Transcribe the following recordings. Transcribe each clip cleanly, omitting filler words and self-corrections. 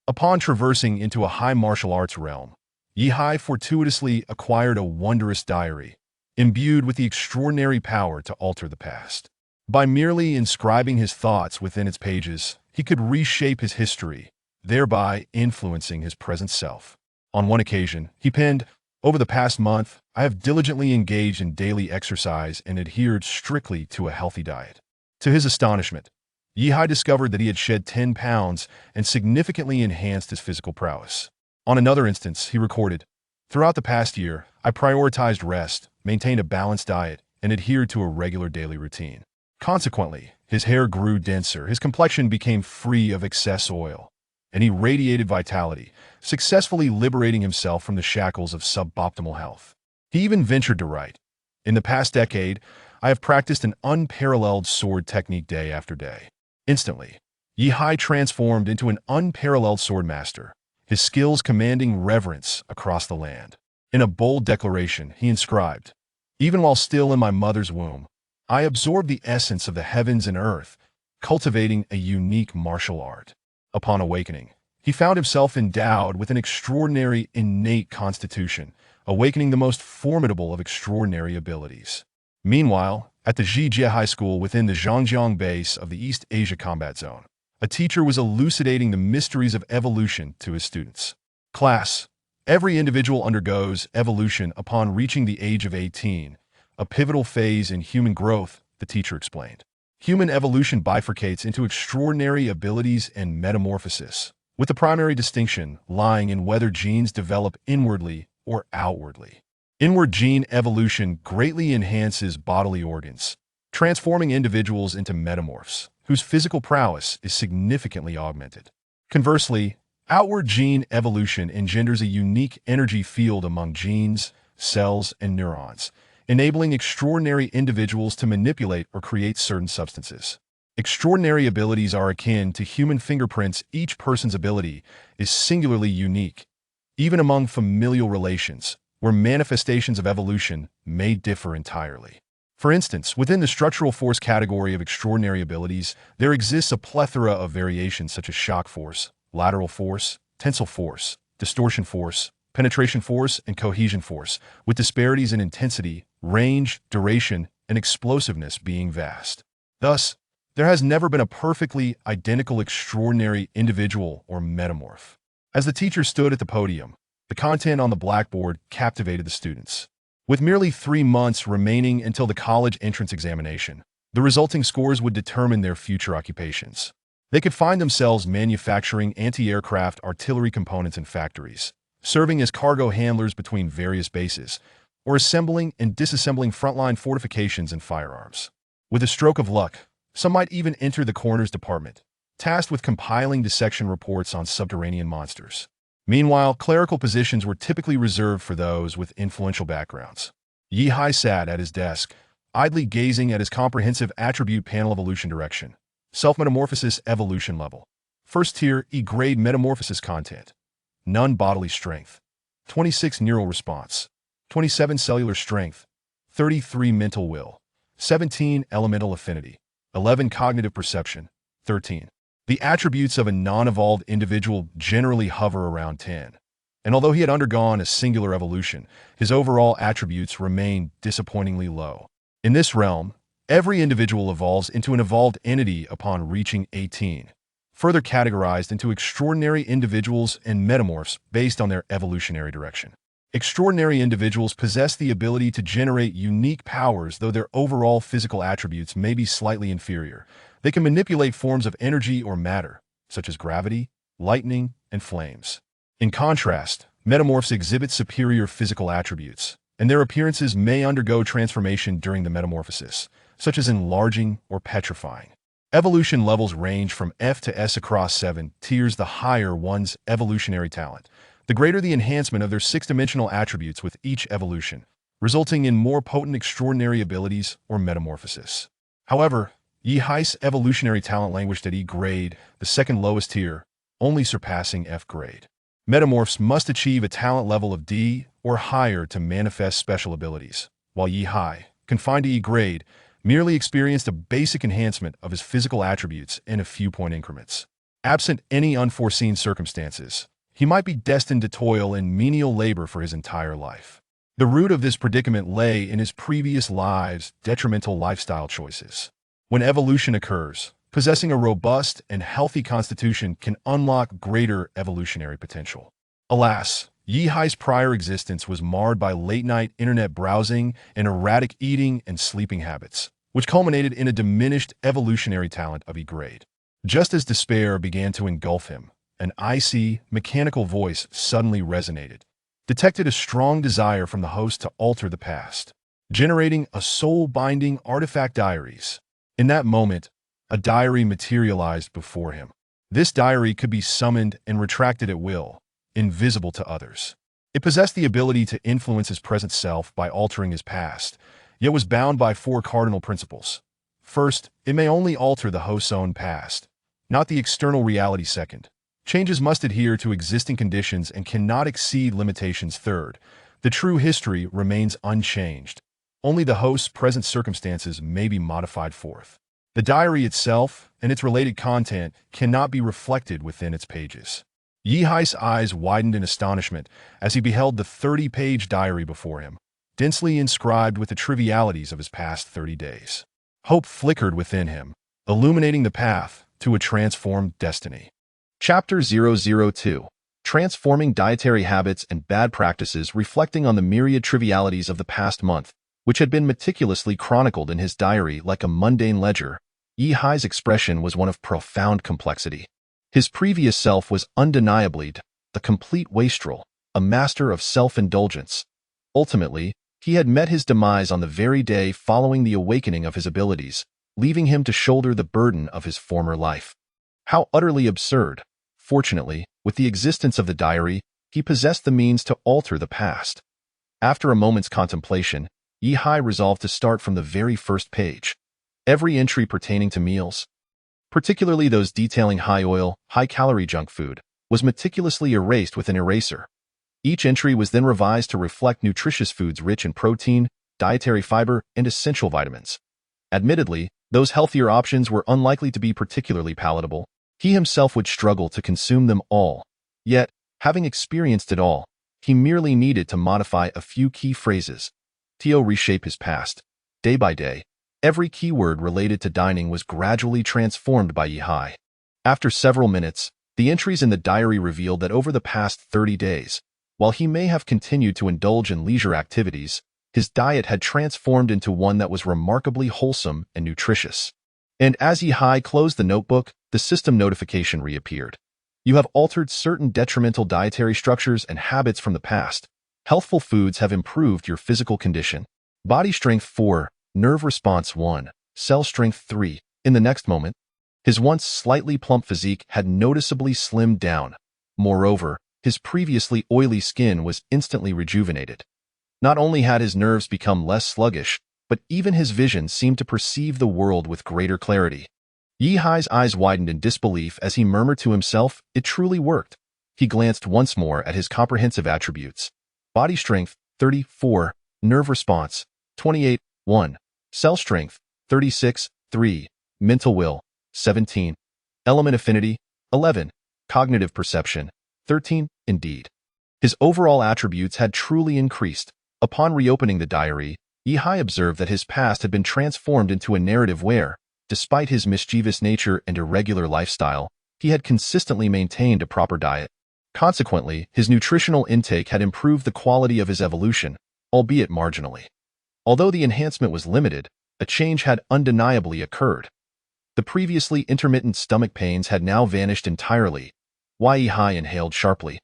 Upon traversing into a high martial arts realm, Yihai fortuitously acquired a wondrous diary, imbued with the extraordinary power to alter the past. By merely inscribing his thoughts within its pages, he could reshape his history, thereby influencing his present self. On one occasion, he penned, "Over the past month, I have diligently engaged in daily exercise and adhered strictly to a healthy diet." To his astonishment, Yihai discovered that he had shed 10 pounds and significantly enhanced his physical prowess. On another instance, he recorded, "Throughout the past year, I prioritized rest, maintained a balanced diet, and adhered to a regular daily routine. Consequently, his hair grew denser, his complexion became free of excess oil, and he radiated vitality, successfully liberating himself from the shackles of suboptimal health." He even ventured to write, "In the past decade, I have practiced an unparalleled sword technique day after day." Instantly, Yihai transformed into an unparalleled sword master, his skills commanding reverence across the land. In a bold declaration, he inscribed, "Even while still in my mother's womb, I absorbed the essence of the heavens and earth, cultivating a unique martial art." Upon awakening, he found himself endowed with an extraordinary innate constitution, awakening the most formidable of extraordinary abilities. Meanwhile, at the Zhijie High School within the Zhangjiang base of the East Asia Combat Zone, a teacher was elucidating the mysteries of evolution to his students. "Class, every individual undergoes evolution upon reaching the age of 18, a pivotal phase in human growth," the teacher explained. "Human evolution bifurcates into extraordinary abilities and metamorphosis, with the primary distinction lying in whether genes develop inwardly or outwardly. Inward gene evolution greatly enhances bodily organs, transforming individuals into metamorphs, whose physical prowess is significantly augmented. Conversely, outward gene evolution engenders a unique energy field among genes, cells, and neurons, enabling extraordinary individuals to manipulate or create certain substances. Extraordinary abilities are akin to human fingerprints. Each person's ability is singularly unique, even among familial relations, where manifestations of evolution may differ entirely. For instance, within the structural force category of extraordinary abilities, there exists a plethora of variations such as shock force, lateral force, tensile force, distortion force, penetration force, and cohesion force, with disparities in intensity, range, duration, and explosiveness being vast. Thus, there has never been a perfectly identical extraordinary individual or metamorph. As the teacher stood at the podium, the content on the blackboard captivated the students. With merely 3 months remaining until the college entrance examination, the resulting scores would determine their future occupations. They could find themselves manufacturing anti-aircraft artillery components in factories, serving as cargo handlers between various bases, or assembling and disassembling frontline fortifications and firearms. With a stroke of luck, some might even enter the coroner's department, tasked with compiling dissection reports on subterranean monsters. Meanwhile, clerical positions were typically reserved for those with influential backgrounds. Yihai sat at his desk, idly gazing at his comprehensive attribute panel. Evolution direction, self-metamorphosis evolution level. First tier, E-grade metamorphosis content. None bodily strength. 26 neural response. 27 cellular strength. 33 mental will. 17 elemental affinity. 11 cognitive perception. 13. The attributes of a non-evolved individual generally hover around 10. And although he had undergone a singular evolution, his overall attributes remain disappointingly low. In this realm, every individual evolves into an evolved entity upon reaching 18, further categorized into extraordinary individuals and metamorphs based on their evolutionary direction. Extraordinary individuals possess the ability to generate unique powers, though their overall physical attributes may be slightly inferior. They can manipulate forms of energy or matter, such as gravity, lightning, and flames. In contrast, metamorphs exhibit superior physical attributes, and their appearances may undergo transformation during the metamorphosis, such as enlarging or petrifying. Evolution levels range from F to S across 7 tiers. The higher one's evolutionary talent, the greater the enhancement of their 6-dimensional attributes with each evolution, resulting in more potent extraordinary abilities or metamorphosis. However, Yihai's evolutionary talent languished at E-grade, the second lowest tier, only surpassing F-grade. Metamorphs must achieve a talent level of D or higher to manifest special abilities, while Yihai, confined to E-grade, merely experienced a basic enhancement of his physical attributes in a few point increments. Absent any unforeseen circumstances, he might be destined to toil in menial labor for his entire life. The root of this predicament lay in his previous lives' detrimental lifestyle choices. When evolution occurs, possessing a robust and healthy constitution can unlock greater evolutionary potential. Alas, Yihai's prior existence was marred by late-night internet browsing and erratic eating and sleeping habits, which culminated in a diminished evolutionary talent of E-grade. Just as despair began to engulf him, an icy, mechanical voice suddenly resonated, detected a strong desire from the host to alter the past, generating a soul-binding artifact diaries. In that moment, a diary materialized before him. This diary could be summoned and retracted at will, invisible to others. It possessed the ability to influence his present self by altering his past, yet was bound by four cardinal principles. First, it may only alter the host's own past, not the external reality. Second, changes must adhere to existing conditions and cannot exceed limitations. Third, the true history remains unchanged. Only the host's present circumstances may be modified. Fourth, the diary itself and its related content cannot be reflected within its pages. Yihai's eyes widened in astonishment as he beheld the 30-page diary before him, densely inscribed with the trivialities of his past 30 days. Hope flickered within him, illuminating the path to a transformed destiny. Chapter 002: Transforming Dietary Habits and Bad Practices, reflecting on the myriad trivialities of the past month, which had been meticulously chronicled in his diary like a mundane ledger. Yihai's expression was one of profound complexity. His previous self was undeniably the complete wastrel, a master of self-indulgence. Ultimately, he had met his demise on the very day following the awakening of his abilities, leaving him to shoulder the burden of his former life. How utterly absurd! Fortunately, with the existence of the diary, he possessed the means to alter the past. After a moment's contemplation, Yihai resolved to start from the very first page. Every entry pertaining to meals, particularly those detailing high-oil, high-calorie junk food, was meticulously erased with an eraser. Each entry was then revised to reflect nutritious foods rich in protein, dietary fiber, and essential vitamins. Admittedly, those healthier options were unlikely to be particularly palatable. He himself would struggle to consume them all. Yet, having experienced it all, he merely needed to modify a few key phrases to reshape his past. Day by day, every keyword related to dining was gradually transformed by Yihai. After several minutes, the entries in the diary revealed that over the past 30 days, while he may have continued to indulge in leisure activities, his diet had transformed into one that was remarkably wholesome and nutritious. And as Yihai closed the notebook, the system notification reappeared. You have altered certain detrimental dietary structures and habits from the past. Healthful foods have improved your physical condition. Body strength 4, nerve response 1, cell strength 3. In the next moment, his once slightly plump physique had noticeably slimmed down. Moreover, his previously oily skin was instantly rejuvenated. Not only had his nerves become less sluggish, but even his vision seemed to perceive the world with greater clarity. Yihai's eyes widened in disbelief as he murmured to himself, it truly worked. He glanced once more at his comprehensive attributes. Body strength, 34, nerve response, 28, 1, cell strength, 36, 3, mental will, 17, element affinity, 11, cognitive perception, 13, indeed. His overall attributes had truly increased. Upon reopening the diary, Yihai observed that his past had been transformed into a narrative where, despite his mischievous nature and irregular lifestyle, he had consistently maintained a proper diet. Consequently, his nutritional intake had improved the quality of his evolution, albeit marginally. Although the enhancement was limited, a change had undeniably occurred. The previously intermittent stomach pains had now vanished entirely. Yihai inhaled sharply,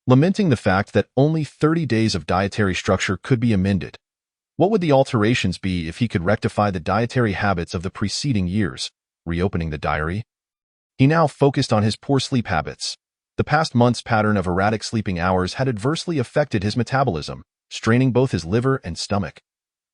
lamenting the fact that only 30 days of dietary structure could be amended. What would the alterations be if he could rectify the dietary habits of the preceding years? Reopening the diary, he now focused on his poor sleep habits. The past month's pattern of erratic sleeping hours had adversely affected his metabolism, straining both his liver and stomach.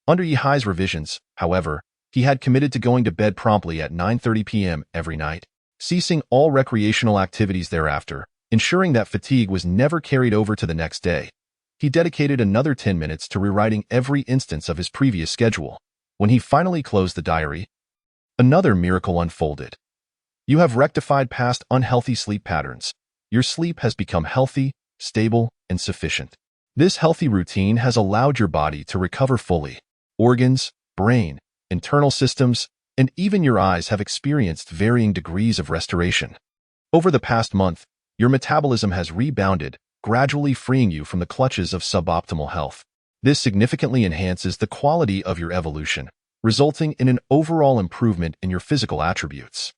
Under Yihai's revisions, however, he had committed to going to bed promptly at 9:30 p.m. every night, ceasing all recreational activities thereafter, ensuring that fatigue was never carried over to the next day. He dedicated another 10 minutes to rewriting every instance of his previous schedule. When he finally closed the diary, another miracle unfolded. You have rectified past unhealthy sleep patterns. Your sleep has become healthy, stable, and sufficient. This healthy routine has allowed your body to recover fully. Organs, brain, internal systems, and even your eyes have experienced varying degrees of restoration. Over the past month, your metabolism has rebounded, gradually freeing you from the clutches of suboptimal health. This significantly enhances the quality of your evolution, resulting in an overall improvement in your physical attributes.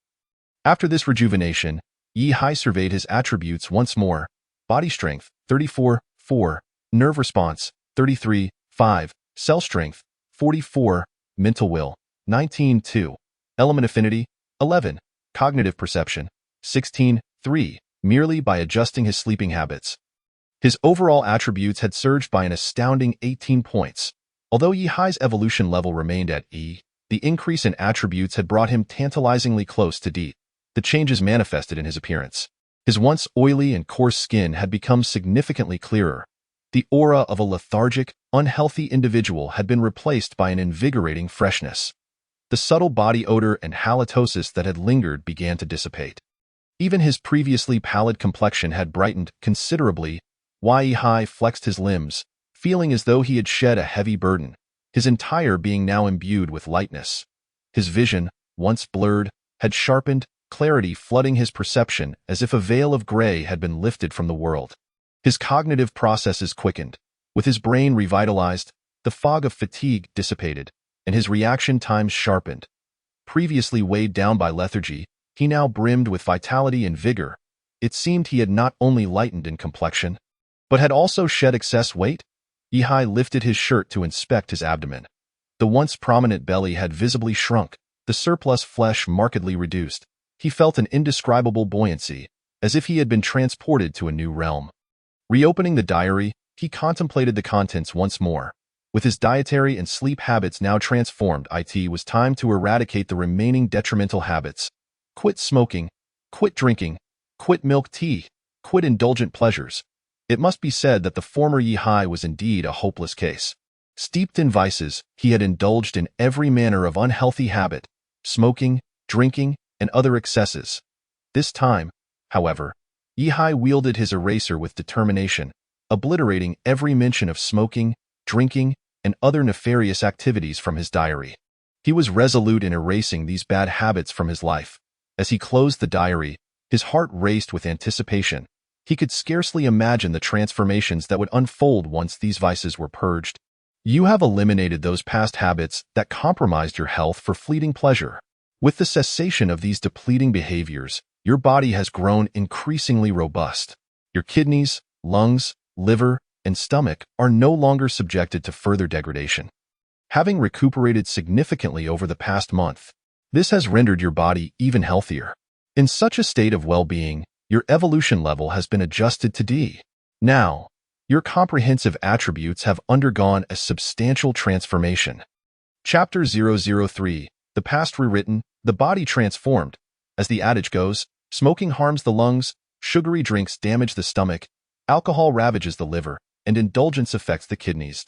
After this rejuvenation, Yi Hai surveyed his attributes once more: body strength, 34.4, nerve response, 33.5, cell strength, 44, mental will, 19.2, element affinity, 11, cognitive perception, 16.3, merely by adjusting his sleeping habits. His overall attributes had surged by an astounding 18 points. Although Yi Hai's evolution level remained at E, the increase in attributes had brought him tantalizingly close to D. The changes manifested in his appearance. His once oily and coarse skin had become significantly clearer. The aura of a lethargic, unhealthy individual had been replaced by an invigorating freshness. The subtle body odor and halitosis that had lingered began to dissipate. Even his previously pallid complexion had brightened considerably. Yi Hai flexed his limbs, feeling as though he had shed a heavy burden, his entire being now imbued with lightness. His vision, once blurred, had sharpened, clarity flooding his perception as if a veil of gray had been lifted from the world. His cognitive processes quickened. With his brain revitalized, the fog of fatigue dissipated, and his reaction times sharpened. Previously weighed down by lethargy, he now brimmed with vitality and vigor. It seemed he had not only lightened in complexion, but had also shed excess weight. Yi Hai lifted his shirt to inspect his abdomen. The once prominent belly had visibly shrunk, the surplus flesh markedly reduced. He felt an indescribable buoyancy, as if he had been transported to a new realm. Reopening the diary, he contemplated the contents once more. With his dietary and sleep habits now transformed, it was time to eradicate the remaining detrimental habits. Quit smoking, quit drinking, quit milk tea, quit indulgent pleasures. It must be said that the former Yi Hai was indeed a hopeless case. Steeped in vices, he had indulged in every manner of unhealthy habit, smoking, drinking, and other excesses. This time, however, Yi Hai wielded his eraser with determination, obliterating every mention of smoking, drinking, and other nefarious activities from his diary. He was resolute in erasing these bad habits from his life. As he closed the diary, his heart raced with anticipation. He could scarcely imagine the transformations that would unfold once these vices were purged. You have eliminated those past habits that compromised your health for fleeting pleasure. With the cessation of these depleting behaviors, your body has grown increasingly robust. Your kidneys, lungs, liver, and stomach are no longer subjected to further degradation. Having recuperated significantly over the past month, this has rendered your body even healthier. In such a state of well-being, your evolution level has been adjusted to D. Now, your comprehensive attributes have undergone a substantial transformation. Chapter 003, The Past Rewritten, The Body Transformed. As the adage goes, smoking harms the lungs, sugary drinks damage the stomach, alcohol ravages the liver, and indulgence affects the kidneys.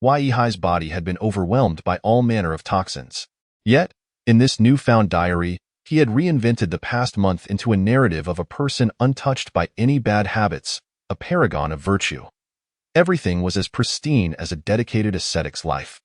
Yi Hai's body had been overwhelmed by all manner of toxins. Yet, in this newfound diary, he had reinvented the past month into a narrative of a person untouched by any bad habits, a paragon of virtue. Everything was as pristine as a dedicated ascetic's life.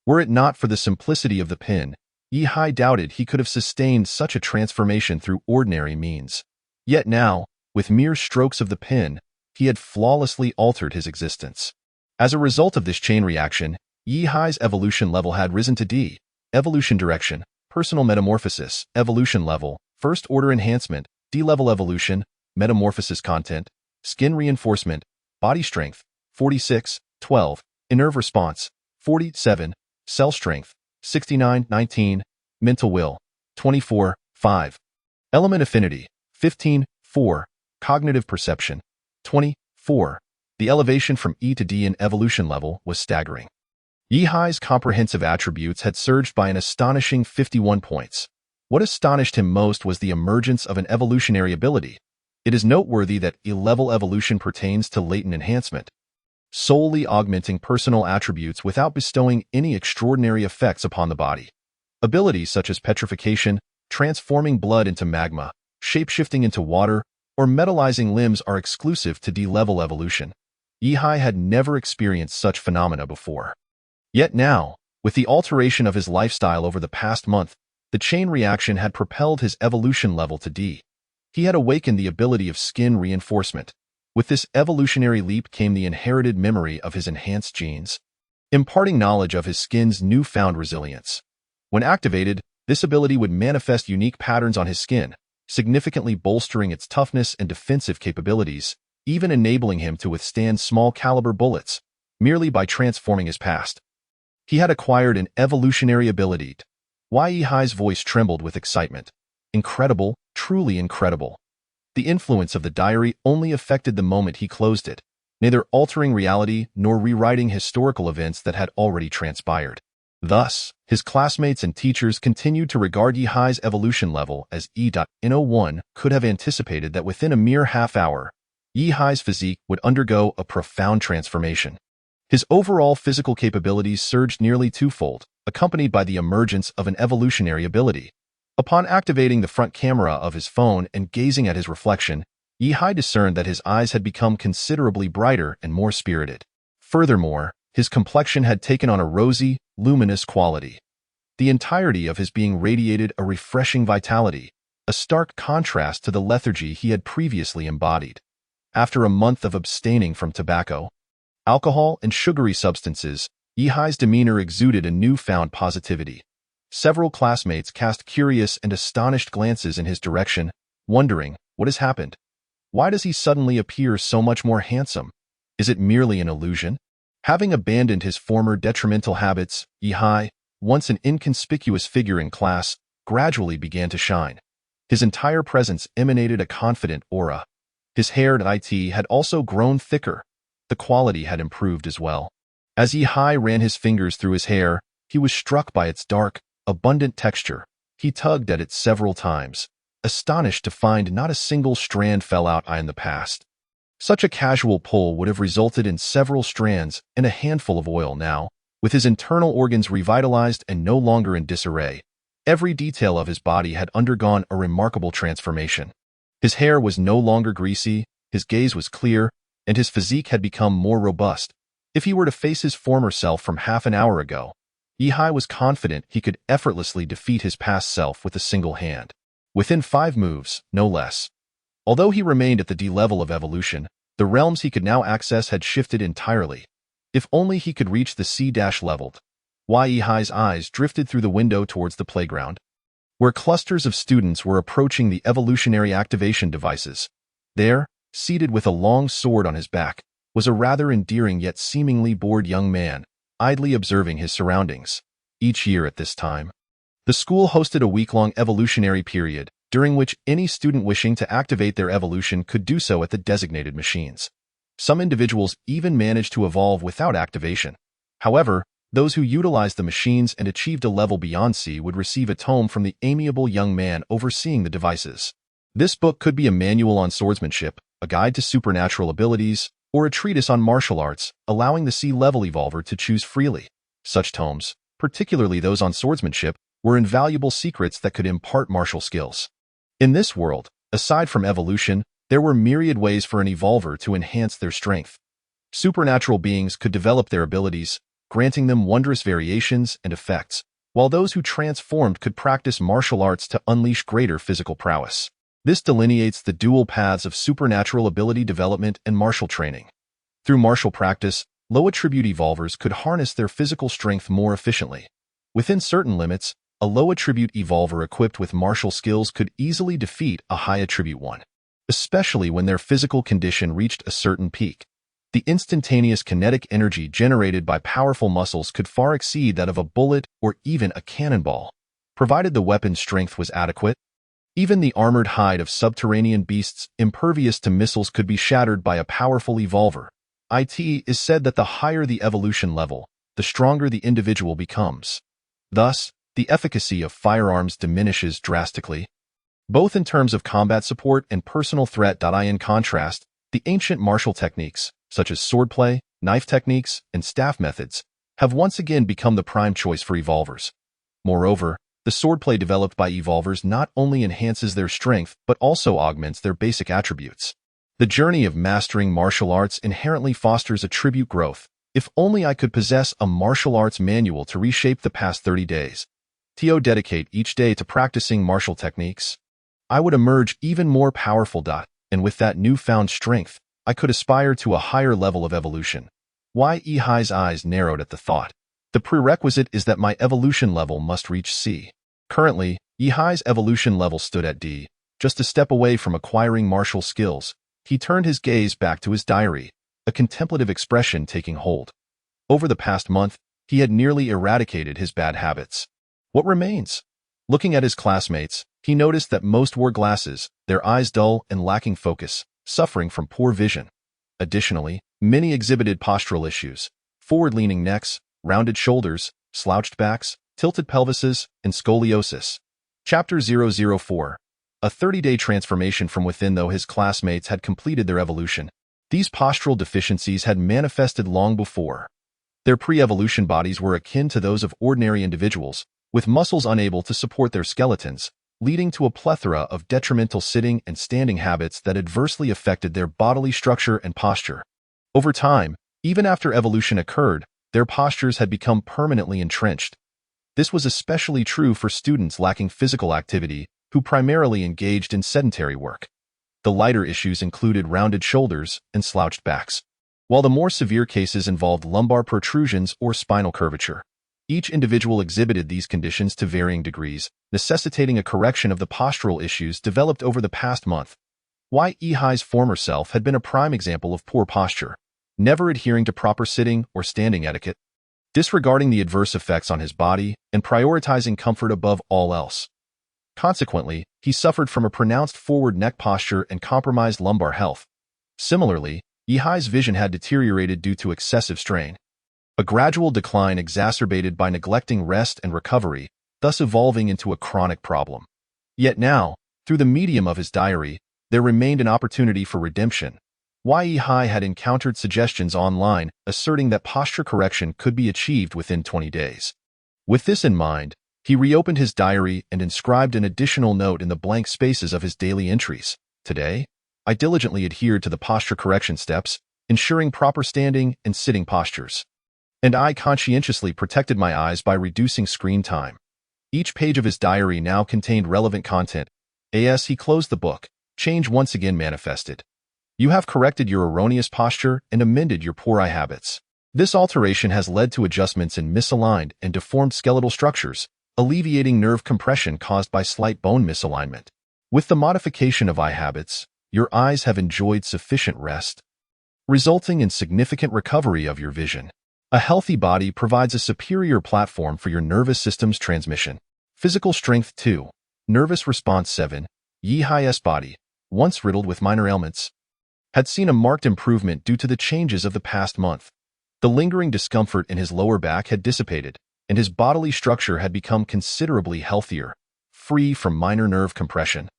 Were it not for the simplicity of the pen, Yi Hai doubted he could have sustained such a transformation through ordinary means. Yet now, with mere strokes of the pen, he had flawlessly altered his existence. As a result of this chain reaction, Yi Hai's evolution level had risen to D. Evolution direction, personal metamorphosis, evolution level, first order enhancement, D-level evolution, metamorphosis content, skin reinforcement, body strength, 46, 12, nerve response, 47, cell strength, 69, 19, mental will, 24, 5, element affinity, 15, 4, cognitive perception, 24. The elevation from E to D in evolution level was staggering. Yi Hai's comprehensive attributes had surged by an astonishing 51 points. What astonished him most was the emergence of an evolutionary ability. It is noteworthy that E-level evolution pertains to latent enhancement, solely augmenting personal attributes without bestowing any extraordinary effects upon the body. Abilities such as petrification, transforming blood into magma, shape-shifting into water, or metallizing limbs are exclusive to D-level evolution. Yihai had never experienced such phenomena before. Yet now, with the alteration of his lifestyle over the past month, the chain reaction had propelled his evolution level to D. He had awakened the ability of skin reinforcement. With this evolutionary leap came the inherited memory of his enhanced genes, imparting knowledge of his skin's newfound resilience. When activated, this ability would manifest unique patterns on his skin, significantly bolstering its toughness and defensive capabilities, even enabling him to withstand small-caliber bullets, merely by transforming his past. He had acquired an evolutionary ability. Yihai's voice trembled with excitement. Incredible, truly incredible. The influence of the diary only affected the moment he closed it, neither altering reality nor rewriting historical events that had already transpired. Thus, his classmates and teachers continued to regard Yihai's evolution level as E.N01 could have anticipated that within a mere half-hour, Yihai's physique would undergo a profound transformation. His overall physical capabilities surged nearly twofold, accompanied by the emergence of an evolutionary ability. Upon activating the front camera of his phone and gazing at his reflection, Yihai discerned that his eyes had become considerably brighter and more spirited. Furthermore, his complexion had taken on a rosy, luminous quality. The entirety of his being radiated a refreshing vitality, a stark contrast to the lethargy he had previously embodied. After a month of abstaining from tobacco, alcohol, and sugary substances, Yihai's demeanor exuded a newfound positivity. Several classmates cast curious and astonished glances in his direction, wondering, what has happened? Why does he suddenly appear so much more handsome? Is it merely an illusion? Having abandoned his former detrimental habits, Yihai, once an inconspicuous figure in class, gradually began to shine. His entire presence emanated a confident aura. His hair at IT had also grown thicker. The quality had improved as well. As Yihai ran his fingers through his hair, he was struck by its dark, abundant texture. He tugged at it several times, astonished to find not a single strand fell out in the past. Such a casual pull would have resulted in several strands and a handful of oil now. With his internal organs revitalized and no longer in disarray, every detail of his body had undergone a remarkable transformation. His hair was no longer greasy, his gaze was clear, and his physique had become more robust. If he were to face his former self from half an hour ago, Yihai was confident he could effortlessly defeat his past self with a single hand. Within 5 moves, no less. Although he remained at the D level of evolution, the realms he could now access had shifted entirely. If only he could reach the C-leveled. Yihai's eyes drifted through the window towards the playground, where clusters of students were approaching the evolutionary activation devices. There, seated with a long sword on his back, was a rather endearing yet seemingly bored young man, idly observing his surroundings. Each year at this time, the school hosted a week-long evolutionary period, during which any student wishing to activate their evolution could do so at the designated machines. Some individuals even managed to evolve without activation. However, those who utilized the machines and achieved a level beyond C would receive a tome from the amiable young man overseeing the devices. This book could be a manual on swordsmanship, a guide to supernatural abilities, or a treatise on martial arts, allowing the C-level evolver to choose freely. Such tomes, particularly those on swordsmanship, were invaluable secrets that could impart martial skills. In this world, aside from evolution, there were myriad ways for an evolver to enhance their strength. Supernatural beings could develop their abilities, granting them wondrous variations and effects, while those who transformed could practice martial arts to unleash greater physical prowess. This delineates the dual paths of supernatural ability development and martial training. Through martial practice, low-attribute evolvers could harness their physical strength more efficiently. Within certain limits, a low-attribute evolver equipped with martial skills could easily defeat a high-attribute one, especially when their physical condition reached a certain peak. The instantaneous kinetic energy generated by powerful muscles could far exceed that of a bullet or even a cannonball, provided the weapon's strength was adequate. Even the armored hide of subterranean beasts impervious to missiles could be shattered by a powerful evolver. It is said that the higher the evolution level, the stronger the individual becomes. Thus, the efficacy of firearms diminishes drastically, both in terms of combat support and personal threat. In contrast, the ancient martial techniques, such as swordplay, knife techniques, and staff methods, have once again become the prime choice for evolvers. Moreover, The swordplay developed by evolvers not only enhances their strength but also augments their basic attributes. The journey of mastering martial arts inherently fosters attribute growth. If only I could possess a martial arts manual to reshape the past 30 days. Dedicate each day to practicing martial techniques. I would emerge even more powerful. And with that newfound strength, I could aspire to a higher level of evolution. Yihai's eyes narrowed at the thought. The prerequisite is that my evolution level must reach C. Currently, Yihai's evolution level stood at D. Just a step away from acquiring martial skills, he turned his gaze back to his diary, a contemplative expression taking hold. Over the past month, he had nearly eradicated his bad habits. What remains? Looking at his classmates, he noticed that most wore glasses, their eyes dull and lacking focus, suffering from poor vision. Additionally, many exhibited postural issues, forward-leaning necks, rounded shoulders, slouched backs, tilted pelvises, and scoliosis. Chapter 004. A 30-day transformation from within. Though his classmates had completed their evolution, these postural deficiencies had manifested long before. Their pre-evolution bodies were akin to those of ordinary individuals, with muscles unable to support their skeletons, leading to a plethora of detrimental sitting and standing habits that adversely affected their bodily structure and posture. Over time, even after evolution occurred, their postures had become permanently entrenched. This was especially true for students lacking physical activity, who primarily engaged in sedentary work. The lighter issues included rounded shoulders and slouched backs, while the more severe cases involved lumbar protrusions or spinal curvature. Each individual exhibited these conditions to varying degrees, necessitating a correction of the postural issues developed over the past month. Yihai's former self had been a prime example of poor posture, never adhering to proper sitting or standing etiquette, disregarding the adverse effects on his body, and prioritizing comfort above all else. Consequently, he suffered from a pronounced forward neck posture and compromised lumbar health. Similarly, Yihai's vision had deteriorated due to excessive strain. A gradual decline exacerbated by neglecting rest and recovery, thus evolving into a chronic problem. Yet now, through the medium of his diary, there remained an opportunity for redemption. Yihai had encountered suggestions online asserting that posture correction could be achieved within 20 days. With this in mind, he reopened his diary and inscribed an additional note in the blank spaces of his daily entries. Today, I diligently adhered to the posture correction steps, ensuring proper standing and sitting postures. And I conscientiously protected my eyes by reducing screen time. Each page of his diary now contained relevant content. As he closed the book, change once again manifested. You have corrected your erroneous posture and amended your poor eye habits. This alteration has led to adjustments in misaligned and deformed skeletal structures, alleviating nerve compression caused by slight bone misalignment. With the modification of eye habits, your eyes have enjoyed sufficient rest, resulting in significant recovery of your vision. A healthy body provides a superior platform for your nervous system's transmission. Physical strength 2. Nervous response 7. Yihai's body, once riddled with minor ailments, had seen a marked improvement due to the changes of the past month. The lingering discomfort in his lower back had dissipated, and his bodily structure had become considerably healthier, free from minor nerve compression.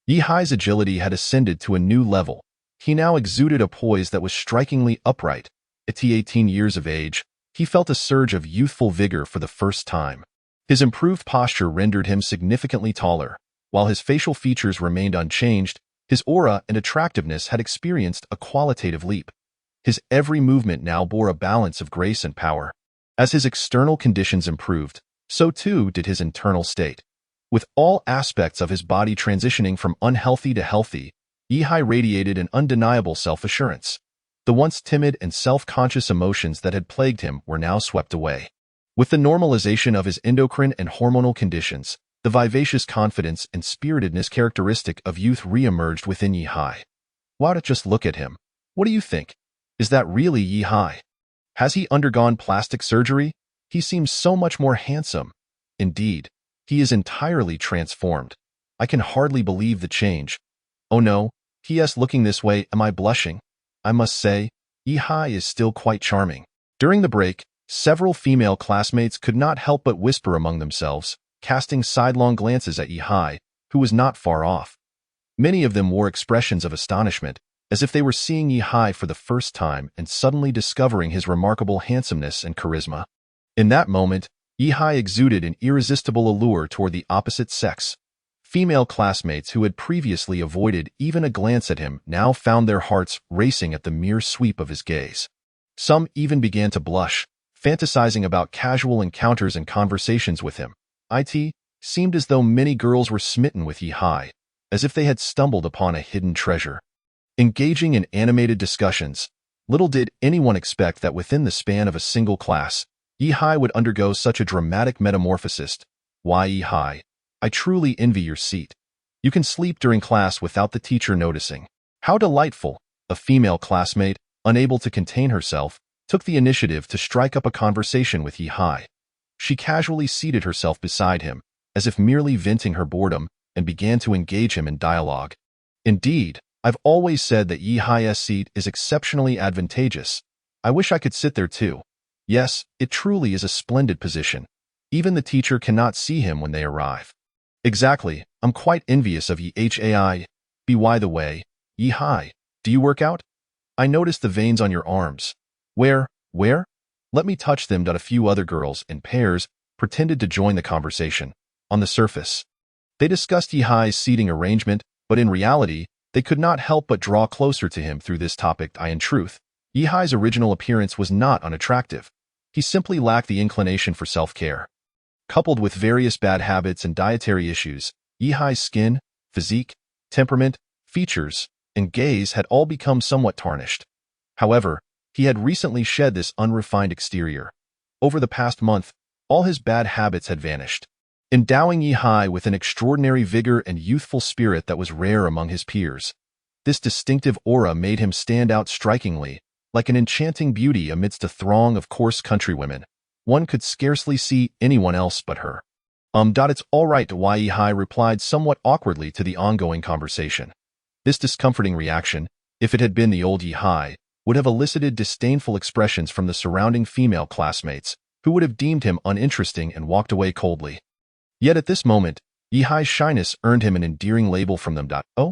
Yihai's agility had ascended to a new level. He now exuded a poise that was strikingly upright. At 18 years of age, he felt a surge of youthful vigor for the first time. His improved posture rendered him significantly taller. While his facial features remained unchanged, his aura and attractiveness had experienced a qualitative leap. His every movement now bore a balance of grace and power. As his external conditions improved, so too did his internal state. With all aspects of his body transitioning from unhealthy to healthy, Yihai radiated an undeniable self-assurance. The once timid and self-conscious emotions that had plagued him were now swept away. With the normalization of his endocrine and hormonal conditions, the vivacious confidence and spiritedness characteristic of youth re-emerged within Yihai. Wow, just look at him. What do you think? Is that really Yihai? Has he undergone plastic surgery? He seems so much more handsome. Indeed, he is entirely transformed. I can hardly believe the change. Oh no, P.S. looking this way, am I blushing? I must say, Yihai is still quite charming. During the break, several female classmates could not help but whisper among themselves, casting sidelong glances at Yihai, who was not far off. Many of them wore expressions of astonishment, as if they were seeing Yihai for the first time and suddenly discovering his remarkable handsomeness and charisma. In that moment, Yihai exuded an irresistible allure toward the opposite sex. Female classmates who had previously avoided even a glance at him now found their hearts racing at the mere sweep of his gaze. Some even began to blush, fantasizing about casual encounters and conversations with him. It seemed as though many girls were smitten with Yihai, as if they had stumbled upon a hidden treasure. Engaging in animated discussions, little did anyone expect that within the span of a single class, Yihai would undergo such a dramatic metamorphosis. Why, Yihai, I truly envy your seat. You can sleep during class without the teacher noticing. How delightful! A female classmate, unable to contain herself, took the initiative to strike up a conversation with Yihai. She casually seated herself beside him, as if merely venting her boredom, and began to engage him in dialogue. Indeed, I've always said that Yihai's seat is exceptionally advantageous. I wish I could sit there too. Yes, it truly is a splendid position. Even the teacher cannot see him when they arrive. Exactly, I'm quite envious of Yihai. By the way, Yihai, do you work out? I noticed the veins on your arms. Where? Let me touch them. A few other girls, in pairs, pretended to join the conversation. On the surface, they discussed Yihai's seating arrangement, but in reality, they could not help but draw closer to him through this topic. In truth, Yihai's original appearance was not unattractive. He simply lacked the inclination for self-care. Coupled with various bad habits and dietary issues, Yihai's skin, physique, temperament, features, and gaze had all become somewhat tarnished. However, he had recently shed this unrefined exterior. Over the past month, all his bad habits had vanished, endowing Yihai with an extraordinary vigor and youthful spirit that was rare among his peers. This distinctive aura made him stand out strikingly, like an enchanting beauty amidst a throng of coarse countrywomen. One could scarcely see anyone else but her. It's all right. Yihai replied somewhat awkwardly to the ongoing conversation. This discomforting reaction, if it had been the old Yihai, would have elicited disdainful expressions from the surrounding female classmates, who would have deemed him uninteresting and walked away coldly. Yet at this moment, Yihai's shyness earned him an endearing label from them. Oh?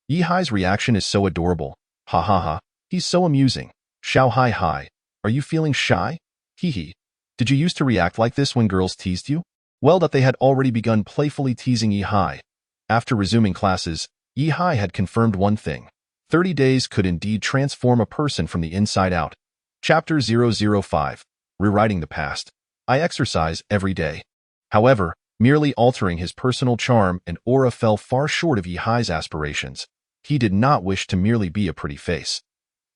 Yihai's reaction is so adorable. Ha ha ha. He's so amusing. Xiao hai hai. Are you feeling shy? Hee hee. Did you used to react like this when girls teased you? Well, that they had already begun playfully teasing Yihai. After resuming classes, Yihai had confirmed one thing. 30 days could indeed transform a person from the inside out. Chapter 005. Rewriting the Past. I exercise every day. However, merely altering his personal charm and aura fell far short of Yihai's aspirations. He did not wish to merely be a pretty face.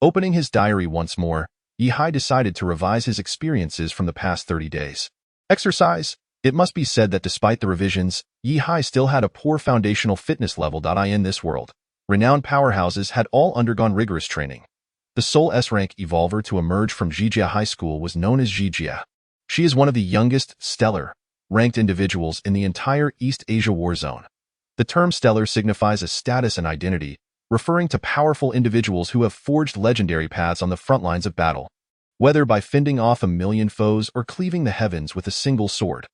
Opening his diary once more, Yihai decided to revise his experiences from the past 30 days. Exercise. It must be said that despite the revisions, Yihai still had a poor foundational fitness level. In this world, renowned powerhouses had all undergone rigorous training. The sole S-rank evolver to emerge from Zhijia High School was known as Zhijia. She is one of the youngest, stellar, ranked individuals in the entire East Asia war zone. The term stellar signifies a status and identity, referring to powerful individuals who have forged legendary paths on the front lines of battle, whether by fending off a million foes or cleaving the heavens with a single sword.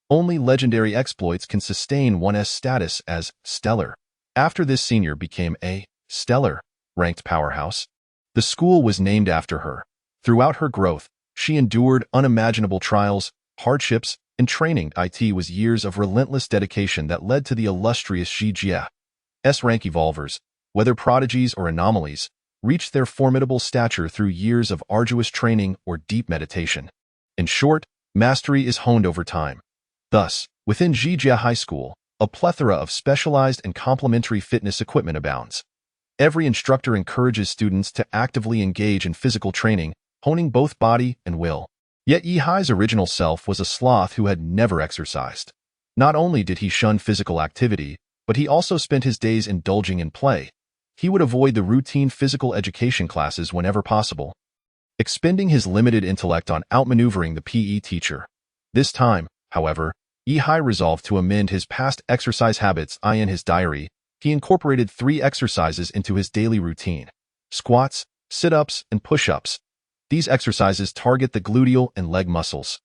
Only legendary exploits can sustain one's status as stellar. After this senior became a stellar ranked powerhouse, the school was named after her. Throughout her growth, she endured unimaginable trials, hardships, and training. It was years of relentless dedication that led to the illustrious Zhijia. S-rank evolvers, whether prodigies or anomalies, reached their formidable stature through years of arduous training or deep meditation. In short, mastery is honed over time. Thus, within Zhijia High School, a plethora of specialized and complementary fitness equipment abounds. Every instructor encourages students to actively engage in physical training, honing both body and will. Yet Yihai's original self was a sloth who had never exercised. Not only did he shun physical activity, but he also spent his days indulging in play. He would avoid the routine physical education classes whenever possible, expending his limited intellect on outmaneuvering the PE teacher. This time, however, Yihai resolved to amend his past exercise habits. In his diary, he incorporated 3 exercises into his daily routine: squats, sit-ups, and push-ups. These exercises target the gluteal and leg muscles,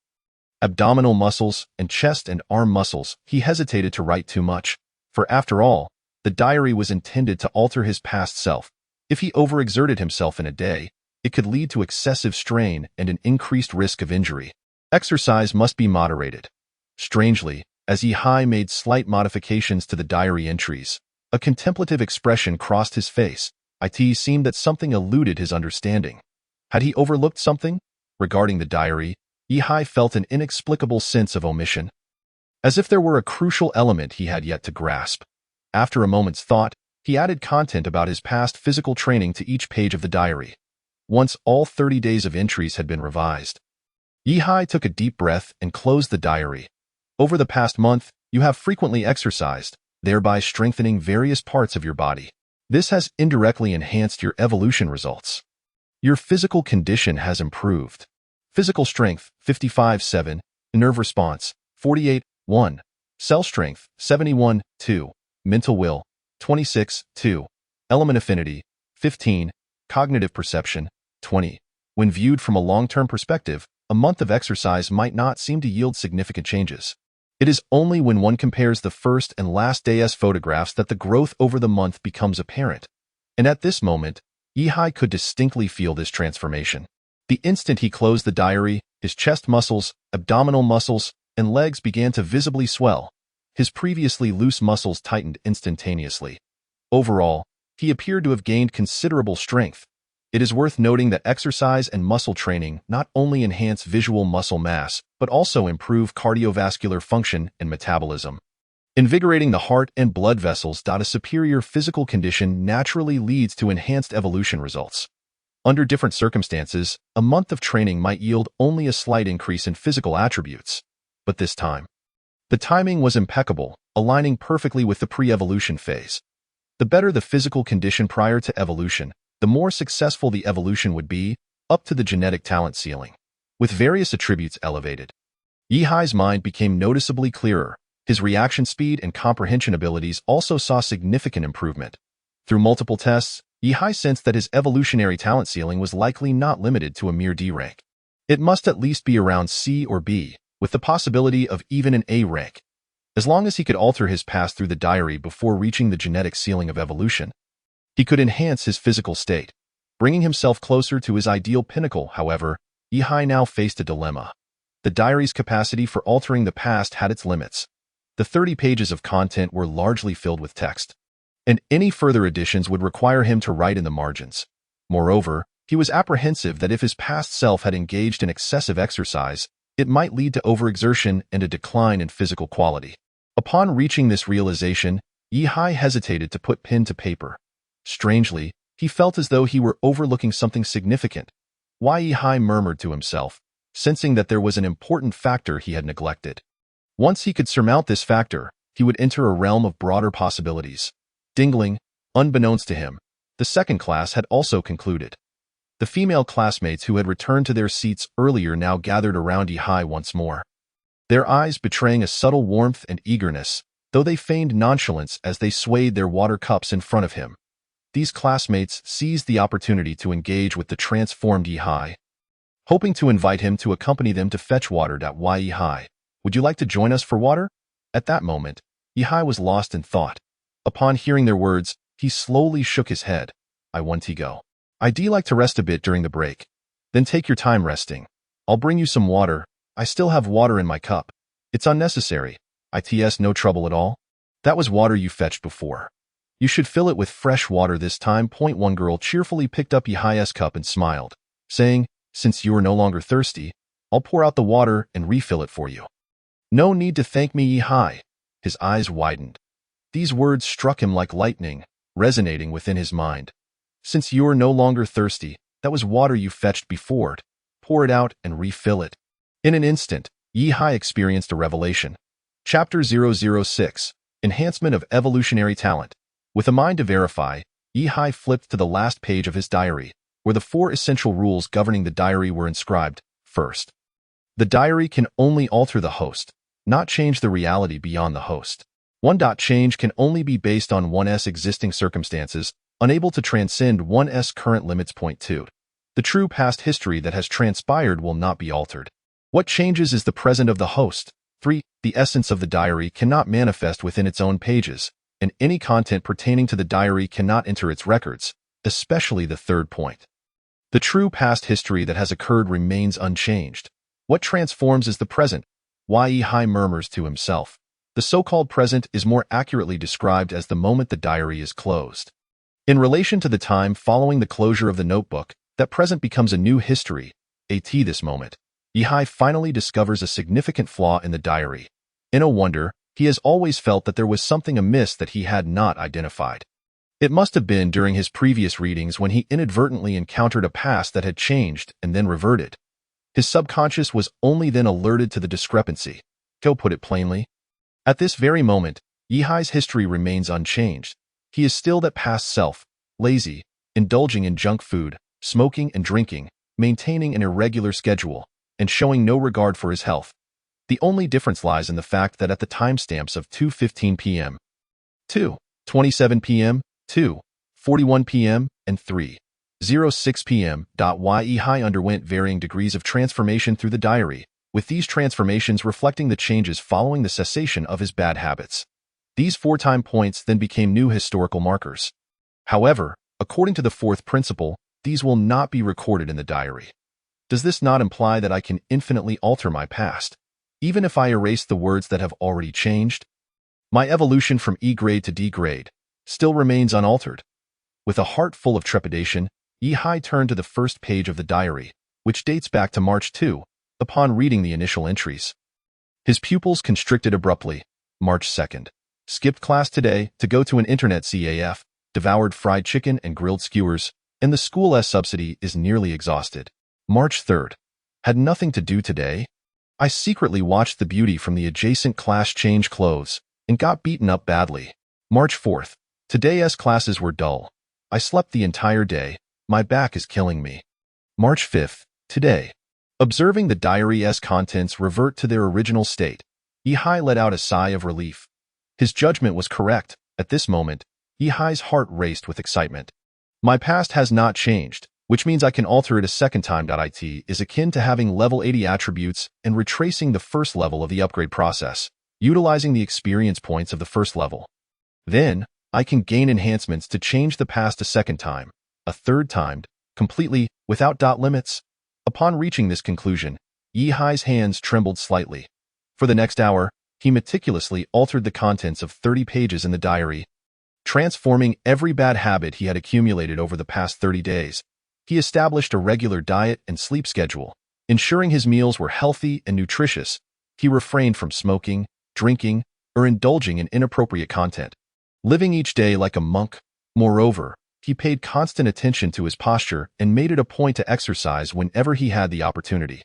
abdominal muscles, and chest and arm muscles. He hesitated to write too much, for after all, the diary was intended to alter his past self. If he overexerted himself in a day, it could lead to excessive strain and an increased risk of injury. Exercise must be moderated. Strangely, as Yihai made slight modifications to the diary entries, a contemplative expression crossed his face. It seemed that something eluded his understanding. Had he overlooked something? Regarding the diary, Yihai felt an inexplicable sense of omission, as if there were a crucial element he had yet to grasp. After a moment's thought, he added content about his past physical training to each page of the diary. Once all 30 days of entries had been revised, Yihai took a deep breath and closed the diary. Over the past month, you have frequently exercised, thereby strengthening various parts of your body. This has indirectly enhanced your evolution results. Your physical condition has improved. Physical strength, 55.7, nerve response, 48.1, cell strength, 71.2, mental will, 26.2, element affinity, 15, cognitive perception, 20. When viewed from a long-term perspective, a month of exercise might not seem to yield significant changes. It is only when one compares the first and last day's photographs that the growth over the month becomes apparent. And at this moment, Yihai could distinctly feel this transformation. The instant he closed the diary, his chest muscles, abdominal muscles, and legs began to visibly swell. His previously loose muscles tightened instantaneously. Overall, he appeared to have gained considerable strength. It is worth noting that exercise and muscle training not only enhance visual muscle mass, but also improve cardiovascular function and metabolism. Invigorating the heart and blood vessels. A superior physical condition naturally leads to enhanced evolution results. Under different circumstances, a month of training might yield only a slight increase in physical attributes. But this time, the timing was impeccable, aligning perfectly with the pre-evolution phase. The better the physical condition prior to evolution, the more successful the evolution would be, up to the genetic talent ceiling. With various attributes elevated, Yihai's mind became noticeably clearer. His reaction speed and comprehension abilities also saw significant improvement. Through multiple tests, Yihai sensed that his evolutionary talent ceiling was likely not limited to a mere D rank. It must at least be around C or B, with the possibility of even an A rank. As long as he could alter his pass through the diary before reaching the genetic ceiling of evolution, he could enhance his physical state, bringing himself closer to his ideal pinnacle. However, Yihai now faced a dilemma. The diary's capacity for altering the past had its limits. The 30 pages of content were largely filled with text, and any further additions would require him to write in the margins. Moreover, he was apprehensive that if his past self had engaged in excessive exercise, it might lead to overexertion and a decline in physical quality. Upon reaching this realization, Yihai hesitated to put pen to paper. Strangely, he felt as though he were overlooking something significant. Why? Yihai murmured to himself, sensing that there was an important factor he had neglected. Once he could surmount this factor, he would enter a realm of broader possibilities. Dingling, unbeknownst to him, the second class had also concluded. The female classmates who had returned to their seats earlier now gathered around Yihai once more, their eyes betraying a subtle warmth and eagerness, though they feigned nonchalance as they swayed their water cups in front of him. These classmates seized the opportunity to engage with the transformed Yihai, hoping to invite him to accompany them to fetch water. Why, Yihai, would you like to join us for water? At that moment, Yihai was lost in thought. Upon hearing their words, he slowly shook his head. I want to go. I'd like to rest a bit during the break. Then take your time resting. I'll bring you some water. I still have water in my cup. It's unnecessary. It's no trouble at all. That was water you fetched before. You should fill it with fresh water this time. One girl cheerfully picked up Yihai's cup and smiled, saying, since you are no longer thirsty, I'll pour out the water and refill it for you. No need to thank me, Yihai. His eyes widened. These words struck him like lightning, resonating within his mind. Since you are no longer thirsty, that was water you fetched before. Pour it out and refill it. In an instant, Yihai experienced a revelation. Chapter 006, Enhancement of Evolutionary Talent. With a mind to verify, Yihai flipped to the last page of his diary, where the 4 essential rules governing the diary were inscribed. First, the diary can only alter the host, not change the reality beyond the host. Change can only be based on one's existing circumstances, unable to transcend one's current limits. 2. The true past history that has transpired will not be altered. What changes is the present of the host. 3. The essence of the diary cannot manifest within its own pages, and any content pertaining to the diary cannot enter its records, especially the third point. The true past history that has occurred remains unchanged. What transforms is the present. Yi Hai murmurs to himself. The so-called present is more accurately described as the moment the diary is closed. In relation to the time following the closure of the notebook, that present becomes a new history. This moment, Yi Hai finally discovers a significant flaw in the diary. In a wonder, he has always felt that there was something amiss that he had not identified. It must have been during his previous readings when he inadvertently encountered a past that had changed and then reverted. His subconscious was only then alerted to the discrepancy. Go put it plainly. At this very moment, Yi Hai's history remains unchanged. He is still that past self, lazy, indulging in junk food, smoking and drinking, maintaining an irregular schedule, and showing no regard for his health. The only difference lies in the fact that at the timestamps of 2:15 p.m., 2:27 p.m., 2:41 p.m., and 3:06 p.m., Yi Hai underwent varying degrees of transformation through the diary, with these transformations reflecting the changes following the cessation of his bad habits. These 4 time points then became new historical markers. However, according to the 4th principle, these will not be recorded in the diary. Does this not imply that I can infinitely alter my past, even if I erase the words that have already changed? My evolution from E grade to D grade still remains unaltered. With a heart full of trepidation, Yi Hai turned to the first page of the diary, which dates back to March 2, upon reading the initial entries. His pupils constricted abruptly. March 2nd. Skipped class today to go to an internet CAF, devoured fried chicken and grilled skewers, and the school subsidy is nearly exhausted. March 3rd. Had nothing to do today. I secretly watched the beauty from the adjacent class change clothes and got beaten up badly. March 4th. Today's classes were dull. I slept the entire day. My back is killing me. March 5th. Today. Observing the diary's contents revert to their original state, Yi Hai let out a sigh of relief. His judgment was correct. At this moment, Yi Hai's heart raced with excitement. My past has not changed, which means I can alter it a second time. It is akin to having level 80 attributes and retracing the first level of the upgrade process, utilizing the experience points of the first level. Then, I can gain enhancements to change the past a second time, a third time, completely, without limits. Upon reaching this conclusion, Yi Hai's hands trembled slightly. For the next hour, he meticulously altered the contents of 30 pages in the diary, transforming every bad habit he had accumulated over the past 30 days. He established a regular diet and sleep schedule, ensuring his meals were healthy and nutritious. He refrained from smoking, drinking, or indulging in inappropriate content, living each day like a monk. Moreover, he paid constant attention to his posture and made it a point to exercise whenever he had the opportunity.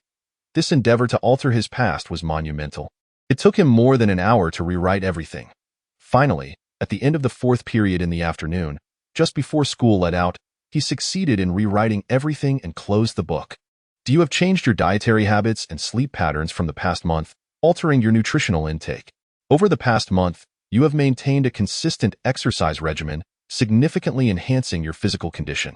This endeavor to alter his past was monumental. It took him more than an hour to rewrite everything. Finally, at the end of the 4th period in the afternoon, just before school let out, he succeeded in rewriting everything and closed the book. Do you have changed your dietary habits and sleep patterns from the past month, altering your nutritional intake? Over the past month, you have maintained a consistent exercise regimen, significantly enhancing your physical condition.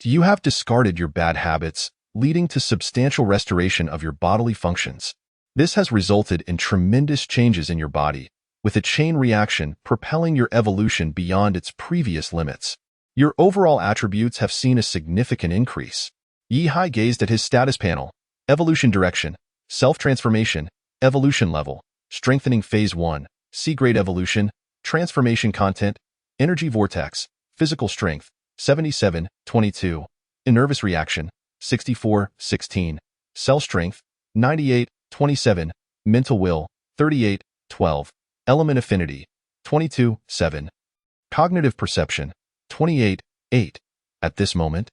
You have discarded your bad habits, leading to substantial restoration of your bodily functions. This has resulted in tremendous changes in your body, with a chain reaction propelling your evolution beyond its previous limits. Your overall attributes have seen a significant increase. Yi Hai gazed at his status panel: evolution direction, self-transformation, evolution level, strengthening phase 1, C-grade evolution, transformation content, energy vortex, physical strength, 77:22, nervous reaction, 64:16, cell strength, 98:27, mental will, 38:12, element affinity, 22:7, cognitive perception, 28:8. At this moment,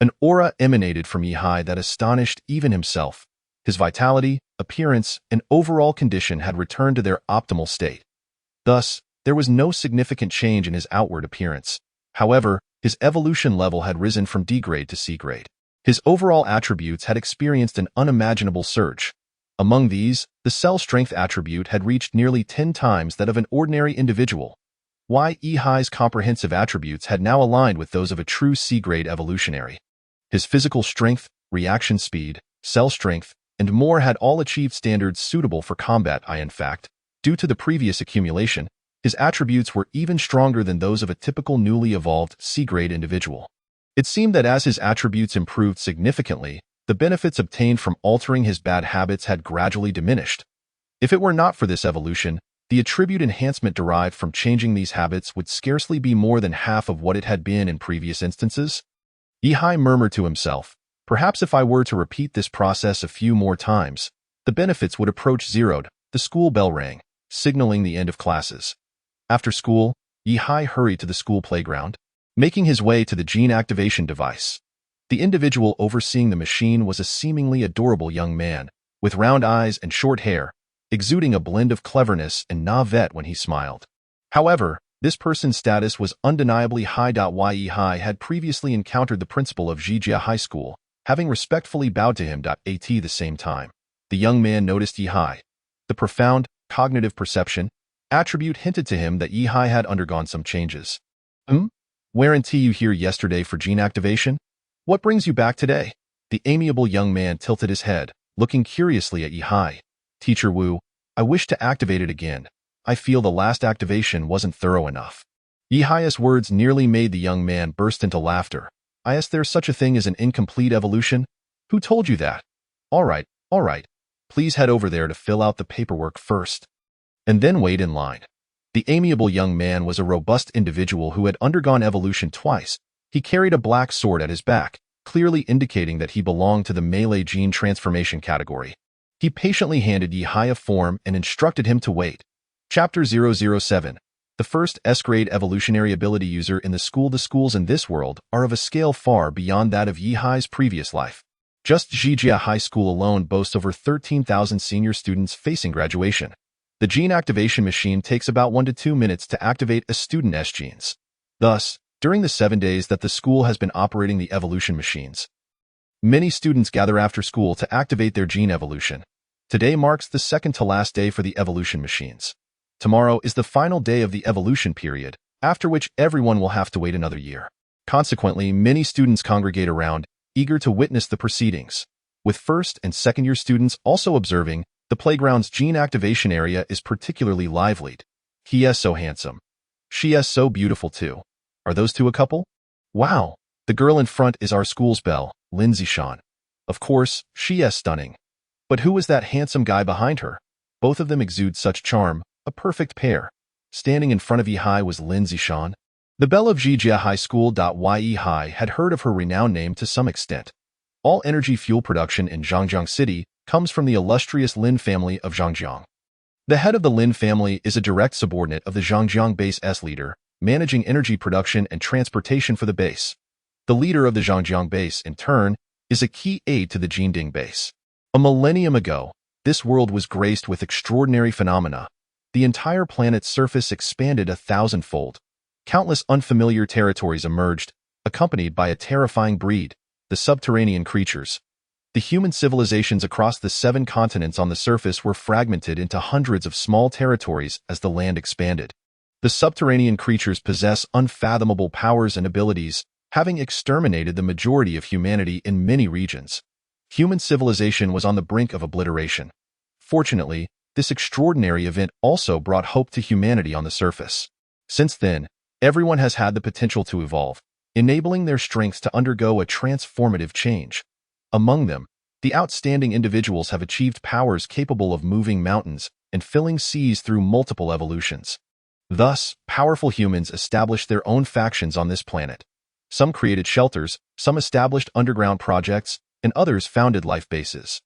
an aura emanated from Yi Hai that astonished even himself. His vitality, appearance, and overall condition had returned to their optimal state. Thus, there was no significant change in his outward appearance. However, his evolution level had risen from D grade to C grade. His overall attributes had experienced an unimaginable surge. Among these, the cell strength attribute had reached nearly 10 times that of an ordinary individual. Yi Hai's comprehensive attributes had now aligned with those of a true C-grade evolutionary. His physical strength, reaction speed, cell strength, and more had all achieved standards suitable for combat. In fact, due to the previous accumulation, his attributes were even stronger than those of a typical newly evolved C-grade individual. It seemed that as his attributes improved significantly, the benefits obtained from altering his bad habits had gradually diminished. If it were not for this evolution, the attribute enhancement derived from changing these habits would scarcely be more than half of what it had been in previous instances. Yihai murmured to himself, perhaps if I were to repeat this process a few more times, the benefits would approach zero. The school bell rang, signaling the end of classes. After school, Yihai hurried to the school playground, making his way to the gene activation device. The individual overseeing the machine was a seemingly adorable young man, with round eyes and short hair, exuding a blend of cleverness and naivete when he smiled. However, this person's status was undeniably high. Yihai had previously encountered the principal of Zhijia High School, having respectfully bowed to him. At the same time, the young man noticed Yihai. The profound, cognitive perception attribute hinted to him that Yihai had undergone some changes. Weren't you here yesterday for gene activation? What brings you back today? The amiable young man tilted his head, looking curiously at Yihai. Teacher Wu, I wish to activate it again. I feel the last activation wasn't thorough enough. Yihai's words nearly made the young man burst into laughter. Is there such a thing as an incomplete evolution? Who told you that? All right. Please head over there to fill out the paperwork first, and then wait in line. The amiable young man was a robust individual who had undergone evolution twice. He carried a black sword at his back, clearly indicating that he belonged to the melee gene transformation category. He patiently handed Yihai a form and instructed him to wait. Chapter 007. The first S-grade evolutionary ability user in the school. The schools in this world are of a scale far beyond that of Yihai's previous life. Just Zhijia High School alone boasts over 13,000 senior students facing graduation. The gene activation machine takes about 1 to 2 minutes to activate a student's genes. Thus, during the 7 days that the school has been operating the evolution machines, many students gather after school to activate their gene evolution. Today marks the second to last day for the evolution machines. Tomorrow is the final day of the evolution period, after which everyone will have to wait another year. Consequently, many students congregate around, eager to witness the proceedings. With first and second-year students also observing, the playground's gene activation area is particularly lively. He is so handsome. She is so beautiful too. Are those two a couple? Wow! The girl in front is our school's belle, Lin Zishan. Of course, she is stunning. But who is that handsome guy behind her? Both of them exude such charm, a perfect pair. Standing in front of Yihai was Lin Zishan. The belle of Zhijia High School. Yihai had heard of her renowned name to some extent. All energy fuel production in Zhangjiang City comes from the illustrious Lin family of Zhangjiang. The head of the Lin family is a direct subordinate of the Zhangjiang Base's leader, managing energy production and transportation for the base. The leader of the Zhangjiang Base, in turn, is a key aide to the Jinding Base. A millennium ago, this world was graced with extraordinary phenomena. The entire planet's surface expanded 1,000-fold. Countless unfamiliar territories emerged, accompanied by a terrifying breed, the subterranean creatures. The human civilizations across the 7 continents on the surface were fragmented into hundreds of small territories as the land expanded. The subterranean creatures possess unfathomable powers and abilities, having exterminated the majority of humanity in many regions. Human civilization was on the brink of obliteration. Fortunately, this extraordinary event also brought hope to humanity on the surface. Since then, everyone has had the potential to evolve, enabling their strengths to undergo a transformative change. Among them, the outstanding individuals have achieved powers capable of moving mountains and filling seas through multiple evolutions. Thus, powerful humans established their own factions on this planet. Some created shelters, some established underground projects, and others founded life bases.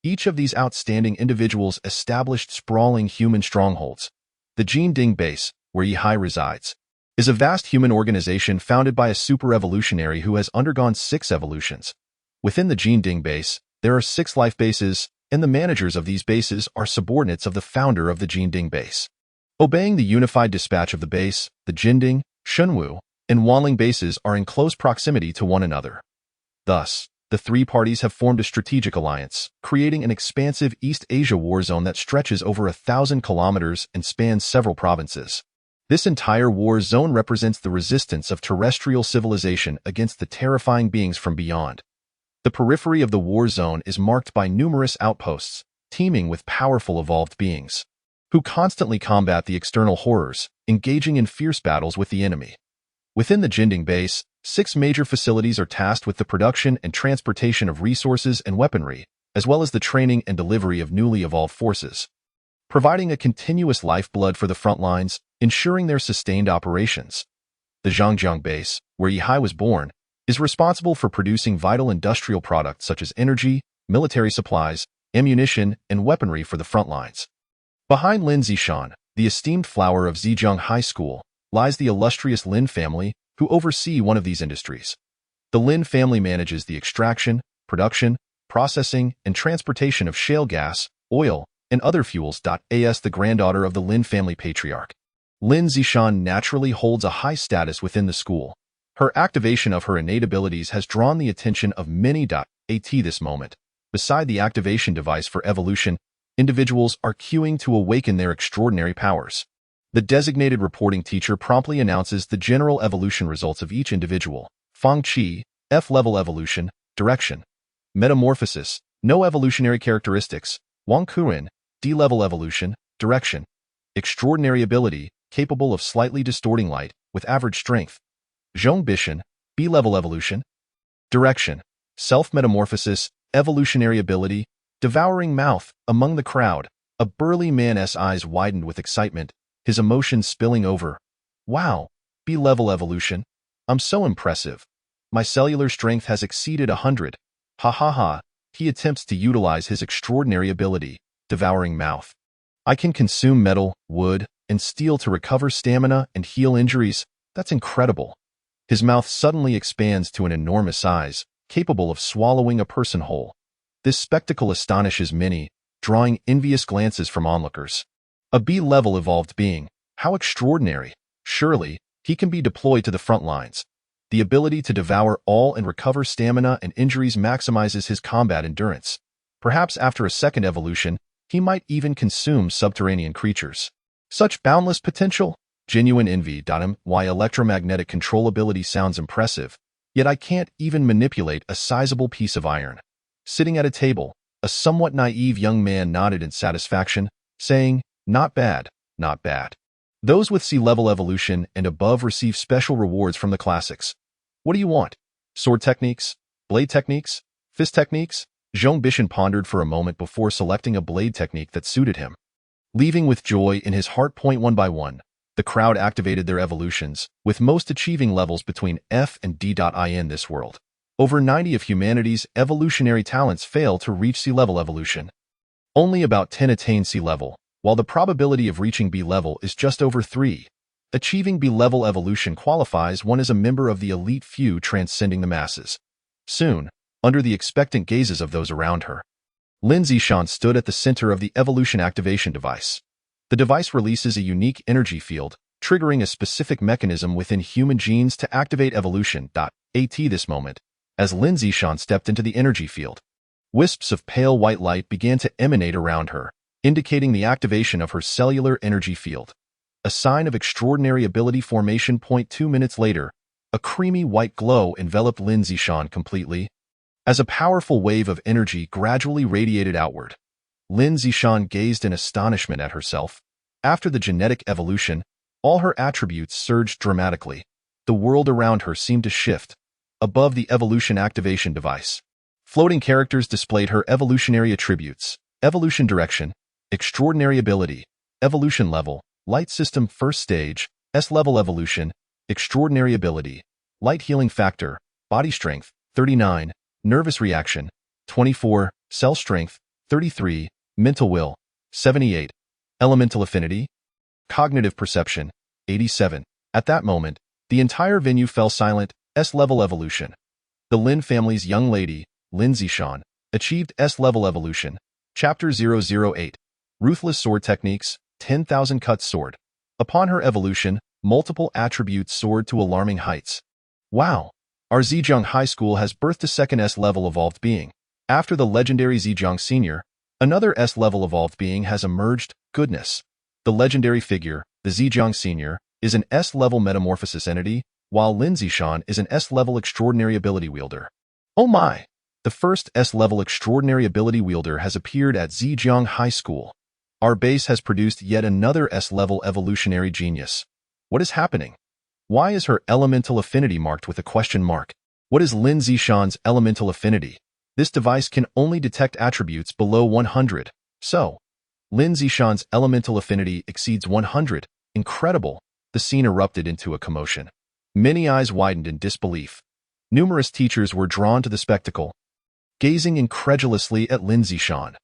Each of these outstanding individuals established sprawling human strongholds. The Jinding Base, where Yihai resides, is a vast human organization founded by a super-evolutionary who has undergone 6 evolutions. Within the Jinding Base, there are 6 life bases, and the managers of these bases are subordinates of the founder of the Jinding Base. Obeying the unified dispatch of the base, the Jinding, Shunwu, and Wanling bases are in close proximity to one another. Thus, the 3 parties have formed a strategic alliance, creating an expansive East Asia war zone that stretches over 1,000 kilometers and spans several provinces. This entire war zone represents the resistance of terrestrial civilization against the terrifying beings from beyond. The periphery of the war zone is marked by numerous outposts, teeming with powerful evolved beings, who constantly combat the external horrors, engaging in fierce battles with the enemy. Within the Jinding Base, 6 major facilities are tasked with the production and transportation of resources and weaponry, as well as the training and delivery of newly evolved forces, providing a continuous lifeblood for the front lines, ensuring their sustained operations. The Zhangjiang base, where Yihai was born, is responsible for producing vital industrial products such as energy, military supplies, ammunition, and weaponry for the front lines. Behind Lin Zishan, the esteemed flower of Zhejiang High School, lies the illustrious Lin family, who oversee one of these industries. The Lin family manages the extraction, production, processing, and transportation of shale gas, oil, and other fuels. As the granddaughter of the Lin family patriarch, Lin Zishan naturally holds a high status within the school. Her activation of her innate abilities has drawn the attention of many. At this moment, beside the activation device for evolution, individuals are queuing to awaken their extraordinary powers. The designated reporting teacher promptly announces the general evolution results of each individual. Fang Qi, F-level evolution, direction. Metamorphosis, no evolutionary characteristics. Wang Kuren, D-level evolution, direction. Extraordinary ability, capable of slightly distorting light, with average strength. Zhong Bishan, B-level evolution, direction. Self-metamorphosis, evolutionary ability, devouring mouth. Among the crowd, a burly man's eyes widened with excitement, his emotions spilling over. Wow, B-level evolution. I'm so impressive. My cellular strength has exceeded 100. Ha ha ha. He attempts to utilize his extraordinary ability, devouring mouth. I can consume metal, wood, and steel to recover stamina and heal injuries. That's incredible. His mouth suddenly expands to an enormous size, capable of swallowing a person whole. This spectacle astonishes many, drawing envious glances from onlookers. A B-level evolved being. How extraordinary. Surely, he can be deployed to the front lines. The ability to devour all and recover stamina and injuries maximizes his combat endurance. Perhaps after a second evolution, he might even consume subterranean creatures. Such boundless potential? Genuine envy. Why electromagnetic control ability sounds impressive, yet I can't even manipulate a sizable piece of iron. Sitting at a table, a somewhat naive young man nodded in satisfaction, saying, not bad, not bad. Those with C-level evolution and above receive special rewards from the classics. What do you want? Sword techniques? Blade techniques? Fist techniques? Zhong Bishan pondered for a moment before selecting a blade technique that suited him. Leaving with joy in his heart. One by one, the crowd activated their evolutions, with most achieving levels between F and D. In this world, over 90 of humanity's evolutionary talents fail to reach C-level evolution. Only about 10 attain C-level, while the probability of reaching B-level is just over 3. Achieving B-level evolution qualifies one as a member of the elite few transcending the masses. Soon, under the expectant gazes of those around her, Lin Zishan stood at the center of the evolution activation device. The device releases a unique energy field, triggering a specific mechanism within human genes to activate evolution. At this moment, as Lin Zishan stepped into the energy field, wisps of pale white light began to emanate around her, indicating the activation of her cellular energy field. A sign of extraordinary ability formation. 2 minutes later, a creamy white glow enveloped Lin Zishan completely. As a powerful wave of energy gradually radiated outward, Lin Zishan gazed in astonishment at herself. After the genetic evolution, all her attributes surged dramatically. The world around her seemed to shift. Above the evolution activation device, floating characters displayed her evolutionary attributes: evolution direction, extraordinary ability, evolution level, light system first stage, S-level evolution, extraordinary ability, light healing factor, body strength, 39, nervous reaction, 24, cell strength, 33, mental will, 78, elemental affinity, cognitive perception, 87. At that moment, the entire venue fell silent. S-level evolution. The Lin family's young lady, Lin Zishan, achieved S-level evolution. Chapter 008. Ruthless sword techniques, 10,000 cuts sword. Upon her evolution, multiple attributes soared to alarming heights. Wow! Our Zhejiang High School has birthed a second S-level evolved being. After the legendary Zhejiang Senior, another S-level evolved being has emerged. Goodness! The legendary figure, the Zhejiang Senior, is an S-level metamorphosis entity, while Lin Zishan is an S-level extraordinary ability wielder. Oh my! The first S-level extraordinary ability wielder has appeared at Zhejiang High School. Our base has produced yet another S-level evolutionary genius. What is happening? Why is her elemental affinity marked with a question mark? What is Lin Zishan's elemental affinity? This device can only detect attributes below 100. So, Lin Zishan's elemental affinity exceeds 100. Incredible! The scene erupted into a commotion. Many eyes widened in disbelief. Numerous teachers were drawn to the spectacle, gazing incredulously at Lin Zishan.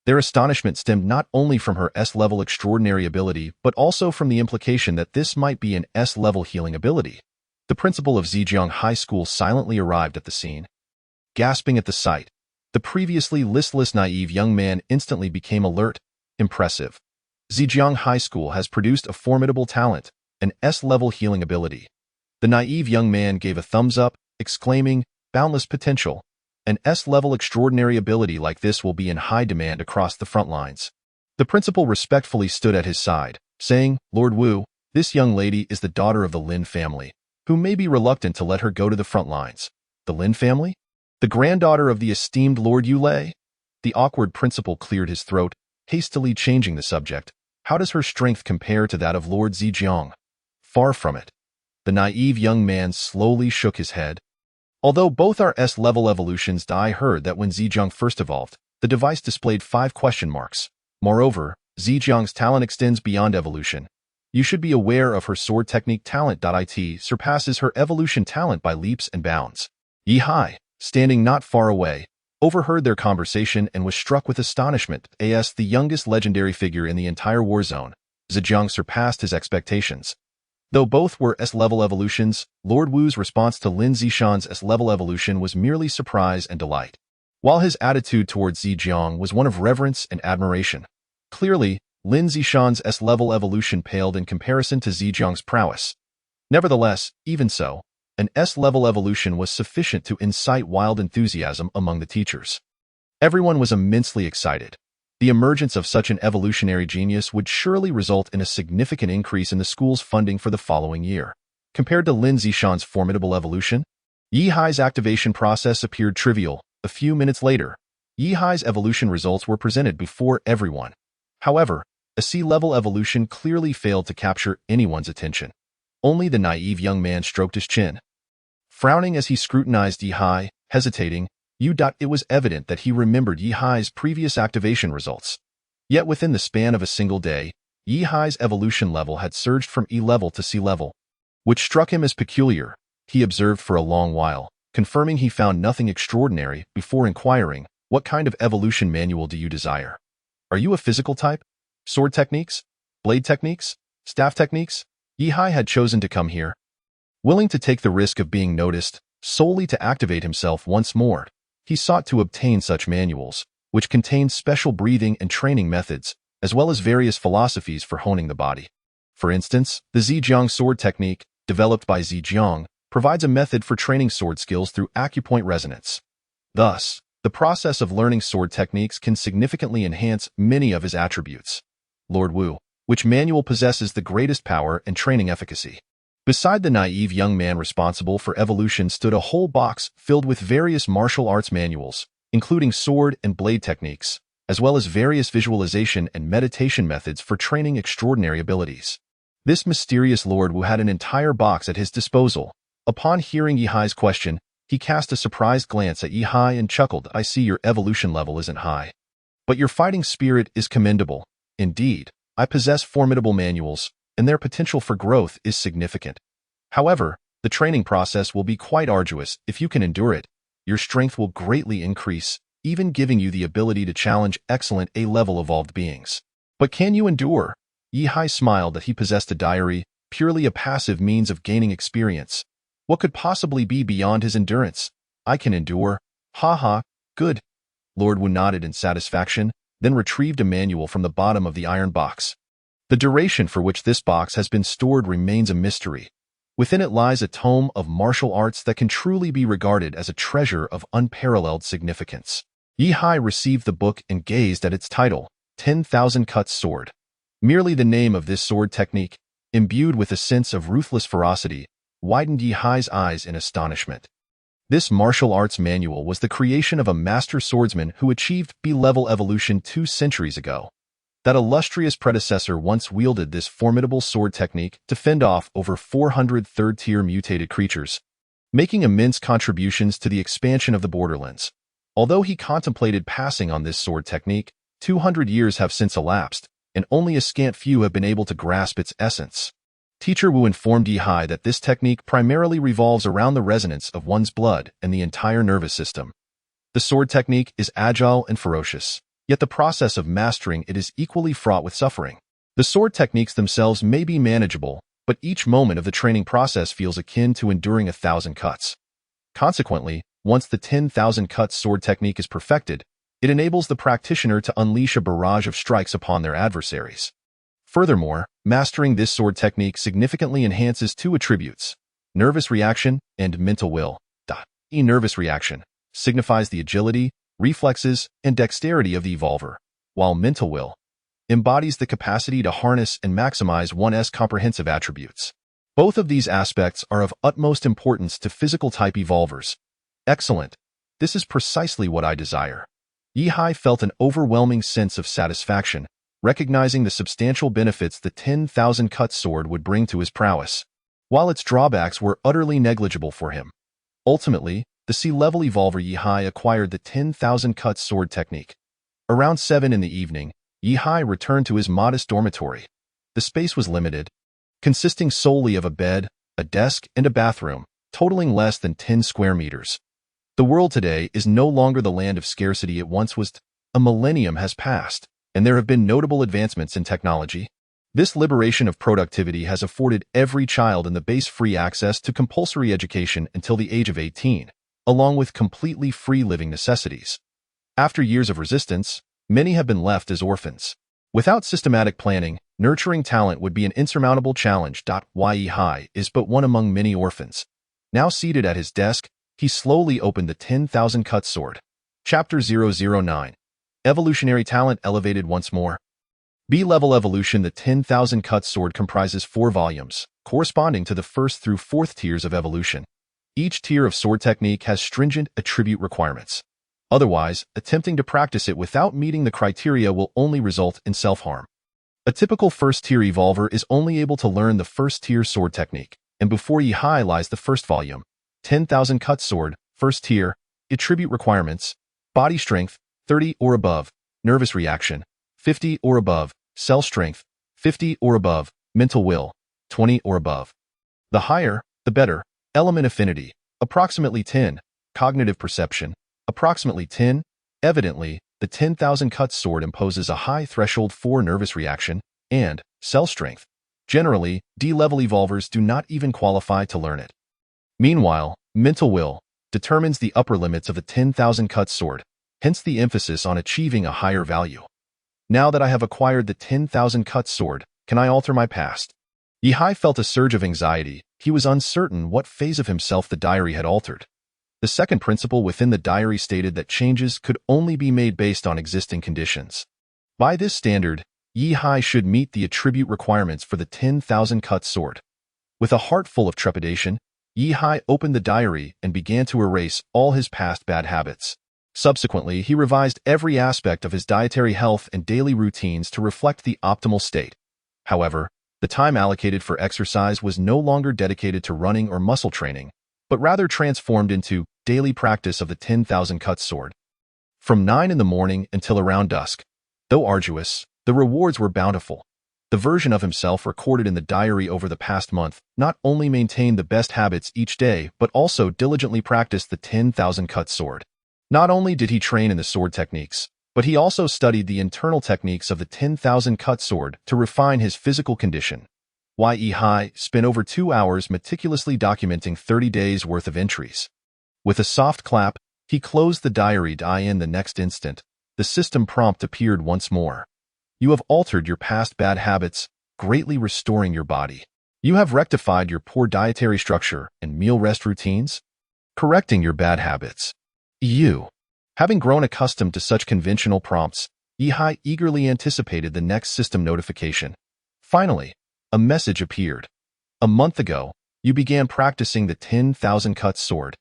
Their astonishment stemmed not only from her S-level extraordinary ability, but also from the implication that this might be an S-level healing ability. The principal of Zhejiang High School silently arrived at the scene. Gasping at the sight, the previously listless, naive young man instantly became alert. Impressive. Zhejiang High School has produced a formidable talent, an S-level healing ability. The naive young man gave a thumbs up, exclaiming, boundless potential. An S-level extraordinary ability like this will be in high demand across the front lines. The principal respectfully stood at his side, saying, Lord Wu, this young lady is the daughter of the Lin family, who may be reluctant to let her go to the front lines. The Lin family? The granddaughter of the esteemed Lord Yulei? The awkward principal cleared his throat, hastily changing the subject. How does her strength compare to that of Lord Zhejiang? Far from it. The naive young man slowly shook his head. Although both are S-level evolutions, I heard that when Zhejiang first evolved, the device displayed 5 question marks. Moreover, Zhejiang's talent extends beyond evolution. You should be aware of her sword technique talent. It surpasses her evolution talent by leaps and bounds. Yi Hai, standing not far away, overheard their conversation and was struck with astonishment. As the youngest legendary figure in the entire war zone, Zhejiang surpassed his expectations. Though both were S-level evolutions, Lord Wu's response to Lin Zishan's S-level evolution was merely surprise and delight, while his attitude towards Zhejiang was one of reverence and admiration. Clearly, Lin Zishan's S-level evolution paled in comparison to Zhejiang's prowess. Nevertheless, even so, an S-level evolution was sufficient to incite wild enthusiasm among the teachers. Everyone was immensely excited. The emergence of such an evolutionary genius would surely result in a significant increase in the school's funding for the following year. Compared to Lin Zishan's formidable evolution, Yi Hai's activation process appeared trivial. A few minutes later, Yi Hai's evolution results were presented before everyone. However, a C-level evolution clearly failed to capture anyone's attention. Only the naive young man stroked his chin. Frowning as he scrutinized Yi Hai, hesitating, it was evident that he remembered Yi Hai's previous activation results. Yet within the span of a single day, Yi Hai's evolution level had surged from E level to C level, which struck him as peculiar. He observed for a long while, confirming he found nothing extraordinary before inquiring, what kind of evolution manual do you desire? Are you a physical type? Sword techniques? Blade techniques? Staff techniques? Yi Hai had chosen to come here, willing to take the risk of being noticed, solely to activate himself once more. He sought to obtain such manuals, which contained special breathing and training methods, as well as various philosophies for honing the body. For instance, the Zhejiang sword technique, developed by Zhejiang, provides a method for training sword skills through acupoint resonance. Thus, the process of learning sword techniques can significantly enhance many of his attributes. Lord Wu, which manual possesses the greatest power and training efficacy? Beside the naive young man responsible for evolution stood a whole box filled with various martial arts manuals, including sword and blade techniques, as well as various visualization and meditation methods for training extraordinary abilities. This mysterious Lord Wu had an entire box at his disposal. Upon hearing Yi Hai's question, he cast a surprised glance at Yi Hai and chuckled. I see your evolution level isn't high, but your fighting spirit is commendable. Indeed, I possess formidable manuals, and their potential for growth is significant. However, the training process will be quite arduous. If you can endure it, your strength will greatly increase, even giving you the ability to challenge excellent A-level evolved beings. But can you endure? Yi Hai smiled that he possessed a diary, purely a passive means of gaining experience. What could possibly be beyond his endurance? I can endure. Ha ha, good. Lord Wu nodded in satisfaction, then retrieved a manual from the bottom of the iron box. The duration for which this box has been stored remains a mystery. Within it lies a tome of martial arts that can truly be regarded as a treasure of unparalleled significance. Yi Hai received the book and gazed at its title, 10,000 Cuts Sword. Merely the name of this sword technique, imbued with a sense of ruthless ferocity, widened Yi Hai's eyes in astonishment. This martial arts manual was the creation of a master swordsman who achieved B-level evolution 2 centuries ago. That illustrious predecessor once wielded this formidable sword technique to fend off over 400 third-tier mutated creatures, making immense contributions to the expansion of the borderlands. Although he contemplated passing on this sword technique, 200 years have since elapsed, and only a scant few have been able to grasp its essence. Teacher Wu informed Yihai that this technique primarily revolves around the resonance of one's blood and the entire nervous system. The sword technique is agile and ferocious, yet the process of mastering it is equally fraught with suffering. The sword techniques themselves may be manageable, but each moment of the training process feels akin to enduring 1,000 cuts. Consequently, once the 10,000 cuts sword technique is perfected, it enables the practitioner to unleash a barrage of strikes upon their adversaries. Furthermore, mastering this sword technique significantly enhances two attributes: nervous reaction and mental will. Nervous reaction signifies the agility, reflexes, and dexterity of the evolver, while mental will embodies the capacity to harness and maximize one's comprehensive attributes. Both of these aspects are of utmost importance to physical-type evolvers. Excellent. This is precisely what I desire. Yihai felt an overwhelming sense of satisfaction, recognizing the substantial benefits the 10,000 cut sword would bring to his prowess, while its drawbacks were utterly negligible for him. Ultimately, the sea-level evolver Yihai acquired the 10,000 cut sword technique. Around 7 in the evening, Yihai returned to his modest dormitory. The space was limited, consisting solely of a bed, a desk, and a bathroom, totaling less than 10 square meters. The world today is no longer the land of scarcity it once was. A millennium has passed, and there have been notable advancements in technology. This liberation of productivity has afforded every child in the base free access to compulsory education until the age of 18, along with completely free living necessities. After years of resistance, many have been left as orphans. Without systematic planning, nurturing talent would be an insurmountable challenge. Yihai is but one among many orphans. Now seated at his desk, he slowly opened the 10,000 cut sword. Chapter 009. Evolutionary Talent Elevated Once More. B-Level Evolution. The 10,000 cut sword comprises 4 volumes, corresponding to the 1st through 4th tiers of evolution. Each tier of sword technique has stringent attribute requirements. Otherwise, attempting to practice it without meeting the criteria will only result in self-harm. A typical 1st-tier evolver is only able to learn the 1st-tier sword technique, and before Yihai lies the 1st volume, 10,000 cut sword, 1st tier, attribute requirements: body strength, 30 or above, nervous reaction, 50 or above, cell strength, 50 or above, mental will, 20 or above. The higher, the better. Element affinity, approximately 10, cognitive perception, approximately 10. Evidently, the 10,000 cut sword imposes a high threshold for nervous reaction and cell strength. Generally, D-level evolvers do not even qualify to learn it. Meanwhile, mental will determines the upper limits of the 10,000 cut sword, hence the emphasis on achieving a higher value. Now that I have acquired the 10,000 cut sword, can I alter my past? Yihai felt a surge of anxiety. He was uncertain what phase of himself the diary had altered. The second principle within the diary stated that changes could only be made based on existing conditions. By this standard, Yihai should meet the attribute requirements for the 10,000 cut sword. With a heart full of trepidation, Yihai opened the diary and began to erase all his past bad habits. Subsequently, he revised every aspect of his dietary health and daily routines to reflect the optimal state. However, the time allocated for exercise was no longer dedicated to running or muscle training, but rather transformed into daily practice of the 10,000 cut sword. From 9 in the morning until around dusk, though arduous, the rewards were bountiful. The version of himself recorded in the diary over the past month not only maintained the best habits each day, but also diligently practiced the 10,000 cut sword. Not only did he train in the sword techniques, but he also studied the internal techniques of the 10,000 cut sword to refine his physical condition. Yihai spent over 2 hours meticulously documenting 30 days' worth of entries. With a soft clap, he closed the diary. In the next instant, the system prompt appeared once more. You have altered your past bad habits, greatly restoring your body. You have rectified your poor dietary structure and meal rest routines, correcting your bad habits. Having grown accustomed to such conventional prompts, Yihai eagerly anticipated the next system notification. Finally, a message appeared. A month ago, you began practicing the 10,000 cut sword.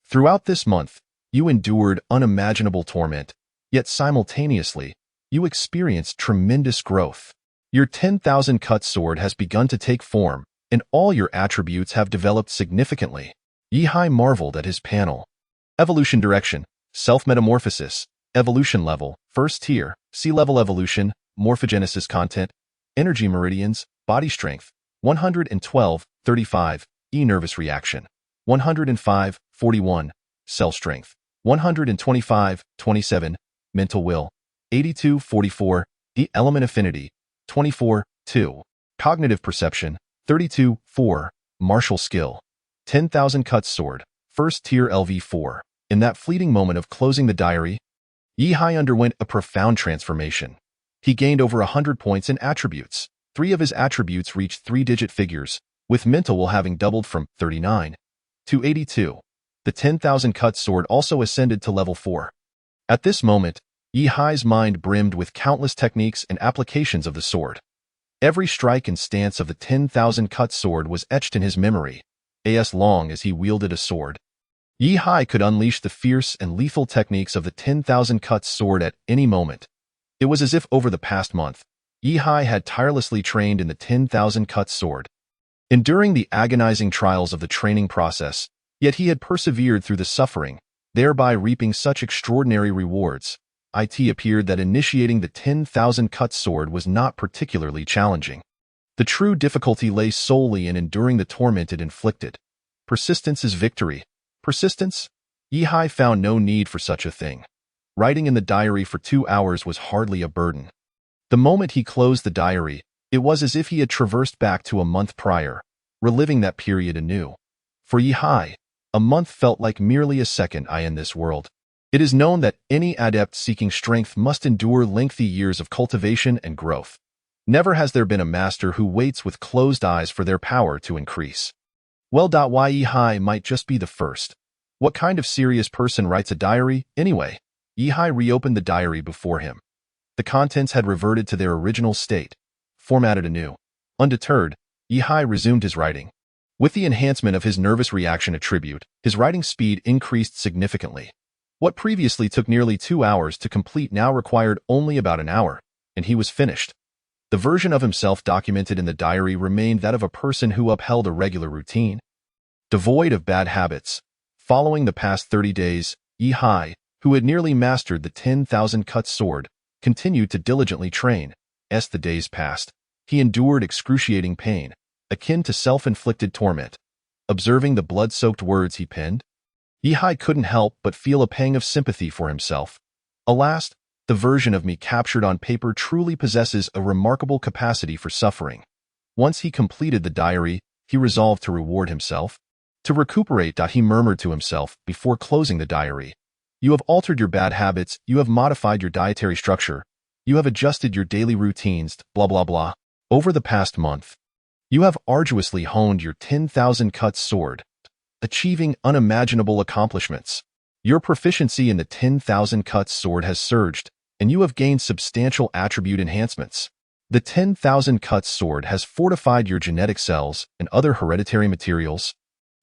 Throughout this month, you endured unimaginable torment, yet simultaneously, you experience tremendous growth. Your 10,000 cut sword has begun to take form, and all your attributes have developed significantly. Yihai marveled at his panel. Evolution direction, self-metamorphosis, evolution level, first tier, sea-level evolution, morphogenesis content, energy meridians, body strength, 112, 35, nervous reaction, 105, 41, cell strength, 125, 27, mental will, 82, 44, element affinity, 24, 2, cognitive perception, 32, 4, martial skill, 10,000 cut sword, first tier LV4. In that fleeting moment of closing the diary, Yihai underwent a profound transformation. He gained over 100 points in attributes. 3 of his attributes reached 3-digit figures, with mental will having doubled from 39 to 82. The 10,000 cut sword also ascended to level 4. At this moment, Yihai's mind brimmed with countless techniques and applications of the sword. Every strike and stance of the 10,000 cut sword was etched in his memory, as long as he wielded a sword. Yihai could unleash the fierce and lethal techniques of the 10,000 cut sword at any moment. It was as if over the past month, Yihai had tirelessly trained in the 10,000 cut sword. Enduring the agonizing trials of the training process, yet he had persevered through the suffering, thereby reaping such extraordinary rewards. It appeared that initiating the 10,000 cut sword was not particularly challenging. The true difficulty lay solely in enduring the torment it inflicted. Persistence is victory. Persistence? Yihai found no need for such a thing. Writing in the diary for 2 hours was hardly a burden. The moment he closed the diary, it was as if he had traversed back to a month prior, reliving that period anew. For Yihai, a month felt like merely a second in this world. It is known that any adept seeking strength must endure lengthy years of cultivation and growth. Never has there been a master who waits with closed eyes for their power to increase. Well, why Yihai might just be the first. What kind of serious person writes a diary, anyway? Yihai reopened the diary before him. The contents had reverted to their original state, formatted anew. Undeterred, Yihai resumed his writing. With the enhancement of his nervous reaction attribute, his writing speed increased significantly. What previously took nearly 2 hours to complete now required only about an hour, and he was finished. The version of himself documented in the diary remained that of a person who upheld a regular routine, devoid of bad habits. Following the past 30 days, Yihai, who had nearly mastered the 10,000 cut sword, continued to diligently train. As the days passed, he endured excruciating pain, akin to self-inflicted torment. Observing the blood-soaked words he penned, Yihai couldn't help but feel a pang of sympathy for himself. Alas, the version of me captured on paper truly possesses a remarkable capacity for suffering. Once he completed the diary, he resolved to reward himself. To recuperate, he murmured to himself before closing the diary. You have altered your bad habits, you have modified your dietary structure, you have adjusted your daily routines, blah blah blah. Over the past month, you have arduously honed your 10,000 cut sword, achieving unimaginable accomplishments. Your proficiency in the 10,000 cut sword has surged, and you have gained substantial attribute enhancements. The 10,000 cut sword has fortified your genetic cells and other hereditary materials,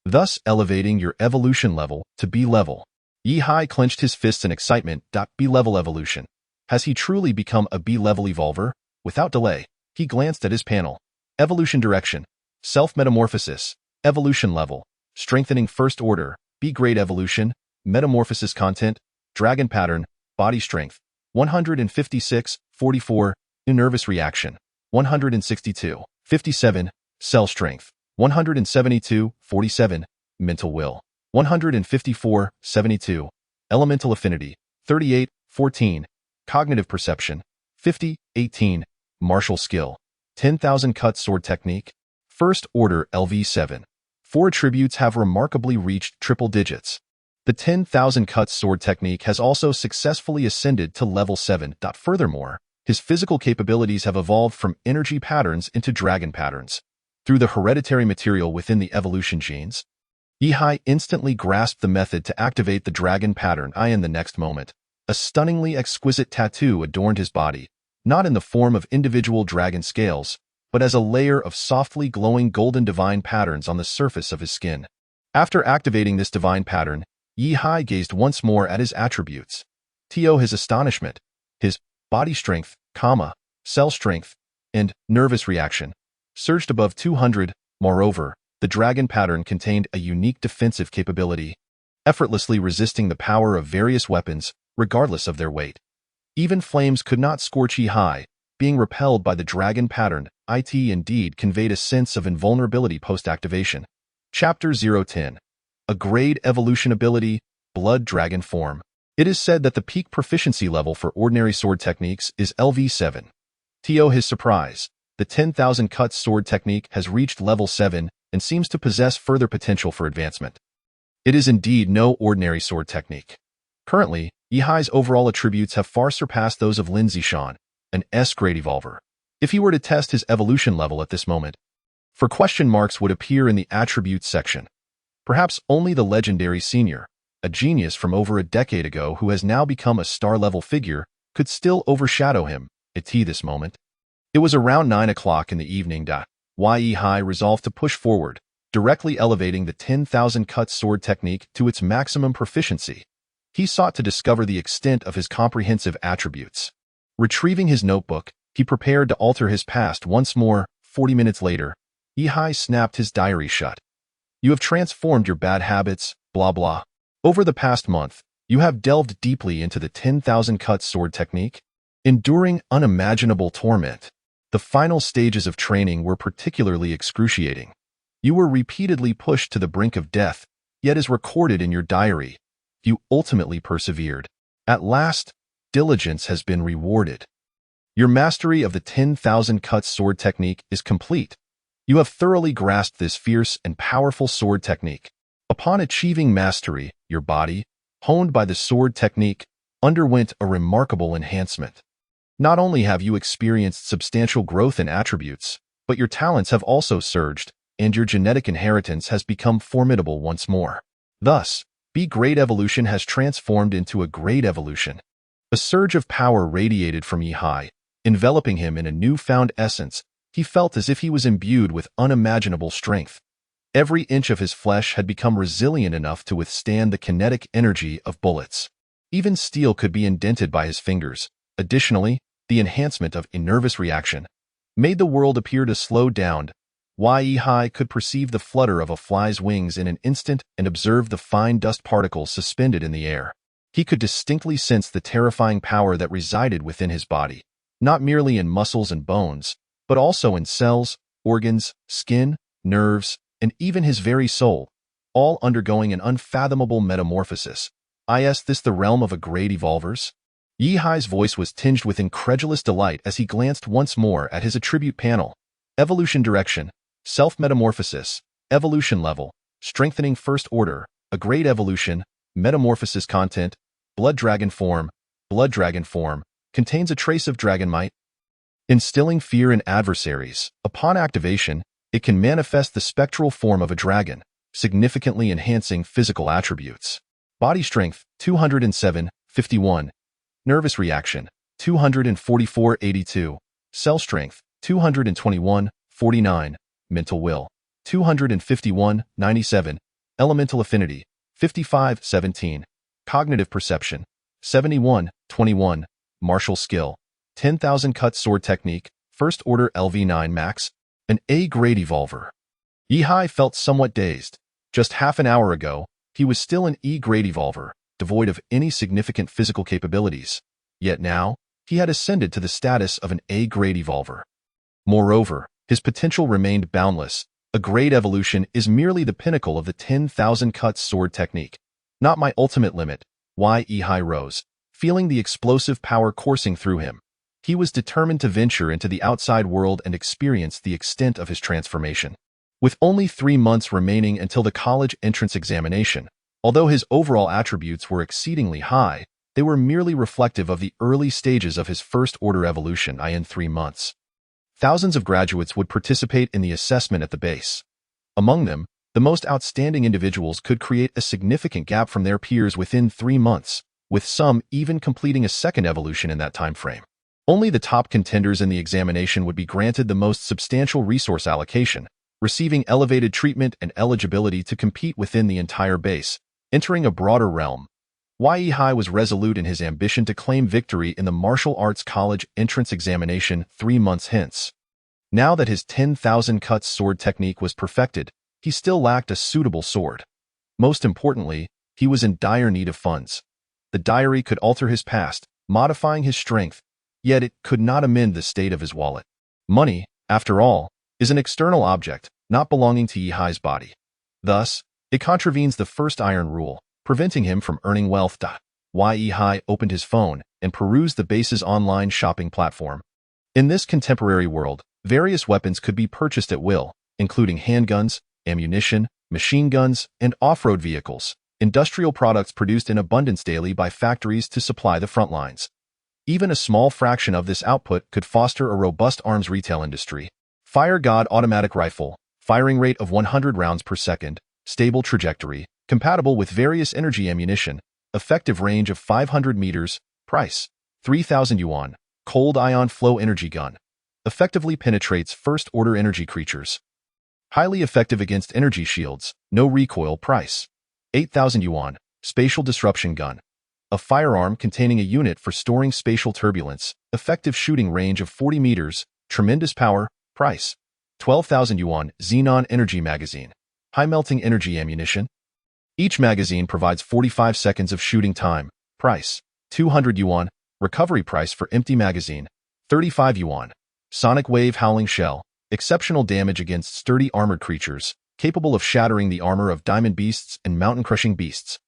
thus elevating your evolution level to B level. Yihai clenched his fists in excitement. B level evolution. Has he truly become a B level evolver? Without delay, he glanced at his panel. Evolution direction, self-metamorphosis, evolution level, strengthening first order, B-grade evolution, metamorphosis content, dragon pattern, body strength, 156, 44, nervous reaction, 162, 57, cell strength, 172, 47, mental will, 154, 72, elemental affinity, 38, 14, cognitive perception, 50, 18, martial skill, 10,000 cut sword technique, first order LV7. 4 attributes have remarkably reached triple digits. The 10,000 cut sword technique has also successfully ascended to level 7. Furthermore, his physical capabilities have evolved from energy patterns into dragon patterns. Through the hereditary material within the evolution genes, Yihai instantly grasped the method to activate the dragon pattern. In the next moment, a stunningly exquisite tattoo adorned his body, not in the form of individual dragon scales, but as a layer of softly glowing golden divine patterns on the surface of his skin. After activating this divine pattern, Yihai gazed once more at his attributes. To his astonishment, his body strength, cell strength, and nervous reaction surged above 200. Moreover, the dragon pattern contained a unique defensive capability, effortlessly resisting the power of various weapons, regardless of their weight. Even flames could not scorch Yi, being repelled by the dragon pattern. It indeed conveyed a sense of invulnerability post-activation. Chapter 010. A grade evolution ability, Blood Dragon Form. It is said that the peak proficiency level for ordinary sword techniques is LV7. To his surprise, the 10,000 cuts sword technique has reached level 7 and seems to possess further potential for advancement. It is indeed no ordinary sword technique. Currently, Yi's overall attributes have far surpassed those of Lin Zishan, an S-grade evolver. If he were to test his evolution level at this moment, question marks would appear in the attributes section. Perhaps only the legendary senior, a genius from over a decade ago who has now become a star-level figure, could still overshadow him at this moment. It was around 9 o'clock in the evening. Yi resolved to push forward, directly elevating the 10,000 cuts sword technique to its maximum proficiency. He sought to discover the extent of his comprehensive attributes. Retrieving his notebook, he prepared to alter his past once more. 40 minutes later, Yi snapped his diary shut. You have transformed your bad habits, blah blah. Over the past month, you have delved deeply into the 10,000 cuts sword technique, enduring unimaginable torment. The final stages of training were particularly excruciating. You were repeatedly pushed to the brink of death, yet as recorded in your diary, you ultimately persevered. At last, diligence has been rewarded. Your mastery of the 10,000 cuts sword technique is complete. You have thoroughly grasped this fierce and powerful sword technique. Upon achieving mastery, your body, honed by the sword technique, underwent a remarkable enhancement. Not only have you experienced substantial growth in attributes, but your talents have also surged, and your genetic inheritance has become formidable once more. Thus, B-grade evolution has transformed into a grade evolution. A surge of power radiated from Yi, enveloping him in a newfound essence. He felt as if he was imbued with unimaginable strength. Every inch of his flesh had become resilient enough to withstand the kinetic energy of bullets. Even steel could be indented by his fingers. Additionally, the enhancement of a nervous reaction made the world appear to slow down. Yi could perceive the flutter of a fly's wings in an instant and observe the fine dust particles suspended in the air. He could distinctly sense the terrifying power that resided within his body, not merely in muscles and bones, but also in cells, organs, skin, nerves, and even his very soul, all undergoing an unfathomable metamorphosis. Is this the realm of a grade evolvers? Yi's voice was tinged with incredulous delight as he glanced once more at his attribute panel. Evolution direction, self-metamorphosis, evolution level, strengthening first order, a grade evolution, metamorphosis content, blood dragon form, contains a trace of dragon might. Instilling fear in adversaries, upon activation, it can manifest the spectral form of a dragon, significantly enhancing physical attributes. Body strength, 207, 51. Nervous reaction, 244, 82. Cell strength, 221, 49. Mental will, 251, 97. Elemental affinity, 55, 17. Cognitive perception, 71, 21. Martial skill, 10,000 cuts sword technique, first order LV9 max, an A-grade evolver. Yi felt somewhat dazed. Just half an hour ago, he was still an E-grade evolver, devoid of any significant physical capabilities. Yet now, he had ascended to the status of an A-grade evolver. Moreover, his potential remained boundless. A grade evolution is merely the pinnacle of the 10,000 cuts sword technique. Not my ultimate limit. Yi rose, feeling the explosive power coursing through him. He was determined to venture into the outside world and experience the extent of his transformation. With only 3 months remaining until the college entrance examination, although his overall attributes were exceedingly high, they were merely reflective of the early stages of his first-order evolution in 3 months. Thousands of graduates would participate in the assessment at the base. Among them, the most outstanding individuals could create a significant gap from their peers within 3 months, with some even completing a second evolution in that time frame. Only the top contenders in the examination would be granted the most substantial resource allocation, receiving elevated treatment and eligibility to compete within the entire base, entering a broader realm. Yi Hai was resolute in his ambition to claim victory in the martial arts college entrance examination 3 months hence. Now that his 10,000 cuts sword technique was perfected, he still lacked a suitable sword. Most importantly, he was in dire need of funds. The diary could alter his past, modifying his strength, yet it could not amend the state of his wallet. Money, after all, is an external object, not belonging to Yi Hai's body. Thus, it contravenes the first iron rule, preventing him from earning wealth. Yi Hai opened his phone and perused the base's online shopping platform. In this contemporary world, various weapons could be purchased at will, including handguns, ammunition, machine guns, and off-road vehicles, industrial products produced in abundance daily by factories to supply the front lines. Even a small fraction of this output could foster a robust arms retail industry. Fire God automatic rifle, firing rate of 100 rounds per second, stable trajectory, compatible with various energy ammunition, effective range of 500 meters, price 3,000 yuan, cold ion flow energy gun, effectively penetrates first-order energy creatures. Highly effective against energy shields, no recoil, price 8,000 yuan, spatial disruption gun, a firearm containing a unit for storing spatial turbulence, effective shooting range of 40 meters, tremendous power, price 12,000 yuan, xenon energy magazine, high-melting energy ammunition. Each magazine provides 45 seconds of shooting time, price 200 yuan, recovery price for empty magazine 35 yuan, sonic wave howling shell, exceptional damage against sturdy armored creatures, capable of shattering the armor of diamond beasts and mountain-crushing beasts.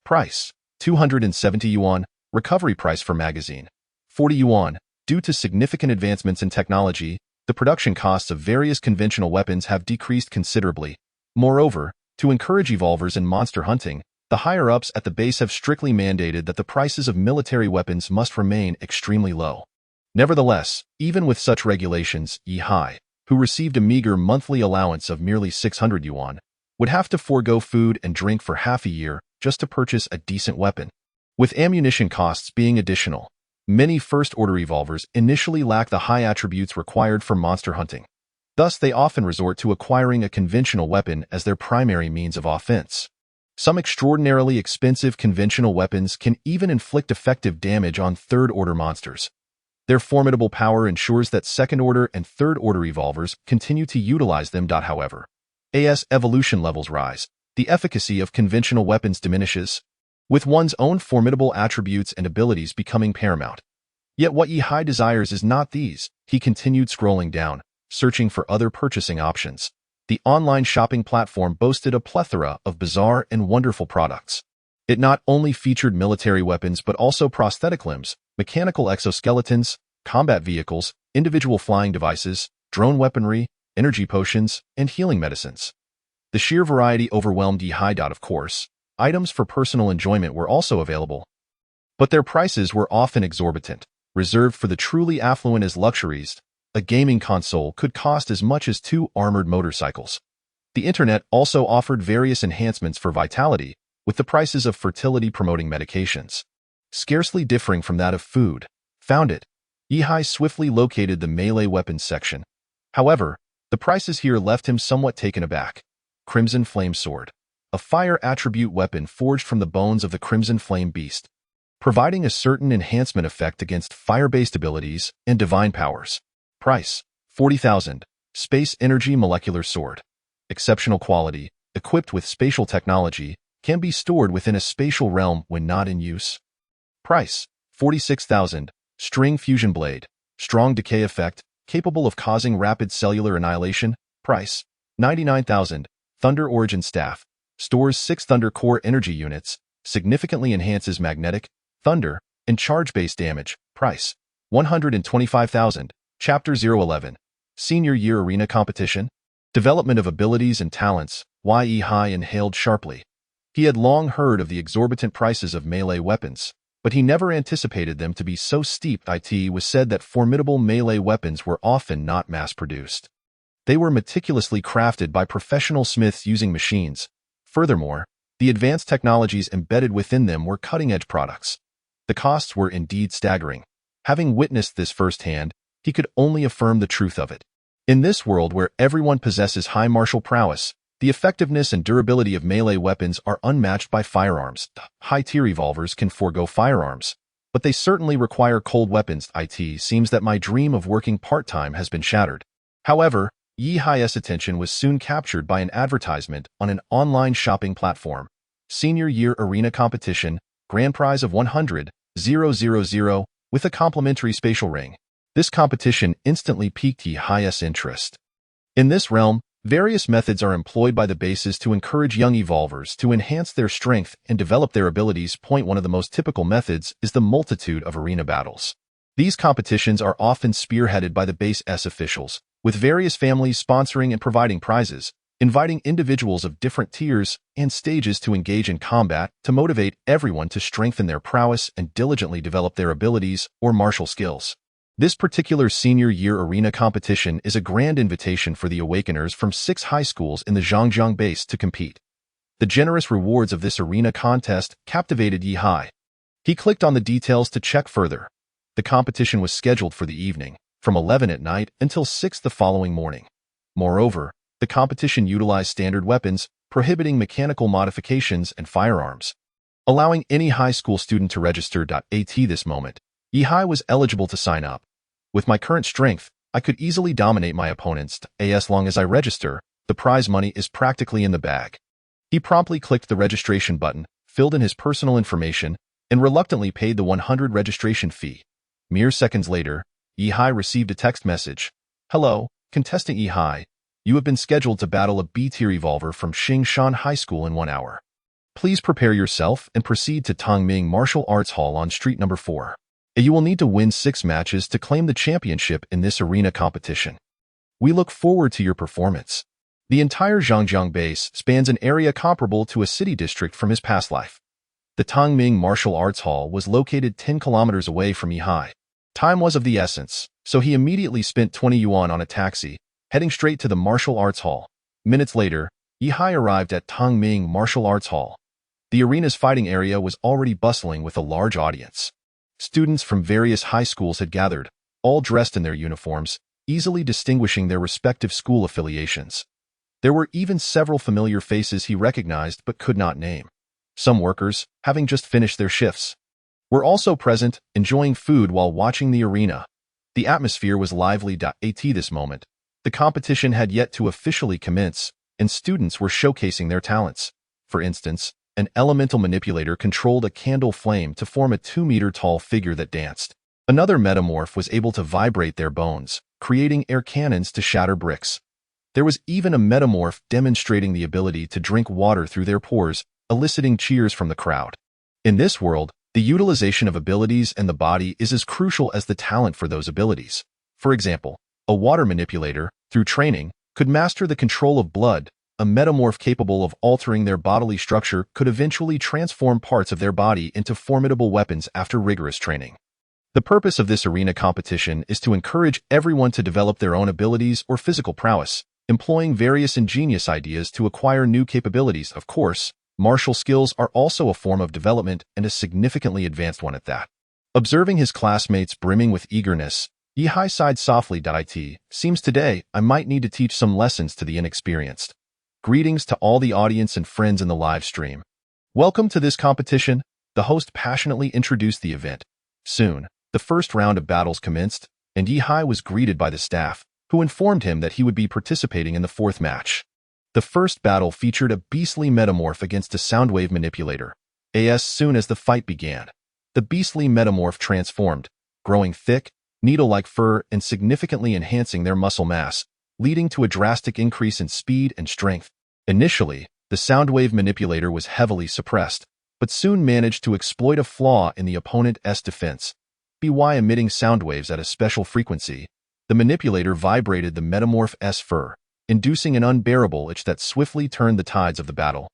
Price 270 yuan, recovery price for magazine 40 yuan. Due to significant advancements in technology, the production costs of various conventional weapons have decreased considerably. Moreover, to encourage evolvers in monster hunting, the higher-ups at the base have strictly mandated that the prices of military weapons must remain extremely low. Nevertheless, even with such regulations, Yi Hai, who received a meager monthly allowance of merely 600 yuan, would have to forego food and drink for half a year just to purchase a decent weapon. With ammunition costs being additional, many first-order evolvers initially lack the high attributes required for monster hunting. Thus, they often resort to acquiring a conventional weapon as their primary means of offense. Some extraordinarily expensive conventional weapons can even inflict effective damage on third-order monsters. Their formidable power ensures that second-order and third-order evolvers continue to utilize them. However, as evolution levels rise, the efficacy of conventional weapons diminishes, with one's own formidable attributes and abilities becoming paramount. Yet what Yi Hai desires is not these. He continued scrolling down, searching for other purchasing options. The online shopping platform boasted a plethora of bizarre and wonderful products. It not only featured military weapons but also prosthetic limbs, mechanical exoskeletons, combat vehicles, individual flying devices, drone weaponry, energy potions, and healing medicines. The sheer variety overwhelmed Yi Hai. Of course, items for personal enjoyment were also available, but their prices were often exorbitant, reserved for the truly affluent as luxuries. A gaming console could cost as much as 2 armored motorcycles. The internet also offered various enhancements for vitality, with the prices of fertility-promoting medications scarcely differing from that of food. Found it. Yi Hai swiftly located the melee weapons section. However, the prices here left him somewhat taken aback. Crimson Flame Sword, a fire attribute weapon forged from the bones of the Crimson Flame Beast, providing a certain enhancement effect against fire-based abilities and divine powers. Price 40,000. Space Energy Molecular Sword. Exceptional quality, equipped with spatial technology, can be stored within a spatial realm when not in use. Price 46,000. String Fusion Blade. Strong decay effect, capable of causing rapid cellular annihilation. Price 99,000. Thunder Origin Staff. Stores 6 Thunder Core energy units, significantly enhances magnetic, thunder, and charge-based damage. Price 125,000. Chapter 011. Senior Year Arena Competition. Development of abilities and talents. Yi Hai inhaled sharply. He had long heard of the exorbitant prices of melee weapons, but he never anticipated them to be so steep. It was said that formidable melee weapons were often not mass-produced. They were meticulously crafted by professional smiths using machines. Furthermore, the advanced technologies embedded within them were cutting-edge products. The costs were indeed staggering. Having witnessed this firsthand, he could only affirm the truth of it. In this world where everyone possesses high martial prowess, The effectiveness and durability of melee weapons are unmatched by firearms. High-tier revolvers can forego firearms, but they certainly require cold weapons. It seems that my dream of working part-time has been shattered. However, Yi Hai's attention was soon captured by an advertisement on an online shopping platform. Senior Year Arena Competition, grand prize of 100,000 with a complimentary spatial ring. This competition instantly piqued Yi Hai's interest. In this realm, various methods are employed by the bases to encourage young evolvers to enhance their strength and develop their abilities. One of the most typical methods is the multitude of arena battles. These competitions are often spearheaded by the base S officials, with various families sponsoring and providing prizes, inviting individuals of different tiers and stages to engage in combat to motivate everyone to strengthen their prowess and diligently develop their abilities or martial skills. This particular senior year arena competition is a grand invitation for the Awakeners from 6 high schools in the Zhangjiang base to compete. The generous rewards of this arena contest captivated Yi Hai. He clicked on the details to check further. The competition was scheduled for the evening, from 11 at night until 6 the following morning. Moreover, the competition utilized standard weapons, prohibiting mechanical modifications and firearms, allowing any high school student to register. At this moment, Yi Hai was eligible to sign up. With my current strength, I could easily dominate my opponents. As long as I register, the prize money is practically in the bag. He promptly clicked the registration button, filled in his personal information, and reluctantly paid the 100 registration fee. Mere seconds later, Yi Hai received a text message. Hello, contestant Yi Hai. You have been scheduled to battle a B-tier evolver from Xingshan High School in 1 hour. Please prepare yourself and proceed to Tongming Martial Arts Hall on street number 4. You will need to win 6 matches to claim the championship in this arena competition. We look forward to your performance. The entire Zhangjiang base spans an area comparable to a city district from his past life. The Tongming Martial Arts Hall was located 10 kilometers away from Yi Hai. Time was of the essence, so he immediately spent 20 yuan on a taxi, heading straight to the Martial Arts Hall. Minutes later, Yi Hai arrived at Tongming Martial Arts Hall. The arena's fighting area was already bustling with a large audience. Students from various high schools had gathered, all dressed in their uniforms, easily distinguishing their respective school affiliations. There were even several familiar faces he recognized but could not name. Some workers, having just finished their shifts, were also present, enjoying food while watching the arena. The atmosphere was lively. At this moment, the competition had yet to officially commence, and students were showcasing their talents. For instance, an elemental manipulator controlled a candle flame to form a 2-meter-tall figure that danced. Another metamorph was able to vibrate their bones, creating air cannons to shatter bricks. There was even a metamorph demonstrating the ability to drink water through their pores, eliciting cheers from the crowd. In this world, the utilization of abilities and the body is as crucial as the talent for those abilities. For example, a water manipulator, through training, could master the control of blood. A metamorph capable of altering their bodily structure could eventually transform parts of their body into formidable weapons after rigorous training. The purpose of this arena competition is to encourage everyone to develop their own abilities or physical prowess, employing various ingenious ideas to acquire new capabilities. Of course, martial skills are also a form of development and a significantly advanced one at that. Observing his classmates brimming with eagerness, Yi Hai sighed softly. It seems today I might need to teach some lessons to the inexperienced. Greetings to all the audience and friends in the live stream. Welcome to this competition, the host passionately introduced the event. Soon, the first round of battles commenced, and Yi Hai was greeted by the staff, who informed him that he would be participating in the 4th match. The first battle featured a beastly metamorph against a soundwave manipulator. As soon as the fight began, the beastly metamorph transformed, growing thick, needle-like fur and significantly enhancing their muscle mass, leading to a drastic increase in speed and strength. Initially, the soundwave manipulator was heavily suppressed, but soon managed to exploit a flaw in the opponent's defense. By emitting sound waves at a special frequency, the manipulator vibrated the metamorph's fur, inducing an unbearable itch that swiftly turned the tides of the battle.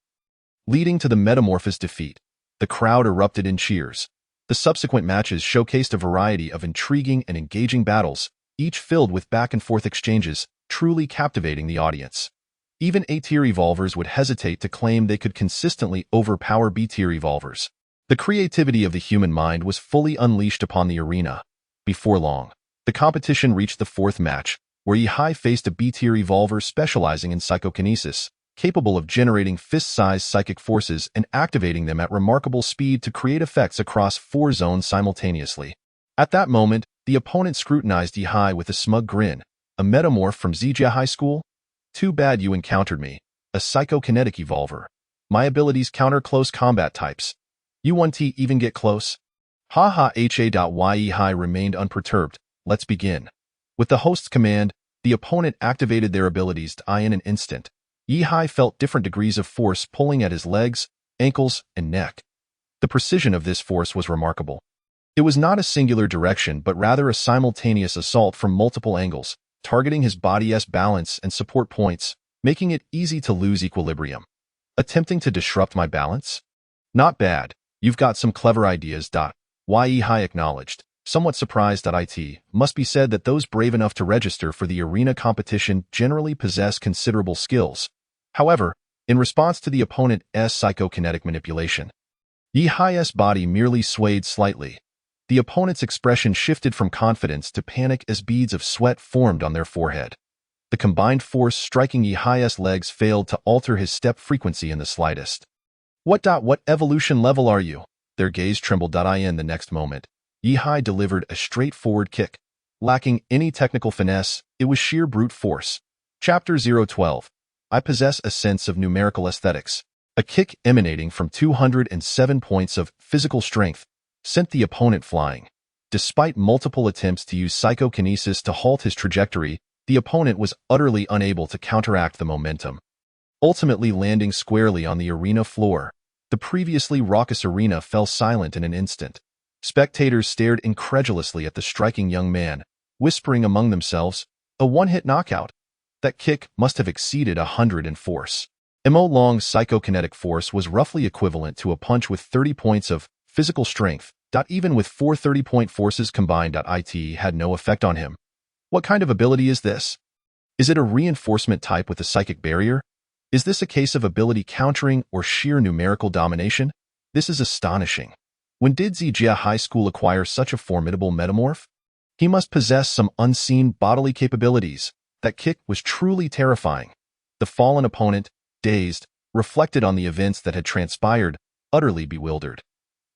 Leading to the metamorph's defeat, the crowd erupted in cheers. The subsequent matches showcased a variety of intriguing and engaging battles, each filled with back-and-forth exchanges, truly captivating the audience. Even A-tier evolvers would hesitate to claim they could consistently overpower B-tier evolvers. The creativity of the human mind was fully unleashed upon the arena. Before long, the competition reached the 4th match, where Yi Hai faced a B-tier evolver specializing in psychokinesis. capable of generating fist-sized psychic forces and activating them at remarkable speed to create effects across 4 zones simultaneously. At that moment, the opponent scrutinized Yihai with a smug grin. A metamorph from Zijia High School? Too bad you encountered me. A psychokinetic evolver. My abilities counter close combat types. You 1T even get close? Haha. Yihai remained unperturbed. Let's begin. With the host's command, the opponent activated their abilities in an instant. Yihai felt different degrees of force pulling at his legs, ankles, and neck. The precision of this force was remarkable. It was not a singular direction but rather a simultaneous assault from multiple angles, targeting his body's balance and support points, making it easy to lose equilibrium. Attempting to disrupt my balance? Not bad. You've got some clever ideas. Yihai acknowledged, somewhat surprised. It must be said that those brave enough to register for the arena competition generally possess considerable skills. However, in response to the opponent's psychokinetic manipulation, Yihai's body merely swayed slightly. The opponent's expression shifted from confidence to panic as beads of sweat formed on their forehead. The combined force striking Yihai's legs failed to alter his step frequency in the slightest. What evolution level are you? Their gaze trembled. In the next moment, Yihai delivered a straightforward kick. Lacking any technical finesse, it was sheer brute force. Chapter 012. I possess a sense of numerical aesthetics. A kick emanating from 207 points of physical strength sent the opponent flying. Despite multiple attempts to use psychokinesis to halt his trajectory, the opponent was utterly unable to counteract the momentum. Ultimately landing squarely on the arena floor, the previously raucous arena fell silent in an instant. Spectators stared incredulously at the striking young man, whispering among themselves, a one-hit knockout. That kick must have exceeded 100 in force. Mo Long's psychokinetic force was roughly equivalent to a punch with 30 points of physical strength. Even with 4 30-point forces combined. It had no effect on him. What kind of ability is this? Is it a reinforcement type with a psychic barrier? Is this a case of ability countering or sheer numerical domination? This is astonishing. When did Zijia High School acquire such a formidable metamorph? He must possess some unseen bodily capabilities. That kick was truly terrifying. The fallen opponent, dazed, reflected on the events that had transpired, utterly bewildered.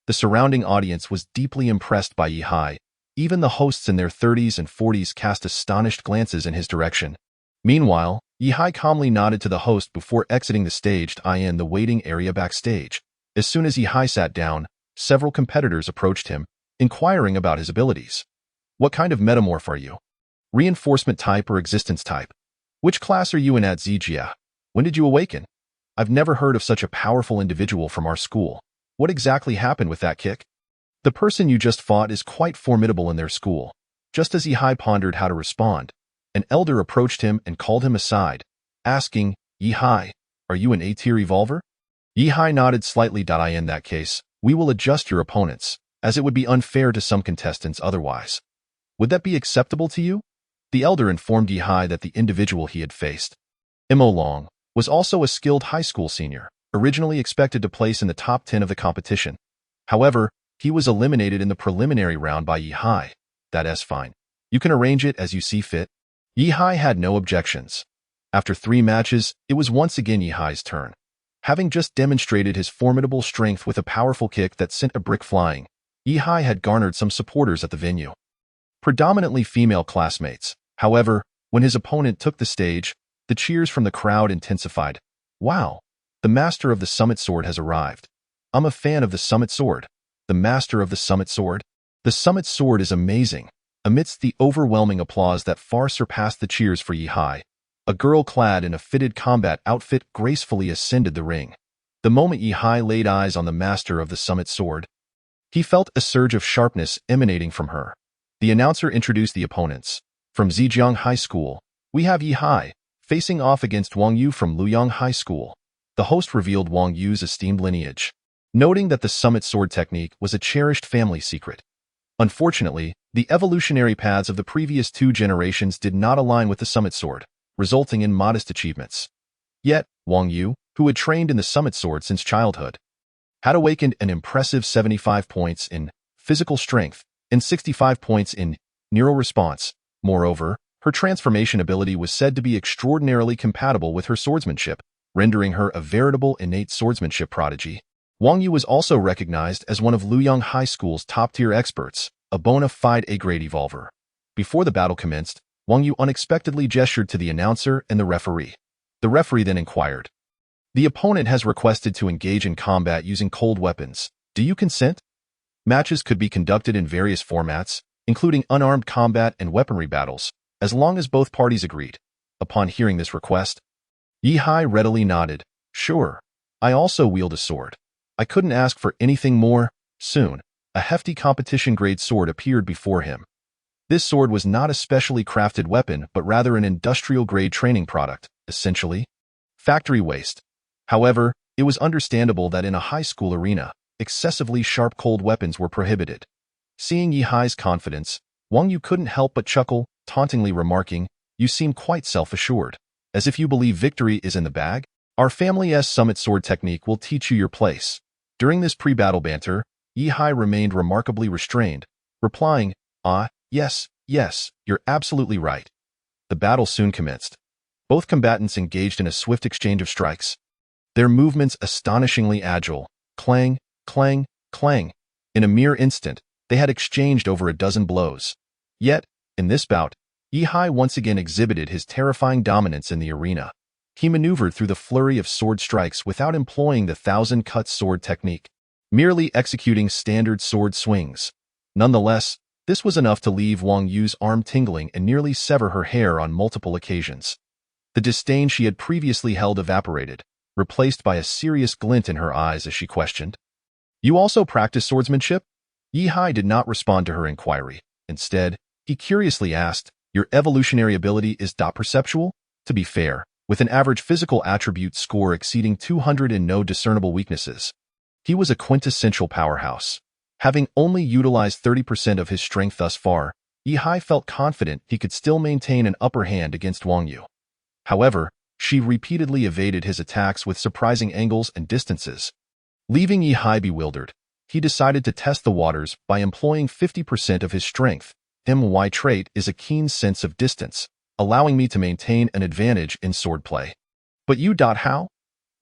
The surrounding audience was deeply impressed by Yihai. Even the hosts in their 30s and 40s cast astonished glances in his direction. Meanwhile, Yihai calmly nodded to the host before exiting the stage in the waiting area backstage. As soon as Yihai sat down, several competitors approached him, inquiring about his abilities. What kind of metamorph are you? Reinforcement type or existence type? Which class are you in at Zijia? When did you awaken? I've never heard of such a powerful individual from our school. What exactly happened with that kick? The person you just fought is quite formidable in their school. Just as Yihai pondered how to respond, an elder approached him and called him aside, asking, Yihai, are you an A-tier evolver? Yihai nodded slightly. In that case, we will adjust your opponents, as it would be unfair to some contestants otherwise. Would that be acceptable to you? The elder informed Yihai that the individual he had faced, Mo Long, was also a skilled high school senior, originally expected to place in the top 10 of the competition. However, he was eliminated in the preliminary round by Yihai. That's fine. You can arrange it as you see fit. Yihai had no objections. After 3 matches, it was once again Yihai's turn. Having just demonstrated his formidable strength with a powerful kick that sent a brick flying, Yihai had garnered some supporters at the venue. Predominantly female classmates. However, when his opponent took the stage, the cheers from the crowd intensified. Wow! The master of the Summit Sword has arrived. I'm a fan of the Summit Sword. The master of the Summit Sword? The Summit Sword is amazing. Amidst the overwhelming applause that far surpassed the cheers for Yihai, a girl clad in a fitted combat outfit gracefully ascended the ring. The moment Yihai laid eyes on the master of the Summit Sword, he felt a surge of sharpness emanating from her. The announcer introduced the opponents. From Zhejiang High School, we have Yihai, facing off against Wang Yu from Luoyang High School. The host revealed Wang Yu's esteemed lineage, noting that the Summit Sword technique was a cherished family secret. Unfortunately, the evolutionary paths of the previous 2 generations did not align with the Summit Sword, resulting in modest achievements. Yet, Wang Yu, who had trained in the Summit Sword since childhood, had awakened an impressive 75 points in physical strength and 65 points in neural response. Moreover, her transformation ability was said to be extraordinarily compatible with her swordsmanship, rendering her a veritable innate swordsmanship prodigy. Wang Yu was also recognized as one of Luoyang High School's top-tier experts, a bona fide A-grade evolver. Before the battle commenced, Wang Yu unexpectedly gestured to the announcer and the referee. The referee then inquired, "The opponent has requested to engage in combat using cold weapons. Do you consent?" Matches could be conducted in various formats, including unarmed combat and weaponry battles, as long as both parties agreed. Upon hearing this request, Yi Hai readily nodded. "Sure. I also wield a sword. I couldn't ask for anything more." Soon, a hefty competition-grade sword appeared before him. This sword was not a specially crafted weapon, but rather an industrial-grade training product, essentially factory waste. However, it was understandable that in a high school arena, excessively sharp cold weapons were prohibited. Seeing Yi Hai's confidence, Wang Yu couldn't help but chuckle, tauntingly remarking, "You seem quite self-assured. As if you believe victory is in the bag? Our family's summit sword technique will teach you your place." During this pre-battle banter, Yi Hai remained remarkably restrained, replying, Yes, you're absolutely right." The battle soon commenced. Both combatants engaged in a swift exchange of strikes. Their movements astonishingly agile. Clang, clang, clang. In a mere instant, they had exchanged over a dozen blows. Yet, in this bout, Yi Hai once again exhibited his terrifying dominance in the arena. He maneuvered through the flurry of sword strikes without employing the thousand-cut sword technique, merely executing standard sword swings. Nonetheless, this was enough to leave Wang Yu's arm tingling and nearly sever her hair on multiple occasions. The disdain she had previously held evaporated, replaced by a serious glint in her eyes as she questioned, "You also practice swordsmanship?" Yi Hai did not respond to her inquiry. Instead, he curiously asked, "Your evolutionary ability is perceptual?" To be fair, with an average physical attribute score exceeding 200 and no discernible weaknesses, he was a quintessential powerhouse. Having only utilized 30% of his strength thus far, Yi Hai felt confident he could still maintain an upper hand against Wang Yu. However, she repeatedly evaded his attacks with surprising angles and distances. Leaving Yi Hai bewildered, he decided to test the waters by employing 50% of his strength. My trait is a keen sense of distance, allowing me to maintain an advantage in swordplay. But how?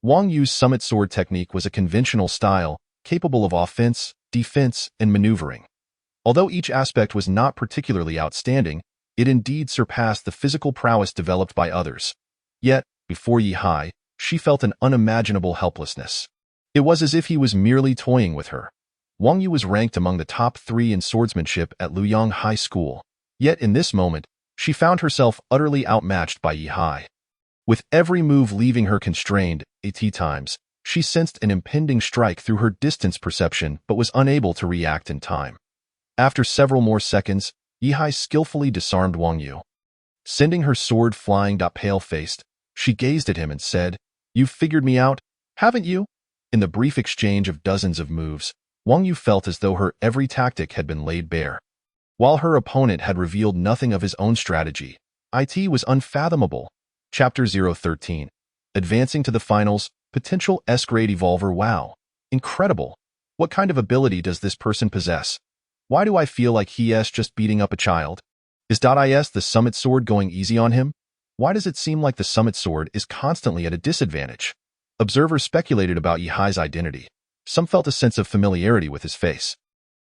Wang Yu's summit sword technique was a conventional style, capable of offense, defense, and maneuvering. Although each aspect was not particularly outstanding, it indeed surpassed the physical prowess developed by others. Yet, before Yi Hai, she felt an unimaginable helplessness. It was as if he was merely toying with her. Wang Yu was ranked among the top 3 in swordsmanship at Luoyang High School. Yet in this moment, she found herself utterly outmatched by Yi Hai. With every move leaving her constrained, times, she sensed an impending strike through her distance perception but was unable to react in time. After several more seconds, Yi Hai skillfully disarmed Wang Yu. Sending her sword flying pale-faced, she gazed at him and said, "You've figured me out, haven't you?" In the brief exchange of dozens of moves, Wang Yu felt as though her every tactic had been laid bare. While her opponent had revealed nothing of his own strategy, it was unfathomable. Chapter 013. Advancing to the finals, potential S-grade evolver. Wow. Incredible. What kind of ability does this person possess? Why do I feel like he's just beating up a child? Is the summit sword going easy on him? Why does it seem like the summit sword is constantly at a disadvantage? Observers speculated about Yi Hai's identity. Some felt a sense of familiarity with his face.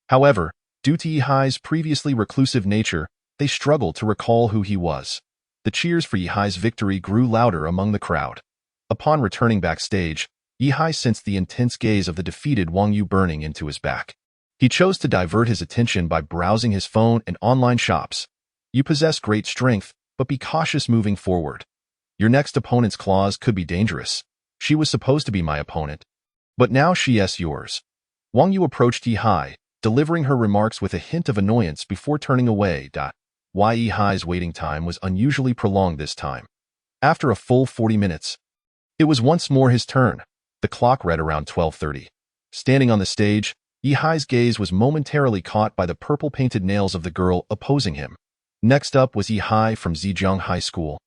However, due to Yi Hai's previously reclusive nature, they struggled to recall who he was. The cheers for Yi Hai's victory grew louder among the crowd. Upon returning backstage, Yi Hai sensed the intense gaze of the defeated Wang Yu burning into his back. He chose to divert his attention by browsing his phone and online shops. "You possess great strength, but be cautious moving forward. Your next opponent's claws could be dangerous. She was supposed to be my opponent, but now she's yours." Wang Yu approached Yi Hai, delivering her remarks with a hint of annoyance before turning away. Yi Hai's waiting time was unusually prolonged this time. After a full 40 minutes, it was once more his turn. The clock read around 12:30. Standing on the stage, Yi Hai's gaze was momentarily caught by the purple-painted nails of the girl opposing him. Next up was Yi Hai from Zhejiang High School,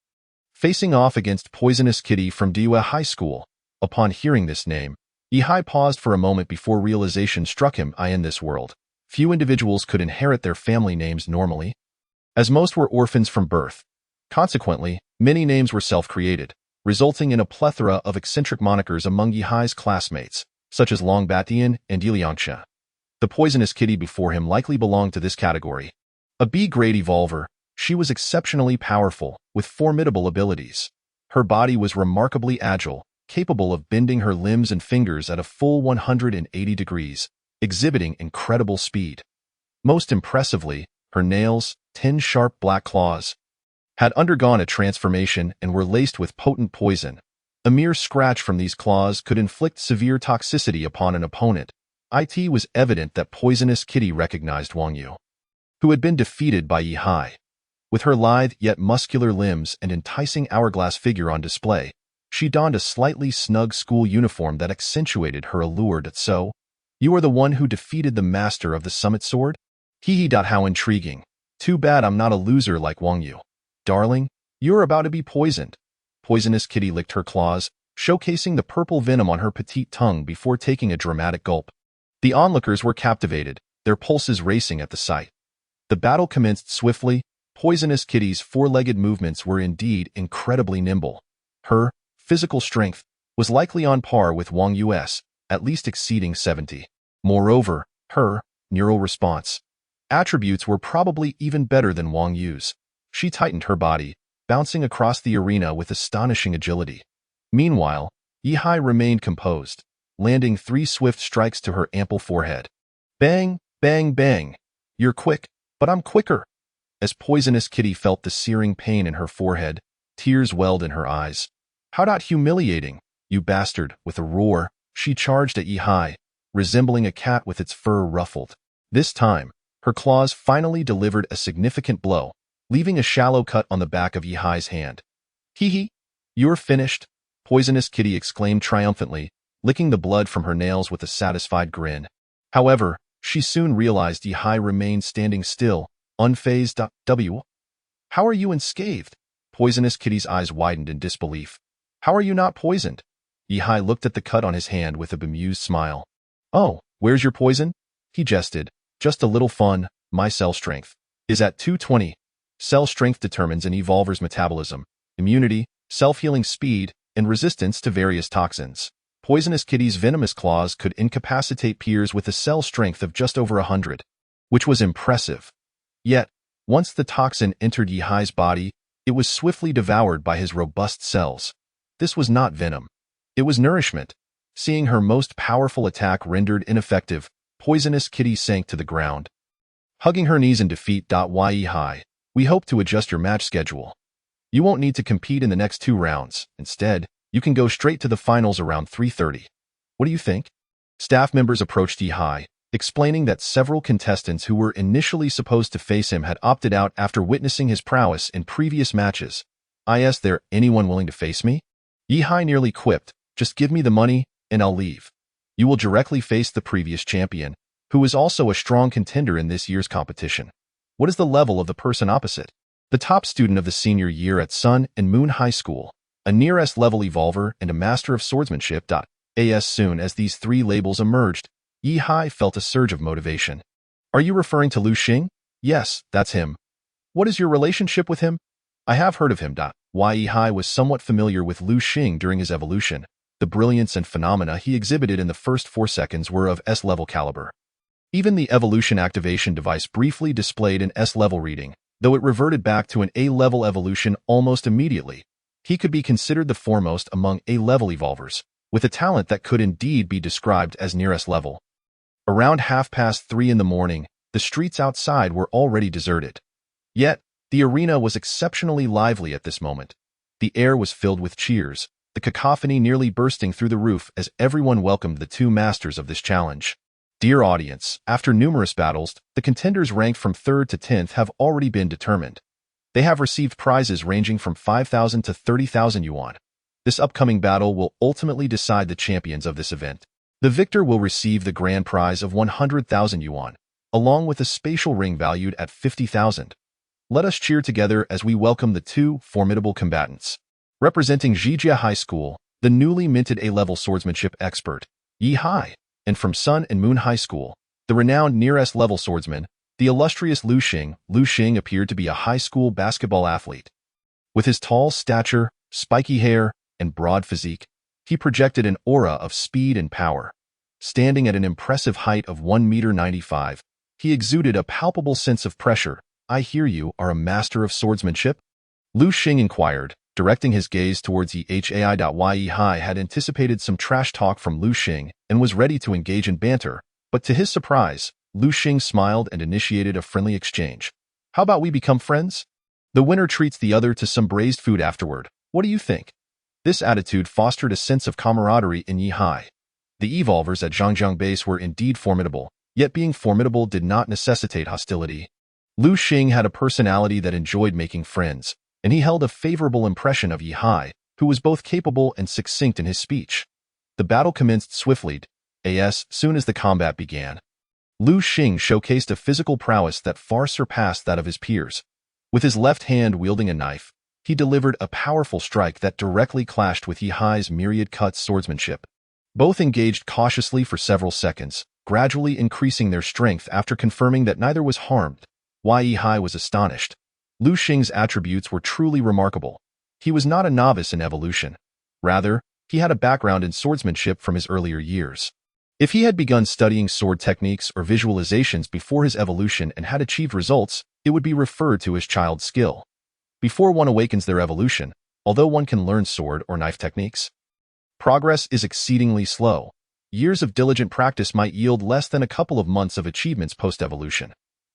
facing off against Poisonous Kitty from Dua High School. Upon hearing this name, Yi Hai paused for a moment before realization struck him. In this world, few individuals could inherit their family names normally, as most were orphans from birth. Consequently, many names were self-created. resulting in a plethora of eccentric monikers among Yihai's classmates, such as Long Batian and Yiliangxia. The poisonous kitty before him likely belonged to this category. A B-grade evolver, she was exceptionally powerful, with formidable abilities. Her body was remarkably agile, capable of bending her limbs and fingers at a full 180 degrees, exhibiting incredible speed. Most impressively, her nails, 10 sharp black claws, had undergone a transformation and were laced with potent poison. A mere scratch from these claws could inflict severe toxicity upon an opponent. It was evident that Poisonous Kitty recognized Wang Yu, who had been defeated by Yihai. With her lithe yet muscular limbs and enticing hourglass figure on display, she donned a slightly snug school uniform that accentuated her allure. So, you are the one who defeated the master of the Summit Sword? How intriguing. Too bad I'm not a loser like Wang Yu. Darling, you're about to be poisoned. Poisonous Kitty licked her claws, showcasing the purple venom on her petite tongue before taking a dramatic gulp. The onlookers were captivated, their pulses racing at the sight. The battle commenced swiftly. Poisonous Kitty's four-legged movements were indeed incredibly nimble. Her physical strength was likely on par with Wang Yu's, at least exceeding 70. Moreover, her neural response attributes were probably even better than Wang Yu's. She tightened her body, bouncing across the arena with astonishing agility. Meanwhile, Yihai remained composed, landing 3 swift strikes to her ample forehead. Bang, bang, bang. You're quick, but I'm quicker. As Poisonous Kitty felt the searing pain in her forehead, tears welled in her eyes. How humiliating, you bastard! With a roar, she charged at Yihai, resembling a cat with its fur ruffled. This time, her claws finally delivered a significant blow, leaving a shallow cut on the back of Yihai's hand. You're finished, Poisonous Kitty exclaimed triumphantly, licking the blood from her nails with a satisfied grin. However, she soon realized Yihai remained standing still, unfazed. How are you unscathed? Poisonous Kitty's eyes widened in disbelief. How are you not poisoned? Yihai looked at the cut on his hand with a bemused smile. Oh, where's your poison? He jested. Just a little fun. My cell strength is at 220. Cell strength determines an evolver's metabolism, immunity, self-healing speed, and resistance to various toxins. Poisonous Kitty's venomous claws could incapacitate peers with a cell strength of just over 100, which was impressive. Yet, once the toxin entered Yihai's body, it was swiftly devoured by his robust cells. This was not venom. It was nourishment. Seeing her most powerful attack rendered ineffective, Poisonous Kitty sank to the ground. Hugging her knees in defeat. Yihai, we hope to adjust your match schedule. You won't need to compete in the next 2 rounds. Instead, you can go straight to the finals around 3:30. What do you think? Staff members approached Yihai, explaining that several contestants who were initially supposed to face him had opted out after witnessing his prowess in previous matches. Is there anyone willing to face me? Yihai nearly quipped, just give me the money, and I'll leave. You will directly face the previous champion, who is also a strong contender in this year's competition. What is the level of the person opposite? The top student of the senior year at Sun and Moon High School, a near S-level evolver and a master of swordsmanship. As soon as these 3 labels emerged, Yihai felt a surge of motivation. Are you referring to Lu Xing? Yes, that's him. What is your relationship with him? I have heard of him. Yihai was somewhat familiar with Lu Xing during his evolution. The brilliance and phenomena he exhibited in the first 4 seconds were of S-level caliber. Even the evolution activation device briefly displayed an S-level reading, though it reverted back to an A-level evolution almost immediately. He could be considered the foremost among A-level evolvers, with a talent that could indeed be described as near S-level. Around 3:30 in the morning, the streets outside were already deserted. Yet, the arena was exceptionally lively at this moment. The air was filled with cheers, the cacophony nearly bursting through the roof as everyone welcomed the 2 masters of this challenge. Dear audience, after numerous battles, the contenders ranked from 3rd to 10th have already been determined. They have received prizes ranging from 5,000 to 30,000 yuan. This upcoming battle will ultimately decide the champions of this event. The victor will receive the grand prize of 100,000 yuan, along with a spatial ring valued at 50,000. Let us cheer together as we welcome the 2 formidable combatants. Representing Zhijia High School, the newly minted A-level swordsmanship expert, Yihai, and from Sun and Moon High School, the renowned near S-level swordsman, the illustrious Lu Xing. Lu Xing appeared to be a high school basketball athlete. With his tall stature, spiky hair, and broad physique, he projected an aura of speed and power. Standing at an impressive height of 1.95 meters, he exuded a palpable sense of pressure. "I hear you are a master of swordsmanship?" Lu Xing inquired, directing his gaze towards Yi Hai had anticipated some trash talk from Lu Xing and was ready to engage in banter, but to his surprise, Lu Xing smiled and initiated a friendly exchange. "How about we become friends? The winner treats the other to some braised food afterward. What do you think?" This attitude fostered a sense of camaraderie in Yi Hai. The evolvers at Zhangjiang Base were indeed formidable, yet being formidable did not necessitate hostility. Lu Xing had a personality that enjoyed making friends, and he held a favorable impression of Yi Hai, who was both capable and succinct in his speech. The battle commenced swiftly, as soon as the combat began. Lu Xing showcased a physical prowess that far surpassed that of his peers. With his left hand wielding a knife, he delivered a powerful strike that directly clashed with Yi Hai's myriad cut swordsmanship. Both engaged cautiously for several seconds, gradually increasing their strength after confirming that neither was harmed. Yi Hai was astonished. Lu Xing's attributes were truly remarkable. He was not a novice in evolution. Rather, he had a background in swordsmanship from his earlier years. If he had begun studying sword techniques or visualizations before his evolution and had achieved results, it would be referred to as child skill. Before one awakens their evolution, although one can learn sword or knife techniques, progress is exceedingly slow. Years of diligent practice might yield less than a couple of months of achievements post-evolution.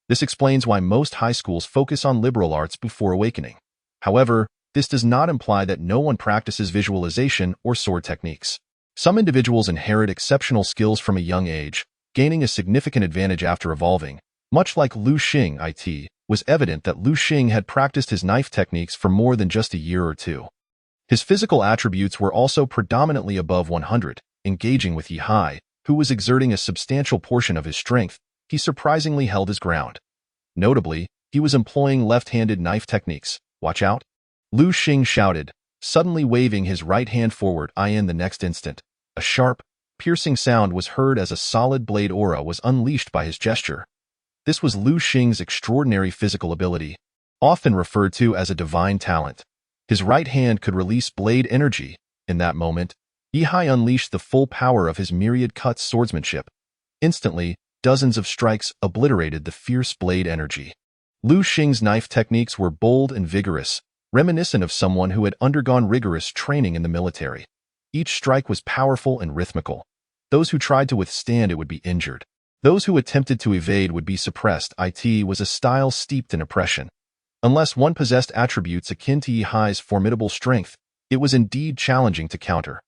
This explains why most high schools focus on liberal arts before awakening. However, this does not imply that no one practices visualization or sword techniques. Some individuals inherit exceptional skills from a young age, gaining a significant advantage after evolving. Much like Lu Xing, it was evident that Lu Xing had practiced his knife techniques for more than just a year or two. His physical attributes were also predominantly above 100. Engaging with Yi Hai, who was exerting a substantial portion of his strength, he surprisingly held his ground. Notably, he was employing left-handed knife techniques. "Watch out!" Lu Xing shouted, suddenly waving his right hand forward. In the next instant, a sharp, piercing sound was heard as a solid blade aura was unleashed by his gesture. This was Lu Xing's extraordinary physical ability, often referred to as a divine talent. His right hand could release blade energy. In that moment, Yi Hai unleashed the full power of his myriad cut swordsmanship. Instantly, dozens of strikes obliterated the fierce blade energy. Lu Xing's knife techniques were bold and vigorous, reminiscent of someone who had undergone rigorous training in the military. Each strike was powerful and rhythmical. Those who tried to withstand it would be injured. Those who attempted to evade would be suppressed. It was a style steeped in oppression. Unless one possessed attributes akin to Yi Hai's formidable strength, it was indeed challenging to counter.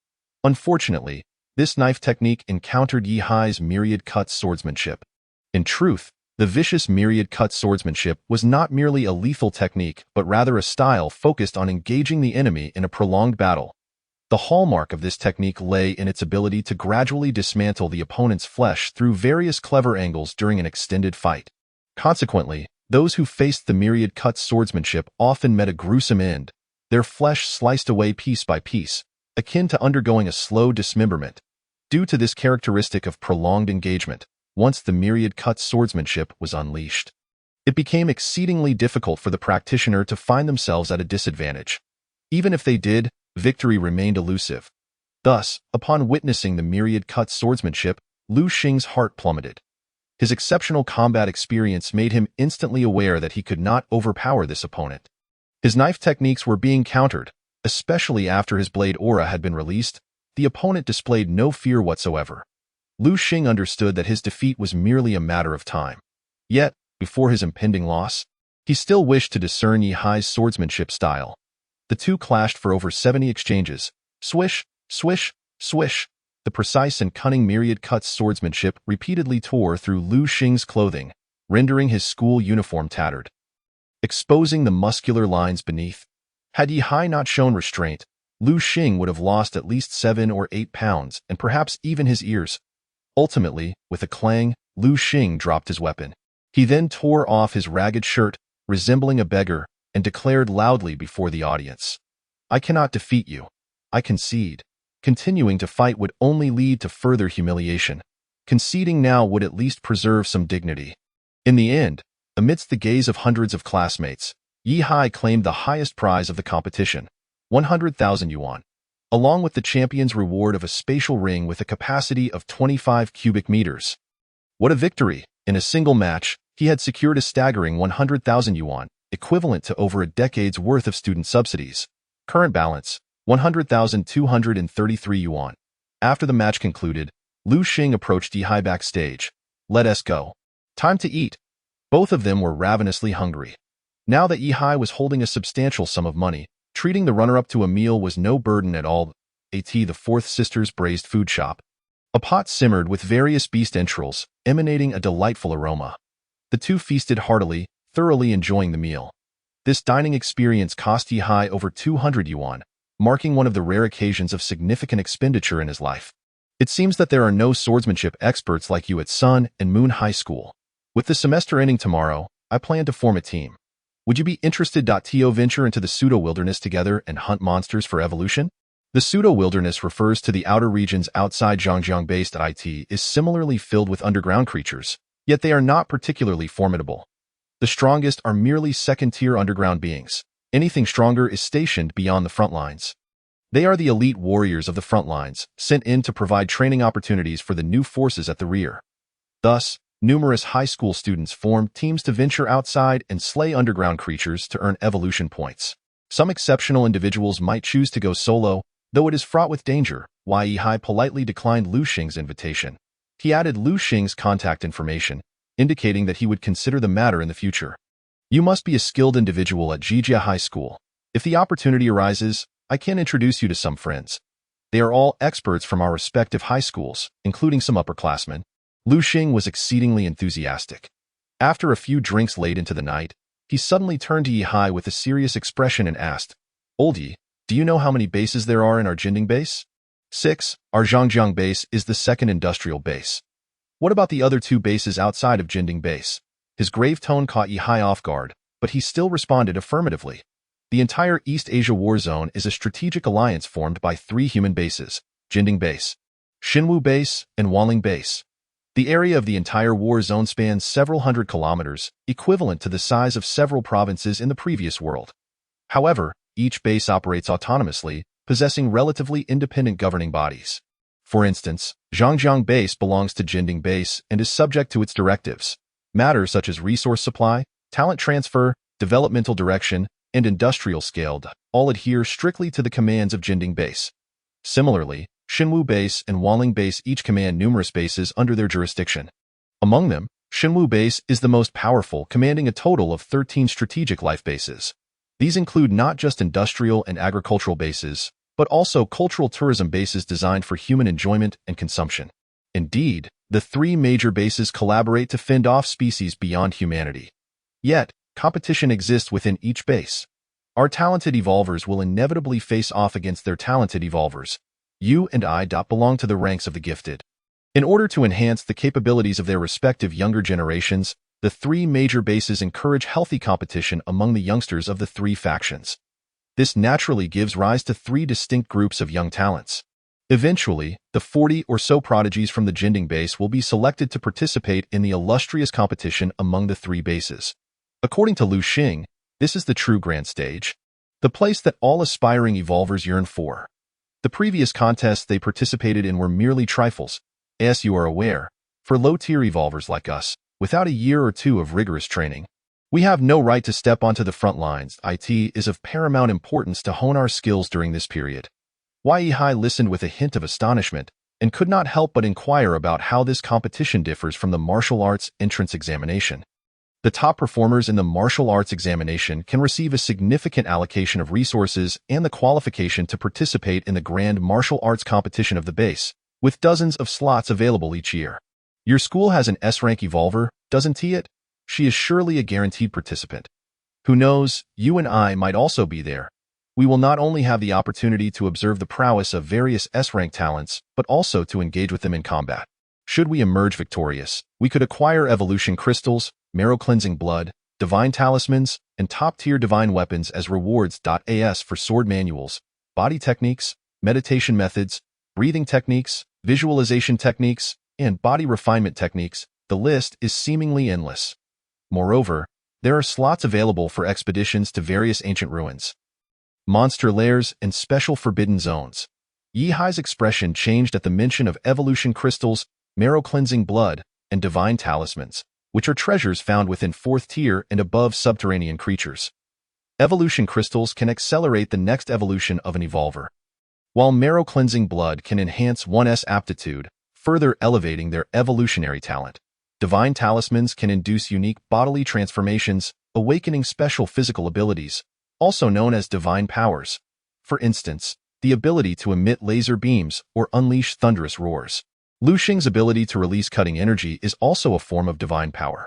Unfortunately, this knife technique encountered Yi Hai's myriad cut swordsmanship. In truth, the vicious myriad cut swordsmanship was not merely a lethal technique, but rather a style focused on engaging the enemy in a prolonged battle. The hallmark of this technique lay in its ability to gradually dismantle the opponent's flesh through various clever angles during an extended fight. Consequently, those who faced the myriad cut swordsmanship often met a gruesome end, their flesh sliced away piece by piece, akin to undergoing a slow dismemberment. Due to this characteristic of prolonged engagement, once the myriad cut swordsmanship was unleashed, it became exceedingly difficult for the practitioner to find themselves at a disadvantage. Even if they did, victory remained elusive. Thus, upon witnessing the myriad cut swordsmanship, Lu Xing's heart plummeted. His exceptional combat experience made him instantly aware that he could not overpower this opponent. His knife techniques were being countered, especially after his blade aura had been released. The opponent displayed no fear whatsoever. Lu Xing understood that his defeat was merely a matter of time. Yet, before his impending loss, he still wished to discern Yi Hai's swordsmanship style. The two clashed for over 70 exchanges. Swish, swish, swish. The precise and cunning myriad cut swordsmanship repeatedly tore through Lu Xing's clothing, rendering his school uniform tattered, exposing the muscular lines beneath. Had Yi Hai not shown restraint, Lu Xing would have lost at least 7 or 8 pounds and perhaps even his ears. Ultimately, with a clang, Lu Xing dropped his weapon. He then tore off his ragged shirt, resembling a beggar, and declared loudly before the audience, "I cannot defeat you. I concede." Continuing to fight would only lead to further humiliation. Conceding now would at least preserve some dignity. In the end, amidst the gaze of hundreds of classmates, Yi Hai claimed the highest prize of the competition, 100,000 yuan. along with the champion's reward of a spatial ring with a capacity of 25 cubic meters. What a victory! In a single match, he had secured a staggering 100,000 yuan, equivalent to over a decade's worth of student subsidies. Current balance, 100,233 yuan. After the match concluded, Lu Xing approached Yihai backstage. Let us go. Time to eat. Both of them were ravenously hungry. Now that Yihai was holding a substantial sum of money, treating the runner-up to a meal was no burden at all. The Fourth Sister's braised food shop. A pot simmered with various beast entrails, emanating a delightful aroma. The two feasted heartily, thoroughly enjoying the meal. This dining experience cost Yihai over 200 yuan, marking one of the rare occasions of significant expenditure in his life. It seems that there are no swordsmanship experts like you at Sun and Moon High School. With the semester ending tomorrow, I plan to form a team. Would you be interested to venture into the pseudo-wilderness together and hunt monsters for evolution? The pseudo-wilderness refers to the outer regions outside Zhangjiang-based IT is similarly filled with underground creatures, yet they are not particularly formidable. The strongest are merely second-tier underground beings. Anything stronger is stationed beyond the front lines. They are the elite warriors of the front lines, sent in to provide training opportunities for the new forces at the rear. Thus, numerous high school students form teams to venture outside and slay underground creatures to earn evolution points. Some exceptional individuals might choose to go solo, though it is fraught with danger. Yihai politely declined Lu Xing's invitation. He added Lu Xing's contact information, indicating that he would consider the matter in the future. You must be a skilled individual at Zhijia High School. If the opportunity arises, I can introduce you to some friends. They are all experts from our respective high schools, including some upperclassmen. Lu Xing was exceedingly enthusiastic. After a few drinks late into the night, he suddenly turned to Yihai with a serious expression and asked, Oldie, do you know how many bases there are in our Jinding base? 6. Our Zhangjiang base is the second industrial base. What about the other two bases outside of Jinding base? His grave tone caught Yihai off guard, but he still responded affirmatively. The entire East Asia War Zone is a strategic alliance formed by 3 human bases, Jinding Base, Xinwu Base, and Wanling Base. The area of the entire war zone spans several hundred kilometers, equivalent to the size of several provinces in the previous world. However, each base operates autonomously, possessing relatively independent governing bodies. For instance, Zhangjiang Base belongs to Jinding Base and is subject to its directives. Matters such as resource supply, talent transfer, developmental direction, and industrial scale all adhere strictly to the commands of Jinding Base. Similarly, Xinwu Base and Wanling Base each command numerous bases under their jurisdiction. Among them, Xinwu Base is the most powerful, commanding a total of 13 strategic life bases. These include not just industrial and agricultural bases, but also cultural tourism bases designed for human enjoyment and consumption. Indeed, the 3 major bases collaborate to fend off species beyond humanity. Yet, competition exists within each base. Our talented evolvers will inevitably face off against their talented evolvers. You and I belong to the ranks of the gifted. In order to enhance the capabilities of their respective younger generations, the 3 major bases encourage healthy competition among the youngsters of the 3 factions. This naturally gives rise to 3 distinct groups of young talents. Eventually, the 40 or so prodigies from the Jinding base will be selected to participate in the illustrious competition among the 3 bases. According to Lu Xing, this is the true grand stage, the place that all aspiring evolvers yearn for. The previous contests they participated in were merely trifles, as you are aware, for low-tier evolvers like us, without a year or 2 of rigorous training. We have no right to step onto the front lines. It is of paramount importance to hone our skills during this period. Yihai listened with a hint of astonishment and could not help but inquire about how this competition differs from the martial arts entrance examination. The top performers in the martial arts examination can receive a significant allocation of resources and the qualification to participate in the grand martial arts competition of the base, with dozens of slots available each year. Your school has an S-rank evolver, doesn't it? She is surely a guaranteed participant. Who knows, you and I might also be there. We will not only have the opportunity to observe the prowess of various S-rank talents, but also to engage with them in combat. Should we emerge victorious, we could acquire evolution crystals, marrow-cleansing blood, divine talismans, and top-tier divine weapons as rewards. As for sword manuals, body techniques, meditation methods, breathing techniques, visualization techniques, and body refinement techniques, the list is seemingly endless. Moreover, there are slots available for expeditions to various ancient ruins, monster lairs, and special forbidden zones. Yihai's expression changed at the mention of evolution crystals, marrow-cleansing blood, and divine talismans, which are treasures found within 4th tier and above subterranean creatures. Evolution crystals can accelerate the next evolution of an evolver, while marrow-cleansing blood can enhance one's aptitude, further elevating their evolutionary talent. Divine talismans can induce unique bodily transformations, awakening special physical abilities, also known as divine powers. For instance, the ability to emit laser beams or unleash thunderous roars. Lu Xing's ability to release cutting energy is also a form of divine power.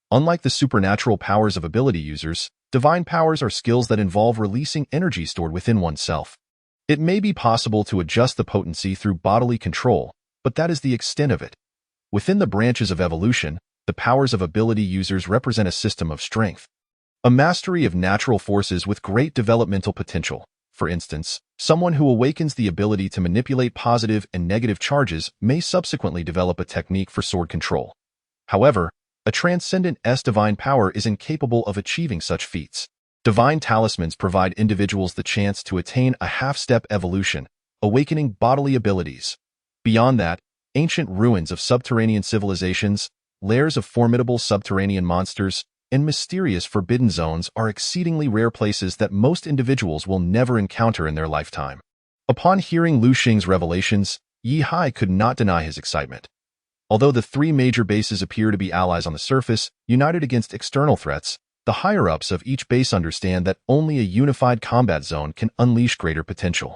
Unlike the supernatural powers of ability users, divine powers are skills that involve releasing energy stored within oneself. It may be possible to adjust the potency through bodily control, but that is the extent of it. Within the branches of evolution, the powers of ability users represent a system of strength, a mastery of natural forces with great developmental potential. For instance, someone who awakens the ability to manipulate positive and negative charges may subsequently develop a technique for sword control. However, a transcendent divine power is incapable of achieving such feats. Divine talismans provide individuals the chance to attain a half-step evolution, awakening bodily abilities. Beyond that, ancient ruins of subterranean civilizations, lairs of formidable subterranean monsters, and mysterious forbidden zones are exceedingly rare places that most individuals will never encounter in their lifetime. Upon hearing Lu Xing's revelations, Yihai could not deny his excitement. Although the 3 major bases appear to be allies on the surface, united against external threats, the higher-ups of each base understand that only a unified combat zone can unleash greater potential.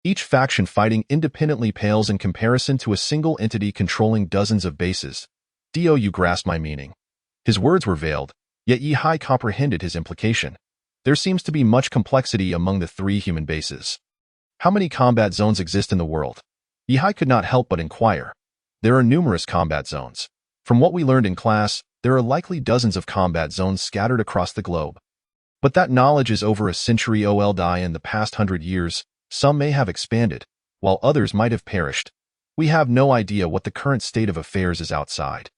Each faction fighting independently pales in comparison to a single entity controlling dozens of bases. You grasp my meaning. His words were veiled, yet Yihai comprehended his implication. There seems to be much complexity among the 3 human bases. How many combat zones exist in the world? Yihai could not help but inquire. There are numerous combat zones. From what we learned in class, there are likely dozens of combat zones scattered across the globe. But that knowledge is over a century old. In the past 100 years, some may have expanded, while others might have perished. We have no idea what the current state of affairs is outside.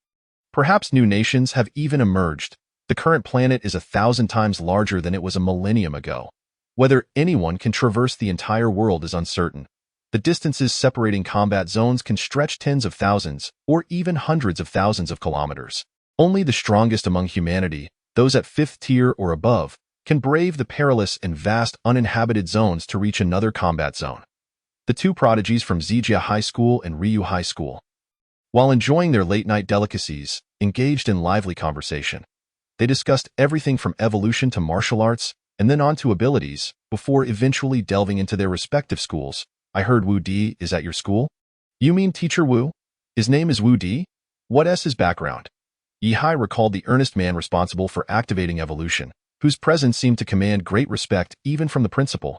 Perhaps new nations have even emerged. The current planet is 1,000 times larger than it was a millennium ago. Whether anyone can traverse the entire world is uncertain. The distances separating combat zones can stretch tens of thousands or even hundreds of thousands of kilometers. Only the strongest among humanity, those at 5th tier or above, can brave the perilous and vast uninhabited zones to reach another combat zone. The 2 prodigies from Zijia High School and Ryu High School, while enjoying their late-night delicacies, engaged in lively conversation. They discussed everything from evolution to martial arts, and then on to abilities, before eventually delving into their respective schools. I heard Wu Di is at your school? You mean Teacher Wu? His name is Wu Di? What's his background? Yihai recalled the earnest man responsible for activating evolution, whose presence seemed to command great respect even from the principal.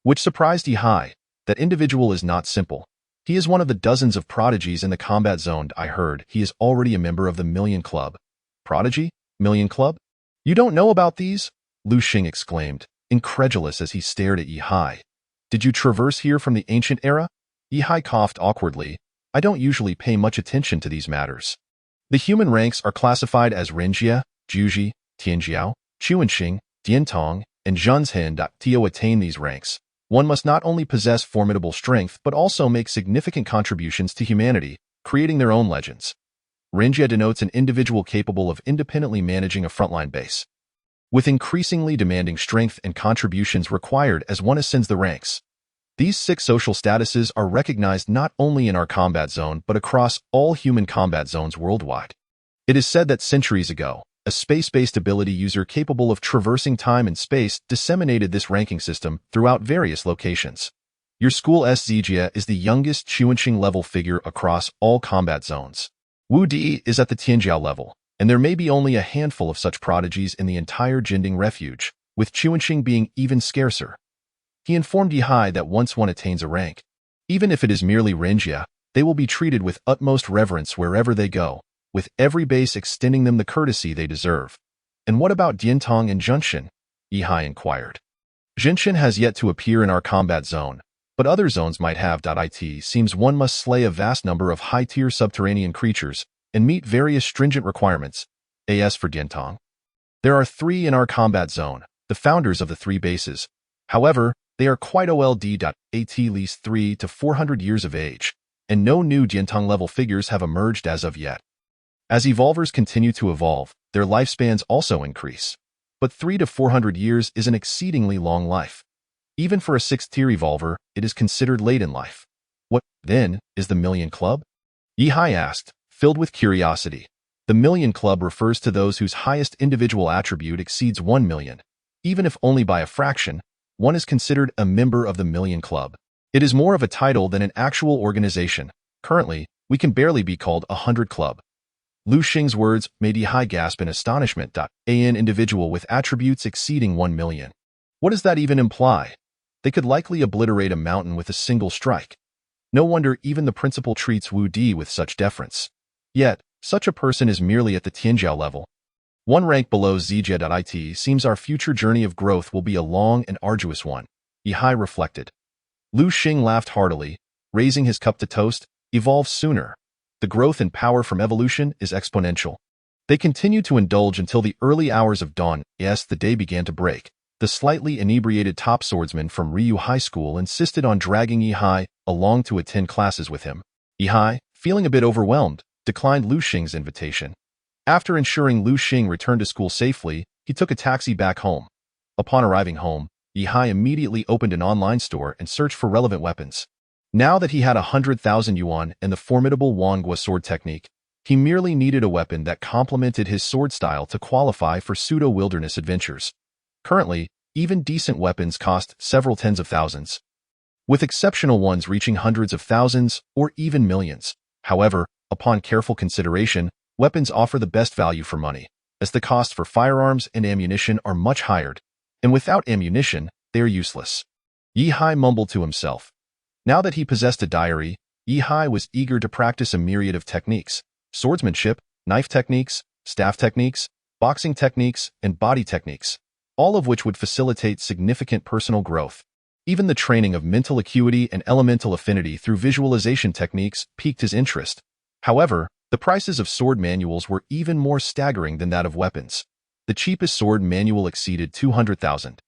Which surprised Yihai. That individual is not simple. He is one of the dozens of prodigies in the combat zone. I heard he is already a member of the Million Club. Prodigy? Million Club? You don't know about these? Lu Xing exclaimed, incredulous as he stared at Yihai. Did you traverse here from the ancient era? Yihai coughed awkwardly. I don't usually pay much attention to these matters. The human ranks are classified as Renjia, Juji, Tianjiao, Chuanxing, Diantong, and Zhenzhen. To attain these ranks, one must not only possess formidable strength but also make significant contributions to humanity, creating their own legends. Renjia denotes an individual capable of independently managing a frontline base, with increasingly demanding strength and contributions required as one ascends the ranks. These 6 social statuses are recognized not only in our combat zone but across all human combat zones worldwide. It is said that centuries ago, a space-based ability user capable of traversing time and space disseminated this ranking system throughout various locations. Your school Zijia is the youngest Chuanxing level figure across all combat zones. Wu Di is at the Tianjiao level, and there may be only a handful of such prodigies in the entire Jinding Refuge, with Chuanxing being even scarcer. He informed Yihai that once one attains a rank, even if it is merely Renjia, they will be treated with utmost reverence wherever they go, with every base extending them the courtesy they deserve. And what about Diantong and Zhenshin? Yihai inquired. Zhenshin has yet to appear in our combat zone, but other zones might have. It seems one must slay a vast number of high-tier subterranean creatures and meet various stringent requirements. As for Diantong, there are 3 in our combat zone, the founders of the 3 bases. However, They are quite old, at least 3 to 400 years of age, and no new Jiantong-level figures have emerged as of yet. As evolvers continue to evolve, their lifespans also increase. But 3 to 400 years is an exceedingly long life. Even for a 6th-tier evolver, it is considered late in life. What, then, is the Million Club? Yihai asked, filled with curiosity. The Million Club refers to those whose highest individual attribute exceeds 1 million. Even if only by a fraction, one is considered a member of the Million Club. It is more of a title than an actual organization. Currently, we can barely be called a 100 Club. Lu Xing's words made Yihai gasp in astonishment. An individual with attributes exceeding 1 million. What does that even imply? They could likely obliterate a mountain with a single strike. No wonder even the principal treats Wu Di with such deference. Yet, such a person is merely at the Tianjiao level. One rank below Zijie.it seems our future journey of growth will be a long and arduous one, Yihai reflected. Lu Xing laughed heartily, raising his cup to toast. Evolve sooner. The growth and power from evolution is exponential. They continued to indulge until the early hours of dawn. Yes, the day began to break. The slightly inebriated top swordsman from Ryu High School insisted on dragging Yihai along to attend classes with him. Yihai, feeling a bit overwhelmed, declined Lu Xing's invitation. After ensuring Lu Xing returned to school safely, he took a taxi back home. Upon arriving home, Yihai immediately opened an online store and searched for relevant weapons. Now that he had 100,000 yuan and the formidable Wanghua sword technique, he merely needed a weapon that complemented his sword style to qualify for pseudo-wilderness adventures. Currently, even decent weapons cost several tens of thousands, with exceptional ones reaching hundreds of thousands or even millions. However, upon careful consideration, weapons offer the best value for money, as the cost for firearms and ammunition are much higher, and without ammunition, they are useless. Yihai mumbled to himself. Now that he possessed a diary, Yihai was eager to practice a myriad of techniques: swordsmanship, knife techniques, staff techniques, boxing techniques, and body techniques, all of which would facilitate significant personal growth. Even the training of mental acuity and elemental affinity through visualization techniques piqued his interest. However, the prices of sword manuals were even more staggering than that of weapons. The cheapest sword manual exceeded 200,000.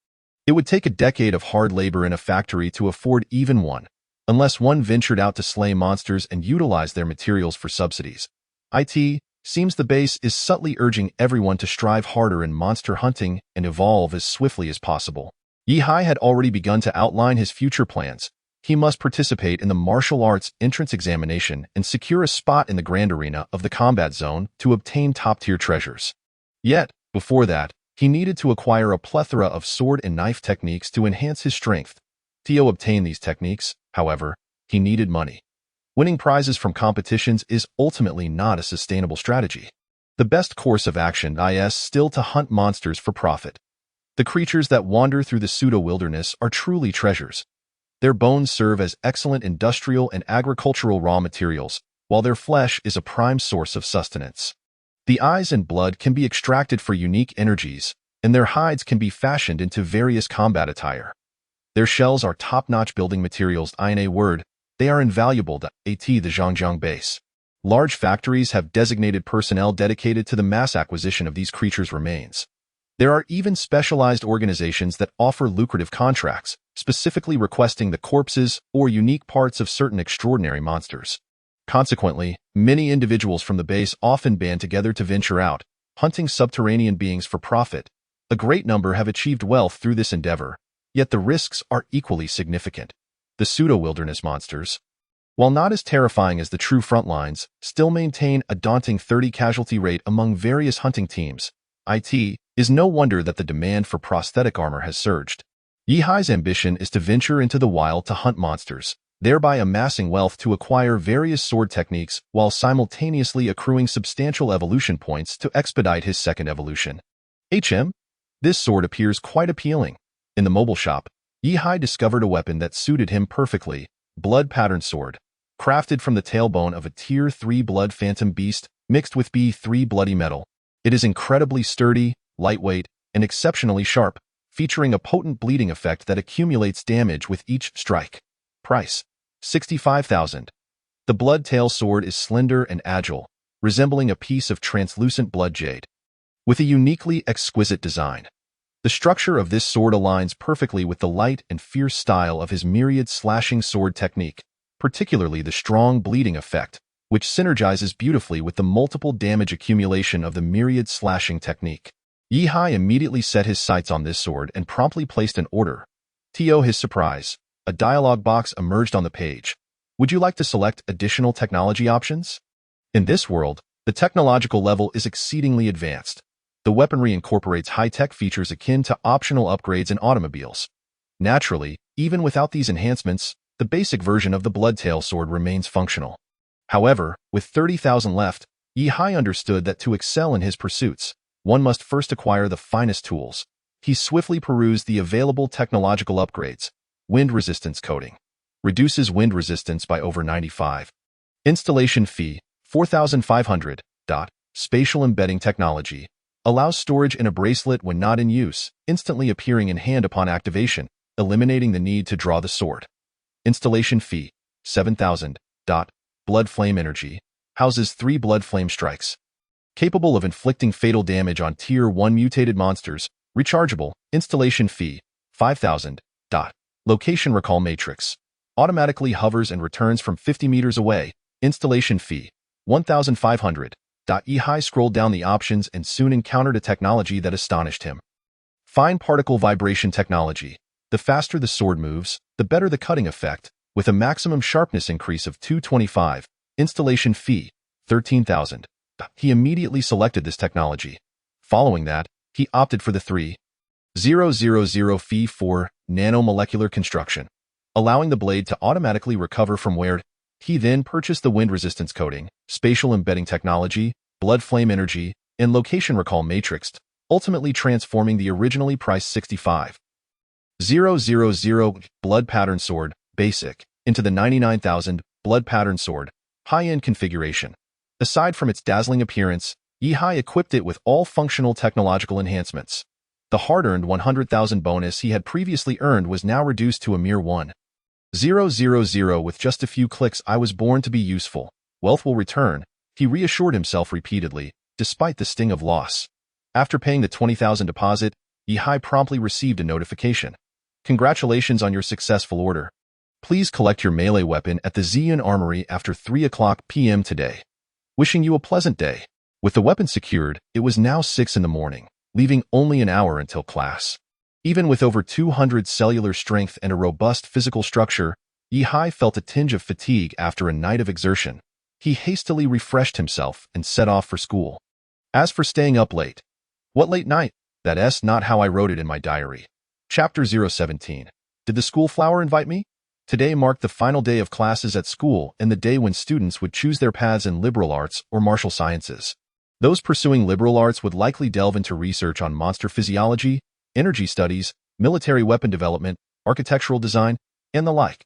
It would take a decade of hard labor in a factory to afford even one, unless one ventured out to slay monsters and utilize their materials for subsidies. It seems the base is subtly urging everyone to strive harder in monster hunting and evolve as swiftly as possible. Yihai had already begun to outline his future plans. He must participate in the martial arts entrance examination and secure a spot in the grand arena of the combat zone to obtain top-tier treasures. Yet, before that, he needed to acquire a plethora of sword and knife techniques to enhance his strength. To obtain these techniques, however, he needed money. Winning prizes from competitions is ultimately not a sustainable strategy. The best course of action is still to hunt monsters for profit. The creatures that wander through the pseudo-wilderness are truly treasures. Their bones serve as excellent industrial and agricultural raw materials, while their flesh is a prime source of sustenance. The eyes and blood can be extracted for unique energies, and their hides can be fashioned into various combat attire. Their shells are top-notch building materials. In a word, they are invaluable to the Zhangjiang base. Large factories have designated personnel dedicated to the mass acquisition of these creatures' remains. There are even specialized organizations that offer lucrative contracts, specifically requesting the corpses or unique parts of certain extraordinary monsters. Consequently, many individuals from the base often band together to venture out, hunting subterranean beings for profit. A great number have achieved wealth through this endeavor, yet the risks are equally significant. The pseudo-wilderness monsters, while not as terrifying as the true frontlines, still maintain a daunting 30 casualty rate among various hunting teams. It is no wonder that the demand for prosthetic armor has surged. Yihai's ambition is to venture into the wild to hunt monsters, thereby amassing wealth to acquire various sword techniques while simultaneously accruing substantial evolution points to expedite his second evolution. This sword appears quite appealing. In the mobile shop, Yihai discovered a weapon that suited him perfectly: blood-patterned sword, crafted from the tailbone of a Tier 3 blood phantom beast mixed with B3 bloody metal. It is incredibly sturdy, lightweight, and exceptionally sharp, featuring a potent bleeding effect that accumulates damage with each strike. Price: 65,000. The blood-tail sword is slender and agile, resembling a piece of translucent blood jade, with a uniquely exquisite design. The structure of this sword aligns perfectly with the light and fierce style of his myriad slashing sword technique, particularly the strong bleeding effect, which synergizes beautifully with the multiple damage accumulation of the myriad slashing technique. Yihai immediately set his sights on this sword and promptly placed an order. To his surprise, a dialog box emerged on the page. Would you like to select additional technology options? In this world, the technological level is exceedingly advanced. The weaponry incorporates high-tech features akin to optional upgrades in automobiles. Naturally, even without these enhancements, the basic version of the Bloodtail sword remains functional. However, with 30,000 left, Yihai understood that to excel in his pursuits, one must first acquire the finest tools. He swiftly perused the available technological upgrades. Wind resistance coating. Reduces wind resistance by over 95. Installation fee, 4,500. Spatial embedding technology. Allows storage in a bracelet when not in use, instantly appearing in hand upon activation, eliminating the need to draw the sword. Installation fee, 7,000. Blood Flame Energy. Houses 3 Blood Flame strikes. Capable of inflicting fatal damage on Tier 1 mutated monsters. Rechargeable. Installation fee, 5,000. Location Recall Matrix. Automatically hovers and returns from 50 meters away. Installation fee, 1,500. Yihai scrolled down the options and soon encountered a technology that astonished him. Fine Particle Vibration Technology. The faster the sword moves, the better the cutting effect, with a maximum sharpness increase of 225. Installation fee, 13,000. He immediately selected this technology. Following that, he opted for the 3,000 fee for nanomolecular construction, allowing the blade to automatically recover from wear. He then purchased the wind resistance coating, spatial embedding technology, blood flame energy, and location recall matrix, ultimately transforming the originally priced 65,000 blood pattern sword, basic, into the 99,000 blood pattern sword, high-end configuration. Aside from its dazzling appearance, Yihai equipped it with all functional technological enhancements. The hard-earned 100,000 bonus he had previously earned was now reduced to a mere 1,000. With just a few clicks, I was born to be useful. Wealth will return, he reassured himself repeatedly, despite the sting of loss. After paying the 20,000 deposit, Yihai promptly received a notification. Congratulations on your successful order. Please collect your melee weapon at the Ziyun Armory after 3 p.m. today. Wishing you a pleasant day. With the weapon secured, it was now 6 in the morning, leaving only an hour until class. Even with over 200 cellular strength and a robust physical structure, Yihai felt a tinge of fatigue after a night of exertion. He hastily refreshed himself and set off for school. As for staying up late, what late night? That's not how I wrote it in my diary. Chapter 017. Did the school flower invite me? Today marked the final day of classes at school and the day when students would choose their paths in liberal arts or martial sciences. Those pursuing liberal arts would likely delve into research on monster physiology, energy studies, military weapon development, architectural design, and the like.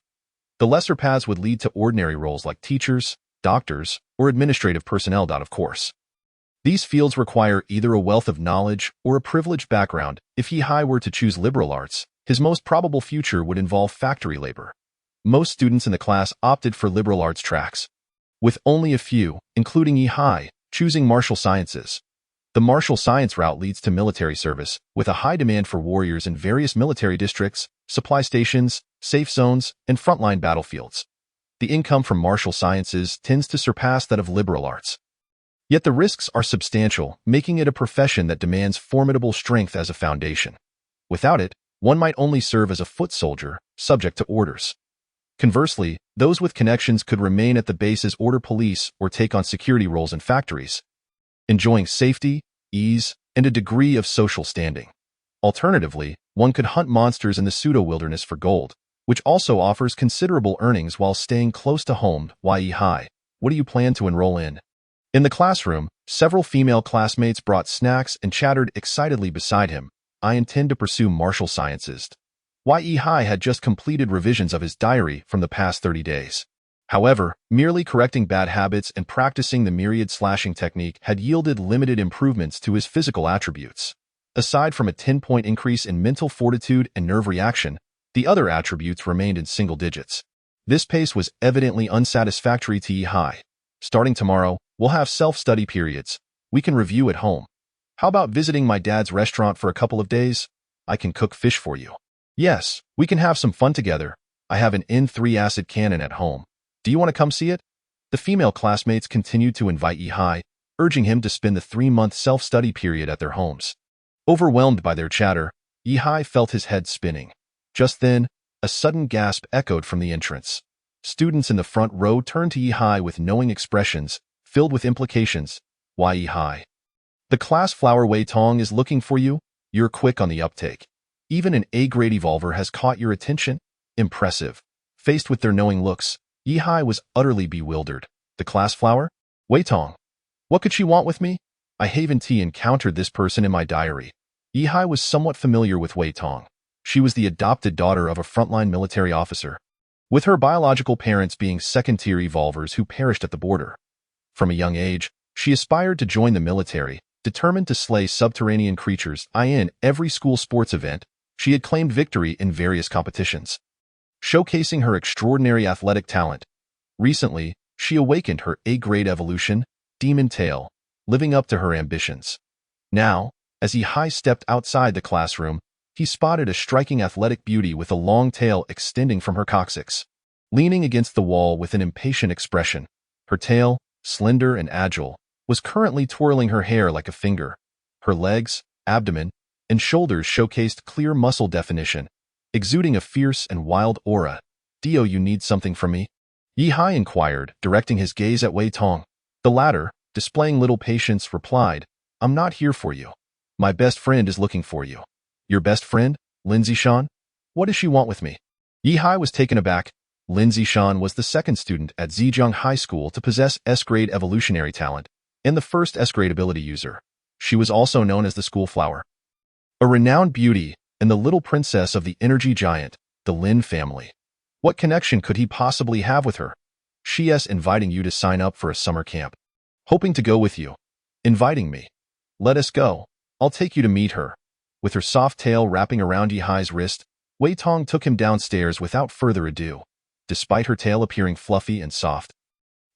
The lesser paths would lead to ordinary roles like teachers, doctors, or administrative personnel. Of course, these fields require either a wealth of knowledge or a privileged background. If Yihai were to choose liberal arts, his most probable future would involve factory labor. Most students in the class opted for liberal arts tracks, with only a few, including Yihai, choosing martial sciences. The martial science route leads to military service, with a high demand for warriors in various military districts, supply stations, safe zones, and frontline battlefields. The income from martial sciences tends to surpass that of liberal arts. Yet the risks are substantial, making it a profession that demands formidable strength as a foundation. Without it, one might only serve as a foot soldier, subject to orders. Conversely, those with connections could remain at the base as order police or take on security roles in factories, enjoying safety, ease, and a degree of social standing. Alternatively, one could hunt monsters in the pseudo-wilderness for gold, which also offers considerable earnings while staying close to home. Yihai, what do you plan to enroll in? In the classroom, several female classmates brought snacks and chattered excitedly beside him. I intend to pursue martial sciences. Yihai had just completed revisions of his diary from the past 30 days. However, merely correcting bad habits and practicing the myriad slashing technique had yielded limited improvements to his physical attributes. Aside from a 10-point increase in mental fortitude and nerve reaction, the other attributes remained in single digits. This pace was evidently unsatisfactory to Yihai. Starting tomorrow, we'll have self-study periods. We can review at home. How about visiting my dad's restaurant for a couple of days? I can cook fish for you. Yes, we can have some fun together. I have an N3 acid cannon at home. Do you want to come see it? The female classmates continued to invite Yihai, urging him to spend the 3-month self-study period at their homes. Overwhelmed by their chatter, Yihai felt his head spinning. Just then, a sudden gasp echoed from the entrance. Students in the front row turned to Yihai with knowing expressions, filled with implications. Why Yihai? The class flower Wei Tong is looking for you. You're quick on the uptake. Even an A-grade evolver has caught your attention? Impressive. Faced with their knowing looks, Yihai was utterly bewildered. The class flower? Wei Tong. What could she want with me? I haven't encountered this person in my diary. Yihai was somewhat familiar with Wei Tong. She was the adopted daughter of a frontline military officer, with her biological parents being second-tier evolvers who perished at the border. From a young age, she aspired to join the military, determined to slay subterranean creatures. In every school sports event, she had claimed victory in various competitions, showcasing her extraordinary athletic talent. Recently, she awakened her A-grade evolution, Demon Tail, living up to her ambitions. Now, as Yihai stepped outside the classroom, he spotted a striking athletic beauty with a long tail extending from her coccyx. Leaning against the wall with an impatient expression, her tail, slender and agile, was currently twirling her hair like a finger. Her legs, abdomen, and shoulders showcased clear muscle definition, exuding a fierce and wild aura. Dio, you need something from me? Yihai inquired, directing his gaze at Wei Tong. The latter, displaying little patience, replied, I'm not here for you. My best friend is looking for you. Your best friend? Lin Zishan? What does she want with me? Yihai was taken aback. Lin Zishan was the second student at Zhejiang High School to possess S-grade evolutionary talent, and the first S-grade ability user. She was also known as the school flower, a renowned beauty, and the little princess of the energy giant, the Lin family. What connection could he possibly have with her? She's inviting you to sign up for a summer camp. Hoping to go with you. Inviting me. Let us go. I'll take you to meet her. With her soft tail wrapping around Yihai's wrist, Wei Tong took him downstairs without further ado. Despite her tail appearing fluffy and soft,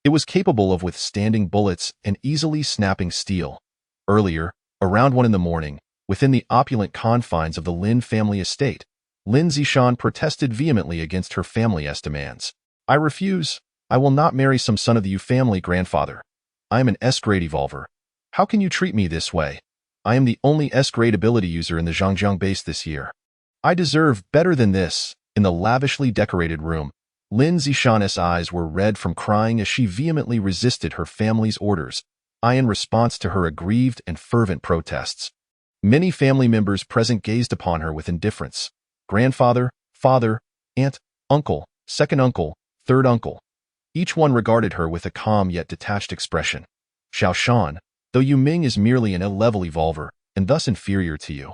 it was capable of withstanding bullets and easily snapping steel. Earlier, around 1 a.m, within the opulent confines of the Lin family estate, Lin Zishan protested vehemently against her family's demands. I refuse. I will not marry some son of the Yu family, grandfather. I am an S-grade evolver. How can you treat me this way? I am the only S-grade ability user in the Zhangjiang base this year. I deserve better than this. In the lavishly decorated room, Lin Zishan's eyes were red from crying as she vehemently resisted her family's orders, in response to her aggrieved and fervent protests. Many family members present gazed upon her with indifference. Grandfather, father, aunt, uncle, second uncle, third uncle. Each one regarded her with a calm yet detached expression. Xiao Shan, though Yu Ming is merely an A-level evolver, and thus inferior to you,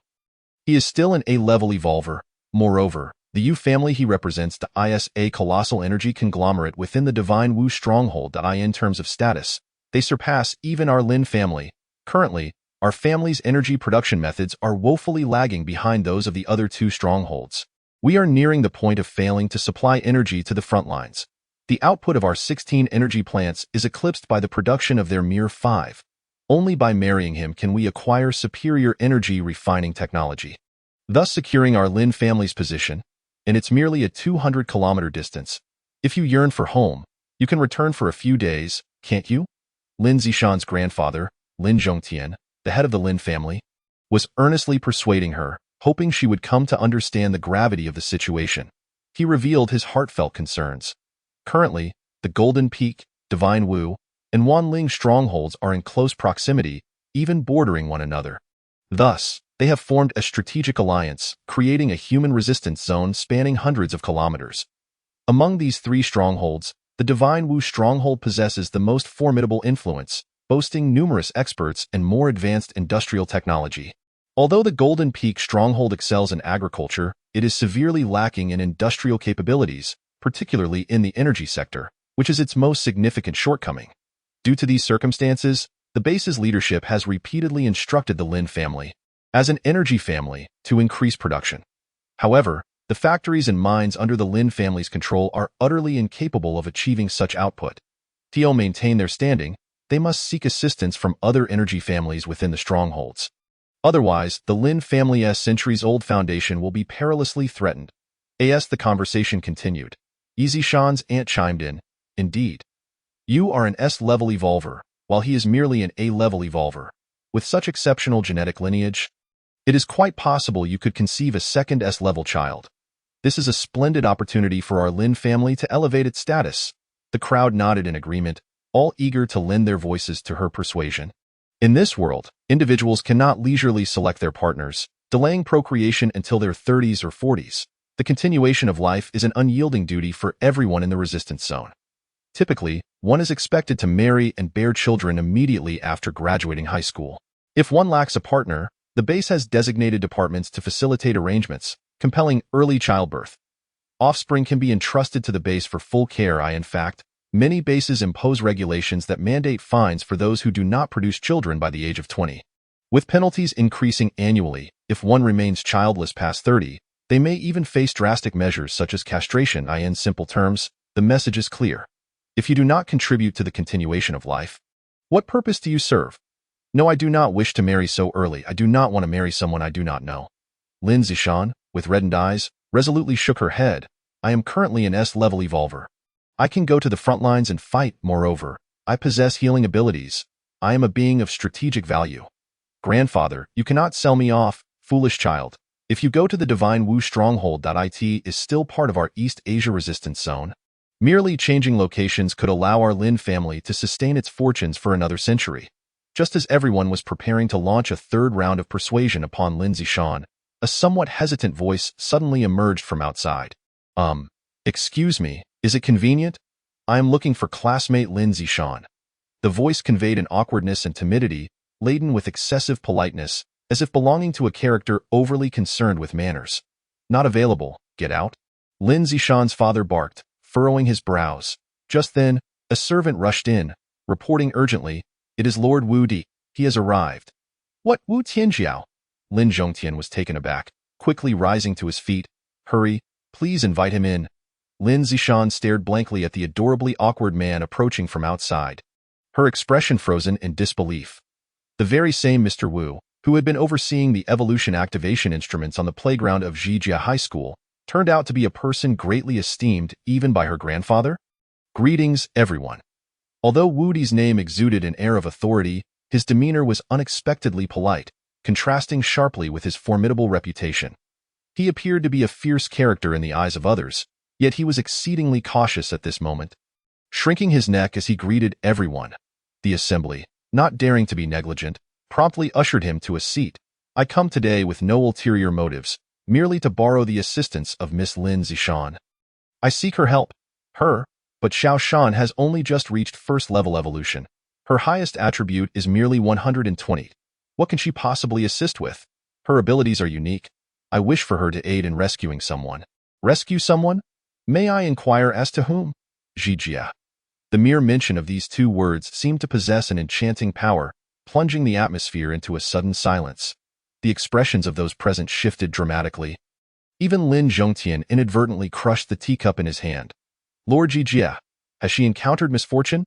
he is still an A-level evolver. Moreover, the Yu family he represents the ISA colossal energy conglomerate within the Divine Wu stronghold. In terms of status, they surpass even our Lin family. Currently, our family's energy production methods are woefully lagging behind those of the other 2 strongholds. We are nearing the point of failing to supply energy to the front lines. The output of our 16 energy plants is eclipsed by the production of their mere 5. Only by marrying him can we acquire superior energy refining technology, thus securing our Lin family's position, and it's merely a 200-kilometer distance. If you yearn for home, you can return for a few days, can't you? Lin Zishan's grandfather, Lin Zhongtian, the head of the Lin family, was earnestly persuading her, hoping she would come to understand the gravity of the situation. He revealed his heartfelt concerns. Currently, the Golden Peak, Divine Wu, and Wanling strongholds are in close proximity, even bordering one another. Thus, they have formed a strategic alliance, creating a human resistance zone spanning hundreds of kilometers. Among these 3 strongholds, the Divine Wu stronghold possesses the most formidable influence, boasting numerous experts and more advanced industrial technology. Although the Golden Peak stronghold excels in agriculture, it is severely lacking in industrial capabilities, particularly in the energy sector, which is its most significant shortcoming. Due to these circumstances, the base's leadership has repeatedly instructed the Lin family, as an energy family, to increase production. However, the factories and mines under the Lin family's control are utterly incapable of achieving such output. To maintain their standing, they must seek assistance from other energy families within the strongholds. Otherwise, the Lin family's centuries-old foundation will be perilously threatened. As the conversation continued, Yizishan's aunt chimed in, "Indeed. You are an S-level evolver, while he is merely an A-level evolver. With such exceptional genetic lineage, it is quite possible you could conceive a second S-level child. This is a splendid opportunity for our Lin family to elevate its status." The crowd nodded in agreement, all eager to lend their voices to her persuasion. In this world, individuals cannot leisurely select their partners, delaying procreation until their 30s or 40s. The continuation of life is an unyielding duty for everyone in the resistance zone. Typically, one is expected to marry and bear children immediately after graduating high school. If one lacks a partner, the base has designated departments to facilitate arrangements, compelling early childbirth. Offspring can be entrusted to the base for full care. In fact, many bases impose regulations that mandate fines for those who do not produce children by the age of 20. With penalties increasing annually, if one remains childless past 30, they may even face drastic measures such as castration. In simple terms, the message is clear. If you do not contribute to the continuation of life, what purpose do you serve? No, I do not wish to marry so early. I do not want to marry someone I do not know. Lin Zishan, with reddened eyes, resolutely shook her head. I am currently an S-level evolver. I can go to the front lines and fight. Moreover, I possess healing abilities. I am a being of strategic value. Grandfather, you cannot sell me off, foolish child. If you go to the Divine Wu Stronghold, it is still part of our East Asia resistance zone. Merely changing locations could allow our Lin family to sustain its fortunes for another century. Just as everyone was preparing to launch a third round of persuasion upon Lin Zishan, a somewhat hesitant voice suddenly emerged from outside. Excuse me, is it convenient? I am looking for classmate Lin Zishan. The voice conveyed an awkwardness and timidity, laden with excessive politeness, as if belonging to a character overly concerned with manners. Not available, get out. Lin Zishan's father barked, furrowing his brows. Just then, a servant rushed in, reporting urgently, "It is Lord Wu Di. He has arrived." "What, Wu Tianjiao?" Lin Zhongtian was taken aback, quickly rising to his feet. "Hurry, please invite him in." Lin Zishan stared blankly at the adorably awkward man approaching from outside, her expression frozen in disbelief. The very same Mr. Wu, who had been overseeing the evolution activation instruments on the playground of Zhijia High School, turned out to be a person greatly esteemed even by her grandfather? Greetings, everyone. Although Wu Di's name exuded an air of authority, his demeanor was unexpectedly polite, contrasting sharply with his formidable reputation. He appeared to be a fierce character in the eyes of others, yet he was exceedingly cautious at this moment, shrinking his neck as he greeted everyone. The assembly, not daring to be negligent, promptly ushered him to a seat. "I come today with no ulterior motives, merely to borrow the assistance of Miss Lin Zishan. I seek her help. But Xiao Shan has only just reached first-level evolution. Her highest attribute is merely 120. What can she possibly assist with? Her abilities are unique. I wish for her to aid in rescuing someone." "Rescue someone? May I inquire as to whom?" "Zhijia." The mere mention of these two words seemed to possess an enchanting power, plunging the atmosphere into a sudden silence. The expressions of those present shifted dramatically. Even Lin Zhongtian inadvertently crushed the teacup in his hand. "Lord Zhijia, has she encountered misfortune?"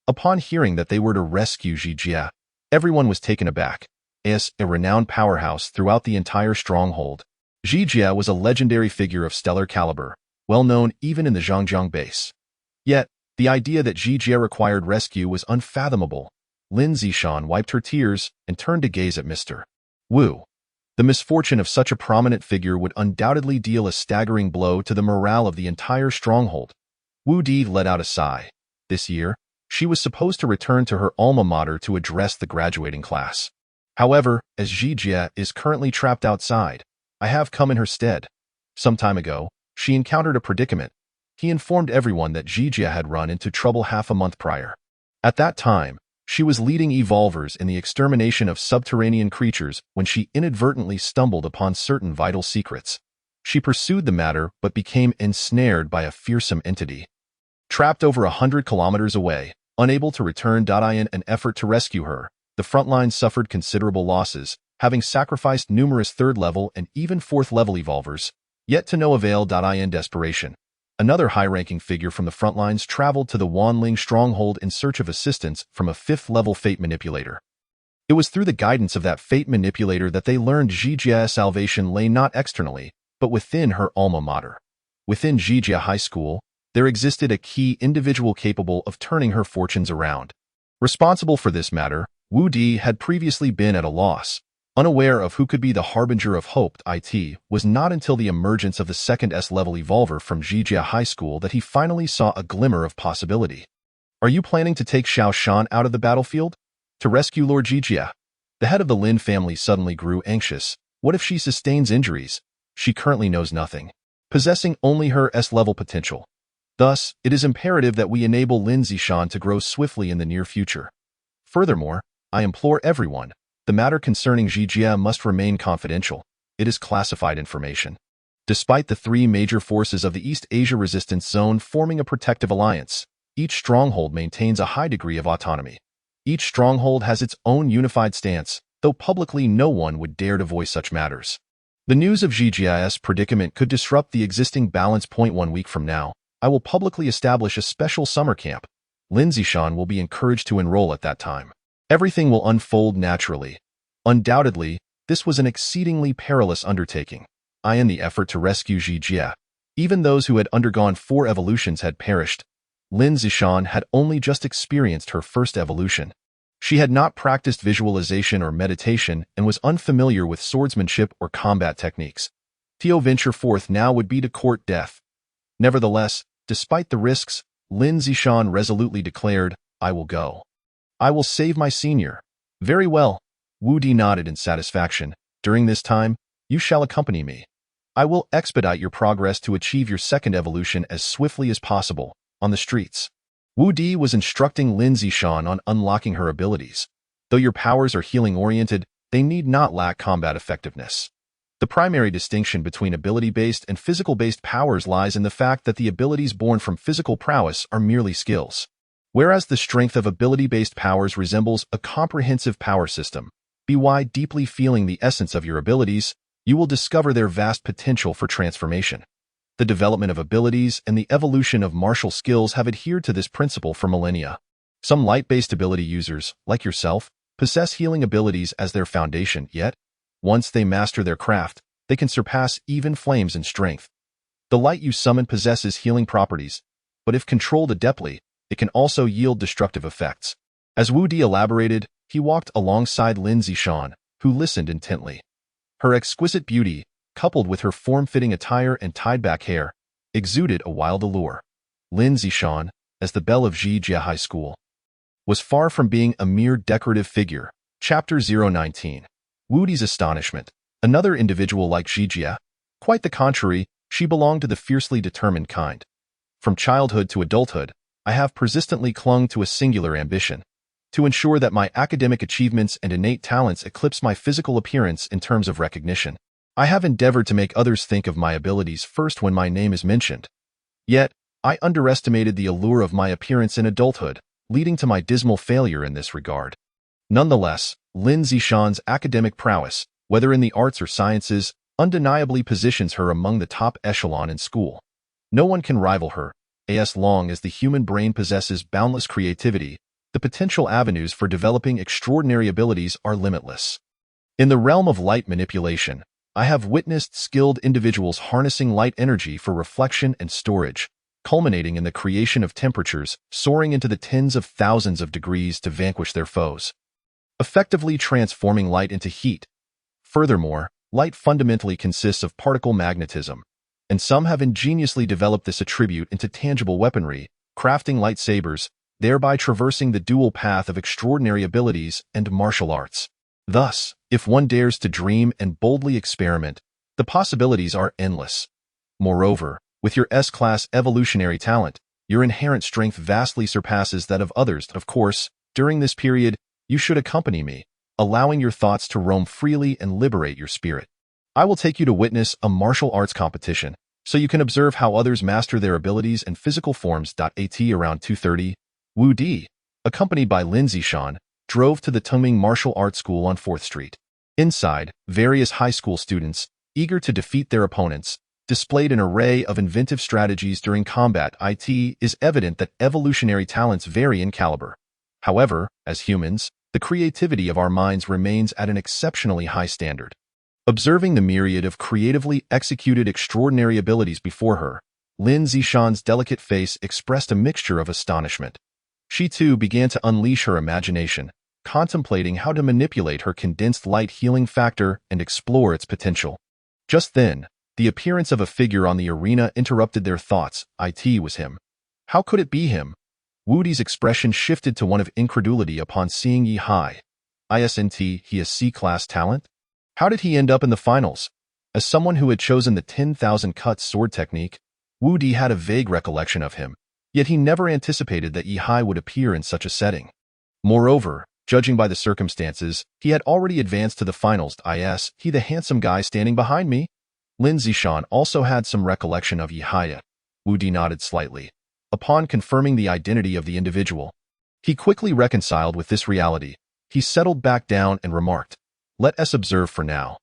Upon hearing that they were to rescue Zhijia, everyone was taken aback. As a renowned powerhouse throughout the entire stronghold, Zhijia was a legendary figure of stellar caliber, well known even in the Zhangjiang base. Yet, the idea that Zhijia required rescue was unfathomable. Lin Zishan wiped her tears and turned to gaze at Mr. Wu. The misfortune of such a prominent figure would undoubtedly deal a staggering blow to the morale of the entire stronghold. Wu Di let out a sigh. This year, she was supposed to return to her alma mater to address the graduating class. However, as Zhijia is currently trapped outside, I have come in her stead. Some time ago, she encountered a predicament. He informed everyone that Zhijia had run into trouble half a month prior. At that time, she was leading evolvers in the extermination of subterranean creatures when she inadvertently stumbled upon certain vital secrets. She pursued the matter but became ensnared by a fearsome entity. Trapped over 100 kilometers away, unable to return. In an effort to rescue her, the front line suffered considerable losses, having sacrificed numerous third-level and even fourth-level evolvers, yet to no avail. In desperation, another high-ranking figure from the front lines traveled to the Wanling stronghold in search of assistance from a fifth-level fate manipulator. It was through the guidance of that fate manipulator that they learned Zijia's salvation lay not externally, but within her alma mater. Within Zijia High School, there existed a key individual capable of turning her fortunes around. Responsible for this matter, Wu Di had previously been at a loss. Unaware of who could be the harbinger of hope, it was not until the emergence of the second S-level evolver from Zijia High School that he finally saw a glimmer of possibility. Are you planning to take Xiao Shan out of the battlefield? To rescue Lord Zijia? The head of the Lin family suddenly grew anxious. What if she sustains injuries? She currently knows nothing, possessing only her S-level potential. Thus, it is imperative that we enable Lin Zishan to grow swiftly in the near future. Furthermore, I implore everyone, the matter concerning Zijia must remain confidential. It is classified information. Despite the three major forces of the East Asia Resistance Zone forming a protective alliance, each stronghold maintains a high degree of autonomy. Each stronghold has its own unified stance, though publicly no one would dare to voice such matters. The news of Zijia's predicament could disrupt the existing balance point 1 week from now. I will publicly establish a special summer camp. Lin Zishan will be encouraged to enroll at that time. Everything will unfold naturally. Undoubtedly, this was an exceedingly perilous undertaking. In the effort to rescue Zijia, even those who had undergone 4 evolutions had perished. Lin Zishan had only just experienced her first evolution. She had not practiced visualization or meditation and was unfamiliar with swordsmanship or combat techniques. To venture forth now would be to court death. Nevertheless, despite the risks, Lin Zishan resolutely declared, I will go. I will save my senior. Very well. Wu Di nodded in satisfaction. During this time, you shall accompany me. I will expedite your progress to achieve your second evolution as swiftly as possible, on the streets. Wu Di was instructing Lin Zishan on unlocking her abilities. Though your powers are healing-oriented, they need not lack combat effectiveness. The primary distinction between ability-based and physical-based powers lies in the fact that the abilities born from physical prowess are merely skills, whereas the strength of ability-based powers resembles a comprehensive power system. By deeply feeling the essence of your abilities, you will discover their vast potential for transformation. The development of abilities and the evolution of martial skills have adhered to this principle for millennia. Some light-based ability users, like yourself, possess healing abilities as their foundation, yet, once they master their craft, they can surpass even flames in strength. The light you summon possesses healing properties, but if controlled adeptly, it can also yield destructive effects. As Wu Di elaborated, he walked alongside Lin Zishan, who listened intently. Her exquisite beauty, coupled with her form-fitting attire and tied-back hair, exuded a wild allure. Lin Zishan, as the belle of Zijia High School, was far from being a mere decorative figure. Chapter 019. Wu Di's astonishment. Another individual like Zijia? Quite the contrary, she belonged to the fiercely determined kind. From childhood to adulthood, I have persistently clung to a singular ambition: to ensure that my academic achievements and innate talents eclipse my physical appearance in terms of recognition. I have endeavored to make others think of my abilities first when my name is mentioned. Yet, I underestimated the allure of my appearance in adulthood, leading to my dismal failure in this regard. Nonetheless, Lin Zishan's academic prowess, whether in the arts or sciences, undeniably positions her among the top echelon in school. No one can rival her. As long as the human brain possesses boundless creativity, the potential avenues for developing extraordinary abilities are limitless. In the realm of light manipulation, I have witnessed skilled individuals harnessing light energy for reflection and storage, culminating in the creation of temperatures soaring into the tens of thousands of degrees to vanquish their foes, effectively transforming light into heat. Furthermore, light fundamentally consists of particle magnetism, and some have ingeniously developed this attribute into tangible weaponry, crafting lightsabers, thereby traversing the dual path of extraordinary abilities and martial arts. Thus, if one dares to dream and boldly experiment, the possibilities are endless. Moreover, with your S-class evolutionary talent, your inherent strength vastly surpasses that of others. Of course, during this period, you should accompany me, allowing your thoughts to roam freely and liberate your spirit. I will take you to witness a martial arts competition, so you can observe how others master their abilities and physical forms. At around 2:30, Wu Di, accompanied by Lin Zishan, drove to the Tongming Martial Arts School on 4th Street. Inside, various high school students, eager to defeat their opponents, displayed an array of inventive strategies during combat. It is evident that evolutionary talents vary in caliber. However, as humans, The creativity of our minds remains at an exceptionally high standard. Observing the myriad of creatively executed extraordinary abilities before her, Lin Zishan's delicate face expressed a mixture of astonishment. She too began to unleash her imagination, contemplating how to manipulate her condensed light healing factor and explore its potential. Just then, the appearance of a figure on the arena interrupted their thoughts. It was him. How could it be him? Wu Di's expression shifted to one of incredulity upon seeing Yi Hai. Isn't he a C-class talent? How did he end up in the finals? As someone who had chosen the 10,000 cuts sword technique, Wu Di had a vague recollection of him, yet he never anticipated that Yi Hai would appear in such a setting. Moreover, judging by the circumstances, he had already advanced to the finals. Is he the handsome guy standing behind me? Lin Zishan also had some recollection of Yi Hai. Wu Di nodded slightly. Upon confirming the identity of the individual, he quickly reconciled with this reality. He settled back down and remarked, "Let us observe for now.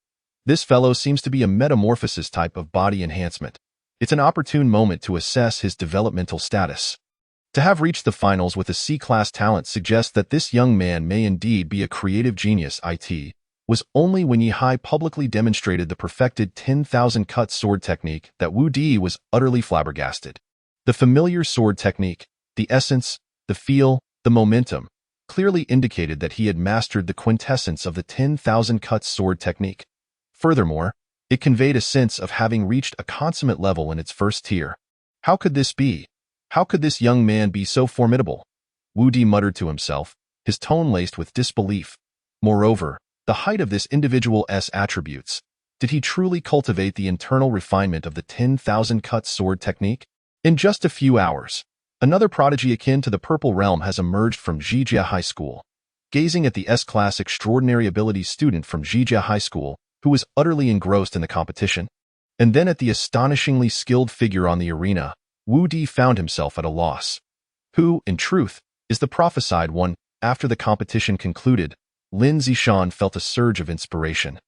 This fellow seems to be a metamorphosis type of body enhancement. It's an opportune moment to assess his developmental status." To have reached the finals with a C-class talent suggests that this young man may indeed be a creative genius. It was only when Yi Hai publicly demonstrated the perfected 10,000 cut sword technique that Wu Di was utterly flabbergasted. The familiar sword technique, the essence, the feel, the momentum, clearly indicated that he had mastered the quintessence of the 10,000 cut sword technique. Furthermore, it conveyed a sense of having reached a consummate level in its first tier. How could this be? How could this young man be so formidable? Wu Di muttered to himself, his tone laced with disbelief. Moreover, the height of this individual's attributes. Did he truly cultivate the internal refinement of the 10,000 cut sword technique? In just a few hours, another prodigy akin to the Purple Realm has emerged from Zhijia High School. Gazing at the S-class extraordinary abilities student from Zhijia High School, who was utterly engrossed in the competition, and then at the astonishingly skilled figure on the arena, Wu Di found himself at a loss. Who, in truth, is the prophesied one? After the competition concluded, Lin Zishan felt a surge of inspiration,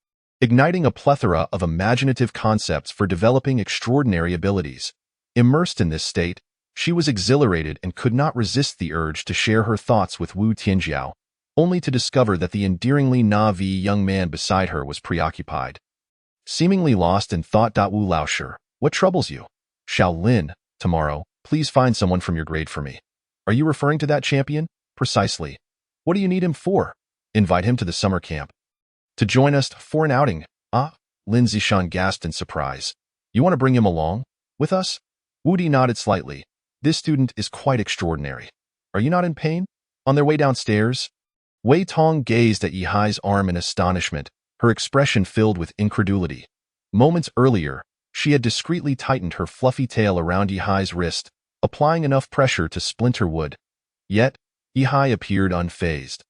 igniting a plethora of imaginative concepts for developing extraordinary abilities. Immersed in this state, she was exhilarated and could not resist the urge to share her thoughts with Wu Tianjiao, only to discover that the endearingly naive young man beside her was preoccupied. Seemingly lost in thought. Wu Laosher, what troubles you? Shaolin, tomorrow, please find someone from your grade for me. Are you referring to that champion? Precisely. What do you need him for? Invite him to the summer camp. To join us for an outing. Ah, Lin Zishan gasped in surprise. You want to bring him along? With us? Wu Di nodded slightly. This student is quite extraordinary. Are you not in pain? On their way downstairs, Wei Tong gazed at Yi Hai's arm in astonishment, her expression filled with incredulity. Moments earlier, she had discreetly tightened her fluffy tail around Yi Hai's wrist, applying enough pressure to splinter wood. Yet, Yi Hai appeared unfazed,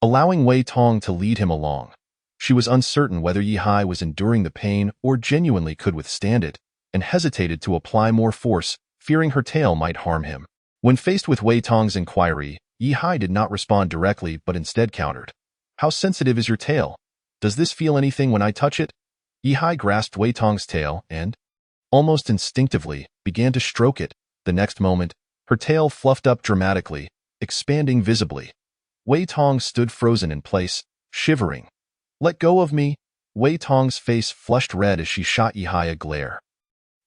allowing Wei Tong to lead him along. She was uncertain whether Yi Hai was enduring the pain or genuinely could withstand it, and hesitated to apply more force, fearing her tail might harm him. When faced with Wei Tong's inquiry, Yi Hai did not respond directly but instead countered. How sensitive is your tail? Does this feel anything when I touch it? Yi Hai grasped Wei Tong's tail and, almost instinctively, began to stroke it. The next moment, her tail fluffed up dramatically, expanding visibly. Wei Tong stood frozen in place, shivering. Let go of me. Wei Tong's face flushed red as she shot Yi Hai a glare.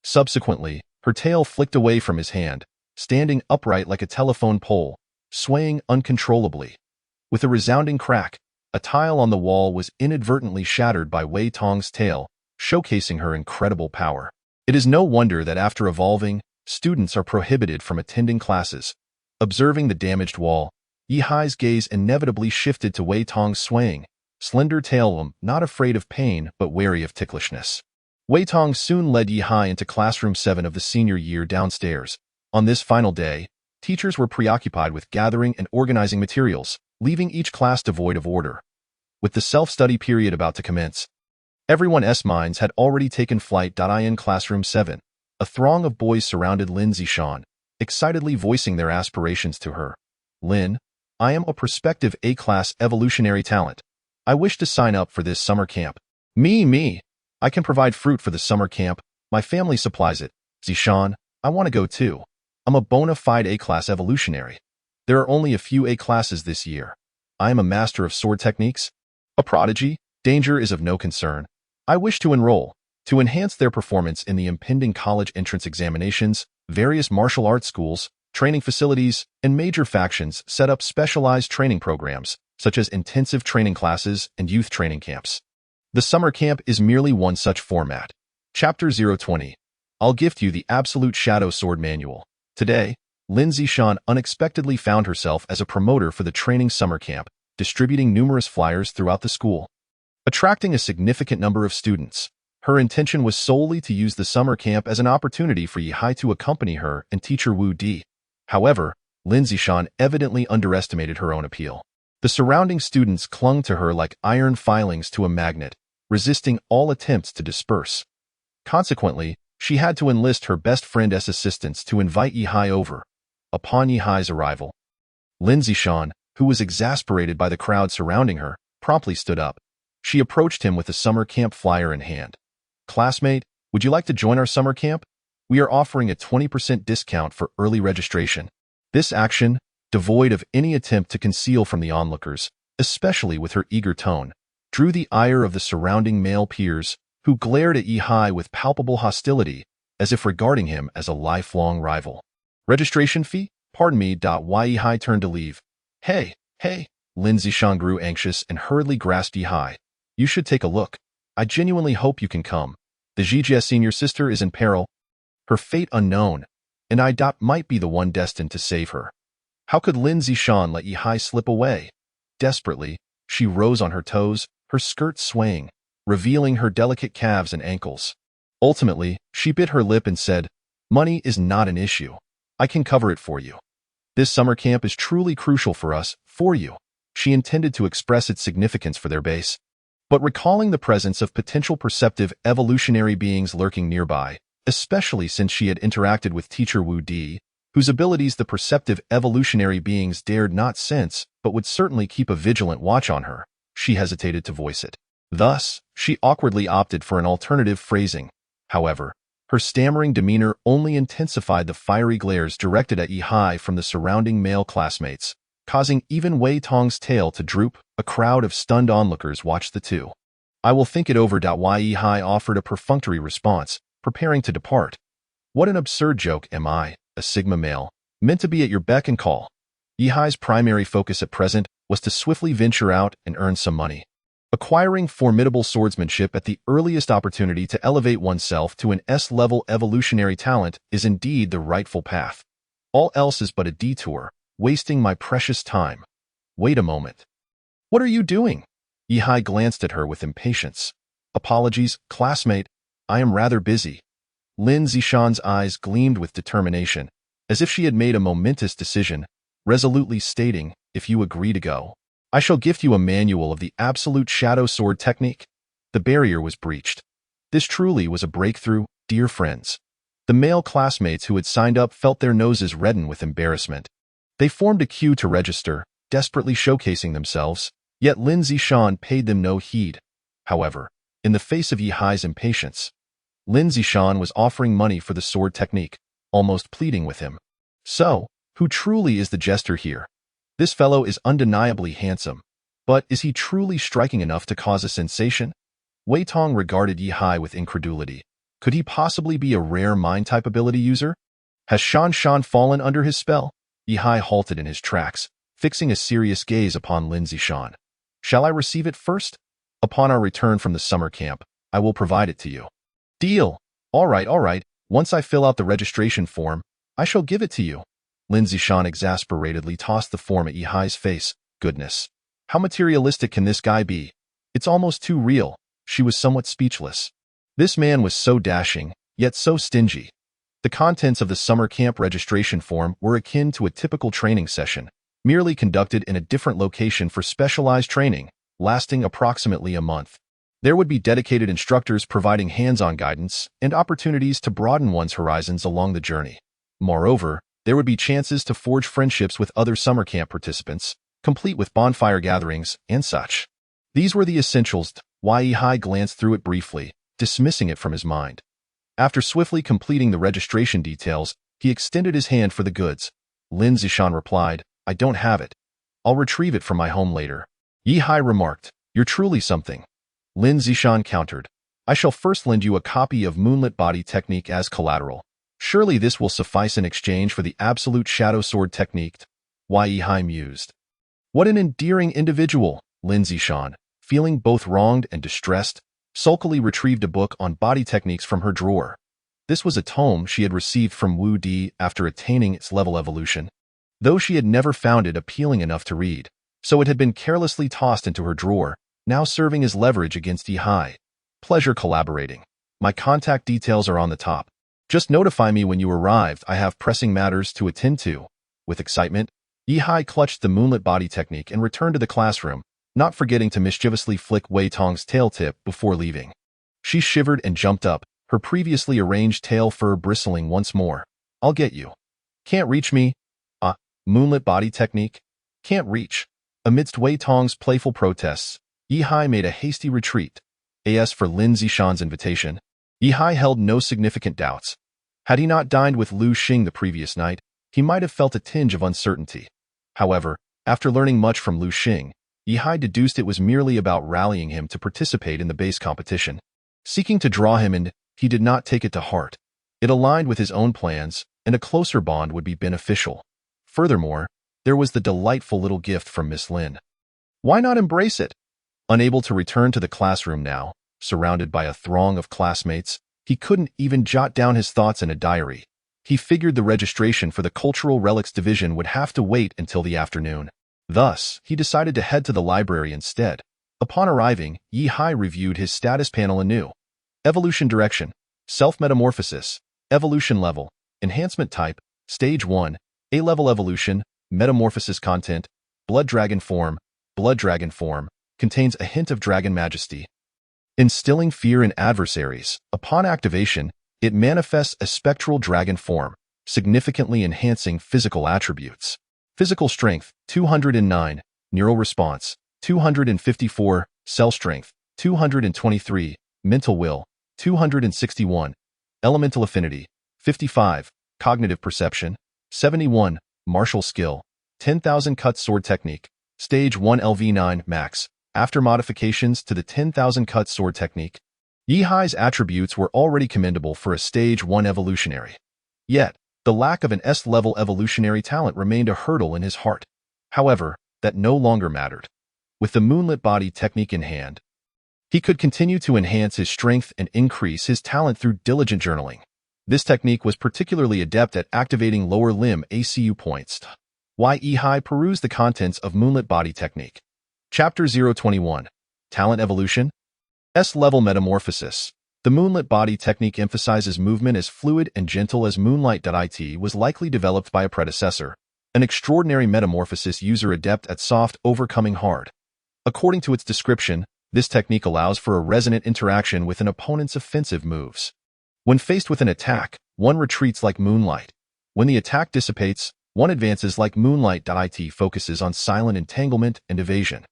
Subsequently, her tail flicked away from his hand, standing upright like a telephone pole, swaying uncontrollably. With a resounding crack, a tile on the wall was inadvertently shattered by Wei Tong's tail, showcasing her incredible power. It is no wonder that after evolving, students are prohibited from attending classes. Observing the damaged wall, Yi Hai's gaze inevitably shifted to Wei Tong's swaying, slender tail, not afraid of pain but wary of ticklishness. Wei Tong soon led Yi Hai into classroom 7 of the senior year downstairs. On this final day, teachers were preoccupied with gathering and organizing materials, leaving each class devoid of order. With the self-study period about to commence, everyone's minds had already taken flight. In classroom 7, a throng of boys surrounded Lin Zishan, excitedly voicing their aspirations to her. Lin, I am a prospective A-class evolutionary talent. I wish to sign up for this summer camp. Me. I can provide fruit for the summer camp. My family supplies it. Zishan, I want to go too. I'm a bona fide A-class evolutionary. There are only a few A classes this year. I am a master of sword techniques. A prodigy, danger is of no concern. I wish to enroll. To enhance their performance in the impending college entrance examinations, various martial arts schools, training facilities, and major factions set up specialized training programs, such as intensive training classes and youth training camps. The summer camp is merely one such format. Chapter 020. I'll gift you the Absolute Shadow Sword Manual. Today, Lin Zishan unexpectedly found herself as a promoter for the training summer camp, distributing numerous flyers throughout the school. Attracting a significant number of students, her intention was solely to use the summer camp as an opportunity for Yihai to accompany her and teacher Wu Di. However, Lin Zishan evidently underestimated her own appeal. The surrounding students clung to her like iron filings to a magnet, resisting all attempts to disperse. Consequently, she had to enlist her best friend as assistance to invite Yihai over. Upon Yihai's arrival, Lin Zishan, who was exasperated by the crowd surrounding her, promptly stood up. She approached him with the summer camp flyer in hand. "Classmate, would you like to join our summer camp? We are offering a 20% discount for early registration." This action, devoid of any attempt to conceal from the onlookers, especially with her eager tone, drew the ire of the surrounding male peers, who glared at Yihai with palpable hostility, as if regarding him as a lifelong rival. "Registration fee? Pardon me. Why?" Yihai turned to leave. Hey, Lin Zishan grew anxious and hurriedly grasped Yihai. "You should take a look. I genuinely hope you can come. The Zhijie senior sister is in peril. Her fate unknown, and I might be the one destined to save her." How could Lin Zishan let Yihai slip away? Desperately, she rose on her toes, her skirt swaying, revealing her delicate calves and ankles. Ultimately, she bit her lip and said, "Money is not an issue. I can cover it for you. This summer camp is truly crucial for us, for you." She intended to express its significance for their base, but recalling the presence of potential perceptive evolutionary beings lurking nearby, especially since she had interacted with teacher Wu Di, whose abilities the perceptive evolutionary beings dared not sense but would certainly keep a vigilant watch on her, she hesitated to voice it. Thus, she awkwardly opted for an alternative phrasing. However, her stammering demeanor only intensified the fiery glares directed at Yihai from the surrounding male classmates, causing even Wei Tong's tail to droop. A crowd of stunned onlookers watched the two. "I will think it over." Yihai offered a perfunctory response, preparing to depart. "What an absurd joke. Am I, a Sigma male, meant to be at your beck and call?" Yihai's primary focus at present was to swiftly venture out and earn some money. Acquiring formidable swordsmanship at the earliest opportunity to elevate oneself to an S-level evolutionary talent is indeed the rightful path. All else is but a detour, wasting my precious time. Wait a moment. What are you doing? Yihai glanced at her with impatience. "Apologies, classmate. I am rather busy." Lin Zishan's eyes gleamed with determination, as if she had made a momentous decision, resolutely stating, "If you agree to go, I shall gift you a manual of the Absolute Shadow Sword Technique." The barrier was breached. This truly was a breakthrough, dear friends. The male classmates who had signed up felt their noses redden with embarrassment. They formed a queue to register, desperately showcasing themselves, yet Lin Zishan paid them no heed. However, in the face of Yihai's impatience, Lin Zishan was offering money for the sword technique, almost pleading with him. "So, who truly is the jester here? This fellow is undeniably handsome, but is he truly striking enough to cause a sensation?" Wei Tong regarded Yihai with incredulity. Could he possibly be a rare mind-type ability user? Has Shan Shan fallen under his spell? Yihai halted in his tracks, fixing a serious gaze upon Lin Zishan. "Shall I receive it first? Upon our return from the summer camp, I will provide it to you." "Deal. All right. Once I fill out the registration form, I shall give it to you." Lin Zishan exasperatedly tossed the form at Yihai's face. Goodness. How materialistic can this guy be? It's almost too real. She was somewhat speechless. This man was so dashing, yet so stingy. The contents of the summer camp registration form were akin to a typical training session, merely conducted in a different location for specialized training, lasting approximately a month. There would be dedicated instructors providing hands-on guidance and opportunities to broaden one's horizons along the journey. Moreover, there would be chances to forge friendships with other summer camp participants, complete with bonfire gatherings and such. These were the essentials. Yihai glanced through it briefly, dismissing it from his mind. After swiftly completing the registration details, he extended his hand for the goods. Lin Zishan replied, "I don't have it." I'll retrieve it from my home later. Yihai remarked, "You're truly something." Lin Zishan countered, "I shall first lend you a copy of Moonlit Body Technique as collateral. Surely this will suffice in exchange for the Absolute Shadow Sword Technique." Yihai mused. What an endearing individual, Lin Zishan, feeling both wronged and distressed, sulkily retrieved a book on body techniques from her drawer. This was a tome she had received from Wu Di after attaining its level evolution. Though she had never found it appealing enough to read, so it had been carelessly tossed into her drawer, now serving as leverage against Yihai. Pleasure collaborating. My contact details are on the top. Just notify me when you arrived. I have pressing matters to attend to. With excitement, Yihai clutched the Moonlit Body Technique and returned to the classroom, not forgetting to mischievously flick Wei Tong's tail tip before leaving. She shivered and jumped up, her previously arranged tail fur bristling once more. I'll get you. Can't reach me? Moonlit Body Technique? Can't reach. Amidst Wei Tong's playful protests, Yihai made a hasty retreat. As for Lin Zishan's invitation, Yihai held no significant doubts. Had he not dined with Lu Xing the previous night, he might have felt a tinge of uncertainty. However, after learning much from Lu Xing, Yihai deduced it was merely about rallying him to participate in the base competition. Seeking to draw him in, he did not take it to heart. It aligned with his own plans, and a closer bond would be beneficial. Furthermore, there was the delightful little gift from Miss Lin. Why not embrace it? Unable to return to the classroom now, surrounded by a throng of classmates, he couldn't even jot down his thoughts in a diary. He figured the registration for the Cultural Relics Division would have to wait until the afternoon. Thus, he decided to head to the library instead. Upon arriving, Yihai reviewed his status panel anew. Evolution Direction, Self-Metamorphosis, Evolution Level, Enhancement Type, Stage 1, A-Level Evolution, Metamorphosis Content, Blood Dragon Form, contains a hint of Dragon Majesty. Instilling fear in adversaries, upon activation, it manifests a spectral dragon form, significantly enhancing physical attributes. Physical Strength, 209, Neural Response, 254, Cell Strength, 223, Mental Will, 261, Elemental Affinity, 55, Cognitive Perception, 71, Martial Skill, 10,000 Cut Sword Technique, Stage 1 LV9 Max. After modifications to the 10,000 Cut Sword Technique, Yihai's attributes were already commendable for a Stage 1 evolutionary. Yet, the lack of an S-level evolutionary talent remained a hurdle in his heart. However, that no longer mattered. With the Moonlit Body Technique in hand, he could continue to enhance his strength and increase his talent through diligent journaling. This technique was particularly adept at activating lower limb ACU points. Yihai perused the contents of Moonlit Body Technique. Chapter 021, Talent Evolution, S-Level Metamorphosis. The Moonlit Body Technique emphasizes movement as fluid and gentle as Moonlight.it was likely developed by a predecessor, an extraordinary metamorphosis user adept at soft overcoming hard. According to its description, this technique allows for a resonant interaction with an opponent's offensive moves. When faced with an attack, one retreats like Moonlight. When the attack dissipates, one advances like Moonlight.it focuses on silent entanglement and evasion.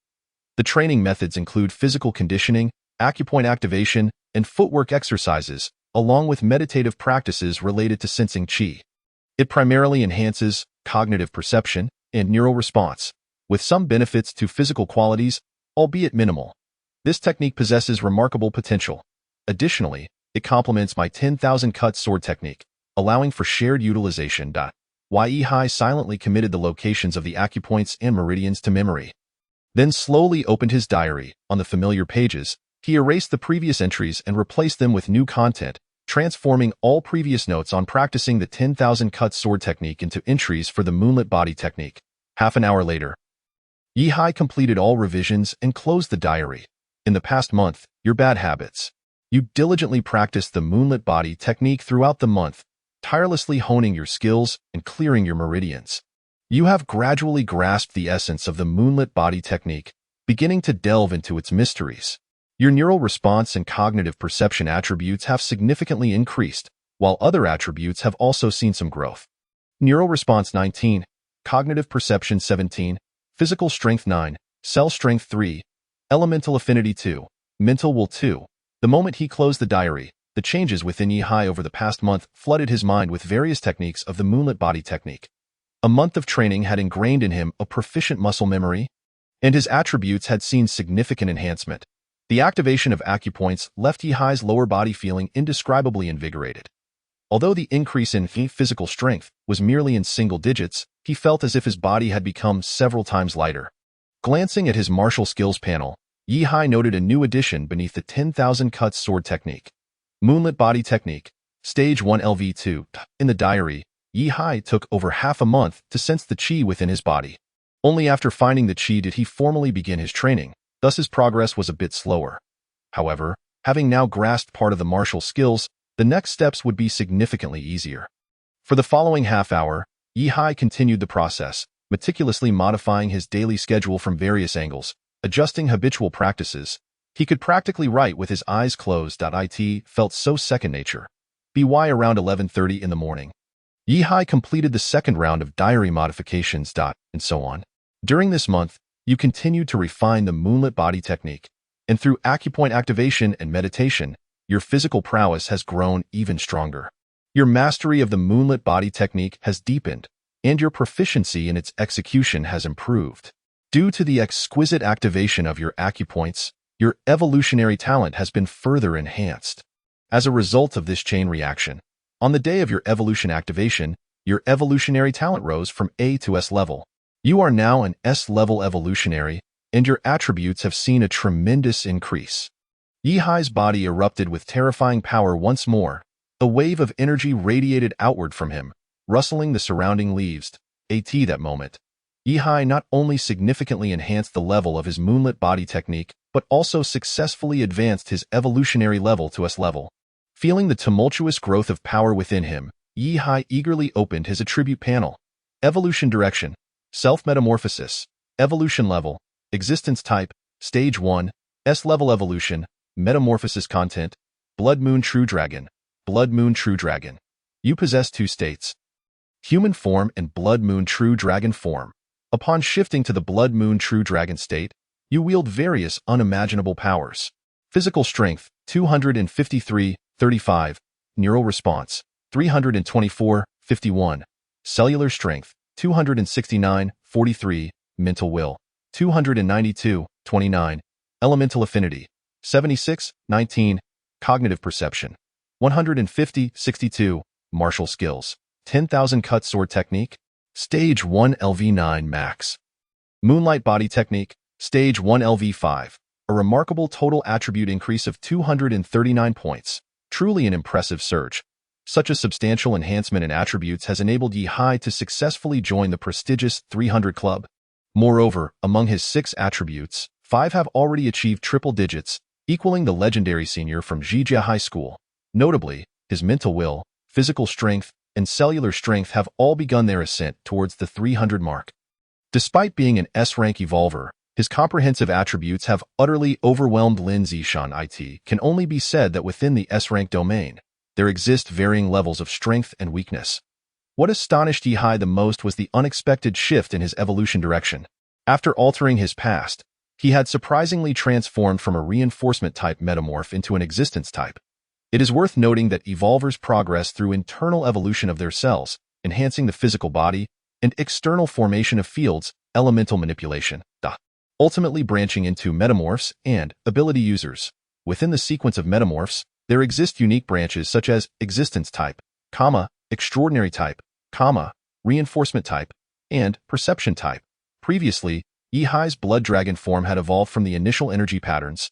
The training methods include physical conditioning, acupoint activation, and footwork exercises, along with meditative practices related to sensing qi. It primarily enhances cognitive perception and neural response, with some benefits to physical qualities, albeit minimal. This technique possesses remarkable potential. Additionally, it complements my 10,000 Cut Sword Technique, allowing for shared utilization. Yihai silently committed the locations of the acupoints and meridians to memory. Then slowly opened his diary. On the familiar pages, he erased the previous entries and replaced them with new content, transforming all previous notes on practicing the 10,000 Cut Sword Technique into entries for the Moonlit Body Technique. Half an hour later, Yihai completed all revisions and closed the diary. In the past month, your bad habits. You diligently practiced the Moonlit Body Technique throughout the month, tirelessly honing your skills and clearing your meridians. You have gradually grasped the essence of the Moonlit Body Technique, beginning to delve into its mysteries. Your neural response and cognitive perception attributes have significantly increased, while other attributes have also seen some growth. Neural response 19, cognitive perception 17, physical strength 9, cell strength 3, elemental affinity 2, mental will 2. The moment he closed the diary, the changes within Yihai over the past month flooded his mind with various techniques of the Moonlit Body Technique. A month of training had ingrained in him a proficient muscle memory, and his attributes had seen significant enhancement. The activation of acupoints left Yihai's lower body feeling indescribably invigorated. Although the increase in physical strength was merely in single digits, he felt as if his body had become several times lighter. Glancing at his martial skills panel, Yihai noted a new addition beneath the 10,000 cuts sword technique. Moonlit Body Technique, Stage 1 LV2. In the diary, Yihai took over half a month to sense the qi within his body. Only after finding the qi did he formally begin his training, thus his progress was a bit slower. However, having now grasped part of the martial skills, the next steps would be significantly easier. For the following half hour, Yihai continued the process, meticulously modifying his daily schedule from various angles, adjusting habitual practices. He could practically write with his eyes closed. It felt so second nature. By around 11:30 in the morning, Yihai completed the second round of diary modifications. And so on. During this month, you continued to refine the Moonlit Body Technique, and through acupoint activation and meditation, your physical prowess has grown even stronger. Your mastery of the Moonlit Body Technique has deepened, and your proficiency in its execution has improved. Due to the exquisite activation of your acupoints, your evolutionary talent has been further enhanced. As a result of this chain reaction, on the day of your evolution activation, your evolutionary talent rose from A to S level. You are now an S-level evolutionary, and your attributes have seen a tremendous increase. Yihai's body erupted with terrifying power once more. A wave of energy radiated outward from him, rustling the surrounding leaves. That moment, Yihai not only significantly enhanced the level of his Moonlit Body Technique, but also successfully advanced his evolutionary level to S level. Feeling the tumultuous growth of power within him, Yihai eagerly opened his attribute panel. Evolution Direction, Self-Metamorphosis, Evolution Level, Existence Type, Stage 1, S-Level Evolution, Metamorphosis Content, Blood Moon True Dragon, Blood Moon True Dragon. You possess two states, Human Form and Blood Moon True Dragon Form. Upon shifting to the Blood Moon True Dragon state, you wield various unimaginable powers. Physical Strength, 253-35, Neural Response, 324-51, Cellular Strength, 269-43, Mental Will, 292-29, Elemental Affinity, 76-19, Cognitive Perception, 150-62, Martial Skills, 10,000 Cut Sword Technique, Stage 1 LV9 Max. Moonlight Body Technique, Stage 1 LV5, a remarkable total attribute increase of 239 points, truly an impressive surge. Such a substantial enhancement in attributes has enabled Yihai to successfully join the prestigious 300 Club. Moreover, among his 6 attributes, 5 have already achieved triple digits, equaling the legendary senior from Zhijia High School. Notably, his mental will, physical strength, and cellular strength have all begun their ascent towards the 300 mark. Despite being an S-rank evolver, his comprehensive attributes have utterly overwhelmed Lin Zishan. It can only be said that within the S-rank domain, there exist varying levels of strength and weakness. What astonished Yihai the most was the unexpected shift in his evolution direction. After altering his past, he had surprisingly transformed from a reinforcement-type metamorph into an existence type. It is worth noting that evolvers progress through internal evolution of their cells, enhancing the physical body, and external formation of fields, elemental manipulation, ultimately branching into metamorphs and ability users. Within the sequence of metamorphs, there exist unique branches such as existence type, extraordinary type, reinforcement type, and perception type. Previously, Yihai's blood dragon form had evolved from the initial energy patterns,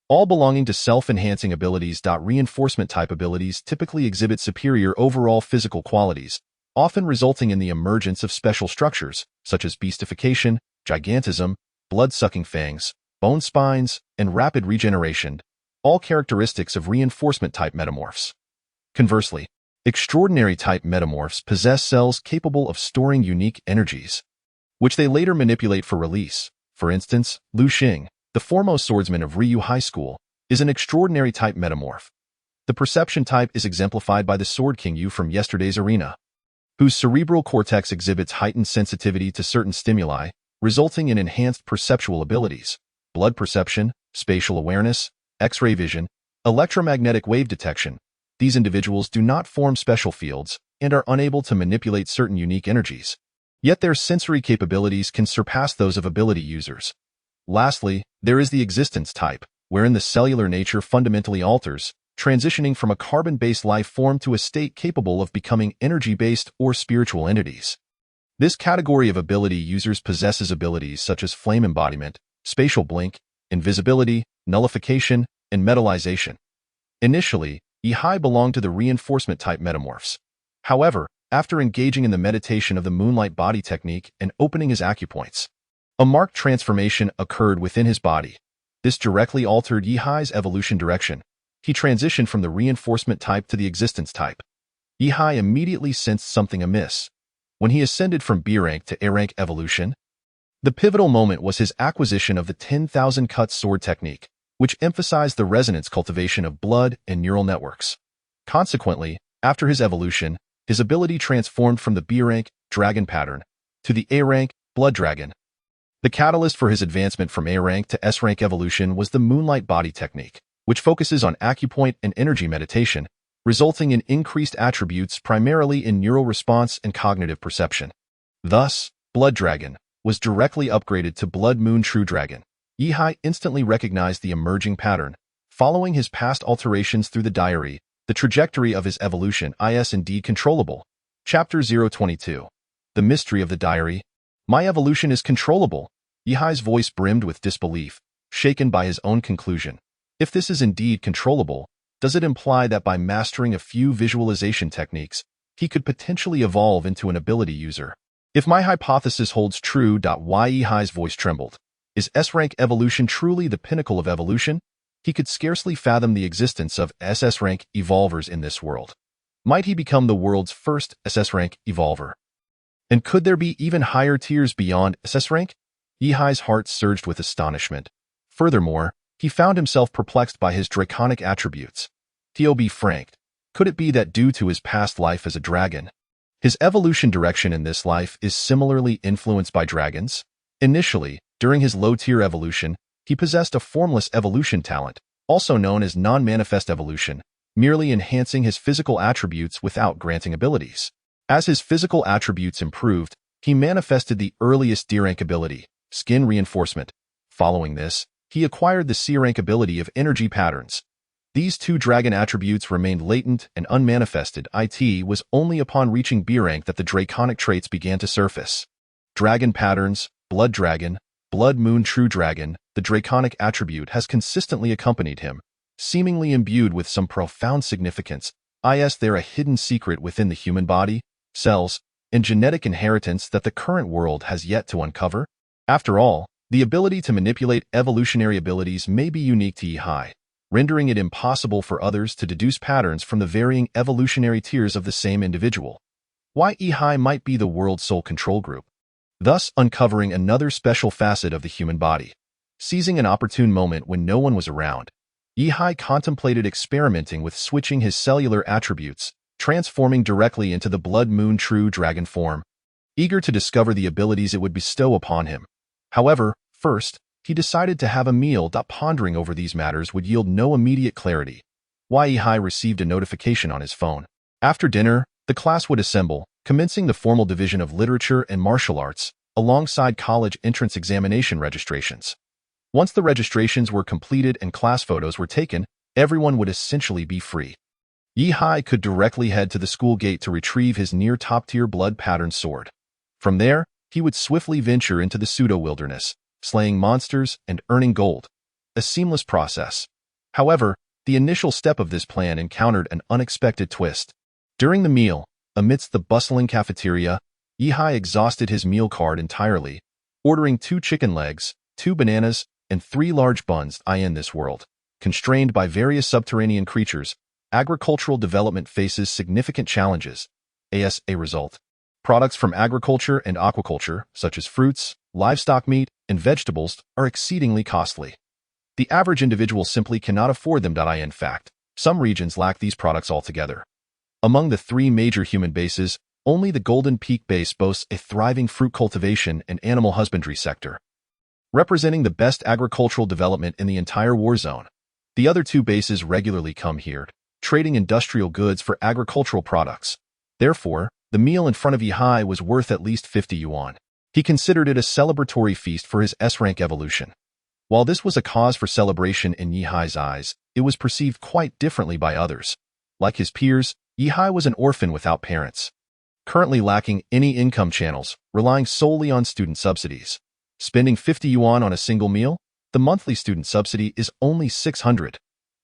all belonging to self-enhancing abilities. Reinforcement type abilities typically exhibit superior overall physical qualities, often resulting in the emergence of special structures, such as beastification, gigantism, blood-sucking fangs, bone spines, and rapid regeneration, all characteristics of reinforcement-type metamorphs. Conversely, extraordinary-type metamorphs possess cells capable of storing unique energies, which they later manipulate for release. For instance, Lu Xing, the foremost swordsman of Ryu High School, is an extraordinary-type metamorph. The perception type is exemplified by the Sword King Yu from yesterday's arena, whose cerebral cortex exhibits heightened sensitivity to certain stimuli, resulting in enhanced perceptual abilities, blood perception, spatial awareness, X-ray vision, electromagnetic wave detection. These individuals do not form special fields and are unable to manipulate certain unique energies. Yet their sensory capabilities can surpass those of ability users. Lastly, there is the existence type, wherein the cellular nature fundamentally alters, transitioning from a carbon-based life form to a state capable of becoming energy-based or spiritual entities. This category of ability users possesses abilities such as flame embodiment, spatial blink, invisibility, nullification, and metallization. Initially, Yihai belonged to the reinforcement type metamorphs. However, after engaging in the meditation of the moonlight body technique and opening his acupoints, a marked transformation occurred within his body. This directly altered Yihai's evolution direction. He transitioned from the reinforcement type to the existence type. Yihai immediately sensed something amiss. When he ascended from B rank to A rank evolution, the pivotal moment was his acquisition of the 10,000 Cuts sword technique, which emphasized the resonance cultivation of blood and neural networks. Consequently, after his evolution, his ability transformed from the B rank dragon pattern to the A rank blood dragon. The catalyst for his advancement from A rank to S rank evolution was the moonlight body technique, which focuses on acupoint and energy meditation, resulting in increased attributes primarily in neural response and cognitive perception. Thus, Blood Dragon was directly upgraded to Blood Moon True Dragon. Yihai instantly recognized the emerging pattern. Following his past alterations through the diary, the trajectory of his evolution is indeed controllable. Chapter 022. The Mystery of the Diary. My evolution is controllable. Yihai's voice brimmed with disbelief, shaken by his own conclusion. If this is indeed controllable, does it imply that by mastering a few visualization techniques, he could potentially evolve into an ability user? If my hypothesis holds true, why Yihai's voice trembled. Is S-rank evolution truly the pinnacle of evolution? He could scarcely fathom the existence of SS-rank evolvers in this world. Might he become the world's first SS-rank evolver? And could there be even higher tiers beyond SS rank? Yihai's heart surged with astonishment. Furthermore, he found himself perplexed by his draconic attributes. To be frank, could it be that due to his past life as a dragon, his evolution direction in this life is similarly influenced by dragons? Initially, during his low-tier evolution, he possessed a formless evolution talent, also known as non-manifest evolution, merely enhancing his physical attributes without granting abilities. As his physical attributes improved, he manifested the earliest D-rank ability, skin reinforcement. Following this, he acquired the C-rank ability of energy patterns. These two dragon attributes remained latent and unmanifested. It was only upon reaching B rank that the draconic traits began to surface. Dragon patterns, Blood Dragon, Blood Moon True Dragon, the draconic attribute has consistently accompanied him, seemingly imbued with some profound significance. Is there a hidden secret within the human body, cells, and genetic inheritance that the current world has yet to uncover? After all, the ability to manipulate evolutionary abilities may be unique to Yihai, rendering it impossible for others to deduce patterns from the varying evolutionary tiers of the same individual. Why Yihai might be the world's sole control group, thus uncovering another special facet of the human body. Seizing an opportune moment when no one was around, Yihai contemplated experimenting with switching his cellular attributes, transforming directly into the Blood Moon True Dragon form, eager to discover the abilities it would bestow upon him. However, first, he decided to have a meal. Pondering over these matters would yield no immediate clarity. Yihai received a notification on his phone. After dinner, the class would assemble, commencing the formal division of literature and martial arts, alongside college entrance examination registrations. Once the registrations were completed and class photos were taken, everyone would essentially be free. Yihai could directly head to the school gate to retrieve his near top-tier blood pattern sword. From there, he would swiftly venture into the pseudo-wilderness, slaying monsters and earning gold. A seamless process. However, the initial step of this plan encountered an unexpected twist. During the meal, amidst the bustling cafeteria, Yihai exhausted his meal card entirely, ordering 2 chicken legs, 2 bananas, and 3 large buns. In this world, constrained by various subterranean creatures, agricultural development faces significant challenges. As a result, products from agriculture and aquaculture, such as fruits, livestock meat, and vegetables, are exceedingly costly. The average individual simply cannot afford them. In fact, some regions lack these products altogether. Among the 3 major human bases, only the Golden Peak base boasts a thriving fruit cultivation and animal husbandry sector, representing the best agricultural development in the entire war zone. The other 2 bases regularly come here, trading industrial goods for agricultural products. Therefore, The meal in front of Yihai was worth at least 50 yuan. He considered it a celebratory feast for his S-rank evolution. While this was a cause for celebration in Yihai's eyes, it was perceived quite differently by others. Like his peers, Yihai was an orphan without parents, currently lacking any income channels, relying solely on student subsidies. Spending 50 yuan on a single meal? The monthly student subsidy is only 600.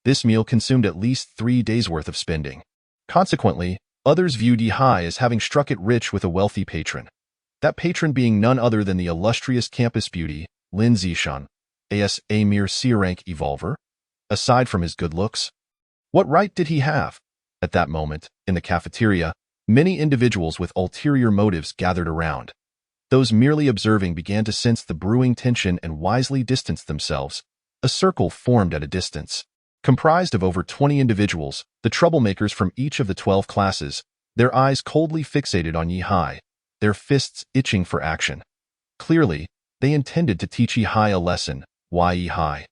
This meal consumed at least 3 days' worth of spending. Consequently, others viewed Yihai as having struck it rich with a wealthy patron. That patron being none other than the illustrious campus beauty, Lin Zishan, as a mere C-rank evolver. Aside from his good looks, what right did he have? At that moment, in the cafeteria, many individuals with ulterior motives gathered around. Those merely observing began to sense the brewing tension and wisely distanced themselves. A circle formed at a distance. Comprised of over 20 individuals, the troublemakers from each of the 12 classes, their eyes coldly fixated on Yihai, their fists itching for action. Clearly, they intended to teach Yihai a lesson. Why Yihai?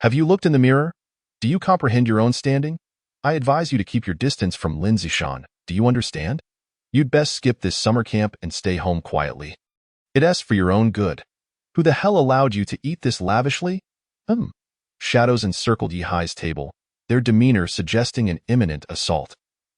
Have you looked in the mirror? Do you comprehend your own standing? I advise you to keep your distance from Lin Zishan. Do you understand? You'd best skip this summer camp and stay home quietly. It's for your own good. Who the hell allowed you to eat this lavishly? Shadows encircled Yihai's table, their demeanor suggesting an imminent assault.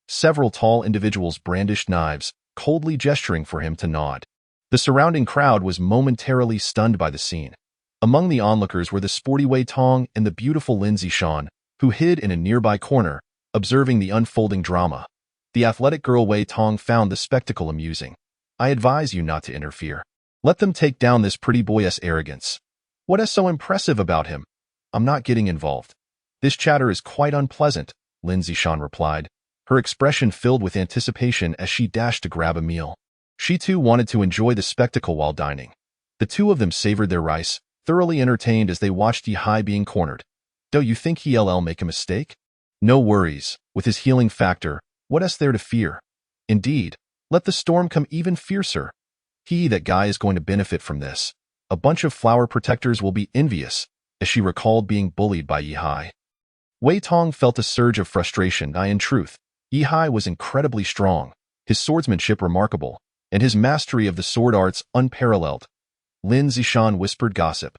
Several tall individuals brandished knives, coldly gesturing for him to nod. The surrounding crowd was momentarily stunned by the scene. Among the onlookers were the sporty Wei Tong and the beautiful Lin Zishan, who hid in a nearby corner, observing the unfolding drama. The athletic girl Wei Tong found the spectacle amusing. I advise you not to interfere. Let them take down this pretty boy's arrogance. What is so impressive about him? I'm not getting involved. This chatter is quite unpleasant, Lin Zishan replied, her expression filled with anticipation as she dashed to grab a meal. She too wanted to enjoy the spectacle while dining. The two of them savored their rice, thoroughly entertained as they watched Yihai being cornered. Do you think he'll make a mistake? No worries, with his healing factor, what is there to fear? Indeed, let the storm come even fiercer. That guy is going to benefit from this. A bunch of flower protectors will be envious, as she recalled being bullied by Yihai. Wei Tong felt a surge of frustration. In truth, Yihai was incredibly strong, his swordsmanship remarkable, and his mastery of the sword arts unparalleled. Lin Zishan whispered gossip.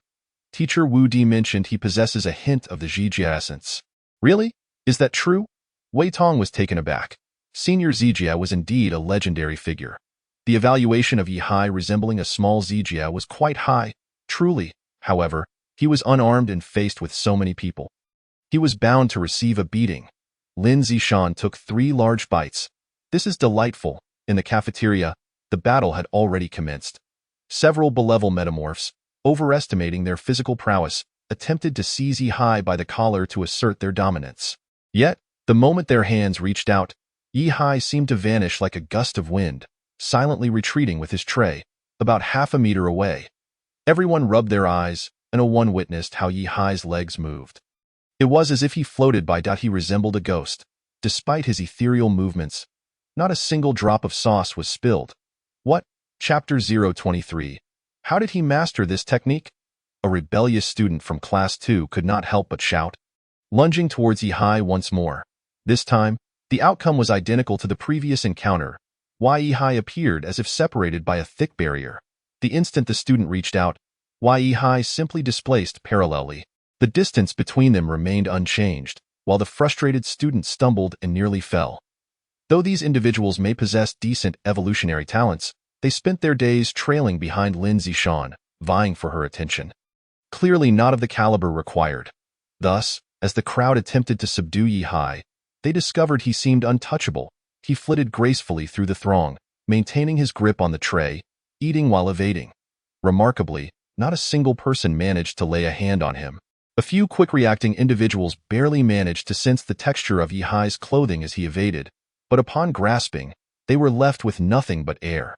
Teacher Wu Di mentioned he possesses a hint of the Zijia essence. Really? Is that true? Wei Tong was taken aback. Senior Zijia was indeed a legendary figure. The evaluation of Yihai resembling a small Zijia was quite high. Truly, however, he was unarmed and faced with so many people. He was bound to receive a beating. Lin Zishan took 3 large bites. This is delightful. In the cafeteria, the battle had already commenced. Several B-level metamorphs, overestimating their physical prowess, attempted to seize Yihai by the collar to assert their dominance. Yet, the moment their hands reached out, Yihai seemed to vanish like a gust of wind, silently retreating with his tray, about half a meter away. Everyone rubbed their eyes, and no one witnessed how Yihai's legs moved. It was as if he floated by. He resembled a ghost. Despite his ethereal movements, not a single drop of sauce was spilled. What? Chapter 023. How did he master this technique? A rebellious student from Class 2 could not help but shout. Lunging towards Yihai once more. This time, the outcome was identical to the previous encounter. Yihai appeared as if separated by a thick barrier. The instant the student reached out, Yihai simply displaced parallelly. The distance between them remained unchanged, while the frustrated student stumbled and nearly fell. Though these individuals may possess decent evolutionary talents, they spent their days trailing behind Lin Zishan, vying for her attention. Clearly not of the caliber required. Thus, as the crowd attempted to subdue Yihai, they discovered he seemed untouchable. He flitted gracefully through the throng, maintaining his grip on the tray, eating while evading. Remarkably, not a single person managed to lay a hand on him. A few quick-reacting individuals barely managed to sense the texture of Yihai's clothing as he evaded, but upon grasping, they were left with nothing but air.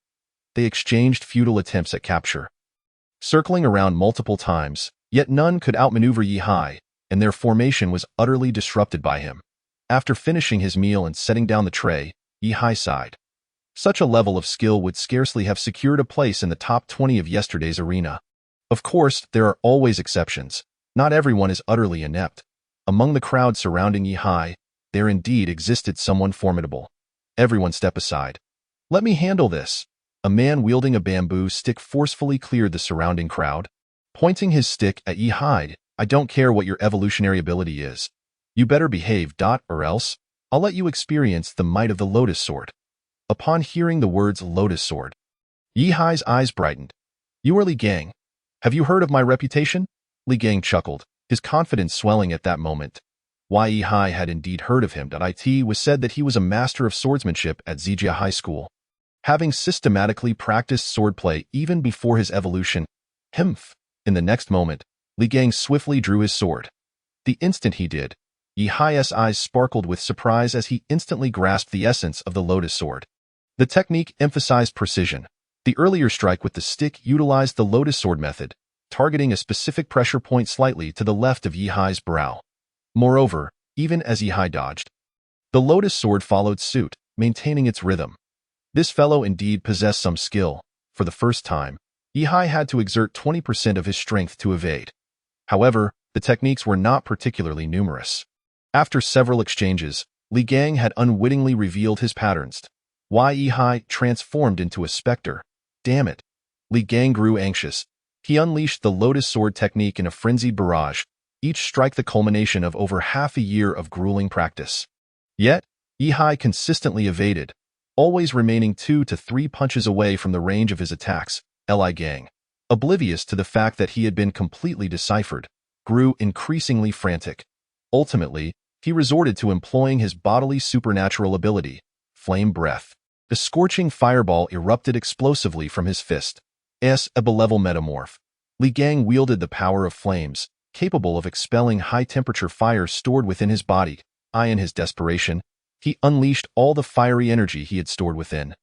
They exchanged futile attempts at capture, circling around multiple times, yet none could outmaneuver Yihai, and their formation was utterly disrupted by him. After finishing his meal and setting down the tray, Yihai sighed. Such a level of skill would scarcely have secured a place in the top 20 of yesterday's arena. Of course, there are always exceptions. Not everyone is utterly inept. Among the crowd surrounding Yihai, there indeed existed someone formidable. Everyone step aside. Let me handle this. A man wielding a bamboo stick forcefully cleared the surrounding crowd. Pointing his stick at Yi Hai, I don't care what your evolutionary ability is. You better behave, or else I'll let you experience the might of the Lotus Sword. Upon hearing the words Lotus Sword, Yi Hai's eyes brightened. You are Li Gang. Have you heard of my reputation? Li Gang chuckled, his confidence swelling at that moment. Why Yi Hai had indeed heard of him. It was said that he was a master of swordsmanship at Zijia High School. Having systematically practiced swordplay even before his evolution, in the next moment, Li Gang swiftly drew his sword. The instant he did, Yi Hai's eyes sparkled with surprise as he instantly grasped the essence of the Lotus Sword. The technique emphasized precision. The earlier strike with the stick utilized the Lotus Sword method, targeting a specific pressure point slightly to the left of Yi Hai's brow. Moreover, even as Yi Hai dodged, the Lotus Sword followed suit, maintaining its rhythm. This fellow indeed possessed some skill. For the first time, Yi Hai had to exert 20% of his strength to evade. However, the techniques were not particularly numerous. After several exchanges, Li Gang had unwittingly revealed his patterns. Yi Hai transformed into a specter. Damn it. Li Gang grew anxious. He unleashed the Lotus Sword technique in a frenzied barrage, each strike the culmination of over half a year of grueling practice. Yet, Yi Hai consistently evaded, always remaining 2 to 3 punches away from the range of his attacks. Li Gang, oblivious to the fact that he had been completely deciphered, grew increasingly frantic. Ultimately, he resorted to employing his bodily supernatural ability, Flame Breath. The scorching fireball erupted explosively from his fist. As a level metamorph, Li Gang wielded the power of flames, capable of expelling high-temperature fire stored within his body. In his desperation, he unleashed all the fiery energy he had stored within.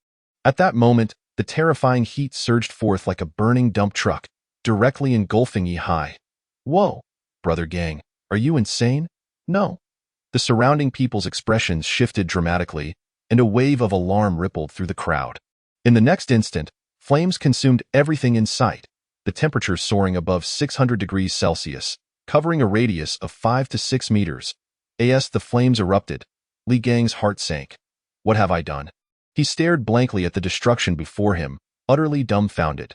At that moment, the terrifying heat surged forth like a burning dump truck, directly engulfing Yi Hai. Whoa, brother Gang, are you insane? No. The surrounding people's expressions shifted dramatically, and a wave of alarm rippled through the crowd. In the next instant, flames consumed everything in sight, the temperature soaring above 600 degrees Celsius, covering a radius of 5 to 6 meters. As the flames erupted, Li Gang's heart sank. What have I done? He stared blankly at the destruction before him, utterly dumbfounded.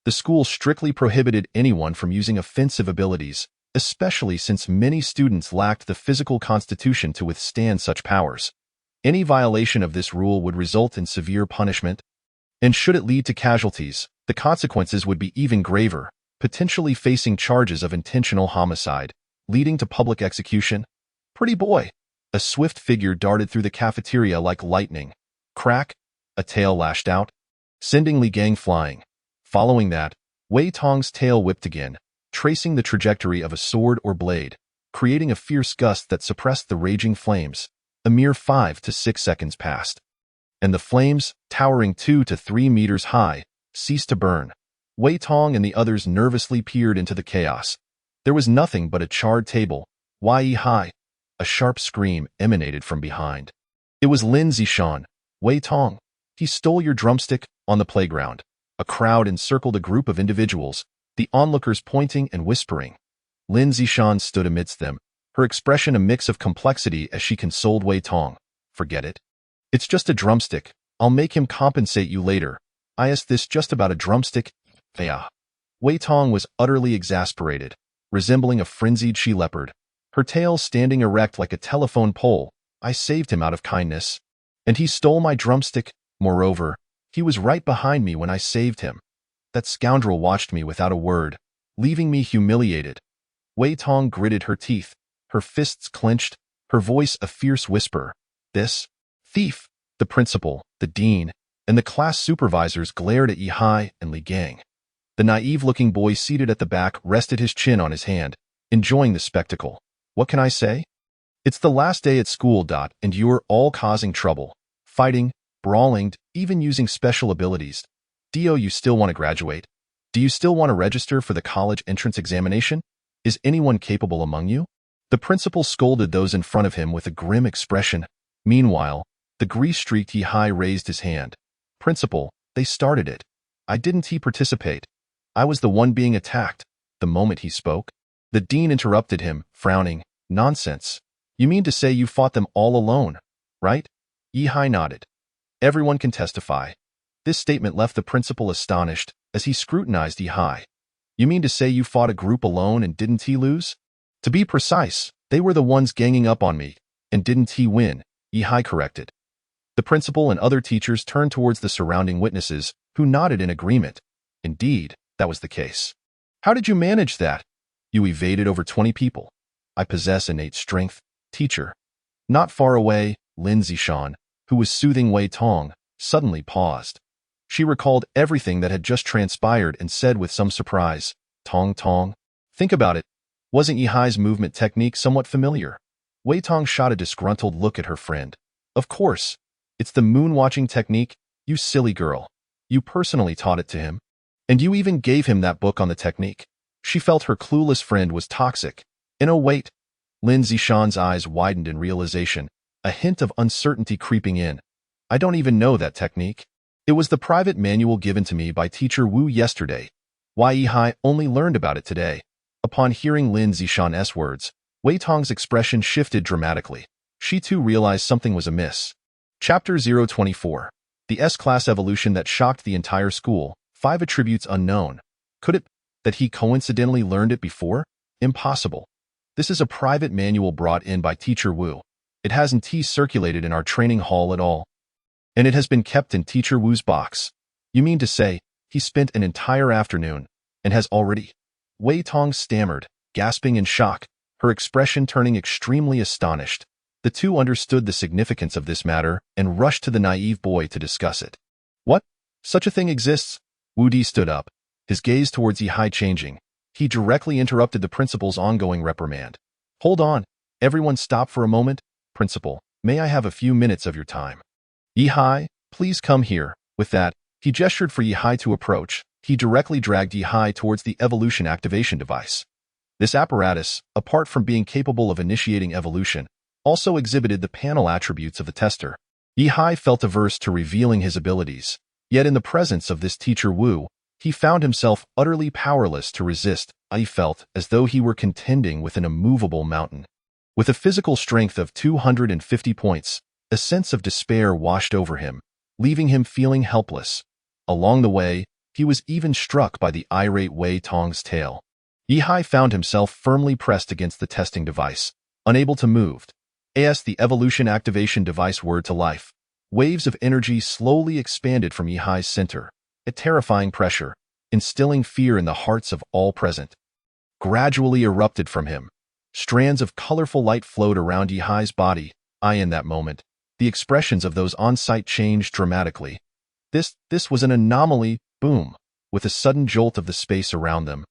The school strictly prohibited anyone from using offensive abilities, especially since many students lacked the physical constitution to withstand such powers. Any violation of this rule would result in severe punishment, and should it lead to casualties, the consequences would be even graver, potentially facing charges of intentional homicide, leading to public execution. Pretty boy! A swift figure darted through the cafeteria like lightning. Crack! A tail lashed out, sending Li Gang flying. Following that, Wei Tong's tail whipped again, tracing the trajectory of a sword or blade, creating a fierce gust that suppressed the raging flames. A mere 5 to 6 seconds passed, and the flames, towering 2 to 3 meters high, ceased to burn. Wei Tong and the others nervously peered into the chaos. There was nothing but a charred table. Yi Hai! A sharp scream emanated from behind. It was Lin Zishan. Wei Tong, he stole your drumstick. On the playground, a crowd encircled a group of individuals, the onlookers pointing and whispering. Lin Zishan stood amidst them, her expression a mix of complexity as she consoled Wei Tong. Forget it. It's just a drumstick. I'll make him compensate you later. Is this just about a drumstick? Yeah. Wei Tong was utterly exasperated, resembling a frenzied she-leopard, her tail standing erect like a telephone pole. I saved him out of kindness, and he stole my drumstick. Moreover, he was right behind me when I saved him. That scoundrel watched me without a word, leaving me humiliated. Wei Tong gritted her teeth, her fists clenched, her voice a fierce whisper. This thief! The principal, the dean, and the class supervisors glared at Yi Hai and Li Gang. The naive-looking boy seated at the back rested his chin on his hand, enjoying the spectacle. What can I say? It's the last day at school, and you're all causing trouble, fighting, brawling, even using special abilities. Do you still want to graduate? Do you still want to register for the college entrance examination? Is anyone capable among you? The principal scolded those in front of him with a grim expression. Meanwhile, the grease-streaked Yi Hai raised his hand. Principal, they started it. I didn't participate. I was the one being attacked. The moment he spoke, the dean interrupted him, frowning. Nonsense. You mean to say you fought them all alone, right? Yi Hai nodded. Everyone can testify. This statement left the principal astonished as he scrutinized Yihai. You mean to say you fought a group alone and didn't he lose? To be precise, they were the ones ganging up on me, and didn't he win, Yihai corrected. The principal and other teachers turned towards the surrounding witnesses, who nodded in agreement. Indeed, that was the case. How did you manage that? You evaded over 20 people. I possess innate strength, teacher. Not far away, Lin Zishan, who was soothing Wei Tong, suddenly paused. She recalled everything that had just transpired and said with some surprise, Tong Tong. Think about it. Wasn't Yihai's movement technique somewhat familiar? Wei Tong shot a disgruntled look at her friend. Of course. It's the moon-watching technique, you silly girl. You personally taught it to him. And you even gave him that book on the technique. She felt her clueless friend was toxic. And oh wait. Lin Zishan's eyes widened in realization, a hint of uncertainty creeping in. I don't even know that technique. It was the private manual given to me by Teacher Wu yesterday. Why Yihai only learned about it today. Upon hearing Lin Zishan's words, Wei Tong's expression shifted dramatically. She too realized something was amiss. Chapter 024. The S-Class Evolution that shocked the entire school. 5 attributes unknown. Could it that he coincidentally learned it before? Impossible. This is a private manual brought in by Teacher Wu. It hasn't circulated in our training hall at all. And it has been kept in Teacher Wu's box. You mean to say, he spent an entire afternoon, and has already? Wei Tong stammered, gasping in shock, her expression turning extremely astonished. The two understood the significance of this matter and rushed to the naive boy to discuss it. What? Such a thing exists? Wu Di stood up, his gaze towards Yihai changing. He directly interrupted the principal's ongoing reprimand. Hold on. Everyone stop for a moment. Principal, may I have a few minutes of your time? Yihai, please come here. With that, he gestured for Yihai to approach. He directly dragged Yihai towards the evolution activation device. This apparatus, apart from being capable of initiating evolution, also exhibited the panel attributes of the tester. Yihai felt averse to revealing his abilities, yet in the presence of this Teacher Wu, he found himself utterly powerless to resist. He felt as though he were contending with an immovable mountain. With a physical strength of 250 points, a sense of despair washed over him, leaving him feeling helpless. Along the way, he was even struck by the irate Wei Tong's tale. Yihai found himself firmly pressed against the testing device, unable to move. As the evolution activation device whirred to life, waves of energy slowly expanded from Yihai's center, a terrifying pressure, instilling fear in the hearts of all present. Gradually erupted from him. Strands of colorful light flowed around Yihai's body. In that moment, the expressions of those on site changed dramatically. This was an anomaly, boom, with a sudden jolt of the space around them.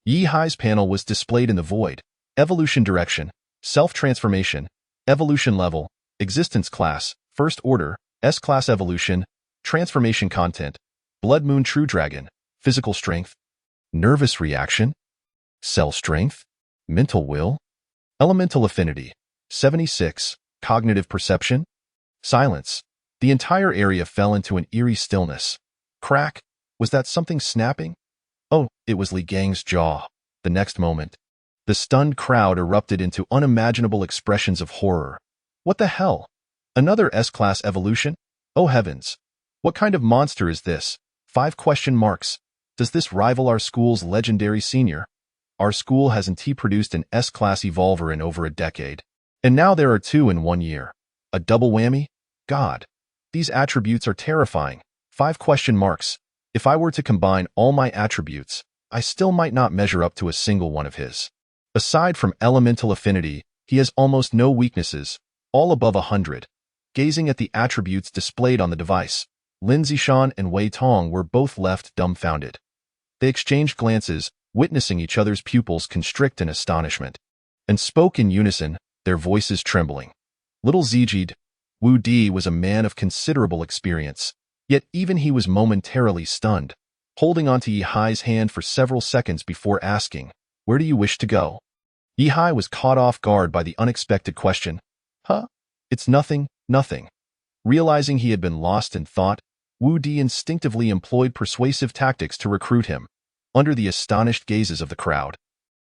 Yihai's panel was displayed in the void. Evolution direction, self-transformation, evolution level, existence class, first order, S-class evolution, transformation content, Blood Moon True Dragon, physical strength, nervous reaction, cell strength, mental will, elemental affinity, 76, cognitive perception, silence. The entire area fell into an eerie stillness. Crack. Was that something snapping? Oh, it was Li Gang's jaw. The next moment, the stunned crowd erupted into unimaginable expressions of horror. What the hell? Another S-class evolution? Oh heavens. What kind of monster is this? 5 question marks. Does this rival our school's legendary senior? Our school hasn't produced an S-class evolver in over a decade. And now there are 2 in 1 year. A double whammy? God. These attributes are terrifying. 5 question marks. If I were to combine all my attributes, I still might not measure up to a single one of his. Aside from elemental affinity, he has almost no weaknesses, all above 100. Gazing at the attributes displayed on the device, Lin Zishan and Wei Tong were both left dumbfounded. They exchanged glances, witnessing each other's pupils constrict in astonishment, and spoke in unison, their voices trembling. Little Zijid, Wu Di was a man of considerable experience, yet even he was momentarily stunned, holding onto Yihai's hand for several seconds before asking, "Where do you wish to go?" Yihai was caught off guard by the unexpected question. Huh? It's nothing, nothing. Realizing he had been lost in thought, Wu Di instinctively employed persuasive tactics to recruit him. Under the astonished gazes of the crowd,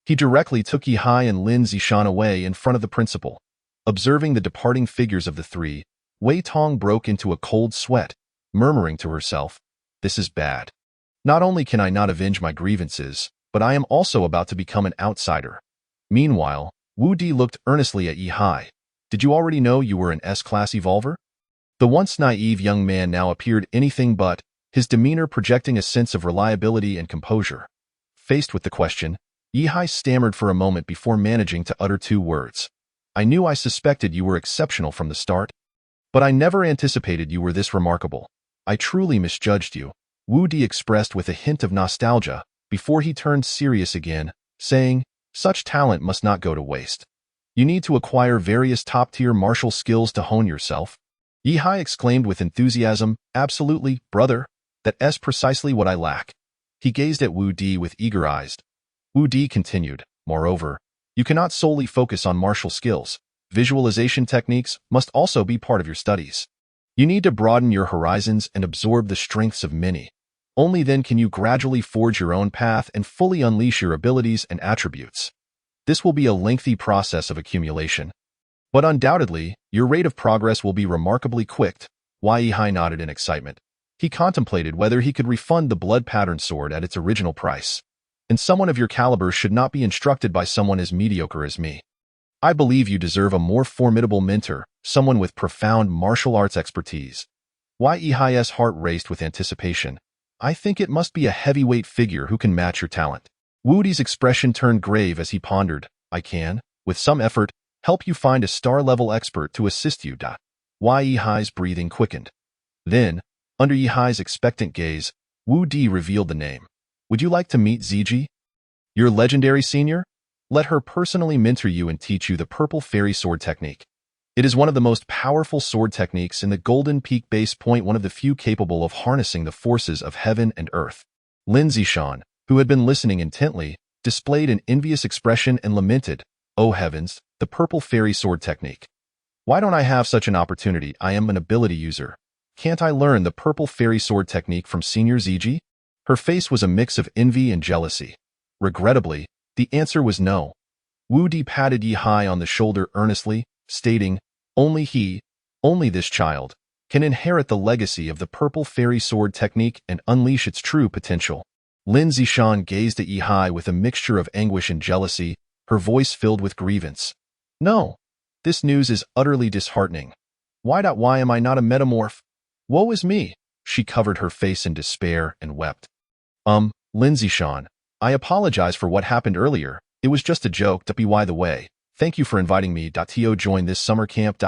he directly took Yihai and Lin Zishan away in front of the principal. Observing the departing figures of the three, Wei Tong broke into a cold sweat, murmuring to herself, "This is bad. Not only can I not avenge my grievances, but I am also about to become an outsider." Meanwhile, Wu Di looked earnestly at Yi Hai. "Did you already know you were an S-class evolver?" The once naive young man now appeared anything but, his demeanor projecting a sense of reliability and composure. Faced with the question, Yi Hai stammered for a moment before managing to utter two words. "I knew I suspected you were exceptional from the start, but I never anticipated you were this remarkable. I truly misjudged you," Wu Di expressed with a hint of nostalgia, before he turned serious again, saying, "Such talent must not go to waste. You need to acquire various top-tier martial skills to hone yourself." Yi Hai exclaimed with enthusiasm, "Absolutely, brother. That's precisely what I lack." He gazed at Wu Di with eager eyes. Wu Di continued, "Moreover, you cannot solely focus on martial skills. Visualization techniques must also be part of your studies. You need to broaden your horizons and absorb the strengths of many. Only then can you gradually forge your own path and fully unleash your abilities and attributes. This will be a lengthy process of accumulation, but undoubtedly, your rate of progress will be remarkably quick." Yi Hai nodded in excitement. He contemplated whether he could refund the blood pattern sword at its original price. "And someone of your caliber should not be instructed by someone as mediocre as me. I believe you deserve a more formidable mentor, someone with profound martial arts expertise." Yi Hai's heart raced with anticipation. "I think it must be a heavyweight figure who can match your talent." Wu Di's expression turned grave as he pondered. "I can, with some effort, help you find a star-level expert to assist you." Yi Hai's breathing quickened. Then, under Yi Hai's expectant gaze, Wu Di revealed the name. "Would you like to meet Ziji, your legendary senior? Let her personally mentor you and teach you the Purple Fairy Sword technique. It is one of the most powerful sword techniques in the Golden Peak Base Point, one of the few capable of harnessing the forces of heaven and earth." Lin Zishan, who had been listening intently, displayed an envious expression and lamented, "Oh heavens, the Purple Fairy Sword technique. Why don't I have such an opportunity? I am an ability user. Can't I learn the Purple Fairy Sword technique from Senior Ziji?" Her face was a mix of envy and jealousy. Regrettably, the answer was no. Wu Di patted Yi Hai on the shoulder earnestly, stating, "Only he, only this child, can inherit the legacy of the Purple Fairy Sword technique and unleash its true potential." Lin Zishan gazed at Yi Hai with a mixture of anguish and jealousy, her voice filled with grievance. "No, this news is utterly disheartening. Why am I not a metamorph? Woe is me." She covered her face in despair and wept. Lin Zishan, I apologize for what happened earlier. It was just a joke. By the way, thank you for inviting me to join this summer camp.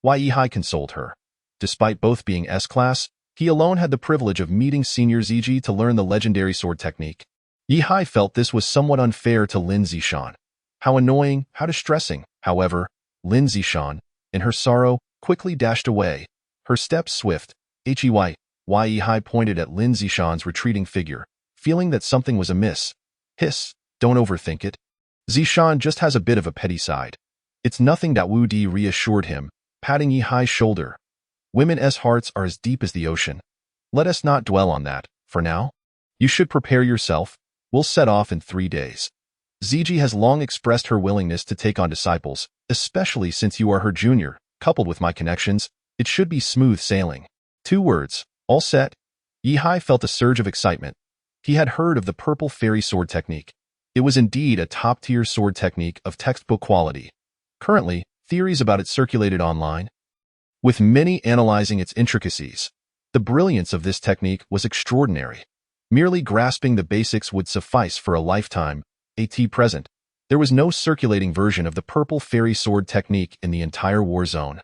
Yi Hai consoled her. Despite both being S-class, he alone had the privilege of meeting Senior Ziji to learn the legendary sword technique. Yi Hai felt this was somewhat unfair to Lin Zishan. How annoying, how distressing. However, Lin Zishan, in her sorrow, quickly dashed away, her steps swift. Yi Hai pointed at Lin Zishan's retreating figure, feeling that something was amiss. "Hiss, don't overthink it. Zishan just has a bit of a petty side. It's nothing." Wu Di reassured him, patting Yi Hai's shoulder. "Women's hearts are as deep as the ocean. Let us not dwell on that, for now. You should prepare yourself. We'll set off in 3 days. Ziji has long expressed her willingness to take on disciples, especially since you are her junior. Coupled with my connections, it should be smooth sailing." 2 words, all set. Yi Hai felt a surge of excitement. He had heard of the Purple Fairy Sword technique. It was indeed a top-tier sword technique of textbook quality. Currently, theories about it circulated online, with many analyzing its intricacies. The brilliance of this technique was extraordinary. Merely grasping the basics would suffice for a lifetime. At present, there was no circulating version of the Purple Fairy Sword technique in the entire war zone.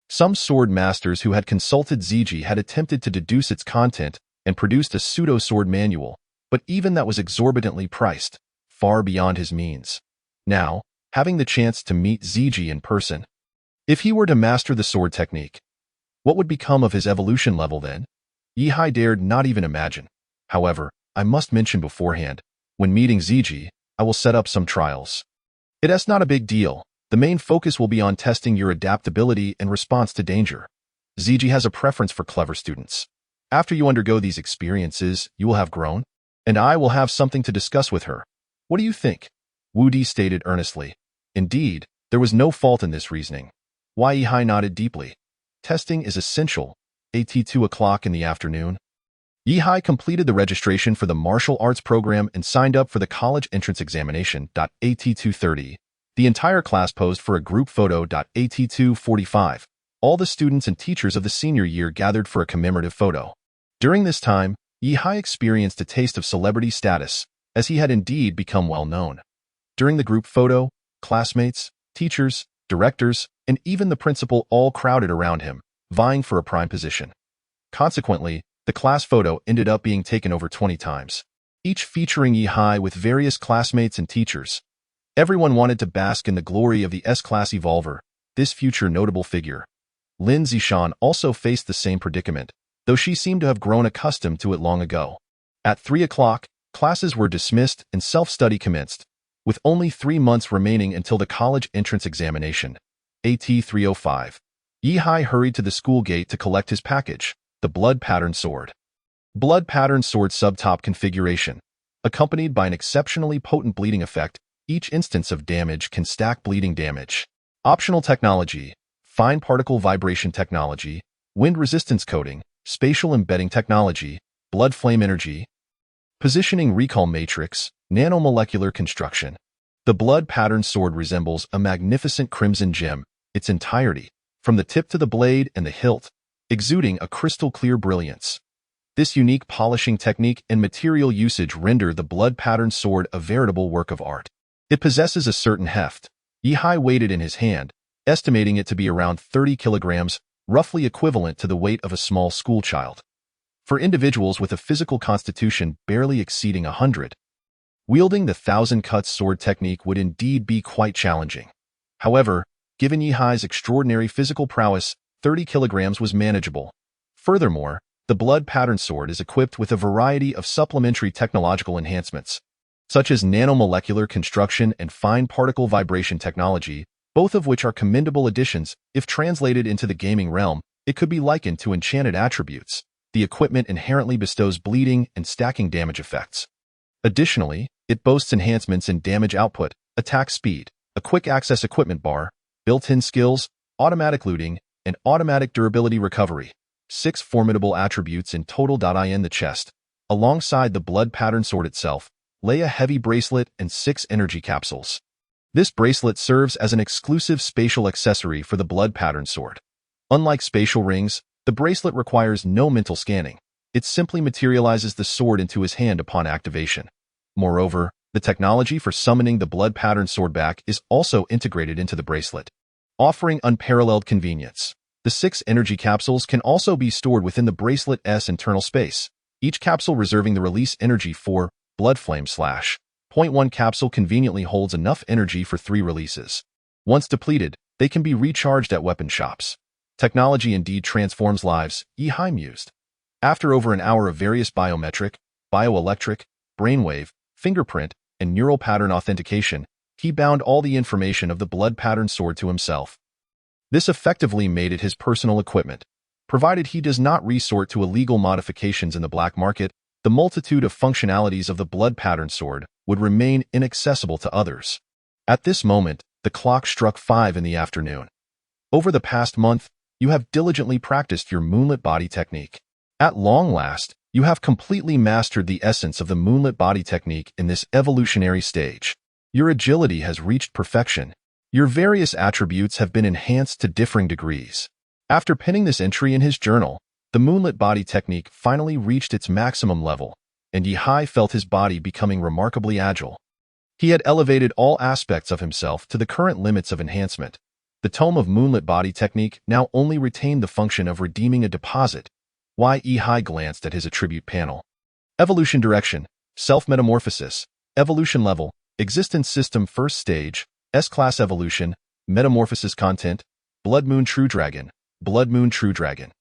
Some sword masters who had consulted Ziji had attempted to deduce its content and produced a pseudo-sword manual, but even that was exorbitantly priced, far beyond his means. Now, having the chance to meet Ziji in person, if he were to master the sword technique, what would become of his evolution level then? Yi Hai dared not even imagine. However, I must mention beforehand, when meeting Ziji, I will set up some trials. It's not a big deal. The main focus will be on testing your adaptability and response to danger. Ziji has a preference for clever students. After you undergo these experiences, you will have grown, and I will have something to discuss with her. What do you think?" Wu Di stated earnestly. Indeed, there was no fault in this reasoning. Yi Hai nodded deeply. testing is essential. At 2 o'clock in the afternoon, Yihai completed the registration for the martial arts program and signed up for the college entrance examination. At 2:30, the entire class posed for a group photo. At 2:45, all the students and teachers of the senior year gathered for a commemorative photo. During this time, Yihai experienced a taste of celebrity status, as he had indeed become well known. During the group photo, classmates, teachers, directors, and even the principal all crowded around him, vying for a prime position. Consequently, the class photo ended up being taken over 20 times, each featuring Yihai with various classmates and teachers. Everyone wanted to bask in the glory of the S-class evolver, this future notable figure. Lin Zishan also faced the same predicament, though she seemed to have grown accustomed to it long ago. At 3 o'clock, classes were dismissed and self-study commenced, with only 3 months remaining until the college entrance examination. At 3:05, Yihai hurried to the school gate to collect his package, the Blood Pattern Sword. Blood Pattern Sword Subtop Configuration. Accompanied by an exceptionally potent bleeding effect, each instance of damage can stack bleeding damage. Optional technology: fine particle vibration technology, wind resistance coating, spatial embedding technology, blood flame energy, positioning recall matrix, nanomolecular construction. The Blood Pattern Sword resembles a magnificent crimson gem, its entirety, from the tip to the blade and the hilt, exuding a crystal-clear brilliance. This unique polishing technique and material usage render the Blood Pattern Sword a veritable work of art. It possesses a certain heft. Yihai weighed it in his hand, estimating it to be around 30 kilograms, roughly equivalent to the weight of a small schoolchild. For individuals with a physical constitution barely exceeding 100, wielding the Thousand Cuts sword technique would indeed be quite challenging. However, given Yihai's extraordinary physical prowess, 30 kilograms was manageable. Furthermore, the Blood Pattern Sword is equipped with a variety of supplementary technological enhancements, such as nanomolecular construction and fine particle vibration technology, both of which are commendable additions. If translated into the gaming realm, it could be likened to enchanted attributes. The equipment inherently bestows bleeding and stacking damage effects. Additionally, it boasts enhancements in damage output, attack speed, a quick access equipment bar, built-in skills, automatic looting, and automatic durability recovery. 6 formidable attributes in total. In the chest, alongside the Blood Pattern Sword itself, lay a heavy bracelet and 6 energy capsules. This bracelet serves as an exclusive spatial accessory for the Blood Pattern Sword. Unlike spatial rings, the bracelet requires no mental scanning. It simply materializes the sword into his hand upon activation. Moreover, the technology for summoning the Blood Pattern Sword back is also integrated into the bracelet, offering unparalleled convenience. The 6 energy capsules can also be stored within the bracelet's internal space, each capsule reserving the release energy for Blood Flame / .1 capsule conveniently holds enough energy for 3 releases. Once depleted, they can be recharged at weapon shops. Technology indeed transforms lives, Yihai mused. After over an hour of various biometric, bioelectric, brainwave, fingerprint, and neural pattern authentication, he bound all the information of the Blood Pattern Sword to himself. This effectively made it his personal equipment. Provided he does not resort to illegal modifications in the black market, the multitude of functionalities of the Blood Pattern Sword would remain inaccessible to others. At this moment, the clock struck 5 in the afternoon. Over the past month, you have diligently practiced your Moonlit Body technique. At long last, you have completely mastered the essence of the Moonlit Body technique in this evolutionary stage. Your agility has reached perfection. Your various attributes have been enhanced to differing degrees. After penning this entry in his journal, the Moonlit Body technique finally reached its maximum level, and Yihai felt his body becoming remarkably agile. He had elevated all aspects of himself to the current limits of enhancement. The tome of Moonlit Body technique now only retained the function of redeeming a deposit. Yihai glanced at his attribute panel. Evolution direction, self-metamorphosis, evolution level, existence system first stage, S-class evolution, metamorphosis content, Blood Moon True Dragon, Blood Moon True Dragon.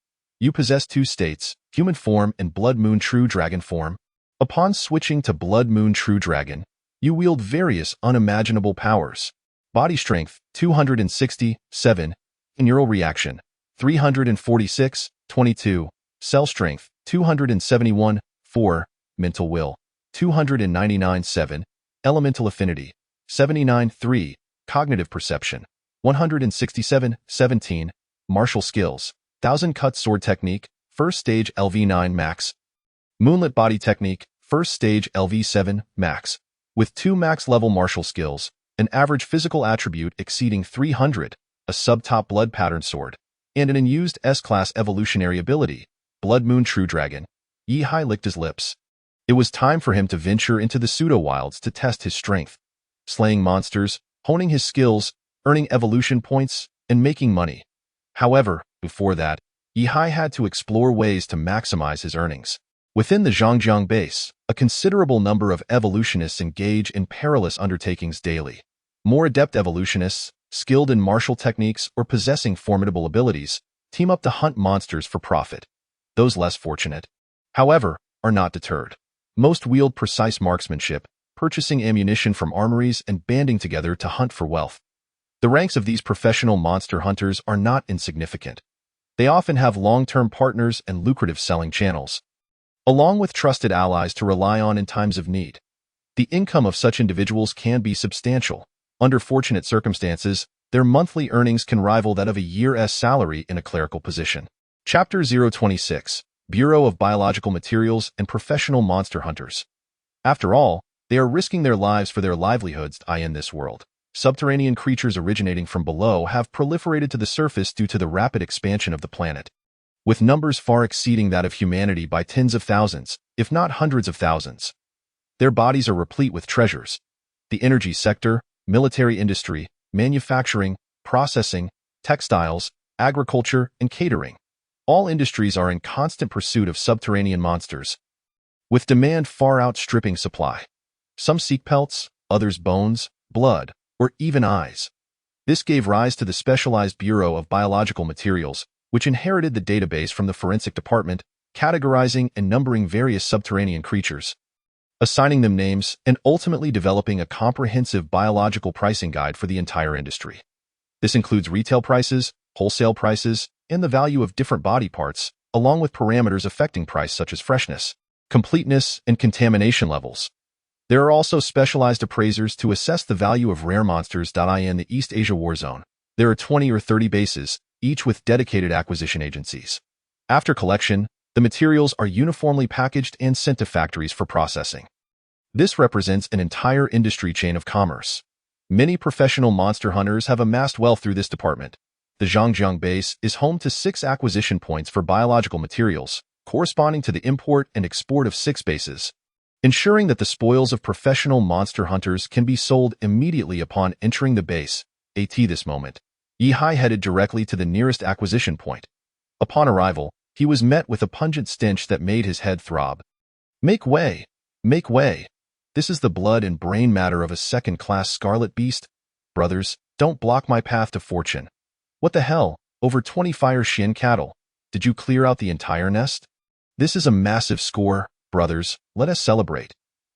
You possess 2 states, human form and Blood Moon True Dragon form. Upon switching to Blood Moon True Dragon, you wield various unimaginable powers. Body strength, 267, neural reaction, 346, 22, cell strength, 271, 4, mental will, 299, 7, elemental affinity, 79, 3, cognitive perception, 167, 17, martial skills, Thousand Cut Sword Technique, First Stage LV9 Max. Moonlit Body Technique, First Stage LV7 Max. With 2 max-level martial skills, an average physical attribute exceeding 300, a sub-top blood pattern sword, and an unused S-class evolutionary ability, Blood Moon True Dragon. Yi-Hai licked his lips. It was time for him to venture into the pseudo-wilds to test his strength, slaying monsters, honing his skills, earning evolution points, and making money. However, before that, Yi-Hai had to explore ways to maximize his earnings. Within the Zhangjiang base, a considerable number of evolutionists engage in perilous undertakings daily. More adept evolutionists, skilled in martial techniques or possessing formidable abilities, team up to hunt monsters for profit. Those less fortunate, however, are not deterred. Most wield precise marksmanship, purchasing ammunition from armories and banding together to hunt for wealth. The ranks of these professional monster hunters are not insignificant. They often have long-term partners and lucrative selling channels, along with trusted allies to rely on in times of need. The income of such individuals can be substantial. Under fortunate circumstances, their monthly earnings can rival that of a year's salary in a clerical position. Chapter 026, Bureau of Biological Materials and Professional Monster Hunters. After all, they are risking their lives for their livelihoods in this world. Subterranean creatures originating from below have proliferated to the surface due to the rapid expansion of the planet, with numbers far exceeding that of humanity by tens of thousands, if not hundreds of thousands. Their bodies are replete with treasures. The energy sector, military industry, manufacturing, processing, textiles, agriculture, and catering. All industries are in constant pursuit of subterranean monsters, with demand far outstripping supply. Some seek pelts, others bones, blood, or even eyes. This gave rise to the specialized Bureau of Biological Materials, which inherited the database from the forensic department, categorizing and numbering various subterranean creatures, assigning them names, and ultimately developing a comprehensive biological pricing guide for the entire industry. This includes retail prices, wholesale prices, and the value of different body parts, along with parameters affecting price such as freshness, completeness, and contamination levels. There are also specialized appraisers to assess the value of rare monsters. In the East Asia War Zone, there are 20 or 30 bases, each with dedicated acquisition agencies. After collection, the materials are uniformly packaged and sent to factories for processing. This represents an entire industry chain of commerce. Many professional monster hunters have amassed wealth through this department. The Zhangjiang base is home to 6 acquisition points for biological materials, corresponding to the import and export of 6 bases, ensuring that the spoils of professional monster hunters can be sold immediately upon entering the base. This moment, Yi-Hai headed directly to the nearest acquisition point. Upon arrival, he was met with a pungent stench that made his head throb. Make way! Make way! This is the blood and brain matter of a second-class scarlet beast. Brothers, don't block my path to fortune. What the hell? Over 20 fire Shin cattle. Did you clear out the entire nest? This is a massive score. Brothers, let us celebrate.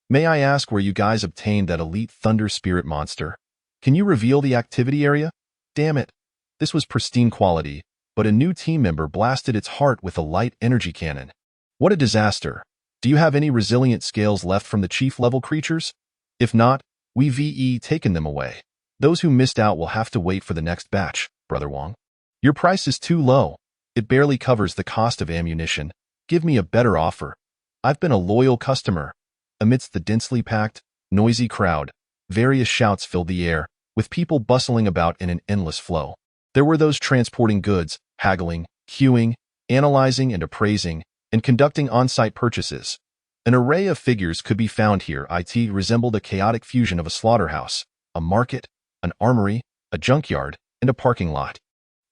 May I ask where you guys obtained that elite thunder spirit monster? Can you reveal the activity area? Damn it. This was pristine quality, but a new team member blasted its heart with a light energy cannon. What a disaster. Do you have any resilient scales left from the chief-level creatures? If not, we've taken them away. Those who missed out will have to wait for the next batch, Brother Wong. Your price is too low. It barely covers the cost of ammunition. Give me a better offer. I've been a loyal customer. Amidst the densely packed, noisy crowd, various shouts filled the air, with people bustling about in an endless flow. There were those transporting goods, haggling, queuing, analyzing and appraising, and conducting on-site purchases. An array of figures could be found here. It resembled a chaotic fusion of a slaughterhouse, a market, an armory, a junkyard, and a parking lot.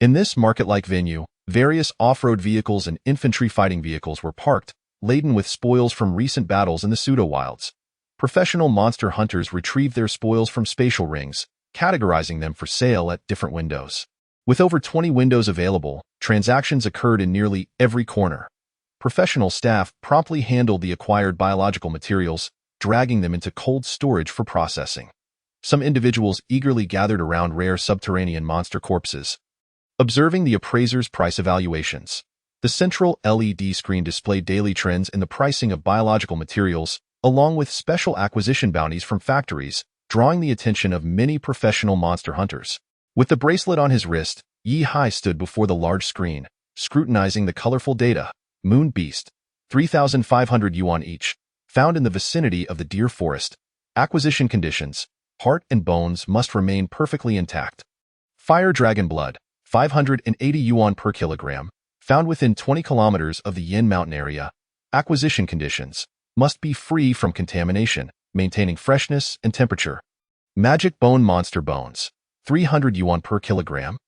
In this market-like venue, various off-road vehicles and infantry fighting vehicles were parked, laden with spoils from recent battles in the pseudo-wilds. Professional monster hunters retrieved their spoils from spatial rings, categorizing them for sale at different windows. With over 20 windows available, transactions occurred in nearly every corner. Professional staff promptly handled the acquired biological materials, dragging them into cold storage for processing. Some individuals eagerly gathered around rare subterranean monster corpses, observing the appraiser's price evaluations. The central LED screen displayed daily trends in the pricing of biological materials, along with special acquisition bounties from factories, drawing the attention of many professional monster hunters. With the bracelet on his wrist, Yi-Hai stood before the large screen, scrutinizing the colorful data. Moon Beast, 3,500 yuan each, found in the vicinity of the Deer Forest. Acquisition conditions: heart and bones must remain perfectly intact. Fire Dragon Blood, 580 yuan per kilogram, found within 20 kilometers of the Yin Mountain area. Acquisition conditions: must be free from contamination, maintaining freshness and temperature. Magic Bone Monster Bones, 300 yuan per kilogram,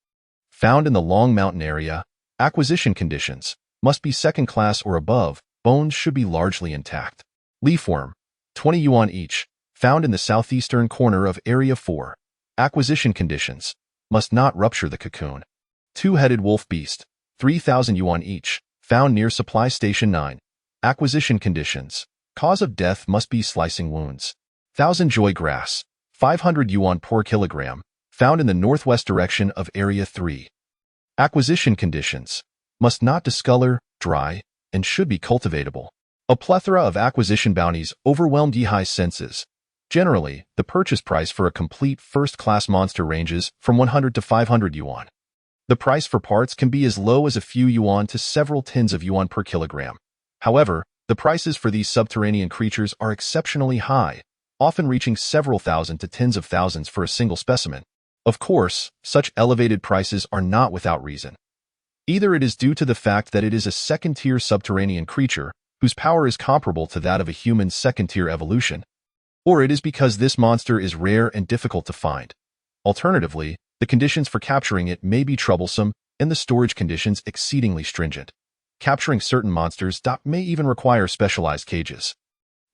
found in the Long Mountain area. Acquisition conditions: must be second class or above, bones should be largely intact. Leafworm, 20 yuan each, found in the southeastern corner of Area 4. Acquisition conditions: must not rupture the cocoon. Two-headed Wolf Beast, 3,000 yuan each, found near Supply Station 9. Acquisition conditions: cause of death must be slicing wounds. Thousand Joy Grass, 500 yuan per kilogram, found in the northwest direction of Area 3. Acquisition conditions: must not discolor, dry, and should be cultivatable. A plethora of acquisition bounties overwhelmed Yihai's senses. Generally, the purchase price for a complete first-class monster ranges from 100 to 500 yuan. The price for parts can be as low as a few yuan to several tens of yuan per kilogram. However, the prices for these subterranean creatures are exceptionally high, often reaching several thousand to tens of thousands for a single specimen. Of course, such elevated prices are not without reason. Either it is due to the fact that it is a second-tier subterranean creature whose power is comparable to that of a human second-tier evolution, or it is because this monster is rare and difficult to find. Alternatively, the conditions for capturing it may be troublesome and the storage conditions exceedingly stringent. Capturing certain monsters may even require specialized cages,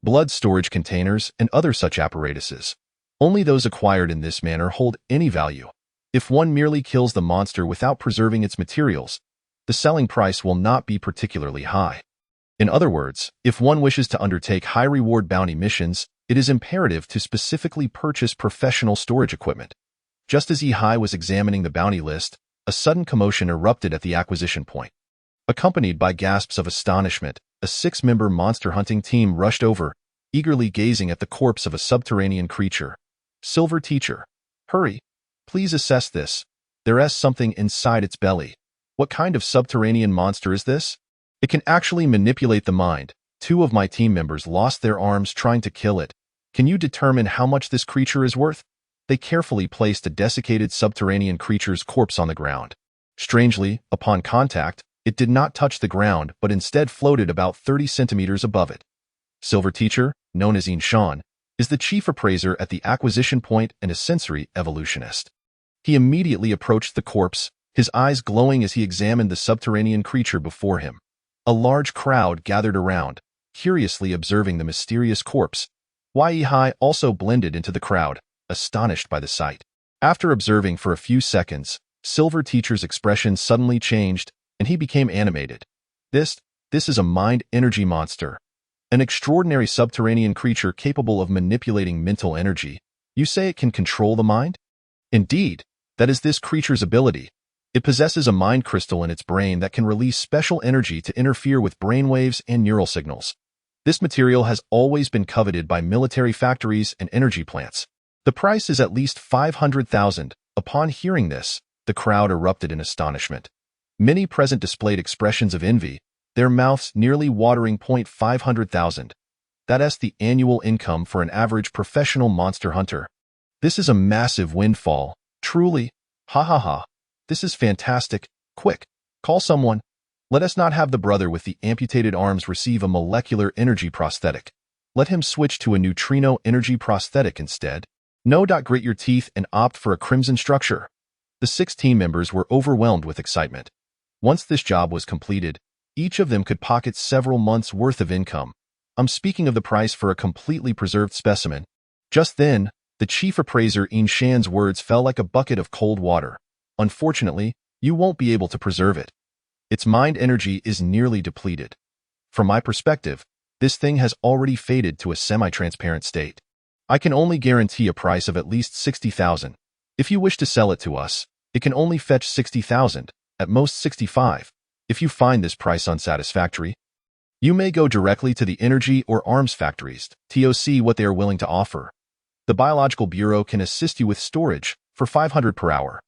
blood storage containers, and other such apparatuses. Only those acquired in this manner hold any value. If one merely kills the monster without preserving its materials, the selling price will not be particularly high. In other words, if one wishes to undertake high-reward bounty missions, it is imperative to specifically purchase professional storage equipment. Just as Yihai was examining the bounty list, a sudden commotion erupted at the acquisition point. Accompanied by gasps of astonishment, a 6-member monster hunting team rushed over, eagerly gazing at the corpse of a subterranean creature. Silver Teacher, hurry! Please assess this. There's something inside its belly. What kind of subterranean monster is this? It can actually manipulate the mind. 2 of my team members lost their arms trying to kill it. Can you determine how much this creature is worth? They carefully placed a desiccated subterranean creature's corpse on the ground. Strangely, upon contact, it did not touch the ground but instead floated about 30 centimeters above it. Silver Teacher, known as Yinshan, is the chief appraiser at the acquisition point and a sensory evolutionist. He immediately approached the corpse, his eyes glowing as he examined the subterranean creature before him. A large crowd gathered around, curiously observing the mysterious corpse. Yihai also blended into the crowd, astonished by the sight. After observing for a few seconds, Silver Teacher's expression suddenly changed, and he became animated. This is a mind energy monster. An extraordinary subterranean creature capable of manipulating mental energy. You say it can control the mind? Indeed, that is this creature's ability. It possesses a mind crystal in its brain that can release special energy to interfere with brainwaves and neural signals. This material has always been coveted by military factories and energy plants. The price is at least 500,000. Upon hearing this, the crowd erupted in astonishment. Many present displayed expressions of envy, their mouths nearly watering. 500,000. That's the annual income for an average professional monster hunter. This is a massive windfall. Truly. Ha ha ha. This is fantastic. Quick, call someone. Let us not have the brother with the amputated arms receive a molecular energy prosthetic. Let him switch to a neutrino energy prosthetic instead. No. Grit your teeth and opt for a crimson structure. The 6 team members were overwhelmed with excitement. Once this job was completed, each of them could pocket several months' worth of income. I'm speaking of the price for a completely preserved specimen. Just then, the chief appraiser Yinshan's words fell like a bucket of cold water. Unfortunately, you won't be able to preserve it. Its mind energy is nearly depleted. From my perspective, this thing has already faded to a semi-transparent state. I can only guarantee a price of at least 60,000. If you wish to sell it to us, it can only fetch 60,000, at most 65. If you find this price unsatisfactory, you may go directly to the energy or arms factories to see what they are willing to offer. The Biological Bureau can assist you with storage for 500 per hour.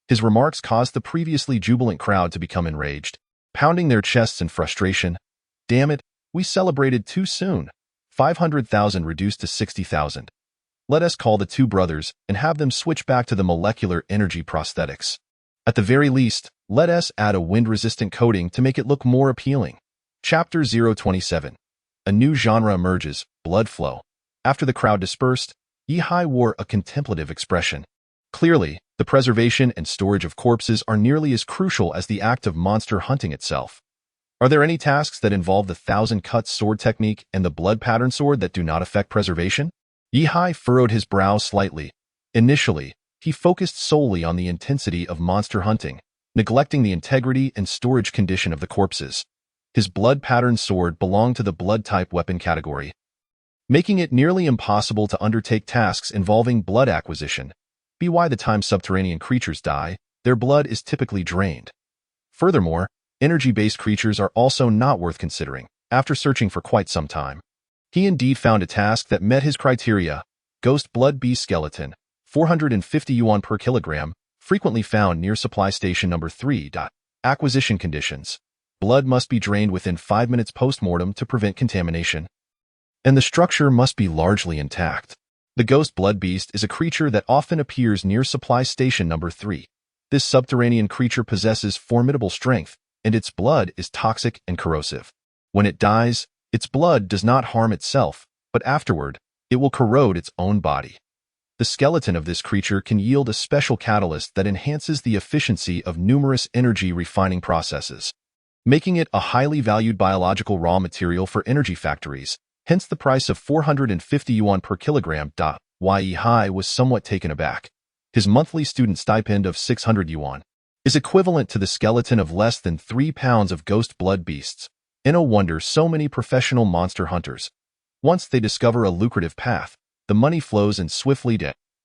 His remarks caused the previously jubilant crowd to become enraged. pounding their chests in frustration. Damn it, we celebrated too soon. 500,000 reduced to 60,000. Let us call the two brothers and have them switch back to the molecular energy prosthetics. At the very least, let us add a wind-resistant coating to make it look more appealing. Chapter 027. A new genre emerges, blood flow. After the crowd dispersed, Yi-Hai wore a contemplative expression. Clearly, the preservation and storage of corpses are nearly as crucial as the act of monster hunting itself. Are there any tasks that involve the 1,000-cut sword technique and the blood pattern sword that do not affect preservation? Yi-Hai furrowed his brow slightly. Initially, he focused solely on the intensity of monster hunting, neglecting the integrity and storage condition of the corpses. His blood pattern sword belonged to the blood-type weapon category, making it nearly impossible to undertake tasks involving blood acquisition. By the time subterranean creatures die, their blood is typically drained. Furthermore, energy-based creatures are also not worth considering. After searching for quite some time, he indeed found a task that met his criteria: Ghost Blood Beast Skeleton, 450 yuan per kilogram, frequently found near supply station number 3. Acquisition conditions: blood must be drained within 5 minutes post-mortem to prevent contamination, and the structure must be largely intact. The Ghost Blood Beast is a creature that often appears near supply station number 3. This subterranean creature possesses formidable strength, and its blood is toxic and corrosive. When it dies, its blood does not harm itself, but afterward, it will corrode its own body. The skeleton of this creature can yield a special catalyst that enhances the efficiency of numerous energy refining processes, making it a highly valued biological raw material for energy factories, hence the price of 450 yuan per kilogram. Yi-Hai was somewhat taken aback. His monthly student stipend of 600 yuan is equivalent to the skeleton of less than 3 pounds of ghost blood beasts. No wonder so many professional monster hunters. Once they discover a lucrative path, the money flows in swiftly.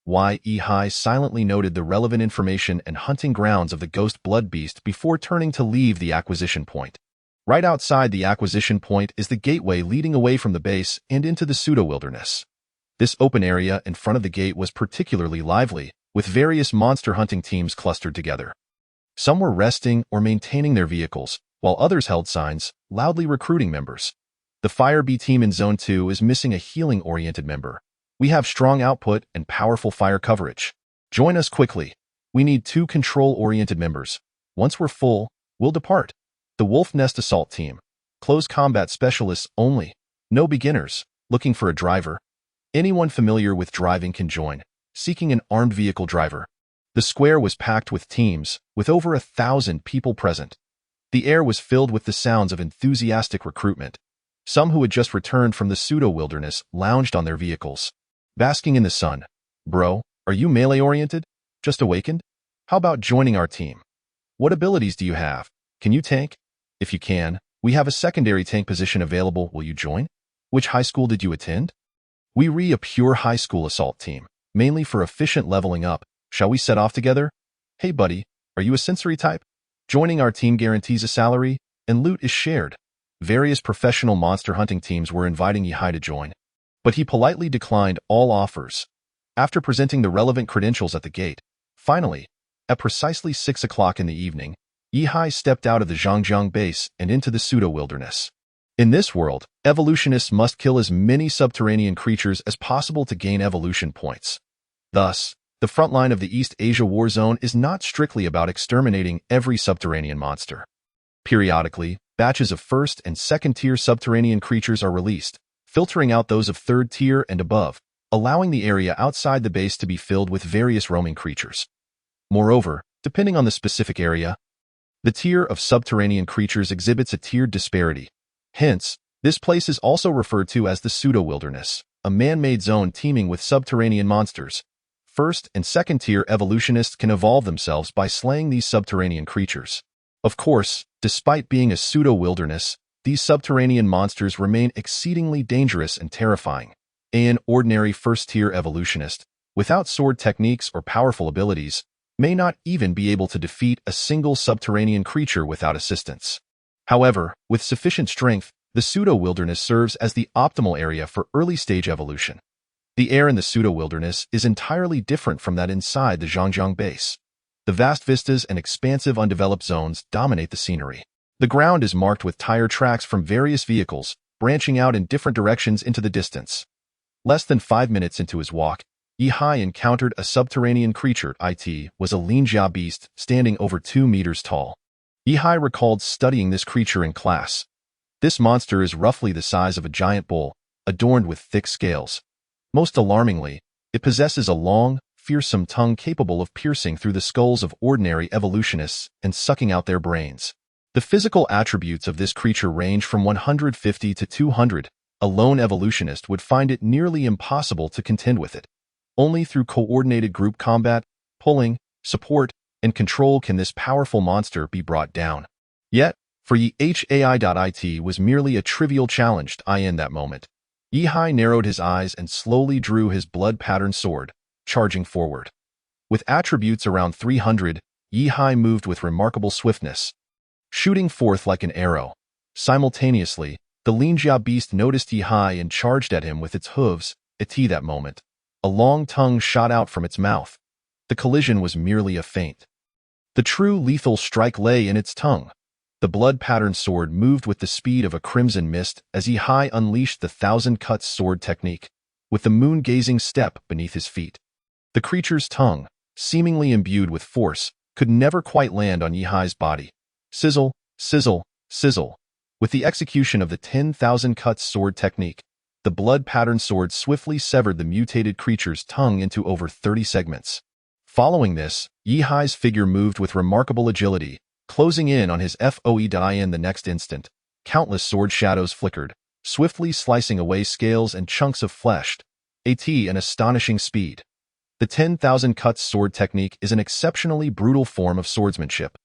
Yi-Hai silently noted the relevant information and hunting grounds of the ghost blood beast before turning to leave the acquisition point. Right outside the acquisition point is the gateway leading away from the base and into the pseudo-wilderness. This open area in front of the gate was particularly lively, with various monster hunting teams clustered together. Some were resting or maintaining their vehicles, while others held signs, loudly recruiting members. The Fire B team in Zone 2 is missing a healing-oriented member. We have strong output and powerful fire coverage. Join us quickly. We need 2 control-oriented members. Once we're full, we'll depart. The Wolf Nest Assault Team. Close combat specialists only. No beginners. Looking for a driver. Anyone familiar with driving can join. Seeking an armed vehicle driver. The square was packed with teams, with over 1,000 people present. The air was filled with the sounds of enthusiastic recruitment. Some who had just returned from the pseudo-wilderness lounged on their vehicles, basking in the sun. Bro, are you melee-oriented? Just awakened? How about joining our team? What abilities do you have? Can you tank? If you can, we have a secondary tank position available. Will you join? Which high school did you attend? We a pure high school assault team, mainly for efficient leveling up. Shall we set off together? Hey buddy, are you a sensory type? Joining our team guarantees a salary, and loot is shared. Various professional monster hunting teams were inviting Yi-Hai to join, but he politely declined all offers. After presenting the relevant credentials at the gate, finally, at precisely 6 o'clock in the evening, Yi-Hai stepped out of the Zhangjiang base and into the pseudo-wilderness. In this world, evolutionists must kill as many subterranean creatures as possible to gain evolution points. Thus, the front line of the East Asia War Zone is not strictly about exterminating every subterranean monster. Periodically, batches of first and second-tier subterranean creatures are released, filtering out those of third tier and above, allowing the area outside the base to be filled with various roaming creatures. Moreover, depending on the specific area, the tier of subterranean creatures exhibits a tiered disparity. Hence, this place is also referred to as the pseudo-wilderness, a man-made zone teeming with subterranean monsters. First and second-tier evolutionists can evolve themselves by slaying these subterranean creatures. Of course, despite being a pseudo-wilderness, these subterranean monsters remain exceedingly dangerous and terrifying. An ordinary first-tier evolutionist, without sword techniques or powerful abilities, may not even be able to defeat a single subterranean creature without assistance. However, with sufficient strength, the pseudo-wilderness serves as the optimal area for early-stage evolution. The air in the pseudo-wilderness is entirely different from that inside the Zhangjiang base. The vast vistas and expansive undeveloped zones dominate the scenery. The ground is marked with tire tracks from various vehicles, branching out in different directions into the distance. Less than 5 minutes into his walk, Yihai encountered a subterranean creature. It was a Linjia beast standing over 2 meters tall. Yihai recalled studying this creature in class. This monster is roughly the size of a giant bull, adorned with thick scales. Most alarmingly, it possesses a long, fearsome tongue capable of piercing through the skulls of ordinary evolutionists and sucking out their brains. The physical attributes of this creature range from 150 to 200. A lone evolutionist would find it nearly impossible to contend with it. Only through coordinated group combat, pulling, support, and control can this powerful monster be brought down. Yet, for Yihai, it was merely a trivial challenge in that moment. Yihai narrowed his eyes and slowly drew his blood-patterned sword, charging forward. With attributes around 300, Yihai moved with remarkable swiftness, shooting forth like an arrow. Simultaneously, the Linjia beast noticed Yihai and charged at him with its hooves. That moment, a long tongue shot out from its mouth. The collision was merely a feint. The true lethal strike lay in its tongue. The blood-patterned sword moved with the speed of a crimson mist as Yihai unleashed the thousand cuts sword technique, with the moon-gazing step beneath his feet. The creature's tongue, seemingly imbued with force, could never quite land on Yihai's body. Sizzle, sizzle, sizzle. With the execution of the 10,000 cuts sword technique, the blood-patterned sword swiftly severed the mutated creature's tongue into over 30 segments. Following this, Yihai's figure moved with remarkable agility, closing in on his foe. In the next instant, countless sword shadows flickered, swiftly slicing away scales and chunks of flesh. At an astonishing speed. The 10,000 cuts sword technique is an exceptionally brutal form of swordsmanship.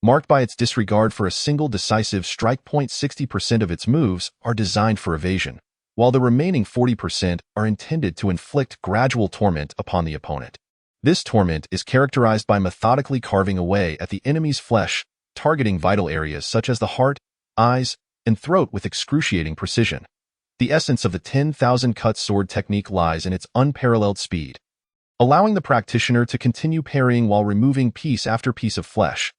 Marked by its disregard for a single decisive strike. 60% of its moves are designed for evasion, while the remaining 40% are intended to inflict gradual torment upon the opponent. This torment is characterized by methodically carving away at the enemy's flesh, targeting vital areas such as the heart, eyes, and throat with excruciating precision. The essence of the 10,000 cuts sword technique lies in its unparalleled speed, allowing the practitioner to continue parrying while removing piece after piece of flesh.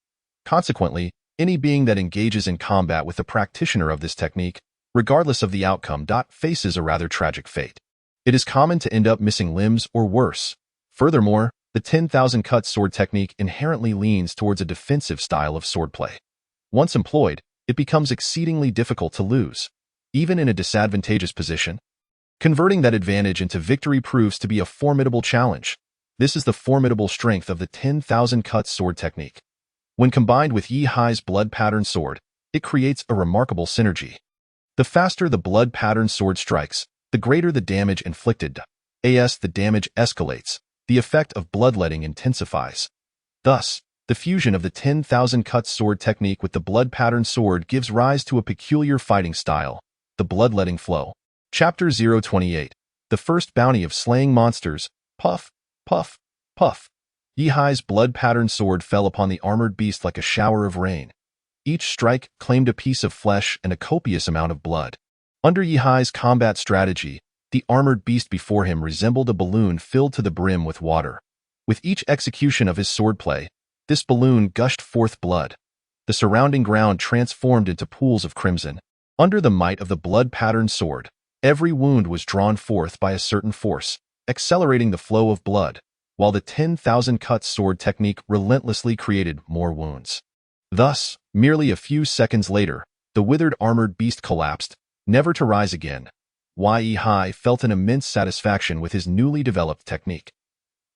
Consequently, any being that engages in combat with the practitioner of this technique, regardless of the outcome, faces a rather tragic fate. It is common to end up missing limbs or worse. Furthermore, the 10,000 cuts sword technique inherently leans towards a defensive style of swordplay. Once employed, it becomes exceedingly difficult to lose, even in a disadvantageous position. Converting that advantage into victory proves to be a formidable challenge. This is the formidable strength of the 10,000 cuts sword technique. When combined with Yihai's blood-patterned sword, it creates a remarkable synergy. The faster the blood-patterned sword strikes, the greater the damage inflicted. As the damage escalates, the effect of bloodletting intensifies. Thus, the fusion of the 10,000 cuts sword technique with the blood-patterned sword gives rise to a peculiar fighting style, the bloodletting flow. Chapter 028. The First Bounty of Slaying Monsters. Puff, puff, puff. Yihai's blood-patterned sword fell upon the armored beast like a shower of rain. Each strike claimed a piece of flesh and a copious amount of blood. Under Yihai's combat strategy, the armored beast before him resembled a balloon filled to the brim with water. With each execution of his swordplay, this balloon gushed forth blood. The surrounding ground transformed into pools of crimson. Under the might of the blood-patterned sword, every wound was drawn forth by a certain force, accelerating the flow of blood, while the 10,000 cuts sword technique relentlessly created more wounds. Thus, merely a few seconds later, the withered armored beast collapsed, never to rise again. Yihai felt an immense satisfaction with his newly developed technique.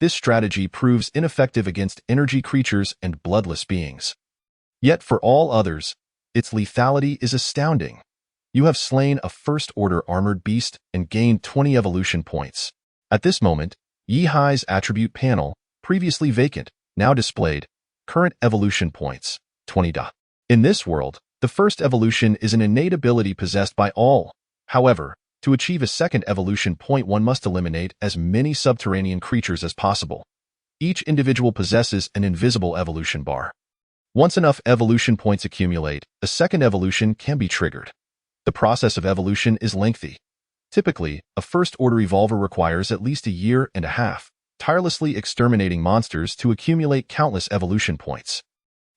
This strategy proves ineffective against energy creatures and bloodless beings. Yet for all others, its lethality is astounding. You have slain a first-order armored beast and gained 20 evolution points. At this moment, Yihai's attribute panel, previously vacant, now displayed, current evolution points, 20. In this world, the first evolution is an innate ability possessed by all. However, to achieve a second evolution point, one must eliminate as many subterranean creatures as possible. Each individual possesses an invisible evolution bar. Once enough evolution points accumulate, a second evolution can be triggered. The process of evolution is lengthy. Typically, a first-order evolver requires at least a year and a half, tirelessly exterminating monsters to accumulate countless evolution points.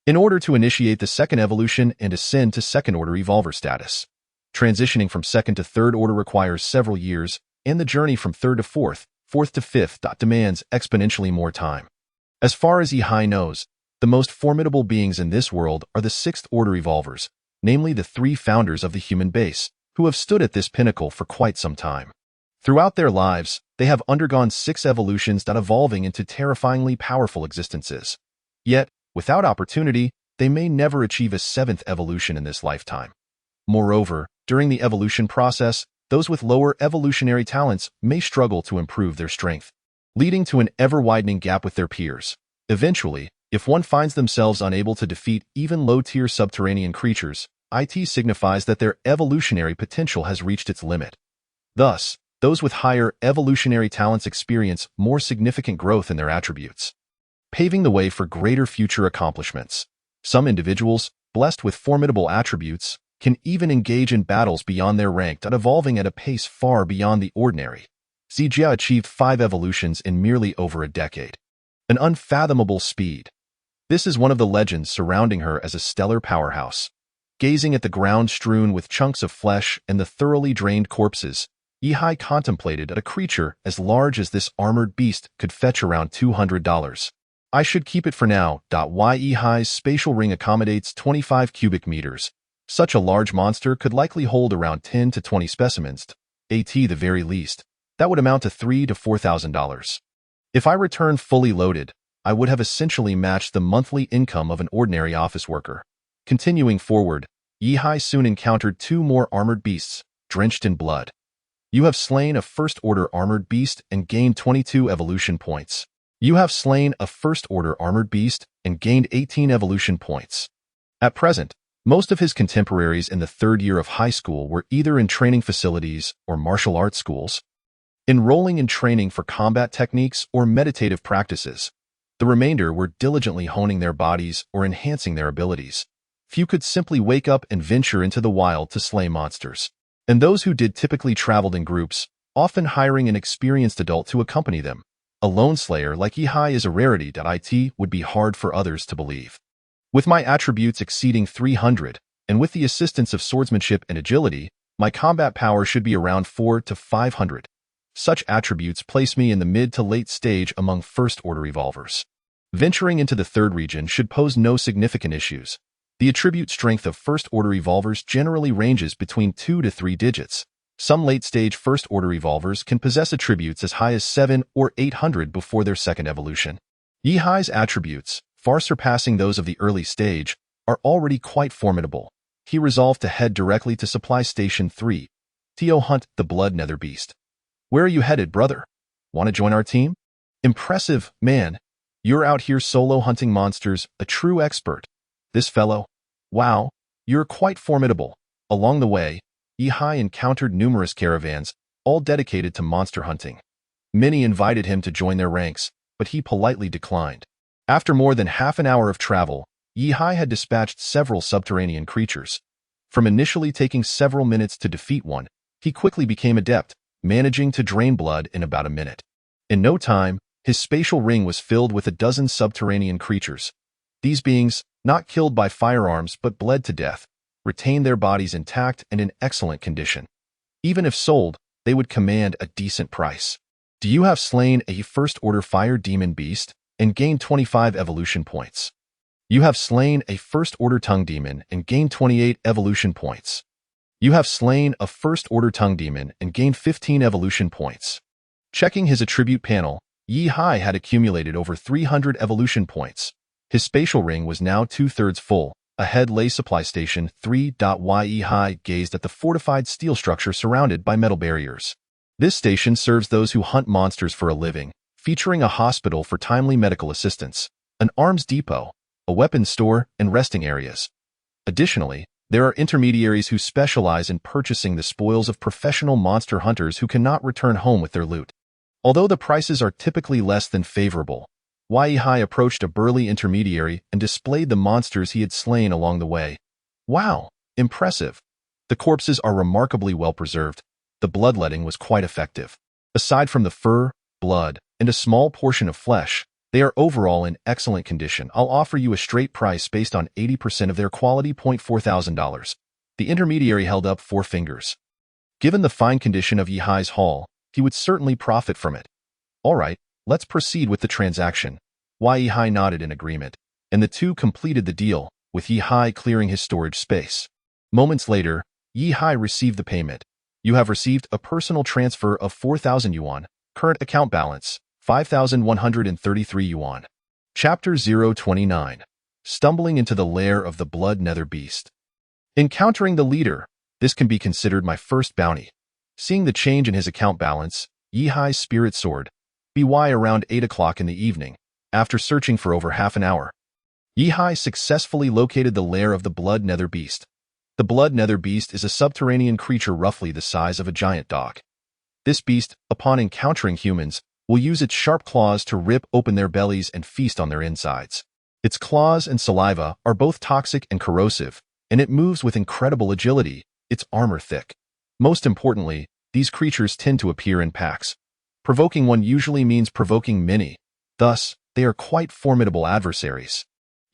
in order to initiate the second evolution and ascend to second-order evolver status. Transitioning from second to third order requires several years, and the journey from third to fourth to fifth demands exponentially more time. As far as Yihai knows, the most formidable beings in this world are the sixth-order evolvers, namely the three founders of the human base, who have stood at this pinnacle for quite some time. Throughout their lives, they have undergone 6 evolutions evolving into terrifyingly powerful existences. Yet, without opportunity, they may never achieve a 7th evolution in this lifetime. Moreover, during the evolution process, those with lower evolutionary talents may struggle to improve their strength, leading to an ever-widening gap with their peers. Eventually, if one finds themselves unable to defeat even low-tier subterranean creatures, it signifies that their evolutionary potential has reached its limit. Thus, those with higher evolutionary talents experience more significant growth in their attributes, paving the way for greater future accomplishments. Some individuals, blessed with formidable attributes, can even engage in battles beyond their rank evolving at a pace far beyond the ordinary. Zijia achieved 5 evolutions in merely over a decade. An unfathomable speed. This is one of the legends surrounding her as a stellar powerhouse. Gazing at the ground strewn with chunks of flesh and the thoroughly drained corpses, Yihai contemplated a creature as large as this armored beast could fetch around $200. I should keep it for now. Yihai's spatial ring accommodates 25 cubic meters. Such a large monster could likely hold around 10 to 20 specimens, at the very least. That would amount to $3,000 to $4,000. If I returned fully loaded, I would have essentially matched the monthly income of an ordinary office worker. Continuing forward, Yihai soon encountered 2 more armored beasts, drenched in blood. You have slain a first-order armored beast and gained 22 evolution points. You have slain a first-order armored beast and gained 18 evolution points. At present, most of his contemporaries in the 3rd year of high school were either in training facilities or martial arts schools, enrolling in training for combat techniques or meditative practices. The remainder were diligently honing their bodies or enhancing their abilities. Few could simply wake up and venture into the wild to slay monsters. And those who did typically traveled in groups, often hiring an experienced adult to accompany them. A lone slayer like Yihai is a rarity. It would be hard for others to believe. With my attributes exceeding 300, and with the assistance of swordsmanship and agility, my combat power should be around 400 to 500. Such attributes place me in the mid to late stage among first-order evolvers. Venturing into the 3rd region should pose no significant issues. The attribute strength of first-order evolvers generally ranges between 2 to 3 digits. Some late-stage first-order evolvers can possess attributes as high as 700 or 800 before their 2nd evolution. Yihai's attributes, far surpassing those of the early stage, are already quite formidable. He resolved to head directly to Supply Station 3, to hunt the Blood Nether Beast. Where are you headed, brother? Want to join our team? Impressive, man. You're out here solo hunting monsters, a true expert. This fellow? Wow, you're quite formidable. Along the way, Yihai encountered numerous caravans, all dedicated to monster hunting. Many invited him to join their ranks, but he politely declined. After more than half an hour of travel, Yihai had dispatched several subterranean creatures. From initially taking several minutes to defeat one, he quickly became adept, managing to drain blood in about a minute. In no time, his spatial ring was filled with a dozen subterranean creatures. These beings, not killed by firearms but bled to death, retained their bodies intact and in excellent condition. Even if sold, they would command a decent price. Do you have slain a first-order fire demon beast and gained 25 evolution points? You have slain a first-order tongue demon and gained 28 evolution points. You have slain a first-order tongue demon and gained 15 evolution points. Checking his attribute panel, Yihai had accumulated over 300 evolution points. His spatial ring was now 2/3 full. Ahead lay Supply Station 3. Yihai gazed at the fortified steel structure surrounded by metal barriers. This station serves those who hunt monsters for a living, featuring a hospital for timely medical assistance, an arms depot, a weapons store, and resting areas. Additionally, there are intermediaries who specialize in purchasing the spoils of professional monster hunters who cannot return home with their loot. Although the prices are typically less than favorable, Yihai approached a burly intermediary and displayed the monsters he had slain along the way. Wow, impressive. The corpses are remarkably well preserved. The bloodletting was quite effective. Aside from the fur, blood, and a small portion of flesh, They are overall in excellent condition. I'll offer you a straight price based on 80% of their quality. $4,000. The intermediary held up 4 fingers. Given the fine condition of Yihai's haul, he would certainly profit from it. All right, let's proceed with the transaction. Yihai nodded in agreement, and the two completed the deal, with Yihai clearing his storage space. Moments later, Yihai received the payment. You have received a personal transfer of 4,000 yuan. Current account balance, 5,133 yuan. Chapter 029. Stumbling into the lair of the Blood Nether Beast. Encountering the leader, this can be considered my first bounty. Seeing the change in his account balance, Yihai's spirit soared. By around 8 o'clock in the evening, after searching for over half an hour, Yihai successfully located the lair of the Blood Nether Beast. The Blood Nether Beast is a subterranean creature roughly the size of a giant dog. This beast, upon encountering humans, will use its sharp claws to rip open their bellies and feast on their insides. Its claws and saliva are both toxic and corrosive, and it moves with incredible agility, its armor thick. Most importantly, these creatures tend to appear in packs. Provoking one usually means provoking many, thus, they are quite formidable adversaries.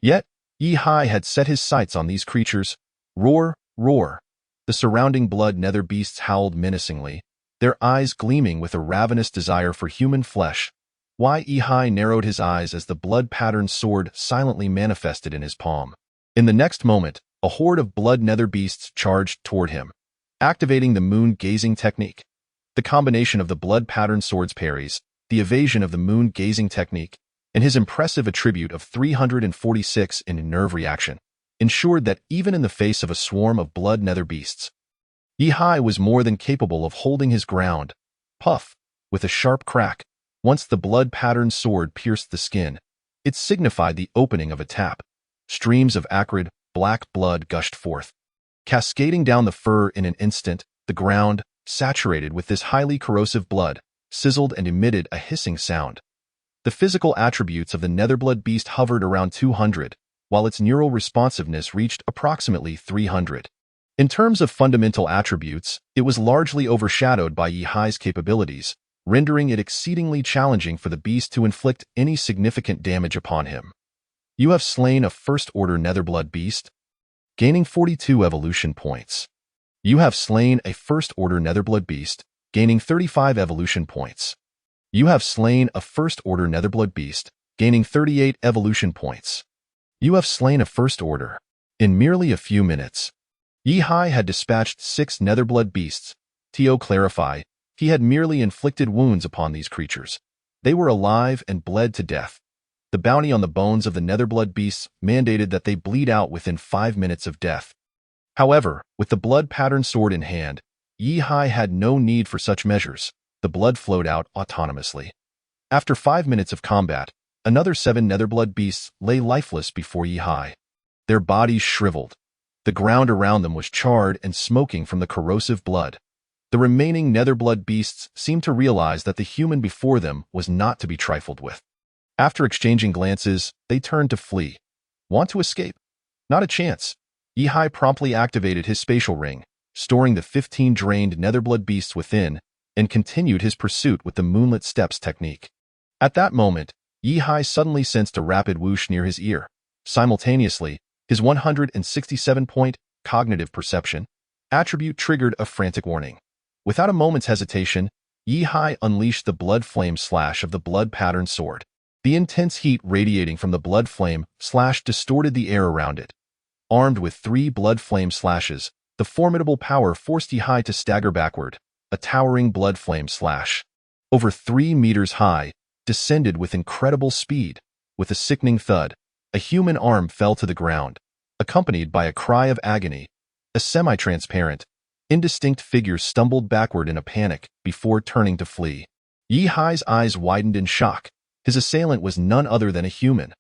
Yet, Yihai had set his sights on these creatures. Roar, roar. The surrounding Blood Nether Beasts howled menacingly, their eyes gleaming with a ravenous desire for human flesh. Yihai narrowed his eyes as the blood-patterned sword silently manifested in his palm. In the next moment, a horde of Blood Nether Beasts charged toward him, activating the moon-gazing technique. The combination of the blood-patterned sword's parries, the evasion of the moon-gazing technique, and his impressive attribute of 346 in nerve reaction ensured that even in the face of a swarm of Blood Nether Beasts, Yihai was more than capable of holding his ground. Puff! With a sharp crack, once the blood-patterned sword pierced the skin, it signified the opening of a tap. Streams of acrid, black blood gushed forth, cascading down the fur in an instant. The ground, saturated with this highly corrosive blood, sizzled and emitted a hissing sound. The physical attributes of the Netherblood Beast hovered around 200, while its neural responsiveness reached approximately 300. In terms of fundamental attributes, it was largely overshadowed by Yihai's capabilities, rendering it exceedingly challenging for the beast to inflict any significant damage upon him. You have slain a first-order Netherblood Beast, gaining 42 evolution points. You have slain a first-order Netherblood Beast, gaining 35 evolution points. You have slain a first-order Netherblood Beast, gaining 38 evolution points. You have slain a first-order. In merely a few minutes, Yihai had dispatched 6 Netherblood Beasts. To clarify, he had merely inflicted wounds upon these creatures. They were alive and bled to death. The bounty on the bones of the Netherblood Beasts mandated that they bleed out within 5 minutes of death. However, with the blood-patterned sword in hand, Yihai had no need for such measures. The blood flowed out autonomously. After 5 minutes of combat, another 7 Netherblood Beasts lay lifeless before Yihai. Their bodies shriveled. The ground around them was charred and smoking from the corrosive blood. The remaining Netherblood Beasts seemed to realize that the human before them was not to be trifled with. After exchanging glances, they turned to flee. Want to escape? Not a chance. Yihai promptly activated his spatial ring, storing the 15 drained Netherblood Beasts within, and continued his pursuit with the Moonlit Steps technique. At that moment, Yihai suddenly sensed a rapid whoosh near his ear. Simultaneously, his 167-point cognitive perception attribute triggered a frantic warning. Without a moment's hesitation, Yihai unleashed the blood flame slash of the blood-patterned sword. The intense heat radiating from the blood flame slash distorted the air around it. Armed with 3 blood flame slashes, the formidable power forced Yihai to stagger backward. A towering blood flame slash, over 3 meters high, descended with incredible speed. With a sickening thud, a human arm fell to the ground, accompanied by a cry of agony. A semi-transparent, indistinct figure stumbled backward in a panic before turning to flee. Yihai's eyes widened in shock. His assailant was none other than a human.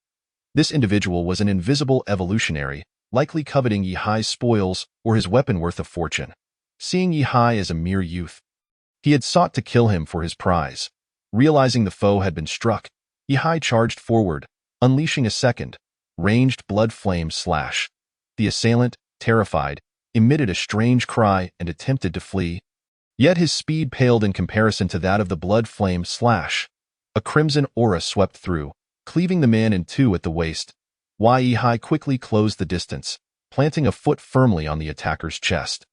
This individual was an invisible evolutionary, likely coveting Yihai's spoils or his weapon worth of fortune. Seeing Yihai as a mere youth, he had sought to kill him for his prize. Realizing the foe had been struck, Yihai charged forward, unleashing a second, ranged blood flame slash. The assailant, terrified, emitted a strange cry and attempted to flee. Yet his speed paled in comparison to that of the blood flame slash. A crimson aura swept through, Cleaving the man in two at the waist, Yi quickly closed the distance, planting a foot firmly on the attacker's chest.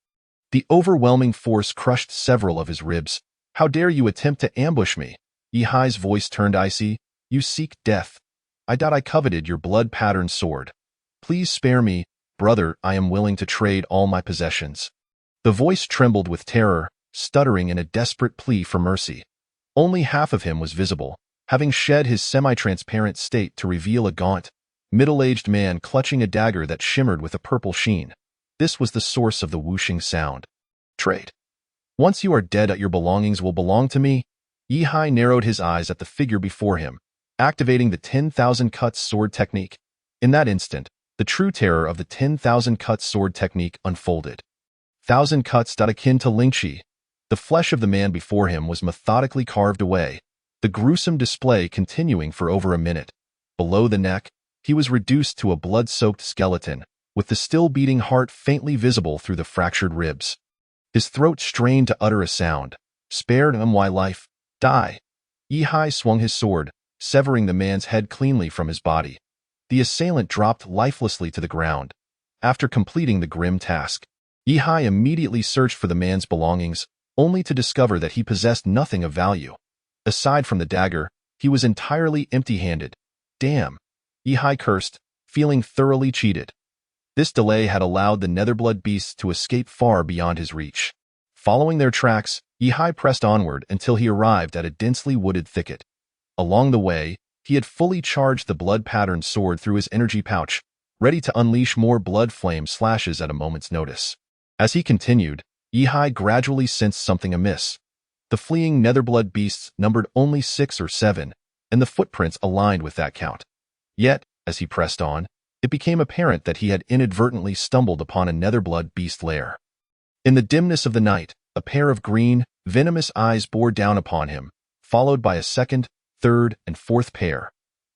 The overwhelming force crushed several of his ribs. "How dare you attempt to ambush me?" Yi's voice turned icy. "You seek death. I coveted your blood-patterned sword. Please spare me, brother. I am willing to trade all my possessions." The voice trembled with terror, stuttering in a desperate plea for mercy. Only half of him was visible, having shed his semi-transparent state to reveal a gaunt, middle-aged man clutching a dagger that shimmered with a purple sheen. This was the source of the whooshing sound. "Trade. Once you are dead, your belongings will belong to me." Yi narrowed his eyes at the figure before him, activating the 10,000 cuts sword technique. In that instant, the true terror of the 10,000 cuts sword technique unfolded. 1,000 cuts akin to Lingqi. The flesh of the man before him was methodically carved away, the gruesome display continuing for over a minute. Below the neck, he was reduced to a blood-soaked skeleton, with the still-beating heart faintly visible through the fractured ribs. His throat strained to utter a sound. "Spare my life. Die." Yi swung his sword, severing the man's head cleanly from his body. The assailant dropped lifelessly to the ground. After completing the grim task, Yi immediately searched for the man's belongings, only to discover that he possessed nothing of value. Aside from the dagger, he was entirely empty-handed. "Damn," Yi cursed, feeling thoroughly cheated. This delay had allowed the Netherblood beasts to escape far beyond his reach. Following their tracks, Yi pressed onward until he arrived at a densely wooded thicket. Along the way, he had fully charged the blood-patterned sword through his energy pouch, ready to unleash more blood flame slashes at a moment's notice. As he continued, Yi gradually sensed something amiss. The fleeing Netherblood beasts numbered only 6 or 7, and the footprints aligned with that count. Yet, as he pressed on, it became apparent that he had inadvertently stumbled upon a Netherblood beast lair. In the dimness of the night, a pair of green, venomous eyes bore down upon him, followed by a second, third, and fourth pair.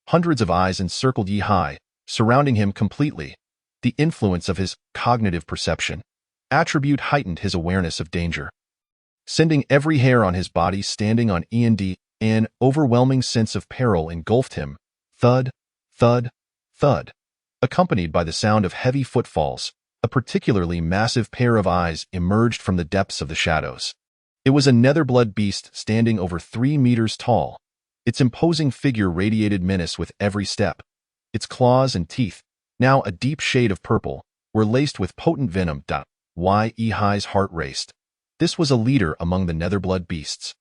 Hundreds of eyes encircled Yi, surrounding him completely. The influence of his cognitive perception attribute heightened his awareness of danger, sending every hair on his body standing on end. An overwhelming sense of peril engulfed him. Thud, thud, thud. Accompanied by the sound of heavy footfalls, a particularly massive pair of eyes emerged from the depths of the shadows. It was a Netherblood beast standing over 3 meters tall. Its imposing figure radiated menace with every step. Its claws and teeth, now a deep shade of purple, were laced with potent venom. Yi's heart raced. This was a leader among the Netherblood beasts.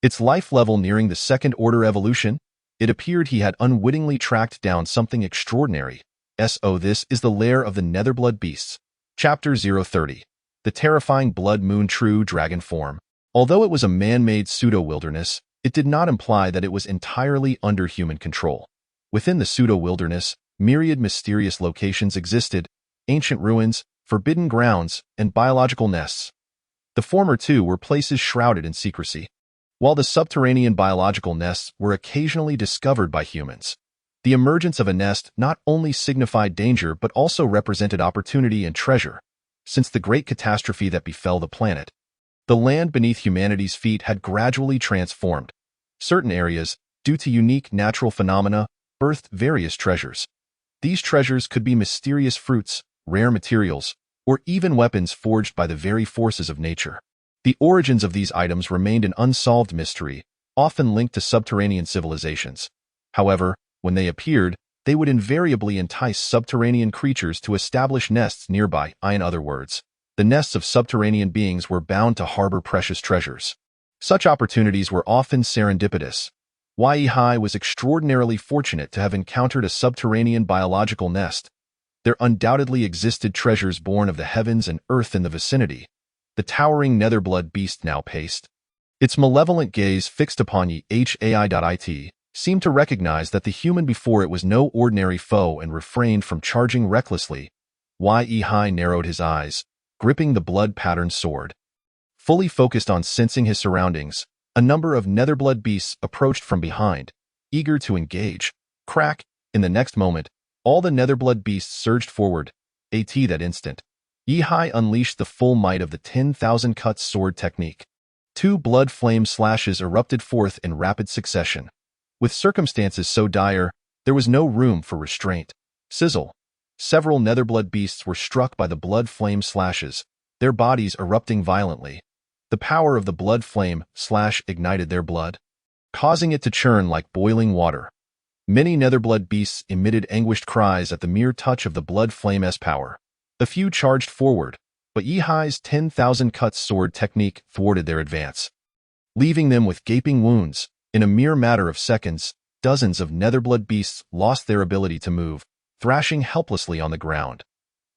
Its life level nearing the second-order evolution, it appeared he had unwittingly tracked down something extraordinary. This is the lair of the Netherblood beasts. Chapter 030. The terrifying Blood Moon True Dragon Form. Although it was a man-made pseudo-wilderness, it did not imply that it was entirely under human control. Within the pseudo-wilderness, myriad mysterious locations existed: ancient ruins, forbidden grounds, and biological nests. The former two were places shrouded in secrecy, while the subterranean biological nests were occasionally discovered by humans. The emergence of a nest not only signified danger but also represented opportunity and treasure. Since the great catastrophe that befell the planet, the land beneath humanity's feet had gradually transformed. Certain areas, due to unique natural phenomena, birthed various treasures. These treasures could be mysterious fruits, rare materials, or even weapons forged by the very forces of nature. The origins of these items remained an unsolved mystery, often linked to subterranean civilizations. However, when they appeared, they would invariably entice subterranean creatures to establish nests nearby. In other words, the nests of subterranean beings were bound to harbor precious treasures. Such opportunities were often serendipitous. Yi was extraordinarily fortunate to have encountered a subterranean biological nest. There undoubtedly existed treasures born of the heavens and earth in the vicinity. The towering Netherblood beast now paced. Its malevolent gaze fixed upon Yi. Seemed to recognize that the human before it was no ordinary foe and refrained from charging recklessly. Yi narrowed his eyes, gripping the blood-patterned sword. Fully focused on sensing his surroundings, a number of Netherblood beasts approached from behind, eager to engage. Crack! In the next moment, all the Netherblood beasts surged forward. That instant, Yi unleashed the full might of the 10,000 cuts sword technique. 2 blood flame slashes erupted forth in rapid succession. With circumstances so dire, There was no room for restraint. Sizzle. Several Netherblood beasts were struck by the blood flame slashes, their bodies erupting violently. The power of the blood flame slash ignited their blood, causing it to churn like boiling water. Many Netherblood beasts emitted anguished cries at the mere touch of the blood flame's power. A few charged forward, but Yihai's 10,000 cuts sword technique thwarted their advance, leaving them with gaping wounds. In a mere matter of seconds, dozens of Netherblood beasts lost their ability to move, thrashing helplessly on the ground.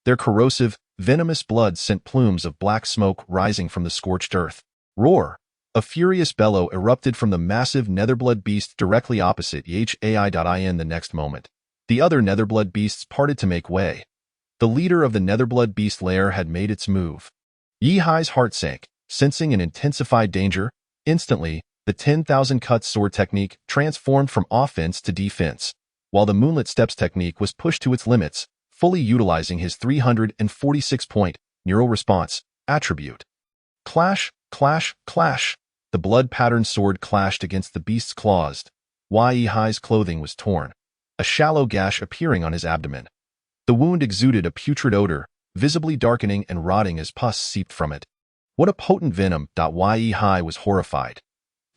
Their corrosive, venomous blood sent plumes of black smoke rising from the scorched earth. Roar! A furious bellow erupted from the massive Netherblood beast directly opposite Yihai. The next moment, the other Netherblood beasts parted to make way. The leader of the Netherblood beast lair had made its move. Yihai's heart sank, sensing an intensified danger. Instantly, the 10,000 cuts sword technique transformed from offense to defense, while the Moonlit Steps technique was pushed to its limits, fully utilizing his 346-point neural response attribute. Clash, clash, clash. The blood-patterned sword clashed against the beast's claws. Yihai's clothing was torn, a shallow gash appearing on his abdomen. The wound exuded a putrid odor, visibly darkening and rotting as pus seeped from it. What a potent venom! Yihai was horrified.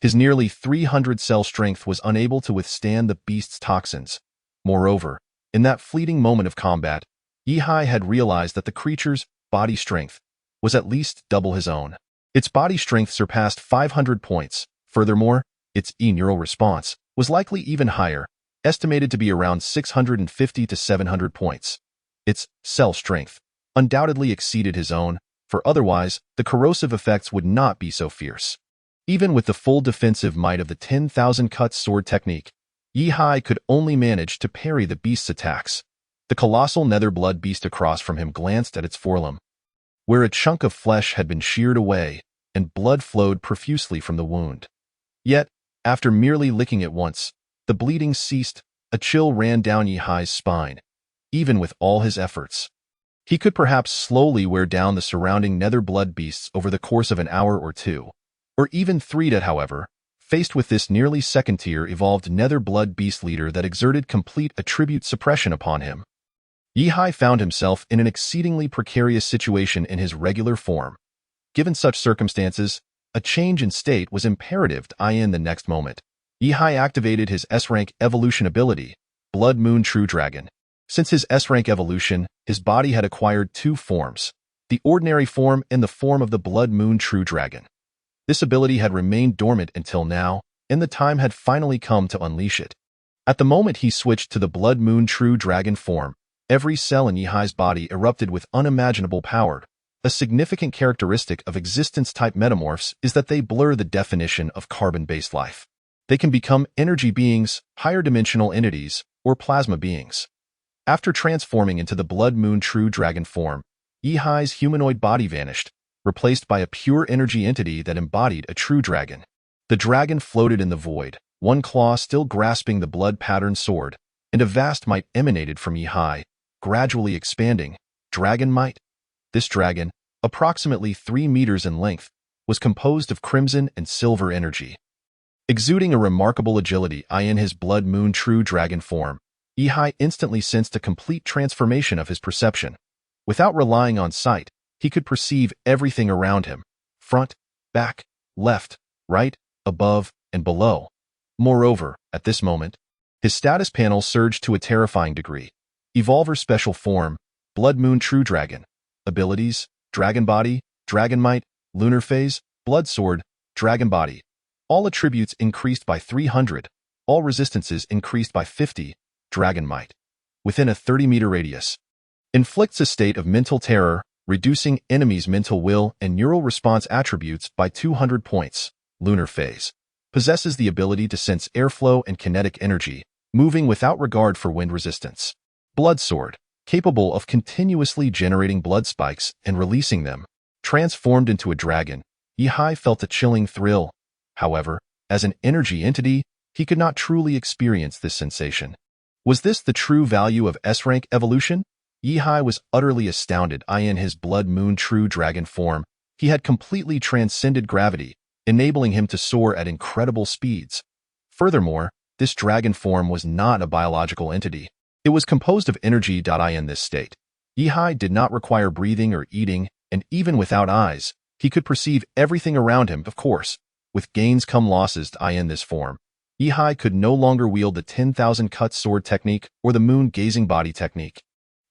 His nearly 300-cell strength was unable to withstand the beast's toxins. Moreover, in that fleeting moment of combat, Yihai had realized that the creature's body strength was at least double his own. Its body strength surpassed 500 points. Furthermore, its neural response was likely even higher, estimated to be around 650 to 700 points. Its cell strength undoubtedly exceeded his own, for otherwise the corrosive effects would not be so fierce. Even with the full defensive might of the 10,000 cuts sword technique, Yihai could only manage to parry the beast's attacks. The colossal Netherblood beast across from him glanced at its forelimb, where a chunk of flesh had been sheared away, and blood flowed profusely from the wound. Yet, after merely licking it once, the bleeding ceased. A chill ran down Yihai's spine. Even with all his efforts, he could perhaps slowly wear down the surrounding Netherblood beasts over the course of an hour or two, or even 3 days. However, faced with this nearly second-tier evolved Netherblood beast leader that exerted complete attribute suppression upon him, Yihai found himself in an exceedingly precarious situation in his regular form. Given such circumstances, a change in state was imperative. In the next moment, Yihai activated his S-rank evolution ability, Blood Moon True Dragon. Since his S-rank evolution, his body had acquired 2 forms, the ordinary form and the form of the Blood Moon True Dragon. This ability had remained dormant until now, and the time had finally come to unleash it. At the moment he switched to the Blood Moon True Dragon form, every cell in Yihai's body erupted with unimaginable power. A significant characteristic of existence-type metamorphs is that they blur the definition of carbon-based life. They can become energy beings, higher-dimensional entities, or plasma beings. After transforming into the Blood Moon True Dragon form, Yihai's humanoid body vanished, replaced by a pure energy entity that embodied a true dragon. The dragon floated in the void, one claw still grasping the blood-patterned sword, and a vast might emanated from Yihai, gradually expanding. Dragon might? This dragon, approximately 3 meters in length, was composed of crimson and silver energy. Exuding a remarkable agility in his Blood Moon True Dragon form, Yihai instantly sensed a complete transformation of his perception. Without relying on sight, he could perceive everything around him, front, back, left, right, above, and below. Moreover, at this moment, his status panel surged to a terrifying degree. Evolver Special Form, Blood Moon True Dragon. Abilities, Dragon Body, Dragon Might, Lunar Phase, Blood Sword, Dragon Body. All attributes increased by 300, all resistances increased by 50, Dragon Might. Within a 30-meter radius. Inflicts a state of mental terror, reducing enemies' mental will and neural response attributes by 200 points. Lunar Phase. Possesses the ability to sense airflow and kinetic energy, moving without regard for wind resistance. Blood Sword. Capable of continuously generating blood spikes and releasing them. Transformed into a dragon, Yihai felt a chilling thrill. However, as an energy entity, he could not truly experience this sensation. Was this the true value of S-rank evolution? Yihai was utterly astounded. In his Blood Moon True Dragon form, he had completely transcended gravity, enabling him to soar at incredible speeds. Furthermore, this dragon form was not a biological entity. It was composed of energy. In this state, Yihai did not require breathing or eating, and even without eyes, he could perceive everything around him. Of course, with gains come losses. In this form, Yihai could no longer wield the 10,000 cut sword technique or the moon gazing body technique.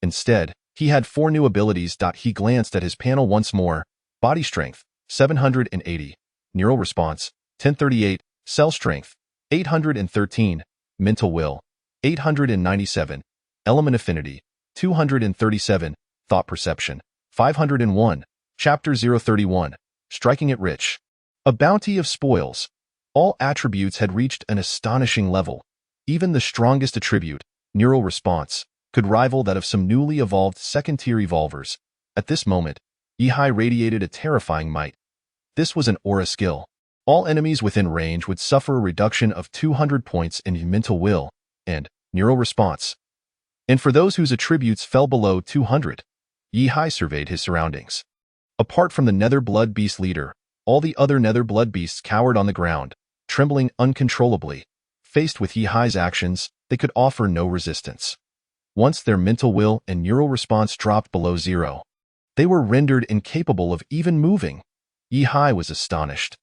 Instead, he had 4 new abilities. He glanced at his panel once more. Body strength, 780. Neural response, 1038. Cell strength, 813. Mental will, 897. Element affinity, 237. Thought perception, 501. Chapter 031. Striking it rich. A bounty of spoils. All attributes had reached an astonishing level. Even the strongest attribute, neural response, could rival that of some newly evolved second-tier evolvers. At this moment, Yihai radiated a terrifying might. This was an aura skill. All enemies within range would suffer a reduction of 200 points in mental will and neural response. And for those whose attributes fell below 200, Yihai surveyed his surroundings. Apart from the Nether Blood Beast leader, all the other Nether Blood Beasts cowered on the ground, trembling uncontrollably. Faced with Yihai's actions, they could offer no resistance. Once their mental will and neural response dropped below 0, they were rendered incapable of even moving. Yihai was astonished.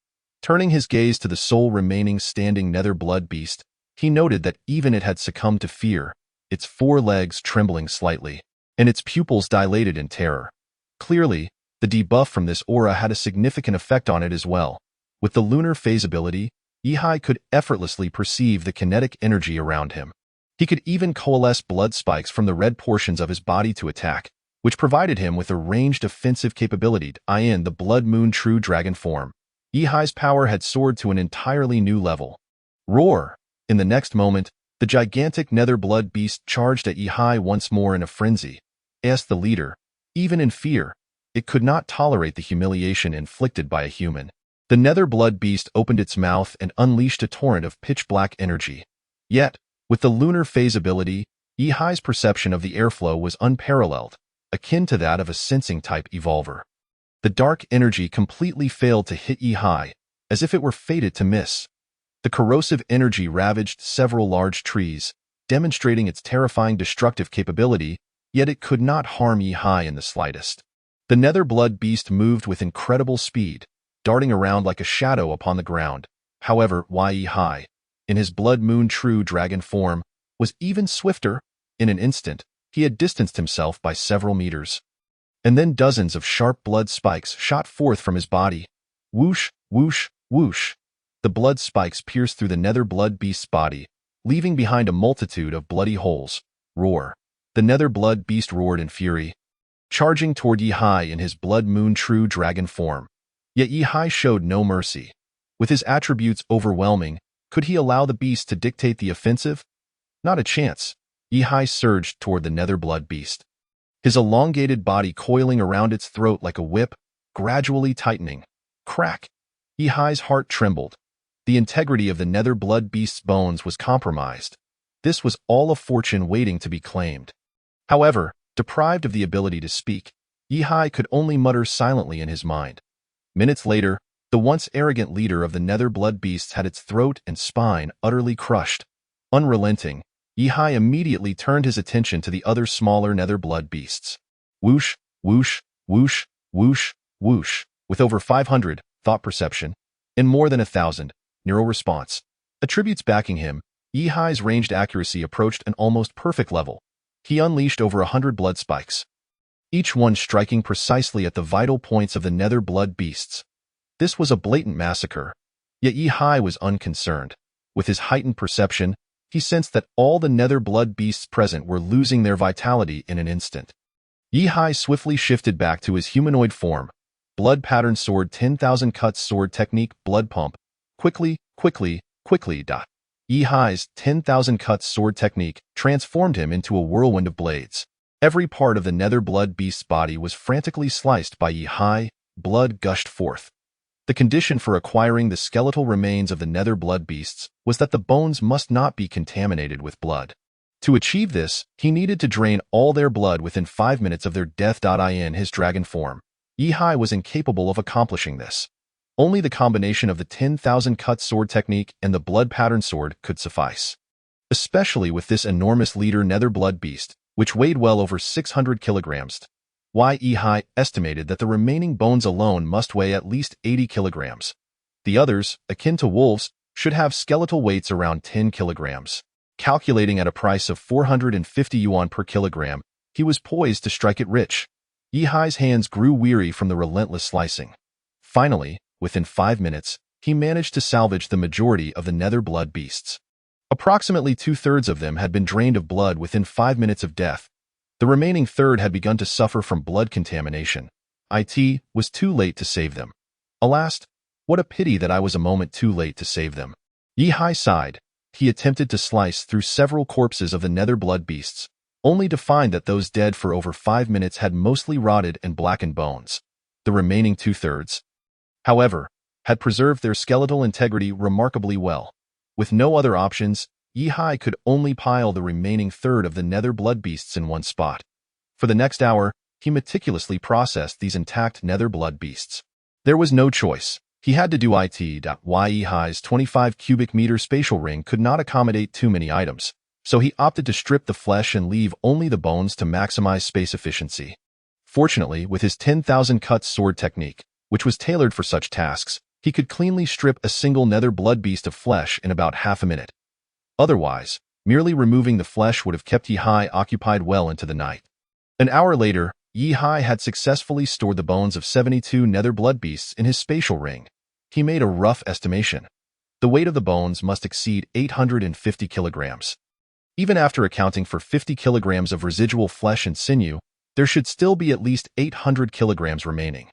Turning his gaze to the sole remaining standing Nether Blood Beast, he noted that even it had succumbed to fear, its 4 legs trembling slightly, and its pupils dilated in terror. Clearly, the debuff from this aura had a significant effect on it as well. With the lunar phase ability, Yihai could effortlessly perceive the kinetic energy around him. He could even coalesce blood spikes from the red portions of his body to attack, which provided him with a ranged offensive capability. In the Blood Moon True Dragon form, Yihai's power had soared to an entirely new level. Roar! In the next moment, the gigantic Nether Blood Beast charged at Yihai once more in a frenzy. As the leader, even in fear, it could not tolerate the humiliation inflicted by a human. The Nether Blood Beast opened its mouth and unleashed a torrent of pitch-black energy. Yet, with the lunar phase ability, Yihai's perception of the airflow was unparalleled, akin to that of a sensing-type evolver. The dark energy completely failed to hit Yihai, as if it were fated to miss. The corrosive energy ravaged several large trees, demonstrating its terrifying destructive capability, yet it could not harm Yihai in the slightest. The Nether Blood Beast moved with incredible speed, darting around like a shadow upon the ground. However, Yihai, in his Blood Moon True Dragon form, was even swifter. In an instant, he had distanced himself by several meters. And then dozens of sharp blood spikes shot forth from his body. Whoosh, whoosh, whoosh. The blood spikes pierced through the Nether Blood Beast's body, leaving behind a multitude of bloody holes. Roar. The Nether Blood Beast roared in fury, charging toward Yihai in his Blood Moon True Dragon form. Yet Yihai showed no mercy. With his attributes overwhelming, could he allow the beast to dictate the offensive? Not a chance. Yihai surged toward the Nether Blood Beast, his elongated body coiling around its throat like a whip, gradually tightening. Crack! Yihai's heart trembled. The integrity of the Nether Blood Beast's bones was compromised. This was all a fortune waiting to be claimed. However, deprived of the ability to speak, Yihai could only mutter silently in his mind. Minutes later, the once arrogant leader of the Nether Blood Beasts had its throat and spine utterly crushed. Unrelenting, Yihai immediately turned his attention to the other smaller Nether Blood Beasts. Whoosh, whoosh, whoosh, whoosh, whoosh. With over 500, thought perception, and more than 1,000, neural response attributes backing him, Yihai's ranged accuracy approached an almost perfect level. He unleashed over 100 blood spikes, each one striking precisely at the vital points of the Nether Blood Beasts. This was a blatant massacre, yet Yihai was unconcerned. With his heightened perception, he sensed that all the Nether Blood Beasts present were losing their vitality in an instant. Yihai swiftly shifted back to his humanoid form. Blood Pattern Sword 10,000 Cuts Sword Technique Blood Pump. Quickly. Yihai's 10,000 Cuts Sword Technique transformed him into a whirlwind of blades. Every part of the Nether Blood Beast's body was frantically sliced by Yihai. Blood gushed forth. The condition for acquiring the skeletal remains of the Nether Blood Beasts was that the bones must not be contaminated with blood. To achieve this, he needed to drain all their blood within 5 minutes of their death. In his dragon form, Yihai was incapable of accomplishing this. Only the combination of the 10,000 cut sword technique and the blood pattern sword could suffice. Especially with this enormous leader nether blood beast, which weighed well over 600 kilograms. Yi estimated that the remaining bones alone must weigh at least 80 kilograms. The others, akin to wolves, should have skeletal weights around 10 kilograms. Calculating at a price of 450 yuan per kilogram, he was poised to strike it rich. Yihi's hands grew weary from the relentless slicing. Finally, within 5 minutes, he managed to salvage the majority of the nether blood beasts. Approximately 2/3 of them had been drained of blood within 5 minutes of death. The remaining third had begun to suffer from blood contamination. It was too late to save them. Alas, what a pity that I was a moment too late to save them. Yihi sighed. He attempted to slice through several corpses of the nether blood beasts, only to find that those dead for over 5 minutes had mostly rotted and blackened bones. The remaining 2/3, however, had preserved their skeletal integrity remarkably well. With no other options, Yihi could only pile the remaining third of the nether blood beasts in one spot. For the next hour, he meticulously processed these intact nether blood beasts. There was no choice. He had to do it. Yihi's 25 cubic meter spatial ring could not accommodate too many items, so he opted to strip the flesh and leave only the bones to maximize space efficiency. Fortunately, with his 10,000 cuts sword technique, which was tailored for such tasks, he could cleanly strip a single nether blood beast of flesh in about half a minute. Otherwise, merely removing the flesh would have kept Yihi occupied well into the night. An hour later, Yihi had successfully stored the bones of 72 nether blood beasts in his spatial ring. He made a rough estimation. The weight of the bones must exceed 850 kilograms. Even after accounting for 50 kilograms of residual flesh and sinew, there should still be at least 800 kilograms remaining.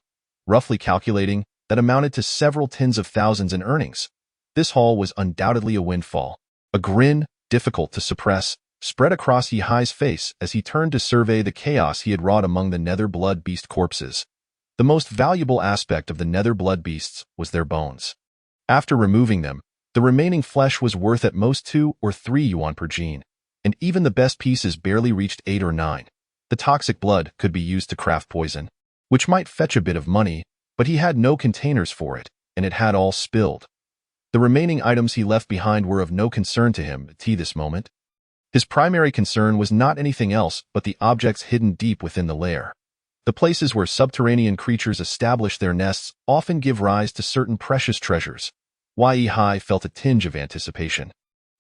Roughly calculating, that amounted to several tens of thousands in earnings. This haul was undoubtedly a windfall. A grin, difficult to suppress, spread across Yihi's face as he turned to survey the chaos he had wrought among the nether blood beast corpses. The most valuable aspect of the nether blood beasts was their bones. After removing them, the remaining flesh was worth at most 2 or 3 yuan per gene, and even the best pieces barely reached 8 or 9. The toxic blood could be used to craft poison, which might fetch a bit of money, but he had no containers for it, and it had all spilled. The remaining items he left behind were of no concern to him at this moment. His primary concern was not anything else but the objects hidden deep within the lair. The places where subterranean creatures establish their nests often give rise to certain precious treasures. Yihi felt a tinge of anticipation.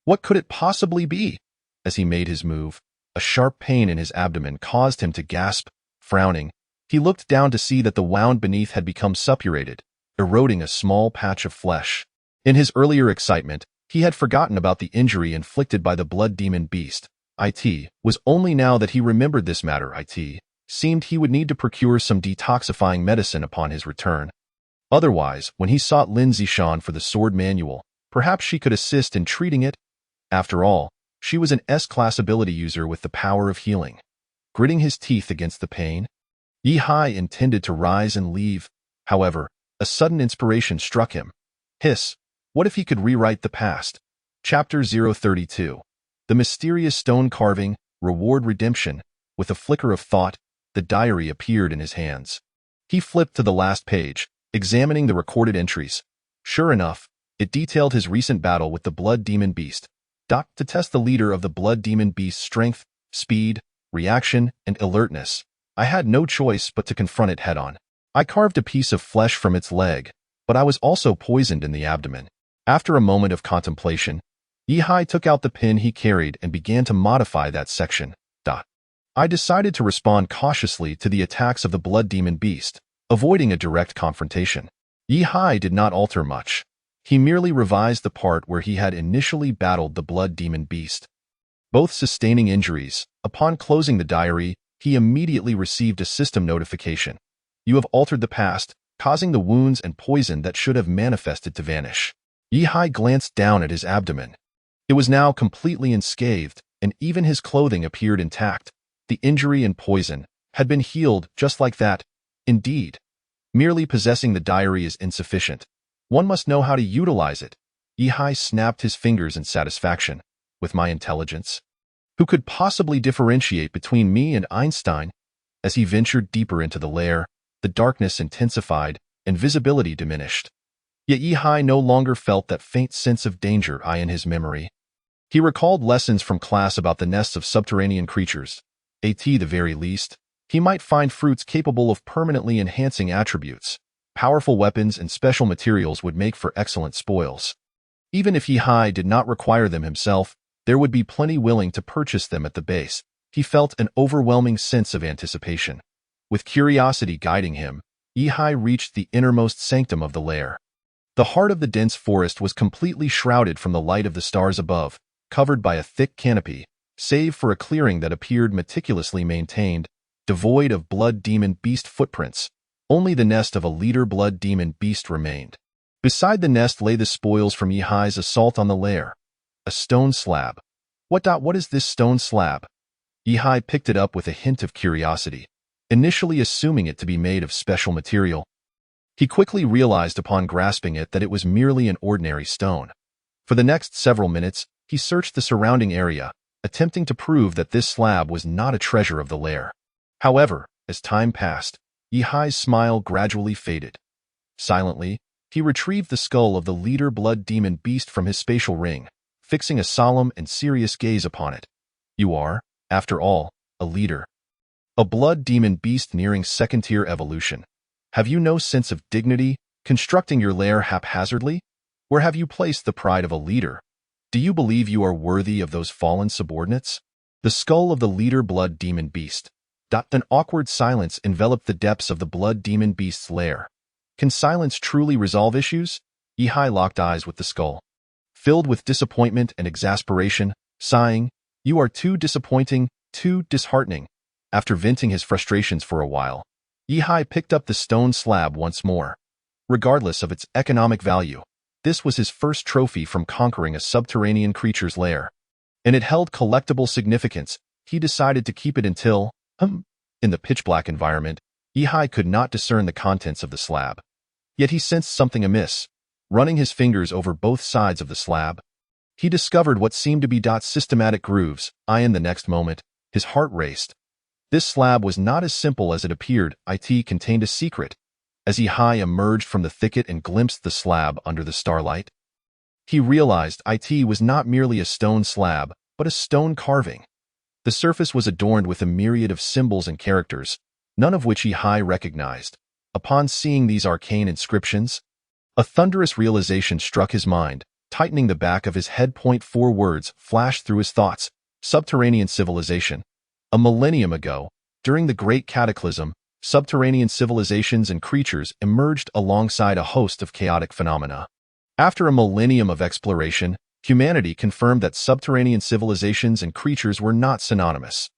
What could it possibly be? As he made his move, a sharp pain in his abdomen caused him to gasp. Frowning, he looked down to see that the wound beneath had become suppurated, eroding a small patch of flesh. In his earlier excitement, he had forgotten about the injury inflicted by the blood demon beast. It was only now that he remembered this matter. It seemed he would need to procure some detoxifying medicine upon his return. Otherwise, when he sought Lin Zishan for the sword manual, perhaps she could assist in treating it. After all, she was an S-class ability user with the power of healing. Gritting his teeth against the pain, Yihi intended to rise and leave. However, a sudden inspiration struck him. Hiss! What if he could rewrite the past? Chapter 032. The mysterious stone carving, reward redemption. With a flicker of thought, the diary appeared in his hands. He flipped to the last page, examining the recorded entries. Sure enough, it detailed his recent battle with the blood demon beast. To test the leader of the blood demon beast's strength, speed, reaction, and alertness, I had no choice but to confront it head-on. I carved a piece of flesh from its leg, but I was also poisoned in the abdomen. After a moment of contemplation, Yihi took out the pen he carried and began to modify that section. I decided to respond cautiously to the attacks of the blood demon beast, avoiding a direct confrontation. Yihi did not alter much. He merely revised the part where he had initially battled the blood demon beast. Both sustaining injuries, upon closing the diary, he immediately received a system notification. You have altered the past, causing the wounds and poison that should have manifested to vanish. Yihi glanced down at his abdomen. It was now completely unscathed, and even his clothing appeared intact. The injury and poison had been healed just like that. Indeed, merely possessing the diary is insufficient. One must know how to utilize it. Yihi snapped his fingers in satisfaction. With my intelligence, who could possibly differentiate between me and Einstein? As he ventured deeper into the lair, the darkness intensified and visibility diminished. Yet Yihai no longer felt that faint sense of danger in his memory. He recalled lessons from class about the nests of subterranean creatures. At the very least, he might find fruits capable of permanently enhancing attributes. Powerful weapons and special materials would make for excellent spoils. Even if Yihai did not require them himself, there would be plenty willing to purchase them at the base. He felt an overwhelming sense of anticipation. With curiosity guiding him, Yihai reached the innermost sanctum of the lair. The heart of the dense forest was completely shrouded from the light of the stars above, covered by a thick canopy, save for a clearing that appeared meticulously maintained, devoid of blood demon beast footprints. Only the nest of a leader blood demon beast remained. Beside the nest lay the spoils from Yihai's assault on the lair. A stone slab. What is this stone slab? Yihai picked it up with a hint of curiosity, initially assuming it to be made of special material. He quickly realized upon grasping it that it was merely an ordinary stone. For the next several minutes, he searched the surrounding area, attempting to prove that this slab was not a treasure of the lair. However, as time passed, Yihai's smile gradually faded. Silently, he retrieved the skull of the leader blood demon beast from his spatial ring, fixing a solemn and serious gaze upon it. You are, after all, a leader. A blood demon beast nearing second-tier evolution. Have you no sense of dignity, constructing your lair haphazardly? Where have you placed the pride of a leader? Do you believe you are worthy of those fallen subordinates? The skull of the leader blood demon beast. An awkward silence enveloped the depths of the blood demon beast's lair. Can silence truly resolve issues? Yihai locked eyes with the skull. Filled with disappointment and exasperation, sighing, "You are too disappointing, too disheartening." After venting his frustrations for a while, Yihai picked up the stone slab once more. Regardless of its economic value, this was his first trophy from conquering a subterranean creature's lair. And it held collectible significance. He decided to keep it until, in the pitch-black environment, Yihai could not discern the contents of the slab. Yet he sensed something amiss. Running his fingers over both sides of the slab, he discovered what seemed to be systematic grooves. In the next moment, his heart raced. This slab was not as simple as it appeared. It contained a secret. As Yihai emerged from the thicket and glimpsed the slab under the starlight, he realized it was not merely a stone slab, but a stone carving. The surface was adorned with a myriad of symbols and characters, none of which Yihai recognized. Upon seeing these arcane inscriptions, a thunderous realization struck his mind. Tightening the back of his head, 4 words flashed through his thoughts. Subterranean civilization. A millennium ago, during the Great Cataclysm, subterranean civilizations and creatures emerged alongside a host of chaotic phenomena. After a millennium of exploration, humanity confirmed that subterranean civilizations and creatures were not synonymous.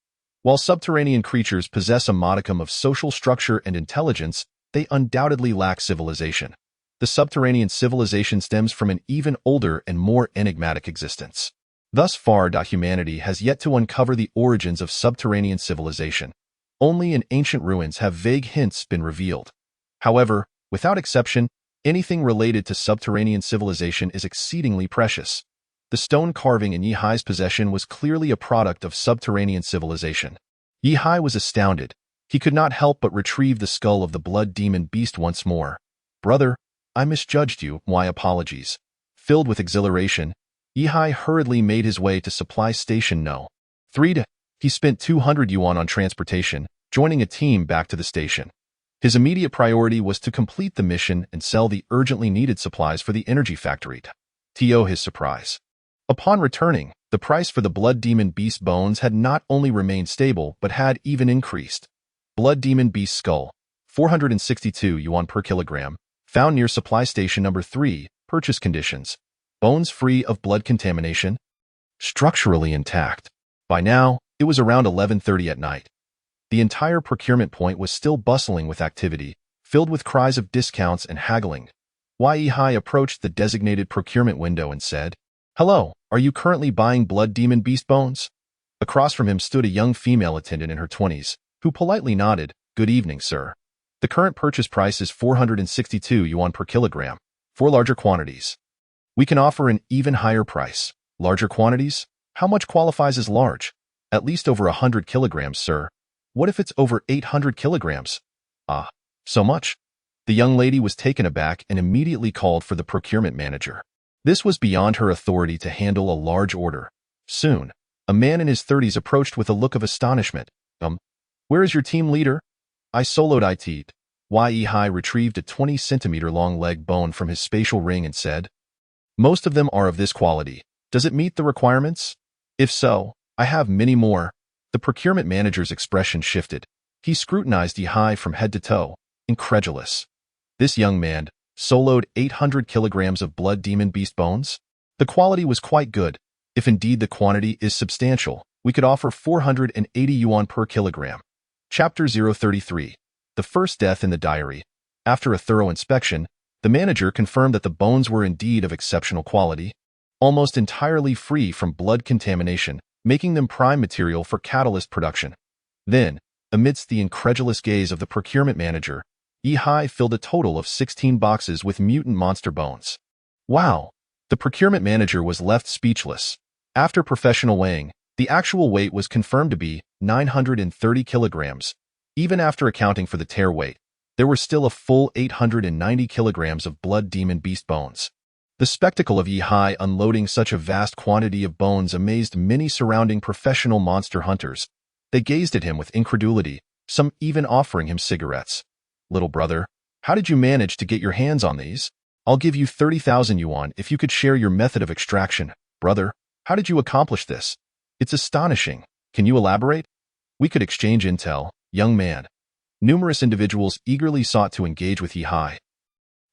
While subterranean creatures possess a modicum of social structure and intelligence, they undoubtedly lack civilization. The subterranean civilization stems from an even older and more enigmatic existence. Thus far, humanity has yet to uncover the origins of subterranean civilization. Only in ancient ruins have vague hints been revealed. However, without exception, anything related to subterranean civilization is exceedingly precious. The stone carving in Yihai's possession was clearly a product of subterranean civilization. Yihai was astounded. He could not help but retrieve the skull of the blood demon beast once more. "Brother, I misjudged you. My apologies." Filled with exhilaration, Yihai hurriedly made his way to Supply Station No. 3. He spent 200 yuan on transportation, joining a team back to the station. His immediate priority was to complete the mission and sell the urgently needed supplies for the energy factory. To his surprise, upon returning, the price for the blood demon beast bones had not only remained stable but had even increased. Blood demon beast skull, 462 yuan per kilogram, found near Supply Station Number 3, purchase conditions. Bones free of blood contamination, structurally intact. By now, it was around 11:30 at night. The entire procurement point was still bustling with activity, filled with cries of discounts and haggling. Yihai approached the designated procurement window and said, "Hello, are you currently buying blood demon beast bones?" Across from him stood a young female attendant in her 20s, who politely nodded, "Good evening, sir. The current purchase price is 462 yuan per kilogram. For larger quantities, we can offer an even higher price. Larger quantities? How much qualifies as large? At least over 100 kilograms, sir. What if it's over 800 kilograms? Ah, so much? The young lady was taken aback and immediately called for the procurement manager. This was beyond her authority to handle a large order. Soon, a man in his 30s approached with a look of astonishment. Where is your team leader? I soloed it. Ye Hai retrieved a 20-centimeter-long leg bone from his spatial ring and said, Most of them are of this quality. Does it meet the requirements? If so, I have many more. The procurement manager's expression shifted. He scrutinized Ye Hai from head to toe, incredulous. This young man soloed 800 kilograms of blood demon beast bones? The quality was quite good. If indeed the quantity is substantial, we could offer 480 yuan per kilogram. Chapter 033. The first death in the diary. After a thorough inspection, the manager confirmed that the bones were indeed of exceptional quality, almost entirely free from blood contamination, making them prime material for catalyst production. Then, amidst the incredulous gaze of the procurement manager, Ye Hai filled a total of 16 boxes with mutant monster bones. Wow! The procurement manager was left speechless. After professional weighing, the actual weight was confirmed to be 930 kilograms. Even after accounting for the tear weight, there were still a full 890 kilograms of blood demon beast bones. The spectacle of Ye Hai unloading such a vast quantity of bones amazed many surrounding professional monster hunters. They gazed at him with incredulity, some even offering him cigarettes. Little brother, how did you manage to get your hands on these? I'll give you 30,000 yuan if you could share your method of extraction. Brother, how did you accomplish this? It's astonishing. Can you elaborate? We could exchange intel, young man. Numerous individuals eagerly sought to engage with Ye Hai.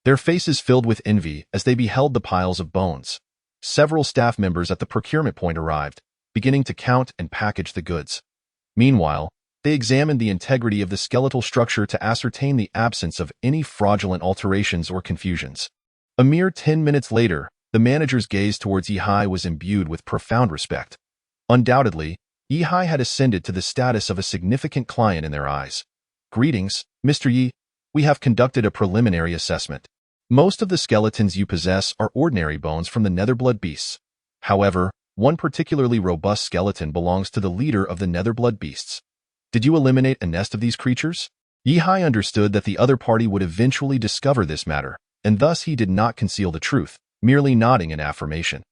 Their faces filled with envy as they beheld the piles of bones. Several staff members at the procurement point arrived, beginning to count and package the goods. Meanwhile, they examined the integrity of the skeletal structure to ascertain the absence of any fraudulent alterations or confusions. A mere 10 minutes later, the manager's gaze towards Ye Hai was imbued with profound respect. Undoubtedly, Ye Hai had ascended to the status of a significant client in their eyes. Greetings, Mr. Yi. We have conducted a preliminary assessment. Most of the skeletons you possess are ordinary bones from the Netherblood beasts. However, one particularly robust skeleton belongs to the leader of the Netherblood beasts. Did you eliminate a nest of these creatures? Ye Hai understood that the other party would eventually discover this matter, and thus he did not conceal the truth, merely nodding in affirmation.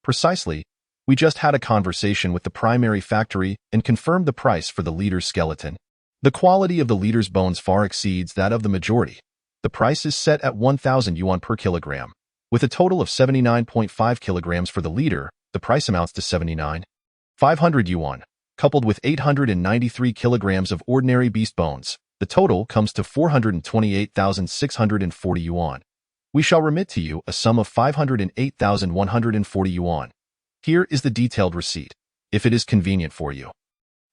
Precisely, we just had a conversation with the primary factory and confirmed the price for the leader's skeleton. The quality of the leader's bones far exceeds that of the majority. The price is set at 1,000 yuan per kilogram. With a total of 79.5 kilograms for the leader, the price amounts to 79,500 yuan. Coupled with 893 kilograms of ordinary beast bones, the total comes to 428,640 yuan. We shall remit to you a sum of 508,140 yuan. Here is the detailed receipt, if it is convenient for you.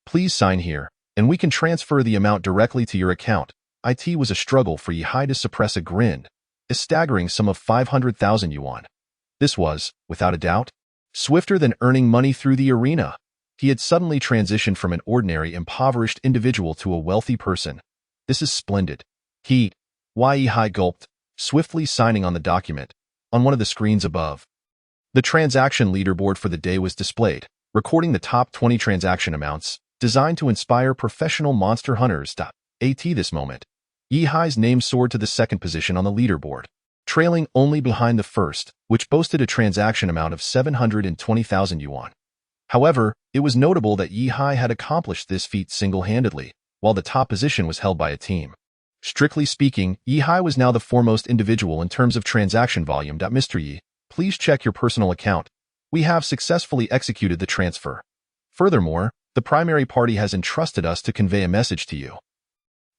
Please sign here, and we can transfer the amount directly to your account. It was a struggle for Ye Hai to suppress a grin, a staggering sum of 500,000 yuan. This was, without a doubt, swifter than earning money through the arena. He had suddenly transitioned from an ordinary, impoverished individual to a wealthy person. This is splendid. Ye Hai gulped, swiftly signing on the document. On one of the screens above, the transaction leaderboard for the day was displayed, recording the top 20 transaction amounts, designed to inspire professional monster hunters. At this moment, Ye Hai's name soared to the second position on the leaderboard, trailing only behind the first, which boasted a transaction amount of 720,000 yuan. However, it was notable that Ye Hai had accomplished this feat single-handedly, while the top position was held by a team. Strictly speaking, Ye Hai was now the foremost individual in terms of transaction volume. Mr. Yi, please check your personal account. We have successfully executed the transfer. Furthermore, the primary party has entrusted us to convey a message to you.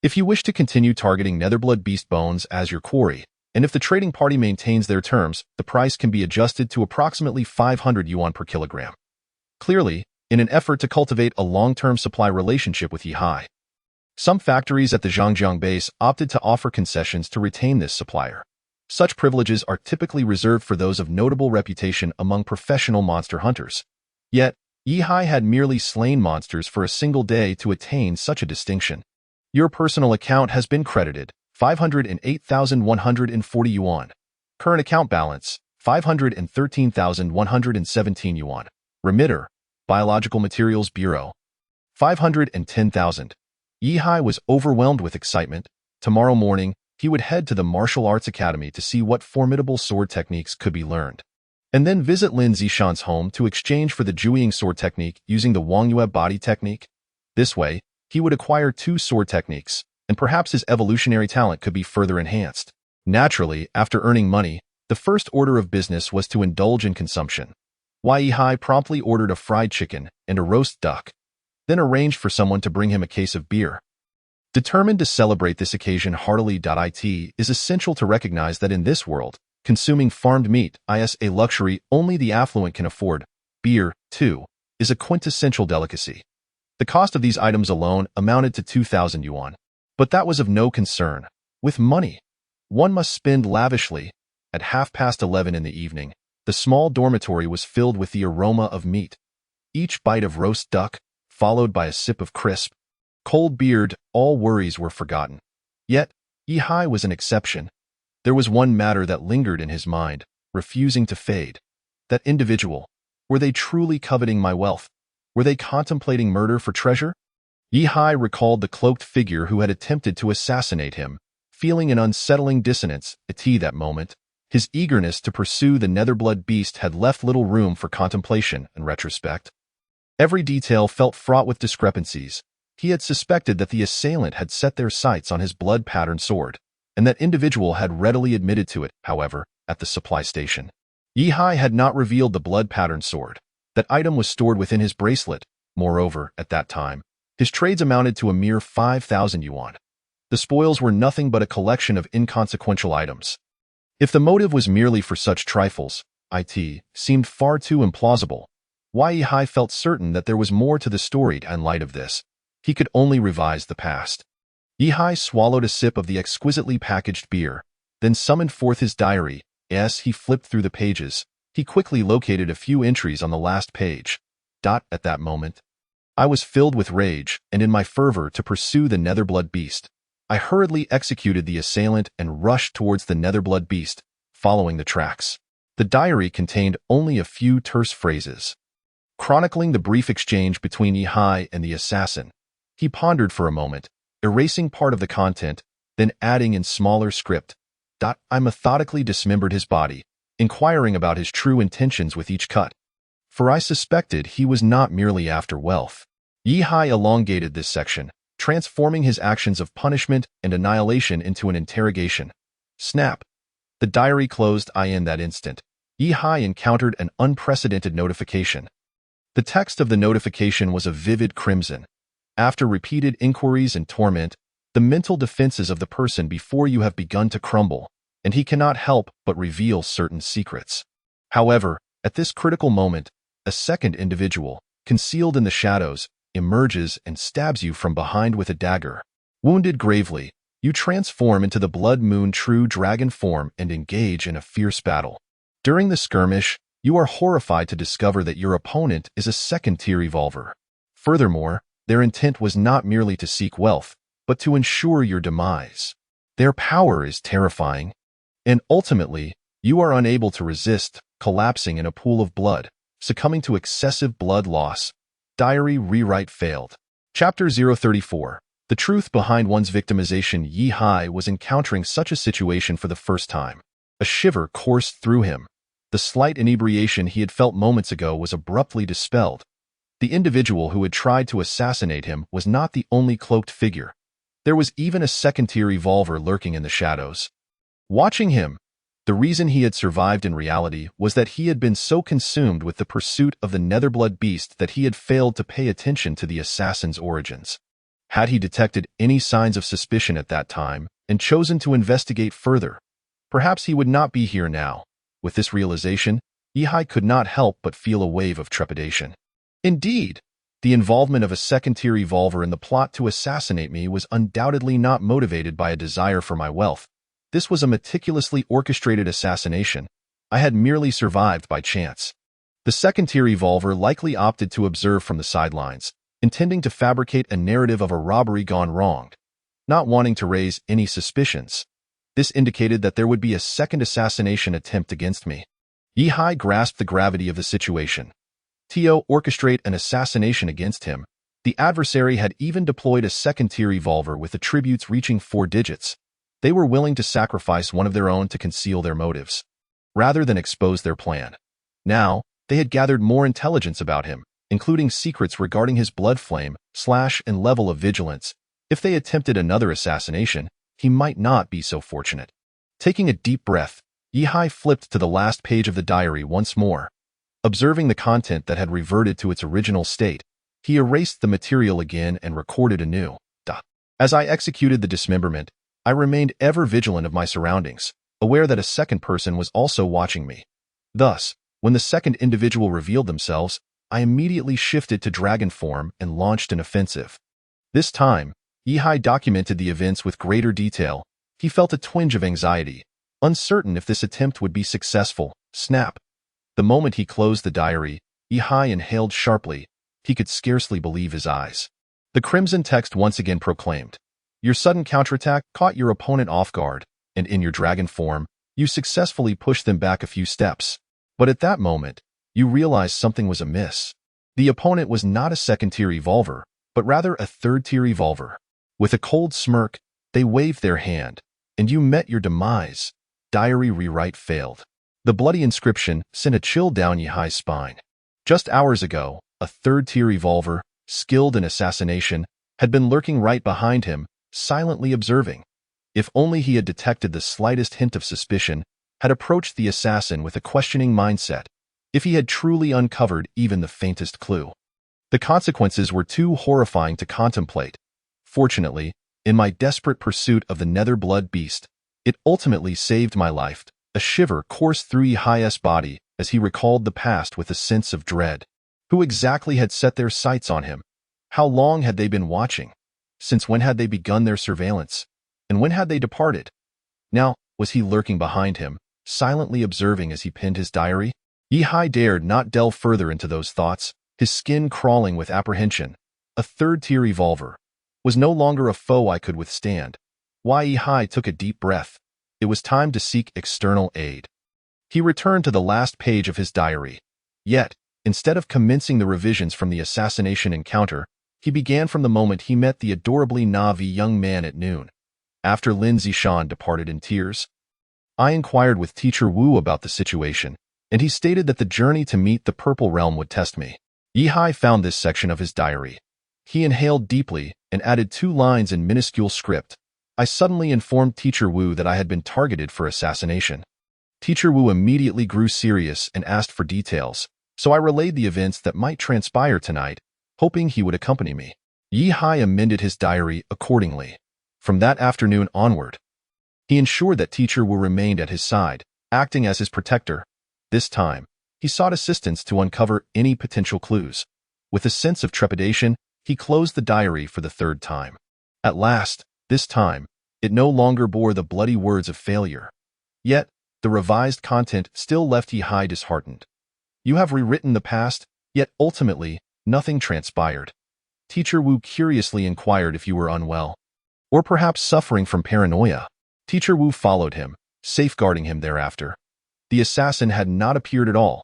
If you wish to continue targeting Netherblood beast bones as your quarry, and if the trading party maintains their terms, the price can be adjusted to approximately 500 yuan per kilogram. Clearly, in an effort to cultivate a long-term supply relationship with Ye Hai, some factories at the Zhangjiang base opted to offer concessions to retain this supplier. Such privileges are typically reserved for those of notable reputation among professional monster hunters. Yet, Ye Hai had merely slain monsters for a single day to attain such a distinction. Your personal account has been credited, 508,140 yuan. Current account balance, 513,117 yuan. Remitter, Biological Materials Bureau, 510,000. Ye Hai was overwhelmed with excitement. Tomorrow morning, he would head to the Martial Arts Academy to see what formidable sword techniques could be learned, and then visit Lin Zishan's home to exchange for the Jueying sword technique using the Wang Yue body technique. This way, he would acquire 2 sword techniques, and perhaps his evolutionary talent could be further enhanced. Naturally, after earning money, the first order of business was to indulge in consumption. Yihai promptly ordered a fried chicken and a roast duck, then arranged for someone to bring him a case of beer. Determined to celebrate this occasion heartily. It is essential to recognize that in this world, consuming farmed meat is a luxury only the affluent can afford. Beer, too, is a quintessential delicacy. The cost of these items alone amounted to 2,000 yuan. But that was of no concern. With money, one must spend lavishly. At 11:30 in the evening, the small dormitory was filled with the aroma of meat. Each bite of roast duck, followed by a sip of crisp, cold beer, all worries were forgotten. Yet, Yihai was an exception. There was one matter that lingered in his mind, refusing to fade. That individual, were they truly coveting my wealth? Were they contemplating murder for treasure? Yihai recalled the cloaked figure who had attempted to assassinate him, feeling an unsettling dissonance at that moment. His eagerness to pursue the Netherblood beast had left little room for contemplation and retrospect. Every detail felt fraught with discrepancies. He had suspected that the assailant had set their sights on his blood-patterned sword, and that individual had readily admitted to it, however, at the supply station. Yihai had not revealed the blood-patterned sword. That item was stored within his bracelet. Moreover, at that time, his trades amounted to a mere 5,000 yuan. The spoils were nothing but a collection of inconsequential items. If the motive was merely for such trifles, it seemed far too implausible. Yihai felt certain that there was more to the story. In light of this, he could only revise the past. Yihai swallowed a sip of the exquisitely packaged beer, then summoned forth his diary. As he flipped through the pages, he quickly located a few entries on the last page. At that moment, I was filled with rage, and in my fervor to pursue the Netherblood beast, I hurriedly executed the assailant and rushed towards the Netherblood beast, following the tracks. The diary contained only a few terse phrases, chronicling the brief exchange between Yihai and the assassin. He pondered for a moment, erasing part of the content, then adding in smaller script. I methodically dismembered his body, inquiring about his true intentions with each cut. For I suspected he was not merely after wealth. Yihai elongated this section, transforming his actions of punishment and annihilation into an interrogation. Snap. The diary closed. In that instant, Yihai encountered an unprecedented notification. The text of the notification was a vivid crimson. After repeated inquiries and torment, the mental defenses of the person before you have begun to crumble, and he cannot help but reveal certain secrets. However, at this critical moment, a second individual, concealed in the shadows, emerges and stabs you from behind with a dagger. Wounded gravely, you transform into the Blood Moon true dragon form and engage in a fierce battle. During the skirmish, you are horrified to discover that your opponent is a second-tier evolver. Furthermore, their intent was not merely to seek wealth, but to ensure your demise. Their power is terrifying, and ultimately, you are unable to resist, collapsing in a pool of blood, succumbing to excessive blood loss. Diary rewrite failed. Chapter 034. The truth behind one's victimization. Yihai was encountering such a situation for the first time. A shiver coursed through him. The slight inebriation he had felt moments ago was abruptly dispelled. The individual who had tried to assassinate him was not the only cloaked figure. There was even a second-tier evolver lurking in the shadows. Watching him, the reason he had survived in reality was that he had been so consumed with the pursuit of the Netherblood beast that he had failed to pay attention to the assassin's origins. Had he detected any signs of suspicion at that time and chosen to investigate further, perhaps he would not be here now. With this realization, Yihai could not help but feel a wave of trepidation. Indeed, the involvement of a second-tier evolver in the plot to assassinate me was undoubtedly not motivated by a desire for my wealth. This was a meticulously orchestrated assassination. I had merely survived by chance. The second-tier evolver likely opted to observe from the sidelines, intending to fabricate a narrative of a robbery gone wrong, not wanting to raise any suspicions. This indicated that there would be a second assassination attempt against me. Yihai grasped the gravity of the situation. To orchestrate an assassination against him, the adversary had even deployed a second-tier evolver with attributes reaching 4 digits. They were willing to sacrifice one of their own to conceal their motives, rather than expose their plan. Now, they had gathered more intelligence about him, including secrets regarding his blood flame, and level of vigilance. If they attempted another assassination, he might not be so fortunate. Taking a deep breath, Yihai flipped to the last page of the diary once more. Observing the content that had reverted to its original state, he erased the material again and recorded anew. As I executed the dismemberment, I remained ever vigilant of my surroundings, aware that a second person was also watching me. Thus, when the second individual revealed themselves, I immediately shifted to dragon form and launched an offensive. This time, Yihai documented the events with greater detail. He felt a twinge of anxiety, uncertain if this attempt would be successful. Snap! The moment he closed the diary, Yihai inhaled sharply. He could scarcely believe his eyes. The crimson text once again proclaimed, "Your sudden counterattack caught your opponent off guard, and in your dragon form, you successfully pushed them back a few steps. But at that moment, you realized something was amiss. The opponent was not a second-tier evolver, but rather a third-tier evolver. With a cold smirk, they waved their hand, and you met your demise." Diary rewrite failed. The bloody inscription sent a chill down Yihai's spine. Just hours ago, a third-tier evolver, skilled in assassination, had been lurking right behind him, silently observing. If only he had detected the slightest hint of suspicion, had approached the assassin with a questioning mindset, if he had truly uncovered even the faintest clue. The consequences were too horrifying to contemplate. Fortunately, in my desperate pursuit of the nether blood beast, it ultimately saved my life. A shiver coursed through Yihai's body as he recalled the past with a sense of dread. Who exactly had set their sights on him? How long had they been watching? Since when had they begun their surveillance? And when had they departed? Now, was he lurking behind him, silently observing as he penned his diary? Yihai dared not delve further into those thoughts, his skin crawling with apprehension. A third-tier evolver was no longer a foe I could withstand. Yihai took a deep breath. It was time to seek external aid. He returned to the last page of his diary. Yet, instead of commencing the revisions from the assassination encounter, he began from the moment he met the adorably Na'vi young man at noon. After Lin Zishan departed in tears, I inquired with Teacher Wu about the situation, and he stated that the journey to meet the Purple Realm would test me. Yihai found this section of his diary. He inhaled deeply and added 2 lines in minuscule script. I suddenly informed Teacher Wu that I had been targeted for assassination. Teacher Wu immediately grew serious and asked for details, so I relayed the events that might transpire tonight, hoping he would accompany me. Yihai amended his diary accordingly. From that afternoon onward, he ensured that Teacher Wu remained at his side, acting as his protector. This time, he sought assistance to uncover any potential clues. With a sense of trepidation, he closed the diary for the 3rd time. At last, this time, it no longer bore the bloody words of failure. Yet, the revised content still left Yihai disheartened. You have rewritten the past, yet ultimately, nothing transpired. Teacher Wu curiously inquired if you were unwell, or perhaps suffering from paranoia. Teacher Wu followed him, safeguarding him thereafter. The assassin had not appeared at all.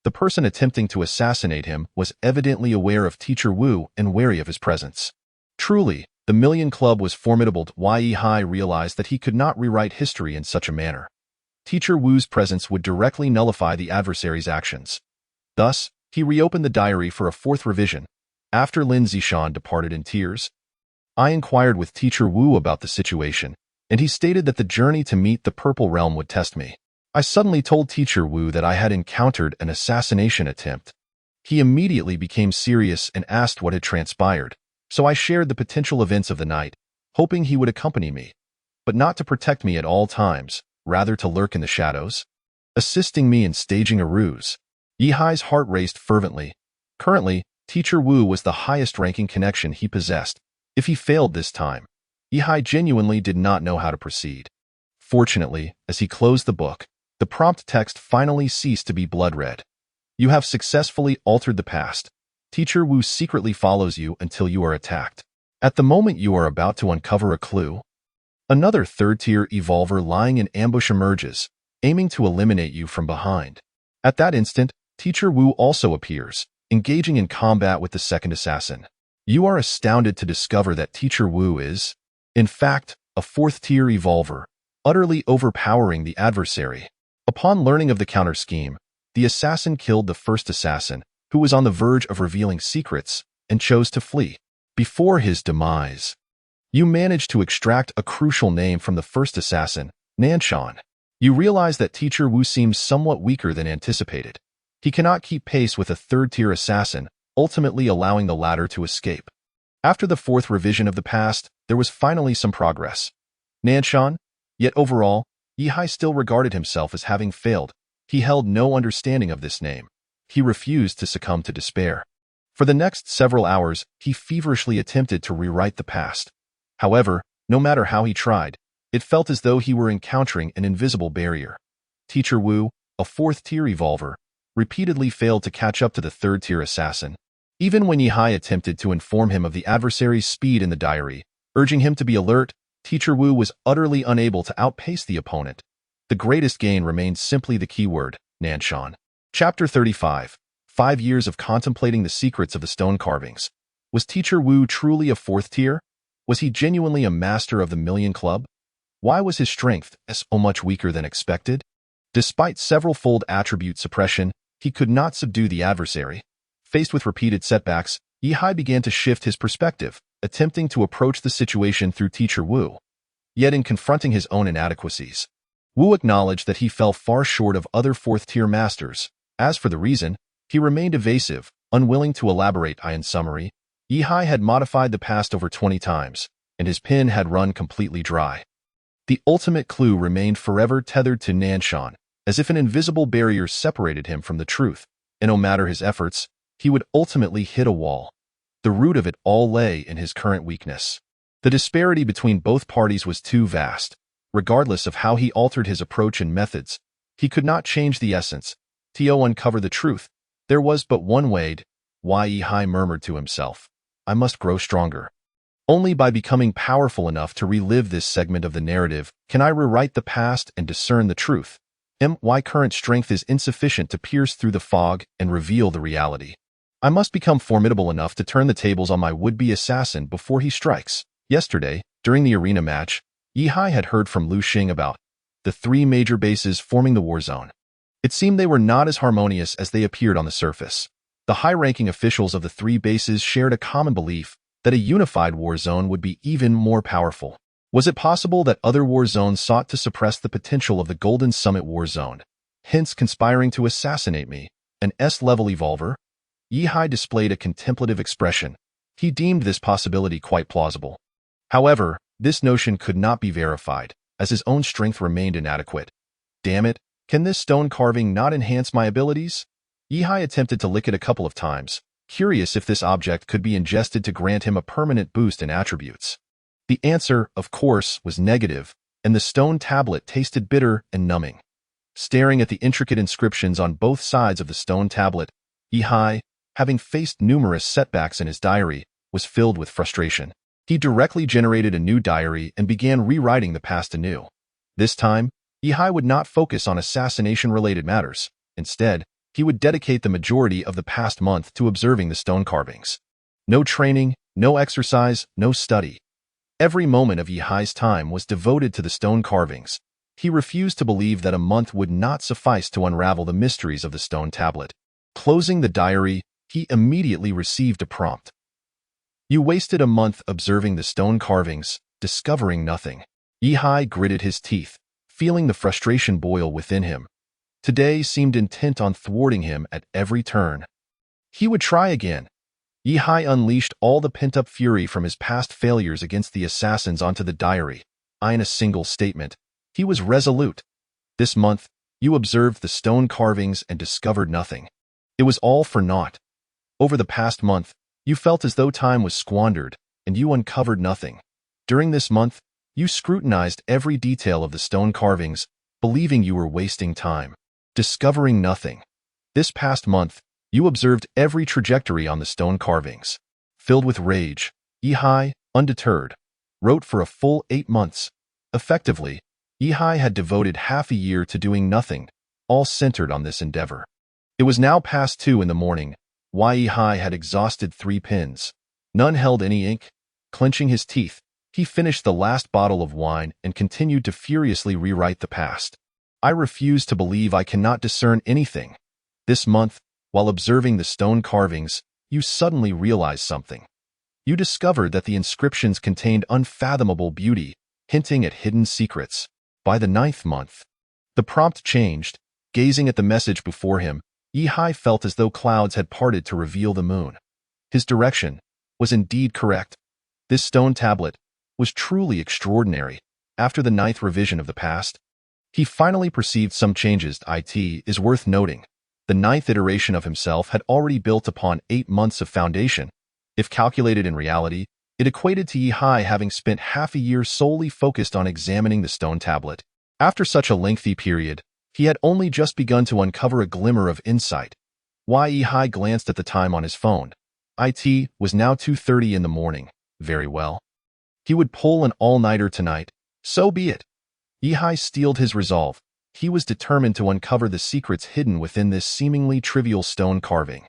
The person attempting to assassinate him was evidently aware of Teacher Wu and wary of his presence. Truly, the Million Club was formidable. Yihai realized that he could not rewrite history in such a manner. Teacher Wu's presence would directly nullify the adversary's actions. Thus, he reopened the diary for a 4th revision. After Lin Zishan departed in tears, I inquired with Teacher Wu about the situation, and he stated that the journey to meet the Purple Realm would test me. I suddenly told Teacher Wu that I had encountered an assassination attempt. He immediately became serious and asked what had transpired, so I shared the potential events of the night, hoping he would accompany me, but not to protect me at all times, rather to lurk in the shadows, assisting me in staging a ruse. Yihai's heart raced fervently. Currently, Teacher Wu was the highest-ranking connection he possessed. If he failed this time, Yihai genuinely did not know how to proceed. Fortunately, as he closed the book, the prompt text finally ceased to be blood red. You have successfully altered the past. Teacher Wu secretly follows you until you are attacked. At the moment you are about to uncover a clue, another 3rd-tier evolver lying in ambush emerges, aiming to eliminate you from behind. At that instant, Teacher Wu also appears, engaging in combat with the second assassin. You are astounded to discover that Teacher Wu is, in fact, a fourth-tier evolver, utterly overpowering the adversary. Upon learning of the counter-scheme, the assassin killed the first assassin, who was on the verge of revealing secrets, and chose to flee. Before his demise, you managed to extract a crucial name from the first assassin, Nanshan. You realize that Teacher Wu seems somewhat weaker than anticipated. He cannot keep pace with a third-tier assassin, ultimately allowing the latter to escape. After the fourth revision of the past, there was finally some progress. Nanshan, yet overall, Yihai still regarded himself as having failed. He held no understanding of this name. He refused to succumb to despair. For the next several hours, he feverishly attempted to rewrite the past. However, no matter how he tried, it felt as though he were encountering an invisible barrier. Teacher Wu, a fourth-tier evolver, repeatedly failed to catch up to the third-tier assassin. Even when Yihai attempted to inform him of the adversary's speed in the diary, urging him to be alert, Teacher Wu was utterly unable to outpace the opponent. The greatest gain remained simply the keyword, Nanshan. Chapter 35. 5 years of contemplating the secrets of the stone carvings. Was Teacher Wu truly a fourth tier? Was he genuinely a master of the Million Club? Why was his strength so much weaker than expected? Despite several-fold attribute suppression, he could not subdue the adversary. Faced with repeated setbacks, Yihai began to shift his perspective, attempting to approach the situation through Teacher Wu. Yet in confronting his own inadequacies, Wu acknowledged that he fell far short of other fourth-tier masters. As for the reason, he remained evasive, unwilling to elaborate. In summary, Yihai had modified the past over 20 times, and his pen had run completely dry. The ultimate clue remained forever tethered to Nanshan, as if an invisible barrier separated him from the truth, and no matter his efforts, he would ultimately hit a wall. The root of it all lay in his current weakness. The disparity between both parties was too vast. Regardless of how he altered his approach and methods, he could not change the essence. To uncover the truth, there was but one way. Yihai murmured to himself, I must grow stronger. Only by becoming powerful enough to relive this segment of the narrative can I rewrite the past and discern the truth. My current strength is insufficient to pierce through the fog and reveal the reality. I must become formidable enough to turn the tables on my would-be assassin before he strikes. Yesterday, during the arena match, Yihai had heard from Lu Xing about the 3 major bases forming the war zone. It seemed they were not as harmonious as they appeared on the surface. The high-ranking officials of the 3 bases shared a common belief that a unified war zone would be even more powerful. Was it possible that other war zones sought to suppress the potential of the Golden Summit war zone, hence conspiring to assassinate me, an S-level evolver? Yihai displayed a contemplative expression. He deemed this possibility quite plausible. However, this notion could not be verified, as his own strength remained inadequate. Damn it, can this stone carving not enhance my abilities? Yihai attempted to lick it a couple of times, curious if this object could be ingested to grant him a permanent boost in attributes. The answer, of course, was negative, and the stone tablet tasted bitter and numbing. Staring at the intricate inscriptions on both sides of the stone tablet, Yihai, having faced numerous setbacks in his diary, was filled with frustration. He directly generated a new diary and began rewriting the past anew. This time, Yihai would not focus on assassination-related matters. Instead, he would dedicate the majority of the past month to observing the stone carvings. No training, no exercise, no study. Every moment of Yihai's time was devoted to the stone carvings. He refused to believe that a month would not suffice to unravel the mysteries of the stone tablet. Closing the diary, he immediately received a prompt. You wasted a month observing the stone carvings, discovering nothing. Yihai gritted his teeth, feeling the frustration boil within him. Today seemed intent on thwarting him at every turn. He would try again. Yihai unleashed all the pent-up fury from his past failures against the assassins onto the diary. In a single statement, he was resolute. This month, you observed the stone carvings and discovered nothing. It was all for naught. Over the past month, you felt as though time was squandered, and you uncovered nothing. During this month, you scrutinized every detail of the stone carvings, believing you were wasting time, discovering nothing. This past month, you observed every trajectory on the stone carvings. Filled with rage, Yihai, undeterred, wrote for a full 8 months. Effectively, Yihai had devoted half a year to doing nothing, all centered on this endeavor. It was now past 2 in the morning. Yihai had exhausted 3 pens. None held any ink. Clenching his teeth, He finished the last bottle of wine and continued to furiously rewrite the past. I refuse to believe I cannot discern anything. This month, while observing the stone carvings, you suddenly realize something. You discovered that the inscriptions contained unfathomable beauty, hinting at hidden secrets. By the 9th month, the prompt changed. Gazing at the message before him, Yi-Hai felt as though clouds had parted to reveal the moon. His direction was indeed correct. This stone tablet was truly extraordinary. After the 9th revision of the past, he finally perceived some changes. It is worth noting. The 9th iteration of himself had already built upon 8 months of foundation. If calculated in reality, it equated to Yi-Hai having spent half a year solely focused on examining the stone tablet. After such a lengthy period, he had only just begun to uncover a glimmer of insight. Yi-Hai glanced at the time on his phone. It was now 2:30 in the morning. Very well. He would pull an all-nighter tonight. So be it. Yi-Hai steeled his resolve. He was determined to uncover the secrets hidden within this seemingly trivial stone carving.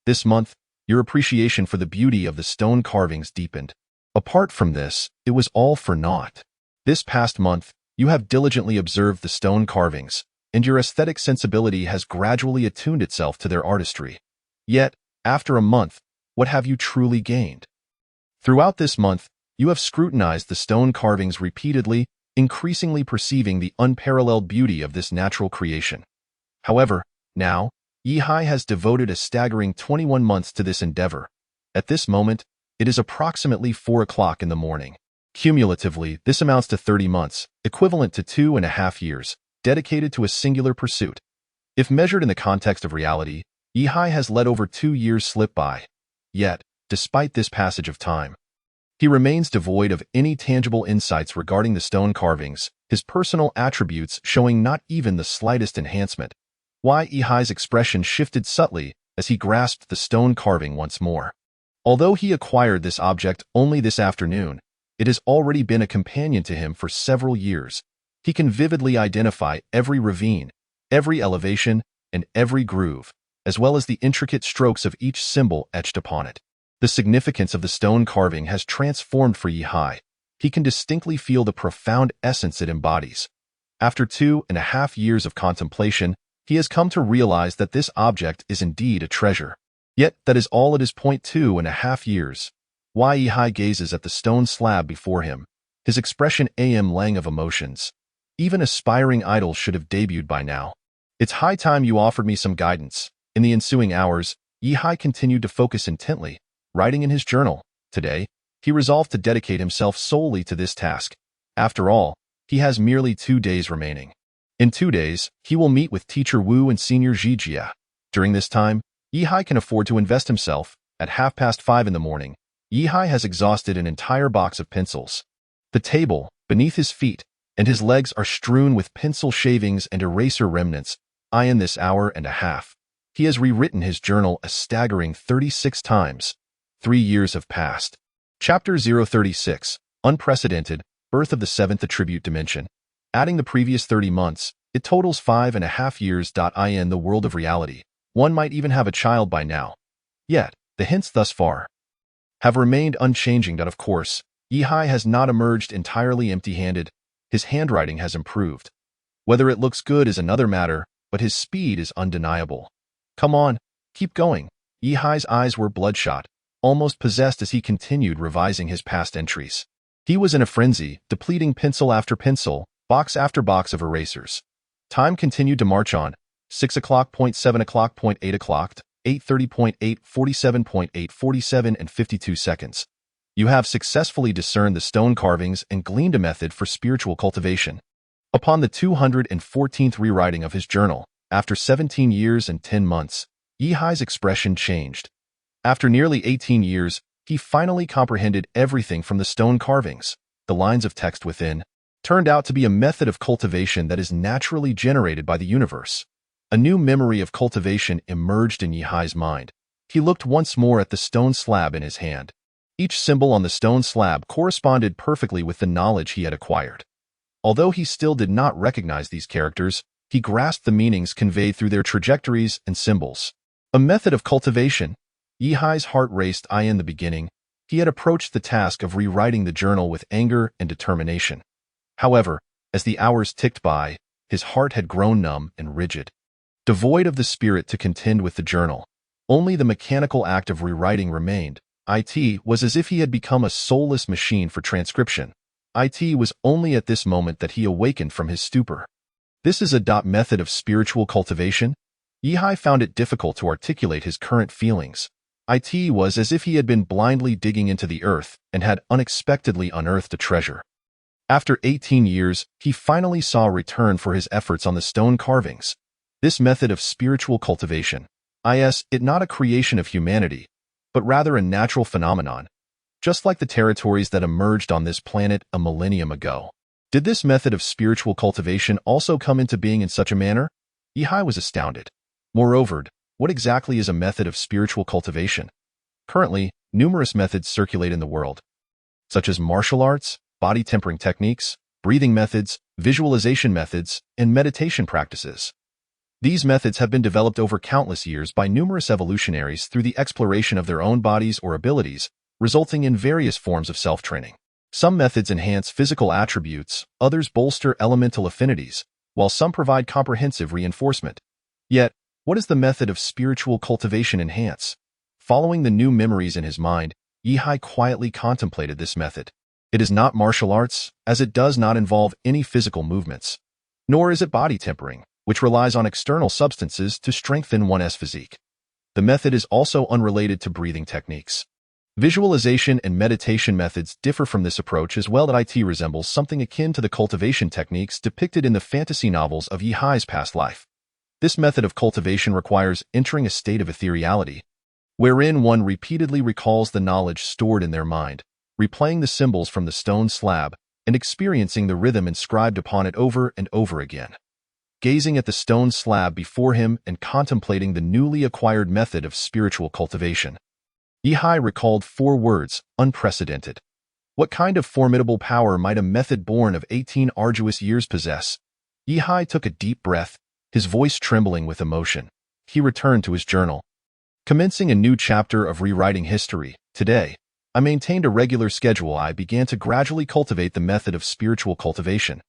This month, your appreciation for the beauty of the stone carvings deepened. Apart from this, it was all for naught. This past month, you have diligently observed the stone carvings, and your aesthetic sensibility has gradually attuned itself to their artistry. Yet, after a month, what have you truly gained? Throughout this month, you have scrutinized the stone carvings repeatedly, increasingly perceiving the unparalleled beauty of this natural creation. However, now, Yi-Hai has devoted a staggering 21 months to this endeavor. At this moment, it is approximately 4 o'clock in the morning. Cumulatively, this amounts to 30 months, equivalent to 2.5 years, dedicated to a singular pursuit. If measured in the context of reality, Yi-Hai has let over 2 years slip by. Yet, despite this passage of time, he remains devoid of any tangible insights regarding the stone carvings, his personal attributes showing not even the slightest enhancement. Yi-Hai's expression shifted subtly as he grasped the stone carving once more. Although he acquired this object only this afternoon, it has already been a companion to him for several years. He can vividly identify every ravine, every elevation, and every groove, as well as the intricate strokes of each symbol etched upon it. The significance of the stone carving has transformed for Yi-Hai. He can distinctly feel the profound essence it embodies. After 2.5 years of contemplation, he has come to realize that this object is indeed a treasure. Yet that is all it is. 2.5 years. Yi-Hai gazes at the stone slab before him, his expression lang of emotions. Even aspiring idols should have debuted by now. It's high time you offered me some guidance. In the ensuing hours, Yi-Hai continued to focus intently, writing in his journal. Today, he resolved to dedicate himself solely to this task. After all, he has merely 2 days remaining. In 2 days, he will meet with Teacher Wu and Senior Zhijia. During this time, Yi-Hai can afford to invest himself. At 5:30 in the morning, Yi-Hai has exhausted an entire box of pencils. The table, beneath his feet, and his legs are strewn with pencil shavings and eraser remnants. In this hour and a half, he has rewritten his journal a staggering 36 times. 3 years have passed. Chapter 036, Unprecedented, Birth of the Seventh Attribute Dimension. Adding the previous 30 months, it totals 5.5 years. In the world of reality, one might even have a child by now. Yet, the hints thus far have remained unchanging. Of course, Yi-Hai has not emerged entirely empty-handed. His handwriting has improved. Whether it looks good is another matter, but his speed is undeniable. Come on, keep going. Yi-Hai's eyes were bloodshot, almost possessed as he continued revising his past entries. He was in a frenzy, depleting pencil after pencil, box after box of erasers. Time continued to march on. 6 o'clock, 7 o'clock, 8 o'clock, 8:30, 47, 47, and 52 seconds. You have successfully discerned the stone carvings and gleaned a method for spiritual cultivation. Upon the 214th rewriting of his journal, after 17 years and 10 months, Yi-Hai's expression changed. After nearly 18 years, he finally comprehended everything from the stone carvings. The lines of text within turned out to be a method of cultivation that is naturally generated by the universe. A new memory of cultivation emerged in Yi-Hai's mind. He looked once more at the stone slab in his hand. Each symbol on the stone slab corresponded perfectly with the knowledge he had acquired. Although he still did not recognize these characters, he grasped the meanings conveyed through their trajectories and symbols. A method of cultivation. Yi-Hai's heart raced. In the beginning, he had approached the task of rewriting the journal with anger and determination. However, as the hours ticked by, his heart had grown numb and rigid. Devoid of the spirit to contend with the journal, only the mechanical act of rewriting remained. It was as if he had become a soulless machine for transcription. It was only at this moment that he awakened from his stupor. This is a method of spiritual cultivation. Yihai found it difficult to articulate his current feelings. It was as if he had been blindly digging into the earth and had unexpectedly unearthed a treasure. After 18 years, he finally saw a return for his efforts on the stone carvings. This method of spiritual cultivation is not a creation of humanity, but rather a natural phenomenon, just like the territories that emerged on this planet a millennium ago. Did this method of spiritual cultivation also come into being in such a manner? Yihai was astounded. Moreover, what exactly is a method of spiritual cultivation? Currently, numerous methods circulate in the world, such as martial arts, body tempering techniques, breathing methods, visualization methods, and meditation practices. These methods have been developed over countless years by numerous evolutionaries through the exploration of their own bodies or abilities, resulting in various forms of self-training. Some methods enhance physical attributes, others bolster elemental affinities, while some provide comprehensive reinforcement. Yet, what does the method of spiritual cultivation enhance? Following the new memories in his mind, Yihai quietly contemplated this method. It is not martial arts, as it does not involve any physical movements. Nor is it body tempering, which relies on external substances to strengthen one's physique. The method is also unrelated to breathing techniques. Visualization and meditation methods differ from this approach as well. That it resembles something akin to the cultivation techniques depicted in the fantasy novels of Yihai's past life. This method of cultivation requires entering a state of ethereality, wherein one repeatedly recalls the knowledge stored in their mind, replaying the symbols from the stone slab, and experiencing the rhythm inscribed upon it over and over again. Gazing at the stone slab before him and contemplating the newly acquired method of spiritual cultivation, Yihai recalled 4 words: unprecedented. What kind of formidable power might a method born of 18 arduous years possess? Yihai took a deep breath, his voice trembling with emotion. He returned to his journal. Commencing a new chapter of rewriting history, today, I maintained a regular schedule. I began to gradually cultivate the method of spiritual cultivation.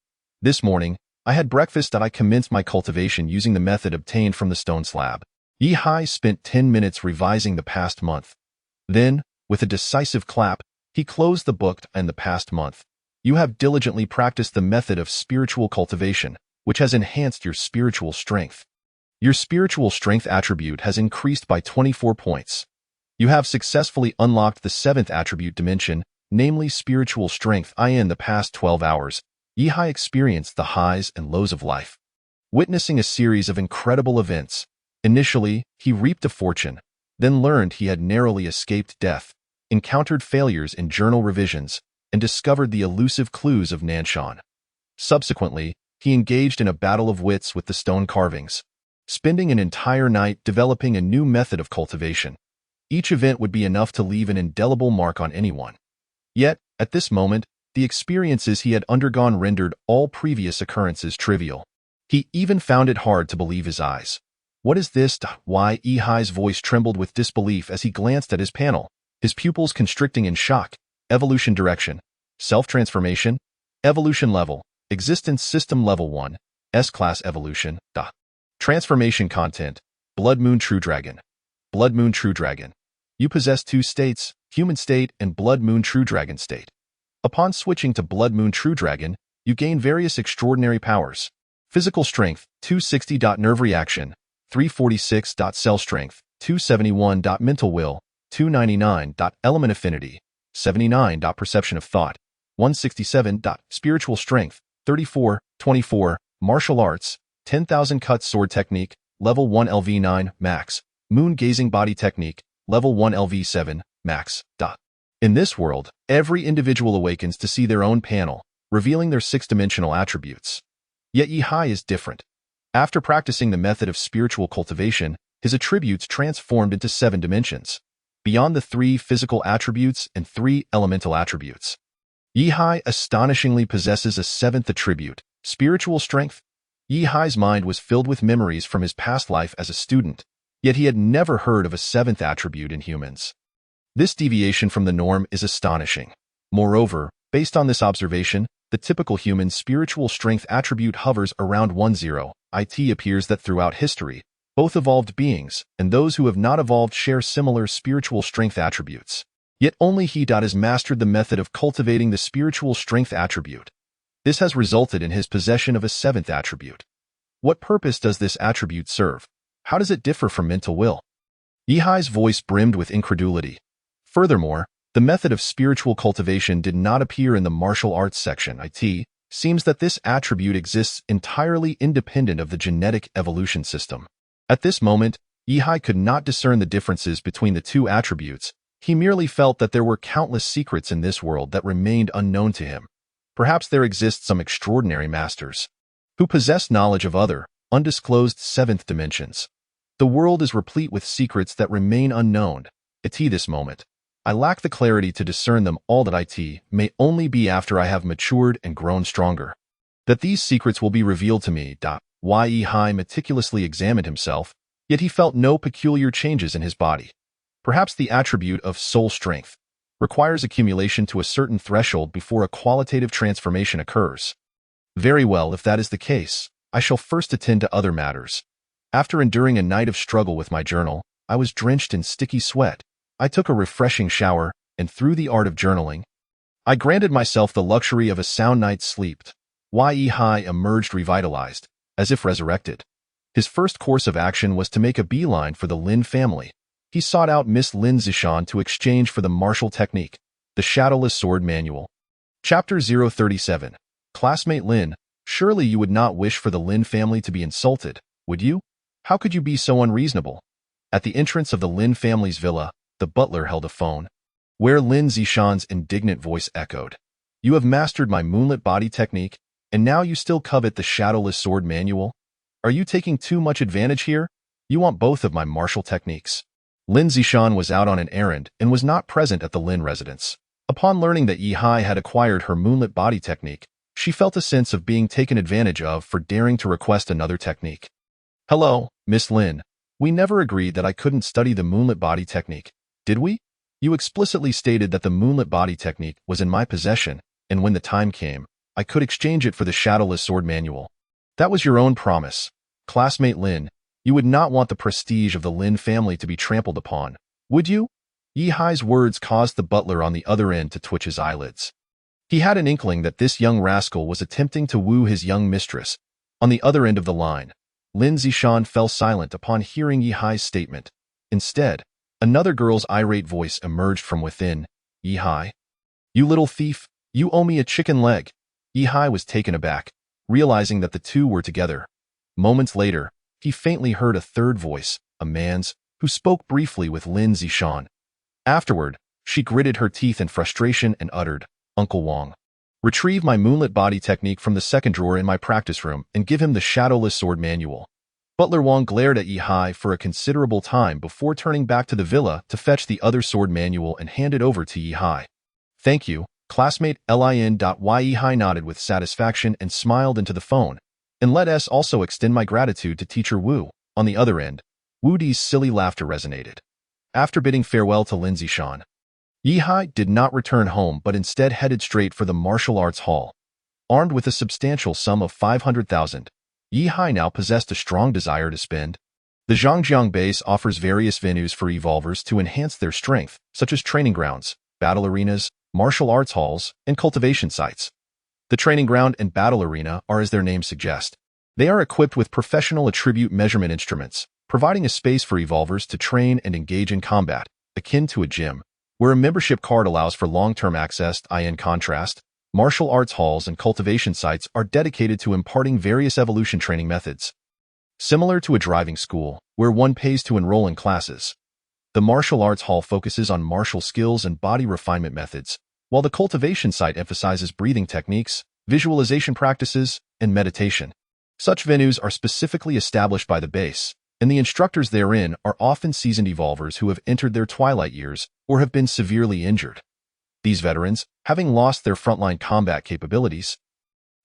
This morning, I had breakfast. I commenced my cultivation using the method obtained from the stone slab. Yihai spent 10 minutes revising the past month. Then, with a decisive clap, he closed the book. In the past month, you have diligently practiced the method of spiritual cultivation, which has enhanced your spiritual strength. Your spiritual strength attribute has increased by 24 points. You have successfully unlocked the 7th attribute dimension, namely spiritual strength. In the past 12 hours, Yihai experienced the highs and lows of life, witnessing a series of incredible events. Initially, he reaped a fortune, then learned he had narrowly escaped death, encountered failures in journal revisions, and discovered the elusive clues of Nanshan. Subsequently, he engaged in a battle of wits with the stone carvings, spending an entire night developing a new method of cultivation. Each event would be enough to leave an indelible mark on anyone. Yet, at this moment, the experiences he had undergone rendered all previous occurrences trivial. He even found it hard to believe his eyes. What is this? Why? Yihai's voice trembled with disbelief as he glanced at his panel, his pupils constricting in shock. Evolution direction. Self-transformation. Evolution level. Existence system level 1. S-class evolution. Transformation content. Blood Moon True Dragon. Blood Moon True Dragon. You possess 2 states, Human State and Blood Moon True Dragon State. Upon switching to Blood Moon True Dragon, you gain various extraordinary powers. Physical strength, 260. Nerve reaction, 346. Cell strength, 271. Mental will, 299. Element affinity, 79. Perception of thought, 167. Spiritual strength, 34, 24. Martial arts, 10,000. Cut sword technique, level 1 LV9, max. Moon gazing body technique, level 1 LV7, max. In this world, every individual awakens to see their own panel, revealing their 6-dimensional attributes. Yet Yihai is different. After practicing the method of spiritual cultivation, his attributes transformed into 7 dimensions, beyond the 3 physical attributes and 3 elemental attributes. Yihai astonishingly possesses a 7th attribute, spiritual strength. Yihai's mind was filled with memories from his past life as a student, yet he had never heard of a 7th attribute in humans. This deviation from the norm is astonishing. Moreover, based on this observation, the typical human spiritual strength attribute hovers around 10. It appears that throughout history, both evolved beings and those who have not evolved share similar spiritual strength attributes. Yet only he has mastered the method of cultivating the spiritual strength attribute. This has resulted in his possession of a 7th attribute. What purpose does this attribute serve? How does it differ from mental will? Yihai's voice brimmed with incredulity. Furthermore, the method of spiritual cultivation did not appear in the martial arts section. It seems that this attribute exists entirely independent of the genetic evolution system. At this moment, Yihai could not discern the differences between the two attributes. He merely felt that there were countless secrets in this world that remained unknown to him. Perhaps there exist some extraordinary masters who possess knowledge of other, undisclosed 7th dimensions. The world is replete with secrets that remain unknown. At this moment, I lack the clarity to discern them all. That it may only be after I have matured and grown stronger that these secrets will be revealed to me. Yihai meticulously examined himself, yet he felt no peculiar changes in his body. Perhaps the attribute of soul strength requires accumulation to a certain threshold before a qualitative transformation occurs. Very well, if that is the case, I shall first attend to other matters. After enduring a night of struggle with my journal, I was drenched in sticky sweat. I took a refreshing shower, and through the art of journaling, I granted myself the luxury of a sound night's sleep. Yihai emerged revitalized, as if resurrected. His first course of action was to make a beeline for the Lin family. He sought out Miss Lin Zishan to exchange for the martial technique, the Shadowless Sword Manual. Chapter 037. Classmate Lin, surely you would not wish for the Lin family to be insulted, would you? How could you be so unreasonable? At the entrance of the Lin family's villa, the butler held a phone, where Lin Zishan's indignant voice echoed. You have mastered my moonlit body technique, and now you still covet the Shadowless Sword Manual? Are you taking too much advantage here? You want both of my martial techniques. Lin Zishan was out on an errand and was not present at the Lin residence. Upon learning that Yihai had acquired her moonlit body technique, she felt a sense of being taken advantage of for daring to request another technique. Hello, Miss Lin. We never agreed that I couldn't study the moonlit body technique, did we? You explicitly stated that the moonlit body technique was in my possession, and when the time came, I could exchange it for the Shadowless Sword Manual. That was your own promise. Classmate Lin, you would not want the prestige of the Lin family to be trampled upon, would you? Yihai's words caused the butler on the other end to twitch his eyelids. He had an inkling that this young rascal was attempting to woo his young mistress. On the other end of the line, Lin Zishan fell silent upon hearing Yihai's statement. Instead, another girl's irate voice emerged from within. Yihai? You little thief, you owe me a chicken leg. Yihai was taken aback, realizing that the two were together. Moments later, he faintly heard a third voice, a man's, who spoke briefly with Lin Zishan. Afterward, she gritted her teeth in frustration and uttered, Uncle Wang. Retrieve my moonlit body technique from the second drawer in my practice room and give him the Shadowless Sword Manual. Butler Wang glared at Yihai for a considerable time before turning back to the villa to fetch the other sword manual and hand it over to Yihai. Thank you, classmate Lin. Yihai nodded with satisfaction and smiled into the phone. And let us also extend my gratitude to Teacher Wu. On the other end, Wu Di's silly laughter resonated. After bidding farewell to Lin Zishan, Yihai did not return home but instead headed straight for the martial arts hall. Armed with a substantial sum of 500,000, Yihai now possessed a strong desire to spend. The Zhangjiang base offers various venues for evolvers to enhance their strength, such as training grounds, battle arenas, martial arts halls, and cultivation sites. The training ground and battle arena are as their names suggest. They are equipped with professional attribute measurement instruments, providing a space for evolvers to train and engage in combat, akin to a gym, where a membership card allows for long-term access. In contrast, martial arts halls and cultivation sites are dedicated to imparting various evolution training methods. Similar to a driving school, where one pays to enroll in classes, the martial arts hall focuses on martial skills and body refinement methods, while the cultivation site emphasizes breathing techniques, visualization practices, and meditation. Such venues are specifically established by the base, and the instructors therein are often seasoned evolvers who have entered their twilight years or have been severely injured. These veterans, having lost their frontline combat capabilities,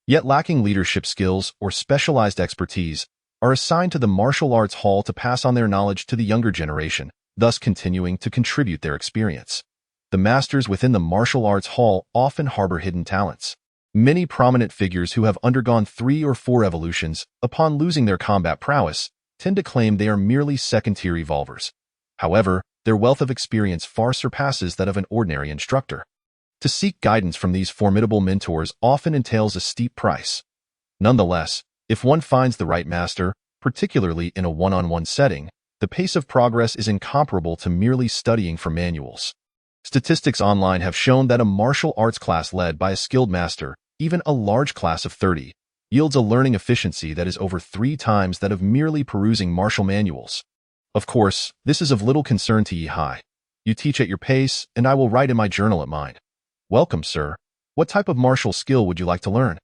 yet lacking leadership skills or specialized expertise, are assigned to the martial arts hall to pass on their knowledge to the younger generation. thus continuing to contribute their experience. The masters within the martial arts hall often harbor hidden talents. Many prominent figures who have undergone 3 or 4 evolutions upon losing their combat prowess tend to claim they are merely second-tier evolvers. However, their wealth of experience far surpasses that of an ordinary instructor. To seek guidance from these formidable mentors often entails a steep price. Nonetheless, if one finds the right master, particularly in a one-on-one setting, the pace of progress is incomparable to merely studying from manuals. Statistics online have shown that a martial arts class led by a skilled master, even a large class of 30, yields a learning efficiency that is over 3 times that of merely perusing martial manuals. Of course, this is of little concern to Yi-Hai. You teach at your pace, and I will write in my journal at mine. Welcome, sir. What type of martial skill would you like to learn?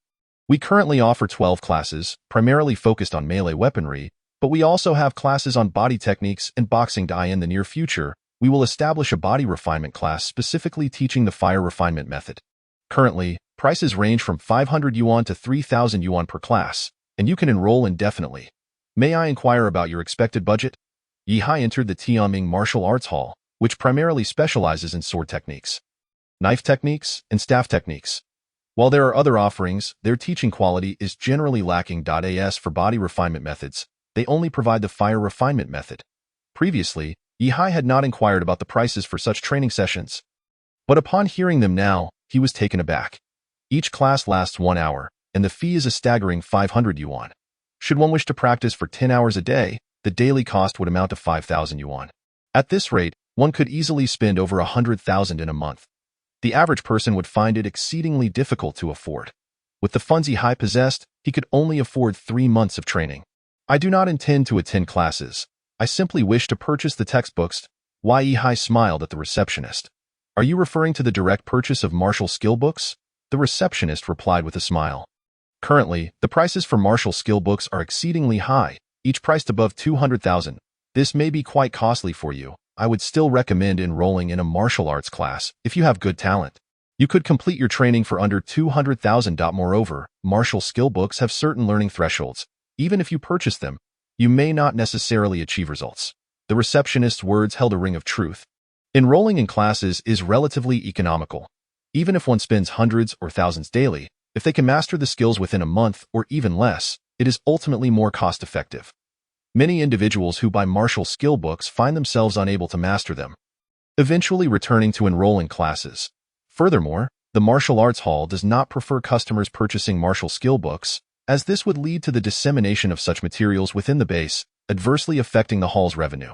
We currently offer 12 classes, primarily focused on melee weaponry, but we also have classes on body techniques and boxing. In the near future, we will establish a body refinement class specifically teaching the fire refinement method. Currently, prices range from 500 yuan to 3,000 yuan per class, and you can enroll indefinitely. May I inquire about your expected budget? Yi-Hai entered the Tianming Martial Arts Hall, which primarily specializes in sword techniques, knife techniques, and staff techniques. While there are other offerings, their teaching quality is generally lacking. As for body refinement methods, they only provide the fire refinement method. Previously, Yi-Hai had not inquired about the prices for such training sessions. But upon hearing them now, he was taken aback. Each class lasts 1 hour, and the fee is a staggering 500 yuan. Should one wish to practice for 10 hours a day, the daily cost would amount to 5,000 yuan. At this rate, one could easily spend over 100,000 in a month. The average person would find it exceedingly difficult to afford. With the funds Yi-Hai possessed, he could only afford 3 months of training. I do not intend to attend classes. I simply wish to purchase the textbooks. Yi-Hai smiled at the receptionist. Are you referring to the direct purchase of martial skill books? The receptionist replied with a smile. Currently, the prices for martial skill books are exceedingly high, each priced above 200,000. This may be quite costly for you. I would still recommend enrolling in a martial arts class if you have good talent. You could complete your training for under 200,000. Moreover, martial skill books have certain learning thresholds. Even if you purchase them, you may not necessarily achieve results. The receptionist's words held a ring of truth. Enrolling in classes is relatively economical. Even if one spends hundreds or thousands daily, if they can master the skills within a month or even less, it is ultimately more cost-effective. Many individuals who buy martial skill books find themselves unable to master them, eventually returning to enroll in classes. Furthermore, the martial arts hall does not prefer customers purchasing martial skill books, as this would lead to the dissemination of such materials within the base, adversely affecting the hall's revenue.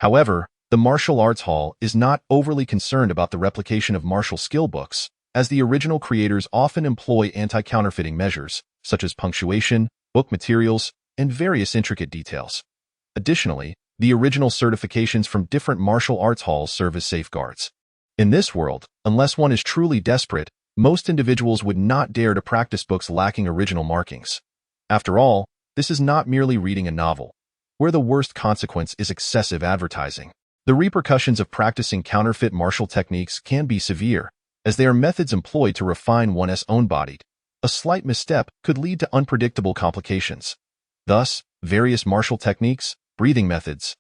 However, the martial arts hall is not overly concerned about the replication of martial skill books, as the original creators often employ anti-counterfeiting measures, such as punctuation, book materials, and various intricate details. Additionally, the original certifications from different martial arts halls serve as safeguards. In this world, unless one is truly desperate, most individuals would not dare to practice books lacking original markings. After all, this is not merely reading a novel, where the worst consequence is excessive advertising. The repercussions of practicing counterfeit martial techniques can be severe, as they are methods employed to refine one's own body. A slight misstep could lead to unpredictable complications. Thus, various martial techniques, breathing methods,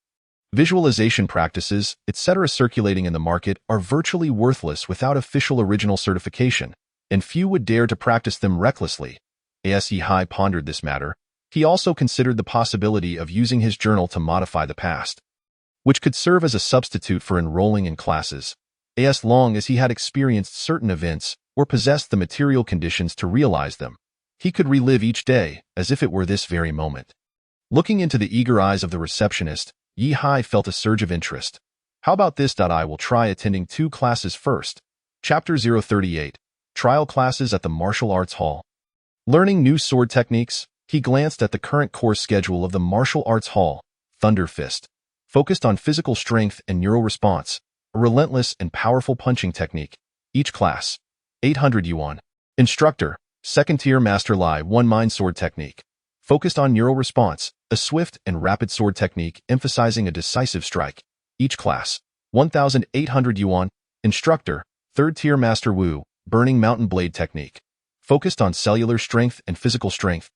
visualization practices, etc. circulating in the market are virtually worthless without official original certification, and few would dare to practice them recklessly. As Yi-Hai pondered this matter, he also considered the possibility of using his journal to modify the past, which could serve as a substitute for enrolling in classes, as long as he had experienced certain events or possessed the material conditions to realize them. He could relive each day as if it were this very moment. Looking into the eager eyes of the receptionist, Yi-Hai felt a surge of interest. How about this? I will try attending 2 classes first. Chapter 038. Trial Classes at the Martial Arts Hall. Learning new sword techniques, he glanced at the current course schedule of the Martial Arts Hall. Thunder Fist, focused on physical strength and neural response, a relentless and powerful punching technique. Each class, 800 yuan. Instructor, Second-tier Master Lai 1 Mind Sword Technique, focused on neural response, a swift and rapid sword technique emphasizing a decisive strike. Each class, 1,800 yuan. Instructor, 3rd-tier Master Wu, Burning Mountain Blade Technique, focused on cellular strength and physical strength.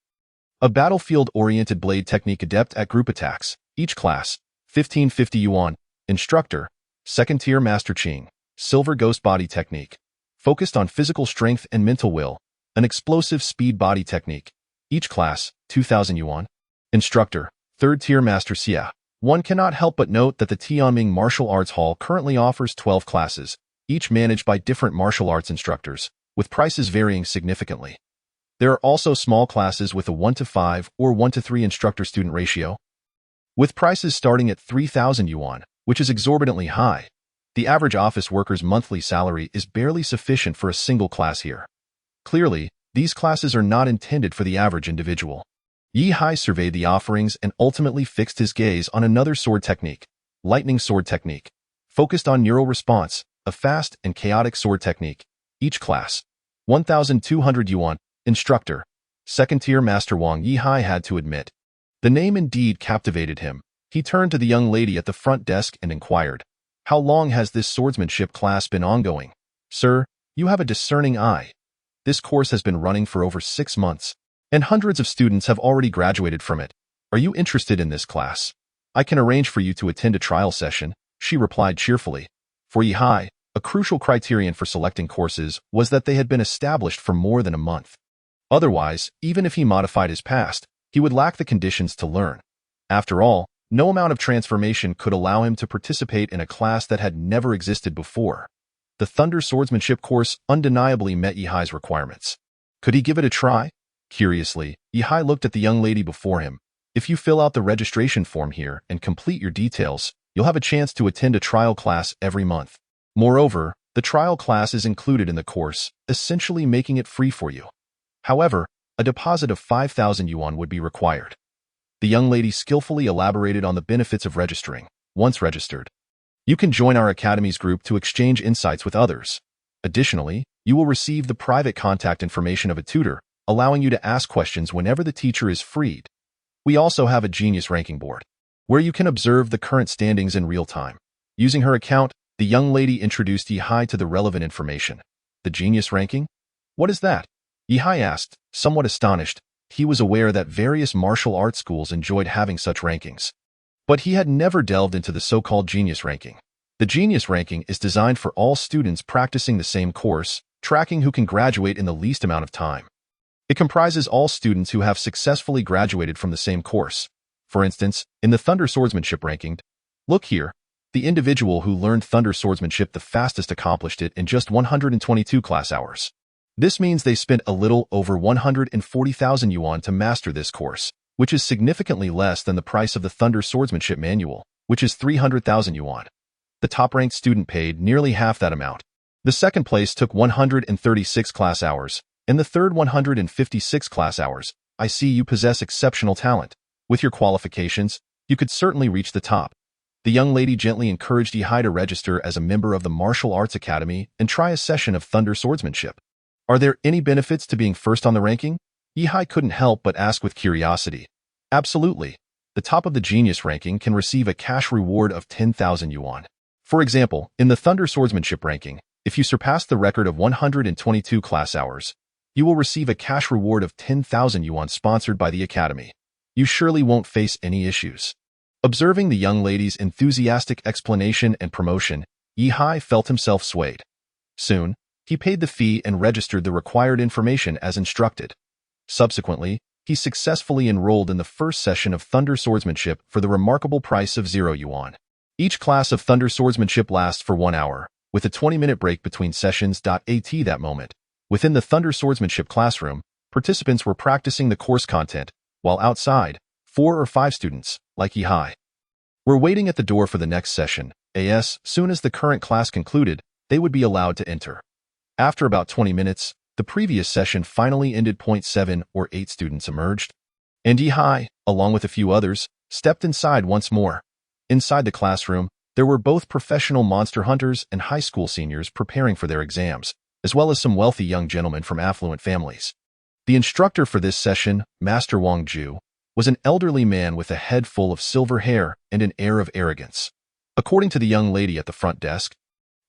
A battlefield-oriented blade technique adept at group attacks. Each class, 1,550 yuan. Instructor, Second Tier Master Ching, Silver Ghost Body Technique. Focused on physical strength and mental will, an explosive speed body technique. Each class, 2,000 yuan. Instructor, Third Tier Master Xia. One cannot help but note that the Tianming Martial Arts Hall currently offers 12 classes, each managed by different martial arts instructors, with prices varying significantly. There are also small classes with a 1:5 or 1:3 instructor-student ratio, with prices starting at 3,000 yuan, which is exorbitantly high. The average office worker's monthly salary is barely sufficient for a single class here. Clearly, these classes are not intended for the average individual. Yi Hai surveyed the offerings and ultimately fixed his gaze on another sword technique, lightning sword technique, focused on neural response, a fast and chaotic sword technique. Each class, 1,200 yuan. Instructor, Second Tier Master Wang. Yi Hai had to admit, the name indeed captivated him. He turned to the young lady at the front desk and inquired, "How long has this swordsmanship class been ongoing?" "Sir, you have a discerning eye. This course has been running for over 6 months, and hundreds of students have already graduated from it. Are you interested in this class? I can arrange for you to attend a trial session," she replied cheerfully. For Yi Hai, a crucial criterion for selecting courses was that they had been established for more than a month. Otherwise, even if he modified his past, he would lack the conditions to learn. After all, no amount of transformation could allow him to participate in a class that had never existed before. The Thunder Swordsmanship course undeniably met Yi Hai's requirements. Could he give it a try? Curiously, Yi Hai looked at the young lady before him. "If you fill out the registration form here and complete your details, you'll have a chance to attend a trial class every month. Moreover, the trial class is included in the course, essentially making it free for you. However, a deposit of 5,000 yuan would be required." The young lady skillfully elaborated on the benefits of registering. Once registered, you can join our Academy's group to exchange insights with others. Additionally, you will receive the private contact information of a tutor, allowing you to ask questions whenever the teacher is freed. We also have a Genius ranking board, where you can observe the current standings in real time. Using her account, the young lady introduced Yi Hai to the relevant information. The Genius ranking? What is that? Yi Hai asked, somewhat astonished. He was aware that various martial arts schools enjoyed having such rankings, but he had never delved into the so-called Genius ranking. The Genius ranking is designed for all students practicing the same course, tracking who can graduate in the least amount of time. It comprises all students who have successfully graduated from the same course. For instance, in the Thunder Swordsmanship ranking, look here, the individual who learned Thunder Swordsmanship the fastest accomplished it in just 122 class hours. This means they spent a little over 140,000 yuan to master this course, which is significantly less than the price of the Thunder Swordsmanship Manual, which is 300,000 yuan. The top-ranked student paid nearly half that amount. The second place took 136 class hours, and the third 156 class hours. I see you possess exceptional talent. With your qualifications, you could certainly reach the top. The young lady gently encouraged Yi Hai to register as a member of the Martial Arts Academy and try a session of Thunder Swordsmanship. Are there any benefits to being first on the ranking? Yi Hai couldn't help but ask with curiosity. Absolutely. The top of the Genius ranking can receive a cash reward of 10,000 yuan. For example, in the Thunder Swordsmanship ranking, if you surpass the record of 122 class hours, you will receive a cash reward of 10,000 yuan sponsored by the Academy. You surely won't face any issues. Observing the young lady's enthusiastic explanation and promotion, Yi Hai felt himself swayed. Soon, he paid the fee and registered the required information as instructed. Subsequently, he successfully enrolled in the first session of Thunder Swordsmanship for the remarkable price of 0 yuan. Each class of Thunder Swordsmanship lasts for 1 hour, with a 20-minute break between sessions. At that moment, within the Thunder Swordsmanship classroom, participants were practicing the course content, while outside, 4 or 5 students, like Yi Hai, were waiting at the door for the next session. As soon as the current class concluded, they would be allowed to enter. After about 20 minutes, the previous session finally ended. 7 or 8 students emerged, and Yi Hai, along with a few others, stepped inside once more. Inside the classroom, there were both professional monster hunters and high school seniors preparing for their exams, as well as some wealthy young gentlemen from affluent families. The instructor for this session, Master Wang Ju, was an elderly man with a head full of silver hair and an air of arrogance. According to the young lady at the front desk,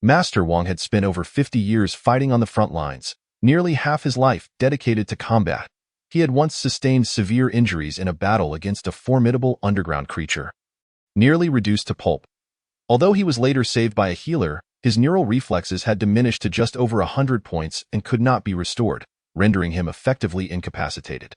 Master Wang had spent over 50 years fighting on the front lines, nearly half his life dedicated to combat. He had once sustained severe injuries in a battle against a formidable underground creature, nearly reduced to pulp. Although he was later saved by a healer, his neural reflexes had diminished to just over 100 points and could not be restored, rendering him effectively incapacitated.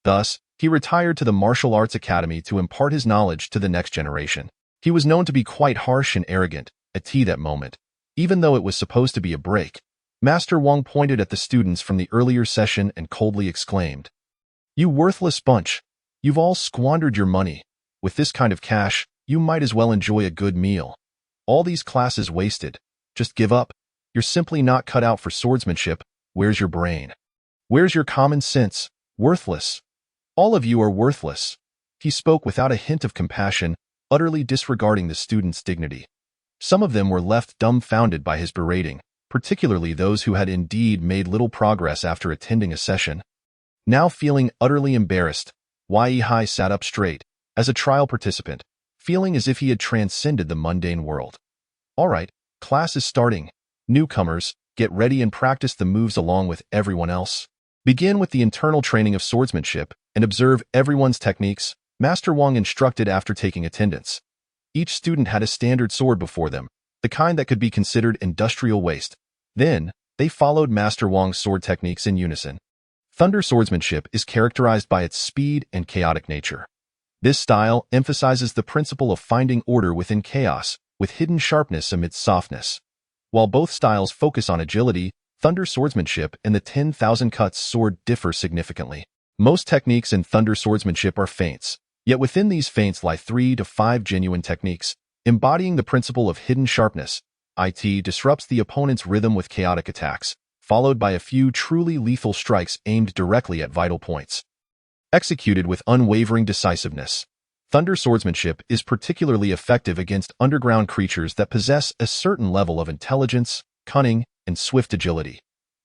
Thus, he retired to the Martial Arts Academy to impart his knowledge to the next generation. He was known to be quite harsh and arrogant, at that moment. Even though it was supposed to be a break, Master Wang pointed at the students from the earlier session and coldly exclaimed, "You worthless bunch! You've all squandered your money. With this kind of cash, you might as well enjoy a good meal. All these classes wasted. Just give up. You're simply not cut out for swordsmanship. Where's your brain? Where's your common sense? Worthless. All of you are worthless." He spoke without a hint of compassion, utterly disregarding the students' dignity. Some of them were left dumbfounded by his berating, particularly those who had indeed made little progress after attending a session. Now feeling utterly embarrassed, Yi sat up straight, as a trial participant, feeling as if he had transcended the mundane world. "All right, class is starting. Newcomers, get ready and practice the moves along with everyone else. Begin with the internal training of swordsmanship and observe everyone's techniques," Master Wang instructed after taking attendance. Each student had a standard sword before them, the kind that could be considered industrial waste. Then, they followed Master Wang's sword techniques in unison. Thunder swordsmanship is characterized by its speed and chaotic nature. This style emphasizes the principle of finding order within chaos, with hidden sharpness amidst softness. While both styles focus on agility, Thunder swordsmanship and the 10,000 cuts sword differ significantly. Most techniques in Thunder swordsmanship are feints, yet within these feints lie 3 to 5 genuine techniques, embodying the principle of hidden sharpness. It disrupts the opponent's rhythm with chaotic attacks, followed by a few truly lethal strikes aimed directly at vital points. Executed with unwavering decisiveness, Thunder swordsmanship is particularly effective against underground creatures that possess a certain level of intelligence, cunning, and swift agility.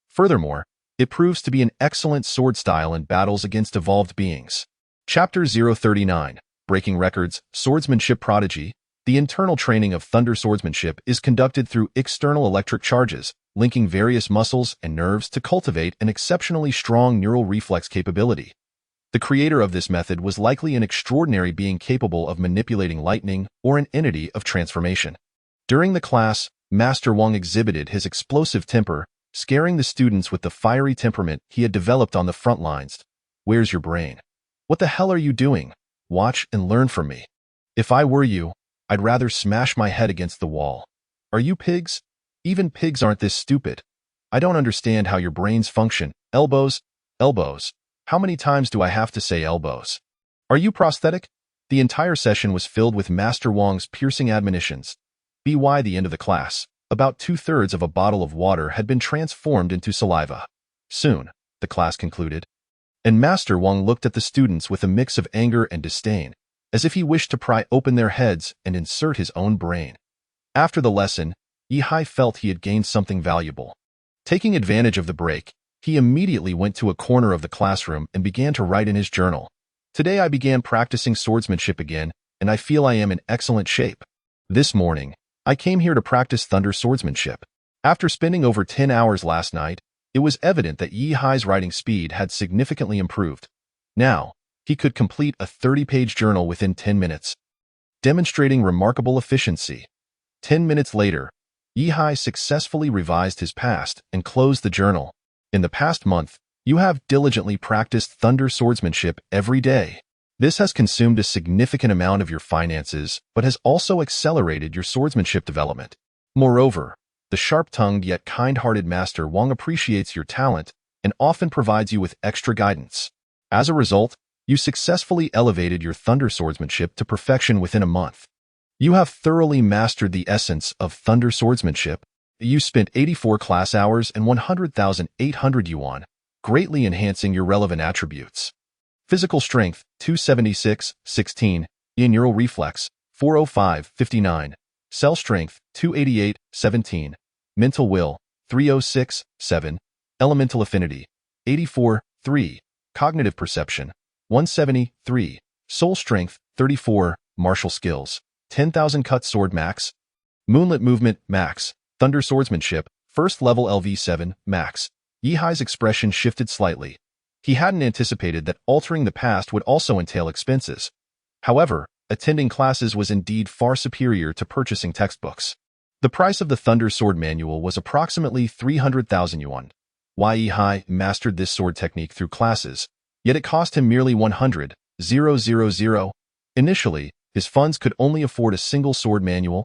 Furthermore, it proves to be an excellent sword style in battles against evolved beings. Chapter 039, Breaking Records, Swordsmanship Prodigy. The internal training of Thunder swordsmanship is conducted through external electric charges, linking various muscles and nerves to cultivate an exceptionally strong neural reflex capability. The creator of this method was likely an extraordinary being capable of manipulating lightning or an entity of transformation. During the class, Master Wang exhibited his explosive temper, scaring the students with the fiery temperament he had developed on the front lines. "Where's your brain? What the hell are you doing? Watch and learn from me. If I were you, I'd rather smash my head against the wall. Are you pigs? Even pigs aren't this stupid. I don't understand how your brains function. Elbows, elbows. How many times do I have to say elbows? Are you prosthetic?" The entire session was filled with Master Wang's piercing admonitions. By the end of the class, about 2/3 of a bottle of water had been transformed into saliva. Soon, the class concluded, and Master Wang looked at the students with a mix of anger and disdain, as if he wished to pry open their heads and insert his own brain. After the lesson, Yi felt he had gained something valuable. Taking advantage of the break, he immediately went to a corner of the classroom and began to write in his journal. "Today I began practicing swordsmanship again, and I feel I am in excellent shape. This morning, I came here to practice Thunder swordsmanship. After spending over 10 hours last night, it was evident that Yi's writing speed had significantly improved. Now, he could complete a 30-page journal within 10 minutes, demonstrating remarkable efficiency. 10 minutes later, Yi successfully revised his past and closed the journal. In the past month, you have diligently practiced Thunder swordsmanship every day. This has consumed a significant amount of your finances, but has also accelerated your swordsmanship development. Moreover, the sharp-tongued yet kind-hearted Master Wang appreciates your talent and often provides you with extra guidance. As a result, you successfully elevated your Thunder swordsmanship to perfection within a month. You have thoroughly mastered the essence of Thunder swordsmanship. You spent 84 class hours and 100,800 yuan, greatly enhancing your relevant attributes. Physical strength, 276, 16, neural reflex, 405, 59, cell strength, 288, 17, mental will, 306, 7, elemental affinity, 84, 3, cognitive perception, 173, soul strength, 34, martial skills, 10,000 cut sword max, moonlit movement max, Thunder swordsmanship, first level LV7 max. Yi's expression shifted slightly. He hadn't anticipated that altering the past would also entail expenses. However, attending classes was indeed far superior to purchasing textbooks. The price of the Thunder Sword manual was approximately 300,000 yuan. Yi Hai mastered this sword technique through classes, yet it cost him merely 100,000. Initially, his funds could only afford a single sword manual,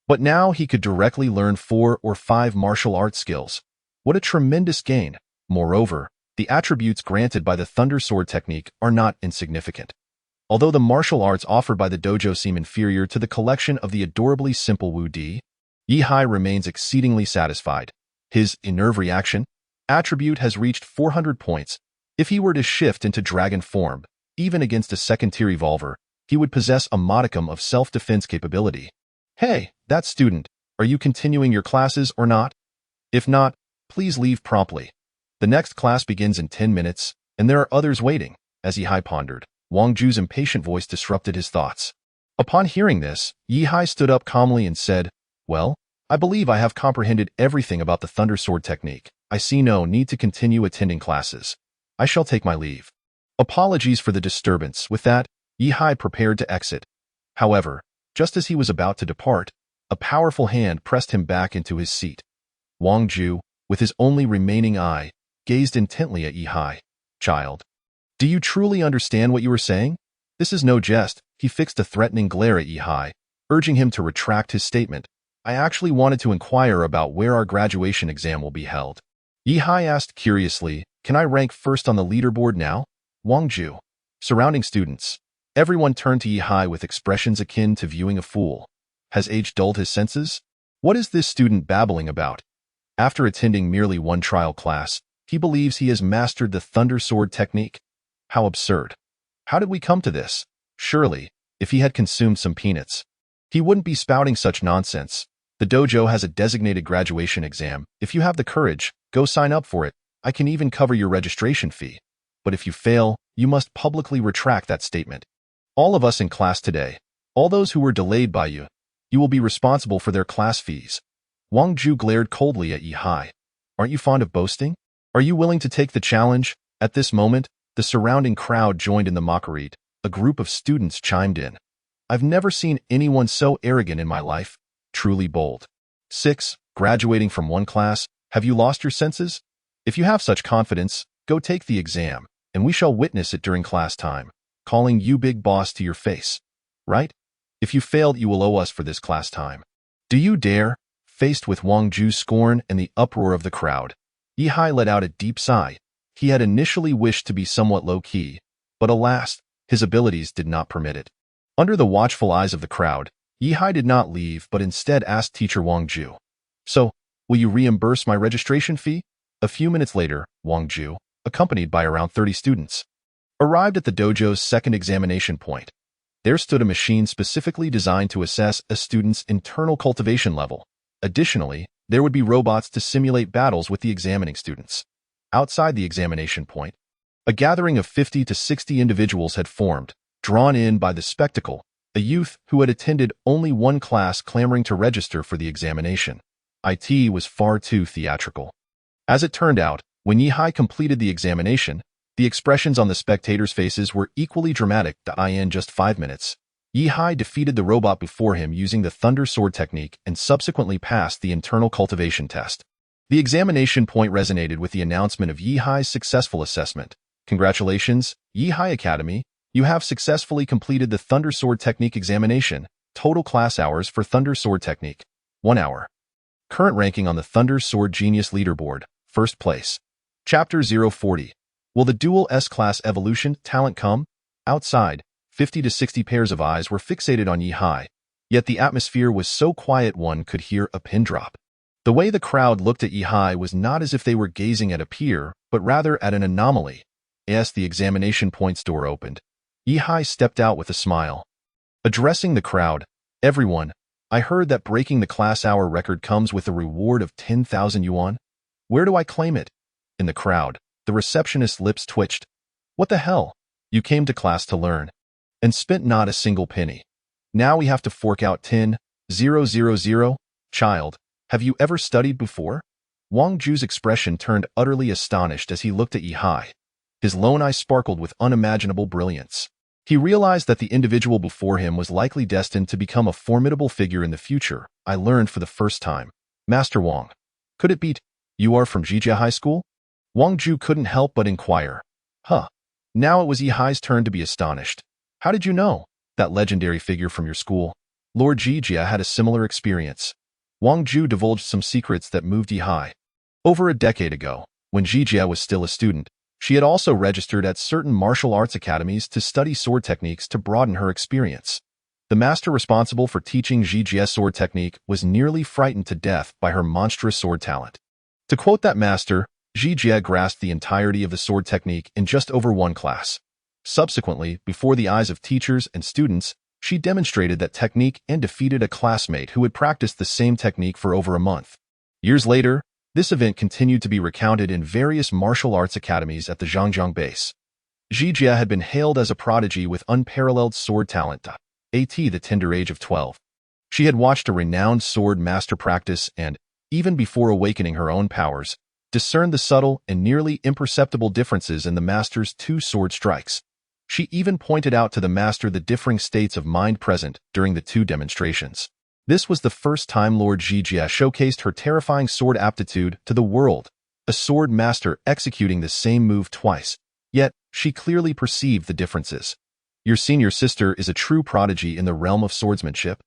but now he could directly learn 4 or 5 martial arts skills. What a tremendous gain! Moreover, the attributes granted by the Thunder Sword technique are not insignificant. Although the martial arts offered by the dojo seem inferior to the collection of the adorably simple Wu Di, Yi Hai remains exceedingly satisfied. His nerve reaction attribute has reached 400 points. If he were to shift into dragon form, even against a second-tier evolver, he would possess a modicum of self-defense capability. Hey, that student, are you continuing your classes or not? If not, please leave promptly. The next class begins in 10 minutes, and there are others waiting. As Yi Hai pondered, Wang Ju's impatient voice disrupted his thoughts. Upon hearing this, Yi Hai stood up calmly and said, "Well, I believe I have comprehended everything about the Thunder Sword technique. I see no need to continue attending classes. I shall take my leave." Apologies for the disturbance. With that, Yi Hai prepared to exit. However, just as he was about to depart, a powerful hand pressed him back into his seat. Wang Ju, with his only remaining eye, gazed intently at Yi Hai. "Child, do you truly understand what you are saying? This is no jest." He fixed a threatening glare at Yi Hai, urging him to retract his statement. "I actually wanted to inquire about where our graduation exam will be held." Yi Hai asked curiously, "Can I rank first on the leaderboard now?" Wang Ju. Surrounding students. Everyone turned to Yi Hai with expressions akin to viewing a fool. Has age dulled his senses? What is this student babbling about? After attending merely one trial class, he believes he has mastered the Thunder Sword technique? How absurd. How did we come to this? Surely, if he had consumed some peanuts, he wouldn't be spouting such nonsense. The dojo has a designated graduation exam. If you have the courage, go sign up for it. I can even cover your registration fee. But if you fail, you must publicly retract that statement. All of us in class today, all those who were delayed by you, you will be responsible for their class fees. Wang Ju glared coldly at Yi Hai. Aren't you fond of boasting? Are you willing to take the challenge? At this moment, the surrounding crowd joined in the mockery. A group of students chimed in. I've never seen anyone so arrogant in my life. Truly bold. 6. Graduating from one class, have you lost your senses? If you have such confidence, go take the exam, and we shall witness it during class time, calling you big boss to your face. Right? If you failed, you will owe us for this class time. Do you dare? Faced with Wang Ju's scorn and the uproar of the crowd, Yi Hai let out a deep sigh. He had initially wished to be somewhat low-key, but alas, his abilities did not permit it. Under the watchful eyes of the crowd, Yi Hai did not leave but instead asked teacher Wang Ju, "So, will you reimburse my registration fee?" A few minutes later, Wang Ju, accompanied by around 30 students, arrived at the dojo's second examination point. There stood a machine specifically designed to assess a student's internal cultivation level. Additionally, there would be robots to simulate battles with the examining students. Outside the examination point, a gathering of 50 to 60 individuals had formed, drawn in by the spectacle, a youth who had attended only one class clamoring to register for the examination. It was far too theatrical. As it turned out, when Yi Hai completed the examination, the expressions on the spectators' faces were equally dramatic. In just 5 minutes, Yi Hai defeated the robot before him using the Thunder Sword technique and subsequently passed the internal cultivation test. The examination point resonated with the announcement of Yi Hai's successful assessment. Congratulations, Yi Hai Academy, you have successfully completed the Thunder Sword technique examination. Total class hours for Thunder Sword technique, 1 hour. Current ranking on the Thunder Sword Genius Leaderboard, first place. Chapter 040. Will the dual S-class evolution talent come? Outside, 50 to 60 pairs of eyes were fixated on Yi Hai, yet the atmosphere was so quiet one could hear a pin drop. The way the crowd looked at Yi Hai was not as if they were gazing at a peer, but rather at an anomaly. As the examination point's door opened, Yi Hai stepped out with a smile. Addressing the crowd, "Everyone, I heard that breaking the class hour record comes with a reward of 10,000 yuan. Where do I claim it?" In the crowd, the receptionist's lips twitched. "What the hell? You came to class to learn, and spent not a single penny. Now we have to fork out 10,000? Child, have you ever studied before?" Wang Ju's expression turned utterly astonished as he looked at Yi Hai. His lone eye sparkled with unimaginable brilliance. He realized that the individual before him was likely destined to become a formidable figure in the future. I learned for the first time. Master Wang. Could it be you are from Jijia High School? Wang Ju couldn't help but inquire. Huh. Now it was Yihai's turn to be astonished. How did you know? That legendary figure from your school. Lord Jijia had a similar experience. Wang Ju divulged some secrets that moved Yihai. Over a decade ago, when Jijia was still a student, she had also registered at certain martial arts academies to study sword techniques to broaden her experience. The master responsible for teaching Jijia's sword technique was nearly frightened to death by her monstrous sword talent. To quote that master, Jijia grasped the entirety of the sword technique in just over one class. Subsequently, before the eyes of teachers and students, she demonstrated that technique and defeated a classmate who had practiced the same technique for over a month. Years later, this event continued to be recounted in various martial arts academies at the Zhangjiang base. Jijia had been hailed as a prodigy with unparalleled sword talent at the tender age of 12. She had watched a renowned sword master practice and, even before awakening her own powers, discerned the subtle and nearly imperceptible differences in the master's two sword strikes. She even pointed out to the master the differing states of mind present during the two demonstrations. This was the first time Lord Jijia showcased her terrifying sword aptitude to the world, a sword master executing the same move twice. Yet, she clearly perceived the differences. Your senior sister is a true prodigy in the realm of swordsmanship.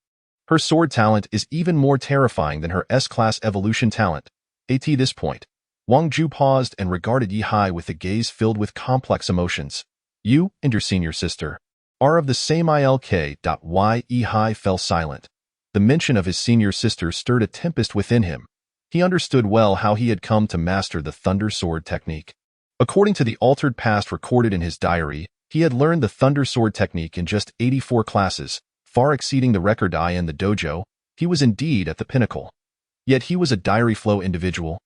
Her sword talent is even more terrifying than her S-class evolution talent. At this point, Wang Ju paused and regarded Yihai with a gaze filled with complex emotions. You and your senior sister are of the same ilk. Yihai fell silent. The mention of his senior sister stirred a tempest within him. He understood well how he had come to master the Thunder Sword technique. According to the altered past recorded in his diary, he had learned the Thunder Sword technique in just 84 classes, far exceeding the record in the dojo. He was indeed at the pinnacle. Yet he was a diary flow individual,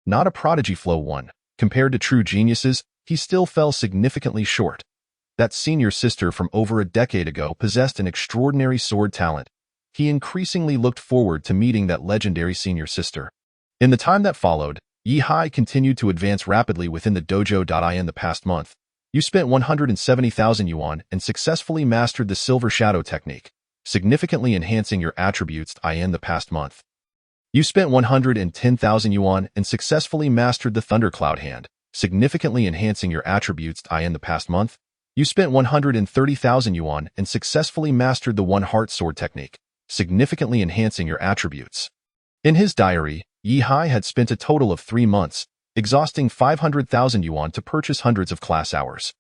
not a prodigy flow one. Compared to true geniuses, he still fell significantly short. That senior sister from over a decade ago possessed an extraordinary sword talent. He increasingly looked forward to meeting that legendary senior sister. In the time that followed, Yihai continued to advance rapidly within the dojo. In the past month, you spent 170,000 yuan and successfully mastered the Silver Shadow technique, significantly enhancing your attributes. In the past month, you spent 110,000 yuan and successfully mastered the Thundercloud hand, significantly enhancing your attributes. In the past month, you spent 130,000 yuan and successfully mastered the One Heart Sword technique, significantly enhancing your attributes. In his diary, Yihai had spent a total of 3 months, exhausting 500,000 yuan to purchase hundreds of class hours.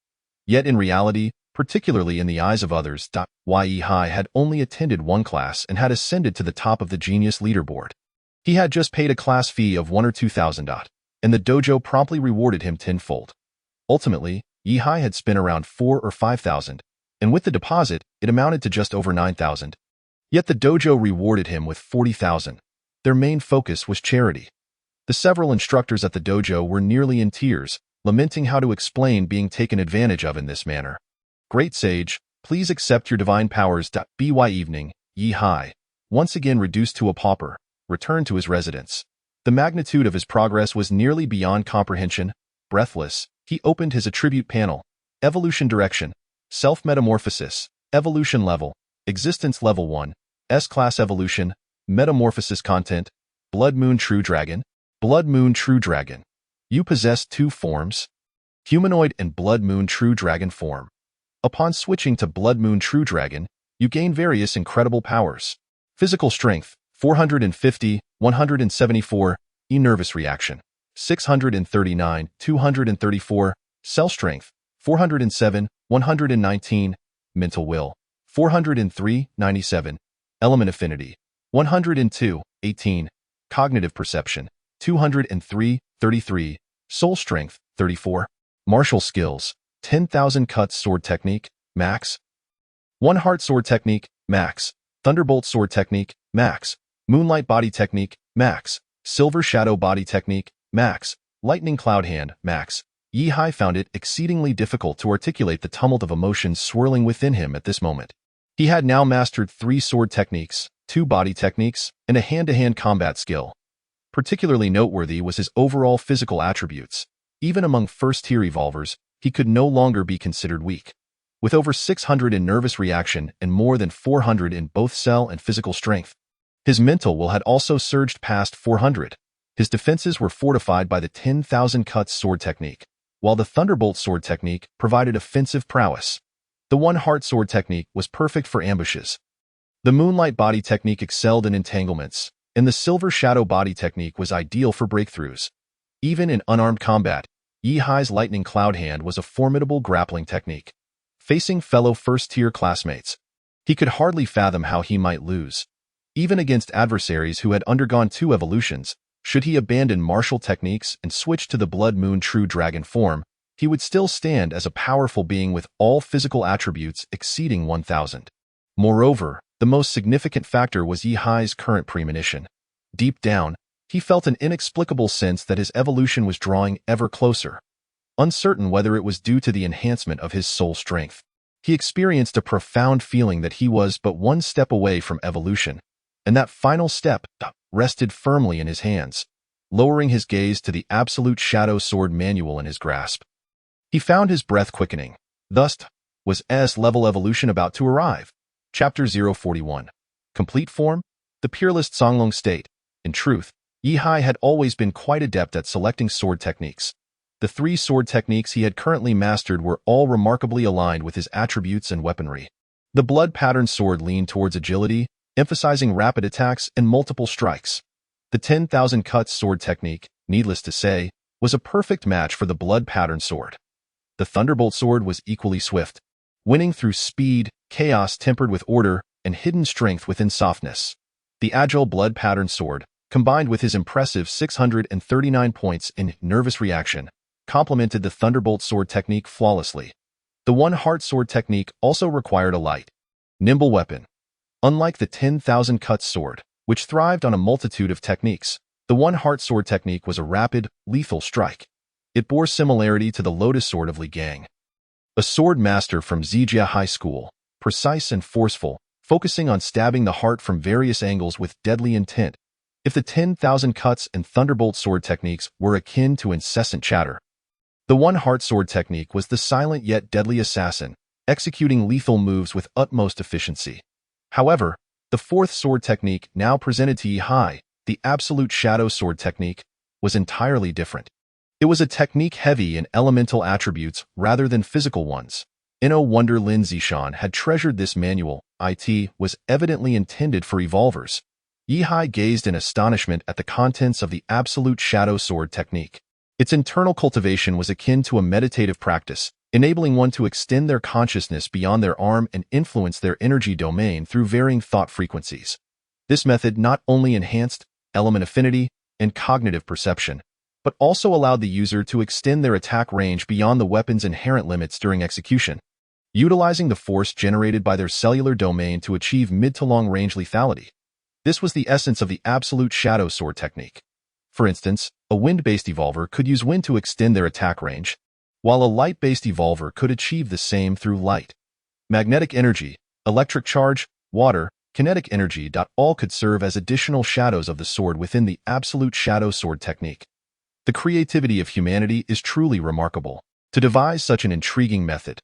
Yet in reality, particularly in the eyes of others, Yihai had only attended one class and had ascended to the top of the genius leaderboard. He had just paid a class fee of 1 or 2,000, and the dojo promptly rewarded him tenfold. Ultimately, Yihai had spent around 4 or 5,000, and with the deposit, it amounted to just over 9,000. Yet the dojo rewarded him with 40,000. Their main focus was charity. The several instructors at the dojo were nearly in tears, lamenting how to explain being taken advantage of in this manner. Great sage, please accept your divine powers. By evening, Yihai, once again reduced to a pauper, returned to his residence. The magnitude of his progress was nearly beyond comprehension. Breathless, he opened his attribute panel. Evolution direction, self-metamorphosis, evolution level, existence level 1, S-class evolution, metamorphosis content, Blood Moon True Dragon. Blood Moon True Dragon. You possess 2 forms, humanoid and Blood Moon True Dragon form. Upon switching to Blood Moon True Dragon, you gain various incredible powers. Physical strength, 450, 174, nervous reaction, 639, 234, cell strength, 407, 119, mental will, 403, 97, element affinity, 102, 18, cognitive perception, 203, 33, soul strength, 34, martial skills, 10,000 cuts sword technique, max, One Heart Sword technique, max, Thunderbolt Sword technique, max, Moonlight Body technique, max, Silver Shadow Body technique, max, Lightning Cloud Hand, max. Yihai found it exceedingly difficult to articulate the tumult of emotions swirling within him at this moment. He had now mastered 3 sword techniques, 2 body techniques, and a hand-to-hand combat skill. Particularly noteworthy was his overall physical attributes. Even among first-tier evolvers, he could no longer be considered weak. with over 600 in nervous reaction and more than 400 in both cell and physical strength. His mental will had also surged past 400. His defenses were fortified by the 10,000 cuts sword technique, while the Thunderbolt sword technique provided offensive prowess. The One Heart sword technique was perfect for ambushes. The Moonlight body technique excelled in entanglements, and the Silver Shadow body technique was ideal for breakthroughs. Even in unarmed combat, Yi Hai's Lightning Cloud Hand was a formidable grappling technique. Facing fellow first-tier classmates, he could hardly fathom how he might lose. Even against adversaries who had undergone 2 evolutions, should he abandon martial techniques and switch to the Blood Moon True Dragon form, he would still stand as a powerful being with all physical attributes exceeding 1,000. Moreover, the most significant factor was Yi Hai's current premonition. Deep down, he felt an inexplicable sense that his evolution was drawing ever closer. Uncertain whether it was due to the enhancement of his soul strength, he experienced a profound feeling that he was but one step away from evolution, and that final step rested firmly in his hands. Lowering his gaze to the Absolute Shadow Sword manual in his grasp, he found his breath quickening. Thus, was S-level evolution about to arrive? Chapter 041. Complete Form? The Peerless Songlong State. In truth, Yi Hai had always been quite adept at selecting sword techniques. The 3 sword techniques he had currently mastered were all remarkably aligned with his attributes and weaponry. The Blood Pattern sword leaned towards agility, emphasizing rapid attacks and multiple strikes. The 10,000 cuts sword technique, needless to say, was a perfect match for the Blood Pattern sword. The Thunderbolt sword was equally swift, winning through speed, chaos tempered with order, and hidden strength within softness. The Agile Blood Pattern sword, combined with his impressive 639 points in nervous reaction, complemented the Thunderbolt sword technique flawlessly. The One Heart sword technique also required a light, nimble weapon. Unlike the 10,000 cuts sword, which thrived on a multitude of techniques, the One Heart sword technique was a rapid, lethal strike. It bore similarity to the Lotus sword of Li Gang, a sword master from Zijia High School, precise and forceful, focusing on stabbing the heart from various angles with deadly intent. If the 10,000 cuts and Thunderbolt sword techniques were akin to incessant chatter, the One Heart sword technique was the silent yet deadly assassin, executing lethal moves with utmost efficiency. However, the 4th sword technique now presented to Yi Hai, the Absolute Shadow sword technique, was entirely different. It was a technique heavy in elemental attributes rather than physical ones. No wonder Lin Zishan had treasured this manual. It was evidently intended for evolvers. Yi Hai gazed in astonishment at the contents of the Absolute Shadow sword technique. Its internal cultivation was akin to a meditative practice, enabling one to extend their consciousness beyond their arm and influence their energy domain through varying thought frequencies. This method not only enhanced element affinity and cognitive perception, but also allowed the user to extend their attack range beyond the weapon's inherent limits during execution, utilizing the force generated by their cellular domain to achieve mid to long range lethality. This was the essence of the Absolute Shadow sword technique. For instance, a wind-based evolver could use wind to extend their attack range, while a light-based evolver could achieve the same through light. Magnetic energy, electric charge, water, kinetic energy. All could serve as additional shadows of the sword within the Absolute Shadow sword technique. The creativity of humanity is truly remarkable. To devise such an intriguing method,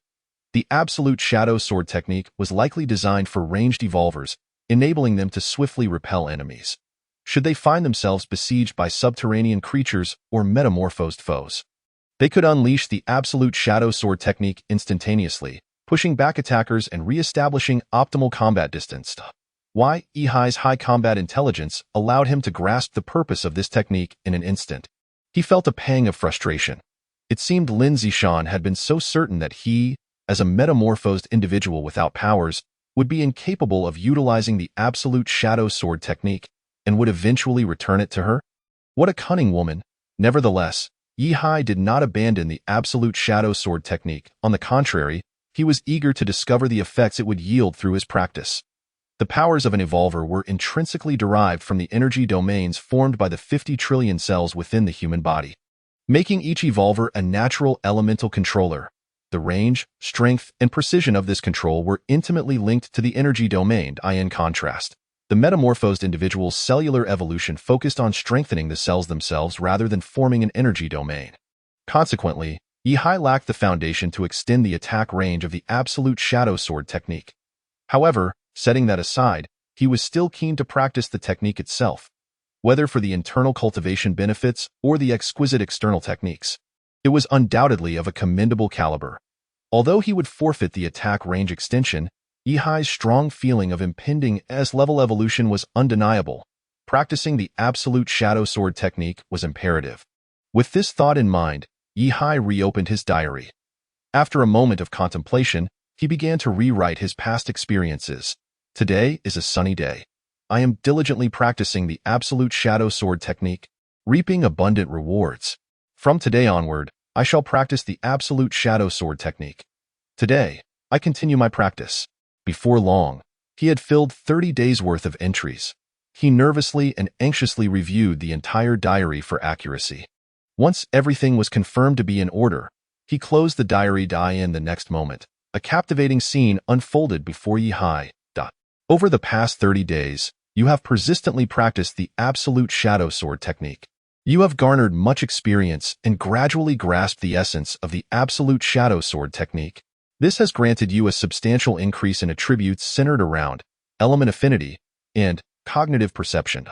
the Absolute Shadow sword technique was likely designed for ranged evolvers, enabling them to swiftly repel enemies, should they find themselves besieged by subterranean creatures or metamorphosed foes. They could unleash the Absolute Shadow sword technique instantaneously, pushing back attackers and re-establishing optimal combat distance. Yi Hai's high combat intelligence allowed him to grasp the purpose of this technique in an instant. He felt a pang of frustration. It seemed Lin Zishan had been so certain that he, as a metamorphosed individual without powers, would be incapable of utilizing the Absolute Shadow sword technique and would eventually return it to her. What a cunning woman! Nevertheless, Yi Hai did not abandon the Absolute Shadow sword technique. On the contrary, he was eager to discover the effects it would yield through his practice. The powers of an evolver were intrinsically derived from the energy domains formed by the 50 trillion cells within the human body, making each evolver a natural elemental controller. The range, strength, and precision of this control were intimately linked to the energy domain. In contrast, the metamorphosed individual's cellular evolution focused on strengthening the cells themselves rather than forming an energy domain. Consequently, Yihai lacked the foundation to extend the attack range of the Absolute Shadow Sword technique. However, setting that aside, he was still keen to practice the technique itself, whether for the internal cultivation benefits or the exquisite external techniques. It was undoubtedly of a commendable caliber. Although he would forfeit the attack range extension, Yihai's strong feeling of impending S-level evolution was undeniable. Practicing the Absolute Shadow Sword technique was imperative. With this thought in mind, Yihai reopened his diary. After a moment of contemplation, he began to rewrite his past experiences. Today is a sunny day. I am diligently practicing the Absolute Shadow Sword technique, reaping abundant rewards. From today onward, I shall practice the Absolute Shadow Sword technique. Today, I continue my practice. Before long, he had filled 30 days' worth of entries. He nervously and anxiously reviewed the entire diary for accuracy. Once everything was confirmed to be in order, he closed the diary in the next moment. A captivating scene unfolded before Yihai. Over the past 30 days, you have persistently practiced the Absolute Shadow Sword technique. You have garnered much experience and gradually grasped the essence of the Absolute Shadow Sword technique. This has granted you a substantial increase in attributes centered around element affinity and cognitive perception.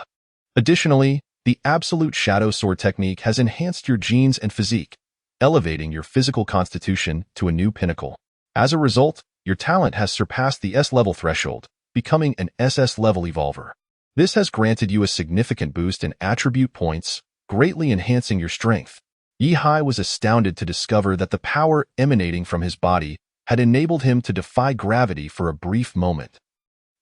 Additionally, the Absolute Shadow Sword technique has enhanced your genes and physique, elevating your physical constitution to a new pinnacle. As a result, your talent has surpassed the S-level threshold, becoming an SS-level evolver. This has granted you a significant boost in attribute points, greatly enhancing your strength. Yihai was astounded to discover that the power emanating from his body had enabled him to defy gravity for a brief moment.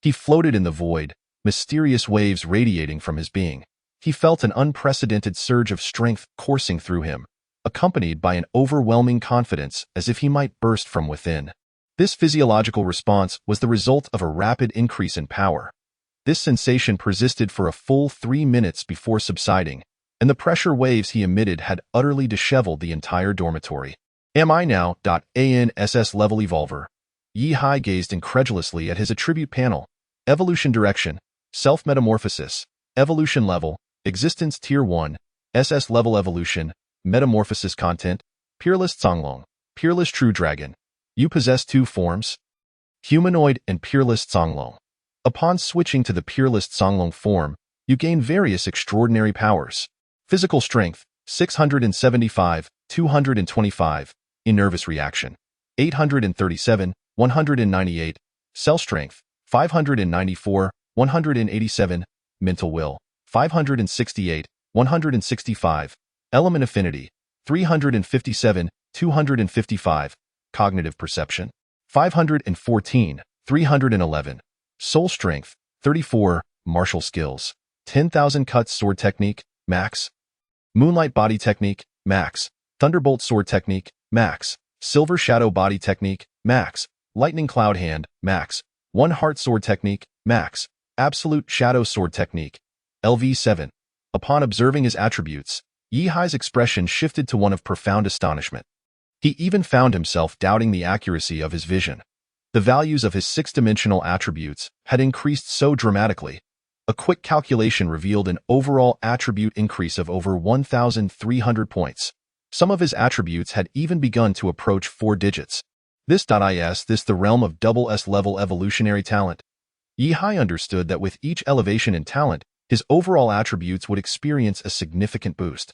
He floated in the void, mysterious waves radiating from his being. He felt an unprecedented surge of strength coursing through him, accompanied by an overwhelming confidence as if he might burst from within. This physiological response was the result of a rapid increase in power. This sensation persisted for a full 3 minutes before subsiding, and the pressure waves he emitted had utterly disheveled the entire dormitory. Am I now ANSS level evolver? Yihai gazed incredulously at his attribute panel. Evolution direction, self-metamorphosis, evolution level, existence tier 1, SS level evolution, metamorphosis content, Peerless Songlong, Peerless True Dragon. You possess 2 forms, humanoid and Peerless Songlong. Upon switching to the Peerless Songlong form, you gain various extraordinary powers. Physical strength, 675, 225, in nervous reaction, 837, 198, cell strength, 594, 187, mental will, 568, 165, element affinity, 357, 255, cognitive perception, 514, 311, soul strength, 34, martial skills, 10,000 cuts sword technique, max, moonlight body technique, max, thunderbolt sword technique, max, silver shadow body technique, max, lightning cloud hand, max, one heart sword technique, max, absolute shadow sword technique, LV7. Upon observing his attributes, Yihai's expression shifted to one of profound astonishment. He even found himself doubting the accuracy of his vision. The values of his 6-dimensional attributes had increased so dramatically. A quick calculation revealed an overall attribute increase of over 1,300 points. Some of his attributes had even begun to approach 4 digits. This the realm of double S-level evolutionary talent. Yihai understood that with each elevation in talent, his overall attributes would experience a significant boost.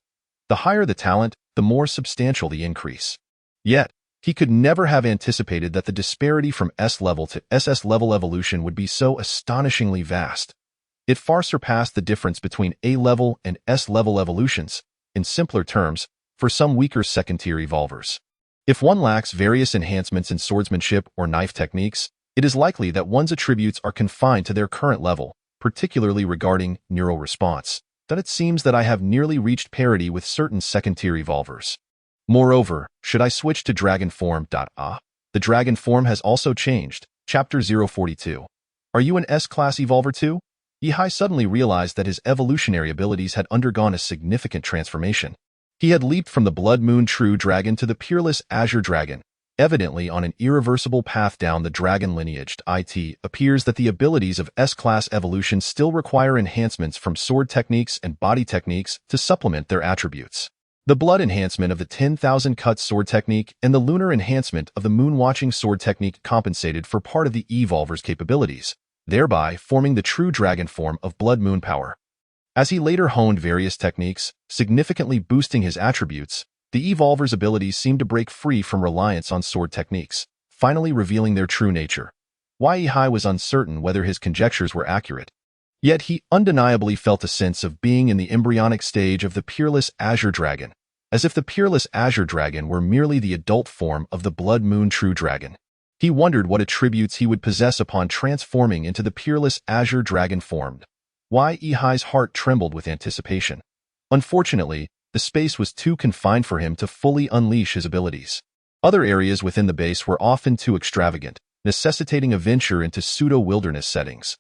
The higher the talent, the more substantial the increase. Yet, he could never have anticipated that the disparity from S-level to SS-level evolution would be so astonishingly vast. It far surpassed the difference between A-level and S-level evolutions. In simpler terms, for some weaker second-tier evolvers. If one lacks various enhancements in swordsmanship or knife techniques, it is likely that one's attributes are confined to their current level, particularly regarding neural response, that it seems that I have nearly reached parity with certain second-tier evolvers. Moreover, should I switch to dragon form? The dragon form has also changed. Chapter 042. Are you an S-class evolver too? Yihai suddenly realized that his evolutionary abilities had undergone a significant transformation. He had leaped from the Blood Moon True Dragon to the Peerless Azure Dragon, evidently on an irreversible path down the dragon lineage. It appears that the abilities of S-class evolution still require enhancements from sword techniques and body techniques to supplement their attributes. The blood enhancement of the 10,000 cuts sword technique and the lunar enhancement of the moon-watching sword technique compensated for part of the Evolver's capabilities, thereby forming the true dragon form of Blood Moon power. As he later honed various techniques, significantly boosting his attributes, the Evolver's abilities seemed to break free from reliance on sword techniques, finally revealing their true nature. Yi was uncertain whether his conjectures were accurate. Yet he undeniably felt a sense of being in the embryonic stage of the Peerless Azure Dragon, as if the Peerless Azure Dragon were merely the adult form of the Blood Moon True Dragon. He wondered what attributes he would possess upon transforming into the Peerless Azure Dragon formed. Yi's heart trembled with anticipation. Unfortunately, the space was too confined for him to fully unleash his abilities. Other areas within the base were often too extravagant, necessitating a venture into pseudo-wilderness settings.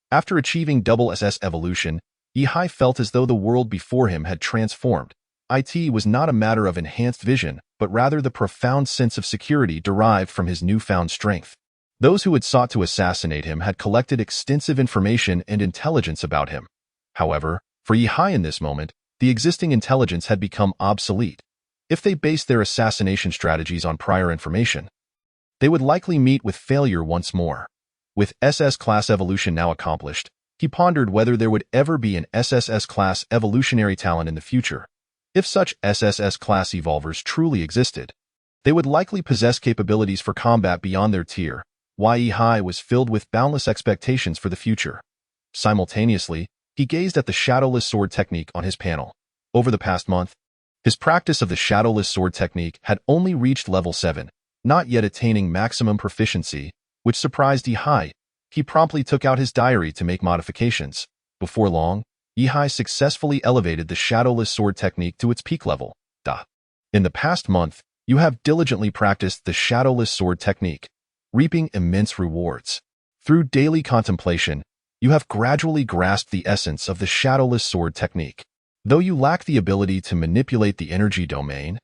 After achieving double SS evolution, Yi felt as though the world before him had transformed. It was not a matter of enhanced vision, but rather the profound sense of security derived from his newfound strength. Those who had sought to assassinate him had collected extensive information and intelligence about him. However, for Yi in this moment, the existing intelligence had become obsolete. If they based their assassination strategies on prior information, they would likely meet with failure once more. With SS-class evolution now accomplished, he pondered whether there would ever be an SSS-class evolutionary talent in the future. If such SSS-class evolvers truly existed, they would likely possess capabilities for combat beyond their tier. Yi was filled with boundless expectations for the future. Simultaneously, he gazed at the Shadowless Sword technique on his panel. Over the past month, his practice of the Shadowless Sword technique had only reached level 7, not yet attaining maximum proficiency, which surprised Yi. He promptly took out his diary to make modifications. Before long, Yi successfully elevated the Shadowless Sword technique to its peak level. In the past month, you have diligently practiced the Shadowless Sword technique, reaping immense rewards. Through daily contemplation, you have gradually grasped the essence of the Shadowless Sword technique. Though you lack the ability to manipulate the energy domain,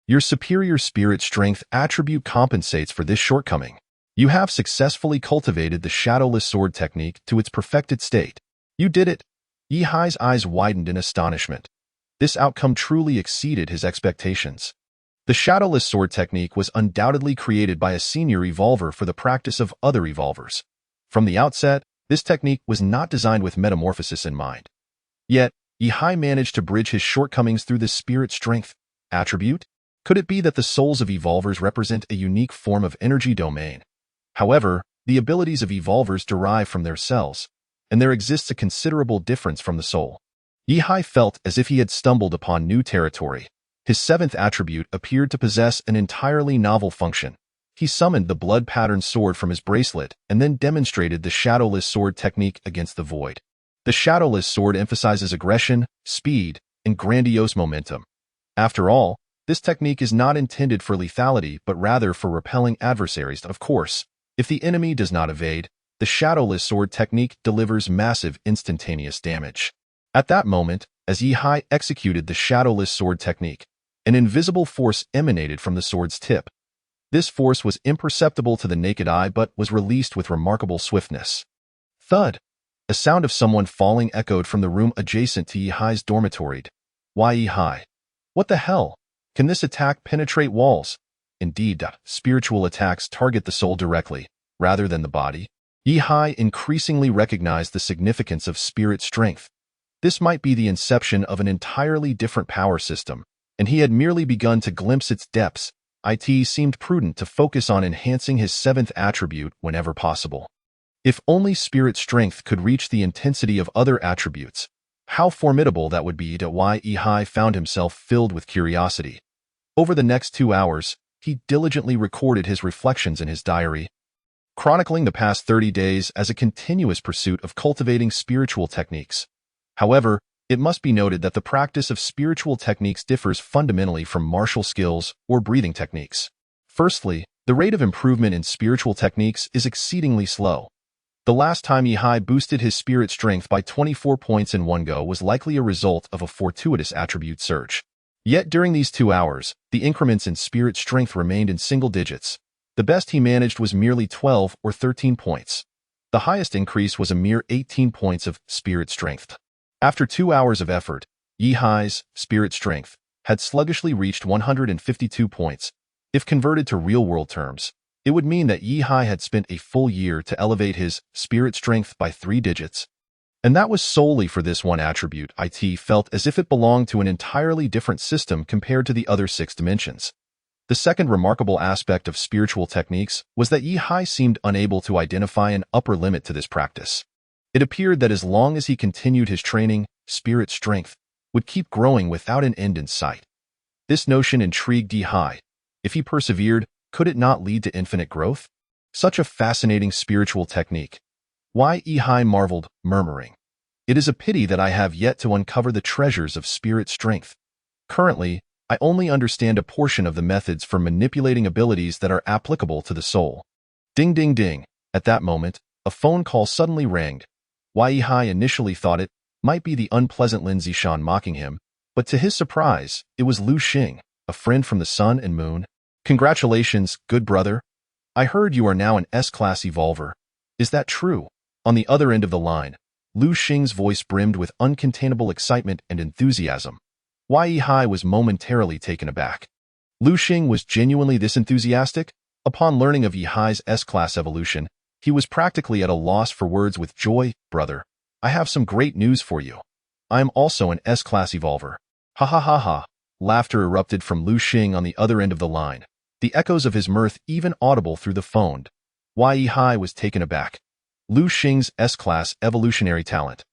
your superior spirit strength attribute compensates for this shortcoming. You have successfully cultivated the Shadowless Sword technique to its perfected state. You did it. Yi's eyes widened in astonishment. This outcome truly exceeded his expectations. The Shadowless Sword technique was undoubtedly created by a senior evolver for the practice of other evolvers. From the outset, this technique was not designed with metamorphosis in mind. Yet, Yi managed to bridge his shortcomings through this spirit strength attribute. Could it be that the souls of evolvers represent a unique form of energy domain? However, the abilities of evolvers derive from their cells, and there exists a considerable difference from the soul. Yi felt as if he had stumbled upon new territory. His seventh attribute appeared to possess an entirely novel function. He summoned the blood pattern sword from his bracelet and then demonstrated the Shadowless Sword technique against the void. The Shadowless Sword emphasizes aggression, speed, and grandiose momentum. After all, this technique is not intended for lethality but rather for repelling adversaries. Of course, if the enemy does not evade, the Shadowless Sword technique delivers massive instantaneous damage. At that moment, as Yi executed the Shadowless Sword technique, an invisible force emanated from the sword's tip. This force was imperceptible to the naked eye but was released with remarkable swiftness. Thud! A sound of someone falling echoed from the room adjacent to Yi's dormitory. Why Yi? What the hell? Can this attack penetrate walls? Indeed, spiritual attacks target the soul directly, rather than the body. Yi increasingly recognized the significance of spirit strength. This might be the inception of an entirely different power system, and he had merely begun to glimpse its depths. It seemed prudent to focus on enhancing his seventh attribute whenever possible. If only spirit strength could reach the intensity of other attributes, how formidable that would be. Yi found himself filled with curiosity. Over the next 2 hours, he diligently recorded his reflections in his diary, chronicling the past 30 days as a continuous pursuit of cultivating spiritual techniques. However, it must be noted that the practice of spiritual techniques differs fundamentally from martial skills or breathing techniques. Firstly, the rate of improvement in spiritual techniques is exceedingly slow. The last time Yi boosted his spirit strength by 24 points in one go was likely a result of a fortuitous attribute surge. Yet during these 2 hours, the increments in spirit strength remained in single digits. The best he managed was merely 12 or 13 points. The highest increase was a mere 18 points of spirit strength. After 2 hours of effort, Yi's spirit strength had sluggishly reached 152 points. If converted to real-world terms, it would mean that Yi Hai had spent a full year to elevate his spirit strength by 3 digits. And that was solely for this one attribute. It felt as if it belonged to an entirely different system compared to the other 6 dimensions. The second remarkable aspect of spiritual techniques was that Yi Hai seemed unable to identify an upper limit to this practice. It appeared that as long as he continued his training, spirit strength would keep growing without an end in sight. This notion intrigued Yi Hai. If he persevered, could it not lead to infinite growth? Such a fascinating spiritual technique. Why? Yi Hai marveled, murmuring. It is a pity that I have yet to uncover the treasures of spirit strength. Currently, I only understand a portion of the methods for manipulating abilities that are applicable to the soul. Ding ding ding. At that moment, a phone call suddenly rang. Yi Hai initially thought it might be the unpleasant Lin Zishan mocking him, but to his surprise, it was Lu Xing, a friend from the Sun and Moon. Congratulations, good brother. I heard you are now an S-class evolver. Is that true? On the other end of the line, Lu Xing's voice brimmed with uncontainable excitement and enthusiasm. Yi Hai was momentarily taken aback. Lu Xing was genuinely this enthusiastic? Upon learning of Yi Hai's S-class evolution, he was practically at a loss for words. With joy. Brother, I have some great news for you. I am also an S-class evolver. Ha ha ha ha. Laughter erupted from Lu Xing on the other end of the line, the echoes of his mirth even audible through the phone. Yi Hai was taken aback. Lu Xing's S-class evolutionary talent.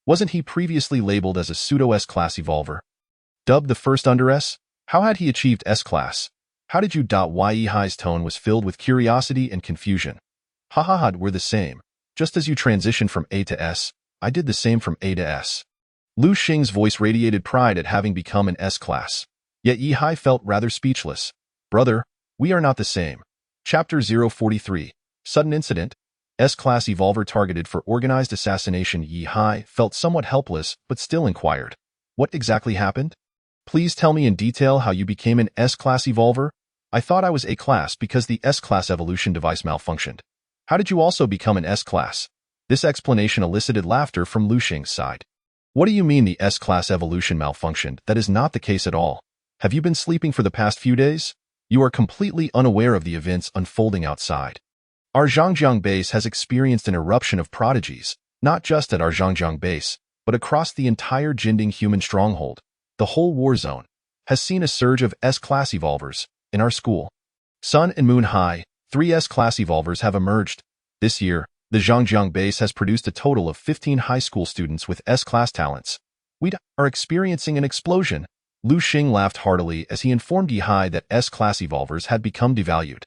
Wasn't he previously labeled as a pseudo-S-class evolver? Dubbed the first under S? How had he achieved S-class? How did you? Yi Hai's tone was filled with curiosity and confusion. Ha ha ha, we're the same. Just as you transitioned from A to S, I did the same from A to S. Lu Xing's voice radiated pride at having become an S-class. Yet Yi Hai felt rather speechless. Brother, we are not the same. Chapter 043. Sudden Incident. S-class evolver targeted for organized assassination. Yi Hai felt somewhat helpless, but still inquired. What exactly happened? Please tell me in detail how you became an S-class evolver. I thought I was A-class because the S-class evolution device malfunctioned. How did you also become an S-class? This explanation elicited laughter from Lu Xing's side. What do you mean the S-class evolution malfunctioned? That is not the case at all. Have you been sleeping for the past few days? You are completely unaware of the events unfolding outside. Our Zhangjiang base has experienced an eruption of prodigies, not just at our Zhangjiang base, but across the entire Jinding human stronghold. The whole war zone has seen a surge of S-class evolvers. In our school, Sun and Moon High, 3 S-class evolvers have emerged. This year, the Zhangjiang base has produced a total of 15 high school students with S-class talents. We are experiencing an explosion. Lu Xing laughed heartily as he informed Yi Hai that S-class evolvers had become devalued.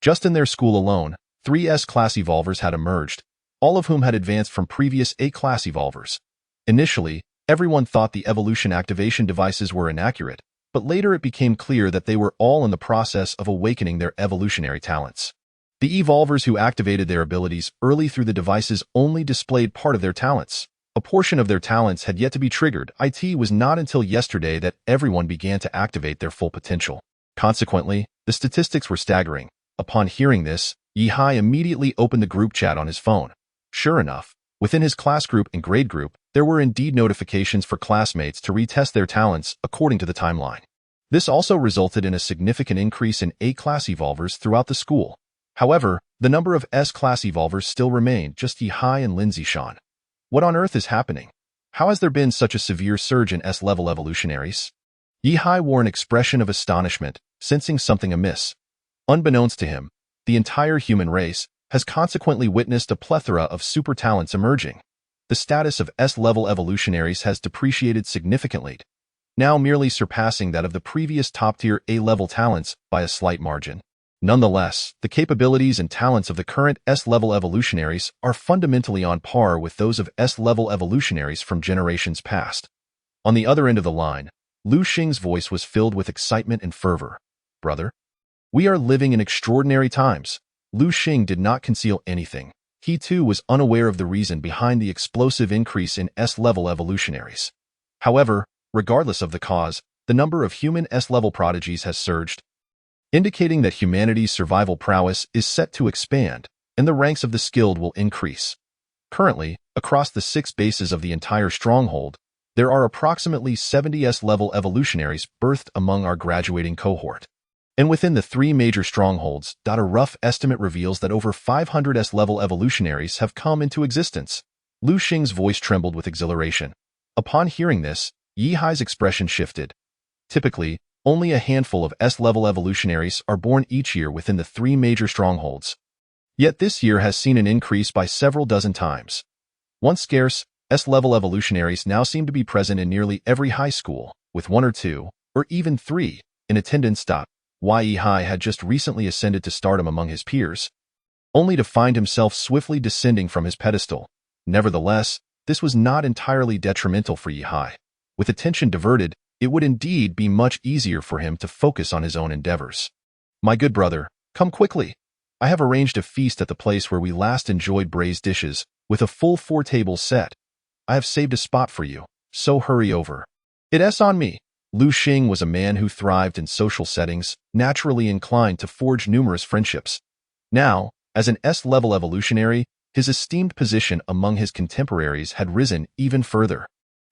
Just in their school alone, 3 S-class evolvers had emerged, all of whom had advanced from previous A-class evolvers. Initially, everyone thought the evolution activation devices were inaccurate, but later it became clear that they were all in the process of awakening their evolutionary talents. The evolvers who activated their abilities early through the devices only displayed part of their talents. A portion of their talents had yet to be triggered. It was not until yesterday that everyone began to activate their full potential. Consequently, the statistics were staggering. Upon hearing this, Yi Hai immediately opened the group chat on his phone. Sure enough, within his class group and grade group, there were indeed notifications for classmates to retest their talents according to the timeline. This also resulted in a significant increase in A-class evolvers throughout the school. However, the number of S-class evolvers still remained, just Yi Hai and Lin Zishan. What on earth is happening? How has there been such a severe surge in S-level evolutionaries? Yi Hai wore an expression of astonishment, sensing something amiss. Unbeknownst to him, the entire human race has consequently witnessed a plethora of super talents emerging. The status of S-level evolutionaries has depreciated significantly, now merely surpassing that of the previous top-tier A-level talents by a slight margin. Nonetheless, the capabilities and talents of the current S-level evolutionaries are fundamentally on par with those of S-level evolutionaries from generations past. On the other end of the line, Lu Xing's voice was filled with excitement and fervor. Brother, we are living in extraordinary times. Lu Xing did not conceal anything. He too was unaware of the reason behind the explosive increase in S-level evolutionaries. However, regardless of the cause, the number of human S-level prodigies has surged, indicating that humanity's survival prowess is set to expand, and the ranks of the skilled will increase. Currently, across the 6 bases of the entire stronghold, there are approximately 70 S-level evolutionaries birthed among our graduating cohort. And within the three major strongholds, a rough estimate reveals that over 500 S-level evolutionaries have come into existence. Lu Xing's voice trembled with exhilaration. Upon hearing this, Yi Hai's expression shifted. Typically, only a handful of S-level evolutionaries are born each year within the three major strongholds. Yet this year has seen an increase by several dozen times. Once scarce, S-level evolutionaries now seem to be present in nearly every high school, with one or two, or even three, in attendance. Yi Hai had just recently ascended to stardom among his peers, only to find himself swiftly descending from his pedestal. Nevertheless, this was not entirely detrimental for Yi Hai. With attention diverted, it would indeed be much easier for him to focus on his own endeavors. My good brother, come quickly. I have arranged a feast at the place where we last enjoyed braised dishes, with a full 4 tables set. I have saved a spot for you, so hurry over. It's on me. Lu Xing was a man who thrived in social settings, naturally inclined to forge numerous friendships. Now, as an S-level evolutionary, his esteemed position among his contemporaries had risen even further.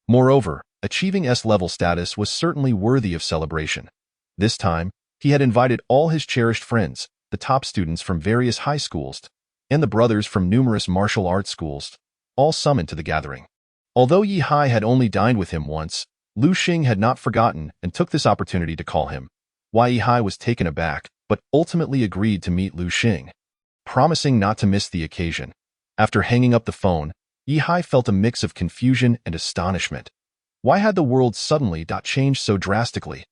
Moreover, achieving S-level status was certainly worthy of celebration. This time, he had invited all his cherished friends, the top students from various high schools, and the brothers from numerous martial arts schools, all summoned to the gathering. Although Yi Hai had only dined with him once, Lu Xing had not forgotten and took this opportunity to call him. Yi Hai was taken aback, but ultimately agreed to meet Lu Xing, promising not to miss the occasion. After hanging up the phone, Yi Hai felt a mix of confusion and astonishment. Why had the world suddenly changed so drastically?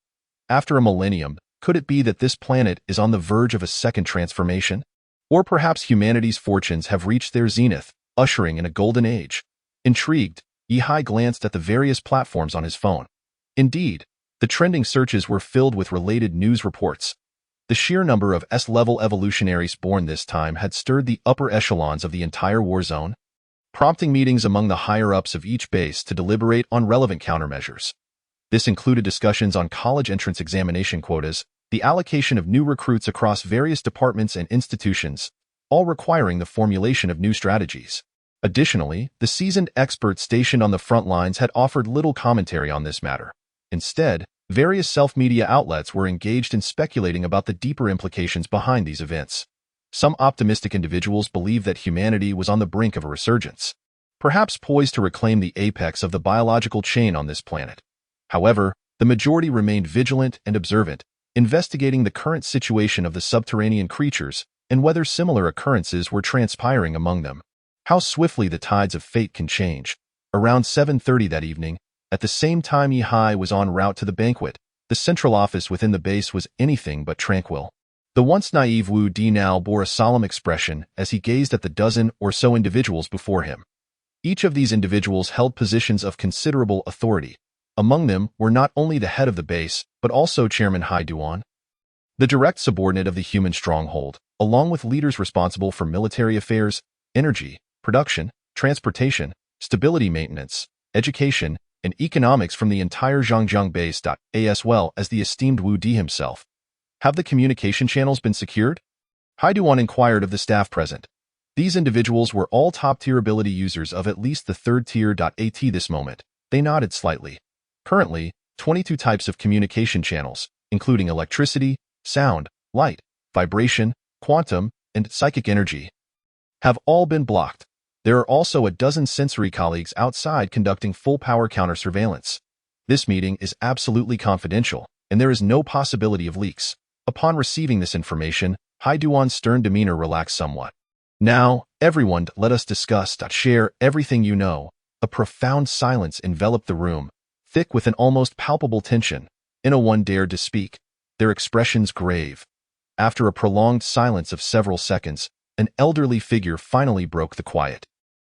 After a millennium, could it be that this planet is on the verge of a second transformation? Or perhaps humanity's fortunes have reached their zenith, ushering in a golden age? Intrigued, Yi Hai glanced at the various platforms on his phone. Indeed, the trending searches were filled with related news reports. The sheer number of S-level evolutionaries born this time had stirred the upper echelons of the entire war zone, prompting meetings among the higher-ups of each base to deliberate on relevant countermeasures. This included discussions on college entrance examination quotas, the allocation of new recruits across various departments and institutions, all requiring the formulation of new strategies. Additionally, the seasoned experts stationed on the front lines had offered little commentary on this matter. Instead, various self-media outlets were engaged in speculating about the deeper implications behind these events. Some optimistic individuals believed that humanity was on the brink of a resurgence, perhaps poised to reclaim the apex of the biological chain on this planet. However, the majority remained vigilant and observant, investigating the current situation of the subterranean creatures and whether similar occurrences were transpiring among them. How swiftly the tides of fate can change. Around 7:30 that evening, at the same time Yi Hai was en route to the banquet, the central office within the base was anything but tranquil. The once naive Wu Di now bore a solemn expression as he gazed at the dozen or so individuals before him. Each of these individuals held positions of considerable authority. Among them were not only the head of the base, but also Chairman Hai Duan, the direct subordinate of the human stronghold, along with leaders responsible for military affairs, energy, production, transportation, stability maintenance, education, and economics from the entire Zhangjiang base. As well as the esteemed Wu Di himself. Have the communication channels been secured? Hai Duan inquired of the staff present. These individuals were all top-tier ability users of at least the third tier. At this moment, they nodded slightly. Currently, 22 types of communication channels, including electricity, sound, light, vibration, quantum, and psychic energy, have all been blocked. There are also a dozen sensory colleagues outside conducting full-power counter-surveillance. This meeting is absolutely confidential, and there is no possibility of leaks. Upon receiving this information, Hai Duan's stern demeanor relaxed somewhat. Now, everyone, let us discuss. Share everything you know. A profound silence enveloped the room, thick with an almost palpable tension. No one dared to speak, their expressions grave. After a prolonged silence of several seconds, an elderly figure finally broke the quiet.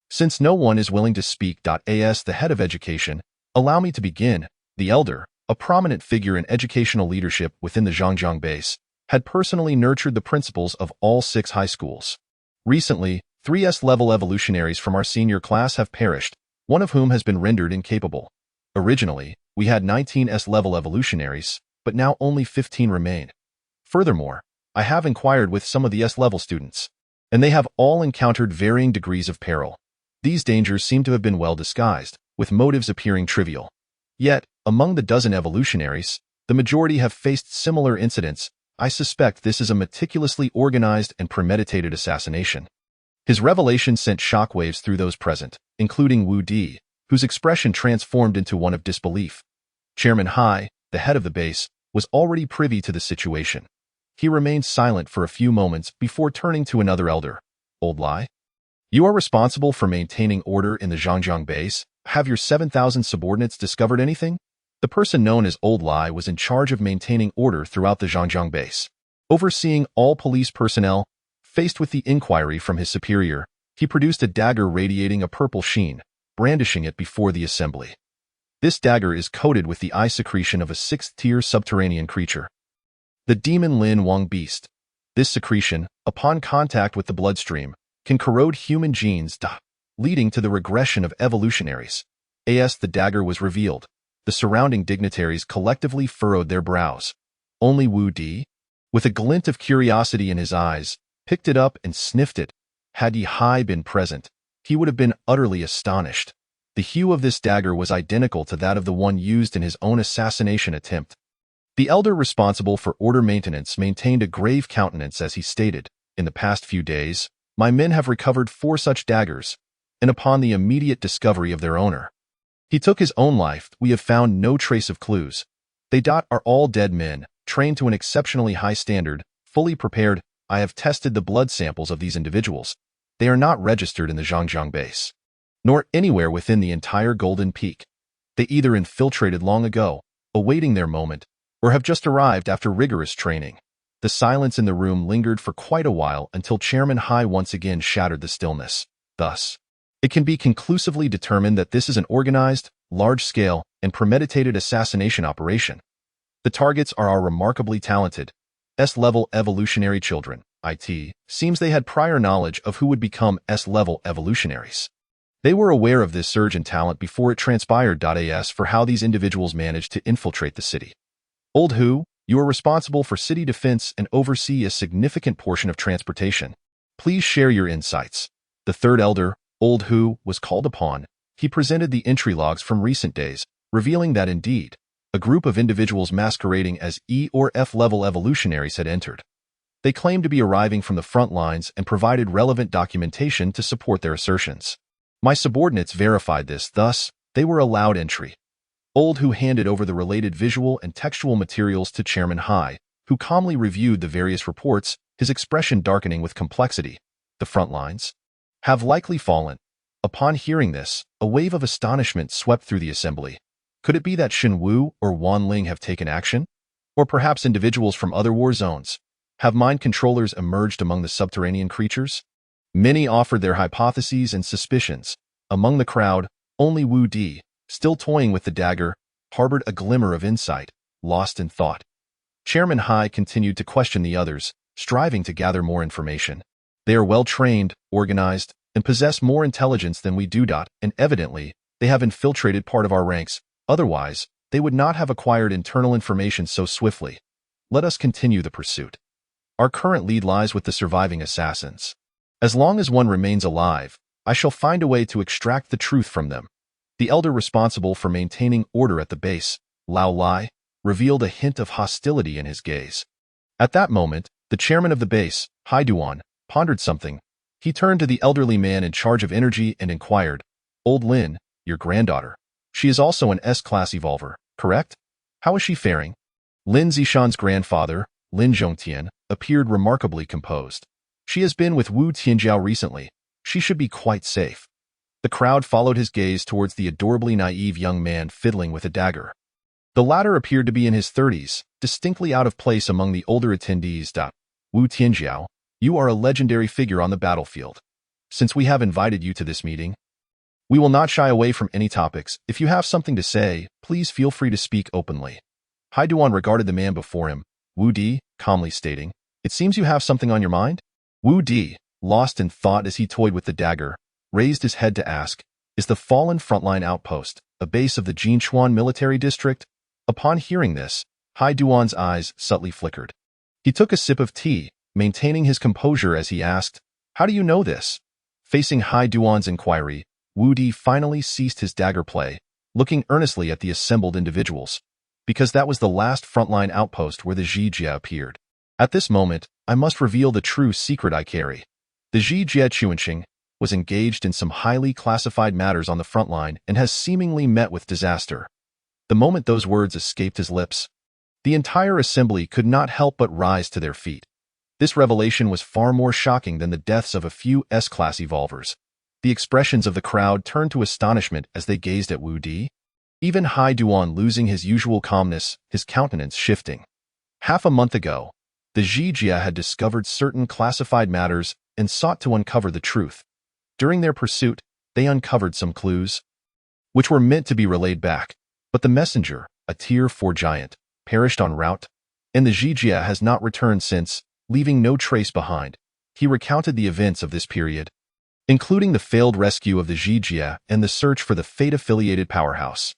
Since no one is willing to speak. As the head of education, allow me to begin. The elder, a prominent figure in educational leadership within the Zhangjiang base, had personally nurtured the principals of all 6 high schools. Recently, 3 S-level evolutionaries from our senior class have perished, one of whom has been rendered incapable. Originally, we had 19 S-level evolutionaries, but now only 15 remain. Furthermore, I have inquired with some of the S-level students, and they have all encountered varying degrees of peril. These dangers seem to have been well disguised, with motives appearing trivial. Yet, among the dozen evolutionaries, the majority have faced similar incidents. I suspect this is a meticulously organized and premeditated assassination. His revelation sent shockwaves through those present, including Wu Di, whose expression transformed into one of disbelief. Chairman Hai, the head of the base, was already privy to the situation. He remained silent for a few moments before turning to another elder. Old Lai? You are responsible for maintaining order in the Zhangjiang base. Have your 7,000 subordinates discovered anything? The person known as Old Lai was in charge of maintaining order throughout the Zhangjiang base. Overseeing all police personnel, faced with the inquiry from his superior, he produced a dagger radiating a purple sheen, brandishing it before the assembly. This dagger is coated with the eye secretion of a 6th-tier subterranean creature, the demon Lin Wang beast. This secretion, upon contact with the bloodstream, can corrode human genes, leading to the regression of evolutionaries. As the dagger was revealed, the surrounding dignitaries collectively furrowed their brows. Only Wu Di, with a glint of curiosity in his eyes, picked it up and sniffed it. Had Yi Hai been present, he would have been utterly astonished. The hue of this dagger was identical to that of the one used in his own assassination attempt. The elder responsible for order maintenance maintained a grave countenance as he stated, "In the past few days, my men have recovered 4 such daggers, and upon the immediate discovery of their owner, he took his own life. We have found no trace of clues. They are all dead men, trained to an exceptionally high standard, fully prepared. I have tested the blood samples of these individuals. They are not registered in the Zhangjiang base, nor anywhere within the entire Golden Peak. They either infiltrated long ago, awaiting their moment, or have just arrived after rigorous training." The silence in the room lingered for quite a while until Chairman Hai once again shattered the stillness. Thus, it can be conclusively determined that this is an organized, large-scale, and premeditated assassination operation. The targets are our remarkably talented, S-level evolutionary children. It seems they had prior knowledge of who would become S-level evolutionaries. They were aware of this surge in talent before it transpired. As for how these individuals managed to infiltrate the city. Old Hu, you are responsible for city defense and oversee a significant portion of transportation. Please share your insights. The third elder, Old Hu, was called upon. He presented the entry logs from recent days, revealing that indeed, a group of individuals masquerading as E or F-level evolutionaries had entered. They claimed to be arriving from the front lines and provided relevant documentation to support their assertions. My subordinates verified this, thus, they were allowed entry. Old Hu handed over the related visual and textual materials to Chairman Hai, who calmly reviewed the various reports, his expression darkening with complexity. The front lines have likely fallen. Upon hearing this, a wave of astonishment swept through the assembly. Could it be that Shen Wu or Wan Ling have taken action? Or perhaps individuals from other war zones? Have mind controllers emerged among the subterranean creatures? Many offered their hypotheses and suspicions. Among the crowd, only Wu Di, still toying with the dagger, harbored a glimmer of insight, lost in thought. Chairman Hai continued to question the others, striving to gather more information. They are well-trained, organized, and possess more intelligence than we do. And evidently, they have infiltrated part of our ranks. Otherwise, they would not have acquired internal information so swiftly. Let us continue the pursuit. Our current lead lies with the surviving assassins. As long as one remains alive, I shall find a way to extract the truth from them. The elder responsible for maintaining order at the base, Lao Lai, revealed a hint of hostility in his gaze. At that moment, the chairman of the base, Hai Duan, pondered something. He turned to the elderly man in charge of energy and inquired, "Old Lin, your granddaughter. She is also an S-class evolver, correct? How is she faring?" Lin Zishan's grandfather, Lin Zhongtian, appeared remarkably composed. "She has been with Wu Tianjiao recently. She should be quite safe." The crowd followed his gaze towards the adorably naive young man fiddling with a dagger. The latter appeared to be in his 30s, distinctly out of place among the older attendees. "Wu Tianjiao, you are a legendary figure on the battlefield. Since we have invited you to this meeting, we will not shy away from any topics. If you have something to say, please feel free to speak openly." Hai Duan regarded the man before him, Wu Di, calmly stating, "It seems you have something on your mind?" Wu Di, lost in thought as he toyed with the dagger, raised his head to ask, "Is the fallen frontline outpost a base of the Jinchuan military district?" Upon hearing this, Hai Duan's eyes subtly flickered. He took a sip of tea, maintaining his composure as he asked, "How do you know this?" Facing Hai Duan's inquiry, Wu Di finally ceased his dagger play, looking earnestly at the assembled individuals, because that was the last frontline outpost where the Zhijia appeared. At this moment, I must reveal the true secret I carry. The Zhijia Chuanxing was engaged in some highly classified matters on the front line and has seemingly met with disaster. The moment those words escaped his lips, the entire assembly could not help but rise to their feet. This revelation was far more shocking than the deaths of a few S-class evolvers. The expressions of the crowd turned to astonishment as they gazed at Wu Di. Even Hai Duan losing his usual calmness, his countenance shifting. Half a month ago, the Zhijia had discovered certain classified matters and sought to uncover the truth. During their pursuit, they uncovered some clues, which were meant to be relayed back. But the messenger, a Tier 4 giant, perished en route, and the Zhijia has not returned since, leaving no trace behind. He recounted the events of this period, including the failed rescue of the Zhijia and the search for the fate-affiliated powerhouse.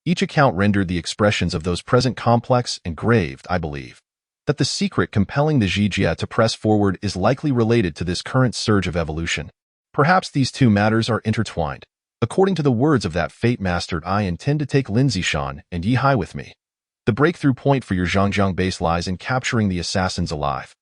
Each account rendered the expressions of those present complex and grave. I believe that the secret compelling the Zhijia to press forward is likely related to this current surge of evolution. Perhaps these two matters are intertwined. According to the words of that fate master, I intend to take Lin Zishan and Yi Hai with me. The breakthrough point for your Zhangjiang base lies in capturing the assassins alive.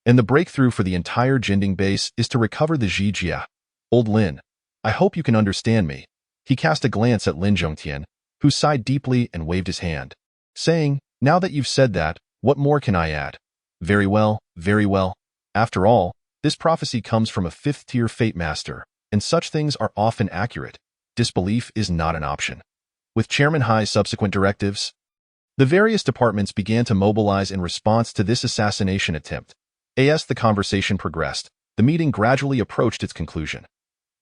And the breakthrough for the entire Jinding base is to recover the Zhijia. Old Lin, I hope you can understand me. He cast a glance at Lin Zhongtian, who sighed deeply and waved his hand, saying, now that you've said that, what more can I add? Very well, very well. After all, this prophecy comes from a 5th-tier fate master, and such things are often accurate. Disbelief is not an option. With Chairman Hai's subsequent directives, the various departments began to mobilize in response to this assassination attempt. As the conversation progressed, the meeting gradually approached its conclusion.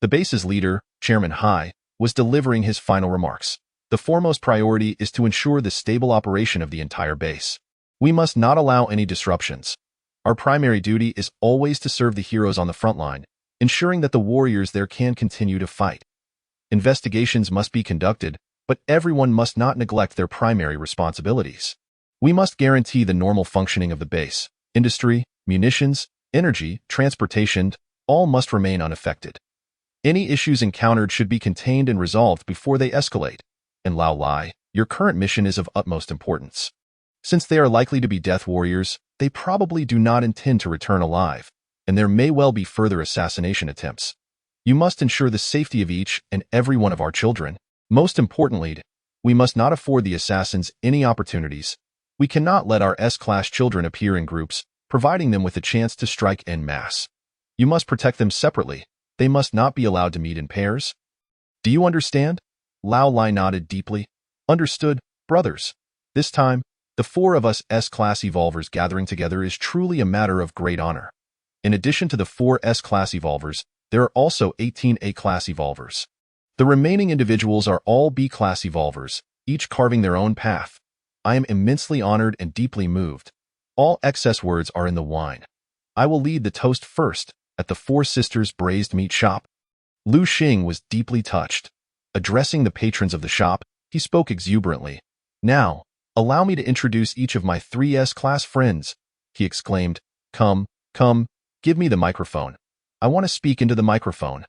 The base's leader, Chairman Hai, was delivering his final remarks. The foremost priority is to ensure the stable operation of the entire base. We must not allow any disruptions. Our primary duty is always to serve the heroes on the front line, ensuring that the warriors there can continue to fight. Investigations must be conducted, but everyone must not neglect their primary responsibilities. We must guarantee the normal functioning of the base. Industry, munitions, energy, transportation, all must remain unaffected. Any issues encountered should be contained and resolved before they escalate. And Lao Lai, your current mission is of utmost importance. Since they are likely to be death warriors, they probably do not intend to return alive, and there may well be further assassination attempts. You must ensure the safety of each and every one of our children. Most importantly, we must not afford the assassins any opportunities. We cannot let our S-class children appear in groups, providing them with a chance to strike en masse. You must protect them separately. They must not be allowed to meet in pairs. Do you understand? Lao Lai nodded deeply. Understood, brothers. This time, the 4 of us S-class evolvers gathering together is truly a matter of great honor. In addition to the 4 S-class evolvers, there are also 18 A-class evolvers. The remaining individuals are all B-class evolvers, each carving their own path. I am immensely honored and deeply moved. All excess words are in the wine. I will lead the toast first, at the 4 Sisters Braised Meat Shop. Lu Xing was deeply touched. Addressing the patrons of the shop, he spoke exuberantly. Now, allow me to introduce each of my 3 S-class friends, he exclaimed. Come, give me the microphone. I want to speak into the microphone.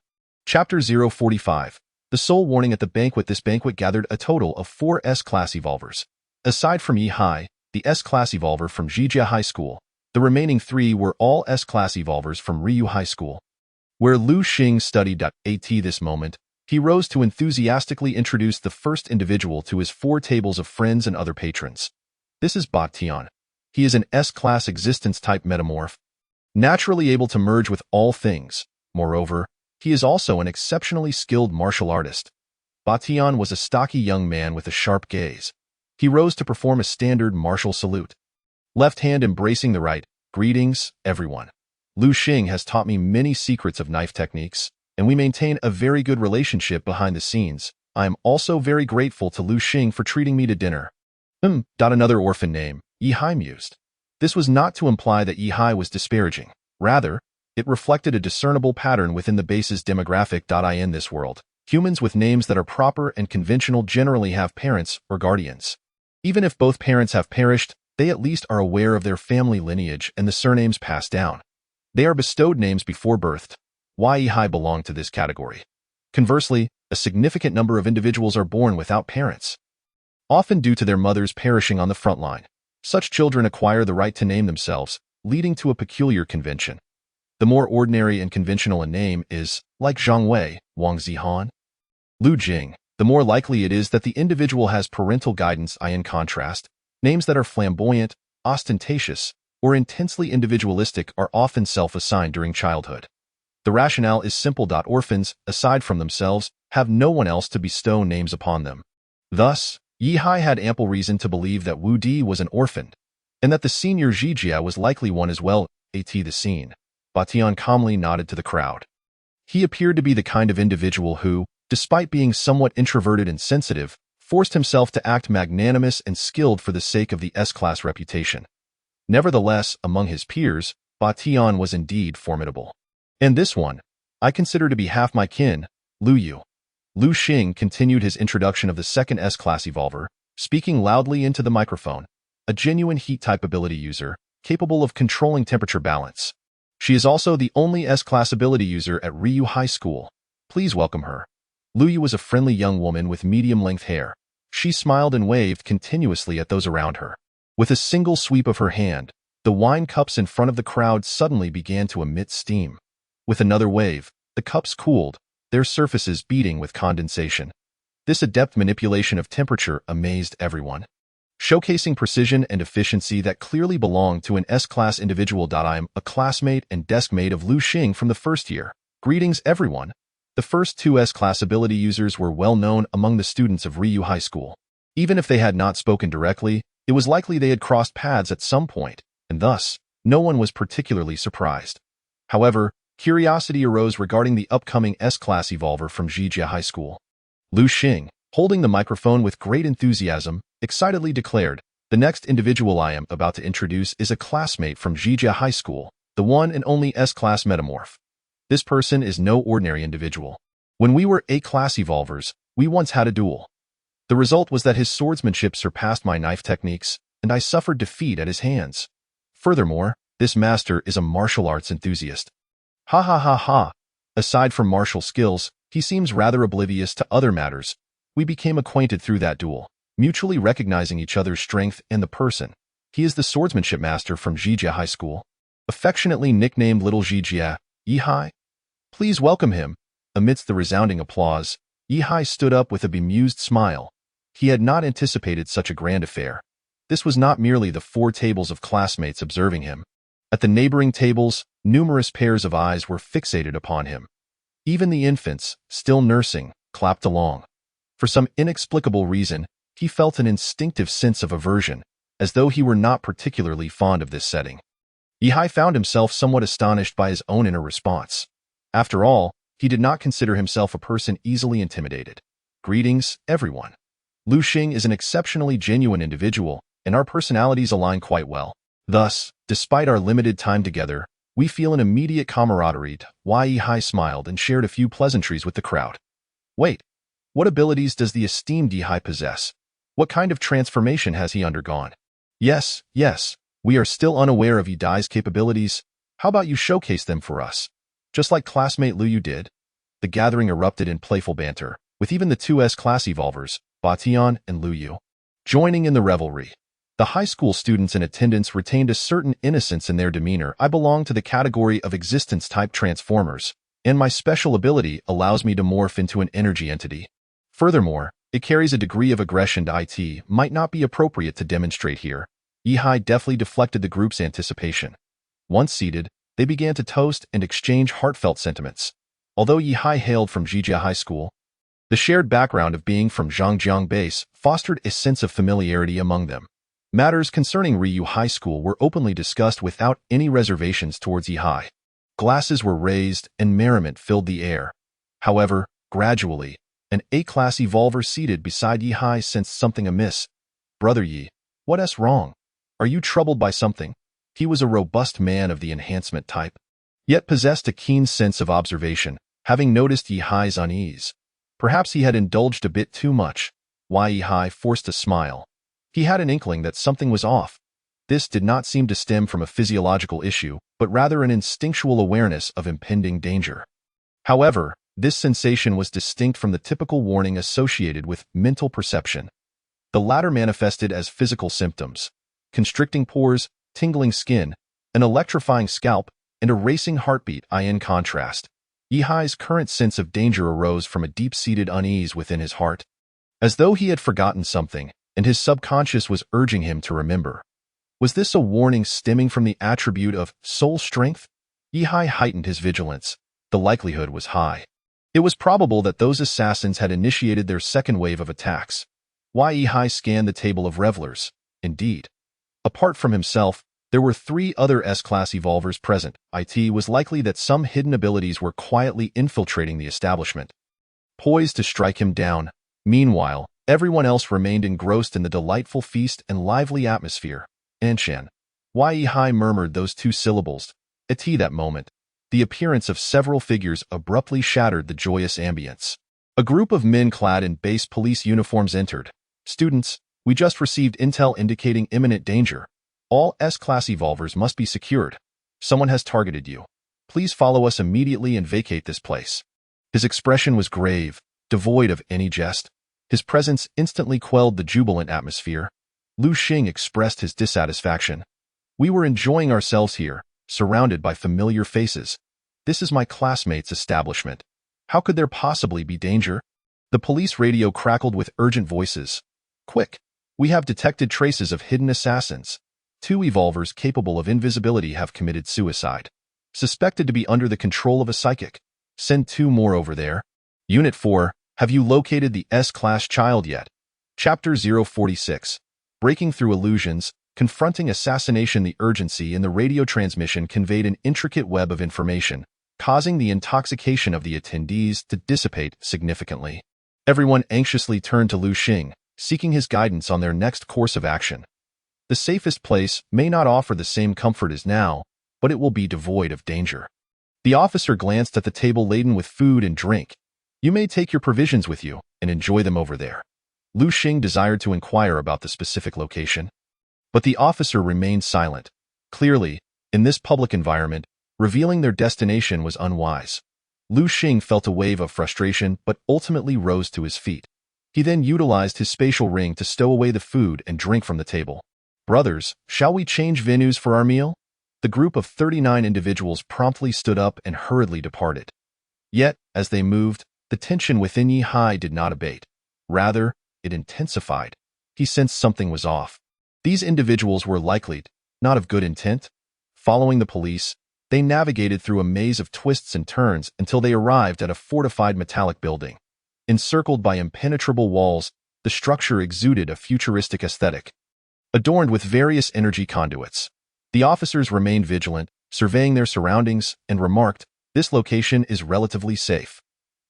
Chapter 045. The Soul Warning at the banquet. This banquet gathered a total of 4 S-class evolvers. Aside from Yi Hai, the S-class evolver from Zhijia High School, the remaining 3 were all S-class evolvers from Ryu High School, where Lu Xing studied. At this moment, he rose to enthusiastically introduce the first individual to his 4 tables of friends and other patrons. This is Ba Tian. He is an S-class existence-type metamorph, naturally able to merge with all things. Moreover, he is also an exceptionally skilled martial artist. Ba Tian was a stocky young man with a sharp gaze. He rose to perform a standard martial salute. Left hand embracing the right. Greetings, everyone. Lu Xing has taught me many secrets of knife techniques, and we maintain a very good relationship behind the scenes. I am also very grateful to Lu Xing for treating me to dinner. Another orphan name, Yi Hai mused. This was not to imply that Yi Hai was disparaging. Rather, it reflected a discernible pattern within the base's demographic. In this world, humans with names that are proper and conventional generally have parents or guardians. Even if both parents have perished, they at least are aware of their family lineage and the surnames passed down. They are bestowed names before birth. Yi Hai belonged to this category. Conversely, a significant number of individuals are born without parents, often due to their mothers perishing on the front line. Such children acquire the right to name themselves, leading to a peculiar convention. The more ordinary and conventional a name is, like Zhang Wei, Wang Zihan, Lu Jing, the more likely it is that the individual has parental guidance. In contrast, names that are flamboyant, ostentatious, or intensely individualistic are often self-assigned during childhood. The rationale is simple. Orphans, aside from themselves, have no one else to bestow names upon them. Thus, Yihai had ample reason to believe that Wu Di was an orphan, and that the senior Zhijia was likely one as well. The scene. Batian calmly nodded to the crowd. He appeared to be the kind of individual who, despite being somewhat introverted and sensitive, forced himself to act magnanimous and skilled for the sake of the S-class reputation. Nevertheless, among his peers, Batian was indeed formidable. And this one, I consider to be half my kin, Lu Yu. Lu Xing continued his introduction of the second S-class evolver, speaking loudly into the microphone, a genuine heat-type ability user, capable of controlling temperature balance. She is also the only S-class ability user at Ryu High School. Please welcome her. Lu Yu was a friendly young woman with medium-length hair. She smiled and waved continuously at those around her. With a single sweep of her hand, the wine cups in front of the crowd suddenly began to emit steam. With another wave, the cups cooled, their surfaces beating with condensation. This adept manipulation of temperature amazed everyone, showcasing precision and efficiency that clearly belonged to an S-class individual. I am a classmate and deskmate of Lu Xing from the first year. Greetings, everyone. The first two S-class ability users were well known among the students of Ryu High School. Even if they had not spoken directly, it was likely they had crossed paths at some point, and thus, no one was particularly surprised. However, curiosity arose regarding the upcoming S-class evolver from Zhijia High School. Lu Xing, holding the microphone with great enthusiasm, excitedly declared, "The next individual I am about to introduce is a classmate from Zhijia High School, the one and only S-class metamorph. This person is no ordinary individual. When we were A-class evolvers, we once had a duel. The result was that his swordsmanship surpassed my knife techniques, and I suffered defeat at his hands. Furthermore, this master is a martial arts enthusiast. Ha ha ha ha. Aside from martial skills, he seems rather oblivious to other matters. We became acquainted through that duel, mutually recognizing each other's strength and the person. He is the swordsmanship master from Zhijia High School, affectionately nicknamed Little Zhijia, Yihai. Please welcome him." Amidst the resounding applause, Yihai stood up with a bemused smile. He had not anticipated such a grand affair. This was not merely the 4 tables of classmates observing him. At the neighboring tables, numerous pairs of eyes were fixated upon him. Even the infants, still nursing, clapped along. For some inexplicable reason, he felt an instinctive sense of aversion, as though he were not particularly fond of this setting. Yihai found himself somewhat astonished by his own inner response. After all, he did not consider himself a person easily intimidated. Greetings, everyone. Lu Xing is an exceptionally genuine individual, and our personalities align quite well. Thus, despite our limited time together, we feel an immediate camaraderie. Yihai smiled and shared a few pleasantries with the crowd. Wait, what abilities does the esteemed Yihai possess? What kind of transformation has he undergone? Yes, we are still unaware of Yihai's capabilities. How about you showcase them for us? Just like classmate Lu Yu did. The gathering erupted in playful banter, with even the 2 S-class evolvers, Batian and Lu Yu, joining in the revelry. The high school students in attendance retained a certain innocence in their demeanor. I belong to the category of existence-type transformers, and my special ability allows me to morph into an energy entity. Furthermore, it carries a degree of aggression. It might not be appropriate to demonstrate here. Yihai deftly deflected the group's anticipation. Once seated, they began to toast and exchange heartfelt sentiments. Although Yihai hailed from Zhijia High School, the shared background of being from Zhangjiang Base fostered a sense of familiarity among them. Matters concerning Ryu High School were openly discussed without any reservations towards Yihai. Glasses were raised and merriment filled the air. However, gradually, an A-class evolver seated beside Yihai sensed something amiss. "Brother Yi, what's wrong? Are you troubled by something?" He was a robust man of the enhancement type, yet possessed a keen sense of observation, having noticed Yihai's unease. Perhaps he had indulged a bit too much. Yihai forced a smile. He had an inkling that something was off. This did not seem to stem from a physiological issue, but rather an instinctual awareness of impending danger. However, This sensation was distinct from the typical warning associated with mental perception. The latter manifested as physical symptoms: constricting pores, tingling skin, an electrifying scalp, and a racing heartbeat. In contrast, Yihai's current sense of danger arose from a deep-seated unease within his heart, as though he had forgotten something, and his subconscious was urging him to remember. Was this a warning stemming from the attribute of soul strength? Yihai heightened his vigilance. The likelihood was high. It was probable that those assassins had initiated their second wave of attacks. Yihai scanned the table of revelers. Indeed, apart from himself, there were 3 other S-Class evolvers present. It was likely that some hidden abilities were quietly infiltrating the establishment, poised to strike him down. Meanwhile, everyone else remained engrossed in the delightful feast and lively atmosphere. Anshan. Yihai murmured those 2 syllables. At that moment, the appearance of several figures abruptly shattered the joyous ambience. A group of men clad in base police uniforms entered. Students, we just received intel indicating imminent danger. All S-Class evolvers must be secured. Someone has targeted you. Please follow us immediately and vacate this place. His expression was grave, devoid of any jest. His presence instantly quelled the jubilant atmosphere. Lu Xing expressed his dissatisfaction. We were enjoying ourselves here, surrounded by familiar faces. This is my classmate's establishment. How could there possibly be danger? The police radio crackled with urgent voices. Quick! We have detected traces of hidden assassins. 2 evolvers capable of invisibility have committed suicide. Suspected to be under the control of a psychic. Send 2 more over there. Unit 4, have you located the S-Class child yet? Chapter 046. Breaking through illusions, confronting assassination. The urgency in the radio transmission conveyed an intricate web of information, causing the intoxication of the attendees to dissipate significantly. Everyone anxiously turned to Lu Xing, seeking his guidance on their next course of action. The safest place may not offer the same comfort as now, but it will be devoid of danger. The officer glanced at the table laden with food and drink. You may take your provisions with you and enjoy them over there. Lu Xing desired to inquire about the specific location, but the officer remained silent. Clearly, in this public environment, revealing their destination was unwise. Lu Xing felt a wave of frustration but ultimately rose to his feet. He then utilized his spatial ring to stow away the food and drink from the table. Brothers, shall we change venues for our meal? The group of 39 individuals promptly stood up and hurriedly departed. Yet, as they moved, the tension within Yihai did not abate. Rather, it intensified. He sensed something was off. These individuals were likely not of good intent. Following the police, they navigated through a maze of twists and turns until they arrived at a fortified metallic building. Encircled by impenetrable walls, the structure exuded a futuristic aesthetic, adorned with various energy conduits. The officers remained vigilant, surveying their surroundings, and remarked, "This location is relatively safe.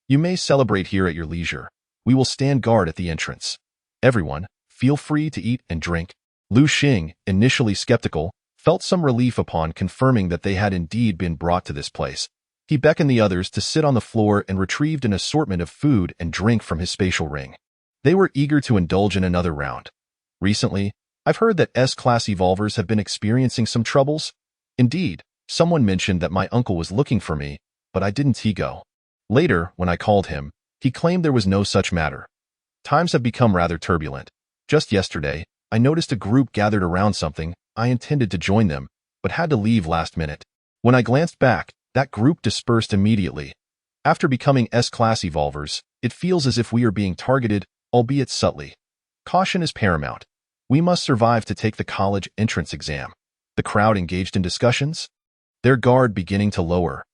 You may celebrate here at your leisure. We will stand guard at the entrance. Everyone, feel free to eat and drink." Lu Xing, initially skeptical, felt some relief upon confirming that they had indeed been brought to this place. He beckoned the others to sit on the floor and retrieved an assortment of food and drink from his spatial ring. They were eager to indulge in another round. Recently, I've heard that S-Class evolvers have been experiencing some troubles. Indeed, someone mentioned that my uncle was looking for me, but I didn't go. Later, when I called him, he claimed there was no such matter. Times have become rather turbulent. Just yesterday, I noticed a group gathered around something. I intended to join them, but had to leave last minute. When I glanced back, that group dispersed immediately. After becoming S-Class evolvers, it feels as if we are being targeted, albeit subtly. Caution is paramount. We must survive to take the college entrance exam. The crowd engaged in discussions, their guard beginning to lower.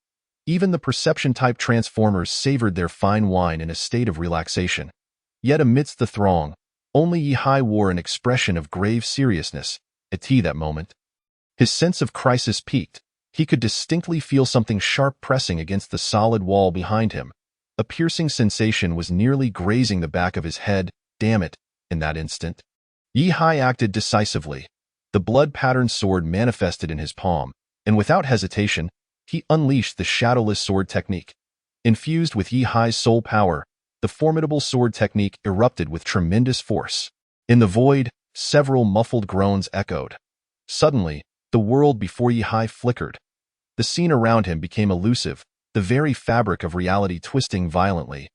Even the perception-type transformers savored their fine wine in a state of relaxation. Yet amidst the throng, only Yihai wore an expression of grave seriousness. At that moment, his sense of crisis peaked. He could distinctly feel something sharp pressing against the solid wall behind him. A piercing sensation was nearly grazing the back of his head. Damn it! In that instant, Yihai acted decisively. The blood-patterned sword manifested in his palm, and without hesitation, he unleashed the shadowless sword technique. Infused with Yihai's soul power, the formidable sword technique erupted with tremendous force. In the void, several muffled groans echoed. Suddenly, the world before Yihai flickered. The scene around him became elusive. the very fabric of reality twisting violently.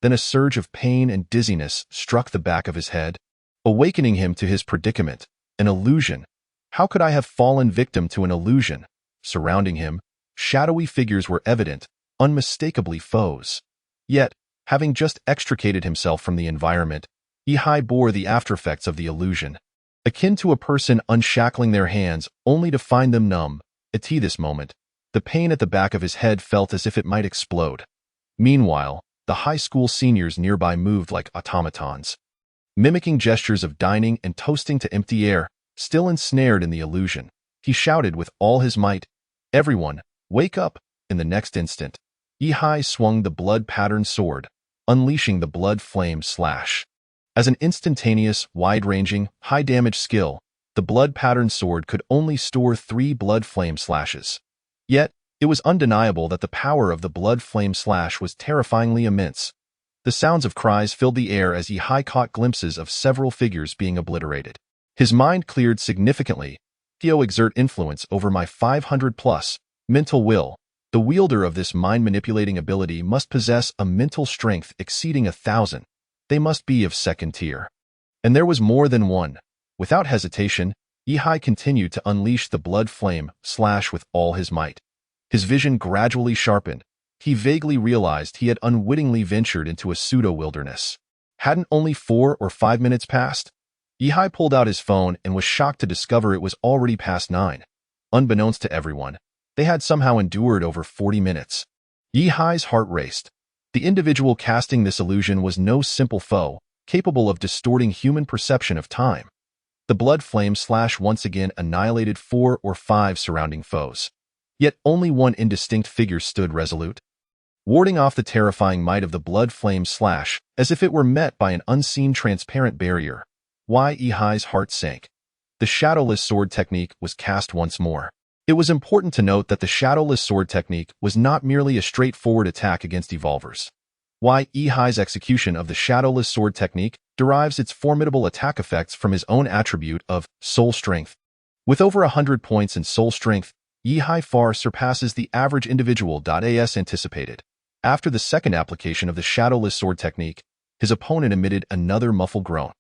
Then a surge of pain and dizziness struck the back of his head, awakening him to his predicament. An illusion. How could I have fallen victim to an illusion? Surrounding him, shadowy figures were evident, unmistakably foes. Yet, having just extricated himself from the environment, Ihai bore the aftereffects of the illusion, akin to a person unshackling their hands only to find them numb. At this moment, the pain at the back of his head felt as if it might explode. Meanwhile, the high school seniors nearby moved like automatons, mimicking gestures of dining and toasting to empty air. Still ensnared in the illusion, he shouted with all his might, "Everyone, wake up!" In the next instant, Ihai swung the blood-patterned sword, unleashing the blood flame slash. As an instantaneous, wide-ranging, high-damage skill, the blood-patterned sword could only store 3 blood flame slashes. Yet, it was undeniable that the power of the blood flame slash was terrifyingly immense. The sounds of cries filled the air as Ihai caught glimpses of several figures being obliterated. His mind cleared significantly. Theo exert influence over my 500-plus mental will. The wielder of this mind-manipulating ability must possess a mental strength exceeding 1,000. They must be of second tier. And there was more than one. Without hesitation, Ihai continued to unleash the blood flame slash with all his might. His vision gradually sharpened. He vaguely realized he had unwittingly ventured into a pseudo-wilderness. Hadn't only 4 or 5 minutes passed? Ihai pulled out his phone and was shocked to discover it was already past 9. Unbeknownst to everyone, they had somehow endured over 40 minutes. Ihai's heart raced. The individual casting this illusion was no simple foe, capable of distorting human perception of time. The blood flame slash once again annihilated 4 or 5 surrounding foes. Yet only one indistinct figure stood resolute, warding off the terrifying might of the blood flame slash as if it were met by an unseen transparent barrier. Why Ihai's heart sank. The shadowless sword technique was cast once more. It was important to note that the shadowless sword technique was not merely a straightforward attack against evolvers. Why Ihai's execution of the shadowless sword technique derives its formidable attack effects from his own attribute of soul strength. With over 100 points in soul strength, Ihai far surpasses the average individual. As anticipated. After the second application of the shadowless sword technique, his opponent emitted another muffled groan.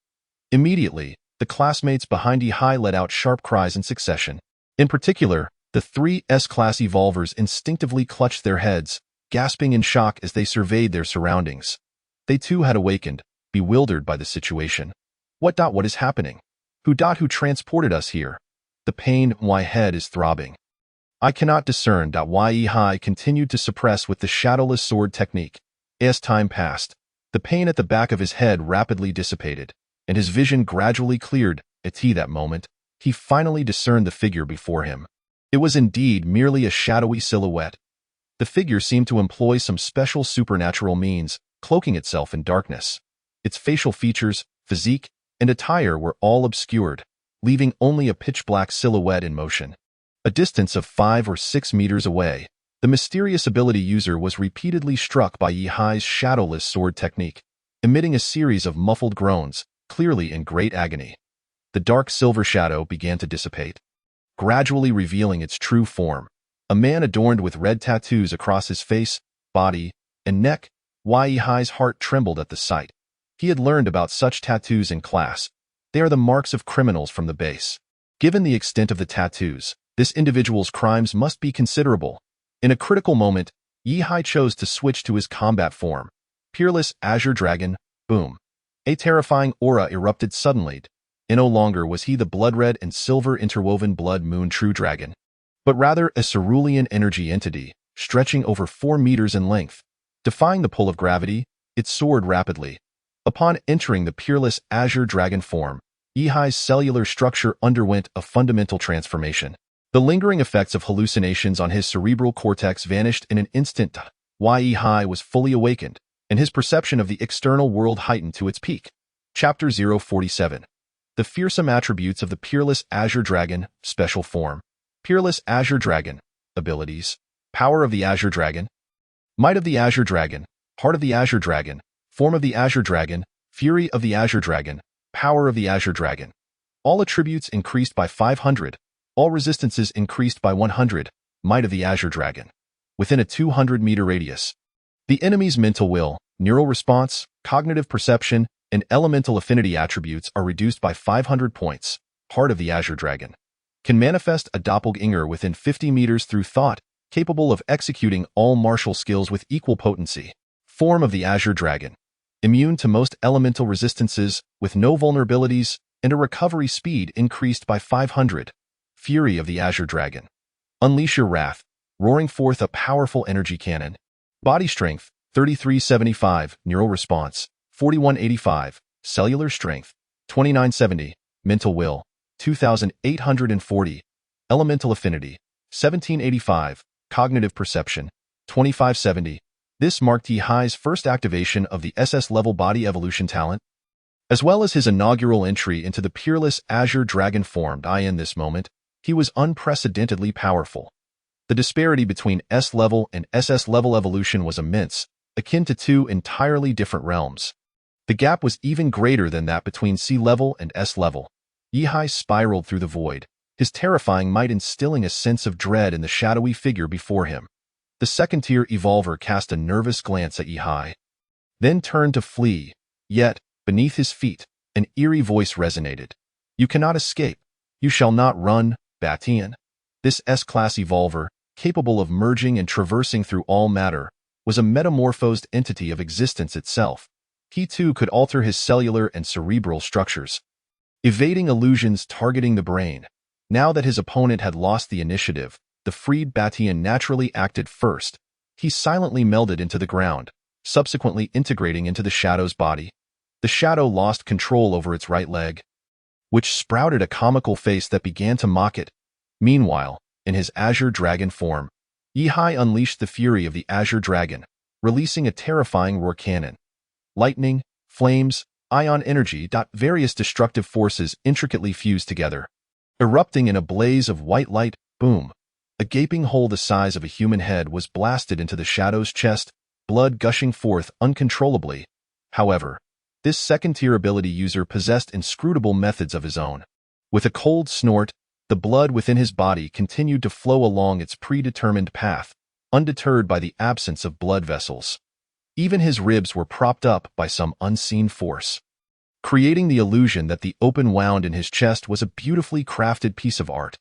Immediately, the classmates behind Ihai let out sharp cries in succession. In particular, the 3 S-class evolvers instinctively clutched their heads, gasping in shock as they surveyed their surroundings. They too had awakened, bewildered by the situation. What is happening? Who transported us here? The pain in my head is throbbing. I cannot discern. Why Ihai continued to suppress with the shadowless sword technique. As time passed, the pain at the back of his head rapidly dissipated, and his vision gradually cleared. At that moment, he finally discerned the figure before him. It was indeed merely a shadowy silhouette. The figure seemed to employ some special supernatural means, cloaking itself in darkness. Its facial features, physique, and attire were all obscured, leaving only a pitch-black silhouette in motion. A distance of 5 or 6 meters away, the mysterious ability user was repeatedly struck by Ihai's shadowless sword technique, emitting a series of muffled groans, clearly in great agony. The dark silver shadow began to dissipate, gradually revealing its true form. A man adorned with red tattoos across his face, body, and neck. Why Ihai's heart trembled at the sight. He had learned about such tattoos in class. They are the marks of criminals from the base. Given the extent of the tattoos, this individual's crimes must be considerable. In a critical moment, Ihai chose to switch to his combat form. Peerless Azure Dragon, boom. A terrifying aura erupted suddenly. And no longer was he the blood-red and silver interwoven blood moon true dragon, but rather a cerulean energy entity, stretching over 4 meters in length. Defying the pull of gravity, it soared rapidly. Upon entering the peerless Azure Dragon form, Ihai's cellular structure underwent a fundamental transformation. The lingering effects of hallucinations on his cerebral cortex vanished in an instant. Ihai was fully awakened, and his perception of the external world heightened to its peak. Chapter 047. The fearsome attributes of the Peerless Azure Dragon, special form. Peerless Azure Dragon, abilities. Power of the Azure Dragon. Might of the Azure Dragon, Heart of the Azure Dragon, Form of the Azure Dragon, Fury of the Azure Dragon, Power of the Azure Dragon. All attributes increased by 500. All resistances increased by 100. Might of the Azure Dragon. within a 200-meter radius. The enemy's mental will, neural response, cognitive perception, and elemental affinity attributes are reduced by 500 points. Heart of the Azure Dragon can manifest a doppelganger within 50 meters through thought, capable of executing all martial skills with equal potency. Form of the Azure Dragon, immune to most elemental resistances, with no vulnerabilities, and a recovery speed increased by 500. Fury of the Azure Dragon. Unleash your wrath, roaring forth a powerful energy cannon. Body strength, 3375, neural response, 4185, cellular strength, 2970, mental will, 2840, elemental affinity, 1785, cognitive perception, 2570. This marked Yihai's first activation of the SS-level body evolution talent, as well as his inaugural entry into the peerless Azure Dragon form. In this moment, he was unprecedentedly powerful. The disparity between S-level and SS-level evolution was immense, akin to two entirely different realms. The gap was even greater than that between C-level and S-level. Yihai spiraled through the void, his terrifying might instilling a sense of dread in the shadowy figure before him. The second-tier evolver cast a nervous glance at Yihai, then turned to flee, yet, beneath his feet, an eerie voice resonated. You cannot escape. You shall not run, Batian. This S-class evolver, capable of merging and traversing through all matter, was a metamorphosed entity of existence itself. He too could alter his cellular and cerebral structures, evading illusions targeting the brain. Now that his opponent had lost the initiative, the freed Batian naturally acted first. He silently melded into the ground, subsequently integrating into the shadow's body. The shadow lost control over its right leg, which sprouted a comical face that began to mock it. Meanwhile, in his Azure Dragon form, Yihai unleashed the fury of the Azure Dragon, releasing a terrifying roar cannon. Lightning, flames, ion energy. Various destructive forces intricately fused together. Erupting in a blaze of white light, boom. A gaping hole the size of a human head was blasted into the shadow's chest, blood gushing forth uncontrollably. However, this second-tier ability user possessed inscrutable methods of his own. With a cold snort, the blood within his body continued to flow along its predetermined path, undeterred by the absence of blood vessels. Even his ribs were propped up by some unseen force, creating the illusion that the open wound in his chest was a beautifully crafted piece of art.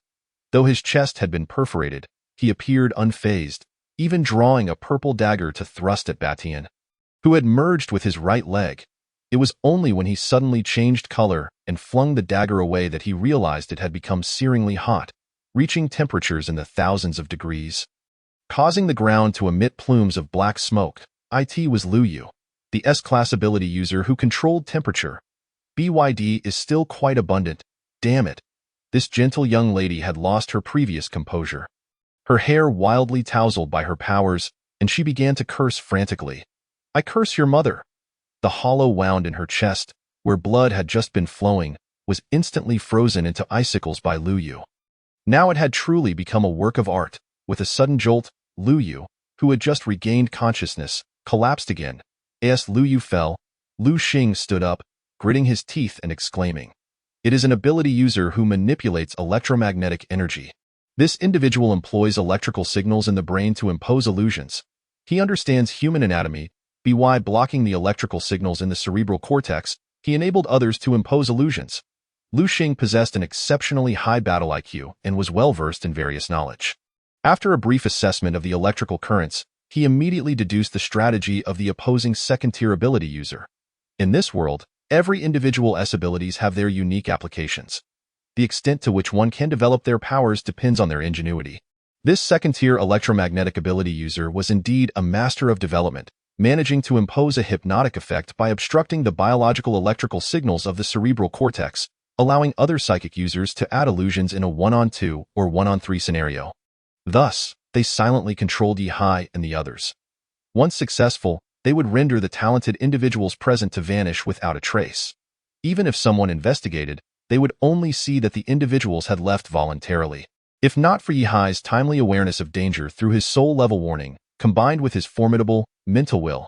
Though his chest had been perforated, he appeared unfazed, even drawing a purple dagger to thrust at Batian, who had merged with his right leg. It was only when he suddenly changed color and flung the dagger away that he realized it had become searingly hot, reaching temperatures in the thousands of degrees, causing the ground to emit plumes of black smoke. It was Lu Yu, the S-class ability user who controlled temperature. BYD is still quite abundant. Damn it. This gentle young lady had lost her previous composure. Her hair wildly tousled by her powers, and she began to curse frantically. I curse your mother. The hollow wound in her chest, where blood had just been flowing, was instantly frozen into icicles by Lu Yu. Now it had truly become a work of art. With a sudden jolt, Lu Yu, who had just regained consciousness, collapsed again. As Lu Yu fell, Lu Xing stood up, gritting his teeth and exclaiming. It is an ability user who manipulates electromagnetic energy. This individual employs electrical signals in the brain to impose illusions. He understands human anatomy. By blocking the electrical signals in the cerebral cortex, he enabled others to impose illusions. Lu Xing possessed an exceptionally high battle IQ and was well-versed in various knowledge. After a brief assessment of the electrical currents, he immediately deduced the strategy of the opposing second-tier ability user. In this world, every individual S abilities have their unique applications. The extent to which one can develop their powers depends on their ingenuity. This second-tier electromagnetic ability user was indeed a master of development, managing to impose a hypnotic effect by obstructing the biological electrical signals of the cerebral cortex, allowing other psychic users to add illusions in a 1-on-2 or 1-on-3 scenario. Thus, they silently controlled Yihai and the others. Once successful, they would render the talented individuals present to vanish without a trace. Even if someone investigated, they would only see that the individuals had left voluntarily. If not for Yihai's timely awareness of danger through his soul-level warning, combined with his formidable mental will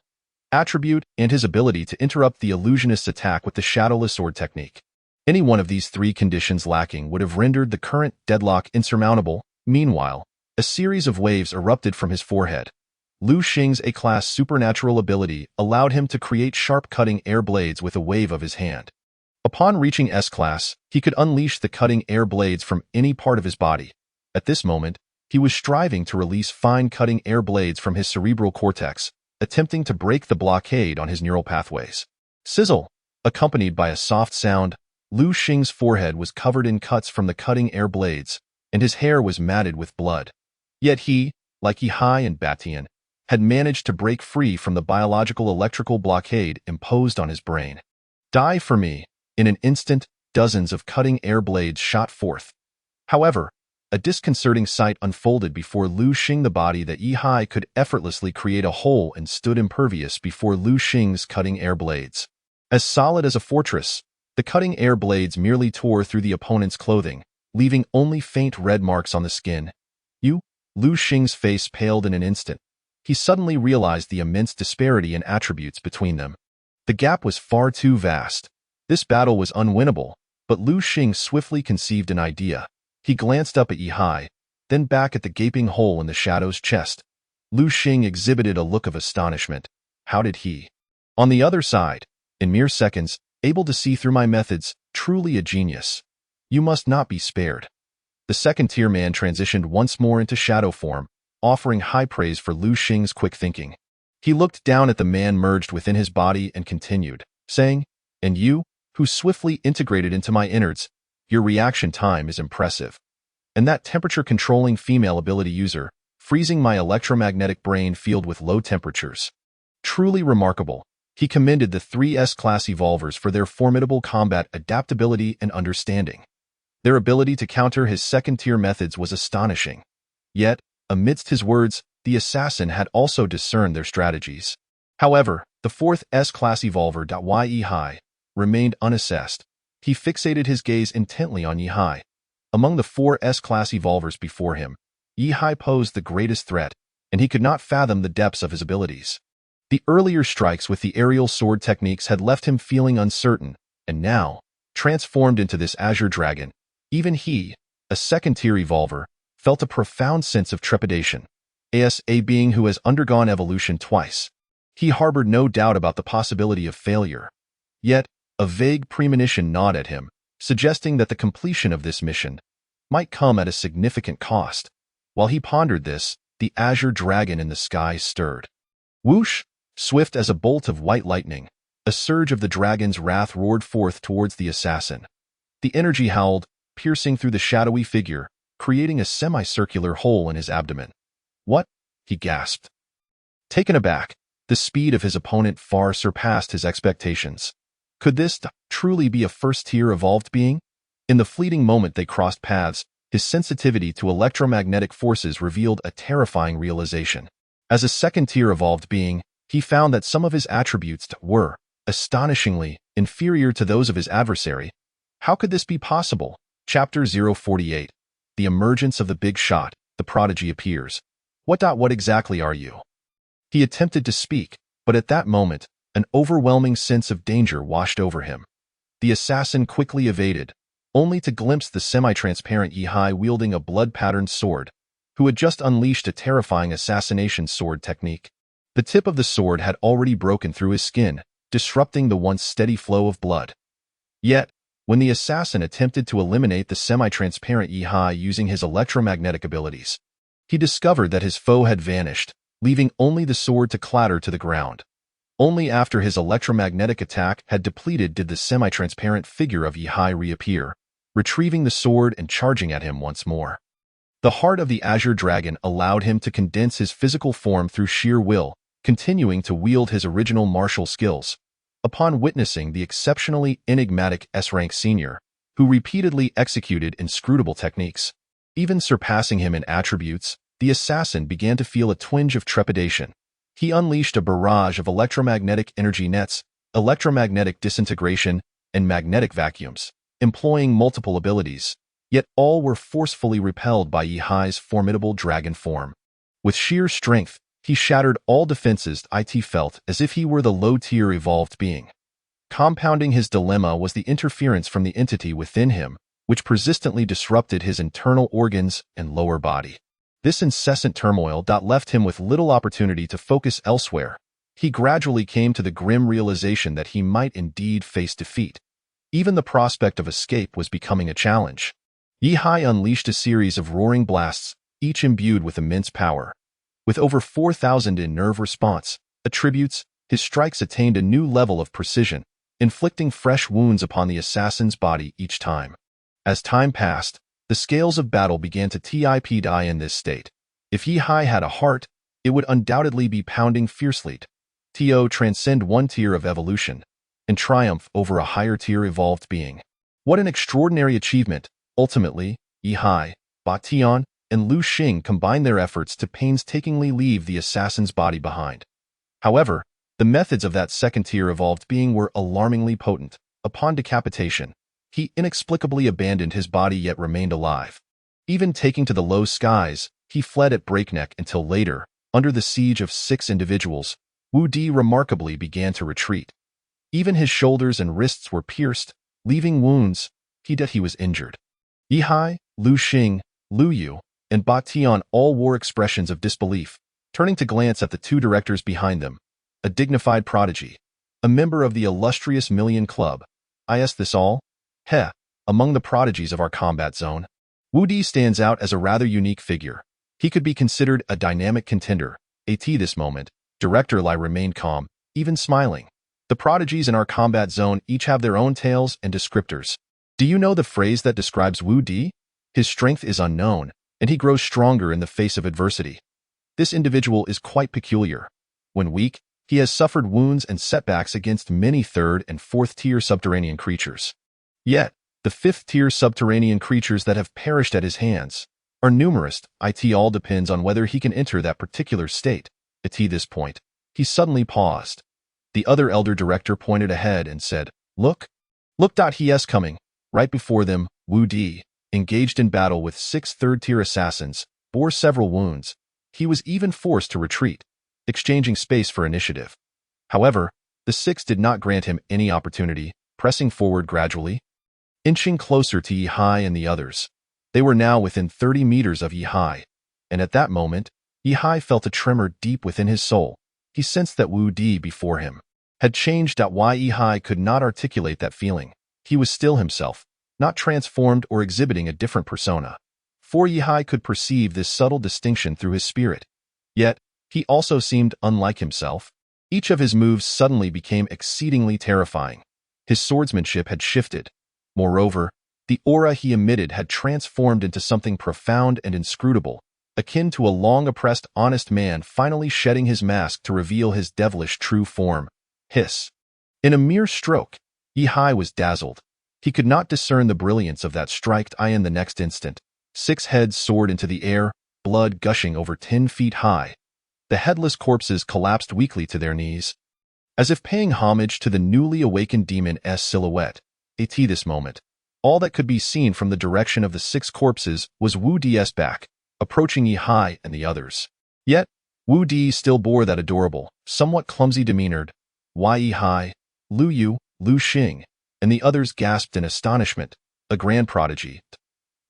attribute and his ability to interrupt the illusionist's attack with the shadowless sword technique, any one of these three conditions lacking would have rendered the current deadlock insurmountable. Meanwhile, A series of waves erupted from his forehead. Lu Xing's A-class supernatural ability allowed him to create sharp cutting air blades with a wave of his hand. Upon reaching S-class, he could unleash the cutting air blades from any part of his body. At this moment, he was striving to release fine cutting air blades from his cerebral cortex, attempting to break the blockade on his neural pathways. Sizzle! Accompanied by a soft sound, Lu Xing's forehead was covered in cuts from the cutting air blades, and his hair was matted with blood. Yet he, like Yihai and Batian, had managed to break free from the biological electrical blockade imposed on his brain. Die for me! In an instant, dozens of cutting air blades shot forth. However, a disconcerting sight unfolded before Lu Xing. The body that Yihai could effortlessly create a hole and stood impervious before Lu Xing's cutting air blades. As solid as a fortress, the cutting air blades merely tore through the opponent's clothing, leaving only faint red marks on the skin. Lu Xing's face paled in an instant. He suddenly realized the immense disparity in attributes between them. The gap was far too vast. This battle was unwinnable, but Lu Xing swiftly conceived an idea. He glanced up at Yihai, then back at the gaping hole in the shadow's chest. Lu Xing exhibited a look of astonishment. How did he? On the other side, in mere seconds, able to see through my methods, truly a genius. You must not be spared. The second-tier man transitioned once more into shadow form, offering high praise for Lu Xing's quick thinking. He looked down at the man merged within his body and continued, saying, "And you, who swiftly integrated into my innards, your reaction time is impressive. And that temperature-controlling female ability user, freezing my electromagnetic brain field with low temperatures. Truly remarkable." He commended the 3 S-class evolvers for their formidable combat adaptability and understanding. Their ability to counter his second-tier methods was astonishing. Yet, amidst his words, the assassin had also discerned their strategies. However, the 4th S-class evolver Yihai remained unassessed. He fixated his gaze intently on Yihai. Among the 4 S-class evolvers before him, Yihai posed the greatest threat, and he could not fathom the depths of his abilities. The earlier strikes with the aerial sword techniques had left him feeling uncertain, and now, transformed into this azure dragon, even he, a second-tier evolver, felt a profound sense of trepidation. As a being who has undergone evolution twice, he harbored no doubt about the possibility of failure. Yet, a vague premonition gnawed at him, suggesting that the completion of this mission might come at a significant cost. While he pondered this, the azure dragon in the sky stirred. Whoosh! Swift as a bolt of white lightning, a surge of the dragon's wrath roared forth towards the assassin. The energy howled, piercing through the shadowy figure, creating a semicircular hole in his abdomen. "What?" he gasped. Taken aback, the speed of his opponent far surpassed his expectations. Could this truly be a first-tier evolved being? In the fleeting moment they crossed paths, his sensitivity to electromagnetic forces revealed a terrifying realization. As a second-tier evolved being, he found that some of his attributes were, astonishingly, inferior to those of his adversary. How could this be possible? Chapter 048. The emergence of the big shot, the prodigy appears. What exactly are you? He attempted to speak, but at that moment, an overwhelming sense of danger washed over him. The assassin quickly evaded, only to glimpse the semi-transparent Yihai wielding a blood-patterned sword, who had just unleashed a terrifying assassination sword technique. The tip of the sword had already broken through his skin, disrupting the once steady flow of blood. Yet, when the assassin attempted to eliminate the semi-transparent Yihai using his electromagnetic abilities, he discovered that his foe had vanished, leaving only the sword to clatter to the ground. Only after his electromagnetic attack had depleted did the semi-transparent figure of Yihai reappear, retrieving the sword and charging at him once more. The heart of the Azure Dragon allowed him to condense his physical form through sheer will, continuing to wield his original martial skills. Upon witnessing the exceptionally enigmatic S-rank senior, who repeatedly executed inscrutable techniques, even surpassing him in attributes, the assassin began to feel a twinge of trepidation. He unleashed a barrage of electromagnetic energy nets, electromagnetic disintegration, and magnetic vacuums, employing multiple abilities, yet all were forcefully repelled by Yihai's formidable dragon form. With sheer strength, he shattered all defenses. It felt as if he were the low-tier evolved being. Compounding his dilemma was the interference from the entity within him, which persistently disrupted his internal organs and lower body. This incessant turmoil left him with little opportunity to focus elsewhere. He gradually came to the grim realization that he might indeed face defeat. Even the prospect of escape was becoming a challenge. Yihai unleashed a series of roaring blasts, each imbued with immense power. With over 4,000 in nerve response attributes, his strikes attained a new level of precision, inflicting fresh wounds upon the assassin's body each time. As time passed, the scales of battle began to tip in this state. If Yihai had a heart, it would undoubtedly be pounding fiercely. To transcend one tier of evolution and triumph over a higher tier evolved being. What an extraordinary achievement! Ultimately, Yihai, Ba Tian, and Lu Xing combined their efforts to painstakingly leave the assassin's body behind. However, the methods of that second-tier evolved being were alarmingly potent. Upon decapitation, he inexplicably abandoned his body yet remained alive. Even taking to the low skies, he fled at breakneck until later, under the siege of 6 individuals, Wu Di remarkably began to retreat. Even his shoulders and wrists were pierced, leaving wounds. He was injured. Yihai, Lu Xing, Lu Yu, and Ba Tian all wore expressions of disbelief, turning to glance at the 2 directors behind them. A dignified prodigy, a member of the illustrious Million Club. Is this all? Heh, among the prodigies of our combat zone, Wu Di stands out as a rather unique figure. He could be considered a dynamic contender. At this moment, Director Lai remained calm, even smiling. The prodigies in our combat zone each have their own tales and descriptors. Do you know the phrase that describes Wu Di? His strength is unknown, and he grows stronger in the face of adversity. This individual is quite peculiar. When weak, he has suffered wounds and setbacks against many 3rd and 4th tier subterranean creatures. Yet, the 5th tier subterranean creatures that have perished at his hands are numerous. It all depends on whether he can enter that particular state. At this point, he suddenly paused. The other elder director pointed ahead and said, Look. He is coming. Right before them, Wu Di, engaged in battle with 6 3rd-tier assassins, bore several wounds. He was even forced to retreat, exchanging space for initiative. However, the 6 did not grant him any opportunity, pressing forward gradually, inching closer to Yihai and the others. They were now within 30 meters of Yihai, and at that moment, Yihai felt a tremor deep within his soul. He sensed that Wu Di before him had changed. Why Yihai could not articulate that feeling. He was still himself, not transformed or exhibiting a different persona. For Yihai could perceive this subtle distinction through his spirit. Yet, he also seemed unlike himself. Each of his moves suddenly became exceedingly terrifying. His swordsmanship had shifted. Moreover, the aura he emitted had transformed into something profound and inscrutable, akin to a long-oppressed honest man finally shedding his mask to reveal his devilish true form. Hiss. In a mere stroke, Yihai was dazzled. He could not discern the brilliance of that striked eye. In the next instant, 6 heads soared into the air, blood gushing over 10 feet high. The headless corpses collapsed weakly to their knees, as if paying homage to the newly awakened demon's silhouette. At this moment, all that could be seen from the direction of the 6 corpses was Wu Di's back, approaching Yihai and the others. Yet, Wu Di still bore that adorable, somewhat clumsy demeanor. Why Yihai, Lu Yu, Lu Xing, and the others gasped in astonishment. A grand prodigy.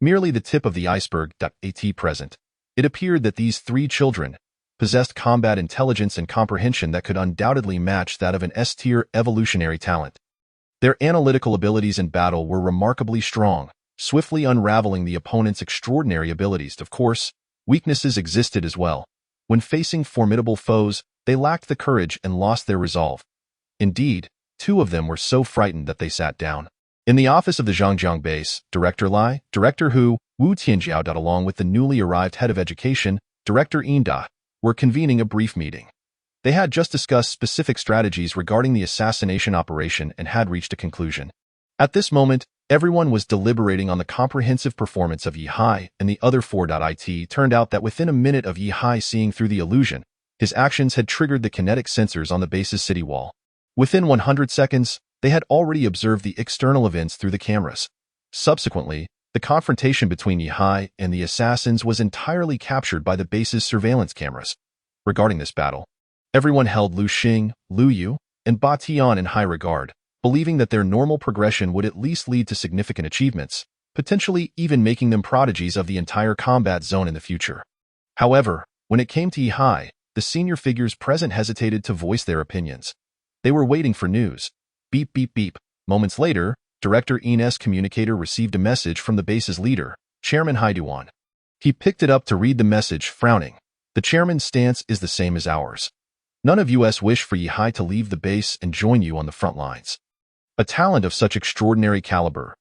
Merely the tip of the iceberg. At present, it appeared that these 3 children possessed combat intelligence and comprehension that could undoubtedly match that of an S-tier evolutionary talent. Their analytical abilities in battle were remarkably strong, swiftly unraveling the opponent's extraordinary abilities. Of course, weaknesses existed as well. When facing formidable foes, they lacked the courage and lost their resolve. Indeed, 2 of them were so frightened that they sat down. In the office of the Zhangjiang base, Director Lai, Director Hu, Wu Tianjiao along with the newly arrived head of education, Director Inda, were convening a brief meeting. They had just discussed specific strategies regarding the assassination operation and had reached a conclusion. At this moment, everyone was deliberating on the comprehensive performance of Yihai and the other 4. It turned out that within a minute of Yihai seeing through the illusion, his actions had triggered the kinetic sensors on the base's city wall. Within 100 seconds, they had already observed the external events through the cameras. Subsequently, the confrontation between Yihai and the assassins was entirely captured by the base's surveillance cameras. Regarding this battle, everyone held Lu Xing, Lu Yu, and Ba Tian in high regard, believing that their normal progression would at least lead to significant achievements, potentially even making them prodigies of the entire combat zone in the future. However, when it came to Yi, the senior figures present hesitated to voice their opinions. They were waiting for news. Beep, beep, beep. Moments later, Director In's communicator received a message from the base's leader, Chairman Haiduan. He picked it up to read the message, frowning. The chairman's stance is the same as ours. None of us wish for Yi to leave the base and join you on the front lines. A talent of such extraordinary caliber,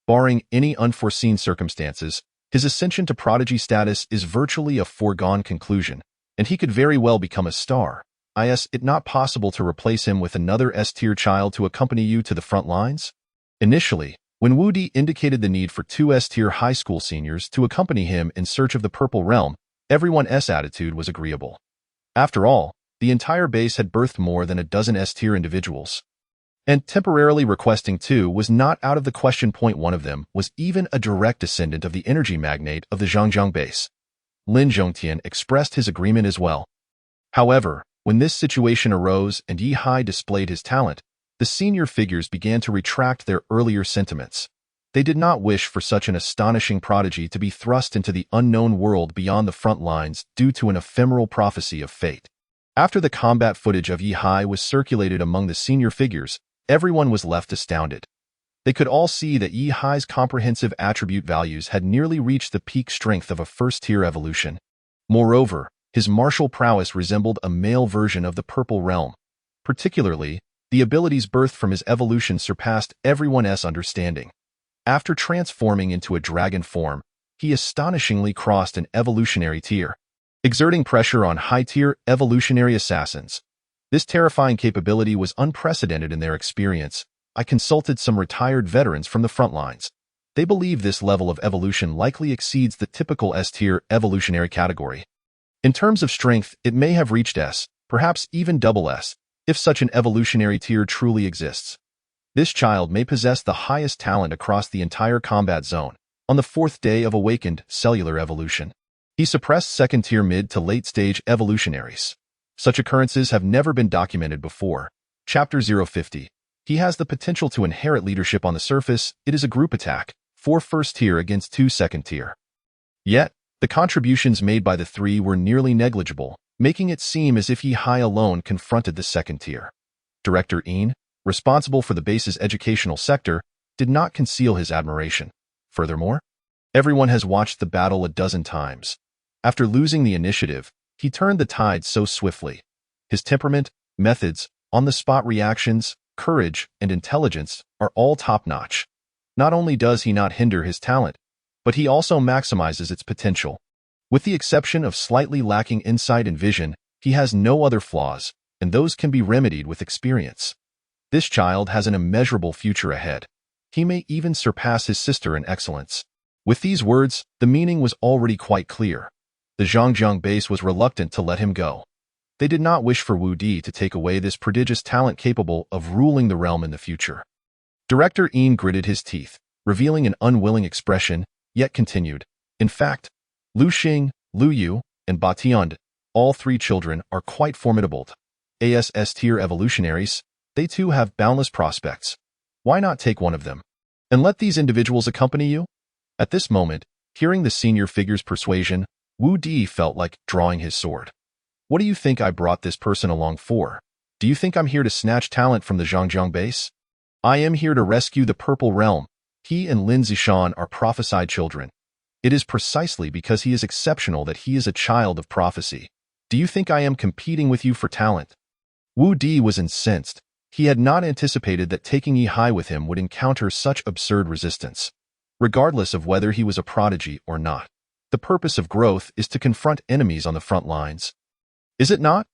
barring any unforeseen circumstances, his ascension to prodigy status is virtually a foregone conclusion, and he could very well become a star. Is it not possible to replace him with another S-tier child to accompany you to the front lines? Initially, when Wu Di indicated the need for 2 S-tier high school seniors to accompany him in search of the Purple Realm, everyone's attitude was agreeable. After all, the entire base had birthed more than a dozen S-tier individuals. And temporarily requesting 2 was not out of the question. One of them was even a direct descendant of the energy magnate of the Zhangjiang base. Lin Zhongtian expressed his agreement as well. However, when this situation arose and Yi displayed his talent, the senior figures began to retract their earlier sentiments. They did not wish for such an astonishing prodigy to be thrust into the unknown world beyond the front lines due to an ephemeral prophecy of fate. After the combat footage of Yi was circulated among the senior figures, everyone was left astounded. They could all see that Yi's comprehensive attribute values had nearly reached the peak strength of a first-tier evolution. Moreover, his martial prowess resembled a male version of the Purple Realm. Particularly, the abilities birthed from his evolution surpassed everyone's understanding. After transforming into a dragon form, he astonishingly crossed an evolutionary tier, exerting pressure on high-tier evolutionary assassins. This terrifying capability was unprecedented in their experience. I consulted some retired veterans from the front lines. They believe this level of evolution likely exceeds the typical S-tier evolutionary category. In terms of strength, it may have reached S, perhaps even double S, if such an evolutionary tier truly exists. This child may possess the highest talent across the entire combat zone. On the 4th day of awakened cellular evolution, he suppressed second-tier mid to late-stage evolutionaries. Such occurrences have never been documented before. Chapter 050. He has the potential to inherit leadership on the surface. It is a group attack, 4 first-tier against 2 second-tier. Yet, the contributions made by the 3 were nearly negligible, making it seem as if Yi alone confronted the second tier. Director In, responsible for the base's educational sector, did not conceal his admiration. Furthermore, everyone has watched the battle a dozen times. After losing the initiative, he turned the tide so swiftly. His temperament, methods, on-the-spot reactions, courage, and intelligence are all top-notch. Not only does he not hinder his talent, but he also maximizes its potential. With the exception of slightly lacking insight and vision, he has no other flaws, and those can be remedied with experience. This child has an immeasurable future ahead. He may even surpass his sister in excellence. With these words, the meaning was already quite clear. The Zhangjiang base was reluctant to let him go. They did not wish for Wu Di to take away this prodigious talent capable of ruling the realm in the future. Director In gritted his teeth, revealing an unwilling expression, yet continued. In fact, Lu Xing, Lu Yu, and Ba Tian, all 3 children, are quite formidable. As S-tier evolutionaries, they too have boundless prospects. Why not take one of them? And let these individuals accompany you? At this moment, hearing the senior figure's persuasion, Wu Di felt like drawing his sword. What do you think I brought this person along for? Do you think I'm here to snatch talent from the Zhangjiang base? I am here to rescue the Purple Realm. He and Lin Zishan are prophesied children. It is precisely because he is exceptional that he is a child of prophecy. Do you think I am competing with you for talent? Wu Di was incensed. He had not anticipated that taking Yi with him would encounter such absurd resistance. Regardless of whether he was a prodigy or not, the purpose of growth is to confront enemies on the front lines. Is it not?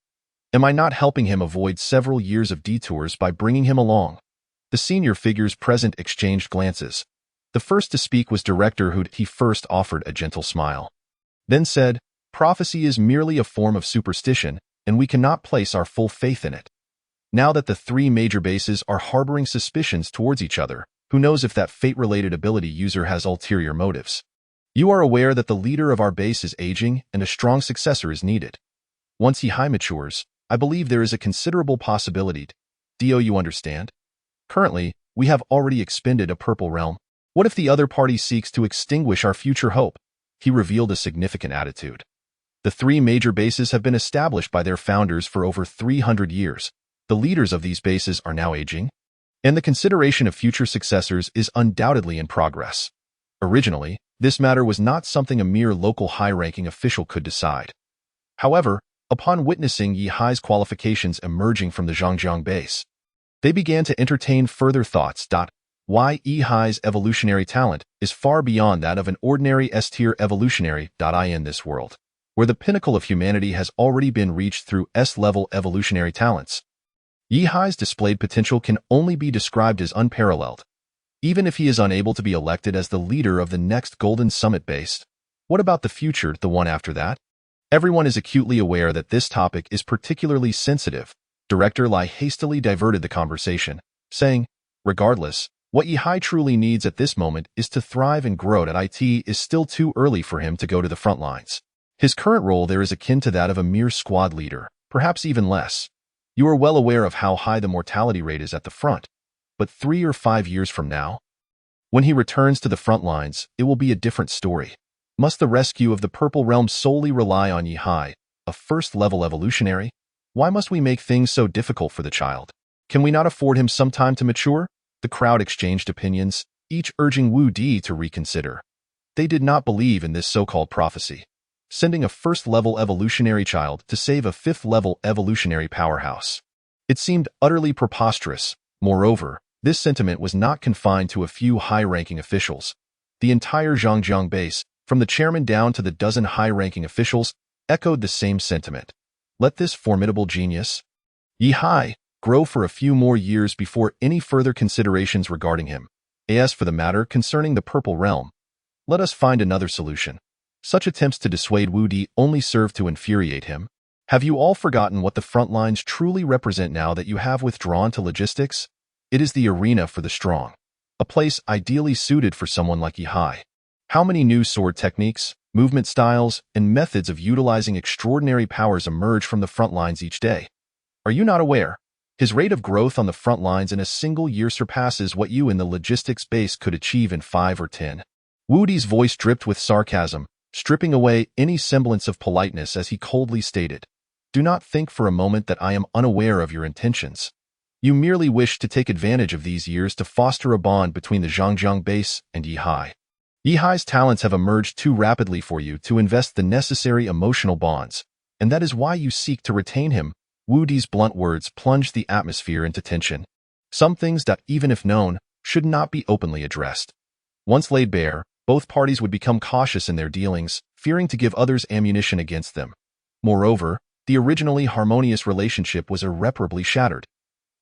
Am I not helping him avoid several years of detours by bringing him along? The senior figures present exchanged glances. The first to speak was Director Hu. He first offered a gentle smile. Then said, prophecy is merely a form of superstition, and we cannot place our full faith in it. Now that the 3 major bases are harboring suspicions towards each other, who knows if that fate-related ability user has ulterior motives? You are aware that the leader of our base is aging and a strong successor is needed. Once Yi matures, I believe there is a considerable possibility. Do you understand? Currently, we have already expended a Purple Realm. What if the other party seeks to extinguish our future hope? He revealed a significant attitude. The three major bases have been established by their founders for over 300 years. The leaders of these bases are now aging, and the consideration of future successors is undoubtedly in progress. Originally, this matter was not something a mere local high-ranking official could decide. However, upon witnessing Yi Hai's qualifications emerging from the Zhangjiang base, they began to entertain further thoughts. Why Yi Hai's evolutionary talent is far beyond that of an ordinary S-tier evolutionary. In this world, where the pinnacle of humanity has already been reached through S-level evolutionary talents, Yi Hai's displayed potential can only be described as unparalleled. Even if he is unable to be elected as the leader of the next Golden Summit base, what about the future, the one after that? Everyone is acutely aware that this topic is particularly sensitive. Director Lai hastily diverted the conversation, saying, regardless, what Yi Hai truly needs at this moment is to thrive and grow. It is still too early for him to go to the front lines. His current role there is akin to that of a mere squad leader, perhaps even less. You are well aware of how high the mortality rate is at the front, but 3 or 5 years from now, when he returns to the front lines, it will be a different story. Must the rescue of the Purple Realm solely rely on Yi Hai, a first-level evolutionary? Why must we make things so difficult for the child? Can we not afford him some time to mature? The crowd exchanged opinions, each urging Wu Di to reconsider. They did not believe in this so-called prophecy, sending a first-level evolutionary child to save a fifth-level evolutionary powerhouse. It seemed utterly preposterous. Moreover, this sentiment was not confined to a few high-ranking officials. The entire Zhangjiang base, from the chairman down to the dozen high-ranking officials, echoed the same sentiment. Let this formidable genius, Yi Hai, grow for a few more years before any further considerations regarding him. As for the matter concerning the Purple Realm, let us find another solution. Such attempts to dissuade Wu Di only serve to infuriate him. Have you all forgotten what the front lines truly represent now that you have withdrawn to logistics? It is the arena for the strong, a place ideally suited for someone like Yi Hai. How many new sword techniques, movement styles, and methods of utilizing extraordinary powers emerge from the front lines each day? Are you not aware? His rate of growth on the front lines in a single year surpasses what you in the logistics base could achieve in 5 or 10. Wu Di's voice dripped with sarcasm, stripping away any semblance of politeness as he coldly stated, "Do not think for a moment that I am unaware of your intentions. You merely wish to take advantage of these years to foster a bond between the Zhangjiang base and Yi Hai. Yi Hai's talents have emerged too rapidly for you to invest the necessary emotional bonds, and that is why you seek to retain him." Wu Di's blunt words plunged the atmosphere into tension. Some things that, even if known, should not be openly addressed. Once laid bare, both parties would become cautious in their dealings, fearing to give others ammunition against them. Moreover, the originally harmonious relationship was irreparably shattered.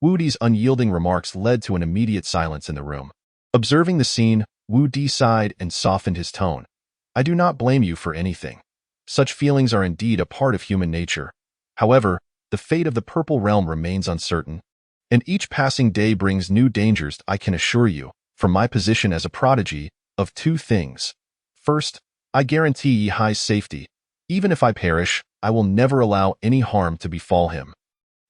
Wu Di's unyielding remarks led to an immediate silence in the room. Observing the scene, Wu Di sighed and softened his tone. "I do not blame you for anything. Such feelings are indeed a part of human nature. However, the fate of the Purple Realm remains uncertain, and each passing day brings new dangers. I can assure you, from my position as a prodigy, of 2 things. First, I guarantee Yi Hai's safety. Even if I perish, I will never allow any harm to befall him.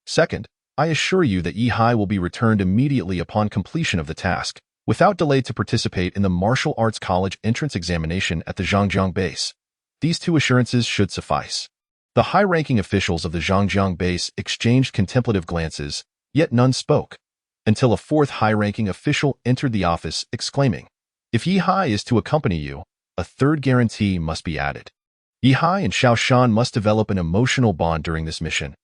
Second, I assure you that Yi Hai will be returned immediately upon completion of the task, without delay, to participate in the Martial Arts College entrance examination at the Zhangjiang base. These 2 assurances should suffice." The high-ranking officials of the Zhangjiang base exchanged contemplative glances, yet none spoke, until a 4th high-ranking official entered the office, exclaiming, "If Yi Hai is to accompany you, a 3rd guarantee must be added. Yi Hai and Xiao Shan must develop an emotional bond during this mission.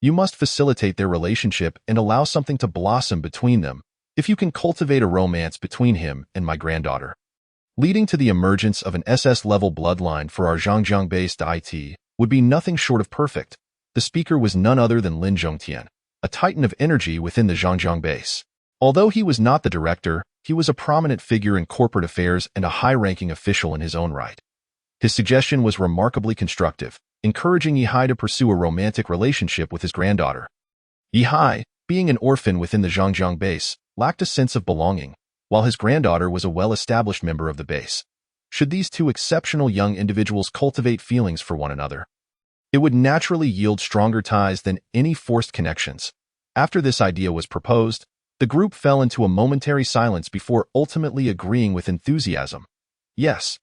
You must facilitate their relationship and allow something to blossom between them, if you can cultivate a romance between him and my granddaughter, leading to the emergence of an SS-level bloodline for our Zhangjiang base. It would be nothing short of perfect." The speaker was none other than Lin Zhongtian, a titan of energy within the Zhangjiang base. Although he was not the director, he was a prominent figure in corporate affairs and a high-ranking official in his own right. His suggestion was remarkably constructive, encouraging Yi Hai to pursue a romantic relationship with his granddaughter. Yi Hai, being an orphan within the Zhangjiang base, lacked a sense of belonging, while his granddaughter was a well-established member of the base. Should these 2 exceptional young individuals cultivate feelings for one another, it would naturally yield stronger ties than any forced connections. After this idea was proposed, the group fell into a momentary silence before ultimately agreeing with enthusiasm. "Yes,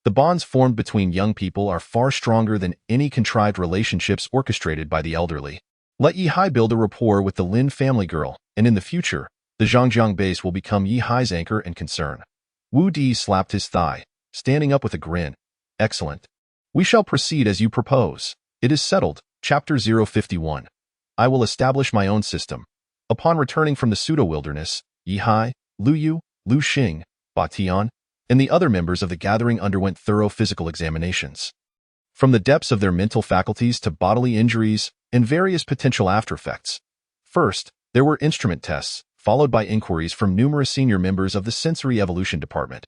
The bonds formed between young people are far stronger than any contrived relationships orchestrated by the elderly. Let Yi Hai build a rapport with the Lin family girl, and in the future, the Zhangjiang base will become Yi Hai's anchor and concern. Wu Di slapped his thigh, standing up with a grin. Excellent. We shall proceed as you propose. It is settled. Chapter 051. I will establish my own system. Upon returning from the pseudo-wilderness, Yi Hai, Lu Yu, Lu Xing, Ba Tian, and the other members of the gathering underwent thorough physical examinations. From the depths of their mental faculties to bodily injuries and various potential aftereffects. First, there were instrument tests, followed by inquiries from numerous senior members of the Sensory Evolution Department.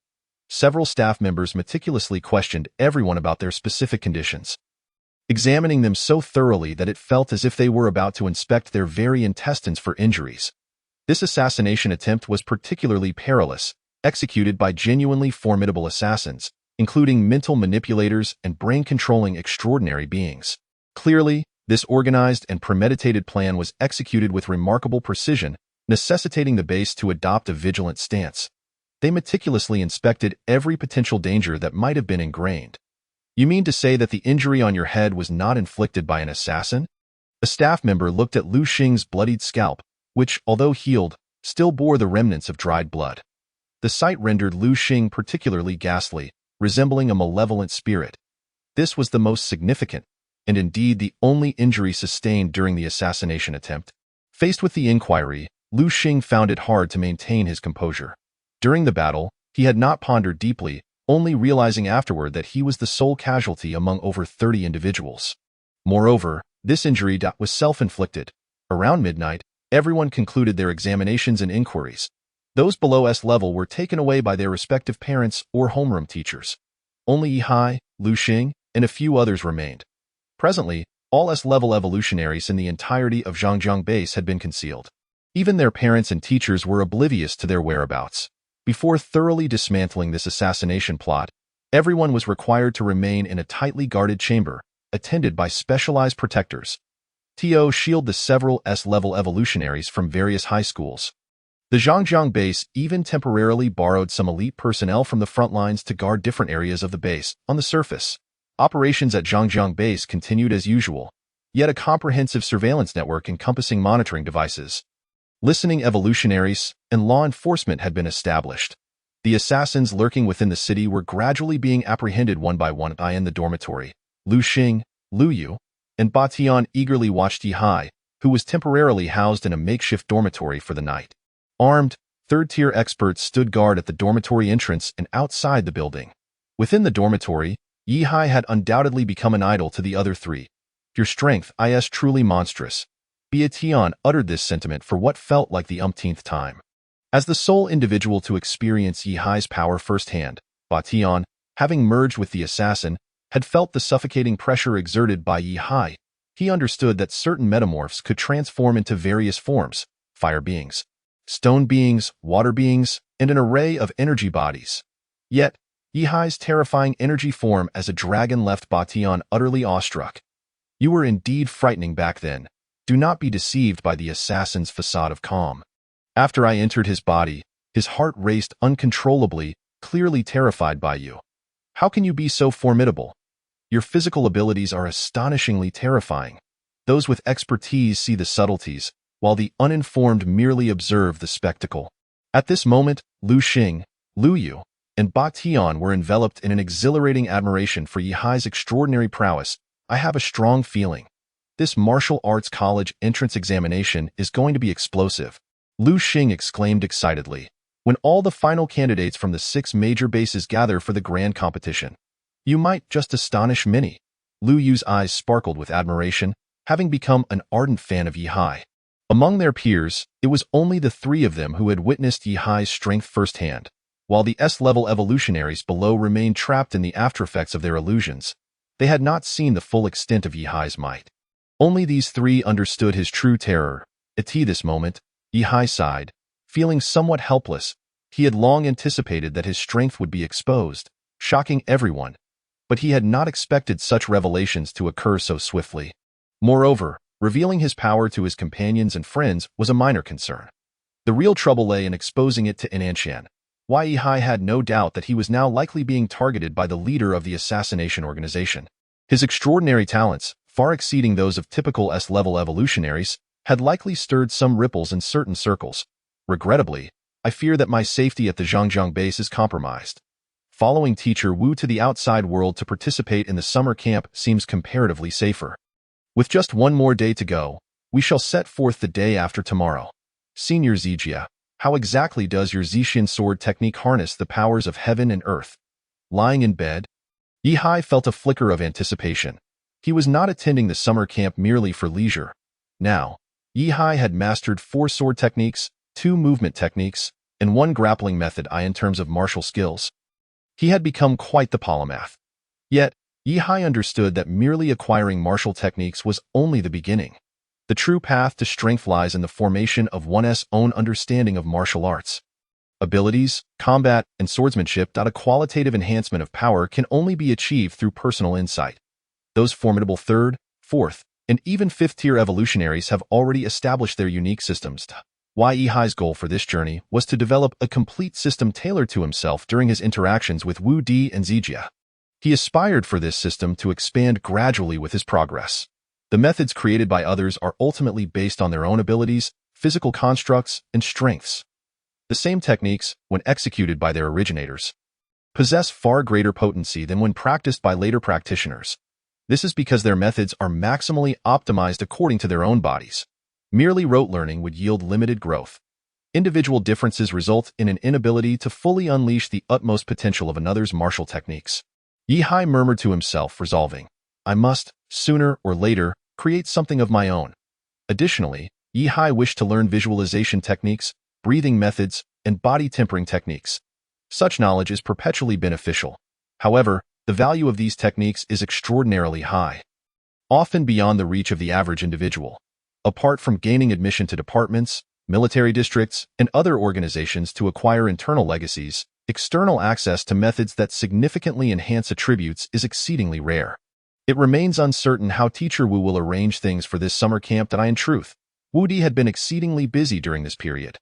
Several staff members meticulously questioned everyone about their specific conditions, examining them so thoroughly that it felt as if they were about to inspect their very intestines for injuries. This assassination attempt was particularly perilous, executed by genuinely formidable assassins, including mental manipulators and brain-controlling extraordinary beings. Clearly, this organized and premeditated plan was executed with remarkable precision, necessitating the base to adopt a vigilant stance. They meticulously inspected every potential danger that might have been ingrained. You mean to say that the injury on your head was not inflicted by an assassin? A staff member looked at Lu Xing's bloodied scalp, which, although healed, still bore the remnants of dried blood. The sight rendered Lu Xing particularly ghastly, resembling a malevolent spirit. This was the most significant, and indeed the only injury sustained during the assassination attempt. Faced with the inquiry, Lu Xing found it hard to maintain his composure. During the battle, he had not pondered deeply, only realizing afterward that he was the sole casualty among over 30 individuals. Moreover, this injury was self-inflicted. Around midnight, everyone concluded their examinations and inquiries. Those below S level were taken away by their respective parents or homeroom teachers. Only Yi Hai, Lu Xing, and a few others remained. Presently, all S-level evolutionaries in the entirety of Zhangjiang base had been concealed. Even their parents and teachers were oblivious to their whereabouts. Before thoroughly dismantling this assassination plot, everyone was required to remain in a tightly guarded chamber, attended by specialized protectors. To shield the several S-level evolutionaries from various high schools. The Zhangjiang base even temporarily borrowed some elite personnel from the front lines to guard different areas of the base. On the surface, operations at Zhangjiang base continued as usual, yet a comprehensive surveillance network encompassing monitoring devices, listening evolutionaries, and law enforcement had been established. The assassins lurking within the city were gradually being apprehended one by one. In the dormitory, Lu Xing, Lu Yu, and Ba Tian eagerly watched Yi Hai, who was temporarily housed in a makeshift dormitory for the night. Armed, third-tier experts stood guard at the dormitory entrance and outside the building. Within the dormitory, Yi Hai had undoubtedly become an idol to the other three. Your strength is truly monstrous. Ba Tian uttered this sentiment for what felt like the umpteenth time. As the sole individual to experience Yi Hai's power firsthand, Ba Tian, having merged with the assassin, had felt the suffocating pressure exerted by Yi Hai. He understood that certain metamorphs could transform into various forms: fire beings, stone beings, water beings, and an array of energy bodies. Yet, Yi Hai's terrifying energy form as a dragon left Ba Tian utterly awestruck. You were indeed frightening back then. Do not be deceived by the assassin's facade of calm. After I entered his body, his heart raced uncontrollably, clearly terrified by you. How can you be so formidable? Your physical abilities are astonishingly terrifying. Those with expertise see the subtleties, while the uninformed merely observe the spectacle. At this moment, Lu Xing, Lu Yu, and Ba Tian were enveloped in an exhilarating admiration for Yi Hai's extraordinary prowess. I have a strong feeling. This martial arts college entrance examination is going to be explosive, Lu Xing exclaimed excitedly, when all the final candidates from the 6 major bases gather for the grand competition. You might just astonish many. Lu Yu's eyes sparkled with admiration, having become an ardent fan of Yi Hai. Among their peers, it was only the 3 of them who had witnessed Yi Hai's strength firsthand, while the S-level evolutionaries below remained trapped in the aftereffects of their illusions. They had not seen the full extent of Yi Hai's might. Only these 3 understood his true terror. At this moment, Yi Hai sighed, feeling somewhat helpless. He had long anticipated that his strength would be exposed, shocking everyone, but he had not expected such revelations to occur so swiftly. Moreover, revealing his power to his companions and friends was a minor concern. The real trouble lay in exposing it to Ananshan. Wei Yihai had no doubt that he was now likely being targeted by the leader of the assassination organization. His extraordinary talents, far exceeding those of typical S-level evolutionaries, had likely stirred some ripples in certain circles. Regrettably, I fear that my safety at the Zhangjiang base is compromised. Following Teacher Wu to the outside world to participate in the summer camp seems comparatively safer. With just one more day to go, we shall set forth the day after tomorrow. Senior Zijia, how exactly does your Zixin sword technique harness the powers of heaven and earth? Lying in bed, Yihai felt a flicker of anticipation. He was not attending the summer camp merely for leisure. Now, Yihai had mastered 4 sword techniques, 2 movement techniques, and 1 grappling method in terms of martial skills. He had become quite the polymath. Yet, Yihai understood that merely acquiring martial techniques was only the beginning. The true path to strength lies in the formation of one's own understanding of martial arts. Abilities, combat, and swordsmanship. A qualitative enhancement of power can only be achieved through personal insight. Those formidable 3rd, 4th, and even 5th-tier evolutionaries have already established their unique systems. Wei Yihai's goal for this journey was to develop a complete system tailored to himself during his interactions with Wu Di and Zijia. He aspired for this system to expand gradually with his progress. The methods created by others are ultimately based on their own abilities, physical constructs, and strengths. The same techniques, when executed by their originators, possess far greater potency than when practiced by later practitioners. This is because their methods are maximally optimized according to their own bodies. Merely rote learning would yield limited growth. Individual differences result in an inability to fully unleash the utmost potential of another's martial techniques. Yihai murmured to himself, resolving, I must, sooner or later, create something of my own. Additionally, Yihai wished to learn visualization techniques, breathing methods, and body tempering techniques. Such knowledge is perpetually beneficial. However, the value of these techniques is extraordinarily high, often beyond the reach of the average individual. Apart from gaining admission to departments, military districts, and other organizations to acquire internal legacies, external access to methods that significantly enhance attributes is exceedingly rare. It remains uncertain how Teacher Wu will arrange things for this summer camp. In truth, Wu Di had been exceedingly busy during this period.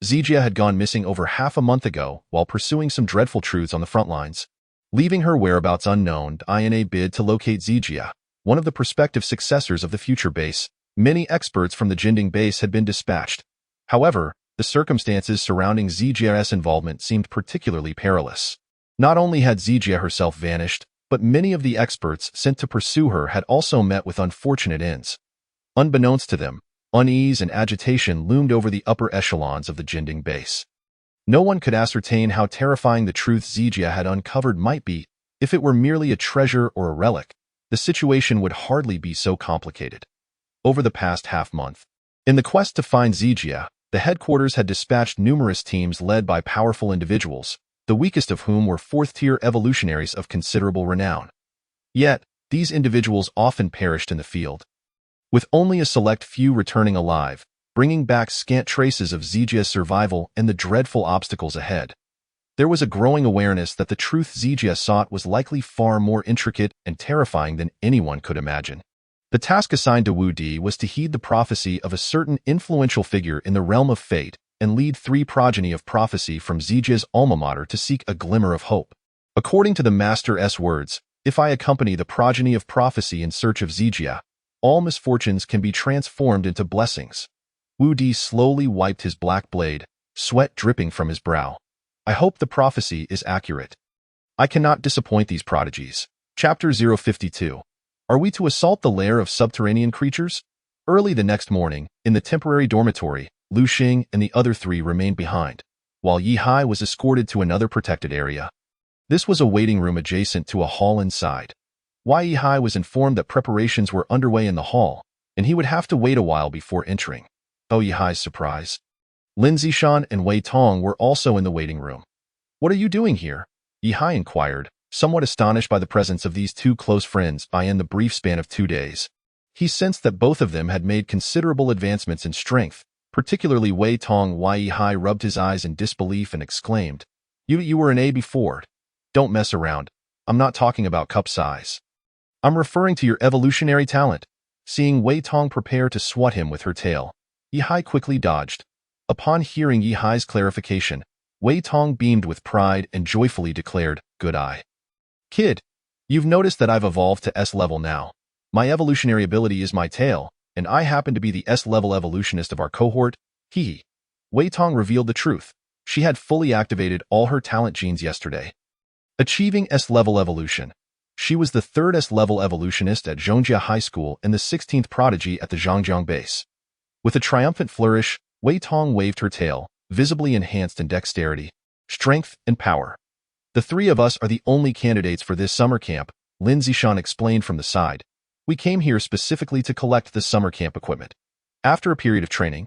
Zijia had gone missing over half a month ago while pursuing some dreadful truths on the front lines. Leaving her whereabouts unknown, in a bid to locate Zijia, one of the prospective successors of the future base, many experts from the Jinding base had been dispatched. However, the circumstances surrounding Zijia's involvement seemed particularly perilous. Not only had Zijia herself vanished, but many of the experts sent to pursue her had also met with unfortunate ends. Unbeknownst to them, unease and agitation loomed over the upper echelons of the Jinding base. No one could ascertain how terrifying the truth Zijia had uncovered might be. If it were merely a treasure or a relic, the situation would hardly be so complicated. Over the past half-month, in the quest to find Zijia, the headquarters had dispatched numerous teams led by powerful individuals, the weakest of whom were 4th-tier evolutionaries of considerable renown. Yet, these individuals often perished in the field, with only a select few returning alive, bringing back scant traces of Zijia's survival and the dreadful obstacles ahead. There was a growing awareness that the truth Zijia sought was likely far more intricate and terrifying than anyone could imagine. The task assigned to Wu Di was to heed the prophecy of a certain influential figure in the realm of fate and lead 3 progeny of prophecy from Zijia's alma mater to seek a glimmer of hope. According to the Master's words, if I accompany the progeny of prophecy in search of Zijia, all misfortunes can be transformed into blessings. Wu Di slowly wiped his black blade, sweat dripping from his brow. I hope the prophecy is accurate. I cannot disappoint these prodigies. Chapter 052. Are we to assault the lair of subterranean creatures? Early the next morning, in the temporary dormitory, Lu Xing and the other 3 remained behind, while Yihai was escorted to another protected area. This was a waiting room adjacent to a hall inside. Wei Yihai was informed that preparations were underway in the hall, and he would have to wait a while before entering. Oh, Yihai's surprise. Lin Zishan and Wei Tong were also in the waiting room. What are you doing here? Yihai inquired, somewhat astonished by the presence of these 2 close friends in the brief span of 2 days. He sensed that both of them had made considerable advancements in strength, particularly Wei Tong. Wei Yihai rubbed his eyes in disbelief and exclaimed, You were an A before. Don't mess around. I'm not talking about cup size. I'm referring to your evolutionary talent. Seeing Wei Tong prepare to swat him with her tail, Yihai quickly dodged. Upon hearing Yihai's clarification, Wei Tong beamed with pride and joyfully declared, "Good eye. Kid, you've noticed that I've evolved to S level now. My evolutionary ability is my tail, and I happen to be the S-level evolutionist of our cohort." Hee. Wei Tong revealed the truth. She had fully activated all her talent genes yesterday, achieving S-level evolution. She was the third S-level evolutionist at Zhongjia High School and the 16th prodigy at the Zhangjiang base. With a triumphant flourish, Wei Tong waved her tail, visibly enhanced in dexterity, strength, and power. "The three of us are the only candidates for this summer camp," Lin Zishan explained from the side. "We came here specifically to collect the summer camp equipment." After a period of training,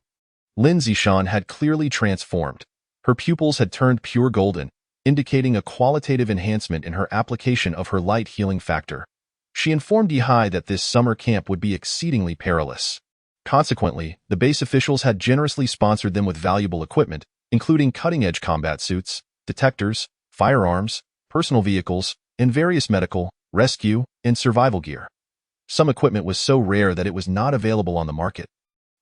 Lin Zishan had clearly transformed. Her pupils had turned pure golden, indicating a qualitative enhancement in her application of her light healing factor. She informed Yihai that this summer camp would be exceedingly perilous. Consequently, the base officials had generously sponsored them with valuable equipment, including cutting-edge combat suits, detectors, firearms, personal vehicles, and various medical, rescue, and survival gear. Some equipment was so rare that it was not available on the market.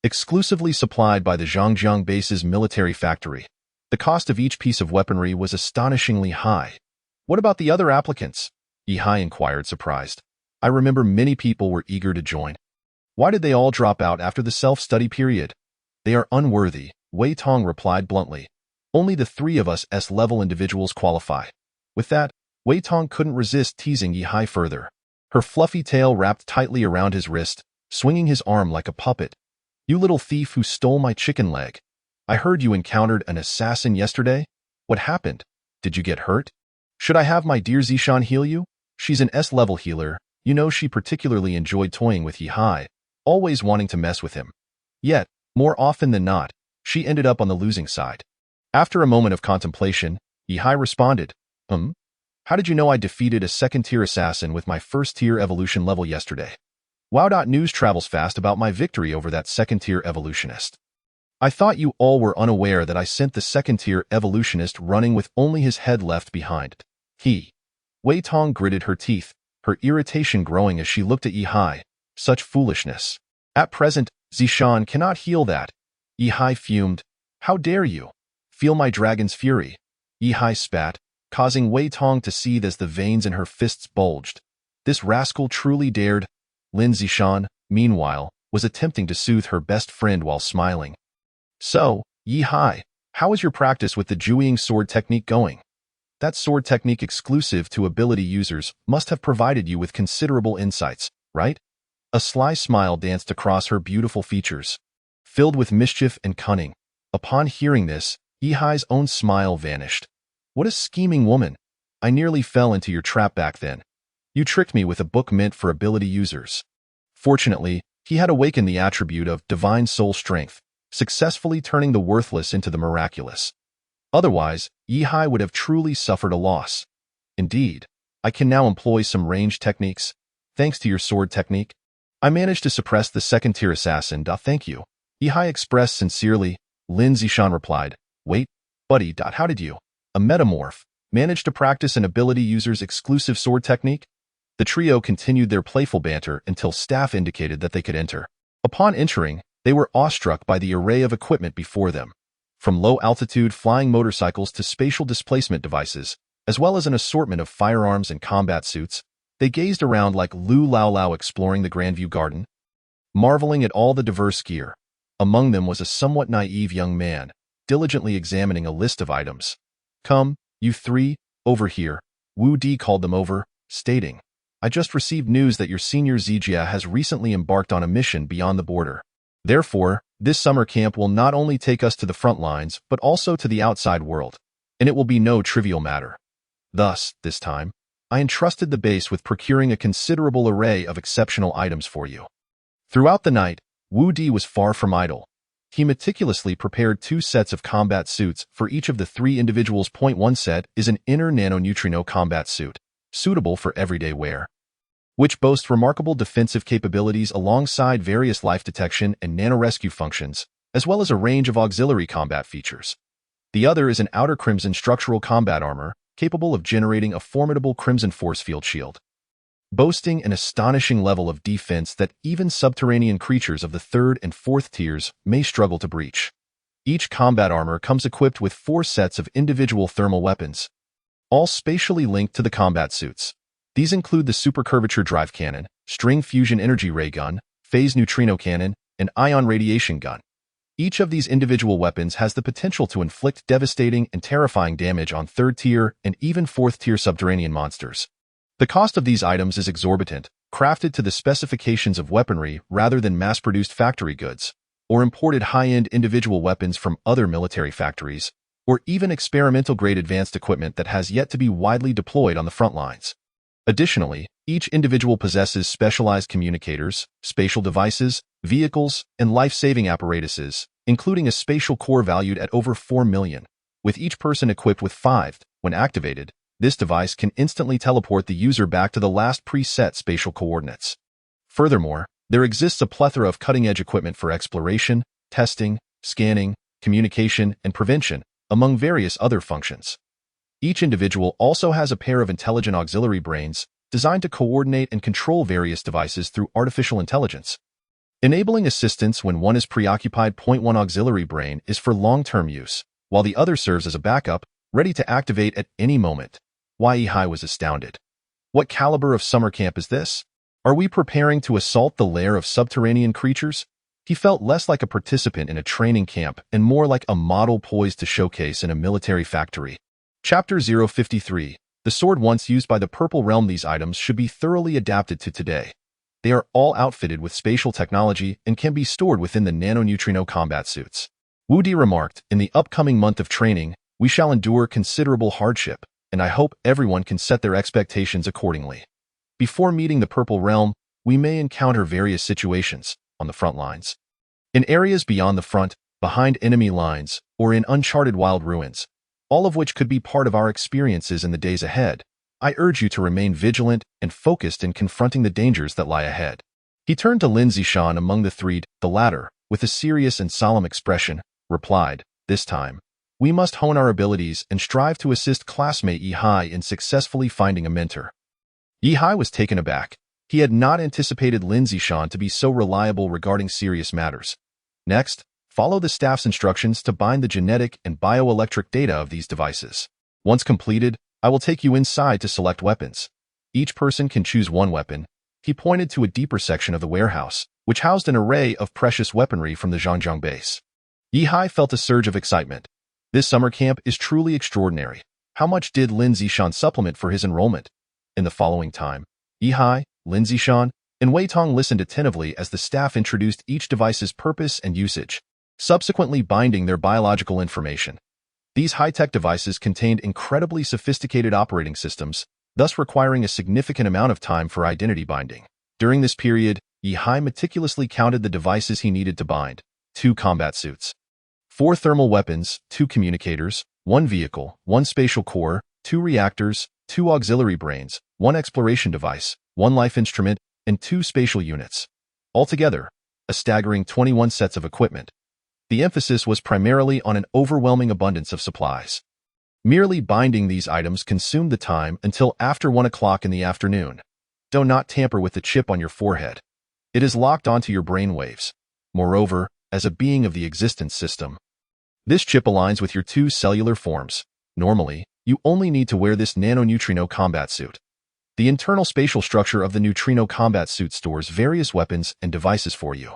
Exclusively supplied by the Zhangjiang base's military factory, the cost of each piece of weaponry was astonishingly high. "What about the other applicants?" Yihai inquired, surprised. "I remember many people were eager to join. Why did they all drop out after the self-study period?" "They are unworthy," Wei Tong replied bluntly. "Only the three of us S-level individuals qualify." With that, Wei Tong couldn't resist teasing Yihai further. Her fluffy tail wrapped tightly around his wrist, swinging his arm like a puppet. "You little thief who stole my chicken leg. I heard you encountered an assassin yesterday. What happened? Did you get hurt? Should I have my dear Zishan heal you?" She's an S-level healer. You know, she particularly enjoyed toying with Yihai, always wanting to mess with him. Yet, more often than not, she ended up on the losing side. After a moment of contemplation, Yihai responded, How did you know I defeated a second-tier assassin with my first-tier evolution level yesterday? Wow.News travels fast about my victory over that second-tier evolutionist. I thought you all were unaware that I sent the second-tier evolutionist running with only his head left behind. Wei Tong gritted her teeth, her irritation growing as she looked at Yihai. Such foolishness. At present, Zishan cannot heal that. Yihai fumed. "How dare you? Feel my dragon's fury." Yihai spat, causing Wei Tong to seethe as the veins in her fists bulged. This rascal truly dared. Lin Zishan, meanwhile, was attempting to soothe her best friend while smiling. "So, Yihai, how is your practice with the Jueying sword technique going? That sword technique exclusive to ability users must have provided you with considerable insights, right?" A sly smile danced across her beautiful features, filled with mischief and cunning. Upon hearing this, Yihai's own smile vanished. "What a scheming woman. I nearly fell into your trap back then. You tricked me with a book meant for ability users." Fortunately, he had awakened the attribute of divine soul strength, successfully turning the worthless into the miraculous. Otherwise, Yihai would have truly suffered a loss. "Indeed, I can now employ some range techniques, thanks to your sword technique. I managed to suppress the second-tier assassin. Thank you." Yihai expressed sincerely. Lin Zishan replied, "Wait, buddy. How did you, a metamorph, manage to practice an ability user's exclusive sword technique?" The trio continued their playful banter until staff indicated that they could enter. Upon entering, they were awestruck by the array of equipment before them. From low-altitude flying motorcycles to spatial displacement devices, as well as an assortment of firearms and combat suits, they gazed around like Lu Laolao exploring the Grandview Garden, marveling at all the diverse gear. Among them was a somewhat naive young man, diligently examining a list of items. "Come, you three, over here," Wu Di called them over, stating, "I just received news that your senior Zijia has recently embarked on a mission beyond the border. Therefore, this summer camp will not only take us to the front lines, but also to the outside world, and it will be no trivial matter. Thus, this time, I entrusted the base with procuring a considerable array of exceptional items for you." Throughout the night, Wu Di was far from idle. He meticulously prepared 2 sets of combat suits for each of the 3 individuals. One set is an inner nanoneutrino combat suit, suitable for everyday wear, which boasts remarkable defensive capabilities alongside various life detection and nanorescue functions, as well as a range of auxiliary combat features. The other is an outer crimson structural combat armor, capable of generating a formidable crimson force field shield, boasting an astonishing level of defense that even subterranean creatures of the 3rd and 4th tiers may struggle to breach. Each combat armor comes equipped with 4 sets of individual thermal weapons, all spatially linked to the combat suits. These include the Super Curvature Drive Cannon, String Fusion Energy Ray Gun, Phase Neutrino Cannon, and Ion Radiation Gun. Each of these individual weapons has the potential to inflict devastating and terrifying damage on 3rd-tier and even 4th-tier subterranean monsters. The cost of these items is exorbitant, crafted to the specifications of weaponry rather than mass-produced factory goods, or imported high-end individual weapons from other military factories, or even experimental-grade advanced equipment that has yet to be widely deployed on the front lines. Additionally, each individual possesses specialized communicators, spatial devices, vehicles, and life-saving apparatuses, including a spatial core valued at over 4 million. With each person equipped with 5, when activated, this device can instantly teleport the user back to the last preset spatial coordinates. Furthermore, there exists a plethora of cutting-edge equipment for exploration, testing, scanning, communication, and prevention, among various other functions. Each individual also has a pair of intelligent auxiliary brains designed to coordinate and control various devices through artificial intelligence. Enabling assistance when one is preoccupied. One auxiliary brain is for long-term use, while the other serves as a backup, ready to activate at any moment. Yi was astounded. What caliber of summer camp is this? Are we preparing to assault the lair of subterranean creatures? He felt less like a participant in a training camp and more like a model poised to showcase in a military factory. Chapter 053. The sword once used by the Purple Realm. These items should be thoroughly adapted to today. They are all outfitted with spatial technology and can be stored within the nanoneutrino combat suits. Wu Di remarked, in the upcoming month of training, we shall endure considerable hardship, and I hope everyone can set their expectations accordingly. Before meeting the Purple Realm, we may encounter various situations on the front lines. In areas beyond the front, behind enemy lines, or in uncharted wild ruins, all of which could be part of our experiences in the days ahead. I urge you to remain vigilant and focused in confronting the dangers that lie ahead. He turned to Lin Zishan among the 3. The latter, with a serious and solemn expression, replied, this time, we must hone our abilities and strive to assist classmate Yi Hai in successfully finding a mentor. Yi Hai was taken aback. He had not anticipated Lin Zishan to be so reliable regarding serious matters. Next, follow the staff's instructions to bind the genetic and bioelectric data of these devices. Once completed, I will take you inside to select weapons. Each person can choose one weapon. He pointed to a deeper section of the warehouse, which housed an array of precious weaponry from the Zhangjiang base. Yi Hai felt a surge of excitement. This summer camp is truly extraordinary. How much did Lin Zishan supplement for his enrollment? In the following time, Yi Hai, Lin Zishan, and Wei Tong listened attentively as the staff introduced each device's purpose and usage, subsequently binding their biological information. These high-tech devices contained incredibly sophisticated operating systems, thus requiring a significant amount of time for identity binding. During this period, Yi Hai meticulously counted the devices he needed to bind: 2 combat suits, 4 thermal weapons, 2 communicators, 1 vehicle, 1 spatial core, 2 reactors, 2 auxiliary brains, 1 exploration device, 1 life instrument, and 2 spatial units. Altogether, a staggering 21 sets of equipment. The emphasis was primarily on an overwhelming abundance of supplies. Merely binding these items consumed the time until after 1 o'clock in the afternoon. Do not tamper with the chip on your forehead. It is locked onto your brain waves. Moreover, as a being of the existence system, this chip aligns with your 2 cellular forms. Normally, you only need to wear this nanoneutrino combat suit. The internal spatial structure of the neutrino combat suit stores various weapons and devices for you.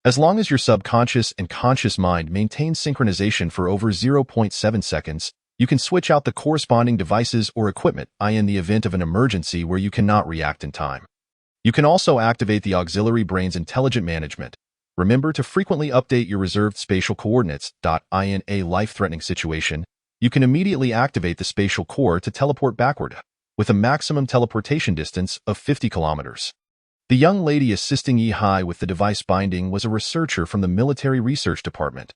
As long as your subconscious and conscious mind maintain synchronization for over 0.7 seconds, you can switch out the corresponding devices or equipment in the event of an emergency where you cannot react in time. You can also activate the auxiliary brain's intelligent management. Remember to frequently update your reserved spatial coordinates. In a life-threatening situation, you can immediately activate the spatial core to teleport backward, with a maximum teleportation distance of 50 kilometers. The young lady assisting Yi Hai with the device binding was a researcher from the Military Research Department.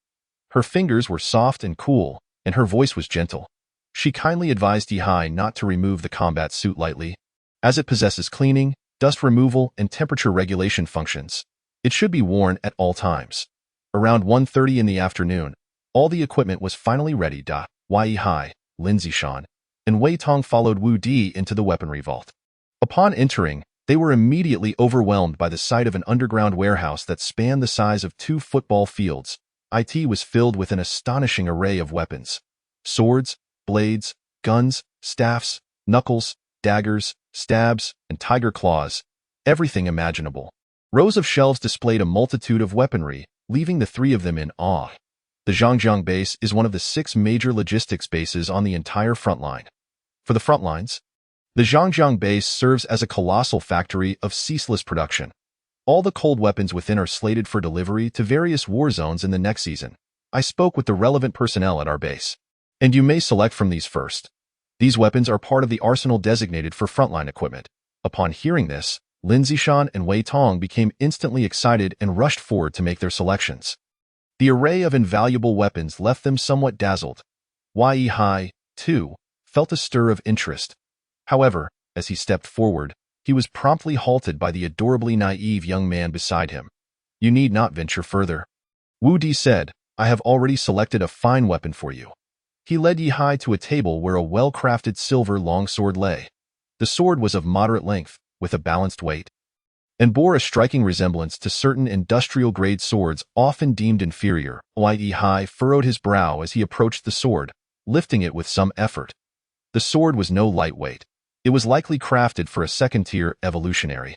Her fingers were soft and cool, and her voice was gentle. She kindly advised Yi Hai not to remove the combat suit lightly, as it possesses cleaning, dust removal, and temperature regulation functions. It should be worn at all times. Around 1:30 in the afternoon, all the equipment was finally ready. Yi Hai, Lin Zishan, and Wei Tong followed Wu Di into the weaponry vault. Upon entering, they were immediately overwhelmed by the sight of an underground warehouse that spanned the size of 2 football fields, IT was filled with an astonishing array of weapons. Swords, blades, guns, staffs, knuckles, daggers, stabs, and tiger claws, everything imaginable. Rows of shelves displayed a multitude of weaponry, leaving the three of them in awe. The Zhangjiang base is one of the 6 major logistics bases on the entire front line. For the front lines, the Zhangjiang base serves as a colossal factory of ceaseless production. All the cold weapons within are slated for delivery to various war zones in the next season. I spoke with the relevant personnel at our base, and you may select from these first. These weapons are part of the arsenal designated for frontline equipment. Upon hearing this, Lin Zishan and Wei Tong became instantly excited and rushed forward to make their selections. The array of invaluable weapons left them somewhat dazzled. Yi Hai, too, felt a stir of interest. However, as he stepped forward, he was promptly halted by the adorably naive young man beside him. You need not venture further. Wu Di said, I have already selected a fine weapon for you. He led Yi Hai to a table where a well-crafted silver longsword lay. The sword was of moderate length, with a balanced weight, and bore a striking resemblance to certain industrial-grade swords often deemed inferior. Yi Hai furrowed his brow as he approached the sword, lifting it with some effort. The sword was no lightweight. It was likely crafted for a second-tier evolutionary.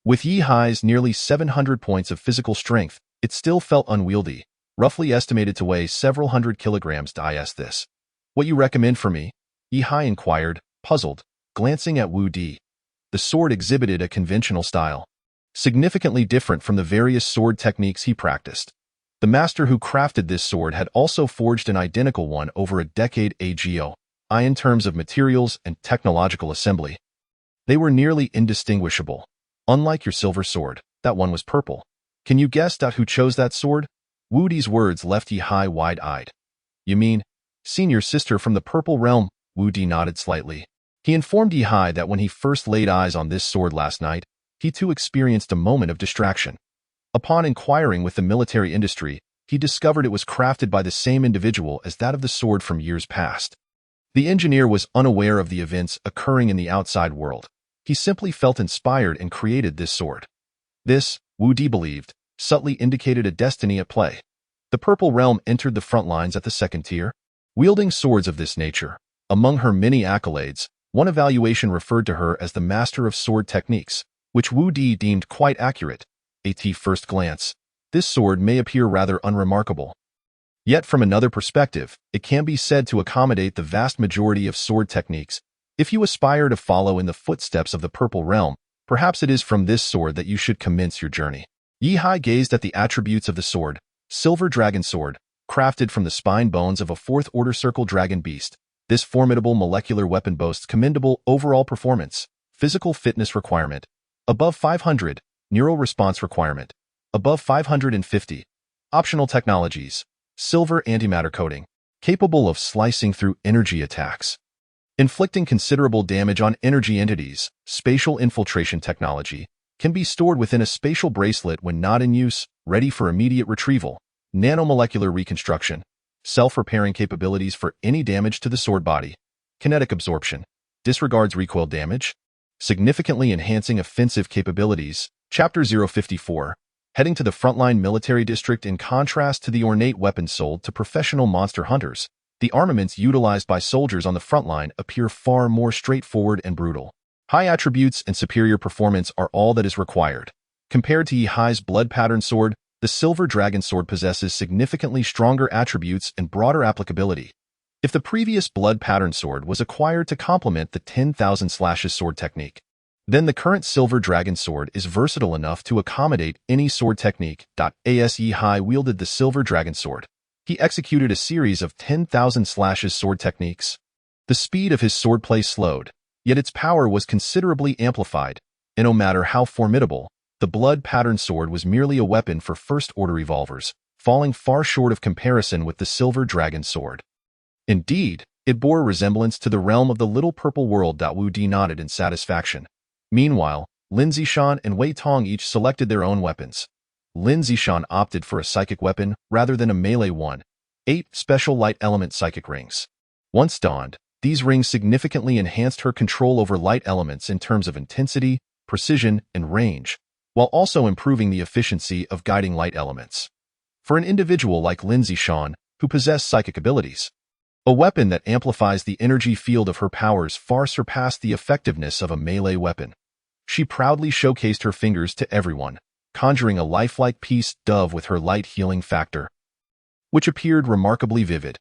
With Yi Hai's nearly 700 points of physical strength, it still felt unwieldy, roughly estimated to weigh several hundred kilograms. Is this what you recommend for me? Yi Hai inquired, puzzled, glancing at Wu Di. The sword exhibited a conventional style, significantly different from the various sword techniques he practiced. The master who crafted this sword had also forged an identical one over a decade ago. In terms of materials and technological assembly, they were nearly indistinguishable. Unlike your silver sword, that one was purple. Can you guess who chose that sword? Wu Di's words left Yi Hai wide-eyed. You mean, senior sister from the purple realm? Wu Di nodded slightly. He informed Yi Hai that when he first laid eyes on this sword last night, he too experienced a moment of distraction. Upon inquiring with the military industry, he discovered it was crafted by the same individual as that of the sword from years past. The engineer was unaware of the events occurring in the outside world. He simply felt inspired and created this sword. This, Wu Di believed, subtly indicated a destiny at play. The Purple Realm entered the front lines at the second tier, wielding swords of this nature. Among her many accolades, one evaluation referred to her as the master of sword techniques, which Wu Di deemed quite accurate. At first glance, this sword may appear rather unremarkable. Yet from another perspective, it can be said to accommodate the vast majority of sword techniques. If you aspire to follow in the footsteps of the Purple Realm, perhaps it is from this sword that you should commence your journey. Yi Hai gazed at the attributes of the sword, Silver Dragon Sword, crafted from the spine bones of a fourth-order circle dragon beast. This formidable molecular weapon boasts commendable overall performance, physical fitness requirement, above 500, neural response requirement, above 550, optional technologies, silver antimatter coating, capable of slicing through energy attacks, inflicting considerable damage on energy entities, spatial infiltration technology, can be stored within a spatial bracelet when not in use, ready for immediate retrieval, nanomolecular reconstruction, self-repairing capabilities for any damage to the sword body, kinetic absorption, disregards recoil damage, significantly enhancing offensive capabilities. Chapter 054. Heading to the frontline military district. In contrast to the ornate weapons sold to professional monster hunters, the armaments utilized by soldiers on the frontline appear far more straightforward and brutal. High attributes and superior performance are all that is required. Compared to Yi Hai's blood pattern sword, the Silver Dragon Sword possesses significantly stronger attributes and broader applicability. If the previous blood pattern sword was acquired to complement the 10,000 slashes sword technique, then the current Silver Dragon Sword is versatile enough to accommodate any sword technique. As Yi Hai wielded the Silver Dragon Sword, he executed a series of 10,000 slashes sword techniques. The speed of his swordplay slowed, yet its power was considerably amplified, and no matter how formidable, the blood pattern sword was merely a weapon for first-order revolvers, falling far short of comparison with the Silver Dragon Sword. Indeed, it bore a resemblance to the realm of the Little Purple World. Wu Di nodded in satisfaction. Meanwhile, Lin Zishan and Wei Tong each selected their own weapons. Lin Zishan opted for a psychic weapon rather than a melee one, 8 special light element psychic rings. Once donned, these rings significantly enhanced her control over light elements in terms of intensity, precision, and range, while also improving the efficiency of guiding light elements. for an individual like Lindsay Shawn, who possessed psychic abilities. A weapon that amplifies the energy field of her powers far surpassed the effectiveness of a melee weapon. She proudly showcased her fingers to everyone, conjuring a lifelike peace dove with her light healing factor, which appeared remarkably vivid.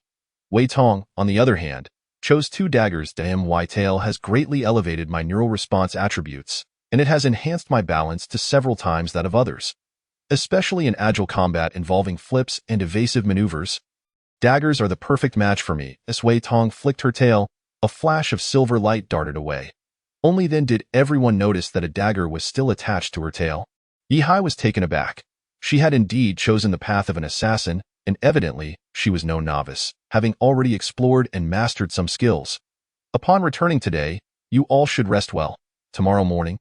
Wei Tong, on the other hand, chose 2 daggers. My tail has greatly elevated my neural response attributes, and it has enhanced my balance to several times that of others. Especially in agile combat involving flips and evasive maneuvers, daggers are the perfect match for me. As Wei Tong flicked her tail, a flash of silver light darted away. Only then did everyone notice that a dagger was still attached to her tail. Yi Hai was taken aback. She had indeed chosen the path of an assassin, and evidently, she was no novice, having already explored and mastered some skills. Upon returning today, you all should rest well. Tomorrow morning,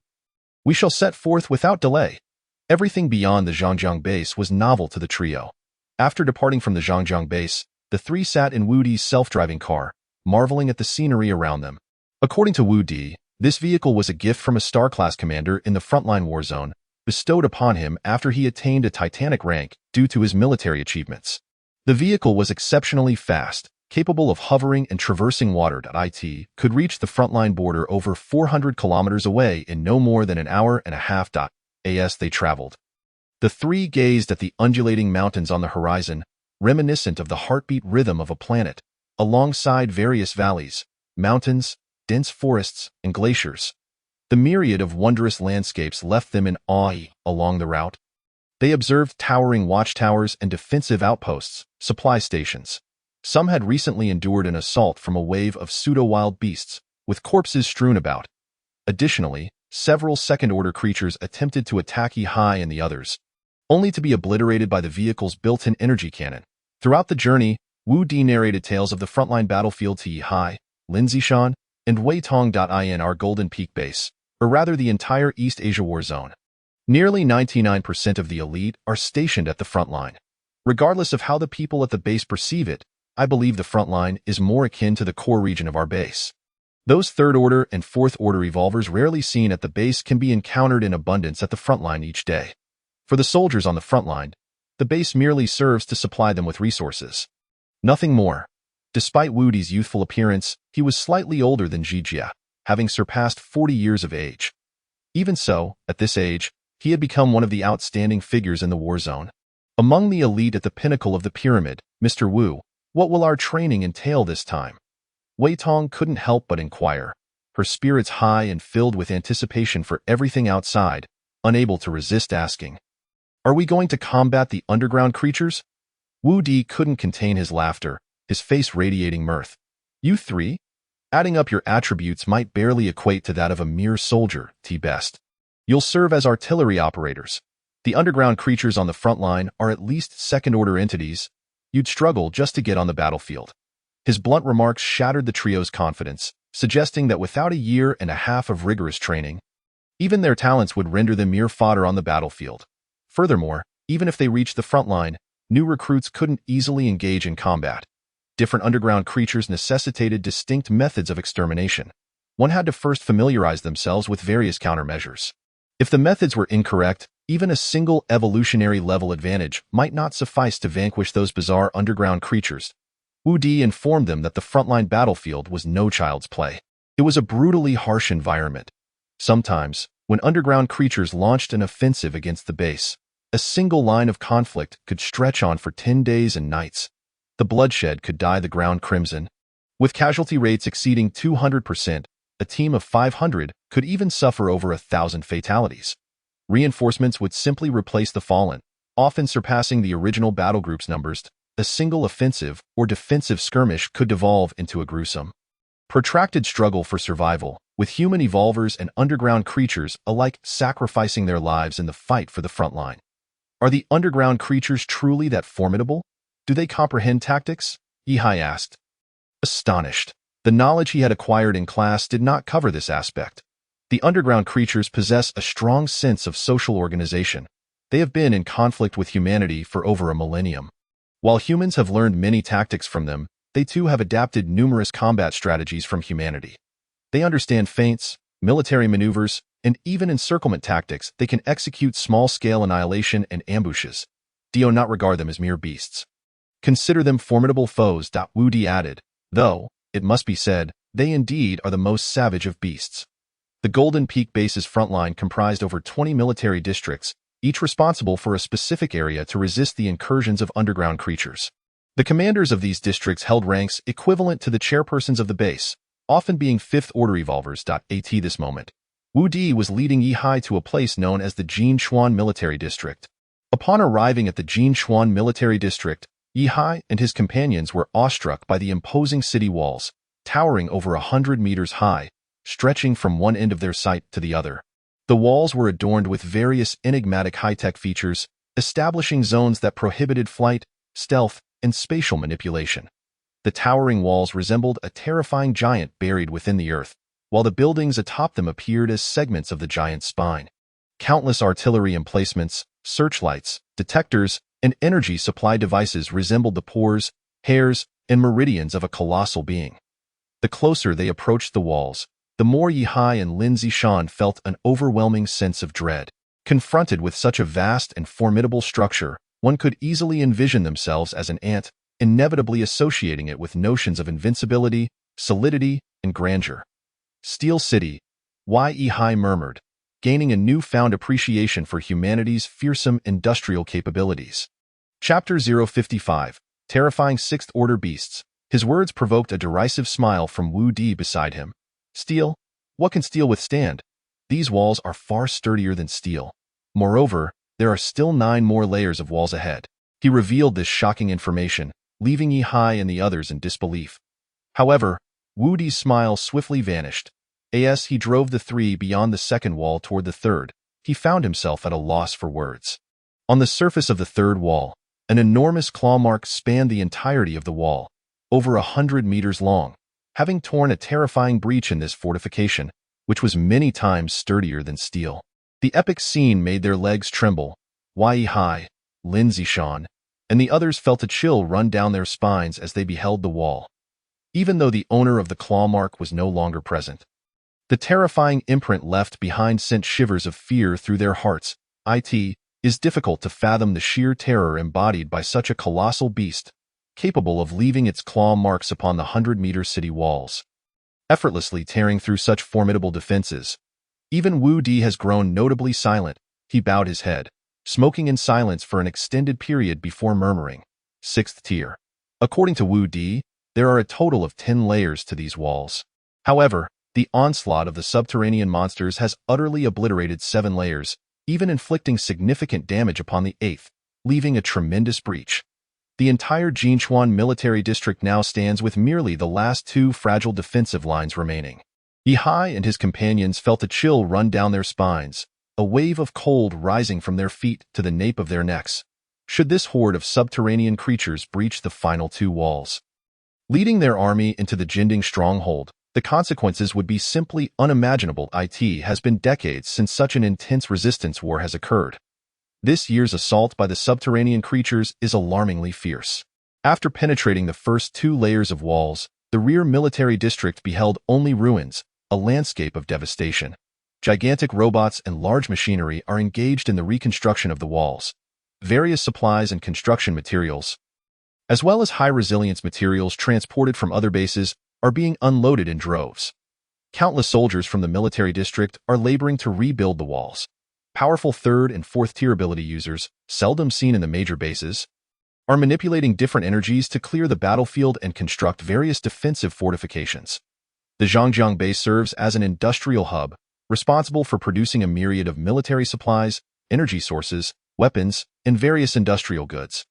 we shall set forth without delay. Everything beyond the Zhangjiang base was novel to the trio. After departing from the Zhangjiang base, the 3 sat in Wu Di's self-driving car, marveling at the scenery around them. According to Wu Di, this vehicle was a gift from a star-class commander in the frontline war zone, bestowed upon him after he attained a titanic rank due to his military achievements. The vehicle was exceptionally fast, capable of hovering and traversing water. It could reach the frontline border over 400 kilometers away in no more than an hour and a half. As they traveled, the 3 gazed at the undulating mountains on the horizon, reminiscent of the heartbeat rhythm of a planet, alongside various valleys, mountains, dense forests, and glaciers. The myriad of wondrous landscapes left them in awe. Along the route, they observed towering watchtowers and defensive outposts, supply stations. Some had recently endured an assault from a wave of pseudo-wild beasts, with corpses strewn about. Additionally, several second-order creatures attempted to attack Yi Hai and the others, only to be obliterated by the vehicle's built-in energy cannon. Throughout the journey, Wu Di narrated tales of the frontline battlefield to Yi Hai, Lindsay Shawn, and Wei Tong. In our Golden Peak base, or rather the entire East Asia war zone, nearly 99% of the elite are stationed at the front line. Regardless of how the people at the base perceive it, I believe the front line is more akin to the core region of our base. Those third-order and fourth-order evolvers rarely seen at the base can be encountered in abundance at the front line each day. For the soldiers on the front line, the base merely serves to supply them with resources. Nothing more. Despite Wu Di's youthful appearance, he was slightly older than Zhijia, having surpassed 40 years of age. Even so, at this age, he had become one of the outstanding figures in the war zone. Among the elite at the pinnacle of the pyramid, Mr. Wu, what will our training entail this time? Wei Tong couldn't help but inquire, her spirits high and filled with anticipation for everything outside, unable to resist asking. Are we going to combat the underground creatures? Wu Di couldn't contain his laughter, his face radiating mirth. You 3? Adding up your attributes might barely equate to that of a mere soldier, T-best. You'll serve as artillery operators. The underground creatures on the front line are at least second-order entities. You'd struggle just to get on the battlefield. His blunt remarks shattered the trio's confidence, suggesting that without a year and a half of rigorous training, even their talents would render them mere fodder on the battlefield. Furthermore, even if they reached the front line, new recruits couldn't easily engage in combat. Different underground creatures necessitated distinct methods of extermination. One had to first familiarize themselves with various countermeasures. If the methods were incorrect, even a single evolutionary level advantage might not suffice to vanquish those bizarre underground creatures. Wu Di informed them that the frontline battlefield was no child's play. It was a brutally harsh environment. Sometimes, when underground creatures launched an offensive against the base, a single line of conflict could stretch on for 10 days and nights. The bloodshed could dye the ground crimson. With casualty rates exceeding 200%, a team of 500 could even suffer over 1,000 fatalities. Reinforcements would simply replace the fallen, often surpassing the original battle group's numbers. A single offensive or defensive skirmish could devolve into a gruesome, protracted struggle for survival, with human evolvers and underground creatures alike sacrificing their lives in the fight for the front line. Are the underground creatures truly that formidable? Do they comprehend tactics? Yi Hai asked. Astonished, the knowledge he had acquired in class did not cover this aspect. The underground creatures possess a strong sense of social organization. They have been in conflict with humanity for over a millennium. While humans have learned many tactics from them, they too have adapted numerous combat strategies from humanity. They understand feints, military maneuvers, and even encirclement tactics. They can execute small-scale annihilation and ambushes. Do not regard them as mere beasts. Consider them formidable foes. Wu Di added, though, it must be said, they indeed are the most savage of beasts. The Golden Peak base's front line comprised over 20 military districts, each responsible for a specific area to resist the incursions of underground creatures. The commanders of these districts held ranks equivalent to the chairpersons of the base, often being fifth-order evolvers. At this moment, Wu Di was leading Yihai to a place known as the Jinchuan Military District. Upon arriving at the Jinchuan Military District, Yihai and his companions were awestruck by the imposing city walls, towering over 100 meters high, stretching from one end of their sight to the other. The walls were adorned with various enigmatic high-tech features, establishing zones that prohibited flight, stealth, and spatial manipulation. The towering walls resembled a terrifying giant buried within the earth, while the buildings atop them appeared as segments of the giant's spine. Countless artillery emplacements, searchlights, detectors, and energy supply devices resembled the pores, hairs, and meridians of a colossal being. The closer they approached the walls, the more Yihai and Lin Zishan felt an overwhelming sense of dread. Confronted with such a vast and formidable structure, one could easily envision themselves as an ant, inevitably associating it with notions of invincibility, solidity, and grandeur. Steel City, Yihai murmured, gaining a newfound appreciation for humanity's fearsome industrial capabilities. Chapter 055, Terrifying Sixth-Order Beasts. His words provoked a derisive smile from Wu Di beside him. Steel? What can steel withstand? These walls are far sturdier than steel. Moreover, there are still 9 more layers of walls ahead. He revealed this shocking information, leaving Yihai and the others in disbelief. However, Wu Di's smile swiftly vanished. As he drove the 3 beyond the second wall toward the third, he found himself at a loss for words. On the surface of the third wall, an enormous claw mark spanned the entirety of the wall, over 100 meters long, having torn a terrifying breach in this fortification, which was many times sturdier than steel. The epic scene made their legs tremble. Yihai, Lin Zishan, and the others felt a chill run down their spines as they beheld the wall. Even though the owner of the claw mark was no longer present, the terrifying imprint left behind sent shivers of fear through their hearts. It is difficult to fathom the sheer terror embodied by such a colossal beast, capable of leaving its claw marks upon the 100-meter city walls, effortlessly tearing through such formidable defenses. Even Wu Di has grown notably silent. He bowed his head, smoking in silence for an extended period before murmuring, 6th tier. According to Wu Di, there are a total of 10 layers to these walls. However, the onslaught of the subterranean monsters has utterly obliterated 7 layers, even inflicting significant damage upon the 8th, leaving a tremendous breach. The entire Jinchuan military district now stands with merely the last 2 fragile defensive lines remaining. Yihai and his companions felt a chill run down their spines, a wave of cold rising from their feet to the nape of their necks. Should this horde of subterranean creatures breach the final 2 walls, leading their army into the Jinding stronghold, the consequences would be simply unimaginable. It has been decades since such an intense resistance war has occurred. This year's assault by the subterranean creatures is alarmingly fierce. After penetrating the first 2 layers of walls, the rear military district beheld only ruins, a landscape of devastation. Gigantic robots and large machinery are engaged in the reconstruction of the walls. Various supplies and construction materials, as well as high-resilience materials transported from other bases, are being unloaded in droves. Countless soldiers from the military district are laboring to rebuild the walls. Powerful 3rd and 4th tier ability users, seldom seen in the major bases, are manipulating different energies to clear the battlefield and construct various defensive fortifications. The Zhangjiang base serves as an industrial hub, responsible for producing a myriad of military supplies, energy sources, weapons, and various industrial goods.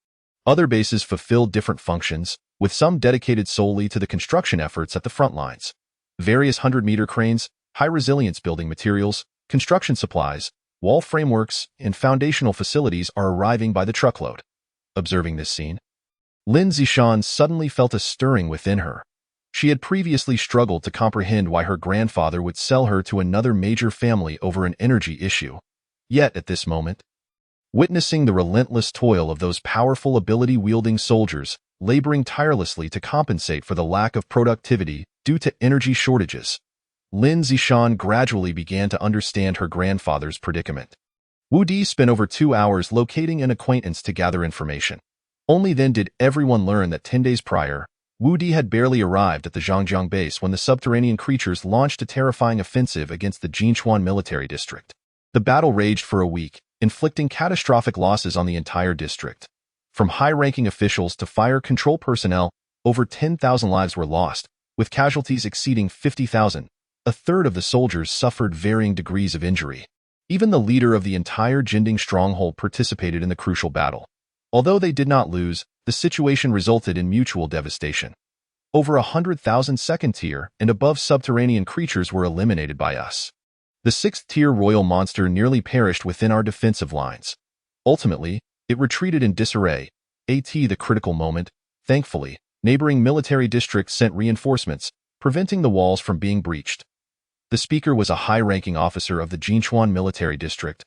Other bases fulfill different functions, with some dedicated solely to the construction efforts at the front lines. Various 100-meter cranes, high-resilience building materials, construction supplies, wall frameworks, and foundational facilities are arriving by the truckload. Observing this scene, Lin Zishan suddenly felt a stirring within her. She had previously struggled to comprehend why her grandfather would sell her to another major family over an energy issue. Yet at this moment, witnessing the relentless toil of those powerful ability-wielding soldiers, laboring tirelessly to compensate for the lack of productivity due to energy shortages, Lin Zishan gradually began to understand her grandfather's predicament. Wu Di spent over 2 hours locating an acquaintance to gather information. Only then did everyone learn that 10 days prior, Wu Di had barely arrived at the Zhangjiang base when the subterranean creatures launched a terrifying offensive against the Jinchuan military district. The battle raged for a week, inflicting catastrophic losses on the entire district. From high-ranking officials to fire control personnel, over 10,000 lives were lost, with casualties exceeding 50,000. A third of the soldiers suffered varying degrees of injury. Even the leader of the entire Jinding stronghold participated in the crucial battle. Although they did not lose, the situation resulted in mutual devastation. Over 100,000 second-tier and above subterranean creatures were eliminated by us. The 6th-tier royal monster nearly perished within our defensive lines. Ultimately, it retreated in disarray. The critical moment. Thankfully, neighboring military districts sent reinforcements, preventing the walls from being breached. The speaker was a high-ranking officer of the Jinchuan military district,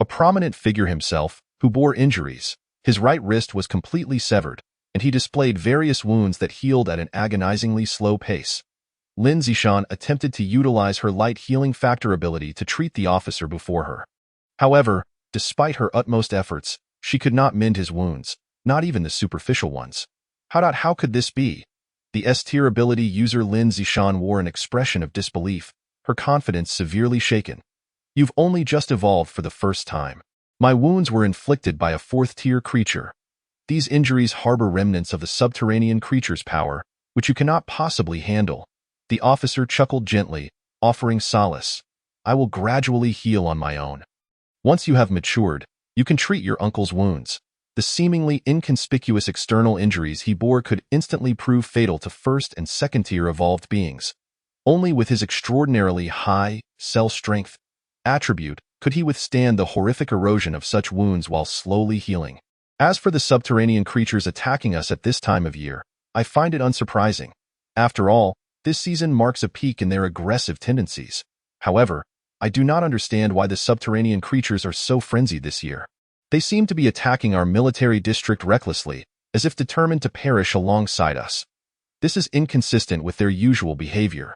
a prominent figure himself, who bore injuries. His right wrist was completely severed, and he displayed various wounds that healed at an agonizingly slow pace. Lin Zishan attempted to utilize her light healing factor ability to treat the officer before her. However, despite her utmost efforts, she could not mend his wounds, not even the superficial ones. How could this be? The S-tier ability user Lin Zishan wore an expression of disbelief, her confidence severely shaken. You've only just evolved for the first time. My wounds were inflicted by a 4th-tier creature. These injuries harbor remnants of the subterranean creature's power, which you cannot possibly handle. The officer chuckled gently, offering solace. I will gradually heal on my own. Once you have matured, you can treat your uncle's wounds. The seemingly inconspicuous external injuries he bore could instantly prove fatal to 1st and 2nd-tier evolved beings. Only with his extraordinarily high cell strength attribute could he withstand the horrific erosion of such wounds while slowly healing. As for the subterranean creatures attacking us at this time of year, I find it unsurprising. After all, this season marks a peak in their aggressive tendencies. However, I do not understand why the subterranean creatures are so frenzied this year. They seem to be attacking our military district recklessly, as if determined to perish alongside us. This is inconsistent with their usual behavior.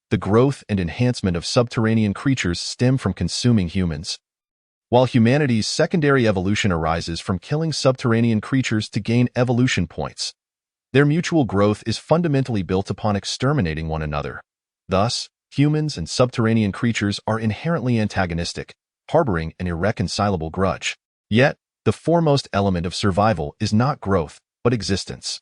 The growth and enhancement of subterranean creatures stem from consuming humans, while humanity's secondary evolution arises from killing subterranean creatures to gain evolution points. Their mutual growth is fundamentally built upon exterminating one another. Thus, humans and subterranean creatures are inherently antagonistic, harboring an irreconcilable grudge. Yet, the foremost element of survival is not growth, but existence.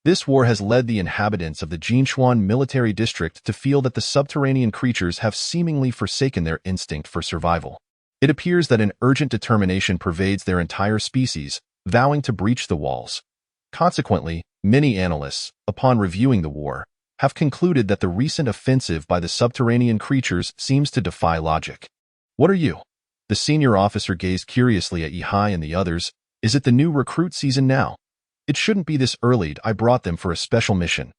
This war has led the inhabitants of the Jinchuan military district to feel that the subterranean creatures have seemingly forsaken their instinct for survival. It appears that an urgent determination pervades their entire species, vowing to breach the walls. Consequently, many analysts, upon reviewing the war, have concluded that the recent offensive by the subterranean creatures seems to defy logic. What are you? The senior officer gazed curiously at Yihai and the others. Is it the new recruit season now? It shouldn't be this early. I brought them for a special mission.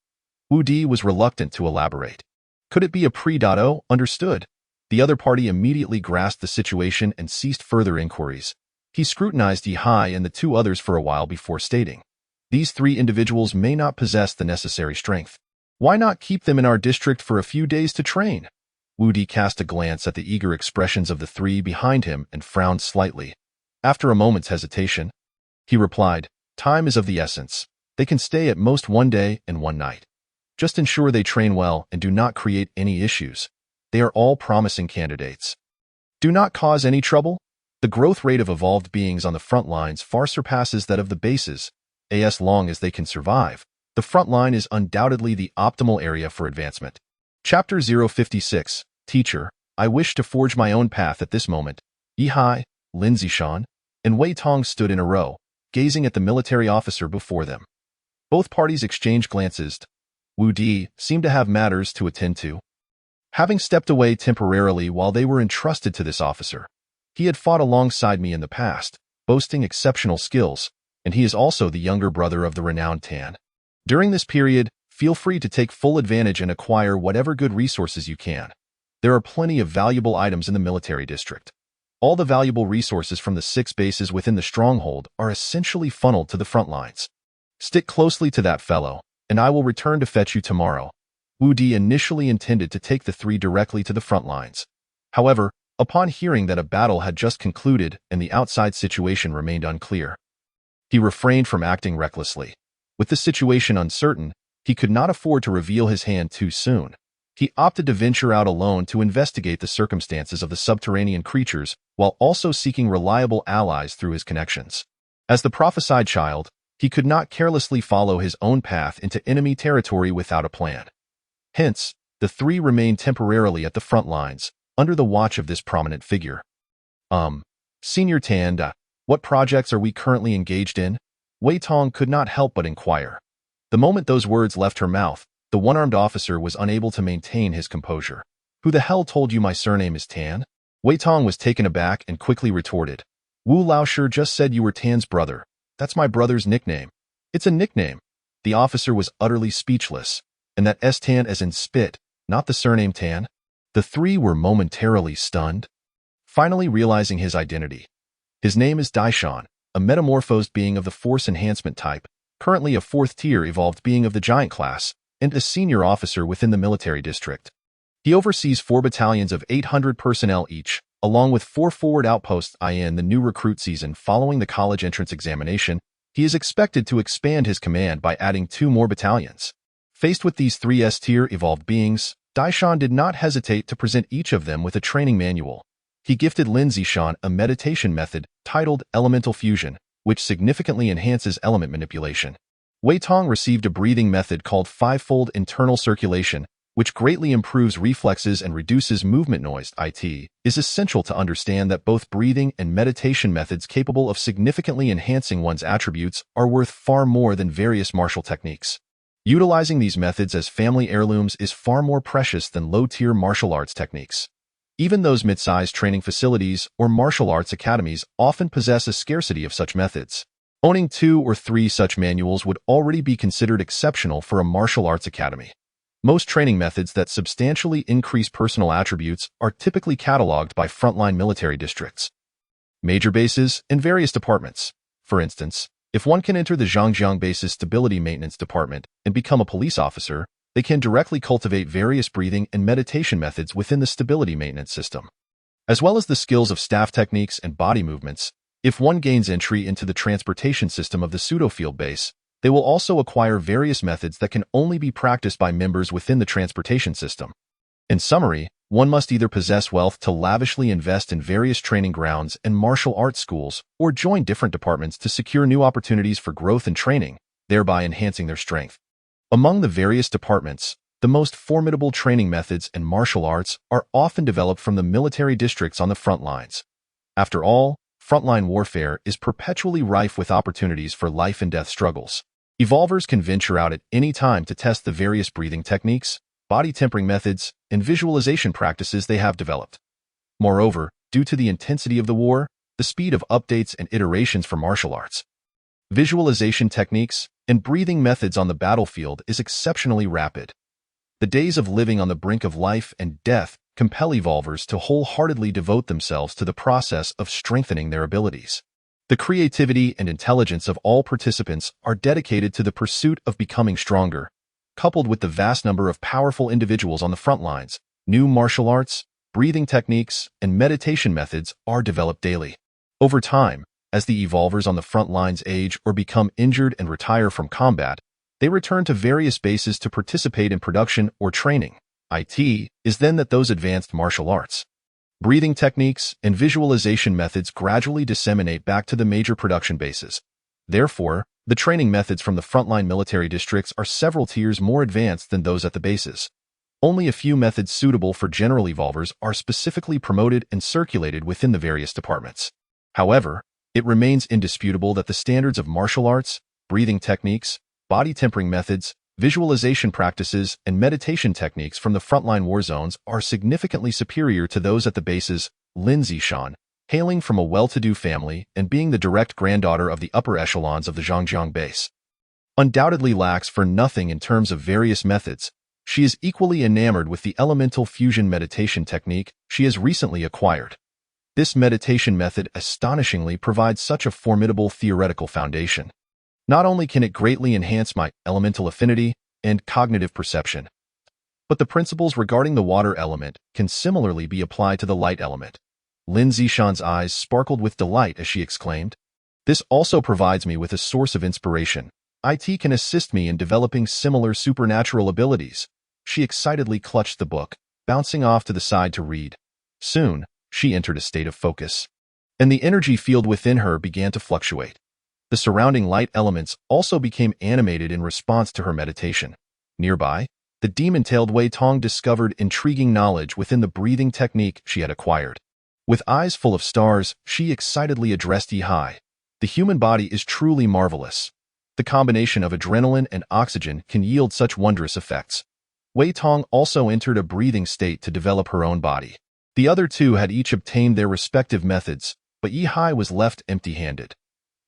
Wu Di was reluctant to elaborate. Could it be a pre-0? Understood. The other party immediately grasped the situation and ceased further inquiries. He scrutinized Yihai and the 2 others for a while before stating, these 3 individuals may not possess the necessary strength. Why not keep them in our district for a few days to train? Wu Di cast a glance at the eager expressions of the 3 behind him and frowned slightly. After a moment's hesitation, he replied, time is of the essence. They can stay at most 1 day and 1 night. Just ensure they train well and do not create any issues. They are all promising candidates. Do not cause any trouble. The growth rate of evolved beings on the front lines far surpasses that of the bases. As long as they can survive, the front line is undoubtedly the optimal area for advancement. Chapter 056, Teacher, I wish to forge my own path at this moment. Yihai, Lin Zishan, and Wei Tong stood in a row, gazing at the military officer before them. Both parties exchanged glances. Wu Di seemed to have matters to attend to. Having stepped away temporarily while they were entrusted to this officer, he had fought alongside me in the past, boasting exceptional skills, and he is also the younger brother of the renowned Tan. During this period, feel free to take full advantage and acquire whatever good resources you can. There are plenty of valuable items in the military district. All the valuable resources from the 6 bases within the stronghold are essentially funneled to the front lines. Stick closely to that fellow, and I will return to fetch you tomorrow. Wu Di initially intended to take the 3 directly to the front lines. However, upon hearing that a battle had just concluded and the outside situation remained unclear. He refrained from acting recklessly. With the situation uncertain, he could not afford to reveal his hand too soon. He opted to venture out alone to investigate the circumstances of the subterranean creatures while also seeking reliable allies through his connections. As the prophesied child, he could not carelessly follow his own path into enemy territory without a plan. Hence, the three remained temporarily at the front lines, under the watch of this prominent figure. Senior Tan, what projects are we currently engaged in? Wei Tong could not help but inquire. The moment those words left her mouth, the one-armed officer was unable to maintain his composure. Who the hell told you my surname is Tan? Wei Tong was taken aback and quickly retorted. Wu Laoshi just said you were Tan's brother. That's my brother's nickname. It's a nickname. The officer was utterly speechless. And that S Tan as in spit, not the surname Tan. The three were momentarily stunned, finally realizing his identity. His name is Daishan, a metamorphosed being of the Force Enhancement type, currently a 4th-tier evolved being of the Giant class, and a senior officer within the military district. He oversees 4 battalions of 800 personnel each, along with 4 forward outposts in the new recruit season following the college entrance examination. He is expected to expand his command by adding 2 more battalions. Faced with these 3 S-tier evolved beings, Daishan did not hesitate to present each of them with a training manual. He gifted Lin Zishan a meditation method titled Elemental Fusion, which significantly enhances element manipulation. Wei Tong received a breathing method called 5-fold internal circulation, which greatly improves reflexes and reduces movement noise. It is essential to understand that both breathing and meditation methods capable of significantly enhancing one's attributes are worth far more than various martial techniques. Utilizing these methods as family heirlooms is far more precious than low-tier martial arts techniques. Even those mid-sized training facilities or martial arts academies often possess a scarcity of such methods. Owning 2 or 3 such manuals would already be considered exceptional for a martial arts academy. Most training methods that substantially increase personal attributes are typically cataloged by frontline military districts, major bases, and various departments. For instance, if one can enter the Zhangjiang Base's Stability Maintenance Department and become a police officer, they can directly cultivate various breathing and meditation methods within the stability maintenance system. As well as the skills of staff techniques and body movements, if one gains entry into the transportation system of the pseudo-field base, they will also acquire various methods that can only be practiced by members within the transportation system. In summary, one must either possess wealth to lavishly invest in various training grounds and martial arts schools, or join different departments to secure new opportunities for growth and training, thereby enhancing their strength. Among the various departments, the most formidable training methods and martial arts are often developed from the military districts on the front lines. After all, frontline warfare is perpetually rife with opportunities for life and death struggles. Evolvers can venture out at any time to test the various breathing techniques, body tempering methods, and visualization practices they have developed. Moreover, due to the intensity of the war, the speed of updates and iterations for martial arts, visualization techniques, and breathing methods on the battlefield is exceptionally rapid. The days of living on the brink of life and death compel evolvers to wholeheartedly devote themselves to the process of strengthening their abilities. The creativity and intelligence of all participants are dedicated to the pursuit of becoming stronger. Coupled with the vast number of powerful individuals on the front lines, new martial arts, breathing techniques, and meditation methods are developed daily. Over time, as the evolvers on the front lines age or become injured and retire from combat, they return to various bases to participate in production or training. It is then that those advanced martial arts, breathing techniques, and visualization methods gradually disseminate back to the major production bases. Therefore, the training methods from the frontline military districts are several tiers more advanced than those at the bases. Only a few methods suitable for general evolvers are specifically promoted and circulated within the various departments. However, it remains indisputable that the standards of martial arts, breathing techniques, body tempering methods, visualization practices, and meditation techniques from the frontline war zones are significantly superior to those at the bases. Lin Zishan, hailing from a well-to-do family and being the direct granddaughter of the upper echelons of the Zhangjiang base, undoubtedly lacks for nothing in terms of various methods. She is equally enamored with the elemental fusion meditation technique she has recently acquired. This meditation method astonishingly provides such a formidable theoretical foundation. Not only can it greatly enhance my elemental affinity and cognitive perception, But the principles regarding the water element can similarly be applied to the light element. Lin Zishan's eyes sparkled with delight as she exclaimed, "This also provides me with a source of inspiration. IT can assist me in developing similar supernatural abilities." She excitedly clutched the book, bouncing off to the side to read. Soon, she entered a state of focus, and the energy field within her began to fluctuate. The surrounding light elements also became animated in response to her meditation. Nearby, the demon-tailed Wei Tong discovered intriguing knowledge within the breathing technique she had acquired. With eyes full of stars, she excitedly addressed Yi Hai. "The human body is truly marvelous. The combination of adrenaline and oxygen can yield such wondrous effects." Wei Tong also entered a breathing state to develop her own body. The other two had each obtained their respective methods, but Yi Hai was left empty-handed.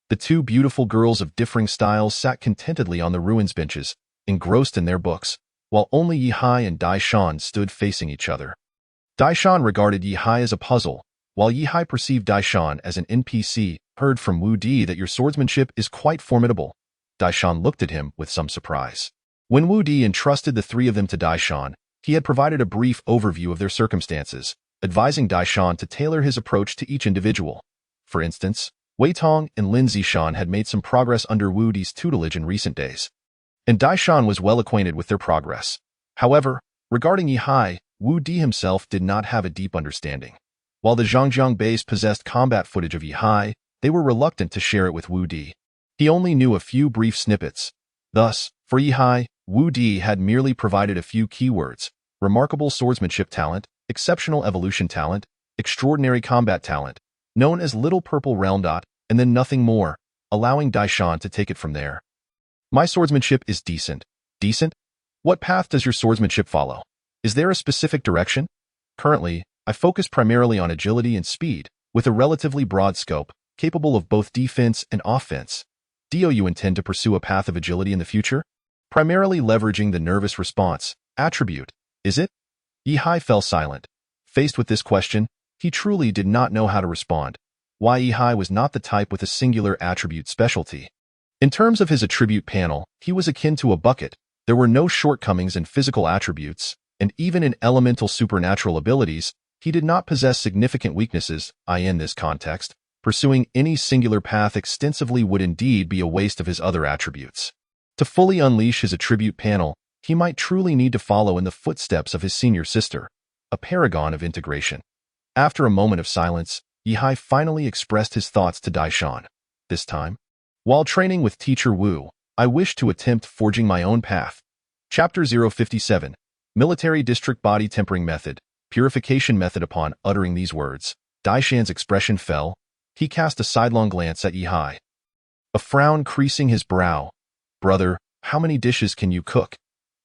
The two beautiful girls of differing styles sat contentedly on the ruins benches, engrossed in their books, while only Yi Hai and Dai Shan stood facing each other. Dai Shan regarded Yi Hai as a puzzle, while Yi Hai perceived Dai Shan as an NPC. "Heard from Wu Di that your swordsmanship is quite formidable." Dai Shan looked at him with some surprise. When Wu Di entrusted the three of them to Dai Shan, he had provided a brief overview of their circumstances, advising Dai Shan to tailor his approach to each individual. For instance, Wei Tong and Lin Zishan had made some progress under Wu Di's tutelage in recent days, and Dai Shan was well acquainted with their progress. However, regarding Yi Hai, Wu Di himself did not have a deep understanding. While the Zhangjiang base possessed combat footage of Yi Hai, they were reluctant to share it with Wu Di. He only knew a few brief snippets. Thus, for Yi Hai, Wu Di had merely provided a few keywords: remarkable swordsmanship talent, exceptional evolution talent, extraordinary combat talent, known as Little Purple Realm. And then nothing more, allowing Dai Shan to take it from there. "My swordsmanship is decent." "Decent? What path does your swordsmanship follow? Is there a specific direction?" "Currently, I focus primarily on agility and speed, with a relatively broad scope, capable of both defense and offense." "Do you intend to pursue a path of agility in the future?" "Primarily leveraging the nervous response attribute, is it?" Yi Hai fell silent. Faced with this question, he truly did not know how to respond. Why Yi Hai was not the type with a singular attribute specialty. In terms of his attribute panel, he was akin to a bucket. There were no shortcomings in physical attributes, and even in elemental supernatural abilities, he did not possess significant weaknesses. In this context, pursuing any singular path extensively would indeed be a waste of his other attributes. To fully unleash his attribute panel, he might truly need to follow in the footsteps of his senior sister, a paragon of integration. After a moment of silence, Yi Hai finally expressed his thoughts to Dai Shan. This time, "While training with Teacher Wu, I wish to attempt forging my own path." Chapter 057, Military District Body Tempering Method, Purification Method. Upon uttering these words, Dai Shan's expression fell. He cast a sidelong glance at Yi Hai, a frown creasing his brow. "Brother, how many dishes can you cook?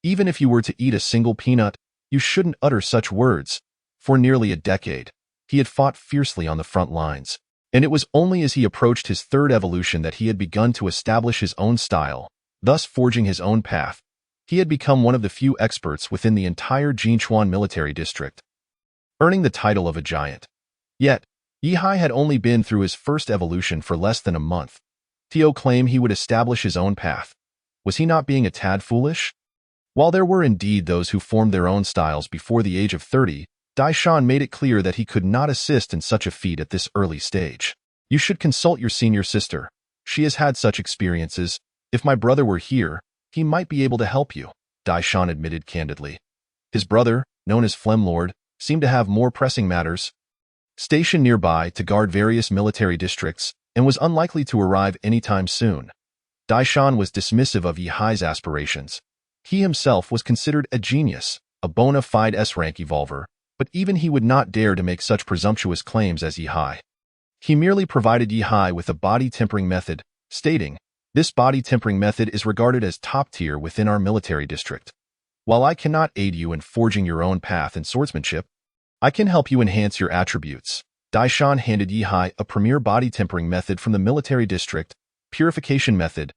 Even if you were to eat a single peanut, you shouldn't utter such words." For nearly a decade, he had fought fiercely on the front lines, and it was only as he approached his third evolution that he had begun to establish his own style, thus forging his own path. He had become one of the few experts within the entire Jinchuan military district, earning the title of a giant. Yet, Yi Hai had only been through his first evolution for less than a month. Tio claimed he would establish his own path. Was he not being a tad foolish? While there were indeed those who formed their own styles before the age of 30, Dai Shan made it clear that he could not assist in such a feat at this early stage. "You should consult your senior sister. She has had such experiences. If my brother were here, he might be able to help you," Dai Shan admitted candidly. His brother, known as Flemlord, seemed to have more pressing matters. Stationed nearby to guard various military districts, and was unlikely to arrive anytime soon. Dai Shan was dismissive of Yi Hai's aspirations. He himself was considered a genius, a bona fide S-rank evolver, but even he would not dare to make such presumptuous claims as Yi Hai. He merely provided Yi Hai with a body tempering method, stating, "This body tempering method is regarded as top tier within our military district. While I cannot aid you in forging your own path in swordsmanship, I can help you enhance your attributes." Dai Shan handed Yi Hai a premier body tempering method from the military district, Purification Method.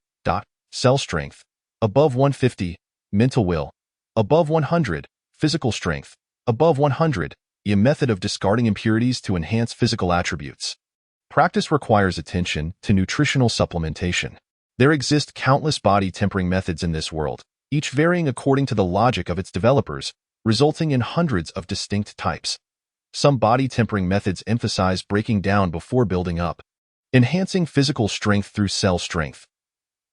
Cell strength, above 150, mental will, above 100, physical strength, above 100, a method of discarding impurities to enhance physical attributes. Practice requires attention to nutritional supplementation. There exist countless body tempering methods in this world, each varying according to the logic of its developers, resulting in hundreds of distinct types. Some body tempering methods emphasize breaking down before building up, enhancing physical strength through cell strength.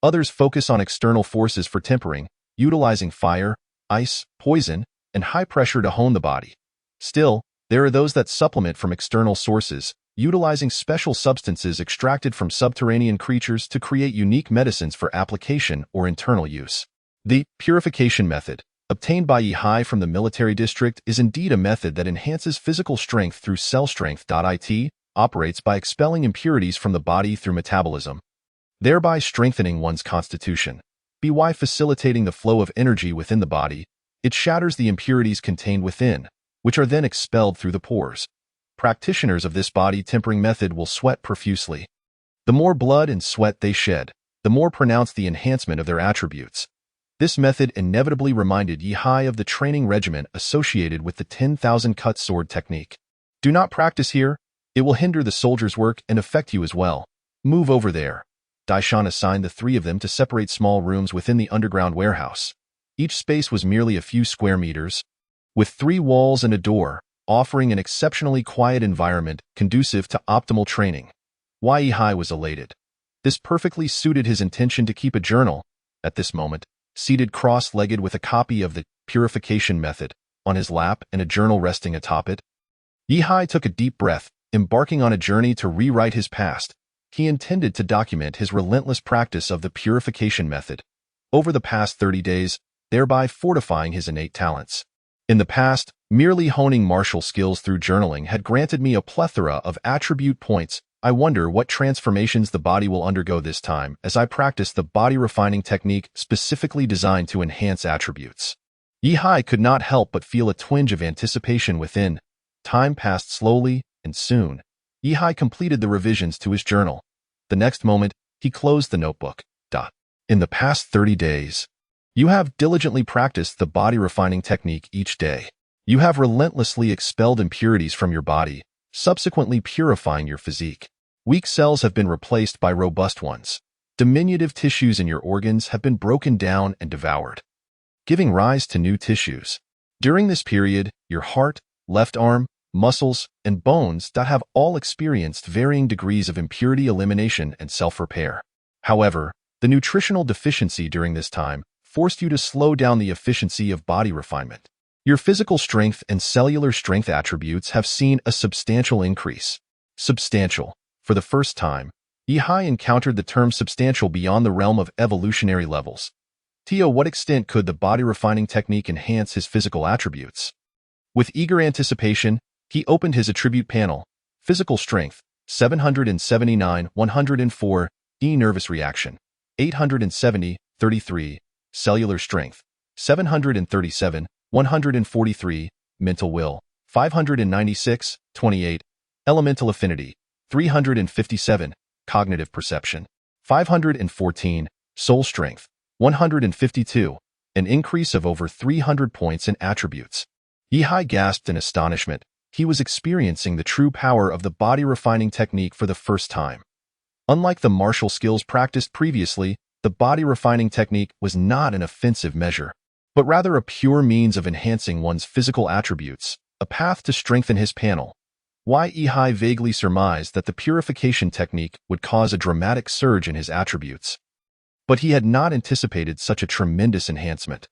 Others focus on external forces for tempering, utilizing fire, ice, poison, and high pressure to hone the body. Still, there are those that supplement from external sources, utilizing special substances extracted from subterranean creatures to create unique medicines for application or internal use. The purification method, obtained by Yihai from the military district, is indeed a method that enhances physical strength through cell strength. It operates by expelling impurities from the body through metabolism, thereby strengthening one's constitution. By facilitating the flow of energy within the body, it shatters the impurities contained within, which are then expelled through the pores. Practitioners of this body tempering method will sweat profusely. The more blood and sweat they shed, the more pronounced the enhancement of their attributes. This method inevitably reminded Yihai of the training regimen associated with the 10,000 cut sword technique. Do not practice here. It will hinder the soldier's work and affect you as well. Move over there. Daishan assigned the three of them to separate small rooms within the underground warehouse. Each space was merely a few square meters, with 3 walls and a door, offering an exceptionally quiet environment conducive to optimal training. Yihai was elated. This perfectly suited his intention to keep a journal, at this moment, seated cross-legged with a copy of the purification method on his lap and a journal resting atop it. Yihai took a deep breath, embarking on a journey to rewrite his past. He intended to document his relentless practice of the purification method over the past 30 days, thereby fortifying his innate talents. In the past, merely honing martial skills through journaling had granted me a plethora of attribute points. I wonder what transformations the body will undergo this time as I practice the body refining technique specifically designed to enhance attributes. Yihai could not help but feel a twinge of anticipation within. Time passed slowly, and soon, Yihai completed the revisions to his journal. The next moment, he closed the notebook. In the past 30 days, you have diligently practiced the body refining technique each day. You have relentlessly expelled impurities from your body, subsequently purifying your physique. Weak cells have been replaced by robust ones. Diminutive tissues in your organs have been broken down and devoured, giving rise to new tissues. During this period, your heart, left arm, muscles, and bones have all experienced varying degrees of impurity elimination and self-repair. However, the nutritional deficiency during this time forced you to slow down the efficiency of body refinement. Your physical strength and cellular strength attributes have seen a substantial increase. Substantial. For the first time, Yihai encountered the term substantial beyond the realm of evolutionary levels. To what extent could the body refining technique enhance his physical attributes? With eager anticipation, he opened his attribute panel. Physical strength, 779, 104, nervous reaction, 870, 33, cellular strength, 737, 143, mental will, 596, 28, elemental affinity, 357, cognitive perception, 514, soul strength, 152, an increase of over 300 points in attributes. Yihai gasped in astonishment. He was experiencing the true power of the body refining technique for the first time. Unlike the martial skills practiced previously, the body refining technique was not an offensive measure, but rather a pure means of enhancing one's physical attributes, a path to strengthen his panel. Yihai vaguely surmised that the purification technique would cause a dramatic surge in his attributes. But he had not anticipated such a tremendous enhancement.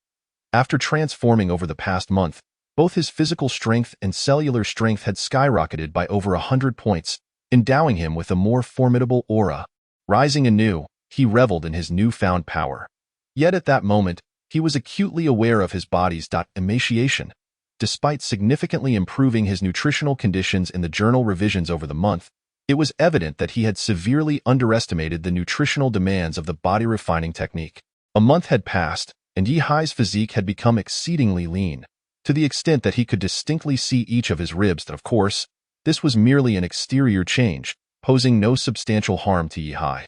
After transforming over the past month, both his physical strength and cellular strength had skyrocketed by over 100 points, endowing him with a more formidable aura. Rising anew, he reveled in his newfound power. Yet at that moment, he was acutely aware of his body's emaciation. Despite significantly improving his nutritional conditions in the journal revisions over the month, it was evident that he had severely underestimated the nutritional demands of the body refining technique. A month had passed, and Yihai's physique had become exceedingly lean, to the extent that he could distinctly see each of his ribs. Of course, this was merely an exterior change, posing no substantial harm to Yihai.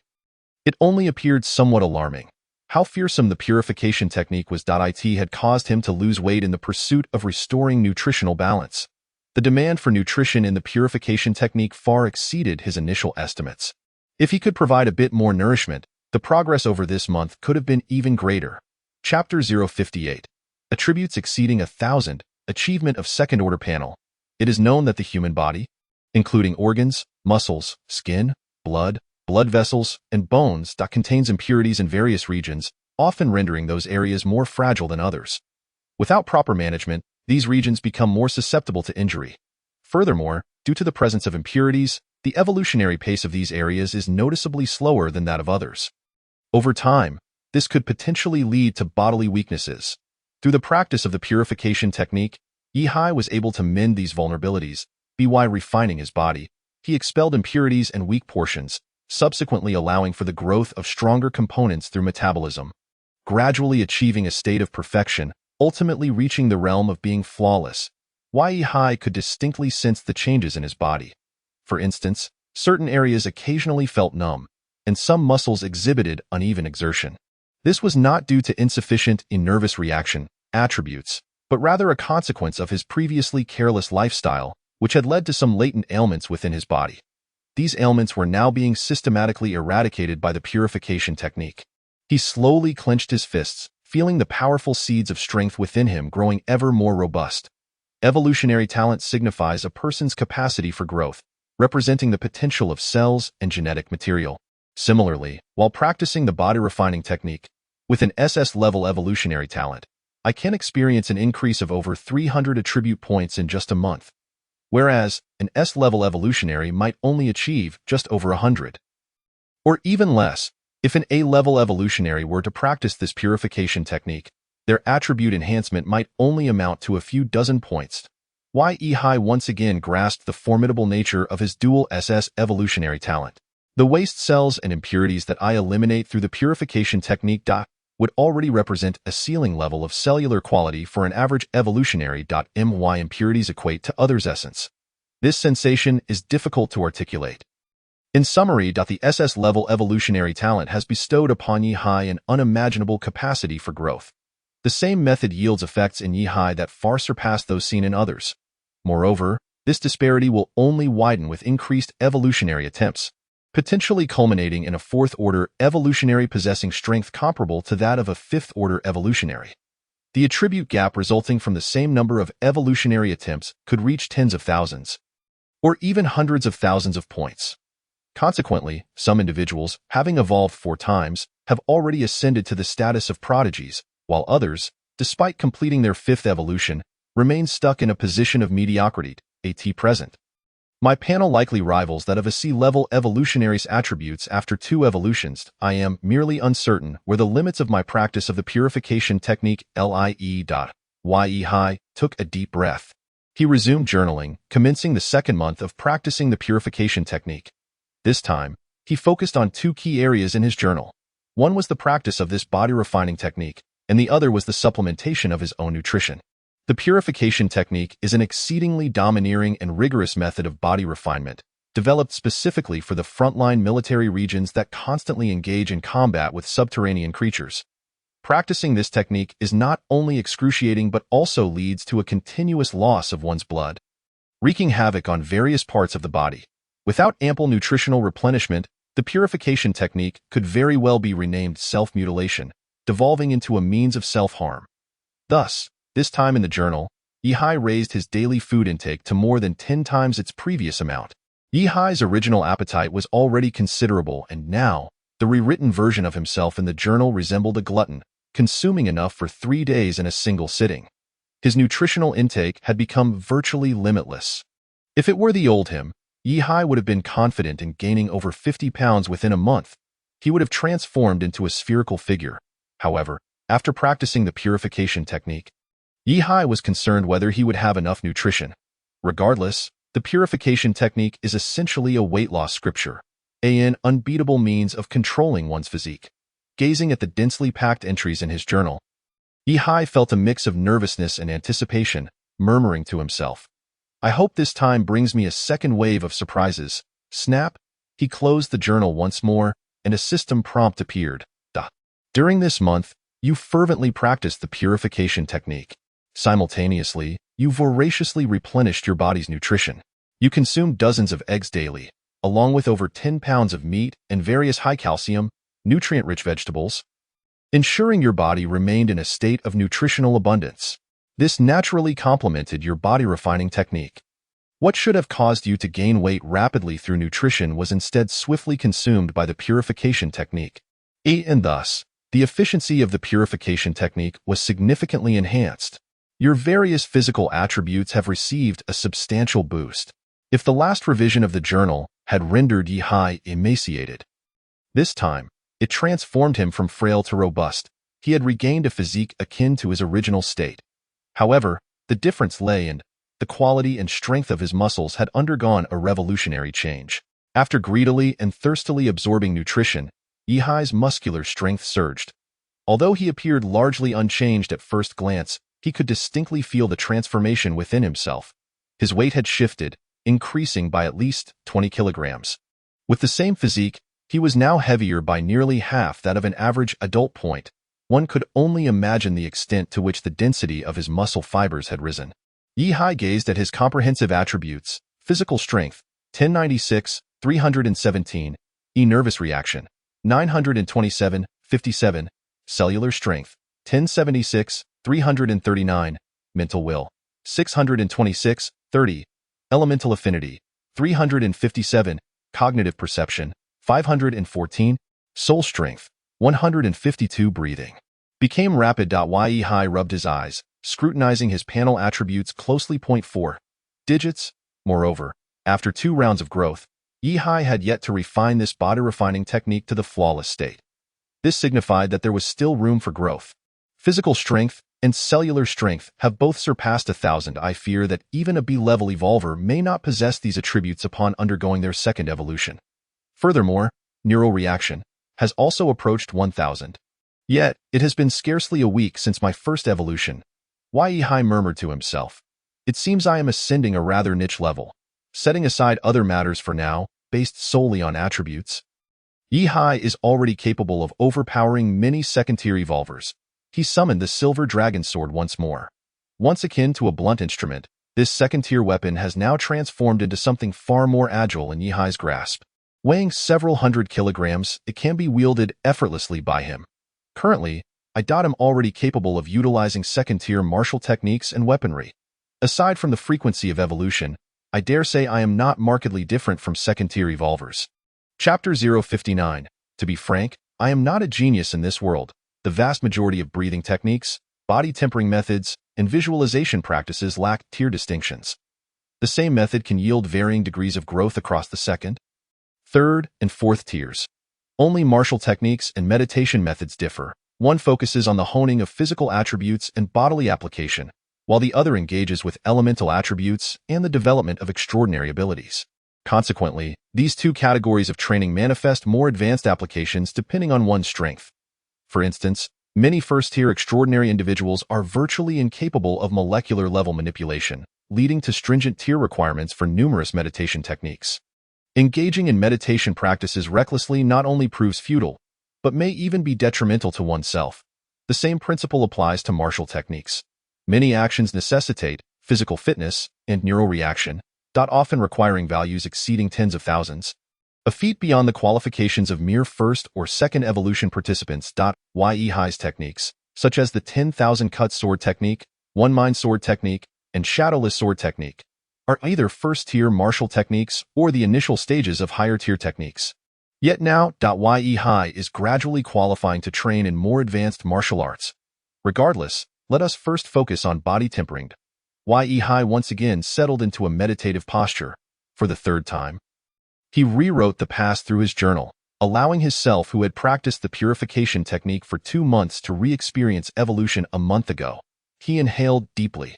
It only appeared somewhat alarming. How fearsome the purification technique was. It had caused him to lose weight in the pursuit of restoring nutritional balance. The demand for nutrition in the purification technique far exceeded his initial estimates. If he could provide a bit more nourishment, the progress over this month could have been even greater. Chapter 058. Attributes exceeding 1,000, achievement of second-order panel. It is known that the human body, including organs, muscles, skin, blood vessels, and bones, contains impurities in various regions, often rendering those areas more fragile than others. Without proper management, these regions become more susceptible to injury. Furthermore, due to the presence of impurities, the evolutionary pace of these areas is noticeably slower than that of others. Over time, this could potentially lead to bodily weaknesses. Through the practice of the purification technique, Yihai was able to mend these vulnerabilities, by refining his body. He expelled impurities and weak portions, subsequently allowing for the growth of stronger components through metabolism, gradually achieving a state of perfection, ultimately reaching the realm of being flawless. Yihai could distinctly sense the changes in his body. For instance, certain areas occasionally felt numb, and some muscles exhibited uneven exertion. This was not due to insufficient nervous reaction attributes, but rather a consequence of his previously careless lifestyle, which had led to some latent ailments within his body. These ailments were now being systematically eradicated by the purification technique. He slowly clenched his fists, feeling the powerful seeds of strength within him growing ever more robust. Evolutionary talent signifies a person's capacity for growth, representing the potential of cells and genetic material. Similarly, while practicing the body refining technique, with an SS-level evolutionary talent, I can experience an increase of over 300 attribute points in just a month, whereas an S-level evolutionary might only achieve just over 100. Or even less, if an A-level evolutionary were to practice this purification technique, their attribute enhancement might only amount to a few dozen points. Yihai once again grasped the formidable nature of his dual SS evolutionary talent. The waste cells and impurities that I eliminate through the purification technique would already represent a ceiling level of cellular quality for an average evolutionary. My impurities equate to others' essence. This sensation is difficult to articulate. In summary, the SS-level evolutionary talent has bestowed upon Yihai an unimaginable capacity for growth. The same method yields effects in Yihai that far surpass those seen in others. Moreover, this disparity will only widen with increased evolutionary attempts, potentially culminating in a fourth-order evolutionary possessing strength comparable to that of a fifth-order evolutionary. The attribute gap resulting from the same number of evolutionary attempts could reach tens of thousands, or even hundreds of thousands of points. Consequently, some individuals, having evolved 4 times, have already ascended to the status of prodigies, while others, despite completing their 5th evolution, remain stuck in a position of mediocrity, at present. My panel likely rivals that of a C-level evolutionary's attributes after 2 evolutions. I am merely uncertain where the limits of my practice of the purification technique lie. Yihai took a deep breath. He resumed journaling, commencing the 2nd month of practicing the purification technique. This time, he focused on 2 key areas in his journal. One was the practice of this body refining technique, and the other was the supplementation of his own nutrition. The purification technique is an exceedingly domineering and rigorous method of body refinement, developed specifically for the frontline military regions that constantly engage in combat with subterranean creatures. Practicing this technique is not only excruciating but also leads to a continuous loss of one's blood, wreaking havoc on various parts of the body. Without ample nutritional replenishment, the purification technique could very well be renamed self-mutilation, devolving into a means of self-harm. Thus, this time in the journal, Yihai raised his daily food intake to more than 10 times its previous amount. Yihai's original appetite was already considerable, and now, the rewritten version of himself in the journal resembled a glutton, consuming enough for 3 days in a single sitting. His nutritional intake had become virtually limitless. If it were the old him, Yihai would have been confident in gaining over 50 pounds within a month. He would have transformed into a spherical figure. However, after practicing the purification technique, Yihai was concerned whether he would have enough nutrition. Regardless, the purification technique is essentially a weight loss scripture, an unbeatable means of controlling one's physique. Gazing at the densely packed entries in his journal, Yihai felt a mix of nervousness and anticipation, murmuring to himself, "I hope this time brings me a second wave of surprises." Snap! He closed the journal once more, and a system prompt appeared. During this month, you fervently practiced the purification technique. Simultaneously, you voraciously replenished your body's nutrition. You consumed dozens of eggs daily, along with over 10 pounds of meat and various high-calcium, nutrient-rich vegetables, ensuring your body remained in a state of nutritional abundance. This naturally complemented your body refining technique. What should have caused you to gain weight rapidly through nutrition was instead swiftly consumed by the purification technique. And thus, the efficiency of the purification technique was significantly enhanced. Your various physical attributes have received a substantial boost. If the last revision of the journal had rendered Yihai emaciated, this time, it transformed him from frail to robust. He had regained a physique akin to his original state. However, the difference lay in the quality and strength of his muscles had undergone a revolutionary change. After greedily and thirstily absorbing nutrition, Yihai's muscular strength surged. Although he appeared largely unchanged at first glance, he could distinctly feel the transformation within himself. His weight had shifted, increasing by at least 20 kilograms. With the same physique, he was now heavier by nearly half that of an average adult point. One could only imagine the extent to which the density of his muscle fibers had risen. Yihai gazed at his comprehensive attributes: physical strength, 1096, 317, nervous reaction, 927, 57, cellular strength, 1076, 339, mental will, 626, 30, elemental affinity, 357, cognitive perception, 514, soul strength, 152, breathing. Became rapid. Yihai rubbed his eyes, scrutinizing his panel attributes closely. 4 digits. Moreover, after 2 rounds of growth, Yihai had yet to refine this body refining technique to the flawless state. This signified that there was still room for growth. Physical strength and cellular strength have both surpassed 1,000. I fear that even a B-level evolver may not possess these attributes upon undergoing their second evolution. Furthermore, neural reaction has also approached 1,000. Yet, it has been scarcely a week since my first evolution. Yihai murmured to himself. It seems I am ascending a rather niche level. Setting aside other matters for now, based solely on attributes, Yihai is already capable of overpowering many second-tier evolvers. He summoned the Silver Dragon Sword once more. Once akin to a blunt instrument, this second-tier weapon has now transformed into something far more agile in Yihai's grasp. Weighing several hundred kilograms, it can be wielded effortlessly by him. Currently, I am already capable of utilizing second-tier martial techniques and weaponry. Aside from the frequency of evolution, I dare say I am not markedly different from second-tier evolvers. Chapter 059. To be frank, I am not a genius in this world. The vast majority of breathing techniques, body tempering methods, and visualization practices lack tier distinctions. The same method can yield varying degrees of growth across the second, third, and fourth tiers. Only martial techniques and meditation methods differ. One focuses on the honing of physical attributes and bodily application, while the other engages with elemental attributes and the development of extraordinary abilities. Consequently, these two categories of training manifest more advanced applications depending on one's strength. For instance, many first-tier extraordinary individuals are virtually incapable of molecular-level manipulation, leading to stringent tier requirements for numerous meditation techniques. Engaging in meditation practices recklessly not only proves futile, but may even be detrimental to oneself. The same principle applies to martial techniques. Many actions necessitate physical fitness and neural reaction, often requiring values exceeding tens of thousands. A feat beyond the qualifications of mere first or second evolution participants. Yihai's techniques, such as the 10,000 cut sword technique, one mind sword technique, and shadowless sword technique, are either first-tier martial techniques or the initial stages of higher-tier techniques. Yet now, Yihai is gradually qualifying to train in more advanced martial arts. Regardless, let us first focus on body tempering. Yihai once again settled into a meditative posture. For the third time, he rewrote the past through his journal, allowing his self who had practiced the purification technique for 2 months to re-experience evolution a month ago. He inhaled deeply.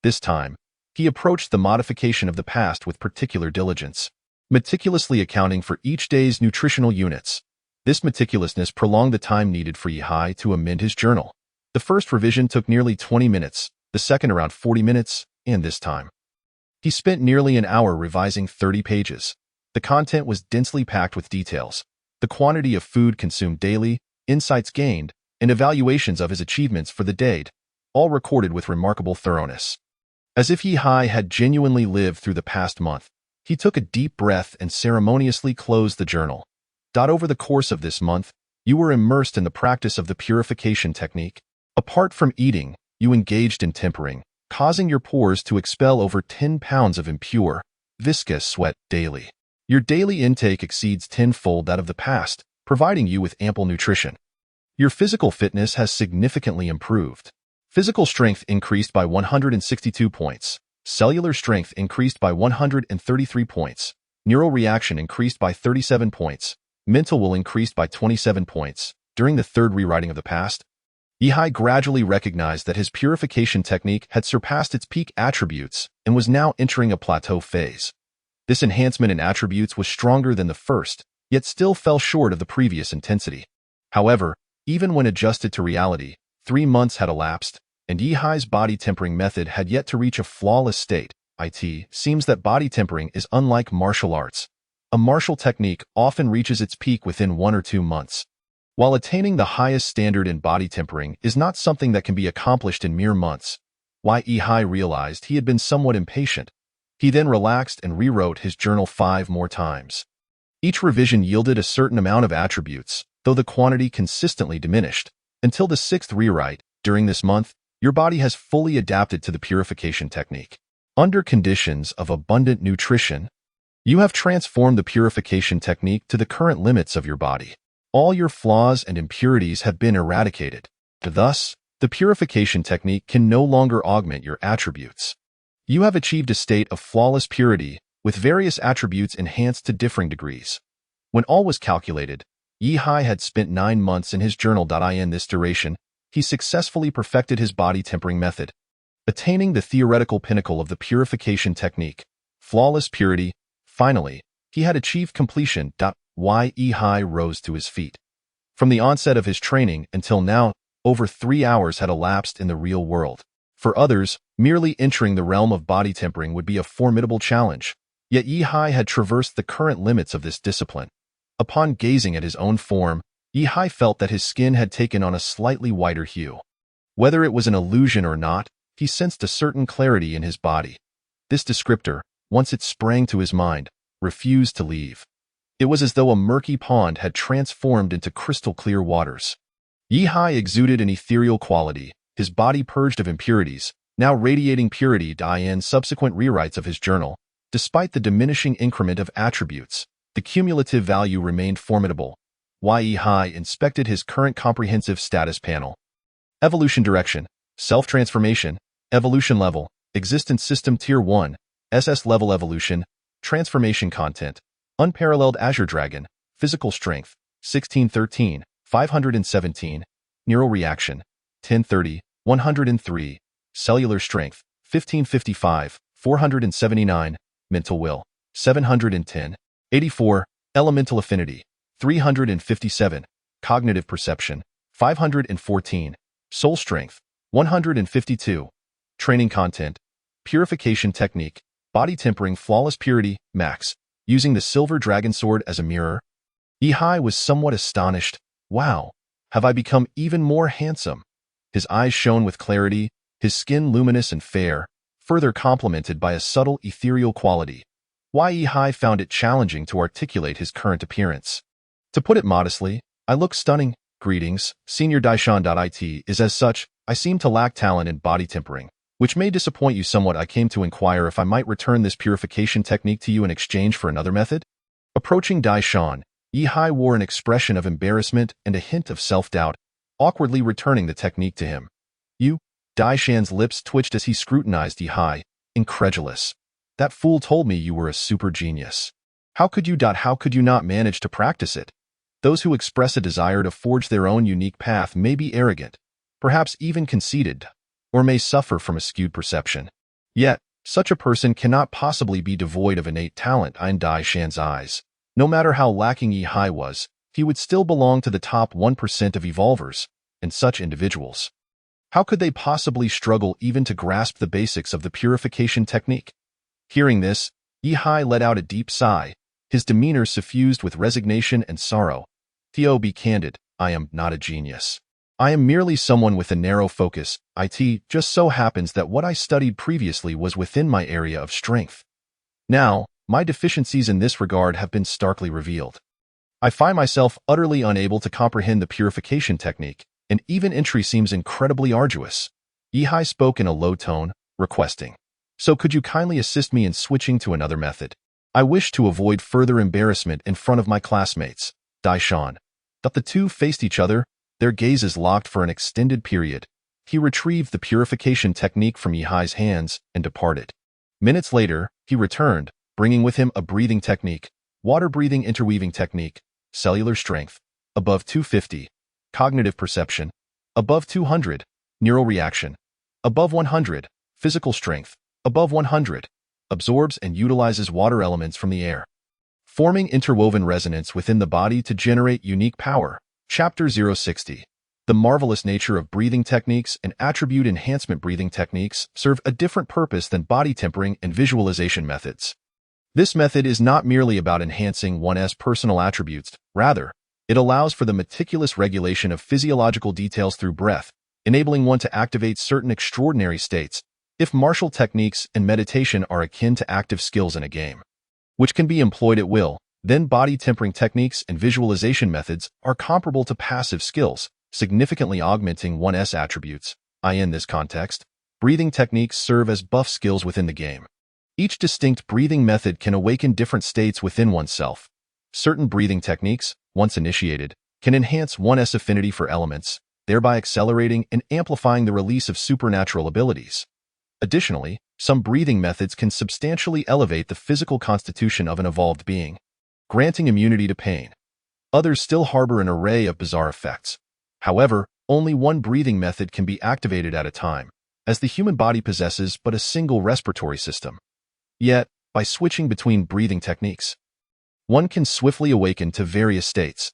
This time, he approached the modification of the past with particular diligence, meticulously accounting for each day's nutritional units. This meticulousness prolonged the time needed for Yihai to amend his journal. The first revision took nearly 20 minutes, the second around 40 minutes, and this time, he spent nearly an hour revising 30 pages. The content was densely packed with details, the quantity of food consumed daily, insights gained, and evaluations of his achievements for the day, all recorded with remarkable thoroughness. As if Yihai had genuinely lived through the past month, he took a deep breath and ceremoniously closed the journal. Over the course of this month, you were immersed in the practice of the purification technique. Apart from eating, you engaged in tempering, causing your pores to expel over 10 pounds of impure, viscous sweat daily. Your daily intake exceeds tenfold that of the past, providing you with ample nutrition. Your physical fitness has significantly improved. Physical strength increased by 162 points. Cellular strength increased by 133 points. Neural reaction increased by 37 points. Mental will increased by 27 points. During the third rewriting of the past, Yihai gradually recognized that his purification technique had surpassed its peak attributes and was now entering a plateau phase. This enhancement in attributes was stronger than the first, yet still fell short of the previous intensity. However, even when adjusted to reality, 3 months had elapsed, and Yihai's body tempering method had yet to reach a flawless state. It seems that body tempering is unlike martial arts. A martial technique often reaches its peak within 1 or 2 months. While attaining the highest standard in body tempering is not something that can be accomplished in mere months, Yihai realized he had been somewhat impatient. He then relaxed and rewrote his journal 5 more times. Each revision yielded a certain amount of attributes, though the quantity consistently diminished. Until the 6th rewrite, during this month, your body has fully adapted to the purification technique. Under conditions of abundant nutrition, you have transformed the purification technique to the current limits of your body. All your flaws and impurities have been eradicated. Thus, the purification technique can no longer augment your attributes. You have achieved a state of flawless purity, with various attributes enhanced to differing degrees. When all was calculated, Yihai had spent 9 months in his journal. In this duration, he successfully perfected his body tempering method, attaining the theoretical pinnacle of the purification technique, flawless purity. Finally, he had achieved completion. Yihai rose to his feet. From the onset of his training until now, over 3 hours had elapsed in the real world. For others, merely entering the realm of body tempering would be a formidable challenge, yet Yihai had traversed the current limits of this discipline. Upon gazing at his own form, Yihai felt that his skin had taken on a slightly whiter hue. Whether it was an illusion or not, he sensed a certain clarity in his body. This descriptor, once it sprang to his mind, refused to leave. It was as though a murky pond had transformed into crystal-clear waters. Yihai exuded an ethereal quality, his body purged of impurities, now radiating purity. In subsequent rewrites of his journal, despite the diminishing increment of attributes, the cumulative value remained formidable. Yihai inspected his current comprehensive status panel. Evolution direction, self-transformation, evolution level, existence system tier 1, SS level evolution, transformation content, unparalleled Azure Dragon, physical strength, 1613, 517, neural reaction, 1030, 103, cellular strength, 1555, 479, mental will, 710, 84, elemental affinity, 357, cognitive perception, 514, soul strength, 152, training content, purification technique, body tempering flawless purity, max, using the silver dragon sword as a mirror. Yihai was somewhat astonished. Wow, have I become even more handsome? His eyes shone with clarity, his skin luminous and fair, further complemented by a subtle ethereal quality. Yihai found it challenging to articulate his current appearance. To put it modestly, I look stunning. Greetings, Senior Daishan.it is as such, I seem to lack talent in body tempering, which may disappoint you somewhat. I came to inquire if I might return this purification technique to you in exchange for another method. Approaching Daishan, Yihai wore an expression of embarrassment and a hint of self-doubt, awkwardly returning the technique to him. You? Daishan's lips twitched as he scrutinized Yihai, incredulous. That fool told me you were a super genius. How could you not manage to practice it? Those who express a desire to forge their own unique path may be arrogant, perhaps even conceited, or may suffer from a skewed perception. Yet, such a person cannot possibly be devoid of innate talent. In Daishan's eyes, no matter how lacking Yihai was, he would still belong to the top 1% of evolvers, and such individuals. How could they possibly struggle even to grasp the basics of the purification technique? Hearing this, Yihai let out a deep sigh, his demeanor suffused with resignation and sorrow. To be candid, I am not a genius. I am merely someone with a narrow focus. It just so happens that what I studied previously was within my area of strength. Now, my deficiencies in this regard have been starkly revealed. I find myself utterly unable to comprehend the purification technique, and even entry seems incredibly arduous. Yihai spoke in a low tone, requesting, "So could you kindly assist me in switching to another method? I wish to avoid further embarrassment in front of my classmates." Daishan. The two faced each other, their gazes locked for an extended period. He retrieved the purification technique from Yihai's hands and departed. Minutes later, he returned, bringing with him a breathing technique, water-breathing interweaving technique, cellular strength, above 250, cognitive perception, above 200, neural reaction, above 100, physical strength, above 100, absorbs and utilizes water elements from the air, forming interwoven resonance within the body to generate unique power. Chapter 060. The marvelous nature of breathing techniques and attribute enhancement breathing techniques serve a different purpose than body tempering and visualization methods. This method is not merely about enhancing one's personal attributes, rather, it allows for the meticulous regulation of physiological details through breath, enabling one to activate certain extraordinary states. If martial techniques and meditation are akin to active skills in a game, which can be employed at will, then body tempering techniques and visualization methods are comparable to passive skills, significantly augmenting one's attributes. In this context, breathing techniques serve as buff skills within the game. Each distinct breathing method can awaken different states within oneself. Certain breathing techniques, once initiated, can enhance one's affinity for elements, thereby accelerating and amplifying the release of supernatural abilities. Additionally, some breathing methods can substantially elevate the physical constitution of an evolved being, granting immunity to pain. Others still harbor an array of bizarre effects. However, only one breathing method can be activated at a time, as the human body possesses but a single respiratory system. Yet, by switching between breathing techniques, one can swiftly awaken to various states.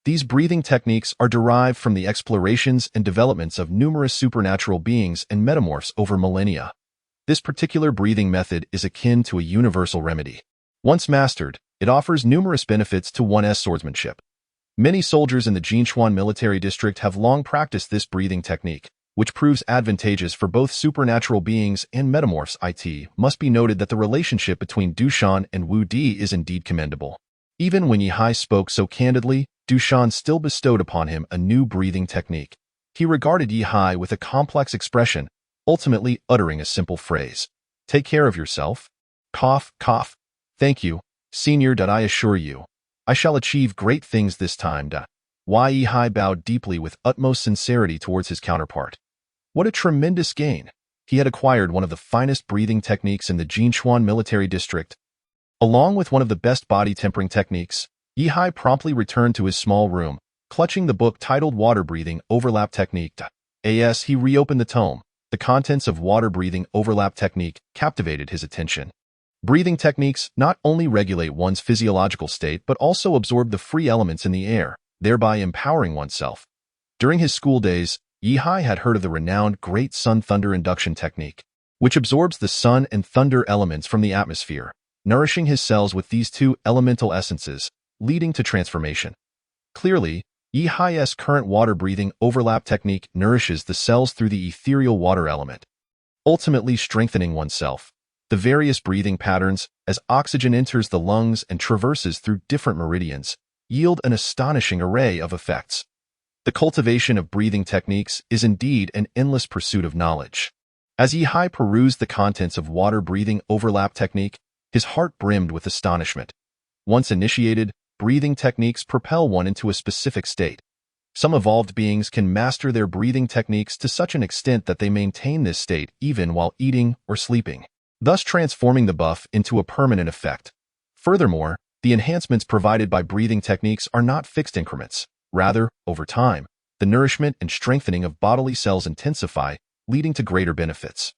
These breathing techniques are derived from the explorations and developments of numerous supernatural beings and metamorphs over millennia. This particular breathing method is akin to a universal remedy. Once mastered, it offers numerous benefits to one's swordsmanship. Many soldiers in the Jinchuan military district have long practiced this breathing technique, which proves advantageous for both supernatural beings and metamorphs. It must be noted that the relationship between Dushan and Wu Di is indeed commendable. Even when Yihai spoke so candidly, Dushan still bestowed upon him a new breathing technique. He regarded Yihai with a complex expression, ultimately uttering a simple phrase. "Take care of yourself." Cough, cough. "Thank you, senior. I assure you, I shall achieve great things this time. Yihai bowed deeply with utmost sincerity towards his counterpart. What a tremendous gain! He had acquired one of the finest breathing techniques in the Jinchuan military district. Along with one of the best body tempering techniques, Yihai promptly returned to his small room, clutching the book titled Water Breathing Overlap Technique. As he reopened the tome, the contents of Water Breathing Overlap Technique captivated his attention. Breathing techniques not only regulate one's physiological state but also absorb the free elements in the air, thereby empowering oneself. During his school days, Yihai had heard of the renowned Great Sun Thunder Induction Technique, which absorbs the sun and thunder elements from the atmosphere, nourishing his cells with these two elemental essences, leading to transformation. Clearly, Yihai's current water-breathing overlap technique nourishes the cells through the ethereal water element, ultimately strengthening oneself. The various breathing patterns, as oxygen enters the lungs and traverses through different meridians, yield an astonishing array of effects. The cultivation of breathing techniques is indeed an endless pursuit of knowledge. As Yihai perused the contents of water-breathing overlap technique, his heart brimmed with astonishment. Once initiated, breathing techniques propel one into a specific state. Some evolved beings can master their breathing techniques to such an extent that they maintain this state even while eating or sleeping, thus transforming the buff into a permanent effect. Furthermore, the enhancements provided by breathing techniques are not fixed increments. Rather, over time, the nourishment and strengthening of bodily cells intensify, leading to greater benefits.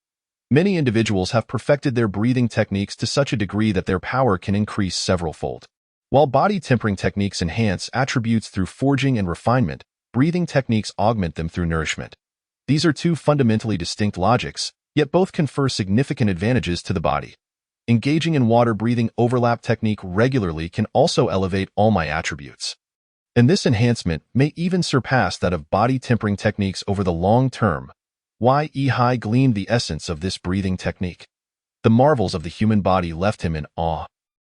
Many individuals have perfected their breathing techniques to such a degree that their power can increase several-fold. While body tempering techniques enhance attributes through forging and refinement, breathing techniques augment them through nourishment. These are two fundamentally distinct logics, yet both confer significant advantages to the body. Engaging in water-breathing overlap technique regularly can also elevate all my attributes. And this enhancement may even surpass that of body tempering techniques over the long term. Yihai gleaned the essence of this breathing technique. The marvels of the human body left him in awe.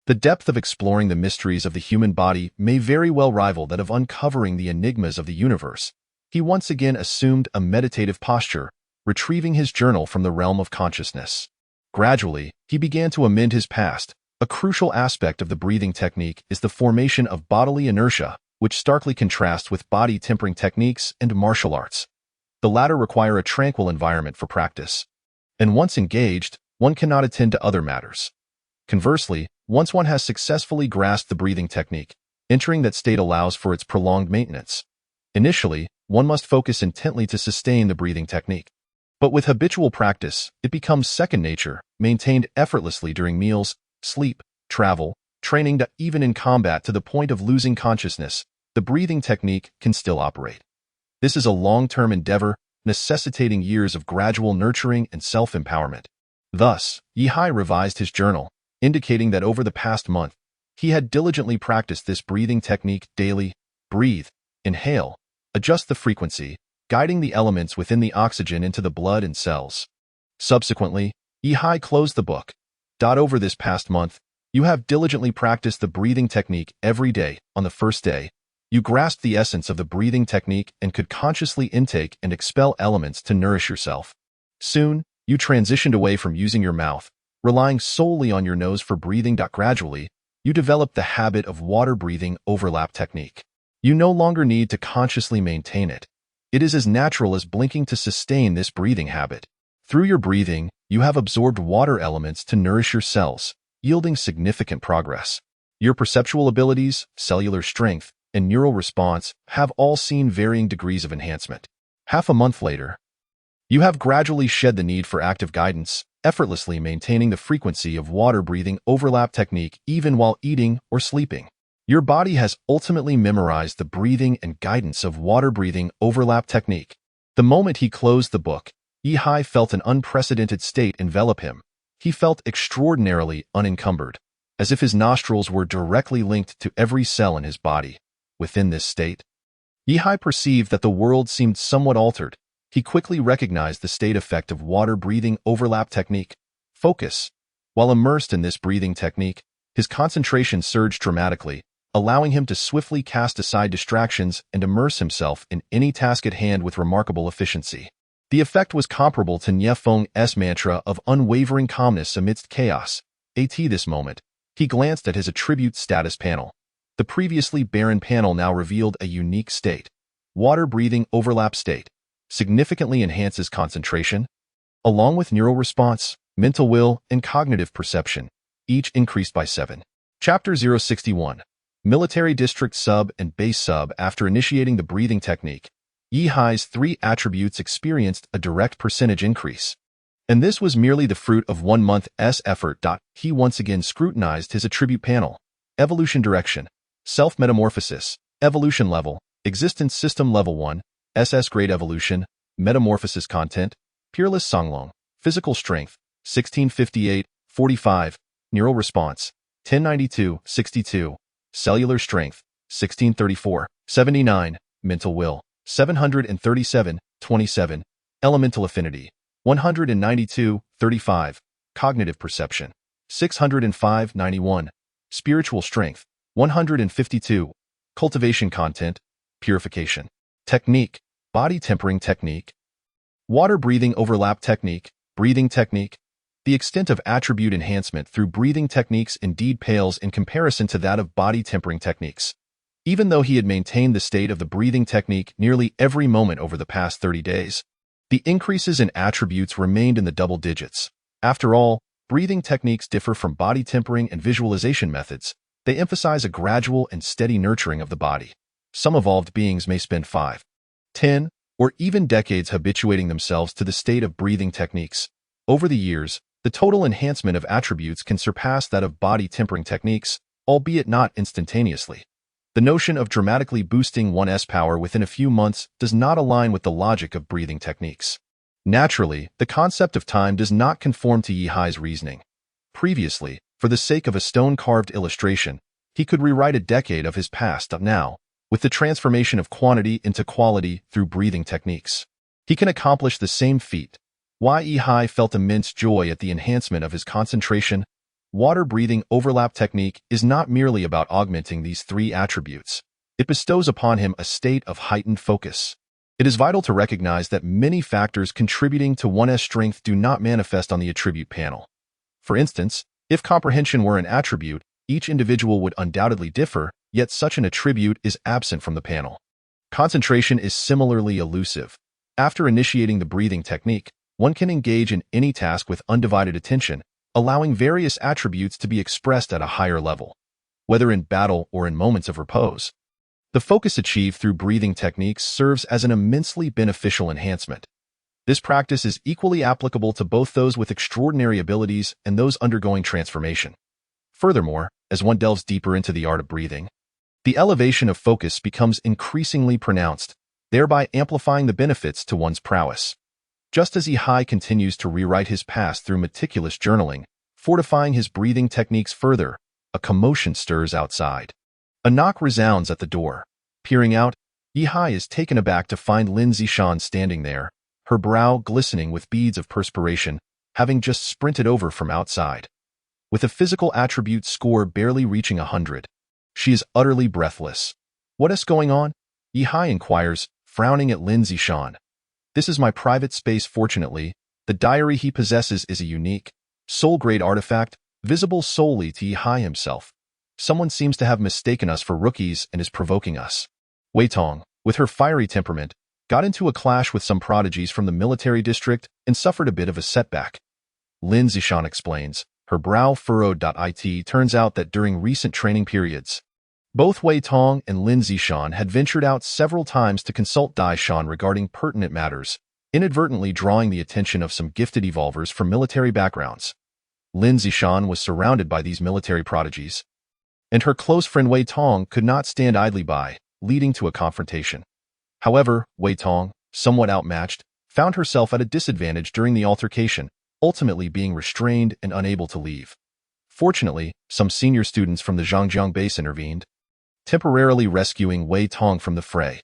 The depth of exploring the mysteries of the human body may very well rival that of uncovering the enigmas of the universe. He once again assumed a meditative posture, retrieving his journal from the realm of consciousness. Gradually, he began to amend his past. A crucial aspect of the breathing technique is the formation of bodily inertia, which starkly contrasts with body-tempering techniques and martial arts. The latter require a tranquil environment for practice, and once engaged, one cannot attend to other matters. Conversely, once one has successfully grasped the breathing technique, entering that state allows for its prolonged maintenance. Initially, one must focus intently to sustain the breathing technique. But with habitual practice, it becomes second nature, maintained effortlessly during meals, sleep, travel, training, even in combat to the point of losing consciousness. The breathing technique can still operate. This is a long-term endeavor, necessitating years of gradual nurturing and self-empowerment. Thus, Yihai revised his journal, indicating that over the past month, he had diligently practiced this breathing technique daily. Breathe, inhale, adjust the frequency, guiding the elements within the oxygen into the blood and cells. Subsequently, Yihai closed the book. Over this past month, you have diligently practiced the breathing technique every day. On the first day, you grasped the essence of the breathing technique and could consciously intake and expel elements to nourish yourself. Soon, you transitioned away from using your mouth, relying solely on your nose for breathing. Gradually, you developed the habit of water breathing overlap technique. You no longer need to consciously maintain it. It is as natural as blinking to sustain this breathing habit. Through your breathing, you have absorbed water elements to nourish your cells, yielding significant progress. Your perceptual abilities, cellular strength, and neural response have all seen varying degrees of enhancement. Half a month later, you have gradually shed the need for active guidance, effortlessly maintaining the frequency of water breathing overlap technique even while eating or sleeping. Your body has ultimately memorized the breathing and guidance of water breathing overlap technique. The moment he closed the book, Yihai felt an unprecedented state envelop him. He felt extraordinarily unencumbered, as if his nostrils were directly linked to every cell in his body. Within this state, Yihai perceived that the world seemed somewhat altered. He quickly recognized the state effect of water breathing overlap technique. Focus. While immersed in this breathing technique, his concentration surged dramatically, allowing him to swiftly cast aside distractions and immerse himself in any task at hand with remarkable efficiency. The effect was comparable to Nie Feng's mantra of unwavering calmness amidst chaos. At this moment, he glanced at his attribute status panel. The previously barren panel now revealed a unique state. Water breathing overlap state significantly enhances concentration, along with neural response, mental will, and cognitive perception, each increased by 7. Chapter 061. Military District Sub and Base Sub. After initiating the breathing technique, Yihai's 3 attributes experienced a direct percentage increase. And this was merely the fruit of 1 month's effort. He once again scrutinized his attribute panel. Evolution direction, self-metamorphosis, evolution level, existence system level 1, SS grade evolution, metamorphosis content, peerless Songlong, physical strength, 1658, 45, neural response, 1092, 62, cellular strength, 1634, 79, mental will, 737, 27, elemental affinity, 192, 35, cognitive perception, 605, 91, spiritual strength, 152, cultivation content, purification, technique, body tempering technique, water breathing overlap technique, breathing technique. The extent of attribute enhancement through breathing techniques indeed pales in comparison to that of body tempering techniques. Even though he had maintained the state of the breathing technique nearly every moment over the past 30 days, the increases in attributes remained in the double digits. After all, breathing techniques differ from body tempering and visualization methods. They emphasize a gradual and steady nurturing of the body. Some evolved beings may spend 5, 10, or even decades habituating themselves to the state of breathing techniques. Over the years, the total enhancement of attributes can surpass that of body tempering techniques, albeit not instantaneously. The notion of dramatically boosting one's power within a few months does not align with the logic of breathing techniques. Naturally, the concept of time does not conform to Yihai's reasoning. Previously, for the sake of a stone-carved illustration, he could rewrite a decade of his past. Now, with the transformation of quantity into quality through breathing techniques, he can accomplish the same feat. Yihai felt immense joy at the enhancement of his concentration. Water breathing overlap technique is not merely about augmenting these 3 attributes. It bestows upon him a state of heightened focus. It is vital to recognize that many factors contributing to one's strength do not manifest on the attribute panel. For instance, if comprehension were an attribute, each individual would undoubtedly differ, yet such an attribute is absent from the panel. Concentration is similarly elusive. After initiating the breathing technique, one can engage in any task with undivided attention, allowing various attributes to be expressed at a higher level, whether in battle or in moments of repose. The focus achieved through breathing techniques serves as an immensely beneficial enhancement. This practice is equally applicable to both those with extraordinary abilities and those undergoing transformation. Furthermore, as one delves deeper into the art of breathing, the elevation of focus becomes increasingly pronounced, thereby amplifying the benefits to one's prowess. Just as Ihai continues to rewrite his past through meticulous journaling, fortifying his breathing techniques further, a commotion stirs outside. A knock resounds at the door. Peering out, Ihai is taken aback to find Lin Zishan standing there, her brow glistening with beads of perspiration, having just sprinted over from outside. With a physical attribute score barely reaching 100, she is utterly breathless. "What is going on?" Ihai inquires, frowning at Lin Zishan. "This is my private space. Fortunately, the diary he possesses is a unique, soul-grade artifact, visible solely to Ihai himself. Someone seems to have mistaken us for rookies and is provoking us." Wei Tong, with her fiery temperament, got into a clash with some prodigies from the military district and suffered a bit of a setback. Lin Zishan explains, her brow furrowed. It turns out that during recent training periods, both Wei Tong and Lin Zishan had ventured out several times to consult Dai Shan regarding pertinent matters, inadvertently drawing the attention of some gifted evolvers from military backgrounds. Lin Zishan was surrounded by these military prodigies, and her close friend Wei Tong could not stand idly by, leading to a confrontation. However, Wei Tong, somewhat outmatched, found herself at a disadvantage during the altercation, ultimately being restrained and unable to leave. Fortunately, some senior students from the Zhangjiang base intervened, temporarily rescuing Wei Tong from the fray.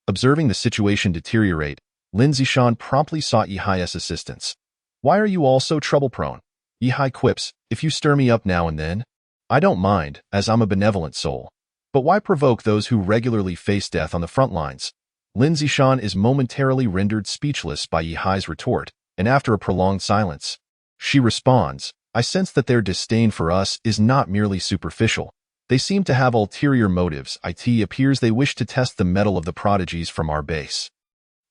Observing the situation deteriorate, Lin Zishan promptly sought Ihai's assistance. "Why are you all so trouble-prone?" Ihai quips, "If you stir me up now and then, I don't mind, as I'm a benevolent soul. But why provoke those who regularly face death on the front lines?" Lin Zishan is momentarily rendered speechless by Ihai's retort, and after a prolonged silence, she responds, "I sense that their disdain for us is not merely superficial. They seem to have ulterior motives. It appears they wish to test the mettle of the prodigies from our base.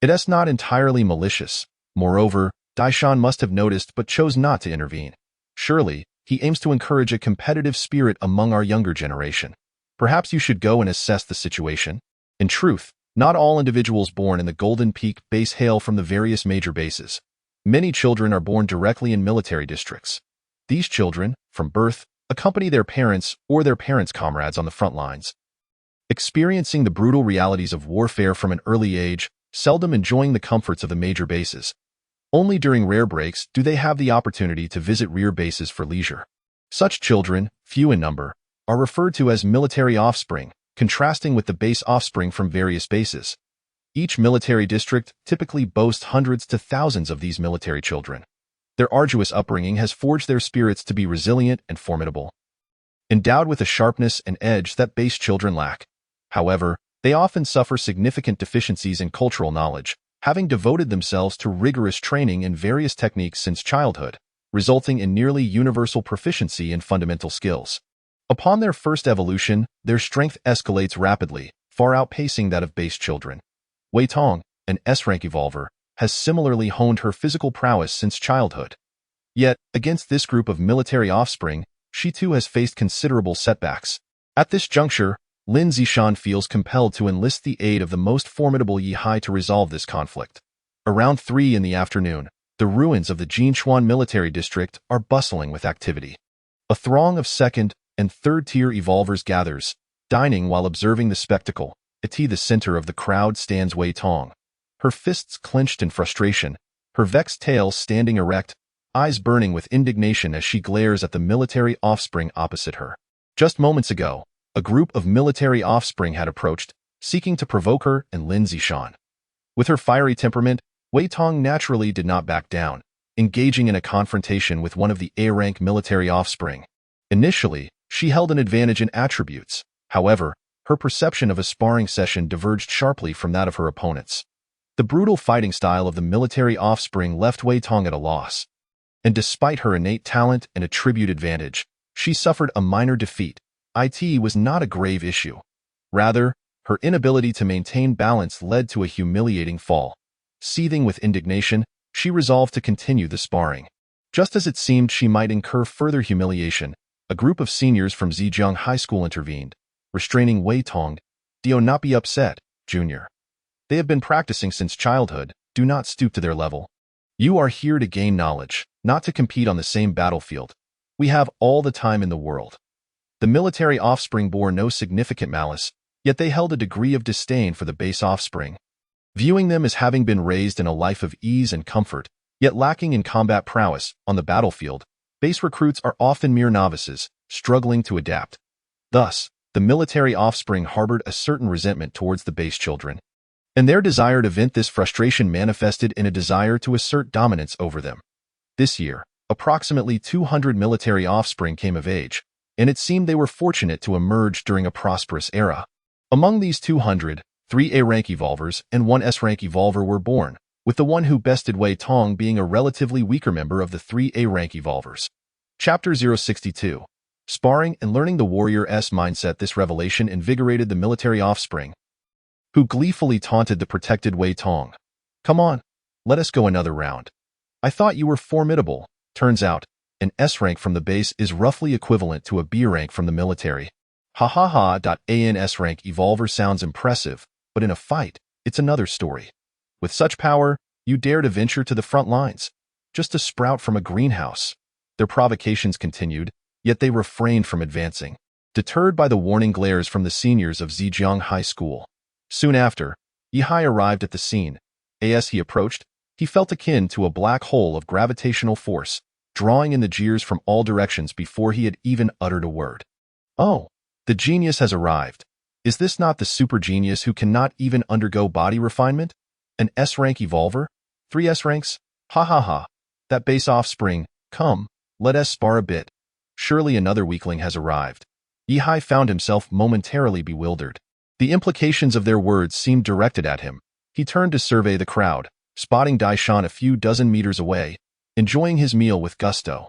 It is not entirely malicious. Moreover, Daishan must have noticed but chose not to intervene. Surely, he aims to encourage a competitive spirit among our younger generation. Perhaps you should go and assess the situation." In truth, not all individuals born in the Golden Peak base hail from the various major bases. Many children are born directly in military districts. These children, from birth, accompany their parents or their parents' comrades on the front lines, experiencing the brutal realities of warfare from an early age, seldom enjoying the comforts of the major bases. Only during rare breaks do they have the opportunity to visit rear bases for leisure. Such children, few in number, are referred to as military offspring, contrasting with the base offspring from various bases. Each military district typically boasts hundreds to thousands of these military children. Their arduous upbringing has forged their spirits to be resilient and formidable, endowed with a sharpness and edge that base children lack. However, they often suffer significant deficiencies in cultural knowledge, having devoted themselves to rigorous training in various techniques since childhood, resulting in nearly universal proficiency in fundamental skills. Upon their first evolution, their strength escalates rapidly, far outpacing that of base children. Wei Tong, an S-rank evolver, has similarly honed her physical prowess since childhood. Yet, against this group of military offspring, she too has faced considerable setbacks. At this juncture, Lin Zishan feels compelled to enlist the aid of the most formidable Ihai to resolve this conflict. Around 3 in the afternoon, the ruins of the Jinchuan military district are bustling with activity. A throng of second and third-tier evolvers gathers, dining while observing the spectacle. At the center of the crowd stands Wei Tong, her fists clenched in frustration, her vexed tail standing erect, eyes burning with indignation as she glares at the military offspring opposite her. Just moments ago, a group of military offspring had approached, seeking to provoke her and Lin Zishan. With her fiery temperament, Wei Tong naturally did not back down, engaging in a confrontation with one of the A-rank military offspring. Initially, she held an advantage in attributes. However, her perception of a sparring session diverged sharply from that of her opponents. The brutal fighting style of the military offspring left Wei Tong at a loss. And despite her innate talent and attribute advantage, she suffered a minor defeat. It was not a grave issue. Rather, her inability to maintain balance led to a humiliating fall. Seething with indignation, she resolved to continue the sparring. Just as it seemed she might incur further humiliation, a group of seniors from Zhejiang High School intervened, restraining Wei Tong. "Do not be upset, Junior. They have been practicing since childhood. Do not stoop to their level. You are here to gain knowledge, not to compete on the same battlefield. We have all the time in the world." The military offspring bore no significant malice, yet they held a degree of disdain for the base offspring. Viewing them as having been raised in a life of ease and comfort, yet lacking in combat prowess on the battlefield, base recruits are often mere novices, struggling to adapt. Thus, the military offspring harbored a certain resentment towards the base children, and their desire to vent this frustration manifested in a desire to assert dominance over them. This year, approximately 200 military offspring came of age, and it seemed they were fortunate to emerge during a prosperous era. Among these 200, 3 A-rank evolvers and 1 S-rank evolver were born, with the one who bested Wei Tong being a relatively weaker member of the 3 A-rank evolvers. Chapter 062. Sparring and Learning the Warrior-S Mindset. This revelation invigorated the military offspring, who gleefully taunted the protected Wei Tong. "Come on, let us go another round. I thought you were formidable." Turns out, an S-rank from the base is roughly equivalent to a B-rank from the military. Ha ha ha. An S-rank evolver sounds impressive, but in a fight, it's another story. With such power, you dare to venture to the front lines, just a sprout from a greenhouse. Their provocations continued, yet they refrained from advancing, deterred by the warning glares from the seniors of Zhejiang High School. Soon after, Yihai arrived at the scene. As he approached, he felt akin to a black hole of gravitational force, drawing in the jeers from all directions before he had even uttered a word. "Oh, the genius has arrived. Is this not the super genius who cannot even undergo body refinement? An S-rank evolver? 3 S-ranks? Ha ha ha. That base offspring. Come, let us spar a bit. Surely another weakling has arrived." Yihai found himself momentarily bewildered. The implications of their words seemed directed at him. He turned to survey the crowd, spotting Daishan a few dozen meters away, enjoying his meal with gusto.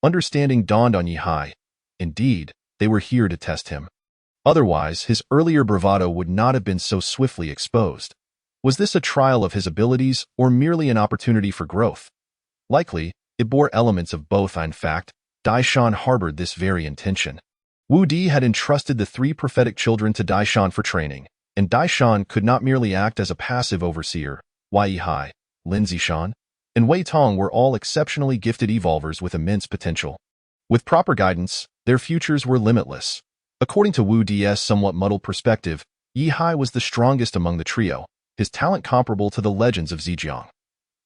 Understanding dawned on Yihai. Indeed, they were here to test him. Otherwise, his earlier bravado would not have been so swiftly exposed. Was this a trial of his abilities or merely an opportunity for growth? Likely, it bore elements of both. In fact, Daishan harbored this very intention. Wu Di had entrusted the 3 prophetic children to Daishan for training, and Daishan could not merely act as a passive overseer. Yihai, Lin Zishan, and Wei Tong were all exceptionally gifted evolvers with immense potential. With proper guidance, their futures were limitless. According to Wu Di's somewhat muddled perspective, Yihai was the strongest among the trio, his talent comparable to the legends of Zhejiang.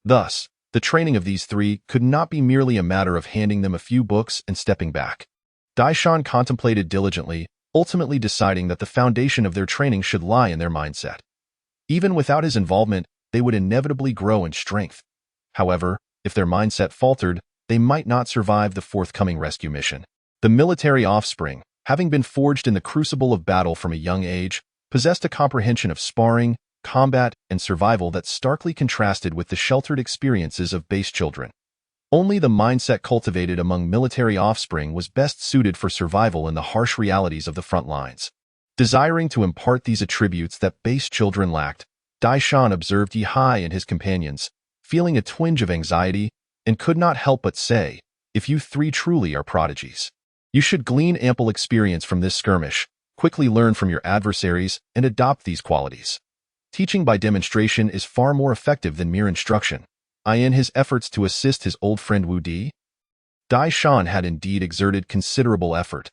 Thus, the training of these 3 could not be merely a matter of handing them a few books and stepping back. Daishan contemplated diligently, ultimately deciding that the foundation of their training should lie in their mindset. Even without his involvement, they would inevitably grow in strength. However, if their mindset faltered, they might not survive the forthcoming rescue mission. The military offspring, having been forged in the crucible of battle from a young age, possessed a comprehension of sparring, combat, and survival that starkly contrasted with the sheltered experiences of base children. Only the mindset cultivated among military offspring was best suited for survival in the harsh realities of the front lines. Desiring to impart these attributes that base children lacked, Daishan observed Yihai and his companions, feeling a twinge of anxiety, and could not help but say, "If you 3 truly are prodigies, you should glean ample experience from this skirmish, quickly learn from your adversaries, and adopt these qualities. Teaching by demonstration is far more effective than mere instruction." In his efforts to assist his old friend Wu Di, Daishan had indeed exerted considerable effort.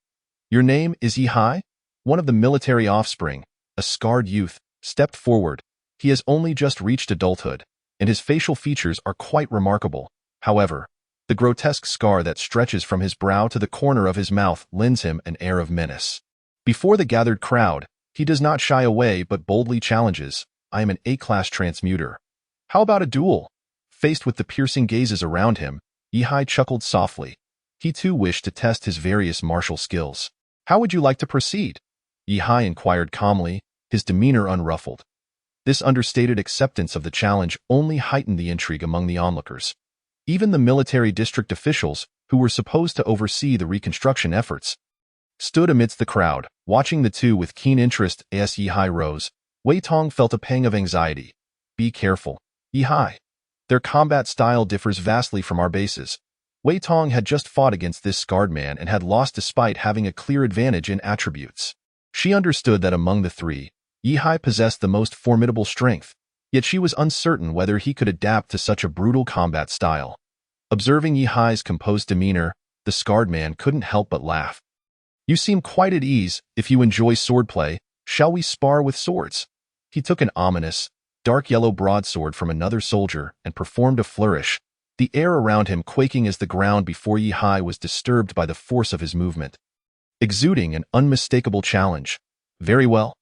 "Your name is Yihai?" One of the military offspring, a scarred youth, stepped forward. He has only just reached adulthood, and his facial features are quite remarkable. However, the grotesque scar that stretches from his brow to the corner of his mouth lends him an air of menace. Before the gathered crowd, he does not shy away but boldly challenges, "I am an A-class transmuter. How about a duel?" Faced with the piercing gazes around him, Yihai chuckled softly. He too wished to test his various martial skills. "How would you like to proceed?" Yihai inquired calmly, his demeanor unruffled. This understated acceptance of the challenge only heightened the intrigue among the onlookers. Even the military district officials, who were supposed to oversee the reconstruction efforts, stood amidst the crowd, watching the two with keen interest. As Yihai rose, Wei Tong felt a pang of anxiety. Be careful, Yihai. Their combat style differs vastly from our bases. Wei Tong had just fought against this scarred man and had lost despite having a clear advantage in attributes. She understood that among the three, Yihai possessed the most formidable strength, yet she was uncertain whether he could adapt to such a brutal combat style. Observing Yihai's composed demeanor, the scarred man couldn't help but laugh. You seem quite at ease. If you enjoy swordplay, shall we spar with swords? He took an ominous, dark yellow broadsword from another soldier and performed a flourish, the air around him quaking as the ground before Yihai was disturbed by the force of his movement, exuding an unmistakable challenge. Very well.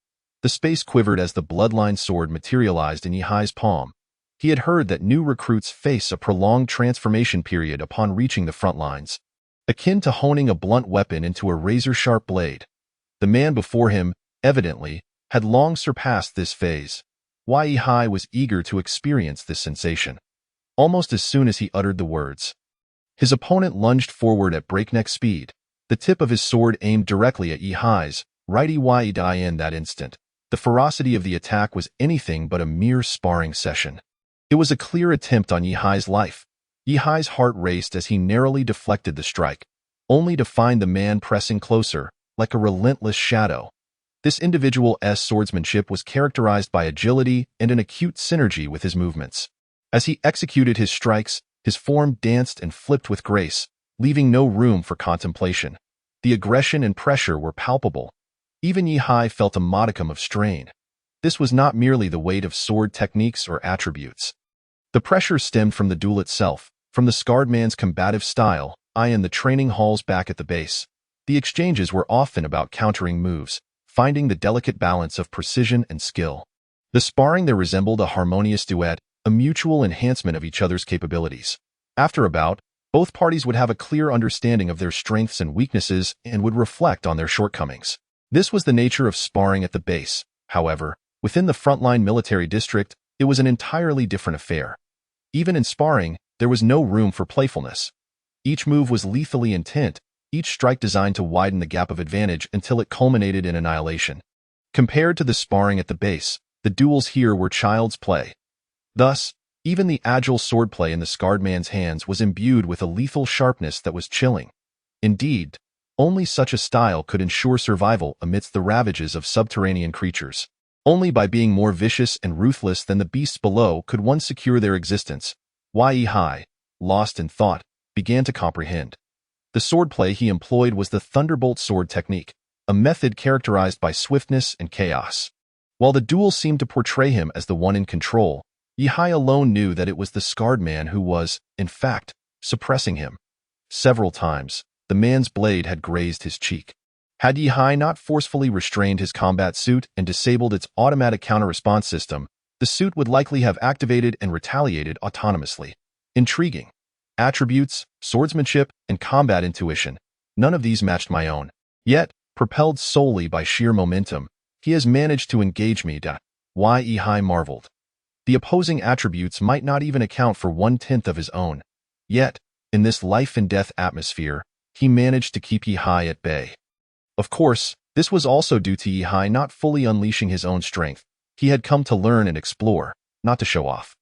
The space quivered as the bloodline sword materialized in Yihai's palm. He had heard that new recruits face a prolonged transformation period upon reaching the front lines, akin to honing a blunt weapon into a razor-sharp blade. The man before him, evidently, had long surpassed this phase. Yihai was eager to experience this sensation. Almost as soon as he uttered the words, his opponent lunged forward at breakneck speed, the tip of his sword aimed directly at Yihai's right eye. In that instant, the ferocity of the attack was anything but a mere sparring session. It was a clear attempt on Yihai's life. Yihai's heart raced as he narrowly deflected the strike, only to find the man pressing closer, like a relentless shadow. This individual's swordsmanship was characterized by agility and an acute synergy with his movements. As he executed his strikes, his form danced and flipped with grace, leaving no room for contemplation. The aggression and pressure were palpable. Even Yihai felt a modicum of strain. This was not merely the weight of sword techniques or attributes. The pressure stemmed from the duel itself, from the scarred man's combative style, and the training halls back at the base. The exchanges were often about countering moves, finding the delicate balance of precision and skill. The sparring there resembled a harmonious duet, a mutual enhancement of each other's capabilities. After a bout, both parties would have a clear understanding of their strengths and weaknesses and would reflect on their shortcomings. This was the nature of sparring at the base. However, within the frontline military district, it was an entirely different affair. Even in sparring, there was no room for playfulness. Each move was lethally intent, each strike designed to widen the gap of advantage until it culminated in annihilation. Compared to the sparring at the base, the duels here were child's play. Thus, even the agile swordplay in the scarred man's hands was imbued with a lethal sharpness that was chilling. Indeed, only such a style could ensure survival amidst the ravages of subterranean creatures. Only by being more vicious and ruthless than the beasts below could one secure their existence. Yihai, lost in thought, began to comprehend. The swordplay he employed was the thunderbolt sword technique, a method characterized by swiftness and chaos. While the duel seemed to portray him as the one in control, Yihai alone knew that it was the scarred man who was, in fact, suppressing him. Several times, the man's blade had grazed his cheek. Had Yihai not forcefully restrained his combat suit and disabled its automatic counter-response system, the suit would likely have activated and retaliated autonomously. Intriguing. Attributes, swordsmanship, and combat intuition, none of these matched my own. Yet, propelled solely by sheer momentum, he has managed to engage me. Yihai marveled. The opposing attributes might not even account for 1/10 of his own. Yet, in this life-and-death atmosphere, he managed to keep Yihai at bay. Of course, this was also due to Yihai not fully unleashing his own strength. He had come to learn and explore, not to show off.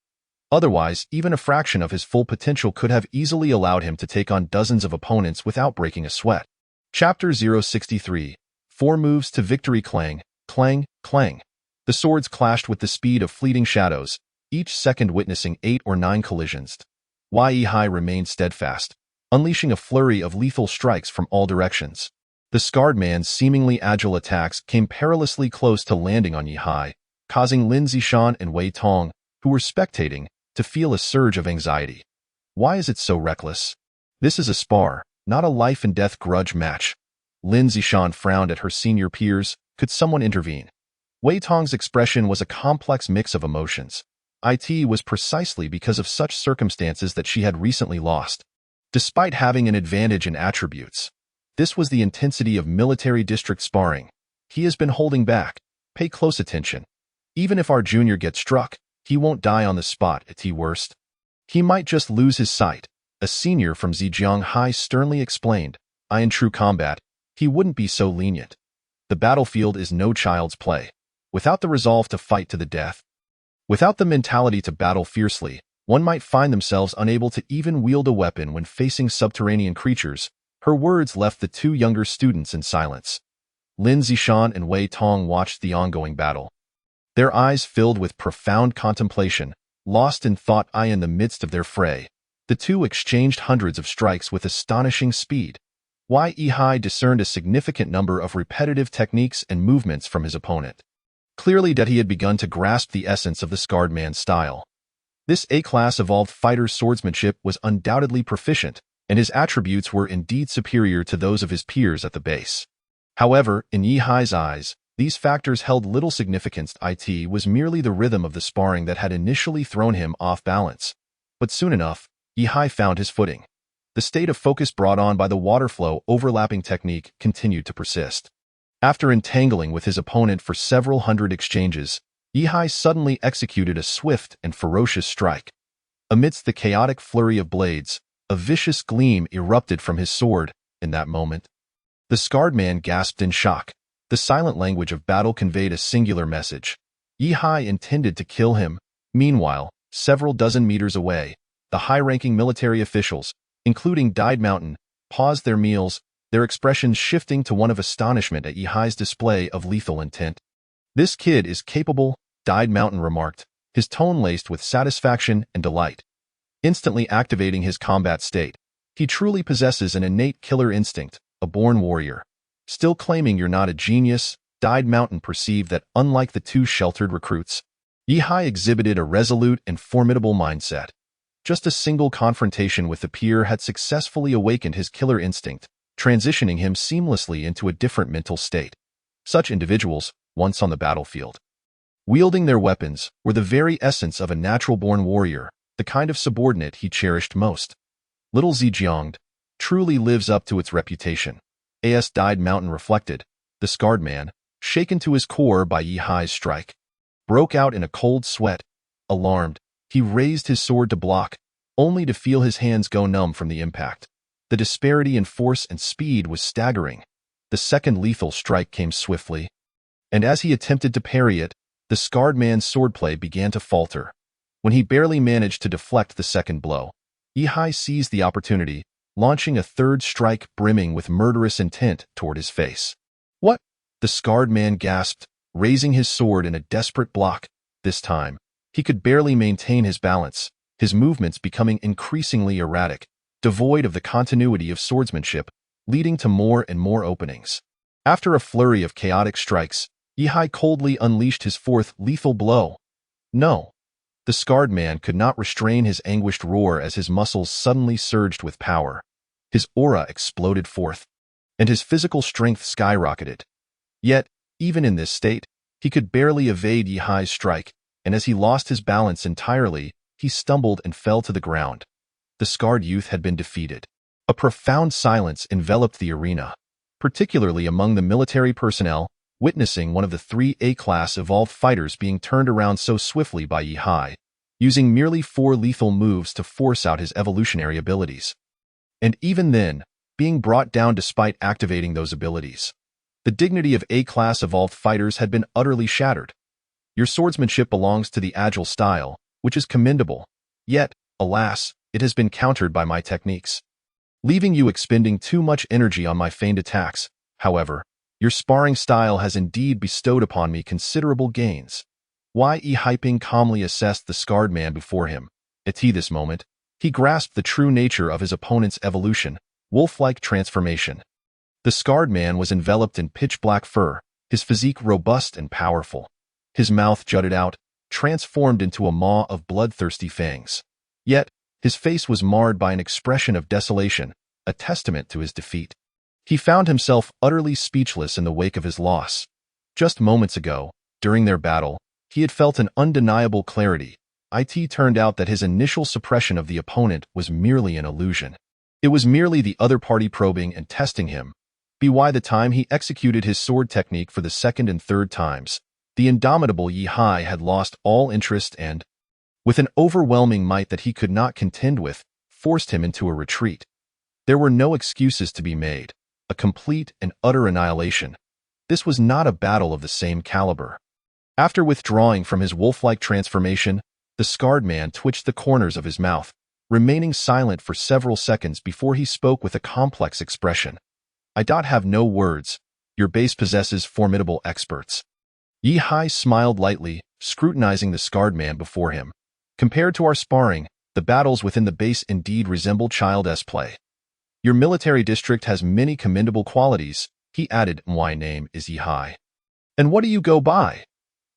Otherwise, even a fraction of his full potential could have easily allowed him to take on dozens of opponents without breaking a sweat. Chapter 063. 4 Moves to Victory. Clang, clang, clang. The swords clashed with the speed of fleeting shadows, each second witnessing 8 or 9 collisions. Yihai remained steadfast, unleashing a flurry of lethal strikes from all directions. The scarred man's seemingly agile attacks came perilously close to landing on Yihai, causing Lin Zishan and Wei Tong, who were spectating, to feel a surge of anxiety. Why is it so reckless? This is a spar, not a life-and-death grudge match. Lin Zishan frowned at her senior peers. Could someone intervene? Wei Tong's expression was a complex mix of emotions. It was precisely because of such circumstances that she had recently lost. Despite having an advantage in attributes, this was the intensity of military district sparring. He has been holding back. Pay close attention. Even if our junior gets struck, he won't die on the spot at worst. He might just lose his sight, a senior from Zhejiang High sternly explained. In true combat, he wouldn't be so lenient. The battlefield is no child's play. Without the resolve to fight to the death, without the mentality to battle fiercely, one might find themselves unable to even wield a weapon when facing subterranean creatures. Her words left the two younger students in silence. Lin Zishan and Wei Tong watched the ongoing battle. Their eyes filled with profound contemplation, lost in thought. In the midst of their fray, the two exchanged hundreds of strikes with astonishing speed. Yihai discerned a significant number of repetitive techniques and movements from his opponent. Clearly that he had begun to grasp the essence of the scarred man's style. This A-class evolved fighter's swordsmanship was undoubtedly proficient, and his attributes were indeed superior to those of his peers at the base. However, in Yihai's eyes, these factors held little significance. It was merely the rhythm of the sparring that had initially thrown him off balance. But soon enough, Yihai found his footing. The state of focus brought on by the water flow overlapping technique continued to persist. After entangling with his opponent for several hundred exchanges, Yihai suddenly executed a swift and ferocious strike. Amidst the chaotic flurry of blades, a vicious gleam erupted from his sword. In that moment, the scarred man gasped in shock. The silent language of battle conveyed a singular message. Yihai intended to kill him. Meanwhile, several dozen meters away, the high-ranking military officials, including Dide Mountain, paused their meals, their expressions shifting to one of astonishment at Yihai's display of lethal intent. "This kid is capable," Dide Mountain remarked, his tone laced with satisfaction and delight. Instantly activating his combat state, he truly possesses an innate killer instinct, a born warrior. Still claiming you're not a genius, Dide Mountain perceived that unlike the two sheltered recruits, Yihai exhibited a resolute and formidable mindset. Just a single confrontation with the peer had successfully awakened his killer instinct, transitioning him seamlessly into a different mental state. Such individuals, once on the battlefield, wielding their weapons, were the very essence of a natural-born warrior, the kind of subordinate he cherished most. Little Zhejiang truly lives up to its reputation. As Dide Mountain reflected, the scarred man, shaken to his core by Yihai's strike, broke out in a cold sweat. Alarmed, he raised his sword to block, only to feel his hands go numb from the impact. The disparity in force and speed was staggering. The second lethal strike came swiftly, and as he attempted to parry it, the scarred man's swordplay began to falter. When he barely managed to deflect the second blow, Yihai seized the opportunity, launching a third strike brimming with murderous intent toward his face. "What?" the scarred man gasped, raising his sword in a desperate block. This time, he could barely maintain his balance, his movements becoming increasingly erratic, devoid of the continuity of swordsmanship, leading to more and more openings. After a flurry of chaotic strikes, Yihai coldly unleashed his fourth lethal blow. No! The scarred man could not restrain his anguished roar as his muscles suddenly surged with power. His aura exploded forth, and his physical strength skyrocketed. Yet, even in this state, he could barely evade Yihai's strike, and as he lost his balance entirely, he stumbled and fell to the ground. The scarred youth had been defeated. A profound silence enveloped the arena, particularly among the military personnel, witnessing one of the three A-class evolved fighters being turned around so swiftly by Yihai, using merely 4 lethal moves to force out his evolutionary abilities. And even then, being brought down despite activating those abilities. The dignity of A-class evolved fighters had been utterly shattered. Your swordsmanship belongs to the agile style, which is commendable. Yet, alas, it has been countered by my techniques, leaving you expending too much energy on my feigned attacks. However, your sparring style has indeed bestowed upon me considerable gains. Yihai calmly assessed the scarred man before him. At this moment, he grasped the true nature of his opponent's evolution, wolf-like transformation. The scarred man was enveloped in pitch-black fur, his physique robust and powerful. His mouth jutted out, transformed into a maw of bloodthirsty fangs. Yet, his face was marred by an expression of desolation, a testament to his defeat. He found himself utterly speechless in the wake of his loss. Just moments ago, during their battle, he had felt an undeniable clarity. It turned out that his initial suppression of the opponent was merely an illusion. It was merely the other party probing and testing him. By the time he executed his sword technique for the second and third times, The indomitable Yi Hai had lost all interest and, with an overwhelming might that he could not contend with, forced him into a retreat. There were no excuses to be made. A complete and utter annihilation. This was not a battle of the same caliber. After withdrawing from his wolf-like transformation, the scarred man twitched the corners of his mouth, remaining silent for several seconds before he spoke with a complex expression. I have no words. Your base possesses formidable experts. Yi Hai smiled lightly, scrutinizing the scarred man before him. Compared to our sparring, the battles within the base indeed resemble child's play. Your military district has many commendable qualities, he added. My name is Yi Hai. And what do you go by?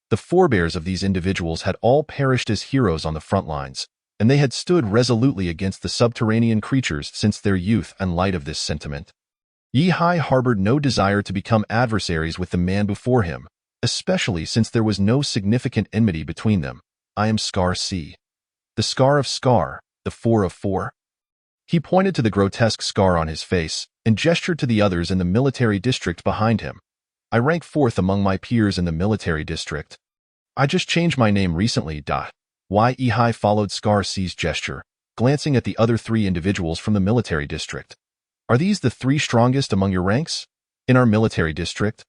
The forebears of these individuals had all perished as heroes on the front lines, and they had stood resolutely against the subterranean creatures since their youth. In light of this sentiment, Yi Hai harbored no desire to become adversaries with the man before him, especially since there was no significant enmity between them. I am Scar C. The Scar of Scar, the 4 of 4. He pointed to the grotesque scar on his face and gestured to the others in the military district behind him. I rank 4th among my peers in the military district. I just changed my name recently. Yi Hai followed Scar C's gesture, glancing at the other 3 individuals from the military district. Are these the 3 strongest among your ranks? In our military district,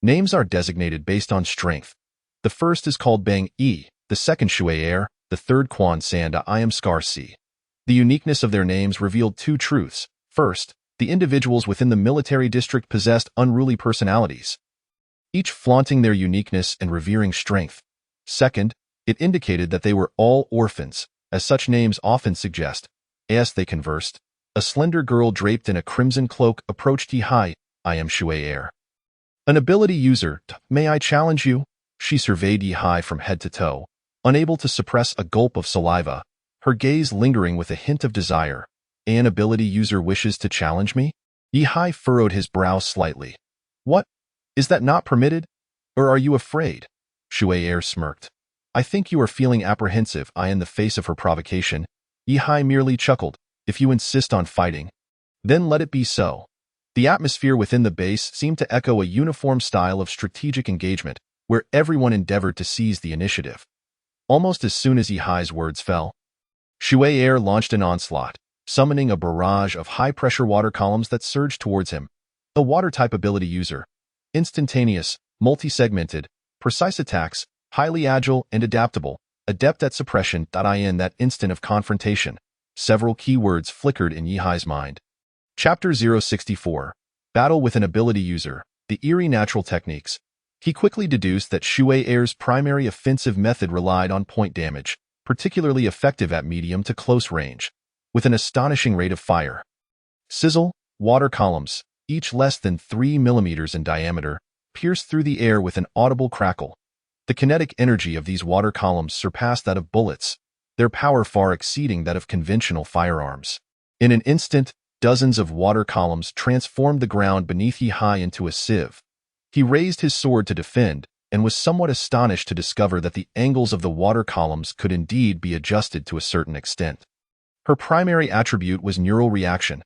names are designated based on strength. The first is called Bang Yi, the second Shui Air, the third Quan San. I am Scar C. The uniqueness of their names revealed 2 truths. First, the individuals within the military district possessed unruly personalities, each flaunting their uniqueness and revering strength. Second, it indicated that they were all orphans, as such names often suggest. As they conversed, a slender girl draped in a crimson cloak approached Yi Hai. I am Shui Air. An ability user. May I challenge you? She surveyed Yi Hai from head to toe, unable to suppress a gulp of saliva, her gaze lingering with a hint of desire. An ability user wishes to challenge me? Yi Hai furrowed his brow slightly. What? Is that not permitted? Or are you afraid? Shui Air smirked. I think you are feeling apprehensive. In the face of her provocation, Yi Hai merely chuckled. If you insist on fighting, then let it be so. The atmosphere within the base seemed to echo a uniform style of strategic engagement, where everyone endeavored to seize the initiative. Almost as soon as Yi Hai's words fell, Shui Air launched an onslaught, summoning a barrage of high-pressure water columns that surged towards him. A water-type ability user. Instantaneous, multi-segmented, precise attacks, highly agile and adaptable, adept at suppression. In that instant of confrontation, several keywords flickered in Yi Hai's mind. Chapter 064. Battle with an ability user. The eerie natural techniques. He quickly deduced that Shui Air's primary offensive method relied on point damage, particularly effective at medium to close range, with an astonishing rate of fire. Sizzle, water columns, each less than 3 millimeters in diameter, pierced through the air with an audible crackle. The kinetic energy of these water columns surpassed that of bullets, their power far exceeding that of conventional firearms. In an instant, dozens of water columns transformed the ground beneath Yi Hai into a sieve. He raised his sword to defend, and was somewhat astonished to discover that the angles of the water columns could indeed be adjusted to a certain extent. Her primary attribute was neural reaction.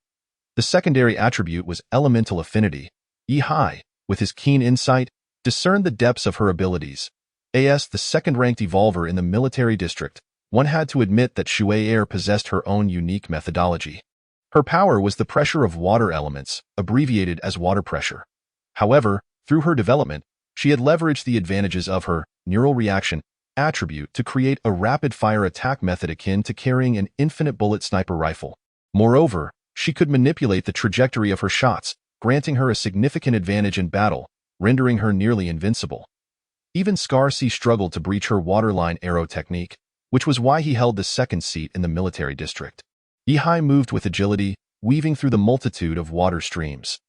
The secondary attribute was elemental affinity. Yi Hai, with his keen insight, discerned the depths of her abilities. As the second-ranked evolver in the military district, one had to admit that Shui Air possessed her own unique methodology. Her power was the pressure of water elements, abbreviated as water pressure. However, through her development, she had leveraged the advantages of her neural reaction attribute to create a rapid-fire attack method akin to carrying an infinite bullet sniper rifle. Moreover, she could manipulate the trajectory of her shots, granting her a significant advantage in battle, rendering her nearly invincible. Even Scar C struggled to breach her waterline arrow technique, which was why he held the second seat in the military district. Yi Hai moved with agility, weaving through the multitude of water streams.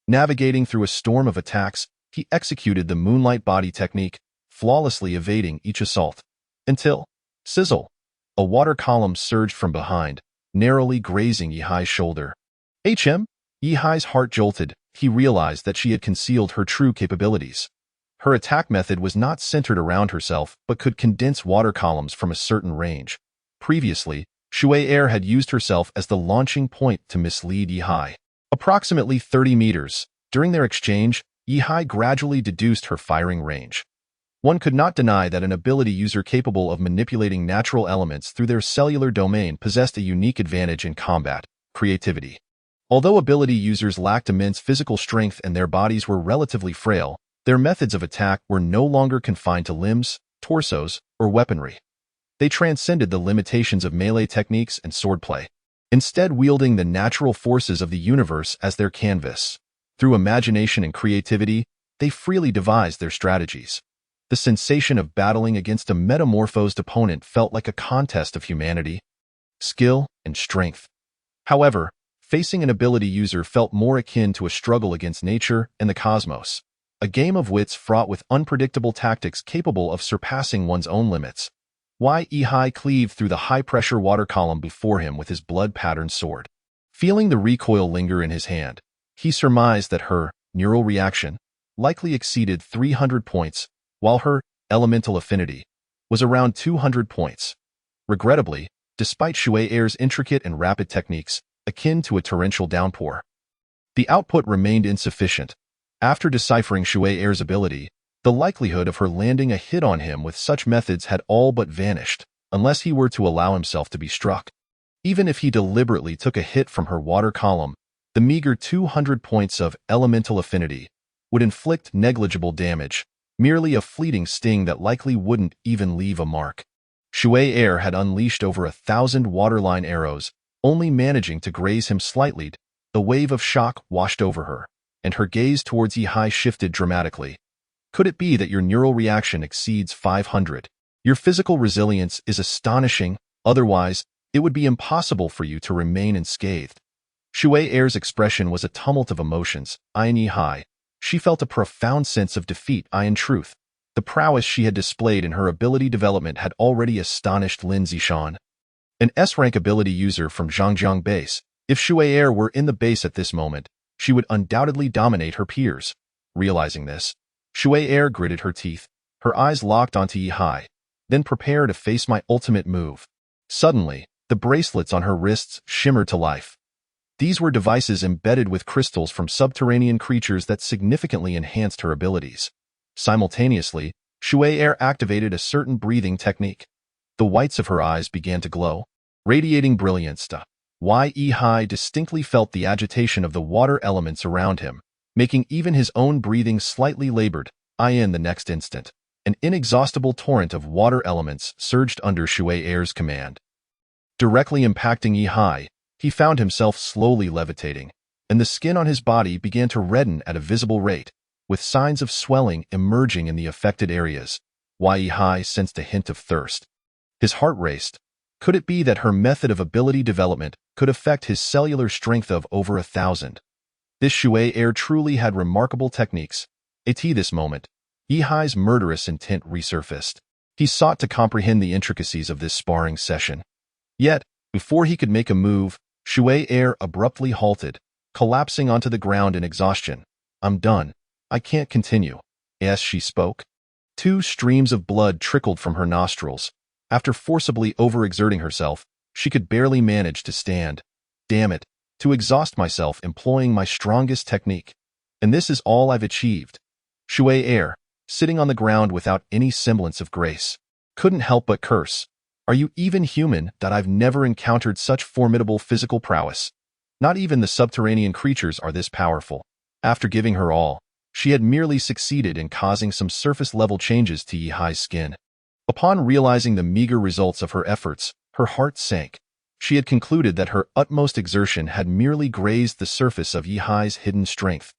Navigating through a storm of attacks, he executed the moonlight body technique, flawlessly evading each assault. Until, sizzle, a water column surged from behind, narrowly grazing Yi Hai's shoulder. Yi Hai's heart jolted. He realized that she had concealed her true capabilities. Her attack method was not centered around herself, but could condense water columns from a certain range. Previously, Shui Air had used herself as the launching point to mislead Yi Hai. Approximately 30 meters. During their exchange, Yi Hai gradually deduced her firing range. One could not deny that an ability user capable of manipulating natural elements through their cellular domain possessed a unique advantage in combat: creativity. Although ability users lacked immense physical strength and their bodies were relatively frail, their methods of attack were no longer confined to limbs, torsos, or weaponry. They transcended the limitations of melee techniques and swordplay, instead wielding the natural forces of the universe as their canvas. Through imagination and creativity, they freely devised their strategies. The sensation of battling against a metamorphosed opponent felt like a contest of humanity, skill, and strength. However, facing an ability user felt more akin to a struggle against nature and the cosmos, a game of wits fraught with unpredictable tactics capable of surpassing one's own limits. Yi cleaved through the high-pressure water column before him with his blood-patterned sword. Feeling the recoil linger in his hand, he surmised that her neural reaction likely exceeded 300 points, while her elemental affinity was around 200 points. Regrettably, despite Shui Air's intricate and rapid techniques, akin to a torrential downpour, the output remained insufficient. After deciphering Shui Air's ability, the likelihood of her landing a hit on him with such methods had all but vanished, unless he were to allow himself to be struck. Even if he deliberately took a hit from her water column, the meager 200 points of elemental affinity would inflict negligible damage, merely a fleeting sting that likely wouldn't even leave a mark. Shui Air had unleashed over 1,000 waterline arrows, only managing to graze him slightly. The wave of shock washed over her, and her gaze towards Yi shifted dramatically. Could it be that your neural reaction exceeds 500? Your physical resilience is astonishing, otherwise, it would be impossible for you to remain unscathed. Shui Air's expression was a tumult of emotions. Yi, she felt a profound sense of defeat. In truth, the prowess she had displayed in her ability development had already astonished Lin Zishan, an S-rank ability user from Zhangjiang base. If Shui Air were in the base at this moment, she would undoubtedly dominate her peers. Realizing this, Shui Air gritted her teeth, her eyes locked onto Yi, then prepare to face my ultimate move. Suddenly, the bracelets on her wrists shimmered to life. These were devices embedded with crystals from subterranean creatures that significantly enhanced her abilities. Simultaneously, Shui Air activated a certain breathing technique. The whites of her eyes began to glow, radiating brilliance. Yi distinctly felt the agitation of the water elements around him, making even his own breathing slightly labored. In the next instant, an inexhaustible torrent of water elements surged under Shui Air's command. Directly impacting Yi, he found himself slowly levitating, and the skin on his body began to redden at a visible rate, with signs of swelling emerging in the affected areas. Yi sensed a hint of thirst. His heart raced. Could it be that her method of ability development could affect his cellular strength of over 1,000? This Shui Air truly had remarkable techniques. At this moment, Yi's murderous intent resurfaced. He sought to comprehend the intricacies of this sparring session. Yet, before he could make a move, Shui Air abruptly halted, collapsing onto the ground in exhaustion. I'm done. I can't continue. As she spoke, 2 streams of blood trickled from her nostrils. After forcibly overexerting herself, she could barely manage to stand. Damn it, to exhaust myself employing my strongest technique. And this is all I've achieved. Shui Air, sitting on the ground without any semblance of grace, couldn't help but curse. Are you even human that I've never encountered such formidable physical prowess? Not even the subterranean creatures are this powerful. After giving her all, she had merely succeeded in causing some surface-level changes to Yi's skin. Upon realizing the meager results of her efforts, her heart sank. She had concluded that her utmost exertion had merely grazed the surface of Yi's hidden strength.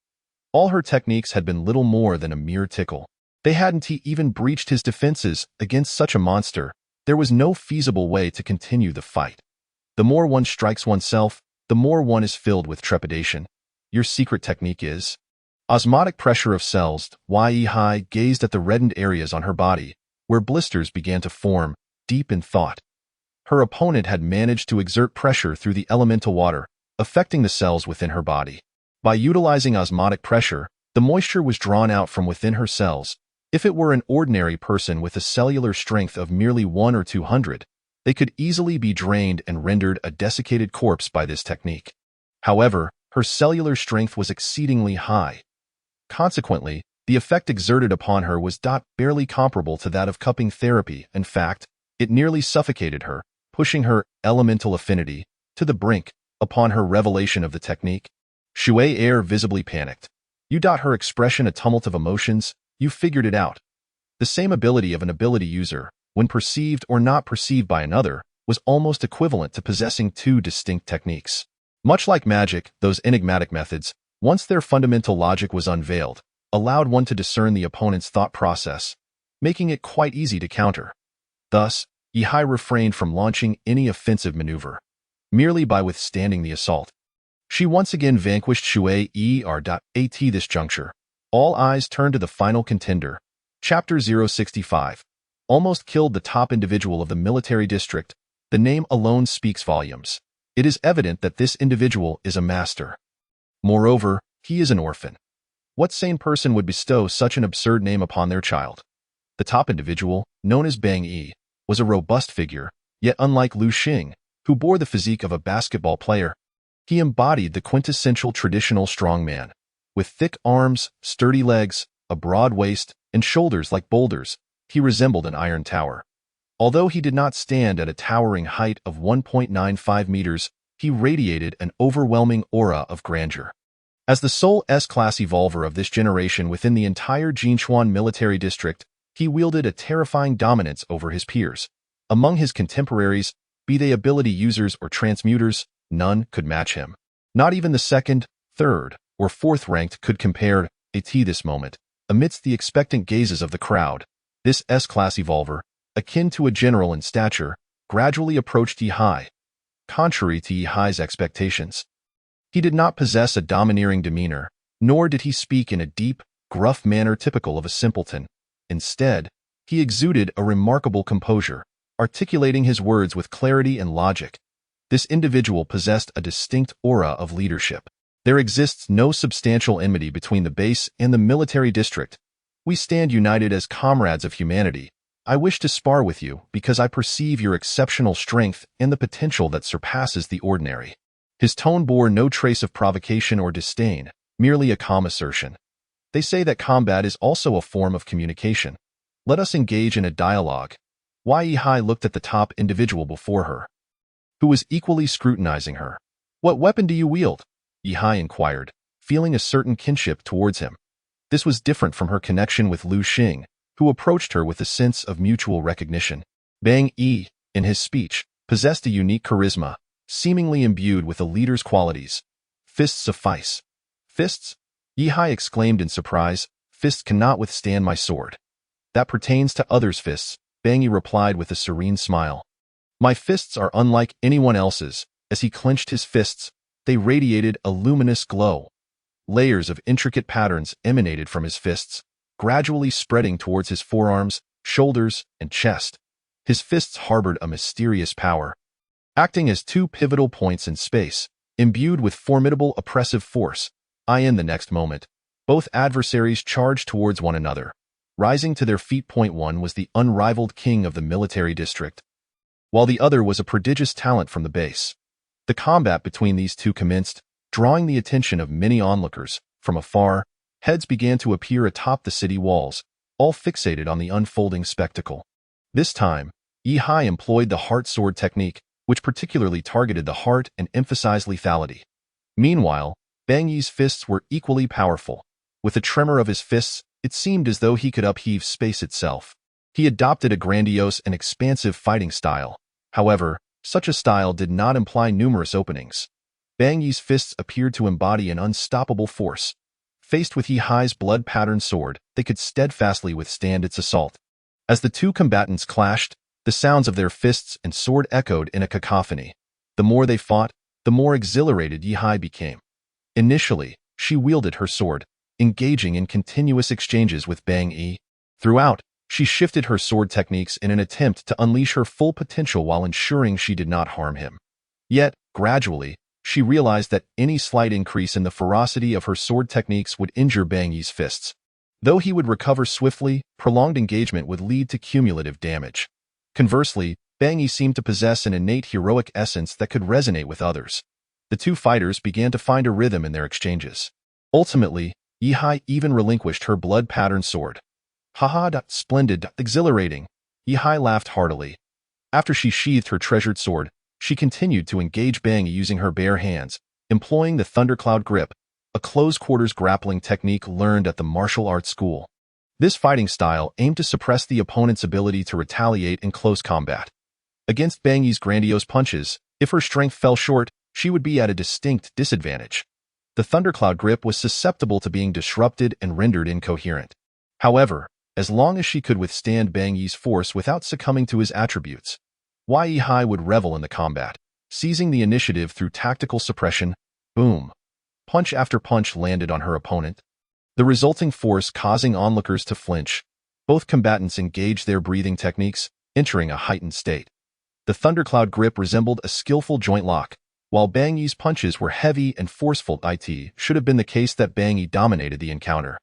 All her techniques had been little more than a mere tickle. They hadn't even breached his defenses against such a monster. There was no feasible way to continue the fight. The more one strikes oneself, the more one is filled with trepidation. Your secret technique is osmotic pressure of cells. Yi gazed at the reddened areas on her body, where blisters began to form, deep in thought. Her opponent had managed to exert pressure through the elemental water, affecting the cells within her body. By utilizing osmotic pressure, the moisture was drawn out from within her cells. If it were an ordinary person with a cellular strength of merely 100 or 200, they could easily be drained and rendered a desiccated corpse by this technique. However, her cellular strength was exceedingly high. Consequently, The effect exerted upon her was barely comparable to that of cupping therapy. In fact, it nearly suffocated her, pushing her elemental affinity to the brink upon her revelation of the technique. Shui Air visibly panicked. Her expression a tumult of emotions. You figured it out. The same ability of an ability user, when perceived or not perceived by another, was almost equivalent to possessing two distinct techniques. Much like magic, those enigmatic methods, once their fundamental logic was unveiled, allowed one to discern the opponent's thought process, making it quite easy to counter. Thus, Yihai refrained from launching any offensive maneuver, merely by withstanding the assault. She once again vanquished Shui Er.At this juncture. All eyes turned to the final contender. Chapter 065. Almost killed the top individual of the military district. The name alone speaks volumes. It is evident that this individual is a master. Moreover, he is an orphan. What sane person would bestow such an absurd name upon their child? The top individual, known as Bang Yi, was a robust figure, yet unlike Lu Xing, who bore the physique of a basketball player, he embodied the quintessential traditional strongman. With thick arms, sturdy legs, a broad waist, and shoulders like boulders, he resembled an iron tower. Although he did not stand at a towering height of 1.95 meters, he radiated an overwhelming aura of grandeur. As the sole S-class evolver of this generation within the entire Jinchuan military district, he wielded a terrifying dominance over his peers. Among his contemporaries, be they ability users or transmuters, none could match him. Not even the second, third, or fourth ranked could compare. At this moment, amidst the expectant gazes of the crowd, this S-class evolver, akin to a general in stature, gradually approached Yihai. Contrary to Yihai's expectations, he did not possess a domineering demeanor, nor did he speak in a deep, gruff manner typical of a simpleton. Instead, he exuded a remarkable composure, articulating his words with clarity and logic. This individual possessed a distinct aura of leadership. There exists no substantial enmity between the base and the military district. We stand united as comrades of humanity. I wish to spar with you because I perceive your exceptional strength and the potential that surpasses the ordinary. His tone bore no trace of provocation or disdain, merely a calm assertion. They say that combat is also a form of communication. Let us engage in a dialogue. Yihai looked at the top individual before her, who was equally scrutinizing her. What weapon do you wield? Yihai inquired, feeling a certain kinship towards him. This was different from her connection with Lu Xing, who approached her with a sense of mutual recognition. Bang Yi, in his speech, possessed a unique charisma, seemingly imbued with a leader's qualities. Fists suffice. Fists? Yihai exclaimed in surprise. Fists cannot withstand my sword. That pertains to others' fists, Bang Yi replied with a serene smile. My fists are unlike anyone else's. As he clenched his fists, they radiated a luminous glow. Layers of intricate patterns emanated from his fists, gradually spreading towards his forearms, shoulders, and chest. His fists harbored a mysterious power, acting as two pivotal points in space, imbued with formidable oppressive force. In the next moment, both adversaries charged towards one another. Rising to their feet, one was the unrivaled king of the military district, while the other was a prodigious talent from the base. The combat between these two commenced, drawing the attention of many onlookers. From afar, heads began to appear atop the city walls, all fixated on the unfolding spectacle. This time, Yihai employed the heart sword technique, which particularly targeted the heart and emphasized lethality. Meanwhile, Bang Yi's fists were equally powerful. With a tremor of his fists, it seemed as though he could upheave space itself. He adopted a grandiose and expansive fighting style. However, such a style did not imply numerous openings. Bang Yi's fists appeared to embody an unstoppable force. Faced with Yihai's blood-patterned sword, they could steadfastly withstand its assault. As the two combatants clashed, the sounds of their fists and sword echoed in a cacophony. The more they fought, the more exhilarated Yihai became. Initially, she wielded her sword, engaging in continuous exchanges with Bang Yi. Throughout, she shifted her sword techniques in an attempt to unleash her full potential while ensuring she did not harm him. Yet, gradually, she realized that any slight increase in the ferocity of her sword techniques would injure Bang Yi's fists. Though he would recover swiftly, prolonged engagement would lead to cumulative damage. Conversely, Bang Yi seemed to possess an innate heroic essence that could resonate with others. The two fighters began to find a rhythm in their exchanges. Ultimately, Yihai even relinquished her blood-patterned sword. Haha, splendid, exhilarating. Yihai laughed heartily. After she sheathed her treasured sword, she continued to engage Bang Yi using her bare hands, employing the Thundercloud Grip, a close-quarters grappling technique learned at the martial arts school. This fighting style aimed to suppress the opponent's ability to retaliate in close combat. Against Bang Yi's grandiose punches, if her strength fell short, she would be at a distinct disadvantage. The Thundercloud Grip was susceptible to being disrupted and rendered incoherent. However, as long as she could withstand Bang Yi's force without succumbing to his attributes, Yihai would revel in the combat, seizing the initiative through tactical suppression. Boom. Punch after punch landed on her opponent, the resulting force causing onlookers to flinch. Both combatants engaged their breathing techniques, entering a heightened state. The Thundercloud Grip resembled a skillful joint lock, while Bang Yi's punches were heavy and forceful. It should have been the case that Bang Yi dominated the encounter.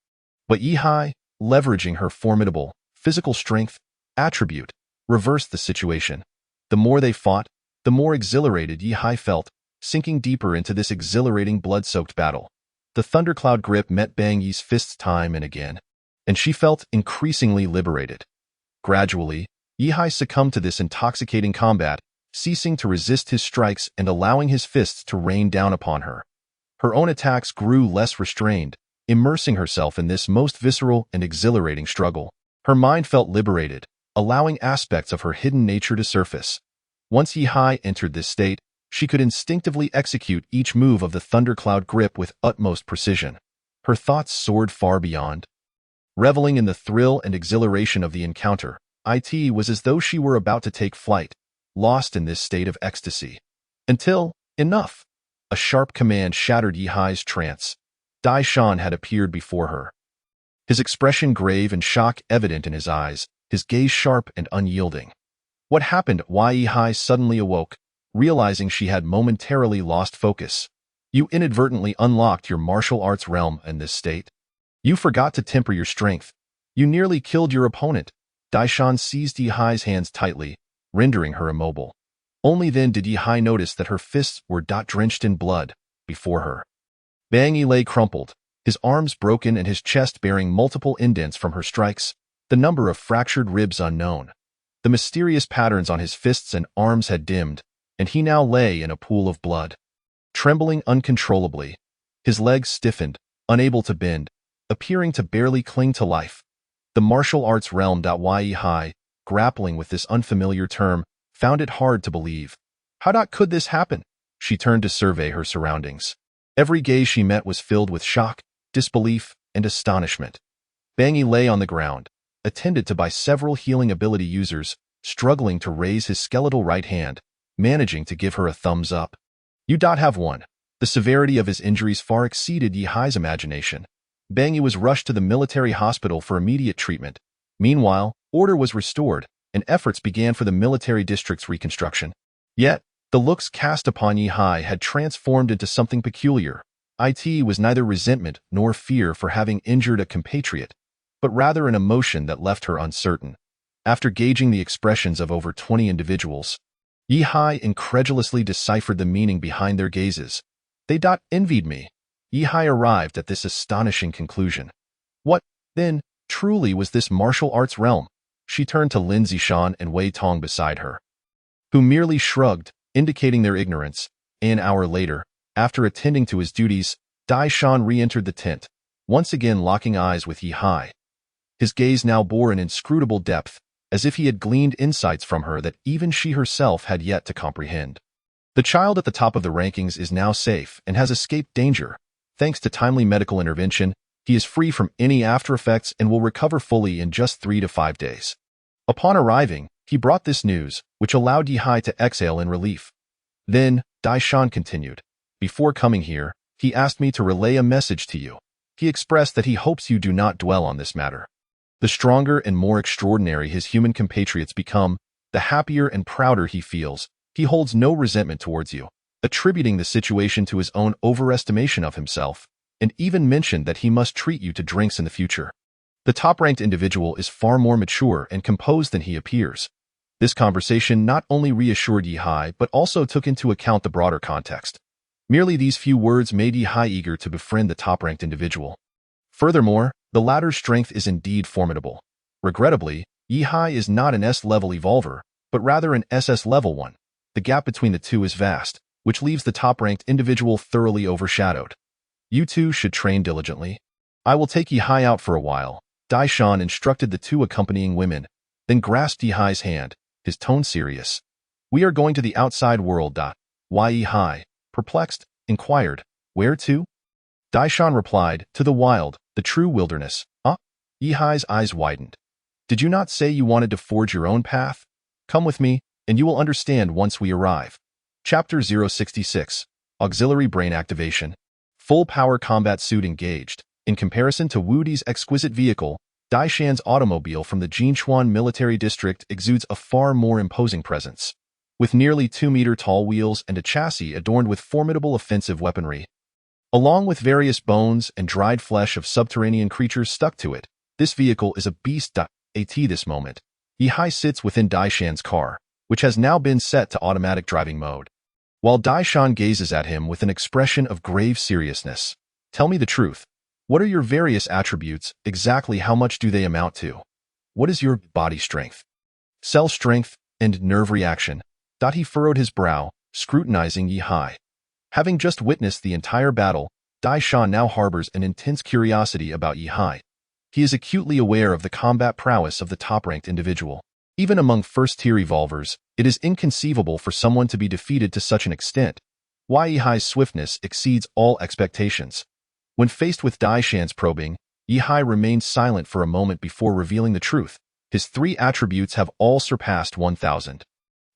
But Yihai, leveraging her formidable physical strength attribute, reversed the situation. The more they fought, the more exhilarated Yihai felt, sinking deeper into this exhilarating blood-soaked battle. The Thundercloud Grip met Bang Yi's fists time and again, and she felt increasingly liberated. Gradually, Yihai succumbed to this intoxicating combat, ceasing to resist his strikes and allowing his fists to rain down upon her. Her own attacks grew less restrained, immersing herself in this most visceral and exhilarating struggle. Her mind felt liberated, allowing aspects of her hidden nature to surface. Once Yihai entered this state, she could instinctively execute each move of the Thundercloud Grip with utmost precision. Her thoughts soared far beyond. Reveling in the thrill and exhilaration of the encounter, it was as though she were about to take flight, lost in this state of ecstasy. Until, enough! A sharp command shattered Yihai's trance. Dai Shan had appeared before her. His expression grave and shock evident in his eyes, his gaze sharp and unyielding. What happened? Yihai suddenly awoke, realizing she had momentarily lost focus. You inadvertently unlocked your martial arts realm in this state. You forgot to temper your strength. You nearly killed your opponent. Dai Shan seized Yihai's hands tightly, rendering her immobile. Only then did Yihai notice that her fists were drenched in blood before her. Bang Yi lay crumpled, his arms broken and his chest bearing multiple indents from her strikes, the number of fractured ribs unknown. The mysterious patterns on his fists and arms had dimmed, and he now lay in a pool of blood. Trembling uncontrollably, his legs stiffened, unable to bend, appearing to barely cling to life. The martial arts realm. Yihai, grappling with this unfamiliar term, found it hard to believe. How could this happen? She turned to survey her surroundings. Every gaze she met was filled with shock, disbelief, and astonishment. Bang Yi lay on the ground, attended to by several healing ability users, struggling to raise his skeletal right hand, managing to give her a thumbs up. You have won. The severity of his injuries far exceeded Yihai's imagination. Bang Yi was rushed to the military hospital for immediate treatment. Meanwhile, order was restored, and efforts began for the military district's reconstruction. Yet, the looks cast upon Yihai had transformed into something peculiar. It was neither resentment nor fear for having injured a compatriot, but rather an emotion that left her uncertain. After gauging the expressions of over 20 individuals, Yihai incredulously deciphered the meaning behind their gazes. They envied me. Yihai arrived at this astonishing conclusion. What, then, truly was this martial arts realm? She turned to Lin Zishan and Wei Tong beside her, who merely shrugged, indicating their ignorance. An hour later, after attending to his duties, Dai Shan re-entered the tent, once again locking eyes with Yihai. His gaze now bore an inscrutable depth, as if he had gleaned insights from her that even she herself had yet to comprehend. The child at the top of the rankings is now safe and has escaped danger. Thanks to timely medical intervention, he is free from any after effects and will recover fully in just 3 to 5 days. Upon arriving, he brought this news, which allowed Yihai to exhale in relief. Then, Dai Shan continued. Before coming here, he asked me to relay a message to you. He expressed that he hopes you do not dwell on this matter. The stronger and more extraordinary his human compatriots become, the happier and prouder he feels. He holds no resentment towards you, attributing the situation to his own overestimation of himself, and even mentioned that he must treat you to drinks in the future. The top-ranked individual is far more mature and composed than he appears. This conversation not only reassured Yihai but also took into account the broader context. Merely these few words made Yihai eager to befriend the top-ranked individual. Furthermore, the latter's strength is indeed formidable. Regrettably, Yihai is not an S-level evolver, but rather an SS-level one. The gap between the two is vast, which leaves the top-ranked individual thoroughly overshadowed. You two should train diligently. I will take Yihai out for a while. Daishan instructed the two accompanying women, then grasped Yihai's hand, his tone serious. We are going to the outside world. Why Yihai, perplexed, inquired, where to? Daishan replied, to the wild, the true wilderness. Yihai's eyes widened. Did you not say you wanted to forge your own path? Come with me, and you will understand once we arrive. Chapter 066. Auxiliary Brain Activation. Full power combat suit engaged. In comparison to Wu Di's exquisite vehicle, Daishan's automobile from the Jinchuan military district exudes a far more imposing presence. With nearly 2-meter tall wheels and a chassis adorned with formidable offensive weaponry, along with various bones and dried flesh of subterranean creatures stuck to it, this vehicle is a beast. At this moment, Yihai sits within Daishan's car, which has now been set to automatic driving mode. While Daishan gazes at him with an expression of grave seriousness. Tell me the truth. What are your various attributes? Exactly how much do they amount to? What is your body strength, cell strength, and nerve reaction? He furrowed his brow, scrutinizing Yihai. Having just witnessed the entire battle, Daishan now harbors an intense curiosity about Yihai. He is acutely aware of the combat prowess of the top-ranked individual. Even among first-tier evolvers, it is inconceivable for someone to be defeated to such an extent. Why Yihai's swiftness exceeds all expectations. When faced with Daishan's probing, Yihai remained silent for a moment before revealing the truth. His 3 attributes have all surpassed 1,000.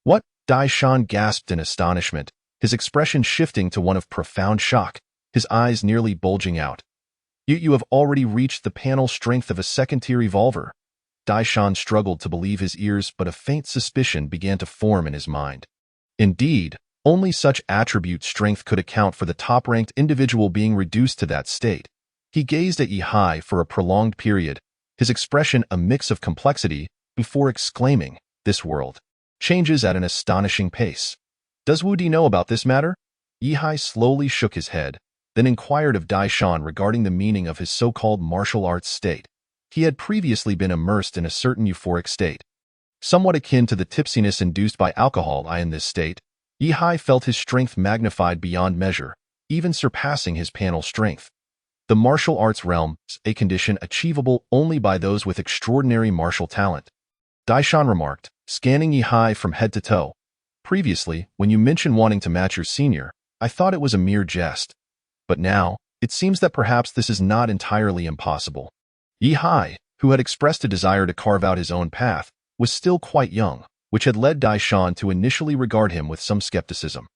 What? Daishan gasped in astonishment, his expression shifting to one of profound shock, his eyes nearly bulging out. You have already reached the panel strength of a second-tier evolver. Daishan struggled to believe his ears, but a faint suspicion began to form in his mind. Indeed, only such attribute strength could account for the top-ranked individual being reduced to that state. He gazed at Yihai for a prolonged period, his expression a mix of complexity, before exclaiming, "This world changes at an astonishing pace. Does Wu Di know about this matter?" Yihai slowly shook his head, then inquired of Daishan regarding the meaning of his so-called martial arts state. He had previously been immersed in a certain euphoric state, somewhat akin to the tipsiness induced by alcohol. In this state, Yihai felt his strength magnified beyond measure, even surpassing his panel strength. The martial arts realm is a condition achievable only by those with extraordinary martial talent. Daishan remarked, scanning Yihai from head to toe. Previously, when you mentioned wanting to match your senior, I thought it was a mere jest. But now, it seems that perhaps this is not entirely impossible. Yihai, who had expressed a desire to carve out his own path, was still quite young, which had led Daishan to initially regard him with some skepticism.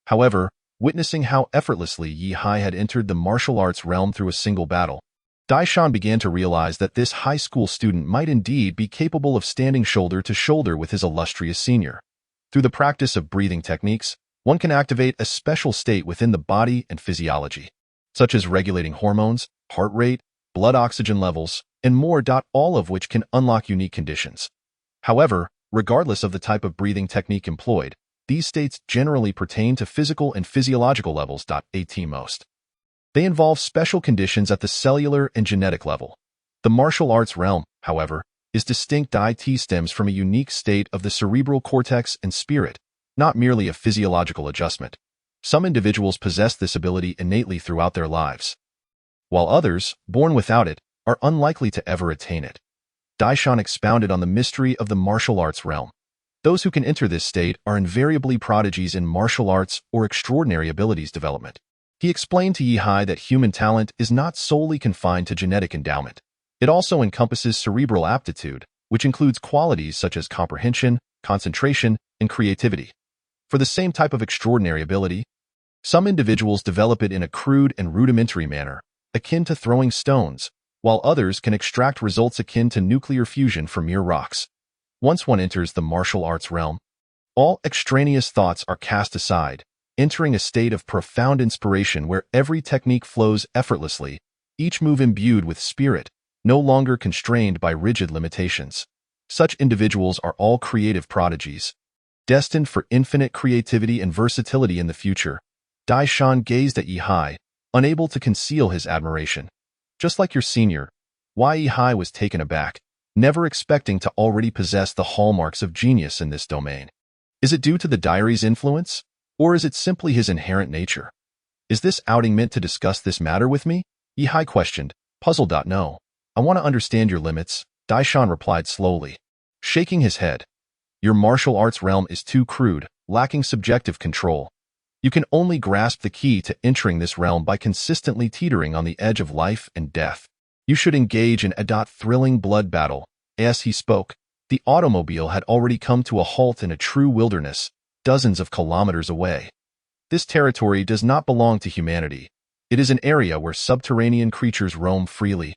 However, witnessing how effortlessly Yihai had entered the martial arts realm through a single battle, Daishan began to realize that this high school student might indeed be capable of standing shoulder to shoulder with his illustrious senior. Through the practice of breathing techniques, one can activate a special state within the body and physiology, such as regulating hormones, heart rate, blood oxygen levels, and more. All of which can unlock unique conditions. However, regardless of the type of breathing technique employed, these states generally pertain to physical and physiological levels. At most, they involve special conditions at the cellular and genetic level. The martial arts realm, however, is distinct. It stems from a unique state of the cerebral cortex and spirit, not merely a physiological adjustment. Some individuals possess this ability innately throughout their lives, while others, born without it, are unlikely to ever attain it. Daishan expounded on the mystery of the martial arts realm. Those who can enter this state are invariably prodigies in martial arts or extraordinary abilities development. He explained to Yihai that human talent is not solely confined to genetic endowment. It also encompasses cerebral aptitude, which includes qualities such as comprehension, concentration, and creativity. For the same type of extraordinary ability, some individuals develop it in a crude and rudimentary manner, akin to throwing stones, while others can extract results akin to nuclear fusion from mere rocks. Once one enters the martial arts realm, all extraneous thoughts are cast aside, entering a state of profound inspiration where every technique flows effortlessly, each move imbued with spirit, no longer constrained by rigid limitations. Such individuals are all creative prodigies, destined for infinite creativity and versatility in the future. Daishan gazed at Yihai, unable to conceal his admiration. Just like your senior, Yi was taken aback, never expecting to already possess the hallmarks of genius in this domain. Is it due to the diary's influence, or is it simply his inherent nature? Is this outing meant to discuss this matter with me? Yi questioned, puzzled. No. I want to understand your limits, Daishan replied slowly, shaking his head. Your martial arts realm is too crude, lacking subjective control. You can only grasp the key to entering this realm by consistently teetering on the edge of life and death. You should engage in a thrilling blood battle. As he spoke, the automobile had already come to a halt in a true wilderness, dozens of kilometers away. This territory does not belong to humanity. It is an area where subterranean creatures roam freely,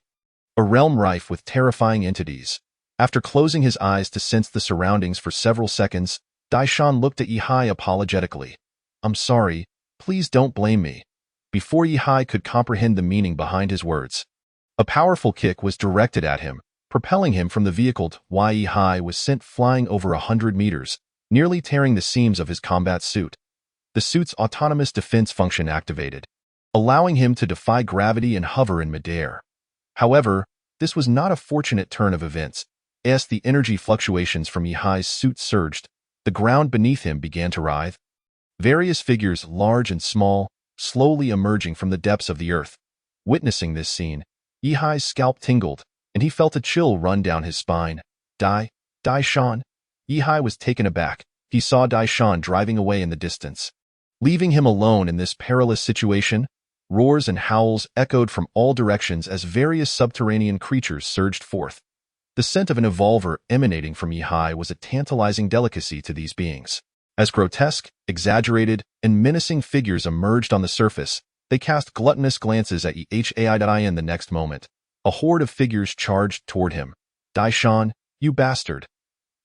a realm rife with terrifying entities. After closing his eyes to sense the surroundings for several seconds, Daishan looked at Yi apologetically. I'm sorry, please don't blame me. Before Yi could comprehend the meaning behind his words, a powerful kick was directed at him, propelling him from the vehicle. Yi was sent flying over 100 meters, nearly tearing the seams of his combat suit. The suit's autonomous defense function activated, allowing him to defy gravity and hover in midair. However, this was not a fortunate turn of events. As the energy fluctuations from Yi's suit surged, the ground beneath him began to writhe. Various figures, large and small, slowly emerging from the depths of the earth. Witnessing this scene, Yi's scalp tingled, and he felt a chill run down his spine. Daishan? Yi was taken aback. He saw Daishan driving away in the distance. Leaving him alone in this perilous situation, roars and howls echoed from all directions as various subterranean creatures surged forth. The scent of an evolver emanating from Yi was a tantalizing delicacy to these beings. As grotesque, exaggerated, and menacing figures emerged on the surface, they cast gluttonous glances at Yi. The next moment, a horde of figures charged toward him. Daishan, you bastard!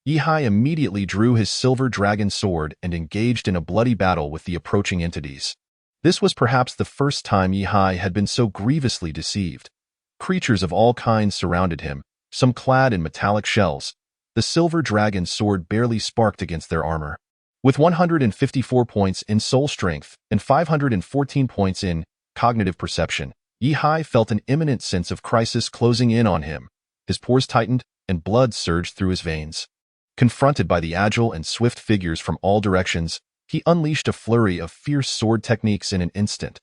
Yi immediately drew his silver dragon sword and engaged in a bloody battle with the approaching entities. This was perhaps the first time Yi had been so grievously deceived. Creatures of all kinds surrounded him, some clad in metallic shells. The silver dragon sword barely sparked against their armor. With 154 points in soul strength and 514 points in cognitive perception, Yi felt an imminent sense of crisis closing in on him. His pores tightened and blood surged through his veins. Confronted by the agile and swift figures from all directions, he unleashed a flurry of fierce sword techniques in an instant.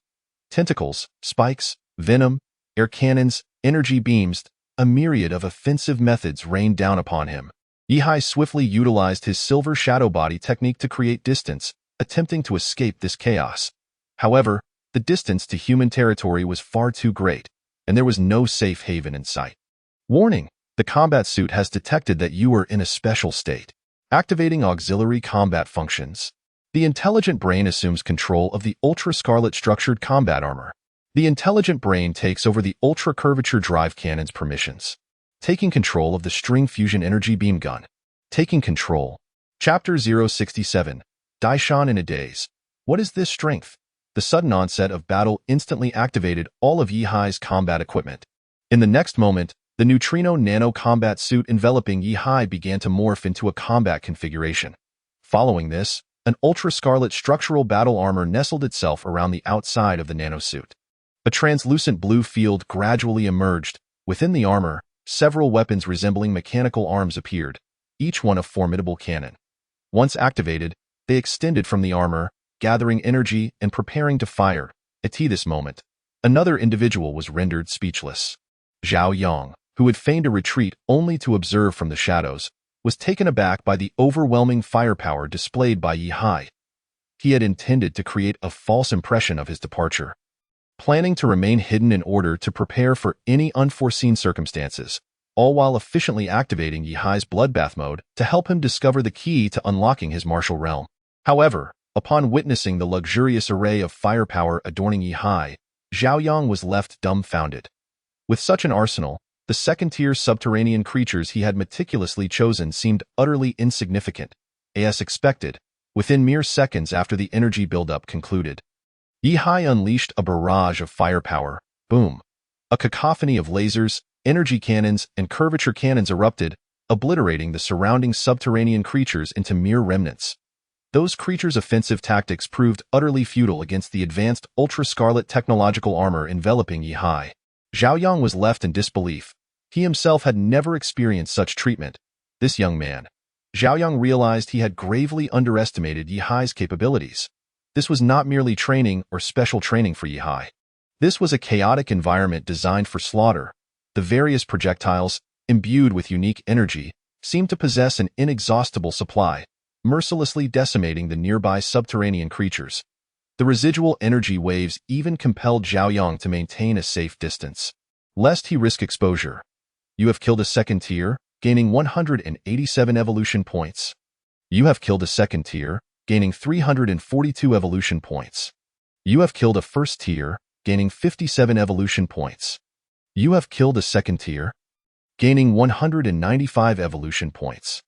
Tentacles, spikes, venom, air cannons, energy beams, a myriad of offensive methods rained down upon him. Yi swiftly utilized his silver shadow body technique to create distance, attempting to escape this chaos. However, the distance to human territory was far too great, and there was no safe haven in sight. Warning: the combat suit has detected that you are in a special state. Activating auxiliary combat functions. The intelligent brain assumes control of the ultra-scarlet structured combat armor. The intelligent brain takes over the ultra-curvature drive cannon's permissions. Taking control of the string fusion energy beam gun. Taking control. Chapter 067. Daishan in a daze. What is this strength? The sudden onset of battle instantly activated all of Yi's combat equipment. In the next moment, the neutrino nano combat suit enveloping Yi began to morph into a combat configuration. Following this, an ultra-scarlet structural battle armor nestled itself around the outside of the nanosuit. A translucent blue field gradually emerged. Within the armor, several weapons resembling mechanical arms appeared, each one a formidable cannon. Once activated, they extended from the armor, gathering energy and preparing to fire. At this moment, another individual was rendered speechless. Zhao Yang, who had feigned a retreat only to observe from the shadows, was taken aback by the overwhelming firepower displayed by Yi. He had intended to create a false impression of his departure, planning to remain hidden in order to prepare for any unforeseen circumstances, all while efficiently activating Yi's bloodbath mode to help him discover the key to unlocking his martial realm. However, upon witnessing the luxurious array of firepower adorning Yi, Zhao Yang was left dumbfounded. With such an arsenal, the second-tier subterranean creatures he had meticulously chosen seemed utterly insignificant. As expected, within mere seconds after the energy buildup concluded, Yi unleashed a barrage of firepower. Boom! A cacophony of lasers, energy cannons, and curvature cannons erupted, obliterating the surrounding subterranean creatures into mere remnants. Those creatures' offensive tactics proved utterly futile against the advanced ultra-scarlet technological armor enveloping Yi. Zhao Yang was left in disbelief. He himself had never experienced such treatment. This young man. Zhao Yang realized he had gravely underestimated Yi Hai's capabilities. This was not merely training or special training for Yi Hai. This was a chaotic environment designed for slaughter. The various projectiles, imbued with unique energy, seemed to possess an inexhaustible supply, mercilessly decimating the nearby subterranean creatures. The residual energy waves even compelled Zhao Yang to maintain a safe distance, lest he risk exposure. You have killed a second tier, gaining 187 evolution points. You have killed a second tier, gaining 342 evolution points. You have killed a first tier, gaining 57 evolution points. You have killed a second tier, gaining 195 evolution points.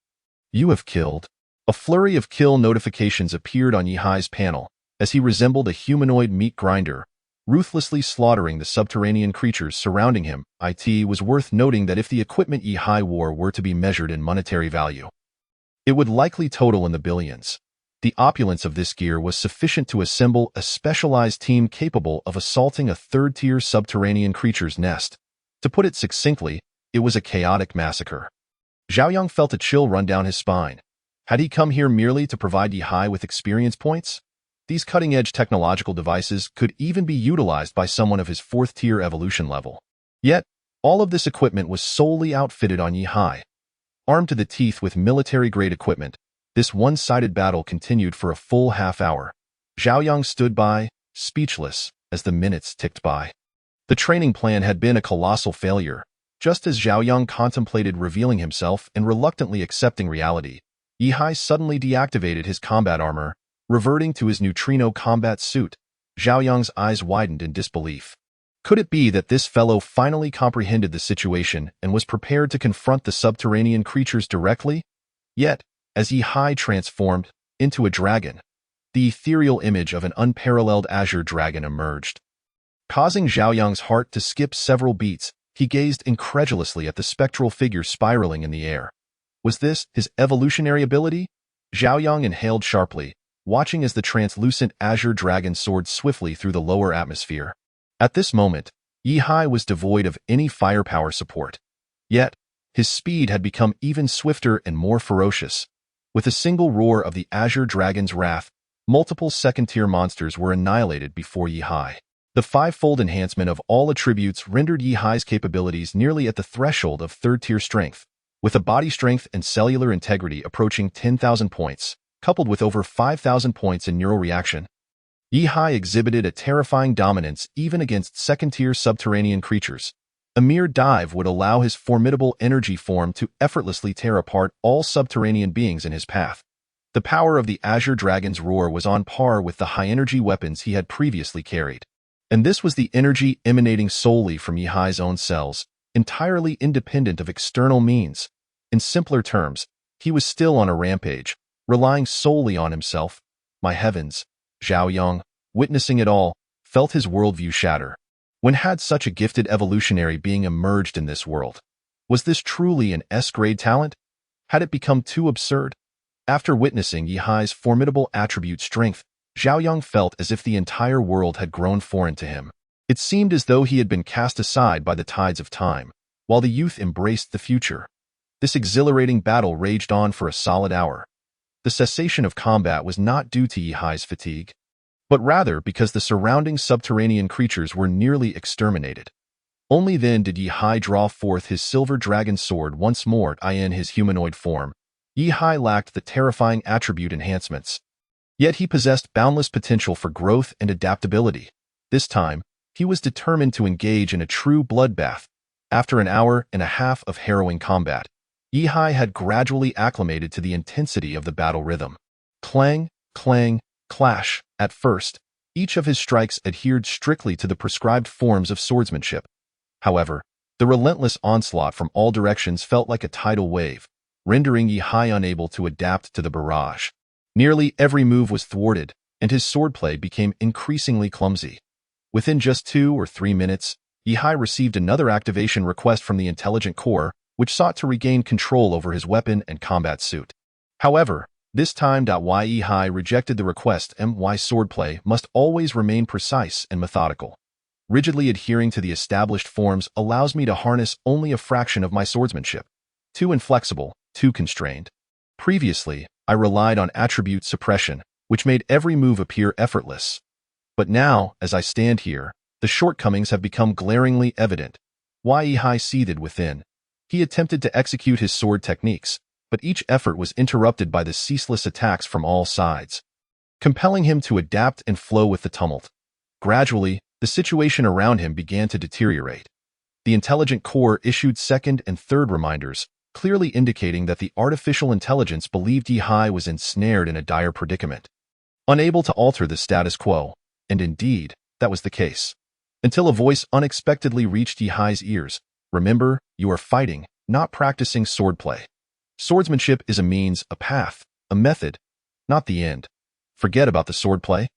You have killed. A flurry of kill notifications appeared on Yi Hai's panel as he resembled a humanoid meat grinder, ruthlessly slaughtering the subterranean creatures surrounding him. It was worth noting that if the equipment Yi Hai wore were to be measured in monetary value, it would likely total in the billions. The opulence of this gear was sufficient to assemble a specialized team capable of assaulting a third-tier subterranean creature's nest. To put it succinctly, it was a chaotic massacre. Zhao Yang felt a chill run down his spine. Had he come here merely to provide Yi Hai with experience points? These cutting-edge technological devices could even be utilized by someone of his fourth-tier evolution level. Yet, all of this equipment was solely outfitted on Yi Hai. Armed to the teeth with military-grade equipment, this one-sided battle continued for a full half hour. Zhao Yang stood by, speechless, as the minutes ticked by. The training plan had been a colossal failure. Just as Zhao Yang contemplated revealing himself and reluctantly accepting reality, Yi Hai suddenly deactivated his combat armor, reverting to his neutrino combat suit. Zhao Yang's eyes widened in disbelief. Could it be that this fellow finally comprehended the situation and was prepared to confront the subterranean creatures directly? Yet, as Yi Hai transformed into a dragon, the ethereal image of an unparalleled azure dragon emerged. Causing Zhao Yang's heart to skip several beats, he gazed incredulously at the spectral figure spiraling in the air. Was this his evolutionary ability? Zhao Yang inhaled sharply, watching as the translucent azure dragon soared swiftly through the lower atmosphere. At this moment, Yi Hai was devoid of any firepower support. Yet, his speed had become even swifter and more ferocious. With a single roar of the azure dragon's wrath, multiple second-tier monsters were annihilated before Yi Hai. The five-fold enhancement of all attributes rendered Yi Hai's capabilities nearly at the threshold of third-tier strength, with a body strength and cellular integrity approaching 10,000 points, coupled with over 5,000 points in neural reaction. Yi Hai exhibited a terrifying dominance even against second-tier subterranean creatures. A mere dive would allow his formidable energy form to effortlessly tear apart all subterranean beings in his path. The power of the azure dragon's roar was on par with the high-energy weapons he had previously carried. And this was the energy emanating solely from Yi Hai's own cells, entirely independent of external means. In simpler terms, he was still on a rampage, relying solely on himself. My heavens, Zhao Yang, witnessing it all, felt his worldview shatter. When had such a gifted evolutionary being emerged in this world? Was this truly an S-grade talent? Had it become too absurd? After witnessing Yi Hai's formidable attribute strength, Zhao Yang felt as if the entire world had grown foreign to him. It seemed as though he had been cast aside by the tides of time, while the youth embraced the future. This exhilarating battle raged on for a solid hour. The cessation of combat was not due to Yi Hai's fatigue, but rather because the surrounding subterranean creatures were nearly exterminated. Only then did Yi Hai draw forth his silver dragon sword once more in his humanoid form. Yi Hai lacked the terrifying attribute enhancements. Yet he possessed boundless potential for growth and adaptability. This time, he was determined to engage in a true bloodbath. After an hour and a half of harrowing combat, Yi Hai had gradually acclimated to the intensity of the battle rhythm. Clang, clang, clash. At first, each of his strikes adhered strictly to the prescribed forms of swordsmanship. However, the relentless onslaught from all directions felt like a tidal wave, rendering Yi Hai unable to adapt to the barrage. Nearly every move was thwarted, and his swordplay became increasingly clumsy. Within just 2 or 3 minutes, Yi Hai received another activation request from the Intelligent Core, which sought to regain control over his weapon and combat suit. However, this time Yi Hai rejected the request. My swordplay must always remain precise and methodical. Rigidly adhering to the established forms allows me to harness only a fraction of my swordsmanship. Too inflexible, too constrained. Previously, I relied on attribute suppression, which made every move appear effortless. But now, as I stand here, the shortcomings have become glaringly evident. Yihai seethed within. He attempted to execute his sword techniques, but each effort was interrupted by the ceaseless attacks from all sides, compelling him to adapt and flow with the tumult. Gradually, the situation around him began to deteriorate. The intelligent core issued second and third reminders, clearly indicating that the artificial intelligence believed Yihai was ensnared in a dire predicament, unable to alter the status quo, and indeed, that was the case. Until a voice unexpectedly reached Yihai's ears. Remember, you are fighting, not practicing swordplay. Swordsmanship is a means, a path, a method, not the end. Forget about the swordplay.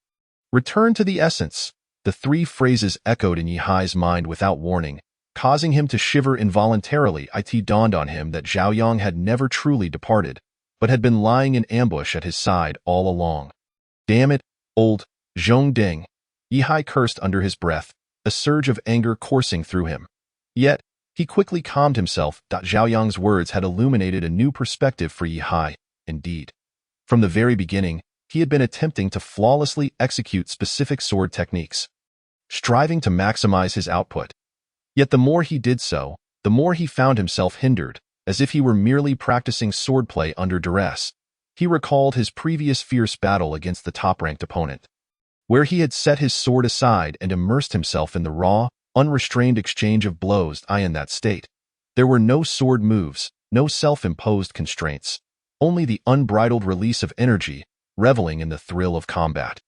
Return to the essence. The three phrases echoed in Yihai's mind without warning, causing him to shiver involuntarily. It dawned on him that Zhao Yang had never truly departed, but had been lying in ambush at his side all along. Damn it, old Zhong Ding. Yihai cursed under his breath, a surge of anger coursing through him. Yet, he quickly calmed himself. Zhao Yang's words had illuminated a new perspective for Yihai, indeed. From the very beginning, he had been attempting to flawlessly execute specific sword techniques, striving to maximize his output. Yet the more he did so, the more he found himself hindered, as if he were merely practicing swordplay under duress. He recalled his previous fierce battle against the top-ranked opponent, where he had set his sword aside and immersed himself in the raw, unrestrained exchange of blows. In that state, there were no sword moves, no self-imposed constraints, only the unbridled release of energy, reveling in the thrill of combat.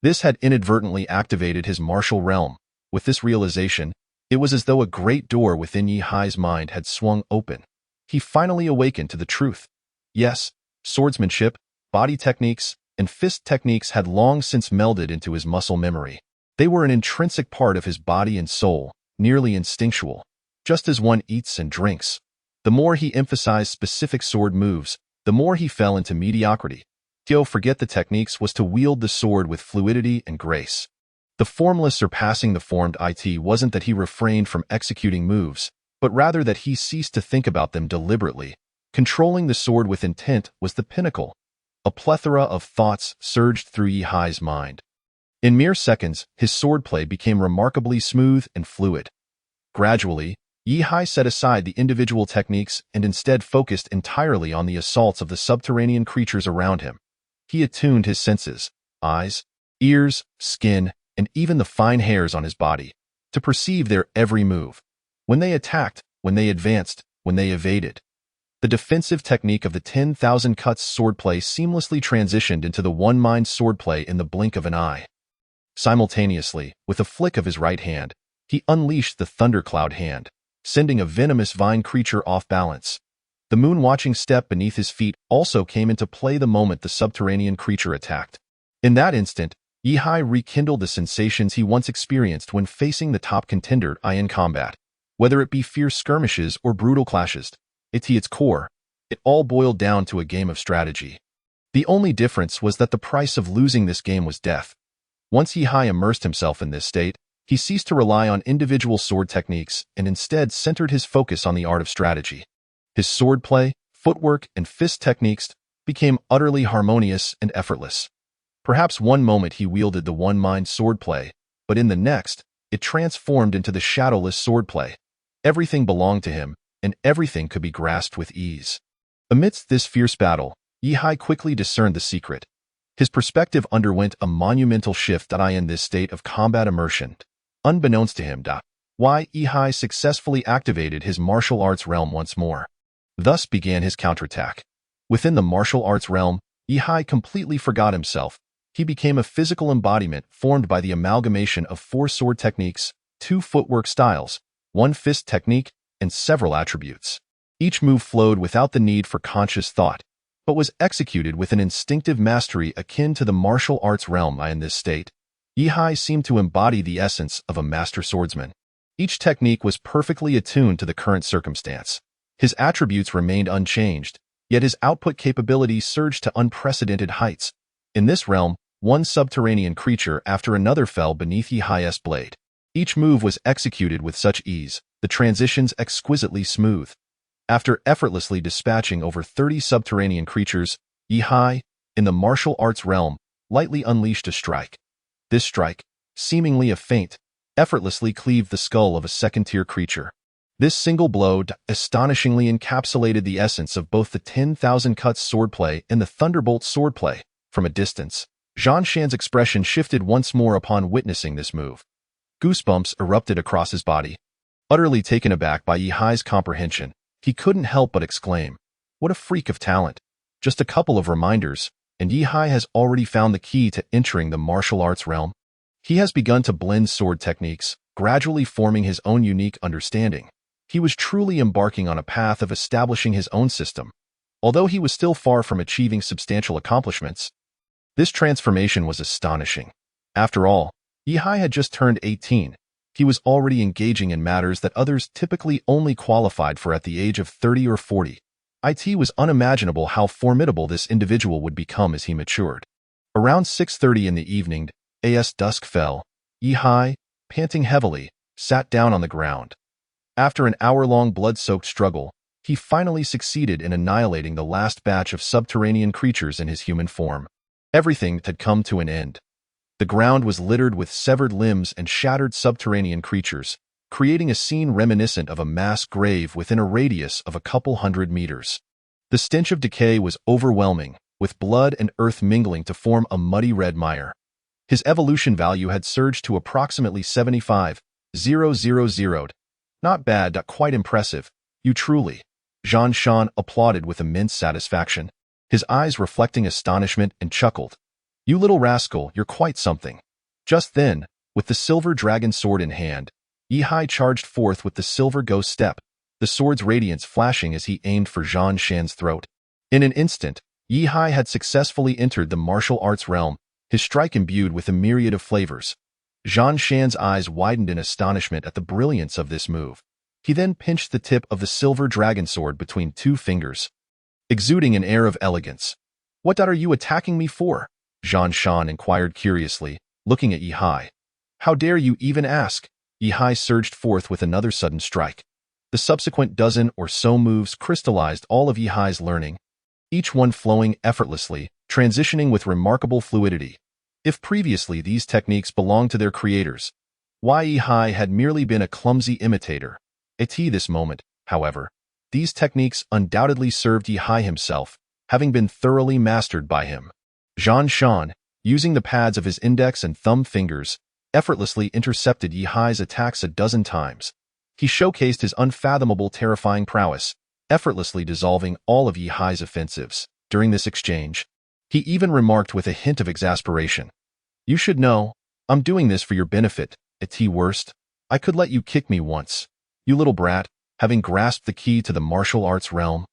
This had inadvertently activated his martial realm. With this realization, it was as though a great door within Yihai's mind had swung open. He finally awakened to the truth. Yes, swordsmanship, body techniques, and fist techniques had long since melded into his muscle memory. They were an intrinsic part of his body and soul, nearly instinctual, just as one eats and drinks. The more he emphasized specific sword moves, the more he fell into mediocrity. To forget the techniques was to wield the sword with fluidity and grace. The formless surpassing the formed. It wasn't that he refrained from executing moves, but rather that he ceased to think about them deliberately. Controlling the sword with intent was the pinnacle. A plethora of thoughts surged through Yihai's mind. In mere seconds, his swordplay became remarkably smooth and fluid. Gradually, Yihai set aside the individual techniques and instead focused entirely on the assaults of the subterranean creatures around him. He attuned his senses, eyes, ears, skin, and even the fine hairs on his body, to perceive their every move. When they attacked, when they advanced, when they evaded. The defensive technique of the 10,000 cuts swordplay seamlessly transitioned into the one-mind swordplay in the blink of an eye. Simultaneously, with a flick of his right hand, he unleashed the thundercloud hand, sending a venomous vine creature off balance. The moon-watching step beneath his feet also came into play the moment the subterranean creature attacked. In that instant, Yihai rekindled the sensations he once experienced when facing the top contender in combat. Whether it be fierce skirmishes or brutal clashes, at its core, it all boiled down to a game of strategy. The only difference was that the price of losing this game was death. Once Yihai immersed himself in this state, he ceased to rely on individual sword techniques and instead centered his focus on the art of strategy. His swordplay, footwork, and fist techniques became utterly harmonious and effortless. Perhaps one moment he wielded the one-mind swordplay, but in the next, it transformed into the shadowless swordplay. Everything belonged to him, and everything could be grasped with ease. Amidst this fierce battle, Yihai quickly discerned the secret. His perspective underwent a monumental shift in this state of combat immersion. Unbeknownst to him, Yihai successfully activated his martial arts realm once more. Thus began his counterattack. Within the martial arts realm, Yihai completely forgot himself. He became a physical embodiment formed by the amalgamation of 4 sword techniques, 2 footwork styles, 1 fist technique, and several attributes. Each move flowed without the need for conscious thought, but was executed with an instinctive mastery akin to the martial arts realm. In this state, Yihai seemed to embody the essence of a master swordsman. Each technique was perfectly attuned to the current circumstance. His attributes remained unchanged, yet his output capabilities surged to unprecedented heights. In this realm, one subterranean creature after another fell beneath Yihai's blade. Each move was executed with such ease, the transitions exquisitely smooth. After effortlessly dispatching over 30 subterranean creatures, Yihai, in the martial arts realm, lightly unleashed a strike. This strike, seemingly a feint, effortlessly cleaved the skull of a second-tier creature. This single blow astonishingly encapsulated the essence of both the 10,000 Cuts swordplay and the Thunderbolt swordplay. From a distance, Zhang Shan's expression shifted once more upon witnessing this move. Goosebumps erupted across his body. Utterly taken aback by Yihai's comprehension, he couldn't help but exclaim, "What a freak of talent! Just a couple of reminders, and Yihai has already found the key to entering the martial arts realm." He has begun to blend sword techniques, gradually forming his own unique understanding. He was truly embarking on a path of establishing his own system. Although he was still far from achieving substantial accomplishments, this transformation was astonishing. After all, Yihai had just turned 18. He was already engaging in matters that others typically only qualified for at the age of 30 or 40. It was unimaginable how formidable this individual would become as he matured. Around 6:30 in the evening, as dusk fell, Yihai, panting heavily, sat down on the ground. After an hour-long blood-soaked struggle, he finally succeeded in annihilating the last batch of subterranean creatures in his human form. Everything had come to an end. The ground was littered with severed limbs and shattered subterranean creatures, creating a scene reminiscent of a mass grave within a radius of a couple hundred meters. The stench of decay was overwhelming, with blood and earth mingling to form a muddy red mire. His evolution value had surged to approximately 75,000. Not bad, quite impressive. You truly. Zhang Shan applauded with immense satisfaction, his eyes reflecting astonishment, and chuckled. "You little rascal, you're quite something." Just then, with the silver dragon sword in hand, Yihai charged forth with the silver ghost step, the sword's radiance flashing as he aimed for Zhang Shan's throat. In an instant, Yihai had successfully entered the martial arts realm, his strike imbued with a myriad of flavors. Zhang Shan's eyes widened in astonishment at the brilliance of this move. He then pinched the tip of the silver dragon sword between two fingers, exuding an air of elegance. "What are you attacking me for?" Zhang Shan inquired curiously, looking at Yihai. "How dare you even ask?" Yihai surged forth with another sudden strike. The subsequent dozen or so moves crystallized all of Yihai's learning, each one flowing effortlessly, transitioning with remarkable fluidity. If previously these techniques belonged to their creators, Yihai had merely been a clumsy imitator. At this moment, however, these techniques undoubtedly served Yihai himself, having been thoroughly mastered by him. Zhang Shan, using the pads of his index and thumb fingers, effortlessly intercepted Yihai's attacks a dozen times. He showcased his unfathomable terrifying prowess, effortlessly dissolving all of Yihai's offensives. During this exchange, he even remarked with a hint of exasperation, "You should know, I'm doing this for your benefit. At worst, I could let you kick me once. You little brat, having grasped the key to the martial arts realm.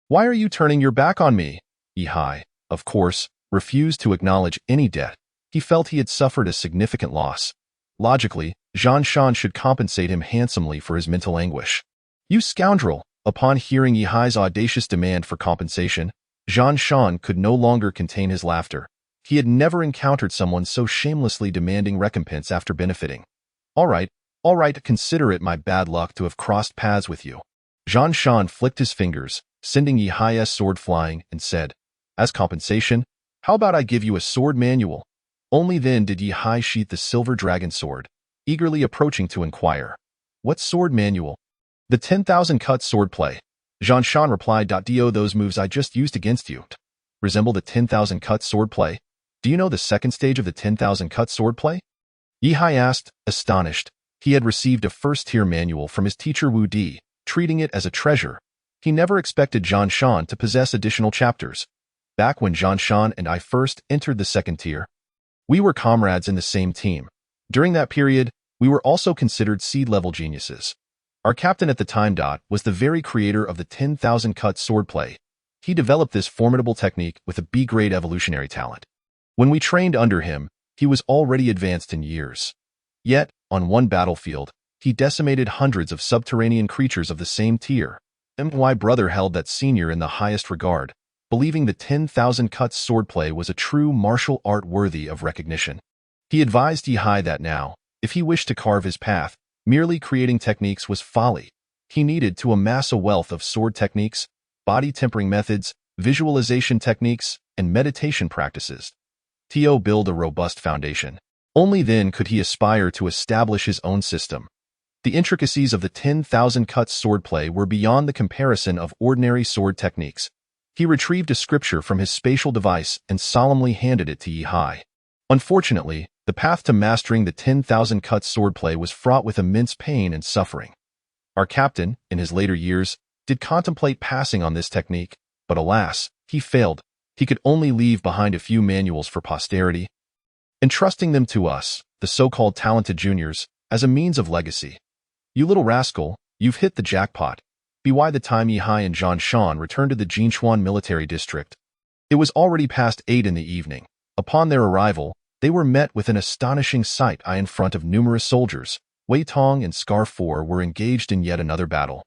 Why are you turning your back on me?" Yihai, of course, refused to acknowledge any debt. He felt he had suffered a significant loss. Logically, Zhang Shan should compensate him handsomely for his mental anguish. "You scoundrel!" Upon hearing Yihai's audacious demand for compensation, Zhang Shan could no longer contain his laughter. He had never encountered someone so shamelessly demanding recompense after benefiting. All right, consider it my bad luck to have crossed paths with you." Zhang Shan flicked his fingers, sending Yihai's sword flying, and said, "As compensation, how about I give you a sword manual?" Only then did Yihai sheath the silver dragon sword, eagerly approaching to inquire, "What sword manual?" "The 10,000 cut swordplay." Zhang Shan replied, "Do those moves I just used against you resemble the 10,000 cut swordplay? Do you know the second stage of the 10,000 cut swordplay?" Yihai asked, astonished. He had received a first-tier manual from his teacher Wu Di, treating it as a treasure. He never expected Zhang Shan to possess additional chapters. Back when Zhang Shan and I first entered the second tier, we were comrades in the same team. During that period, we were also considered seed-level geniuses. Our captain at the time was the very creator of the 10,000 cut swordplay. He developed this formidable technique with a B-grade evolutionary talent. When we trained under him, he was already advanced in years. Yet, on one battlefield, he decimated hundreds of subterranean creatures of the same tier. My brother held that senior in the highest regard, believing the 10,000 cuts swordplay was a true martial art worthy of recognition. He advised Yihai that now, If he wished to carve his path, merely creating techniques was folly. He needed to amass a wealth of sword techniques, body tempering methods, visualization techniques, and meditation practices. To build a robust foundation. Only then could he aspire to establish his own system. The intricacies of the 10,000 cuts swordplay were beyond the comparison of ordinary sword techniques. He retrieved a scripture from his spatial device and solemnly handed it to Yi-Hai. Unfortunately, the path to mastering the 10,000 cuts swordplay was fraught with immense pain and suffering. Our captain, in his later years, did contemplate passing on this technique, but alas, he failed. He could only leave behind a few manuals for posterity, entrusting them to us, the so-called talented juniors, as a means of legacy. You little rascal, you've hit the jackpot. By the time Yi-Hai and Zhang Shan returned to the Jinchuan military district, it was already past 8 in the evening. Upon their arrival, they were met with an astonishing sight. In front of numerous soldiers, Wei Tong and Scar 4 were engaged in yet another battle.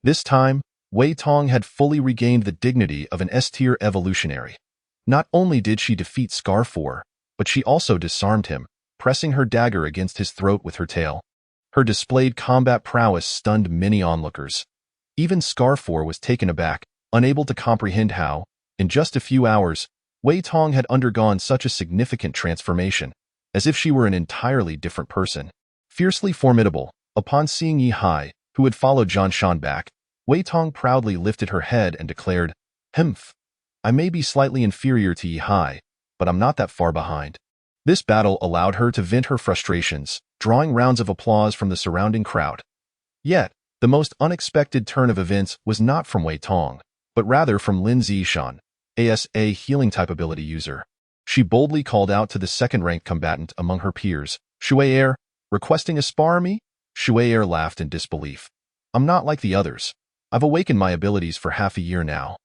This time, Wei Tong had fully regained the dignity of an S-tier evolutionary. Not only did she defeat Scar 4, but she also disarmed him, pressing her dagger against his throat with her tail. Her displayed combat prowess stunned many onlookers. Even Scar 4 was taken aback, unable to comprehend how, in just a few hours, Wei Tong had undergone such a significant transformation, as if she were an entirely different person. Fiercely formidable, upon seeing Yi-Hai, who had followed Zhang Shan back, Wei Tong proudly lifted her head and declared, "Humph, I may be slightly inferior to Yi-Hai, but I'm not that far behind." This battle allowed her to vent her frustrations, drawing rounds of applause from the surrounding crowd. Yet, the most unexpected turn of events was not from Wei Tong, but rather from Lin Zishan, ASA healing-type ability user. She boldly called out to the second-ranked combatant among her peers, "Shuai, requesting a spar me?" Shuai laughed in disbelief. "I'm not like the others. I've awakened my abilities for half a year now."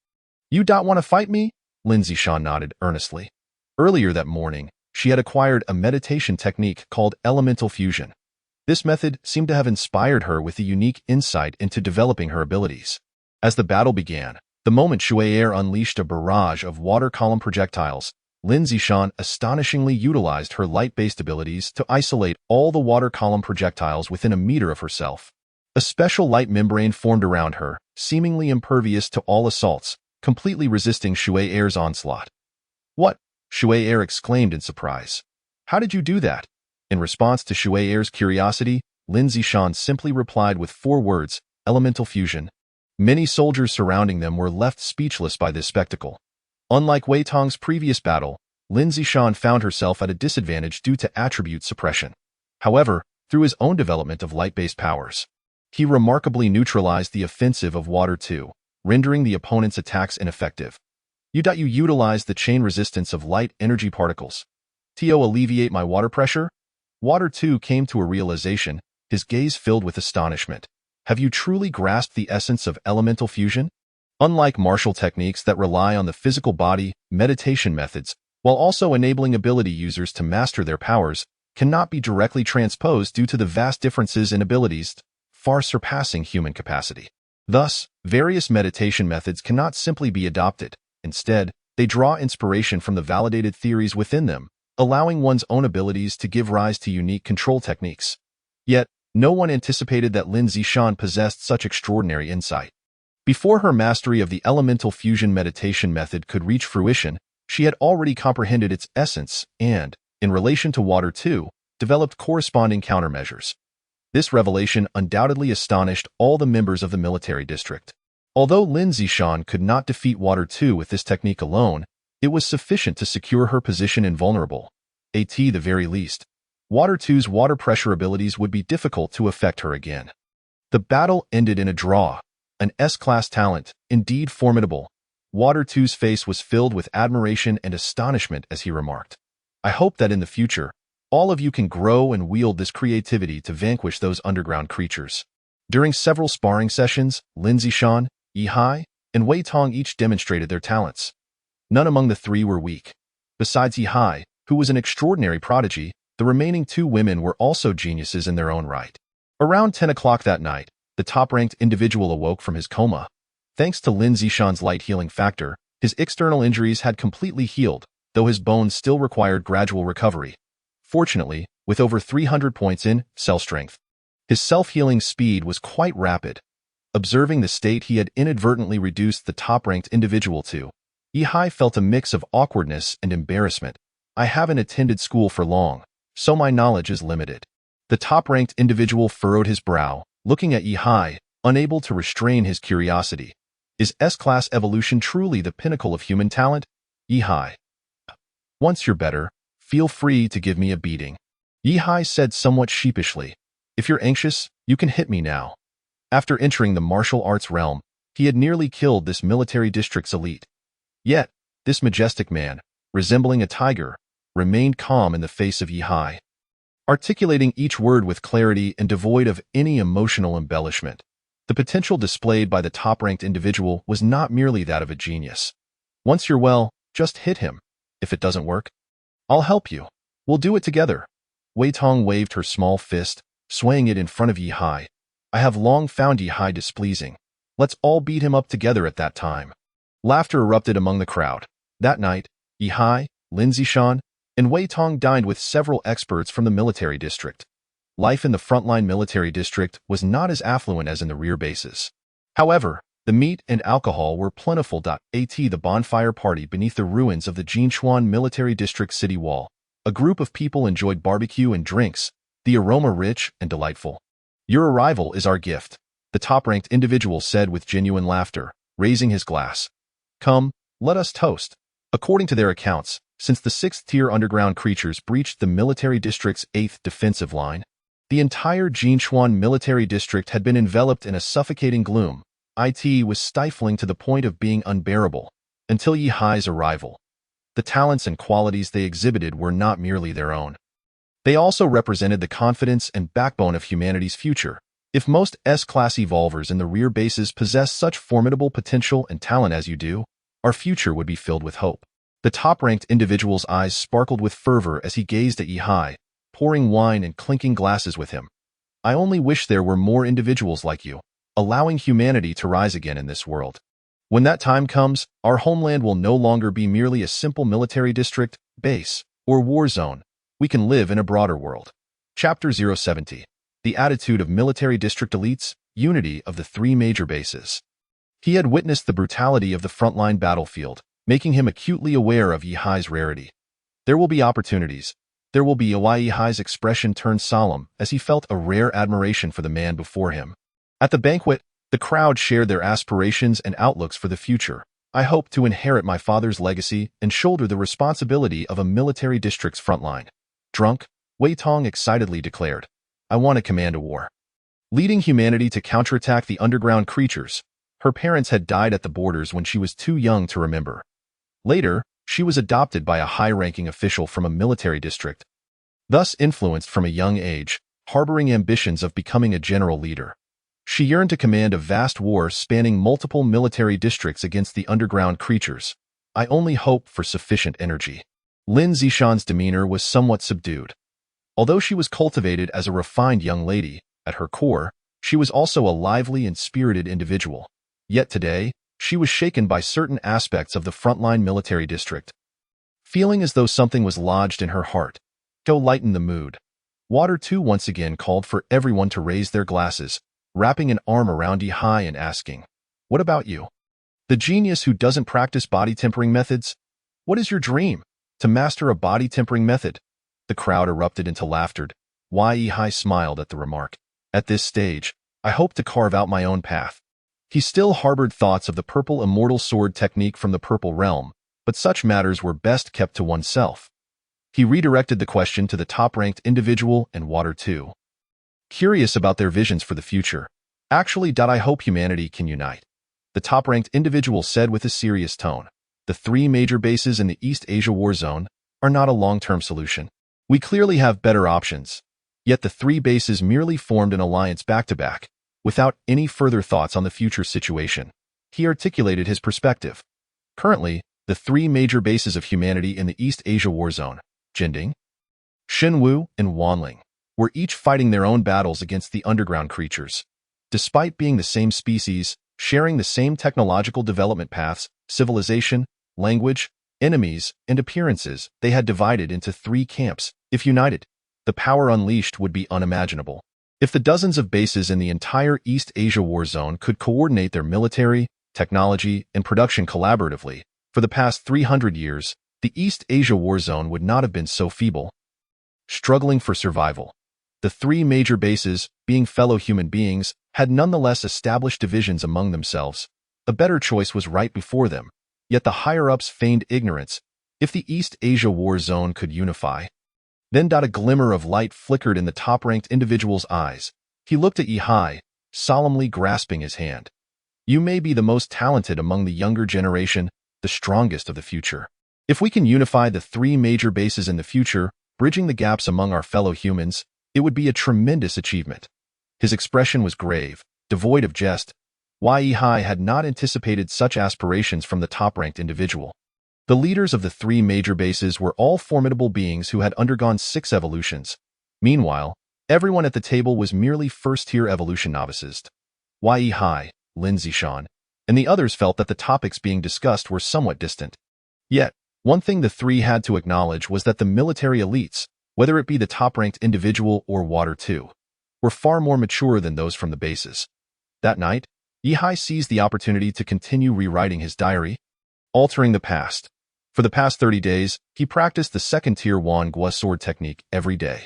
"You don't want to fight me?" Lin Zishan nodded earnestly. Earlier that morning, she had acquired a meditation technique called Elemental Fusion. This method seemed to have inspired her with a unique insight into developing her abilities. As the battle began, the moment Shuai unleashed a barrage of water column projectiles, Lin Zishan astonishingly utilized her light-based abilities to isolate all the water column projectiles within a meter of herself. A special light membrane formed around her, seemingly impervious to all assaults, completely resisting Shuai's onslaught. "What?" Shuai exclaimed in surprise. "How did you do that?" In response to Shuai's curiosity, Lin Zishan simply replied with 4 words, "Elemental Fusion." Many soldiers surrounding them were left speechless by this spectacle. Unlike Wei Tong's previous battle, Lin Zishan found herself at a disadvantage due to attribute suppression. However, through his own development of light-based powers, he remarkably neutralized the offensive of Water 2, rendering the opponent's attacks ineffective. You utilized the chain resistance of light energy particles. To alleviate my water pressure? Water 2 came to a realization, his gaze filled with astonishment. Have you truly grasped the essence of elemental fusion? Unlike martial techniques that rely on the physical body, meditation methods, while also enabling ability users to master their powers, cannot be directly transposed due to the vast differences in abilities, far surpassing human capacity. Thus, various meditation methods cannot simply be adopted. Instead, they draw inspiration from the validated theories within them, allowing one's own abilities to give rise to unique control techniques. Yet, no one anticipated that Lin Zishan possessed such extraordinary insight. Before her mastery of the elemental fusion meditation method could reach fruition, she had already comprehended its essence and, in relation to Water 2, developed corresponding countermeasures. This revelation undoubtedly astonished all the members of the military district. Although Lin Zishan could not defeat Water 2 with this technique alone, it was sufficient to secure her position invulnerable. At the very least, Water 2's water pressure abilities would be difficult to affect her again. The battle ended in a draw. An S-class talent, indeed formidable. Water 2's face was filled with admiration and astonishment as he remarked, "I hope that in the future, all of you can grow and wield this creativity to vanquish those underground creatures." During several sparring sessions, Lin Zishan, Yi-Hai, and Wei Tong each demonstrated their talents. None among the 3 were weak. Besides Yi-Hai, who was an extraordinary prodigy, the remaining 2 women were also geniuses in their own right. Around 10 o'clock that night, the top-ranked individual awoke from his coma. Thanks to Lin Zishan's light healing factor, his external injuries had completely healed, though his bones still required gradual recovery. Fortunately, with over 300 points in cell strength. His self-healing speed was quite rapid. Observing the state he had inadvertently reduced the top-ranked individual to, Yihai felt a mix of awkwardness and embarrassment. I haven't attended school for long, so my knowledge is limited. The top-ranked individual furrowed his brow, looking at Yihai, unable to restrain his curiosity. Is S-class evolution truly the pinnacle of human talent? Yihai. Once you're better, feel free to give me a beating. Yihai said somewhat sheepishly. If you're anxious, you can hit me now. After entering the martial arts realm, he had nearly killed this military district's elite. Yet, this majestic man, resembling a tiger, remained calm in the face of Yihai, articulating each word with clarity and devoid of any emotional embellishment. The potential displayed by the top-ranked individual was not merely that of a genius. Once you're well, just hit him. If it doesn't work, I'll help you. We'll do it together. Wei Tong waved her small fist, swaying it in front of Yihai. I have long found Yihai displeasing. Let's all beat him up together at that time. Laughter erupted among the crowd. That night, Yihai, Lin Zishan, and Wei Tong dined with several experts from the military district. Life in the frontline military district was not as affluent as in the rear bases. However, the meat and alcohol were plentiful. At the bonfire party beneath the ruins of the Jinchuan military district city wall, a group of people enjoyed barbecue and drinks, the aroma rich and delightful. Your arrival is our gift, the top-ranked individual said with genuine laughter, raising his glass. Come, let us toast. According to their accounts, since the 6th-tier underground creatures breached the military district's 8th defensive line, the entire Jinchuan military district had been enveloped in a suffocating gloom. It was stifling to the point of being unbearable, until Yihai's arrival. The talents and qualities they exhibited were not merely their own. They also represented the confidence and backbone of humanity's future. If most S-class evolvers in the rear bases possess such formidable potential and talent as you do, our future would be filled with hope. The top-ranked individual's eyes sparkled with fervor as he gazed at Yihai, pouring wine and clinking glasses with him. I only wish there were more individuals like you, allowing humanity to rise again in this world. When that time comes, our homeland will no longer be merely a simple military district, base, or war zone. We can live in a broader world. Chapter 070. The Attitude of Military District Elites, Unity of the Three Major Bases. He had witnessed the brutality of the frontline battlefield, making him acutely aware of Yihai's rarity. There will be opportunities. There will be. Yihai's expression turned solemn as he felt a rare admiration for the man before him. At the banquet, the crowd shared their aspirations and outlooks for the future. I hope to inherit my father's legacy and shoulder the responsibility of a military district's frontline. Drunk, Wei Tong excitedly declared, I want to command a war. Leading humanity to counterattack the underground creatures. Her parents had died at the borders when she was too young to remember. Later, she was adopted by a high-ranking official from a military district. Thus influenced from a young age, harboring ambitions of becoming a general leader. She yearned to command a vast war spanning multiple military districts against the underground creatures. I only hope for sufficient energy. Lin Zishan's demeanor was somewhat subdued. Although she was cultivated as a refined young lady, at her core, she was also a lively and spirited individual. Yet today, she was shaken by certain aspects of the frontline military district. Feeling as though something was lodged in her heart, to lighten the mood, Water too once again called for everyone to raise their glasses, wrapping an arm around Yihai and asking, What about you? The genius who doesn't practice body tempering methods? What is your dream? To master a body tempering method? The crowd erupted into laughter. Yihai smiled at the remark. At this stage, I hope to carve out my own path. He still harbored thoughts of the purple immortal sword technique from the purple realm, but such matters were best kept to oneself. He redirected the question to the top-ranked individual and Water too. Curious about their visions for the future. Actually, I hope humanity can unite. The top-ranked individual said with a serious tone. The three major bases in the East Asia war zone are not a long-term solution. We clearly have better options. Yet the three bases merely formed an alliance back-to-back, without any further thoughts on the future situation. He articulated his perspective. Currently, the three major bases of humanity in the East Asia war zone, Jinding, Xinwu, and Wanling, were each fighting their own battles against the underground creatures. Despite being the same species, sharing the same technological development paths, civilization, language, enemies, and appearances, they had divided into three camps. If united, the power unleashed would be unimaginable. If the dozens of bases in the entire East Asia war zone could coordinate their military, technology, and production collaboratively, for the past 300 years, the East Asia war zone would not have been so feeble. Struggling for survival. The three major bases, being fellow human beings, had nonetheless established divisions among themselves. A better choice was right before them, yet the higher-ups feigned ignorance. If the East Asia war zone could unify. Then a glimmer of light flickered in the top-ranked individual's eyes. He looked at Yihai, solemnly grasping his hand. You may be the most talented among the younger generation, the strongest of the future. If we can unify the three major bases in the future, bridging the gaps among our fellow humans, it would be a tremendous achievement. His expression was grave, devoid of jest. Yihai had not anticipated such aspirations from the top-ranked individual. The leaders of the three major bases were all formidable beings who had undergone 6 evolutions. Meanwhile, everyone at the table was merely first-tier evolution novices. Yihai, Lin Zishan, and the others felt that the topics being discussed were somewhat distant. Yet, one thing the three had to acknowledge was that the military elites, whether it be the top-ranked individual or Water 2, were far more mature than those from the bases. That night, Yihai seized the opportunity to continue rewriting his diary, altering the past. For the past 30 days, he practiced the second-tier Wan Gua sword technique every day.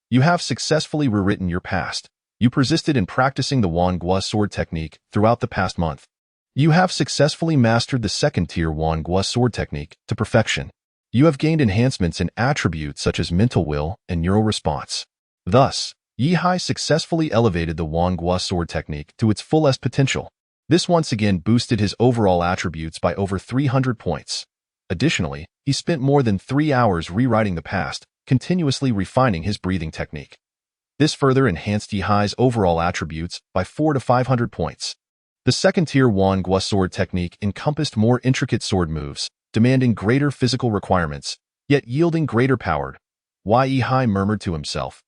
You have successfully rewritten your past. You persisted in practicing the Wan Gua sword technique throughout the past month. You have successfully mastered the second-tier Wan Gua sword technique to perfection. You have gained enhancements in attributes such as mental will and neural response. Thus, Yihai successfully elevated the Wan Gua sword technique to its fullest potential. This once again boosted his overall attributes by over 300 points. Additionally, he spent more than 3 hours rewriting the past, continuously refining his breathing technique. This further enhanced Yihai's overall attributes by 400 to 500 points. The second-tier Wan Gua sword technique encompassed more intricate sword moves, demanding greater physical requirements, yet yielding greater power. Yihai murmured to himself.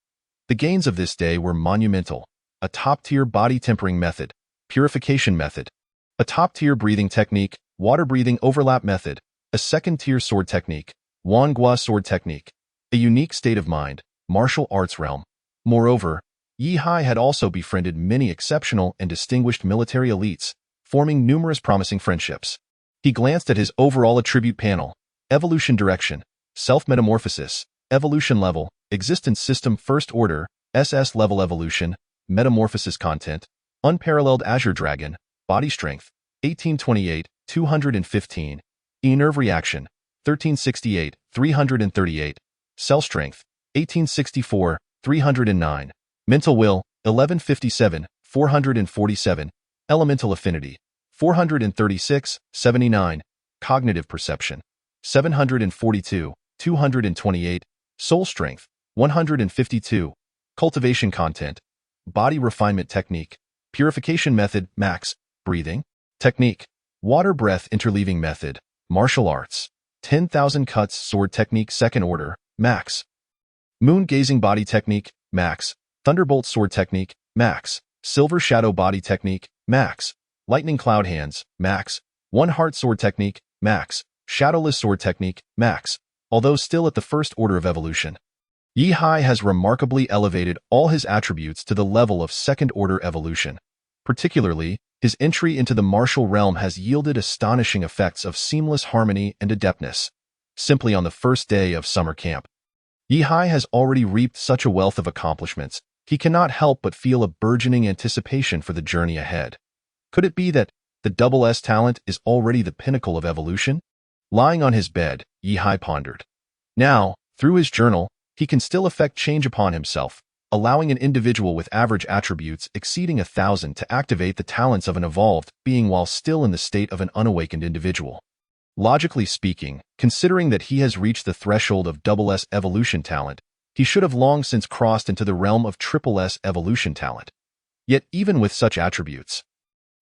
The gains of this day were monumental. A top-tier body tempering method, purification method, a top-tier breathing technique, water breathing overlap method, a second-tier sword technique, Wan Gua sword technique, a unique state of mind, martial arts realm. Moreover, Yihai had also befriended many exceptional and distinguished military elites, forming numerous promising friendships. He glanced at his overall attribute panel, evolution direction, self-metamorphosis, evolution level, existence system first order, SS level evolution, metamorphosis content, unparalleled Azure Dragon, body strength, 1828, 215, E-nerve reaction, 1368, 338, cell strength, 1864, 309, mental will, 1157, 447, elemental affinity, 436, 79, cognitive perception, 742, 228, soul strength, 152, cultivation content, body refinement technique, purification method, max, breathing, technique, water breath interleaving method, martial arts, 10,000 cuts sword technique second order, max, moon gazing body technique, max, thunderbolt sword technique, max, silver shadow body technique, max, lightning cloud hands, max, one heart sword technique, max, shadowless sword technique, max, although still at the first order of evolution. Yihai has remarkably elevated all his attributes to the level of second order evolution. Particularly, his entry into the martial realm has yielded astonishing effects of seamless harmony and adeptness. Simply on the first day of summer camp, Yihai has already reaped such a wealth of accomplishments, he cannot help but feel a burgeoning anticipation for the journey ahead. Could it be that the double S talent is already the pinnacle of evolution? Lying on his bed, Yihai pondered. Now, through his journal, he can still effect change upon himself, allowing an individual with average attributes exceeding 1,000 to activate the talents of an evolved being while still in the state of an unawakened individual. Logically speaking, considering that he has reached the threshold of double S evolution talent, he should have long since crossed into the realm of triple S evolution talent. Yet even with such attributes,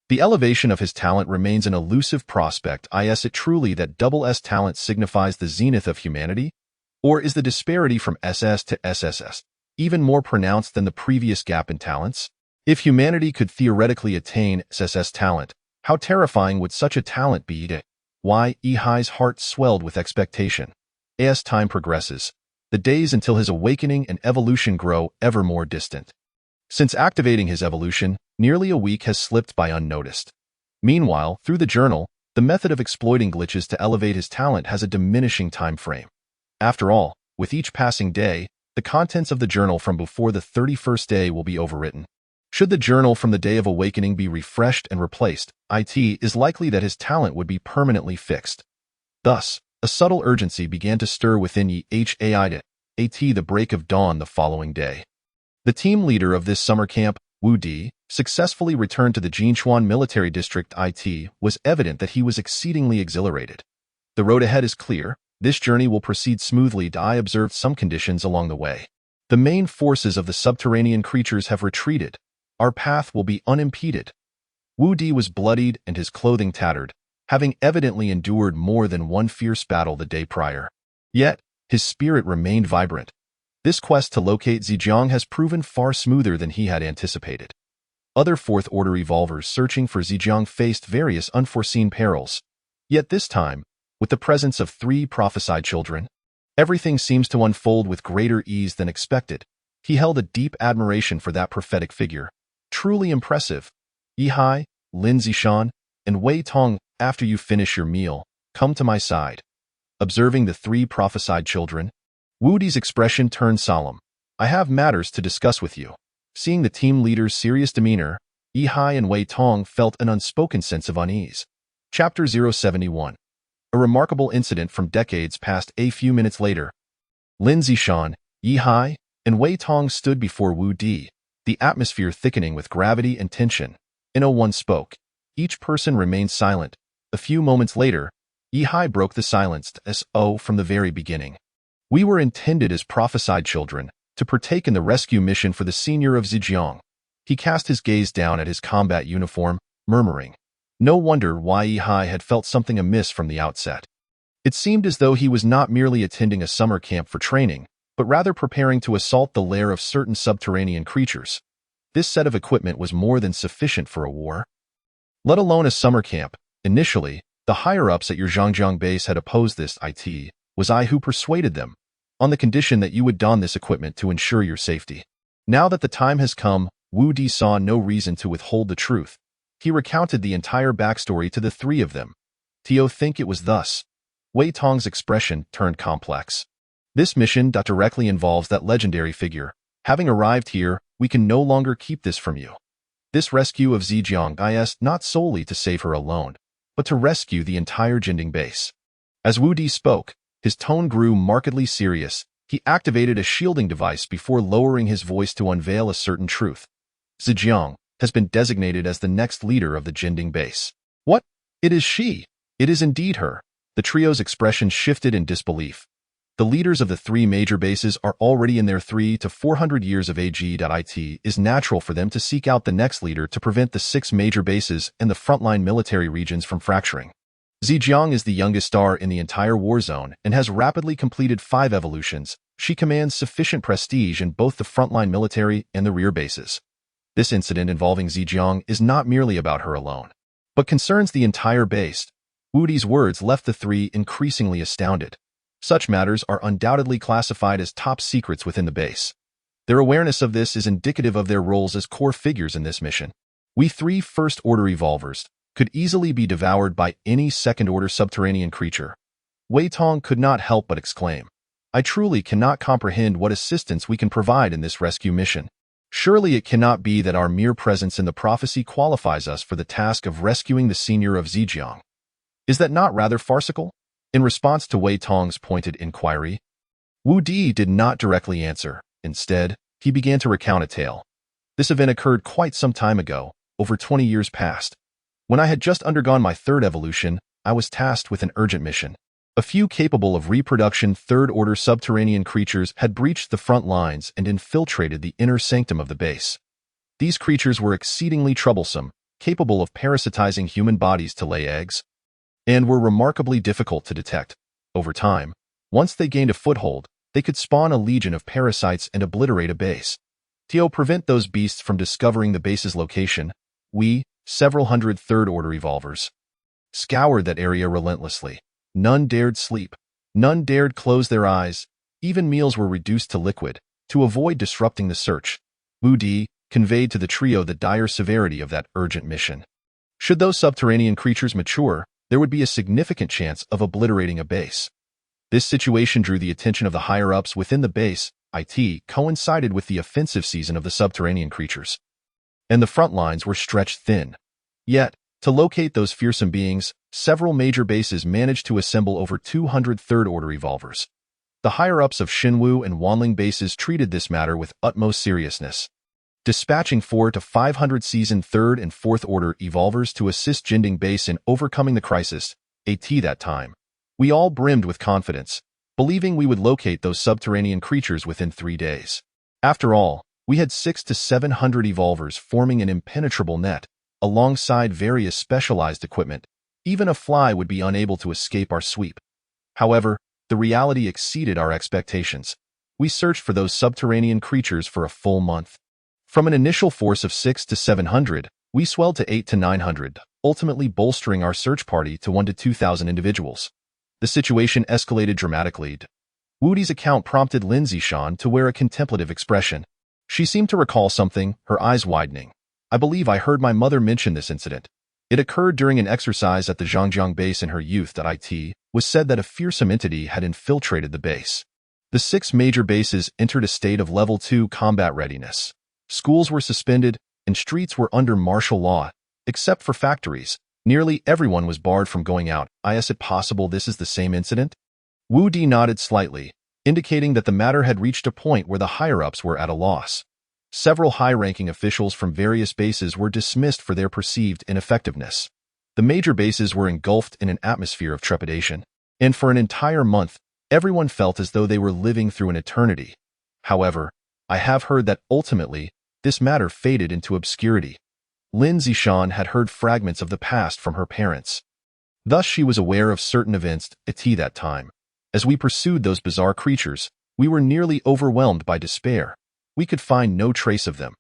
the elevation of his talent remains an elusive prospect. Is it truly that double S talent signifies the zenith of humanity? Or is the disparity from SS to SSS even more pronounced than the previous gap in talents? If humanity could theoretically attain SSS talent, how terrifying would such a talent be? Yihai's heart swelled with expectation. As time progresses, the days until his awakening and evolution grow ever more distant. Since activating his evolution, nearly a week has slipped by unnoticed. Meanwhile, through the journal, the method of exploiting glitches to elevate his talent has a diminishing time frame. After all, with each passing day, the contents of the journal from before the 31st day will be overwritten. Should the journal from the day of awakening be refreshed and replaced, it is likely that his talent would be permanently fixed. Thus, a subtle urgency began to stir within Hai at the break of dawn the following day. The team leader of this summer camp, Wu Di, successfully returned to the Jinchuan military district. It was evident that he was exceedingly exhilarated. The road ahead is clear. This journey will proceed smoothly. I observed some conditions along the way. The main forces of the subterranean creatures have retreated. Our path will be unimpeded. Wu Di was bloodied and his clothing tattered, having evidently endured more than one fierce battle the day prior. Yet, his spirit remained vibrant. This quest to locate Zhejiang has proven far smoother than he had anticipated. Other Fourth-Order evolvers searching for Zhejiang faced various unforeseen perils. Yet this time, with the presence of 3 prophesied children, everything seems to unfold with greater ease than expected. He held a deep admiration for that prophetic figure. Truly impressive. Yihai, Lin Zishan, and Wei Tong, after you finish your meal, come to my side. Observing the 3 prophesied children, Wu Di's expression turned solemn. I have matters to discuss with you. Seeing the team leader's serious demeanor, Yihai and Wei Tong felt an unspoken sense of unease. Chapter 071. A remarkable incident from decades past. A few minutes later, Lin Zishan, Yihai, and Wei Tong stood before Wu Di, the atmosphere thickening with gravity and tension. No one spoke. Each person remained silent. A few moments later, Yihai broke the silence. From the very beginning, we were intended as prophesied children to partake in the rescue mission for the senior of Zhejiang. He cast his gaze down at his combat uniform, murmuring. No wonder why Yihai had felt something amiss from the outset. It seemed as though he was not merely attending a summer camp for training, but rather preparing to assault the lair of certain subterranean creatures. This set of equipment was more than sufficient for a war. Let alone a summer camp. Initially, the higher-ups at your Zhangjiang base had opposed this. It was I who persuaded them, on the condition that you would don this equipment to ensure your safety. Now that the time has come, Wu Di saw no reason to withhold the truth. He recounted the entire backstory to the 3 of them. Tio think it was thus. Wei Tong's expression turned complex. This mission directly involves that legendary figure. Having arrived here, we can no longer keep this from you. This rescue of Zhejiang is not solely to save her alone, but to rescue the entire Jinding base. As Wu Di spoke, his tone grew markedly serious. He activated a shielding device before lowering his voice to unveil a certain truth. Zhejiang has been designated as the next leader of the Jinding base. What? It is she. It is indeed her. The trio's expression shifted in disbelief. The leaders of the 3 major bases are already in their 300 to 400 years of age. It is natural for them to seek out the next leader to prevent the 6 major bases and the frontline military regions from fracturing. Zhejiang is the youngest star in the entire war zone and has rapidly completed 5 evolutions. She commands sufficient prestige in both the frontline military and the rear bases. This incident involving Zhejiang is not merely about her alone, but concerns the entire base. Wu Di's words left the 3 increasingly astounded. Such matters are undoubtedly classified as top secrets within the base. Their awareness of this is indicative of their roles as core figures in this mission. We 3 First-Order evolvers could easily be devoured by any Second-Order subterranean creature. Wei Tong could not help but exclaim, I truly cannot comprehend what assistance we can provide in this rescue mission. Surely it cannot be that our mere presence in the prophecy qualifies us for the task of rescuing the senior of Zhejiang. Is that not rather farcical? In response to Wei Tong's pointed inquiry, Wu Di did not directly answer. Instead, he began to recount a tale. This event occurred quite some time ago, over 20 years past. When I had just undergone my 3rd evolution, I was tasked with an urgent mission. A few capable of reproduction Third-Order subterranean creatures had breached the front lines and infiltrated the inner sanctum of the base. These creatures were exceedingly troublesome, capable of parasitizing human bodies to lay eggs, and were remarkably difficult to detect. Over time, once they gained a foothold, they could spawn a legion of parasites and obliterate a base. To prevent those beasts from discovering the base's location, we, several hundred Third-Order evolvers, scoured that area relentlessly. None dared sleep. None dared close their eyes. Even meals were reduced to liquid, to avoid disrupting the search. Wu Di conveyed to the trio the dire severity of that urgent mission. Should those subterranean creatures mature, there would be a significant chance of obliterating a base. This situation drew the attention of the higher-ups within the base. It coincided with the offensive season of the subterranean creatures, and the front lines were stretched thin. Yet, to locate those fearsome beings, several major bases managed to assemble over 200 third-order evolvers. The higher-ups of Xinwu and Wanling bases treated this matter with utmost seriousness, dispatching 400 to 500 seasoned third and fourth-order evolvers to assist Jinding base in overcoming the crisis. That time, we all brimmed with confidence, believing we would locate those subterranean creatures within 3 days. After all, we had 600 to 700 evolvers forming an impenetrable net, alongside various specialized equipment. Even a fly would be unable to escape our sweep. However, the reality exceeded our expectations. We searched for those subterranean creatures for a full month. From an initial force of 600 to 700, we swelled to 800 to 900, ultimately bolstering our search party to 1,000 to 2,000 individuals. The situation escalated dramatically. Wu Di's account prompted Lin Zishan to wear a contemplative expression. She seemed to recall something, her eyes widening. I believe I heard my mother mention this incident. It occurred during an exercise at the Zhangjiang base in her youth. It was said that a fearsome entity had infiltrated the base. The 6 major bases entered a state of level 2 combat readiness. Schools were suspended, and streets were under martial law, except for factories. Nearly everyone was barred from going out. Is it possible this is the same incident? Wu Di nodded slightly, indicating that the matter had reached a point where the higher-ups were at a loss. Several high-ranking officials from various bases were dismissed for their perceived ineffectiveness. The major bases were engulfed in an atmosphere of trepidation, and for an entire month, everyone felt as though they were living through an eternity. However, I have heard that ultimately, this matter faded into obscurity. Lin Zishan had heard fragments of the past from her parents. Thus she was aware of certain events at that time. As we pursued those bizarre creatures, we were nearly overwhelmed by despair. We could find no trace of them.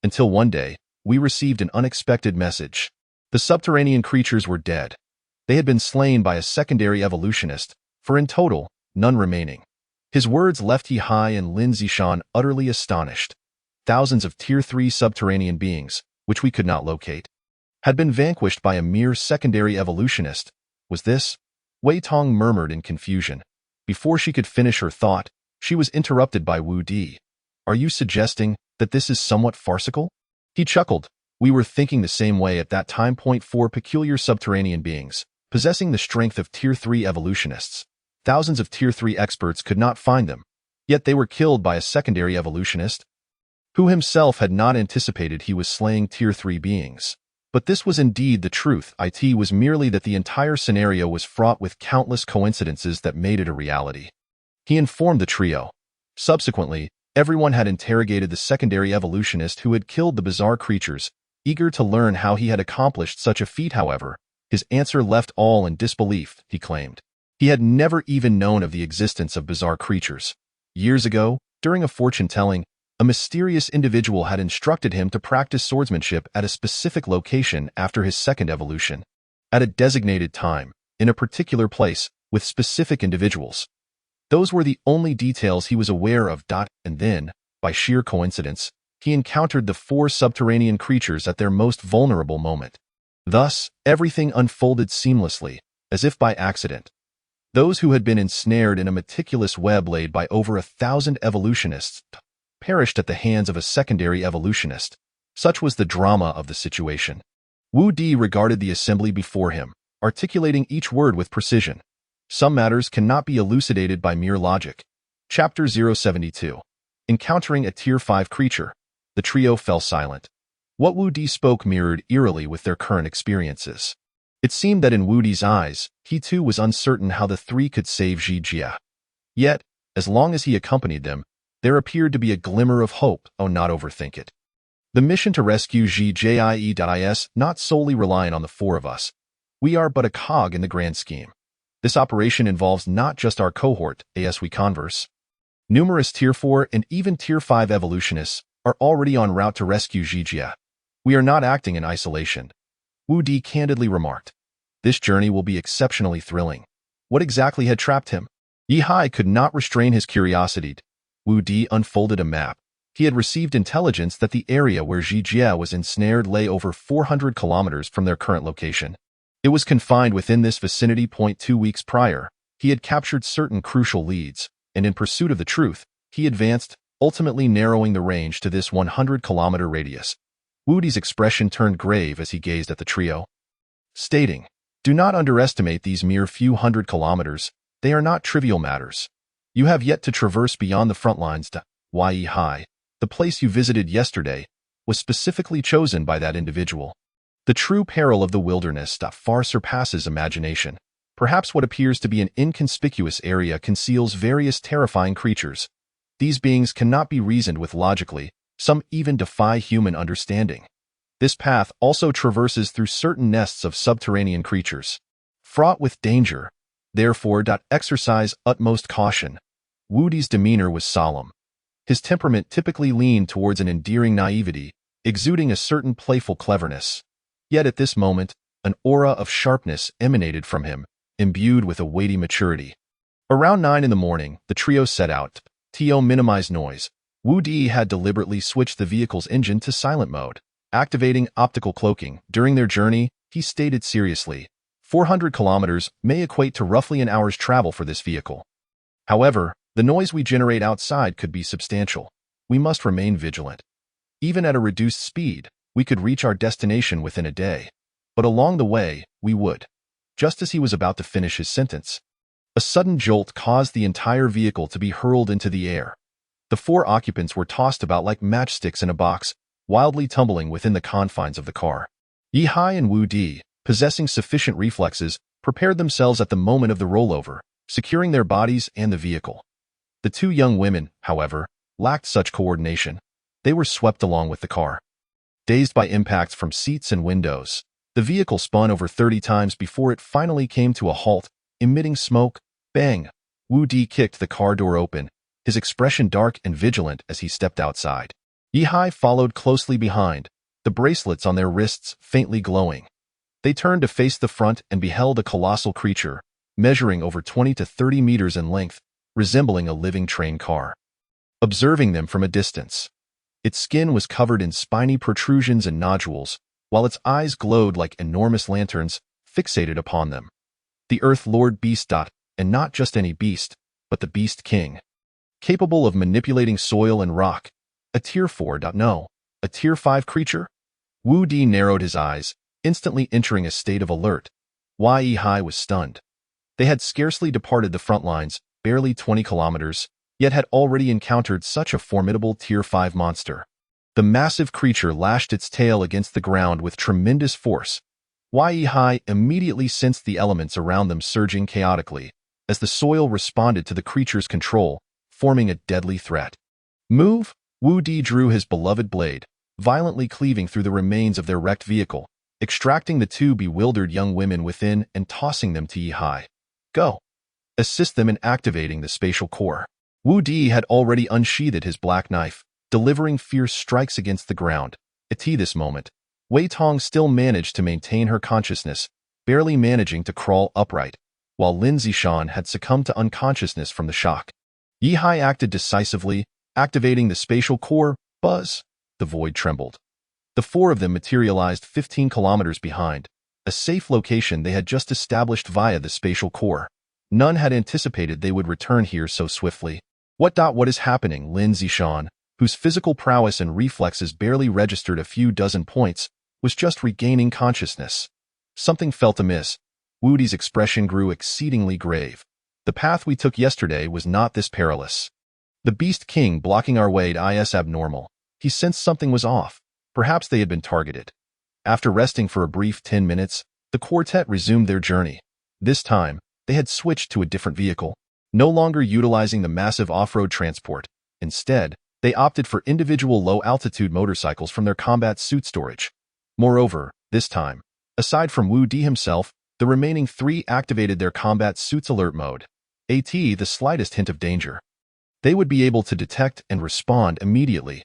Until one day, we received an unexpected message. The subterranean creatures were dead. They had been slain by a secondary evolutionist, for in total, none remaining. His words left He Hai and Lin Zishan utterly astonished. Thousands of Tier 3 subterranean beings, which we could not locate, had been vanquished by a mere secondary evolutionist. Was this? Wei Tong murmured in confusion. Before she could finish her thought, she was interrupted by Wu Di. Are you suggesting that this is somewhat farcical? He chuckled. We were thinking the same way at that time. 4 peculiar subterranean beings, possessing the strength of Tier 3 evolutionists. Thousands of Tier 3 experts could not find them, yet they were killed by a secondary evolutionist, who himself had not anticipated he was slaying Tier 3 beings. But this was indeed the truth. It was merely that the entire scenario was fraught with countless coincidences that made it a reality. He informed the trio. Subsequently, everyone had interrogated the secondary evolutionist who had killed the bizarre creatures, eager to learn how he had accomplished such a feat. However, his answer left all in disbelief. He claimed he had never even known of the existence of bizarre creatures. Years ago, during a fortune-telling, a mysterious individual had instructed him to practice swordsmanship at a specific location after his second evolution, at a designated time, in a particular place, with specific individuals. Those were the only details he was aware of. And then, by sheer coincidence, he encountered the 4 subterranean creatures at their most vulnerable moment. Thus, everything unfolded seamlessly, as if by accident. Those who had been ensnared in a meticulous web laid by over 1,000 evolutionists perished at the hands of a secondary evolutionist. Such was the drama of the situation. Wu Di regarded the assembly before him, articulating each word with precision. Some matters cannot be elucidated by mere logic. Chapter 072. Encountering a Tier 5 creature. The trio fell silent. What Wu Di spoke mirrored eerily with their current experiences. It seemed that in Wu Di's eyes, he too was uncertain how the 3 could save Ji Jia. Yet, as long as he accompanied them, there appeared to be a glimmer of hope. Oh, not overthink it. The mission to rescue Ji Jia is not solely reliant on the 4 of us. We are but a cog in the grand scheme. This operation involves not just our cohort, as we converse. Numerous Tier 4 and even Tier 5 evolutionists are already en route to rescue Ji Jia. We are not acting in isolation. Wu Di candidly remarked. This journey will be exceptionally thrilling. What exactly had trapped him? Yi Hai could not restrain his curiosity. Wu Di unfolded a map. He had received intelligence that the area where Ji Jie was ensnared lay over 400 kilometers from their current location. It was confined within this vicinity. 2 weeks prior, he had captured certain crucial leads, and in pursuit of the truth, he advanced, ultimately narrowing the range to this 100-kilometer radius. Wu Di's expression turned grave as he gazed at the trio, stating, "Do not underestimate these mere few hundred kilometers. They are not trivial matters. You have yet to traverse beyond the front lines to Yi Hai. The place you visited yesterday was specifically chosen by that individual. The true peril of the wilderness far surpasses imagination. Perhaps what appears to be an inconspicuous area conceals various terrifying creatures. These beings cannot be reasoned with logically. Some even defy human understanding. This path also traverses through certain nests of subterranean creatures, fraught with danger. Therefore, exercise utmost caution." Wu Di's demeanor was solemn. His temperament typically leaned towards an endearing naivety, exuding a certain playful cleverness. Yet at this moment, an aura of sharpness emanated from him, imbued with a weighty maturity. Around 9 in the morning, the trio set out. To minimize noise, Wu Di had deliberately switched the vehicle's engine to silent mode, activating optical cloaking. During their journey, he stated seriously, 400 kilometers may equate to roughly an hour's travel for this vehicle. However, the noise we generate outside could be substantial. We must remain vigilant. Even at a reduced speed, we could reach our destination within a day. But along the way, we would. Just as he was about to finish his sentence, a sudden jolt caused the entire vehicle to be hurled into the air. The 4 occupants were tossed about like matchsticks in a box, wildly tumbling within the confines of the car. Yi Hai and Wu Di, possessing sufficient reflexes, prepared themselves at the moment of the rollover, securing their bodies and the vehicle. The 2 young women, however, lacked such coordination. They were swept along with the car. Dazed by impacts from seats and windows, the vehicle spun over 30 times before it finally came to a halt, emitting smoke. Bang! Wu Di kicked the car door open, his expression dark and vigilant as he stepped outside. Yi Hai followed closely behind, the bracelets on their wrists faintly glowing. They turned to face the front and beheld a colossal creature, measuring over 20 to 30 meters in length, resembling a living train car. Observing them from a distance, its skin was covered in spiny protrusions and nodules, while its eyes glowed like enormous lanterns fixated upon them. The Earth Lord Beast. And not just any beast, but the Beast King. Capable of manipulating soil and rock. A Tier 4. No, a Tier 5 creature? Wu Di narrowed his eyes, instantly entering a state of alert. Yi Hai was stunned. They had scarcely departed the front lines, barely 20 kilometers, yet had already encountered such a formidable Tier 5 monster. The massive creature lashed its tail against the ground with tremendous force. Yi Hai immediately sensed the elements around them surging chaotically, as the soil responded to the creature's control, forming a deadly threat. "Move!" Wu Di drew his beloved blade, violently cleaving through the remains of their wrecked vehicle, extracting the 2 bewildered young women within and tossing them to Yi Hai. "Go! Assist them in activating the spatial core." Wu Di had already unsheathed his black knife, delivering fierce strikes against the ground. At this moment, Wei Tong still managed to maintain her consciousness, barely managing to crawl upright, while Lin Zishan had succumbed to unconsciousness from the shock. Yi Hai acted decisively, activating the spatial core. Buzz! The void trembled. The 4 of them materialized 15 kilometers behind, a safe location they had just established via the spatial core. None had anticipated they would return here so swiftly. What is happening? Lin Zishan, whose physical prowess and reflexes barely registered a few dozen points, was just regaining consciousness. Something felt amiss. Wu Di's expression grew exceedingly grave. The path we took yesterday was not this perilous. The Beast King blocking our way is abnormal. He sensed something was off. Perhaps they had been targeted. After resting for a brief 10 minutes, the quartet resumed their journey. This time, they had switched to a different vehicle, no longer utilizing the massive off-road transport. Instead, they opted for individual low-altitude motorcycles from their combat suit storage. Moreover, this time, aside from Wu Di himself, the remaining 3 activated their combat suits alert mode. The slightest hint of danger, they would be able to detect and respond immediately.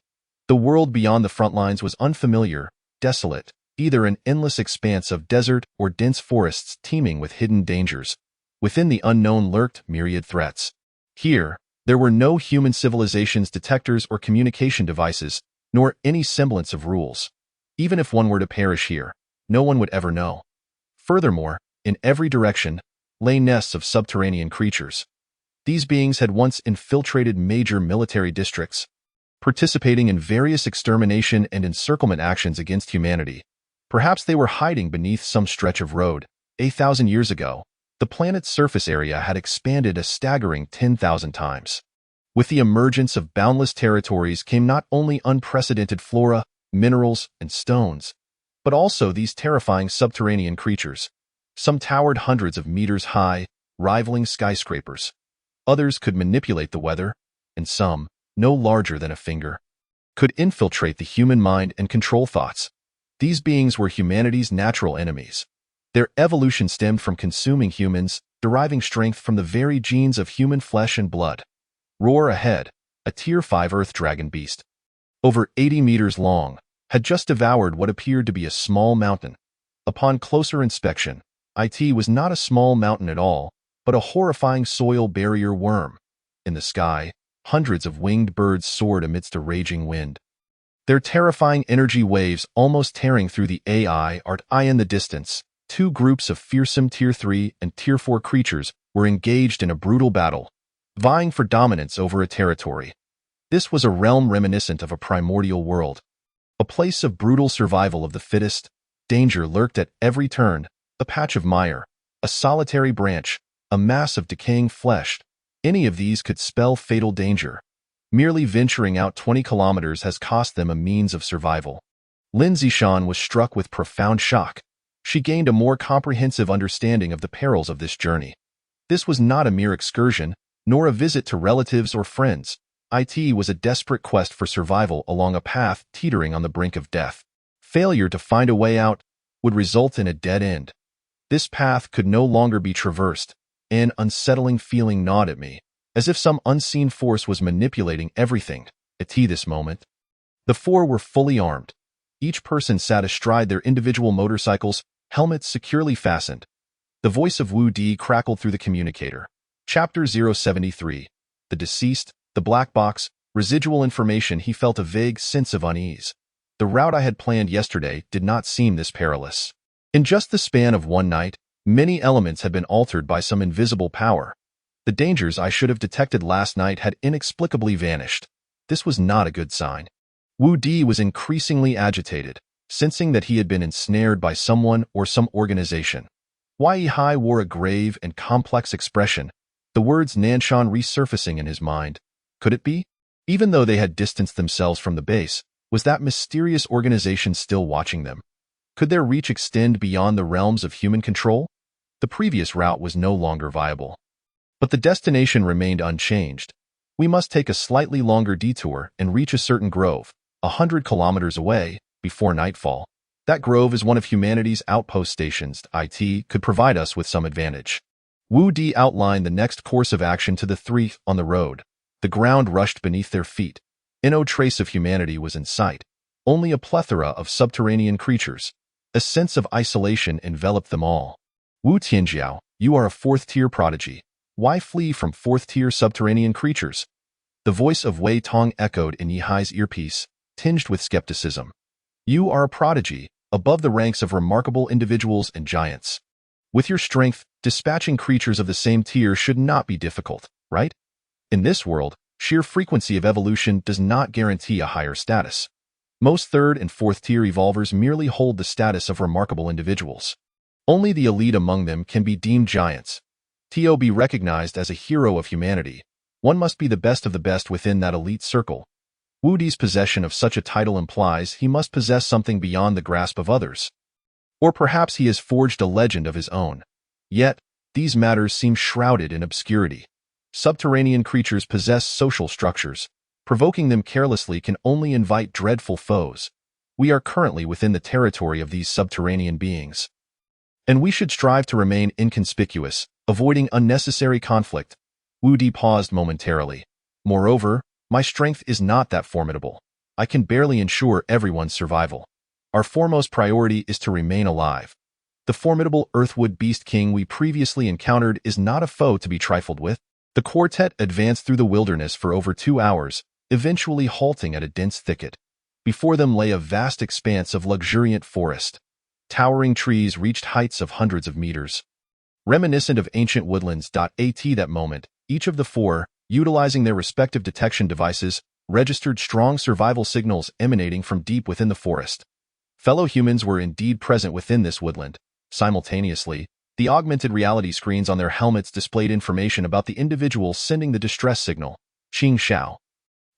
The world beyond the front lines was unfamiliar, desolate, either an endless expanse of desert or dense forests teeming with hidden dangers. Within the unknown lurked myriad threats. Here, there were no human civilization's detectors or communication devices, nor any semblance of rules. Even if one were to perish here, no one would ever know. Furthermore, in every direction lay nests of subterranean creatures. These beings had once infiltrated major military districts, participating in various extermination and encirclement actions against humanity. Perhaps they were hiding beneath some stretch of road. 1,000 years ago, the planet's surface area had expanded a staggering 10,000 times. With the emergence of boundless territories came not only unprecedented flora, minerals, and stones, but also these terrifying subterranean creatures. Some towered hundreds of meters high, rivaling skyscrapers. Others could manipulate the weather, and some, no larger than a finger, could infiltrate the human mind and control thoughts. These beings were humanity's natural enemies. Their evolution stemmed from consuming humans, deriving strength from the very genes of human flesh and blood. Roar ahead, a Tier 5 Earth Dragon beast, over 80 meters long, had just devoured what appeared to be a small mountain. Upon closer inspection, it was not a small mountain at all, but a horrifying soil barrier worm. In the sky, hundreds of winged birds soared amidst a raging wind. Their terrifying energy waves almost tearing through the AI. In the distance, two groups of fearsome Tier 3 and Tier 4 creatures were engaged in a brutal battle, vying for dominance over a territory. This was a realm reminiscent of a primordial world, a place of brutal survival of the fittest. Danger lurked at every turn, a patch of mire, a solitary branch, a mass of decaying flesh. Any of these could spell fatal danger. Merely venturing out 20 kilometers has cost them a means of survival. Lin Zishan was struck with profound shock. She gained a more comprehensive understanding of the perils of this journey. This was not a mere excursion, nor a visit to relatives or friends. It was a desperate quest for survival along a path teetering on the brink of death. Failure to find a way out would result in a dead end. This path could no longer be traversed. An unsettling feeling gnawed at me, as if some unseen force was manipulating everything. At this moment, the four were fully armed. Each person sat astride their individual motorcycles, helmets securely fastened. The voice of Wu Di crackled through the communicator. Chapter 073. The deceased, the black box, residual information. He felt a vague sense of unease. The route I had planned yesterday did not seem this perilous. In just the span of one night, many elements had been altered by some invisible power. The dangers I should have detected last night had inexplicably vanished. This was not a good sign. Wu Di was increasingly agitated, sensing that he had been ensnared by someone or some organization. Wei Hai wore a grave and complex expression, the words Nanshan resurfacing in his mind. Could it be? Even though they had distanced themselves from the base, was that mysterious organization still watching them? Could their reach extend beyond the realms of human control? The previous route was no longer viable. But the destination remained unchanged. We must take a slightly longer detour and reach a certain grove, 100 kilometers away, before nightfall. That grove is one of humanity's outpost stations. It could provide us with some advantage. Wu Di outlined the next course of action to the three on the road. The ground rushed beneath their feet. No trace of humanity was in sight. Only a plethora of subterranean creatures. A sense of isolation enveloped them all. Wu Tianjiao, you are a fourth-tier prodigy. Why flee from fourth-tier subterranean creatures? The voice of Wei Tong echoed in Yihai's earpiece, tinged with skepticism. You are a prodigy, above the ranks of remarkable individuals and giants. With your strength, dispatching creatures of the same tier should not be difficult, right? In this world, sheer frequency of evolution does not guarantee a higher status. Most third and fourth tier evolvers merely hold the status of remarkable individuals. Only the elite among them can be deemed giants. To be recognized as a hero of humanity, one must be the best of the best within that elite circle. Wu Di's possession of such a title implies he must possess something beyond the grasp of others. Or perhaps he has forged a legend of his own. Yet, these matters seem shrouded in obscurity. Subterranean creatures possess social structures. Provoking them carelessly can only invite dreadful foes. We are currently within the territory of these subterranean beings. And we should strive to remain inconspicuous, avoiding unnecessary conflict. Wu Di paused momentarily. Moreover, my strength is not that formidable. I can barely ensure everyone's survival. Our foremost priority is to remain alive. The formidable Earthwood Beast King we previously encountered is not a foe to be trifled with. The quartet advanced through the wilderness for over 2 hours, eventually halting at a dense thicket. Before them lay a vast expanse of luxuriant forest. Towering trees reached heights of hundreds of meters. Reminiscent of ancient woodlands. At that moment, each of the four, utilizing their respective detection devices, registered strong survival signals emanating from deep within the forest. Fellow humans were indeed present within this woodland. Simultaneously, the augmented reality screens on their helmets displayed information about the individual sending the distress signal. Qing Xiao,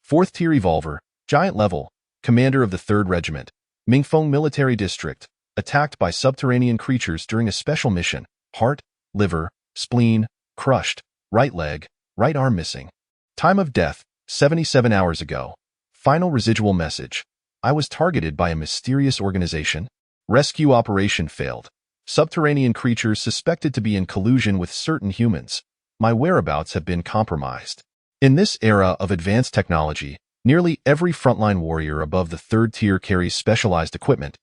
4th Tier Evolver, Giant Level, Commander of the 3rd Regiment, Mingfeng Military District, attacked by subterranean creatures during a special mission. Heart, liver, spleen, crushed, right leg, right arm missing. Time of death, 77 hours ago. Final residual message. I was targeted by a mysterious organization. Rescue operation failed. Subterranean creatures suspected to be in collusion with certain humans. My whereabouts have been compromised. In this era of advanced technology, nearly every frontline warrior above the 3rd tier carries specialized equipment,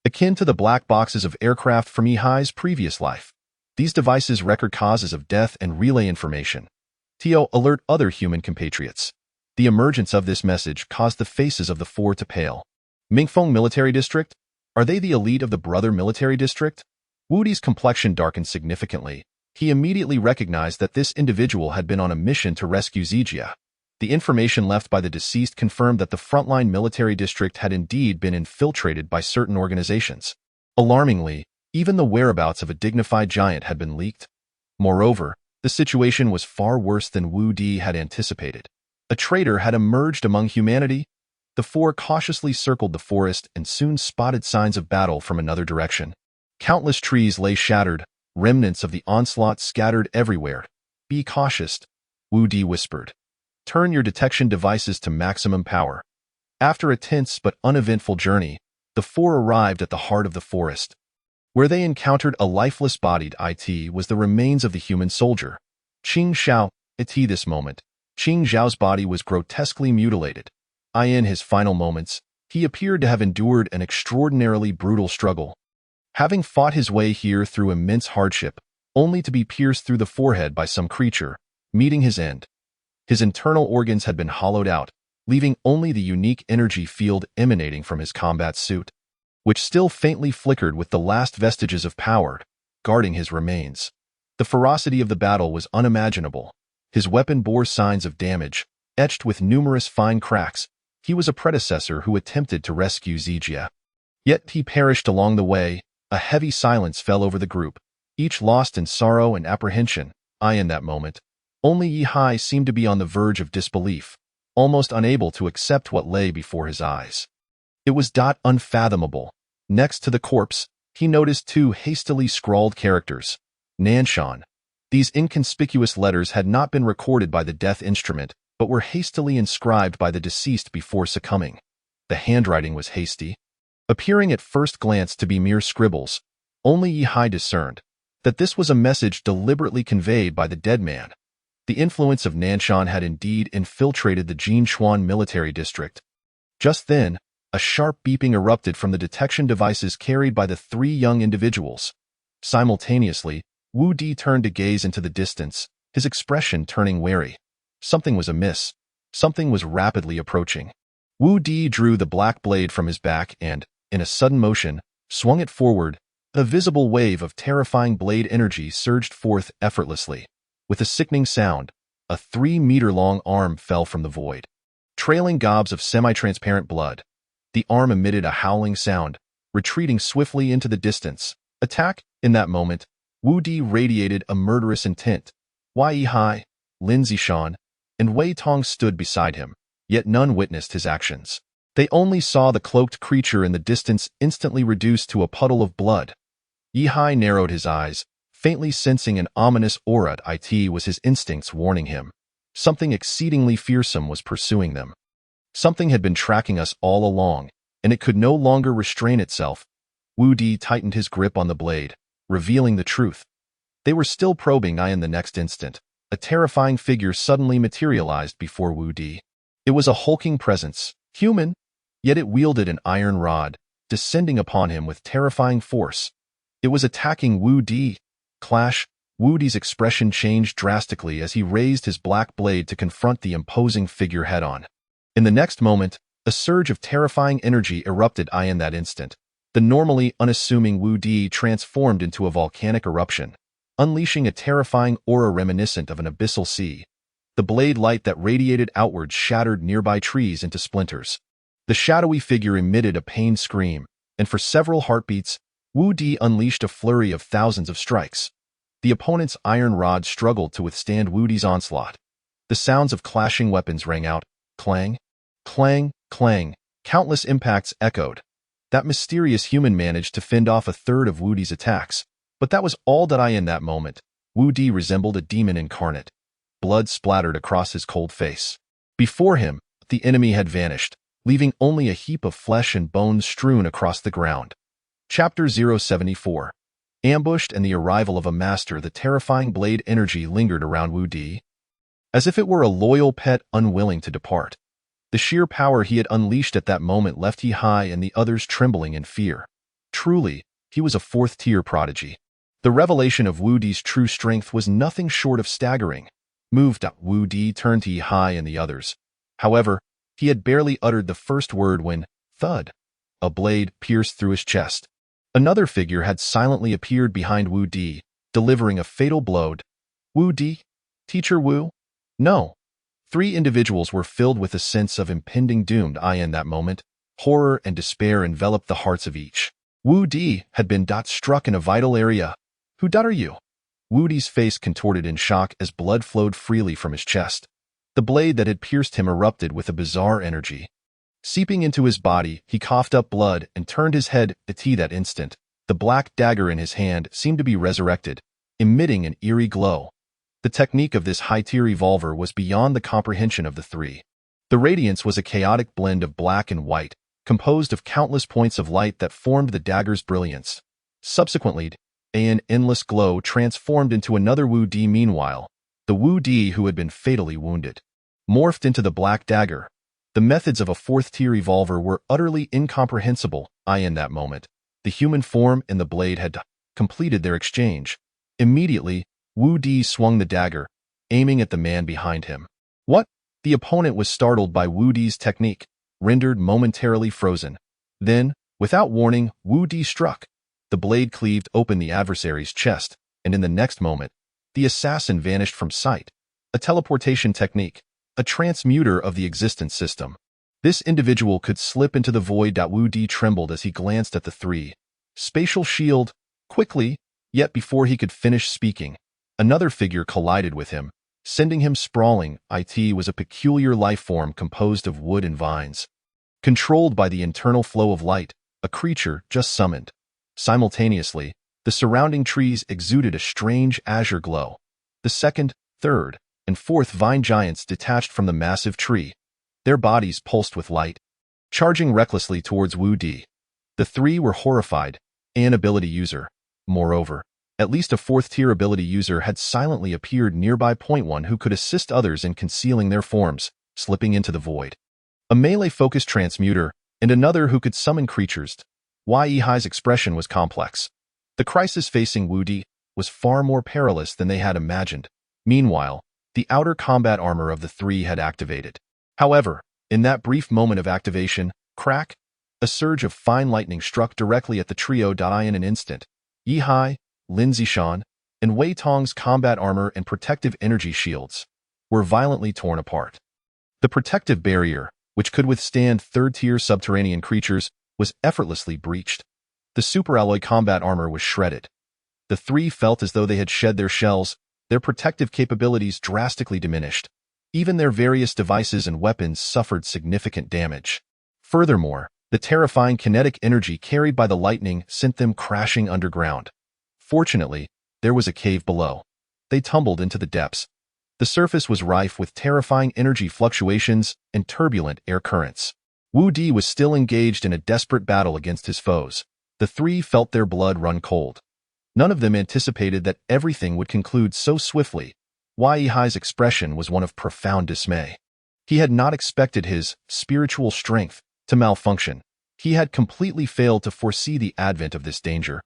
akin to the black boxes of aircraft from Yihai's previous life. These devices record causes of death and relay information. To alert other human compatriots. The emergence of this message caused the faces of the four to pale. Mingfeng Military District? Are they the elite of the Brother Military District? Wu Di's complexion darkened significantly. He immediately recognized that this individual had been on a mission to rescue Zijia. The information left by the deceased confirmed that the frontline military district had indeed been infiltrated by certain organizations. Alarmingly, even the whereabouts of a dignified giant had been leaked. Moreover, the situation was far worse than Wu Di had anticipated. A traitor had emerged among humanity. The four cautiously circled the forest and soon spotted signs of battle from another direction. Countless trees lay shattered, remnants of the onslaught scattered everywhere. Be cautious, Wu Di whispered. Turn your detection devices to maximum power. After a tense but uneventful journey, the four arrived at the heart of the forest. Where they encountered a lifeless bodied IT was the remains of the human soldier. Qing Xiao, at this moment, Qing Xiao's body was grotesquely mutilated. In his final moments, he appeared to have endured an extraordinarily brutal struggle. Having fought his way here through immense hardship, only to be pierced through the forehead by some creature, meeting his end. His internal organs had been hollowed out, leaving only the unique energy field emanating from his combat suit, which still faintly flickered with the last vestiges of power, guarding his remains. The ferocity of the battle was unimaginable. His weapon bore signs of damage, etched with numerous fine cracks. He was a predecessor who attempted to rescue Zijia. Yet he perished along the way. A heavy silence fell over the group, each lost in sorrow and apprehension. In that moment, only Yihai seemed to be on the verge of disbelief, almost unable to accept what lay before his eyes. It was unfathomable. Next to the corpse, he noticed two hastily scrawled characters. Nanshan. These inconspicuous letters had not been recorded by the death instrument, but were hastily inscribed by the deceased before succumbing. The handwriting was hasty, appearing at first glance to be mere scribbles. Only Yihai discerned that this was a message deliberately conveyed by the dead man. The influence of Nanshan had indeed infiltrated the Jinshuan military district. Just then, a sharp beeping erupted from the detection devices carried by the three young individuals. Simultaneously, Wu Di turned to gaze into the distance, his expression turning wary. Something was amiss. Something was rapidly approaching. Wu Di drew the black blade from his back and, in a sudden motion, swung it forward. A visible wave of terrifying blade energy surged forth effortlessly. With a sickening sound, a 3-meter-long arm fell from the void, trailing gobs of semi-transparent blood. The arm emitted a howling sound, retreating swiftly into the distance. Attack! In that moment, Wu Di radiated a murderous intent. Yihai, Lin Zishan, and Wei Tong stood beside him, yet none witnessed his actions. They only saw the cloaked creature in the distance instantly reduced to a puddle of blood. Yihai narrowed his eyes, faintly sensing an ominous aura. It was his instincts warning him. Something exceedingly fearsome was pursuing them. Something had been tracking us all along, and it could no longer restrain itself. Wu Di tightened his grip on the blade, revealing the truth. They were still probing. In the next instant, a terrifying figure suddenly materialized before Wu Di. It was a hulking presence, human, yet it wielded an iron rod, descending upon him with terrifying force. It was attacking Wu Di. Clash. Wu Di's expression changed drastically as he raised his black blade to confront the imposing figure head-on. In the next moment, a surge of terrifying energy erupted in that instant. The normally unassuming Wu Di transformed into a volcanic eruption, unleashing a terrifying aura reminiscent of an abyssal sea. The blade light that radiated outwards shattered nearby trees into splinters. The shadowy figure emitted a pained scream, and for several heartbeats, Wu Di unleashed a flurry of thousands of strikes. The opponent's iron rod struggled to withstand Wu Di's onslaught. The sounds of clashing weapons rang out. Clang, clang, clang. Countless impacts echoed. That mysterious human managed to fend off a third of Wu Di's attacks, but that was all that in that moment. Wu Di resembled a demon incarnate. Blood splattered across his cold face. Before him, the enemy had vanished, leaving only a heap of flesh and bones strewn across the ground. Chapter 074. Ambushed and the arrival of a master. The terrifying blade energy lingered around Wu Di, as if it were a loyal pet unwilling to depart. The sheer power he had unleashed at that moment left Yi-Hai and the others trembling in fear. Truly, he was a fourth-tier prodigy. The revelation of Wu Di's true strength was nothing short of staggering. Moved up, Wu Di turned to Yi-Hai and the others. However, he had barely uttered the first word when, thud, a blade pierced through his chest. Another figure had silently appeared behind Wu Di, delivering a fatal blow. Wu Di? Teacher Wu? No. Three individuals were filled with a sense of impending doom in that moment. Horror and despair enveloped the hearts of each. Wu Di had been struck in a vital area. Who are you? Wu Di's face contorted in shock as blood flowed freely from his chest. The blade that had pierced him erupted with a bizarre energy. Seeping into his body, he coughed up blood and turned his head to that instant. The black dagger in his hand seemed to be resurrected, emitting an eerie glow. The technique of this high-tier evolver was beyond the comprehension of the three. The radiance was a chaotic blend of black and white, composed of countless points of light that formed the dagger's brilliance. Subsequently, an endless glow transformed into another Wu Di. Meanwhile, the Wu Di who had been fatally wounded morphed into the black dagger. The methods of a fourth-tier evolver were utterly incomprehensible in that moment. The human form and the blade had completed their exchange. Immediately, Wu Di swung the dagger, aiming at the man behind him. What? The opponent was startled by Wu Di's technique, rendered momentarily frozen. Then, without warning, Wu Di struck. The blade cleaved open the adversary's chest, and in the next moment, the assassin vanished from sight. A teleportation technique, a transmuter of the existence system. This individual could slip into the void. Wu Di trembled as he glanced at the three. Spatial shield, quickly, yet before he could finish speaking, another figure collided with him, sending him sprawling. It was a peculiar life form composed of wood and vines. Controlled by the internal flow of light, a creature just summoned. Simultaneously, the surrounding trees exuded a strange azure glow. The second, third, and fourth vine giants detached from the massive tree. Their bodies pulsed with light, charging recklessly towards Wu Di. The three were horrified. An ability user. Moreover, at least a fourth-tier ability user had silently appeared nearby. One who could assist others in concealing their forms, slipping into the void. A melee-focused transmuter, and another who could summon creatures. Yi-Hai's expression was complex. The crisis facing Wu Di was far more perilous than they had imagined. Meanwhile, the outer combat armor of the three had activated. However, in that brief moment of activation, crack, a surge of fine lightning struck directly at the trio. In an instant, Yi-Hai, Lin Zishan, and Wei Tong's combat armor and protective energy shields were violently torn apart. The protective barrier, which could withstand third-tier subterranean creatures, was effortlessly breached. The superalloy combat armor was shredded. The three felt as though they had shed their shells, their protective capabilities drastically diminished. Even their various devices and weapons suffered significant damage. Furthermore, the terrifying kinetic energy carried by the lightning sent them crashing underground. Fortunately, there was a cave below. They tumbled into the depths. The surface was rife with terrifying energy fluctuations and turbulent air currents. Wu Di was still engaged in a desperate battle against his foes. The three felt their blood run cold. None of them anticipated that everything would conclude so swiftly. Yi-Hai's expression was one of profound dismay. He had not expected his spiritual strength to malfunction. He had completely failed to foresee the advent of this danger.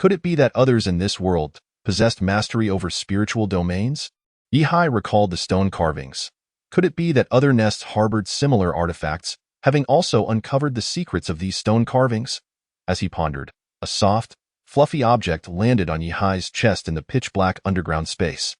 Could it be that others in this world possessed mastery over spiritual domains? Yihai recalled the stone carvings. Could it be that other nests harbored similar artifacts, having also uncovered the secrets of these stone carvings? As he pondered, a soft, fluffy object landed on Yihai's chest in the pitch-black underground space.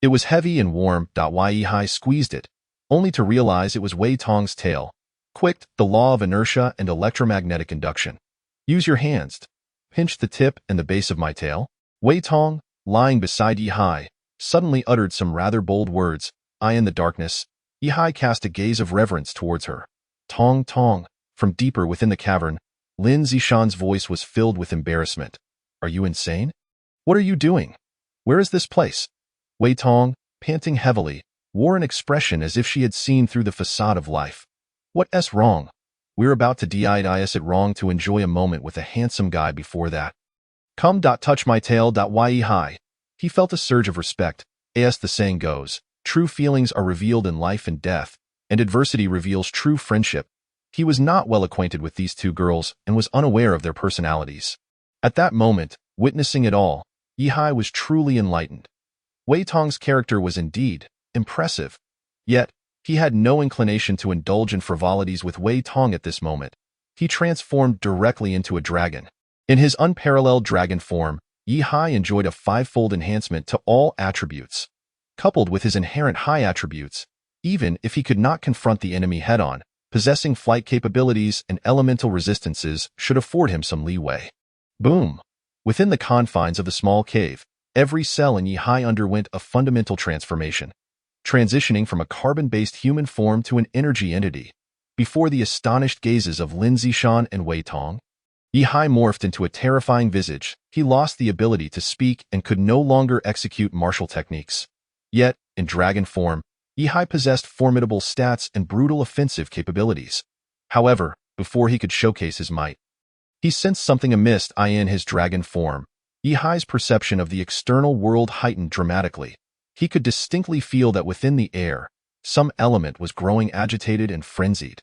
It was heavy and warm. Yihai squeezed it, only to realize it was Wei Tong's tail. Quick, the law of inertia and electromagnetic induction. Use your hands. Pinch the tip and the base of my tail. Wei Tong, lying beside Yihai, suddenly uttered some rather bold words. In the darkness, Yihai cast a gaze of reverence towards her. Tong Tong, from deeper within the cavern, Lin Zishan's voice was filled with embarrassment. Are you insane? What are you doing? Where is this place? Wei Tong, panting heavily, wore an expression as if she had seen through the facade of life. What's wrong? We're about to dis it wrong to enjoy a moment with a handsome guy before that. Come. Touch my tail. Yihai. He felt a surge of respect. As the saying goes, true feelings are revealed in life and death, and adversity reveals true friendship. He was not well acquainted with these two girls and was unaware of their personalities. At that moment, witnessing it all, Yihai was truly enlightened. Wei Tong's character was indeed impressive. Yet, he had no inclination to indulge in frivolities with Wei Tong at this moment. He transformed directly into a dragon. In his unparalleled dragon form, Yihai enjoyed a five-fold enhancement to all attributes. Coupled with his inherent high attributes, even if he could not confront the enemy head-on, possessing flight capabilities and elemental resistances should afford him some leeway. Boom! Within the confines of the small cave, every cell in Yihai underwent a fundamental transformation, transitioning from a carbon-based human form to an energy entity. Before the astonished gazes of Lin Zishan and Wei Tong, Yihai morphed into a terrifying visage. He lost the ability to speak and could no longer execute martial techniques. Yet, in dragon form, Yihai possessed formidable stats and brutal offensive capabilities. However, before he could showcase his might, he sensed something amiss in his dragon form. Yihai's perception of the external world heightened dramatically. He could distinctly feel that within the air, some element was growing agitated and frenzied.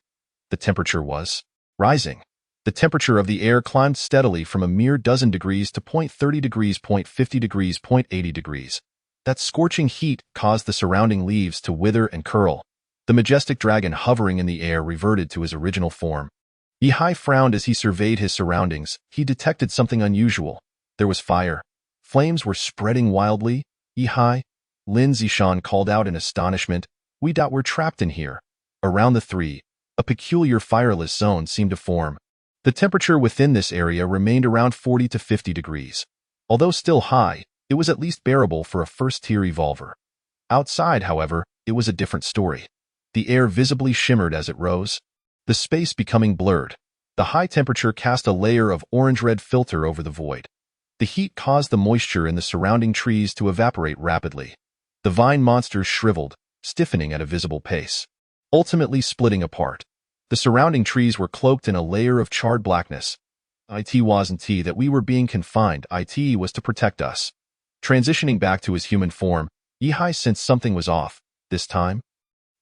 The temperature was rising. The temperature of the air climbed steadily from a mere dozen degrees to 30 degrees, 50 degrees, 80 degrees. That scorching heat caused the surrounding leaves to wither and curl. The majestic dragon hovering in the air reverted to his original form. Yihai frowned as he surveyed his surroundings. He detected something unusual. There was fire. Flames were spreading wildly. Yihai, Lin Zishan called out in astonishment. We're trapped in here. Around the three, a peculiar fireless zone seemed to form. The temperature within this area remained around 40 to 50 degrees. Although still high, it was at least bearable for a first-tier evolver. Outside, however, it was a different story. The air visibly shimmered as it rose, the space becoming blurred. The high temperature cast a layer of orange-red filter over the void. The heat caused the moisture in the surrounding trees to evaporate rapidly. The vine monsters shriveled, stiffening at a visible pace, ultimately splitting apart. The surrounding trees were cloaked in a layer of charred blackness. It wasn't that we were being confined. It was to protect us. Transitioning back to his human form, Yihai sensed something was off. This time,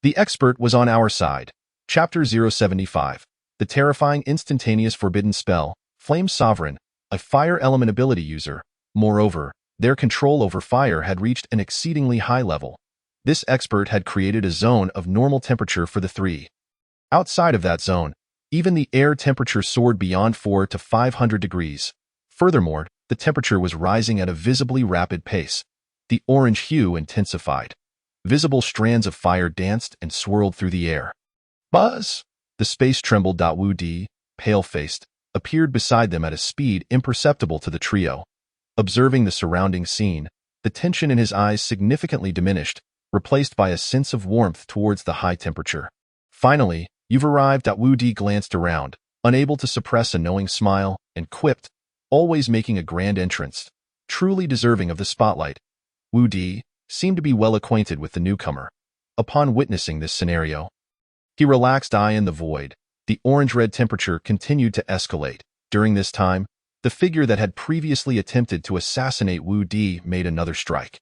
the expert was on our side. Chapter 075. The terrifying instantaneous forbidden spell, Flame Sovereign, a fire element ability user. Moreover, their control over fire had reached an exceedingly high level. This expert had created a zone of normal temperature for the three. Outside of that zone, even the air temperature soared beyond 400 to 500 degrees. Furthermore, the temperature was rising at a visibly rapid pace. The orange hue intensified. Visible strands of fire danced and swirled through the air. Buzz! The space trembled. Wu Di, pale-faced, appeared beside them at a speed imperceptible to the trio. Observing the surrounding scene, the tension in his eyes significantly diminished, replaced by a sense of warmth towards the high temperature. Finally, you've arrived. Wu Di glanced around, unable to suppress a knowing smile, and quipped, always making a grand entrance, truly deserving of the spotlight. Wu Di seemed to be well acquainted with the newcomer. Upon witnessing this scenario, he relaxed. In the void, the orange-red temperature continued to escalate. During this time, the figure that had previously attempted to assassinate Wu Di made another strike.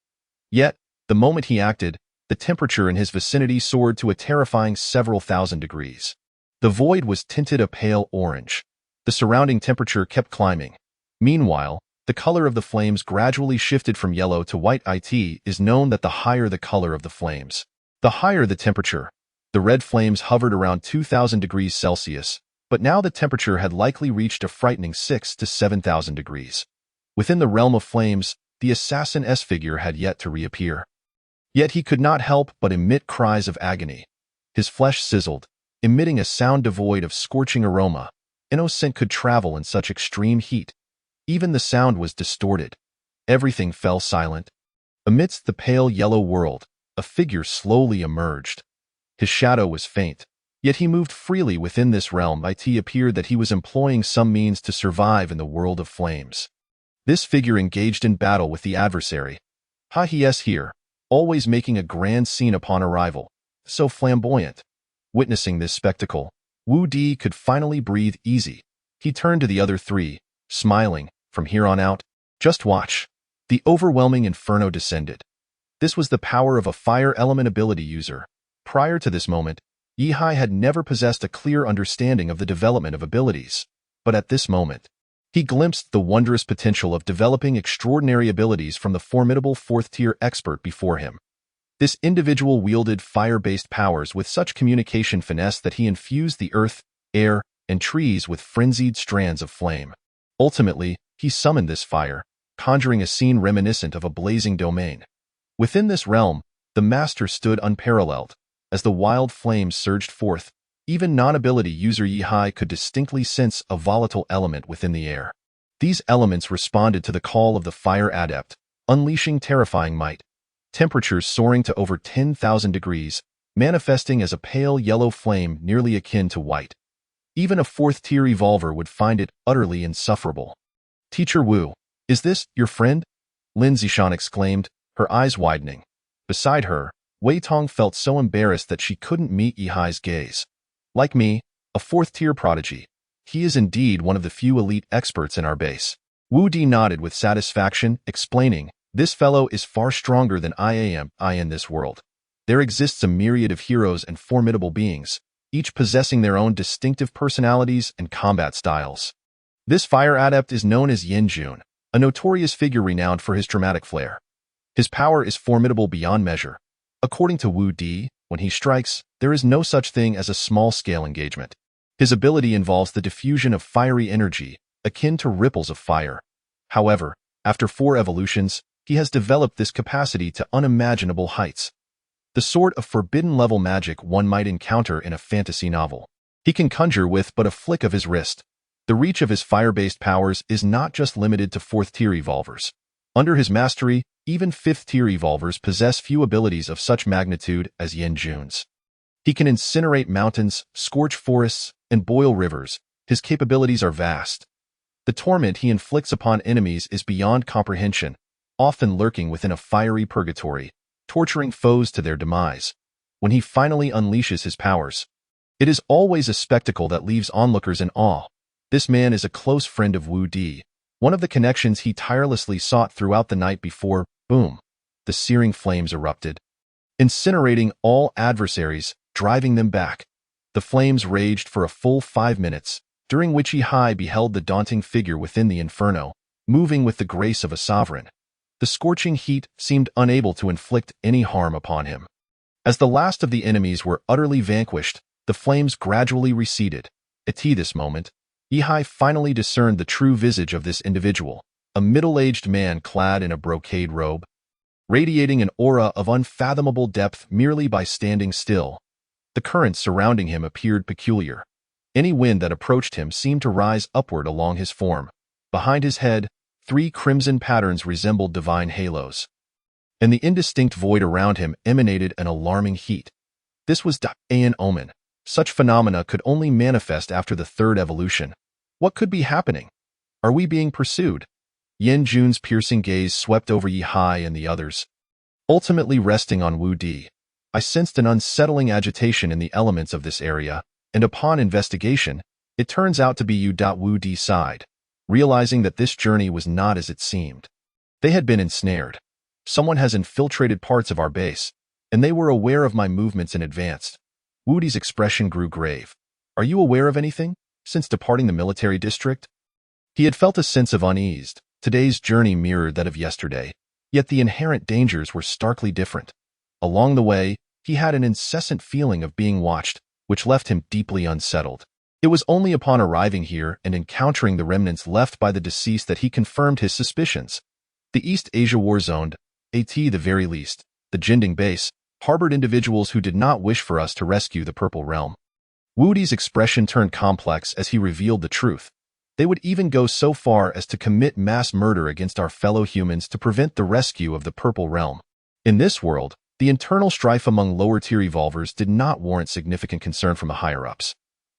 Yet, the moment he acted, the temperature in his vicinity soared to a terrifying several thousand degrees. The void was tinted a pale orange. The surrounding temperature kept climbing. Meanwhile, The color of the flames gradually shifted from yellow to white. It is known that the higher the color of the flames, the higher the temperature. The red flames hovered around 2000 degrees Celsius, but now the temperature had likely reached a frightening 6 to 7,000 degrees. Within the realm of flames, the assassin's figure had yet to reappear. Yet he could not help but emit cries of agony. His flesh sizzled, emitting a sound devoid of scorching aroma. No scent could travel in such extreme heat. Even the sound was distorted. Everything fell silent. Amidst the pale yellow world, a figure slowly emerged. His shadow was faint, yet he moved freely within this realm. It appeared that he was employing some means to survive in the world of flames. This figure engaged in battle with the adversary. He is here, always making a grand scene upon arrival, so flamboyant. Witnessing this spectacle, Wu Di could finally breathe easy. He turned to the other three, smiling. From here on out, just watch. The overwhelming inferno descended. This was the power of a fire element ability user. Prior to this moment, Yihai had never possessed a clear understanding of the development of abilities. But at this moment, he glimpsed the wondrous potential of developing extraordinary abilities from the formidable fourth-tier expert before him. This individual wielded fire-based powers with such communication finesse that he infused the earth, air, and trees with frenzied strands of flame. Ultimately, he summoned this fire, conjuring a scene reminiscent of a blazing domain. Within this realm, the master stood unparalleled. As the wild flames surged forth, even non-ability user Yihai could distinctly sense a volatile element within the air. These elements responded to the call of the fire adept, unleashing terrifying might. Temperatures soaring to over 10,000 degrees, manifesting as a pale yellow flame nearly akin to white. Even a fourth-tier evolver would find it utterly insufferable. "Teacher Wu, is this your friend?" Lin Zishan exclaimed, her eyes widening. Beside her, Wei Tong felt so embarrassed that she couldn't meet Yihai's gaze. "Like me, a fourth-tier prodigy. He is indeed one of the few elite experts in our base." Wu Di nodded with satisfaction, explaining, "This fellow is far stronger than I am in this world. There exists a myriad of heroes and formidable beings, each possessing their own distinctive personalities and combat styles. This fire adept is known as Yan Jun, a notorious figure renowned for his dramatic flair. His power is formidable beyond measure. According to Wu Di, when he strikes, there is no such thing as a small-scale engagement. His ability involves the diffusion of fiery energy, akin to ripples of fire. However, after 4 evolutions, he has developed this capacity to unimaginable heights. The sort of forbidden-level magic one might encounter in a fantasy novel. He can conjure with but a flick of his wrist. The reach of his fire-based powers is not just limited to 4th-tier evolvers. Under his mastery, even 5th-tier evolvers possess few abilities of such magnitude as Yan Jun's. He can incinerate mountains, scorch forests, and boil rivers. His capabilities are vast. The torment he inflicts upon enemies is beyond comprehension, often lurking within a fiery purgatory, torturing foes to their demise. When he finally unleashes his powers, it is always a spectacle that leaves onlookers in awe. This man is a close friend of Wu Di, one of the connections he tirelessly sought throughout the night before, boom, the searing flames erupted, incinerating all adversaries, driving them back. The flames raged for a full 5 minutes, during which Yihai beheld the daunting figure within the inferno, moving with the grace of a sovereign. The scorching heat seemed unable to inflict any harm upon him. As the last of the enemies were utterly vanquished, the flames gradually receded. At this moment, Yihai finally discerned the true visage of this individual, a middle-aged man clad in a brocade robe, radiating an aura of unfathomable depth merely by standing still. The currents surrounding him appeared peculiar. Any wind that approached him seemed to rise upward along his form. Behind his head, 3 crimson patterns resembled divine halos, and the indistinct void around him emanated an alarming heat. This was an omen. Such phenomena could only manifest after the 3rd evolution. What could be happening? Are we being pursued? Yan Jun's piercing gaze swept over Yihai and the others, ultimately resting on Wu Di. I sensed an unsettling agitation in the elements of this area, and upon investigation, it turns out to be Wu Di's side. Realizing that this journey was not as it seemed, they had been ensnared. Someone has infiltrated parts of our base, and they were aware of my movements in advance. Wu Di's expression grew grave. Are you aware of anything since departing the military district? He had felt a sense of unease, Today's journey mirrored that of yesterday, yet the inherent dangers were starkly different. Along the way, he had an incessant feeling of being watched, which left him deeply unsettled. It was only upon arriving here and encountering the remnants left by the deceased that he confirmed his suspicions. The East Asia War Zone, at the very least, the Jinding base, harbored individuals who did not wish for us to rescue the Purple Realm. Wu Di's expression turned complex as he revealed the truth. They would even go so far as to commit mass murder against our fellow humans to prevent the rescue of the Purple Realm. In this world, the internal strife among lower-tier evolvers did not warrant significant concern from the higher-ups.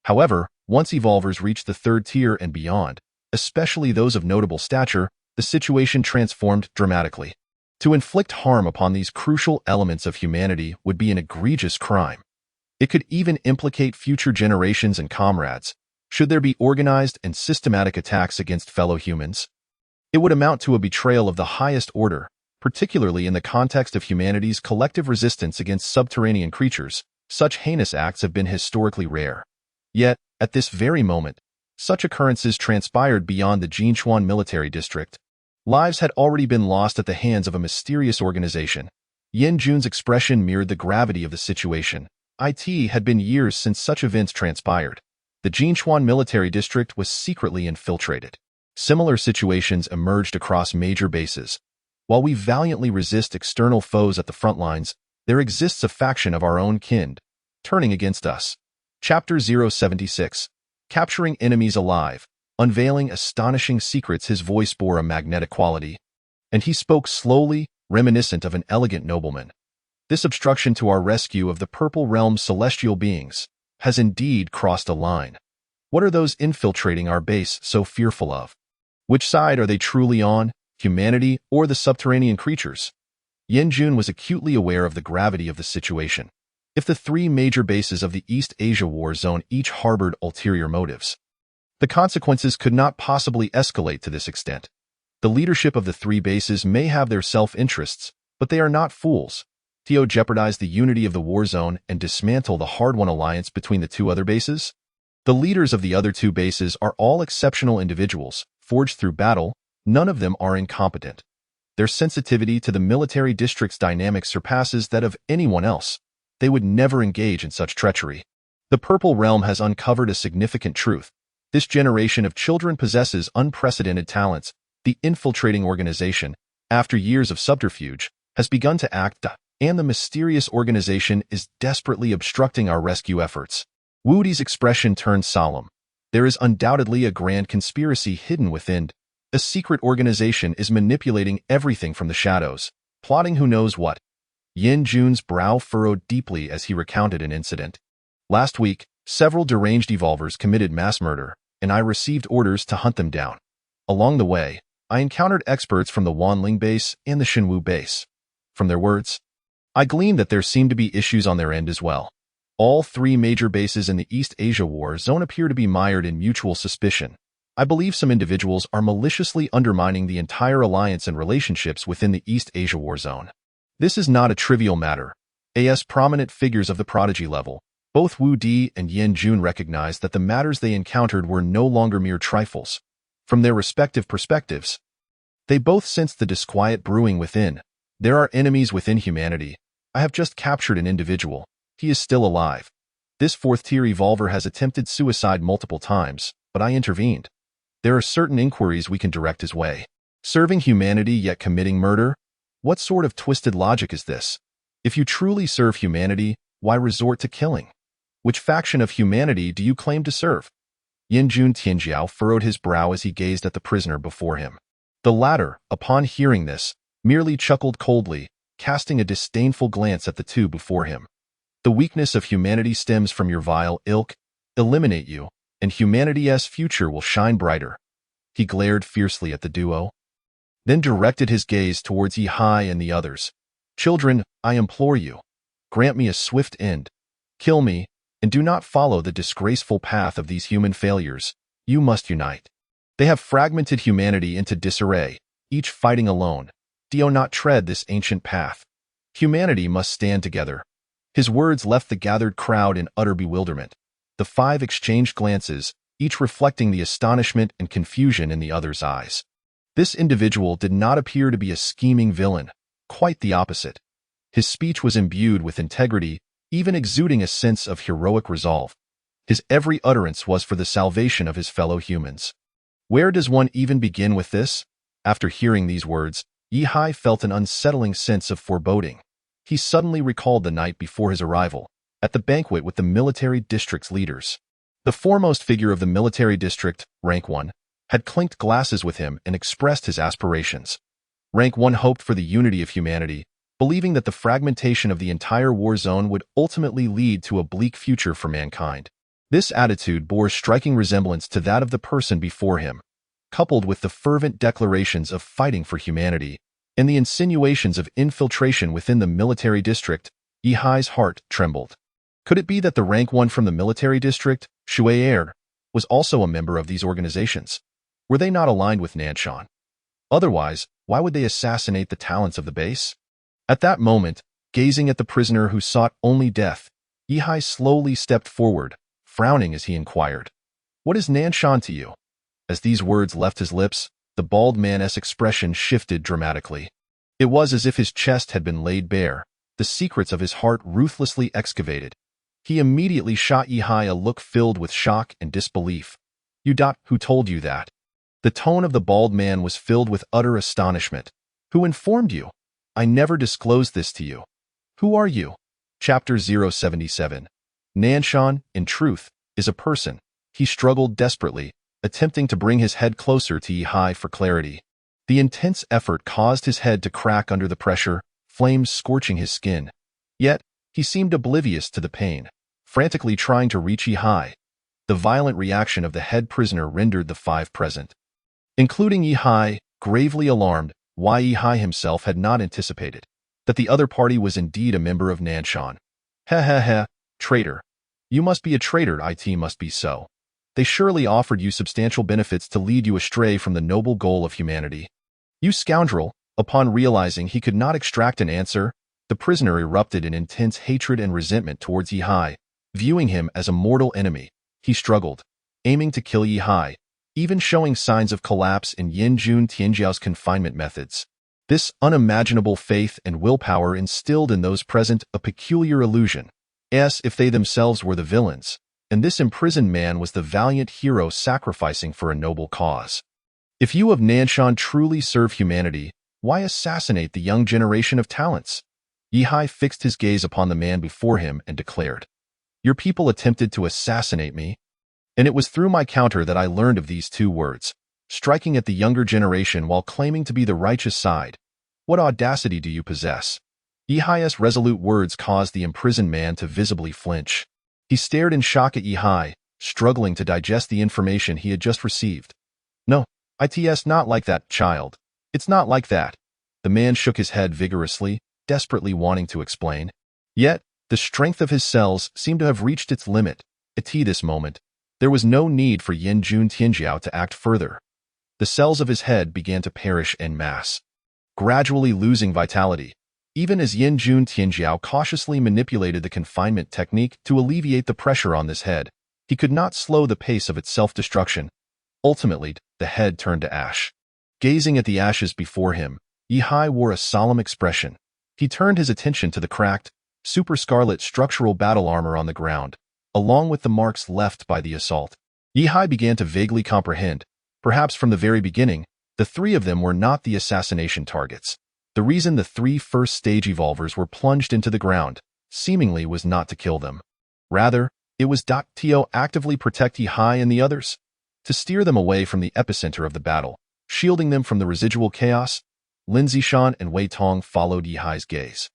However, once evolvers reached the third tier and beyond, especially those of notable stature, the situation transformed dramatically. To inflict harm upon these crucial elements of humanity would be an egregious crime. It could even implicate future generations and comrades, should there be organized and systematic attacks against fellow humans. It would amount to a betrayal of the highest order, particularly in the context of humanity's collective resistance against subterranean creatures. Such heinous acts have been historically rare. Yet, at this very moment, such occurrences transpired beyond the Jinchuan military district. Lives had already been lost at the hands of a mysterious organization. Yin Jun's expression mirrored the gravity of the situation. It had been years since such events transpired. The Jinchuan military district was secretly infiltrated. Similar situations emerged across major bases. While we valiantly resist external foes at the front lines, there exists a faction of our own kind, turning against us. Chapter 076. Capturing Enemies Alive. Unveiling astonishing secrets. His voice bore a magnetic quality, and he spoke slowly, reminiscent of an elegant nobleman. This obstruction to our rescue of the Purple Realm's celestial beings has indeed crossed a line. What are those infiltrating our base so fearful of? Which side are they truly on, humanity or the subterranean creatures? Yin Jun was acutely aware of the gravity of the situation. If the three major bases of the East Asia War Zone each harbored ulterior motives, the consequences could not possibly escalate to this extent. The leadership of the three bases may have their self-interests, but they are not fools. To jeopardize the unity of the war zone and dismantle the hard-won alliance between the two other bases? The leaders of the other two bases are all exceptional individuals, forged through battle. None of them are incompetent. Their sensitivity to the military district's dynamics surpasses that of anyone else. They would never engage in such treachery. The Purple Realm has uncovered a significant truth. This generation of children possesses unprecedented talents. The infiltrating organization, after years of subterfuge, has begun to act, and the mysterious organization is desperately obstructing our rescue efforts. Wu Di's expression turned solemn. There is undoubtedly a grand conspiracy hidden within. A secret organization is manipulating everything from the shadows, plotting who knows what. Yin Jun's brow furrowed deeply as he recounted an incident. Last week, several deranged evolvers committed mass murder, and I received orders to hunt them down. Along the way, I encountered experts from the Wanling base and the Shenwu base. From their words, I gleaned that there seemed to be issues on their end as well. All three major bases in the East Asia War Zone appear to be mired in mutual suspicion. I believe some individuals are maliciously undermining the entire alliance and relationships within the East Asia War Zone. This is not a trivial matter. As prominent figures of the prodigy level, both Wu Di and Yin Jun recognized that the matters they encountered were no longer mere trifles. From their respective perspectives, they both sensed the disquiet brewing within. There are enemies within humanity. I have just captured an individual. He is still alive. This fourth-tier evolver has attempted suicide multiple times, but I intervened. There are certain inquiries we can direct his way. Serving humanity yet committing murder? What sort of twisted logic is this? If you truly serve humanity, why resort to killing? Which faction of humanity do you claim to serve? Yin Jun Tianjiao furrowed his brow as he gazed at the prisoner before him. The latter, upon hearing this, merely chuckled coldly, casting a disdainful glance at the two before him. The weakness of humanity stems from your vile ilk. Eliminate you, and humanity's future will shine brighter. He glared fiercely at the duo, then directed his gaze towards Yihai and the others. Children, I implore you, grant me a swift end. Kill me, and do not follow the disgraceful path of these human failures. You must unite. They have fragmented humanity into disarray, each fighting alone. Do not tread this ancient path. Humanity must stand together. His words left the gathered crowd in utter bewilderment. The five exchanged glances, each reflecting the astonishment and confusion in the other's eyes. This individual did not appear to be a scheming villain, quite the opposite. His speech was imbued with integrity, even exuding a sense of heroic resolve. His every utterance was for the salvation of his fellow humans. Where does one even begin with this? After hearing these words, Yi Hai felt an unsettling sense of foreboding. He suddenly recalled the night before his arrival, at the banquet with the military district's leaders. The foremost figure of the military district, Rank 1, had clinked glasses with him and expressed his aspirations. Rank 1 hoped for the unity of humanity, believing that the fragmentation of the entire war zone would ultimately lead to a bleak future for mankind. This attitude bore striking resemblance to that of the person before him, coupled with the fervent declarations of fighting for humanity and the insinuations of infiltration within the military district. Yi Hai's heart trembled. Could it be that the Rank 1 from the military district, Shuai, was also a member of these organizations? Were they not aligned with Nanshan? Otherwise, why would they assassinate the talents of the base? At that moment, gazing at the prisoner who sought only death, Yi Hai slowly stepped forward, frowning as he inquired, "What is Nanshan to you?" As these words left his lips, the bald man's expression shifted dramatically. It was as if his chest had been laid bare, the secrets of his heart ruthlessly excavated. He immediately shot Yi Hai a look filled with shock and disbelief. Who told you that?" The tone of the bald man was filled with utter astonishment. "Who informed you? I never disclosed this to you. Who are you?" Chapter 077. Nanshan, in truth, is a person. He struggled desperately, attempting to bring his head closer to Yi Hai for clarity. The intense effort caused his head to crack under the pressure, flames scorching his skin. Yet, he seemed oblivious to the pain, frantically trying to reach Yi Hai. The violent reaction of the head prisoner rendered the five present, including Yi Hai, gravely alarmed. Why Yi Hai himself had not anticipated that the other party was indeed a member of Nanshan. "Heh, traitor. You must be a traitor. It must be so. They surely offered you substantial benefits to lead you astray from the noble goal of humanity." "You scoundrel!" Upon realizing he could not extract an answer, the prisoner erupted in intense hatred and resentment towards Yi Hai, viewing him as a mortal enemy. He struggled, aiming to kill Yi Hai, even showing signs of collapse in Yanjun Tianjiao's confinement methods. This unimaginable faith and willpower instilled in those present a peculiar illusion, as if they themselves were the villains, and this imprisoned man was the valiant hero sacrificing for a noble cause. If you of Nanshan truly serve humanity, why assassinate the young generation of talents? Yi Hai fixed his gaze upon the man before him and declared, "Your people attempted to assassinate me, and it was through my counter that I learned of these two words, striking at the younger generation while claiming to be the righteous side. What audacity do you possess?" Yi Hai's resolute words caused the imprisoned man to visibly flinch. He stared in shock at Yi Hai, struggling to digest the information he had just received. "No, it's not like that, child. It's not like that." The man shook his head vigorously, desperately wanting to explain. Yet, the strength of his cells seemed to have reached its limit. At this moment, there was no need for Yanjun Tianjiao to act further. The cells of his head began to perish en masse, gradually losing vitality. Even as Yanjun Tianjiao cautiously manipulated the confinement technique to alleviate the pressure on this head, he could not slow the pace of its self-destruction. Ultimately, the head turned to ash. Gazing at the ashes before him, Yi Hai wore a solemn expression. He turned his attention to the cracked, super-scarlet structural battle armor on the ground, along with the marks left by the assault. Yi Hai began to vaguely comprehend. Perhaps from the very beginning, the three of them were not the assassination targets. The reason the three first-stage evolvers were plunged into the ground, seemingly was not to kill them. Rather, it was to actively protect Yi Hai and the others, to steer them away from the epicenter of the battle, shielding them from the residual chaos. Lin Zishan and Wei Tong followed Yi Hai's gaze.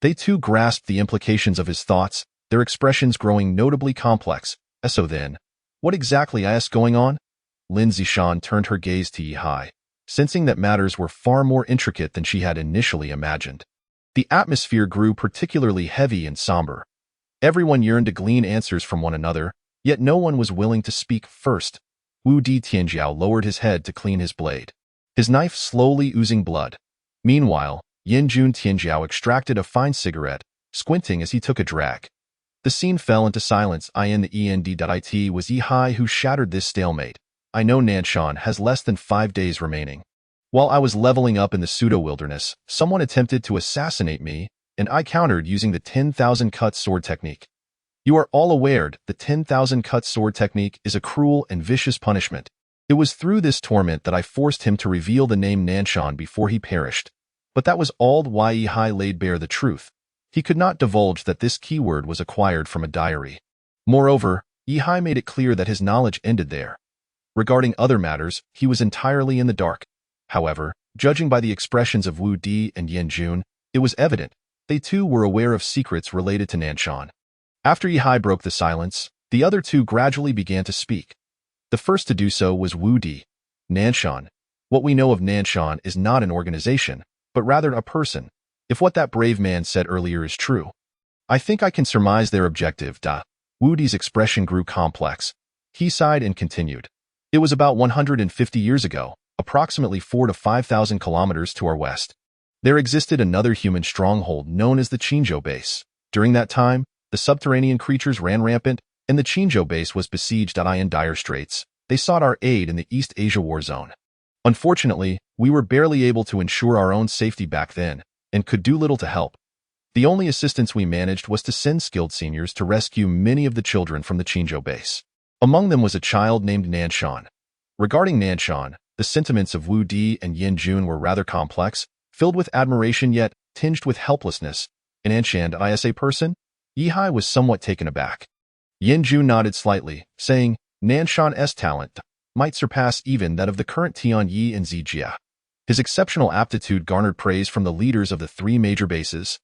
They too grasped the implications of his thoughts, their expressions growing notably complex. "So then, what exactly is going on?" Lin Zishan turned her gaze to Yi Hai, sensing that matters were far more intricate than she had initially imagined. The atmosphere grew particularly heavy and somber. Everyone yearned to glean answers from one another, yet no one was willing to speak first. Wu Di Tianjiao lowered his head to clean his blade, his knife slowly oozing blood. Meanwhile, Yanjun Tianjiao extracted a fine cigarette, squinting as he took a drag. The scene fell into silence. It was Yi Hai who shattered this stalemate. "I know Nanshan has less than 5 days remaining. While I was leveling up in the pseudo-wilderness, someone attempted to assassinate me, and I countered using the 10,000 cut sword technique. You are all aware the 10,000 cut sword technique is a cruel and vicious punishment. It was through this torment that I forced him to reveal the name Nanshan before he perished. But that was all why Yi laid bare the truth. He could not divulge that this keyword was acquired from a diary. Moreover, Yi made it clear that his knowledge ended there. Regarding other matters, he was entirely in the dark. However, judging by the expressions of Wu Di and Yin Jun, it was evident they too were aware of secrets related to Nanshan. After Yi broke the silence, the other two gradually began to speak. The first to do so was Wu Di. Nanshan. What we know of Nanshan is not an organization, but rather a person, if what that brave man said earlier is true. I think I can surmise their objective. Wu Di's expression grew complex. He sighed and continued. It was about 150 years ago, approximately 4,000 to 5,000 kilometers to our west. There existed another human stronghold known as the Qinzhou base. During that time, the subterranean creatures ran rampant, and the Qinzhou base was besieged in dire straits. They sought our aid in the East Asia war zone. Unfortunately, we were barely able to ensure our own safety back then, and could do little to help. The only assistance we managed was to send skilled seniors to rescue many of the children from the Qinzhou base. Among them was a child named Nanshan. Regarding Nanshan, the sentiments of Wu Di and Yin Jun were rather complex, filled with admiration yet tinged with helplessness. An Nanshan is a person? Yi was somewhat taken aback. Yin Jun nodded slightly, saying, Nanshan's talent might surpass even that of the current Tian Yi and Zijia. His exceptional aptitude garnered praise from the leaders of the three major bases,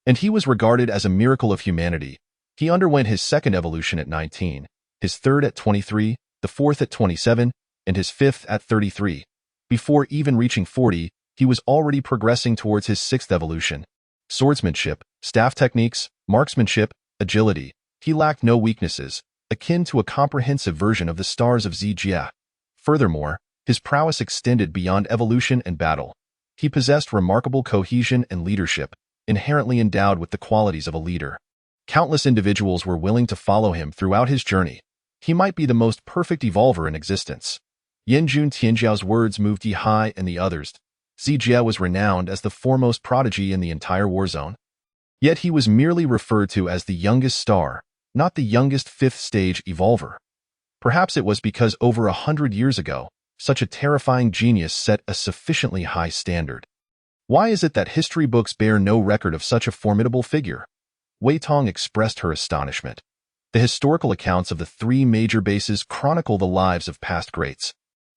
and he was regarded as a miracle of humanity. He underwent his second evolution at 19, his third at 23, the fourth at 27, and his fifth at 33. Before even reaching 40, he was already progressing towards his sixth evolution. Swordsmanship, staff techniques, marksmanship, agility. He lacked no weaknesses, akin to a comprehensive version of the stars of Zijia. Furthermore, his prowess extended beyond evolution and battle. He possessed remarkable cohesion and leadership, inherently endowed with the qualities of a leader. Countless individuals were willing to follow him throughout his journey. He might be the most perfect evolver in existence. Yanjun Tianjiao's words moved Yi and the others. Zijia was renowned as the foremost prodigy in the entire war zone. Yet he was merely referred to as the youngest star, not the youngest fifth-stage evolver. Perhaps it was because over 100 years ago, such a terrifying genius set a sufficiently high standard. Why is it that history books bear no record of such a formidable figure? Wei Tong expressed her astonishment. The historical accounts of the three major bases chronicle the lives of past greats,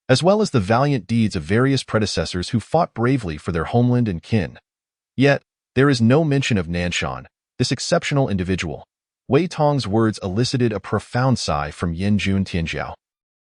as well as the valiant deeds of various predecessors who fought bravely for their homeland and kin. Yet, there is no mention of Nanshan, this exceptional individual. Wei Tong's words elicited a profound sigh from Yanjun Tianjiao.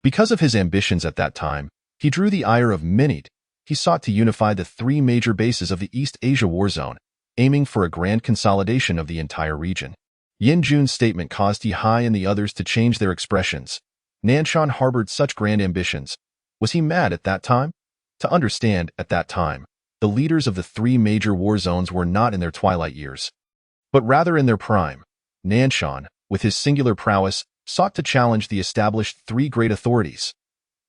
Because of his ambitions at that time, he drew the ire of many. He sought to unify the three major bases of the East Asia war zone, aiming for a grand consolidation of the entire region. Yin Jun's statement caused Yi and the others to change their expressions. Nanshan harbored such grand ambitions. Was he mad at that time? To understand, at that time, the leaders of the three major war zones were not in their twilight years, but rather in their prime. Nanshan, with his singular prowess, sought to challenge the established three great authorities.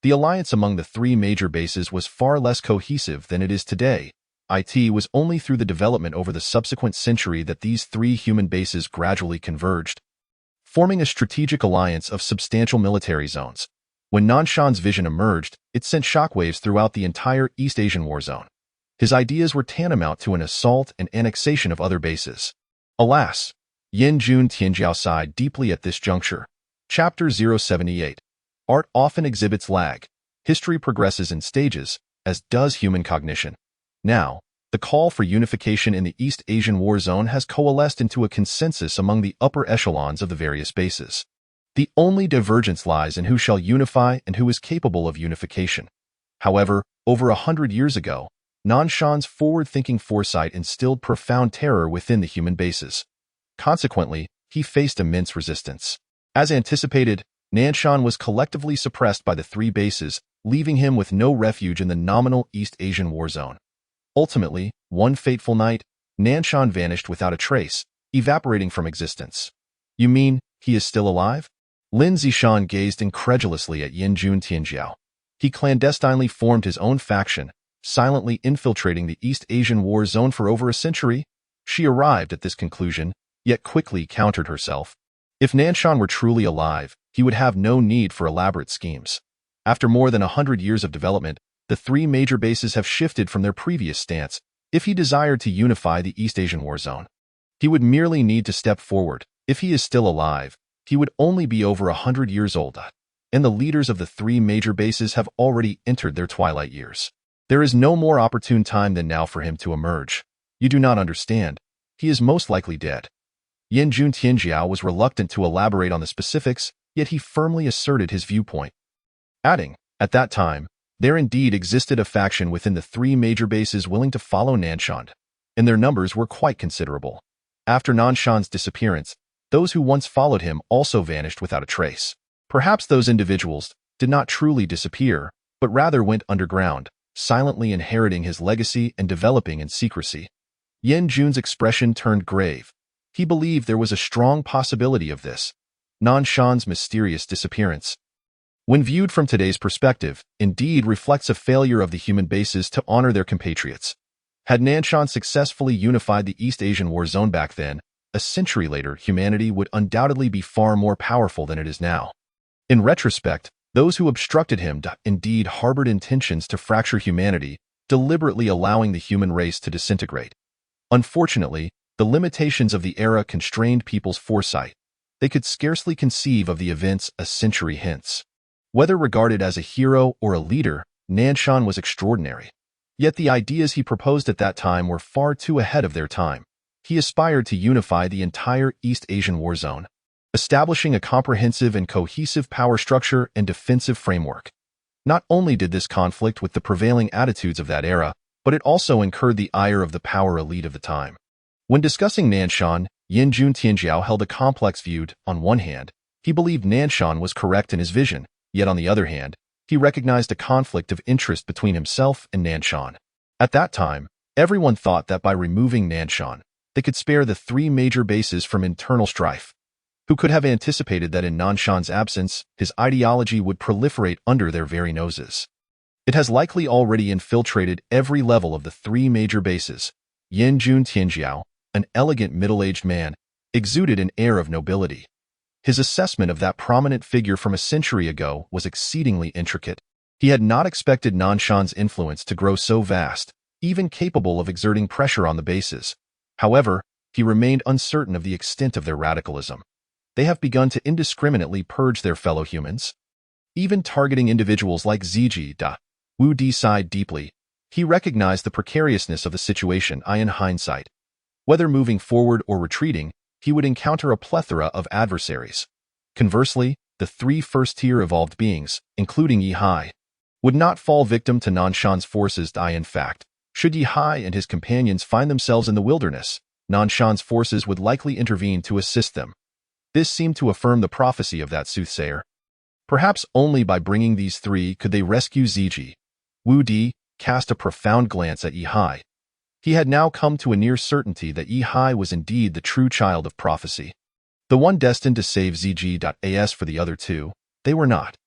The alliance among the three major bases was far less cohesive than it is today. It was only through the development over the subsequent century that these three human bases gradually converged, forming a strategic alliance of substantial military zones. When Nanshan's vision emerged, it sent shockwaves throughout the entire East Asian war zone. His ideas were tantamount to an assault and annexation of other bases. Alas! Yanjun Tianjiao sighed deeply at this juncture. Chapter 078. Art often exhibits lag. History progresses in stages, as does human cognition. Now, the call for unification in the East Asian war zone has coalesced into a consensus among the upper echelons of the various bases. The only divergence lies in who shall unify and who is capable of unification. However, over 100 years ago, Nanshan's forward-thinking foresight instilled profound terror within the human bases. Consequently, he faced immense resistance. As anticipated, Nanshan was collectively suppressed by the three bases, leaving him with no refuge in the nominal East Asian war zone. Ultimately, one fateful night, Nanshan vanished without a trace, evaporating from existence. You mean, he is still alive? Lin Zishan gazed incredulously at Yanjun Tianjiao. He clandestinely formed his own faction, silently infiltrating the East Asian war zone for over a century? She arrived at this conclusion, yet quickly countered herself. If Nanshan were truly alive, he would have no need for elaborate schemes. After more than 100 years of development, the three major bases have shifted from their previous stance. If he desired to unify the East Asian war zone, he would merely need to step forward. If he is still alive, he would only be over 100 years old, and the leaders of the three major bases have already entered their twilight years. There is no more opportune time than now for him to emerge. You do not understand. He is most likely dead. Yanjun Tianjiao was reluctant to elaborate on the specifics, yet he firmly asserted his viewpoint, adding, at that time, there indeed existed a faction within the three major bases willing to follow Nanshan, and their numbers were quite considerable. After Nanshan's disappearance, those who once followed him also vanished without a trace. Perhaps those individuals did not truly disappear, but rather went underground, silently inheriting his legacy and developing in secrecy. Yan Jun's expression turned grave. He believed there was a strong possibility of this. Nanshan's mysterious disappearance, when viewed from today's perspective, indeed reflects a failure of the human bases to honor their compatriots. Had Nanshan successfully unified the East Asian war zone back then, a century later, humanity would undoubtedly be far more powerful than it is now. In retrospect, those who obstructed him indeed harbored intentions to fracture humanity, deliberately allowing the human race to disintegrate. Unfortunately, the limitations of the era constrained people's foresight. They could scarcely conceive of the events a century hence. Whether regarded as a hero or a leader, Nanshan was extraordinary. Yet the ideas he proposed at that time were far too ahead of their time. He aspired to unify the entire East Asian war zone, establishing a comprehensive and cohesive power structure and defensive framework. Not only did this conflict with the prevailing attitudes of that era, but it also incurred the ire of the power elite of the time. When discussing Nanshan, Yanjun Tianjiao held a complex view. On one hand, he believed Nanshan was correct in his vision, yet on the other hand, he recognized a conflict of interest between himself and Nanshan. At that time, everyone thought that by removing Nanshan, they could spare the three major bases from internal strife. Who could have anticipated that in Nanshan's absence, his ideology would proliferate under their very noses? It has likely already infiltrated every level of the three major bases. Yanjun Tianjiao, an elegant middle-aged man, exuded an air of nobility. His assessment of that prominent figure from a century ago was exceedingly intricate. He had not expected Nanshan's influence to grow so vast, even capable of exerting pressure on the bases. However, he remained uncertain of the extent of their radicalism. They have begun to indiscriminately purge their fellow humans, even targeting individuals like Ziji Da. Wu Di sighed deeply. He recognized the precariousness of the situation in hindsight. Whether moving forward or retreating, he would encounter a plethora of adversaries. Conversely, the three first-tier evolved beings, including Yi Hai, would not fall victim to Nanshan's forces. In fact, should Yi Hai and his companions find themselves in the wilderness, Nanshan's forces would likely intervene to assist them. This seemed to affirm the prophecy of that soothsayer. Perhaps only by bringing these three could they rescue Ziji. Wu Di cast a profound glance at Yi Hai. He had now come to a near certainty that Yi Hai was indeed the true child of prophecy. The one destined to save Ziji. As for the other two, they were not.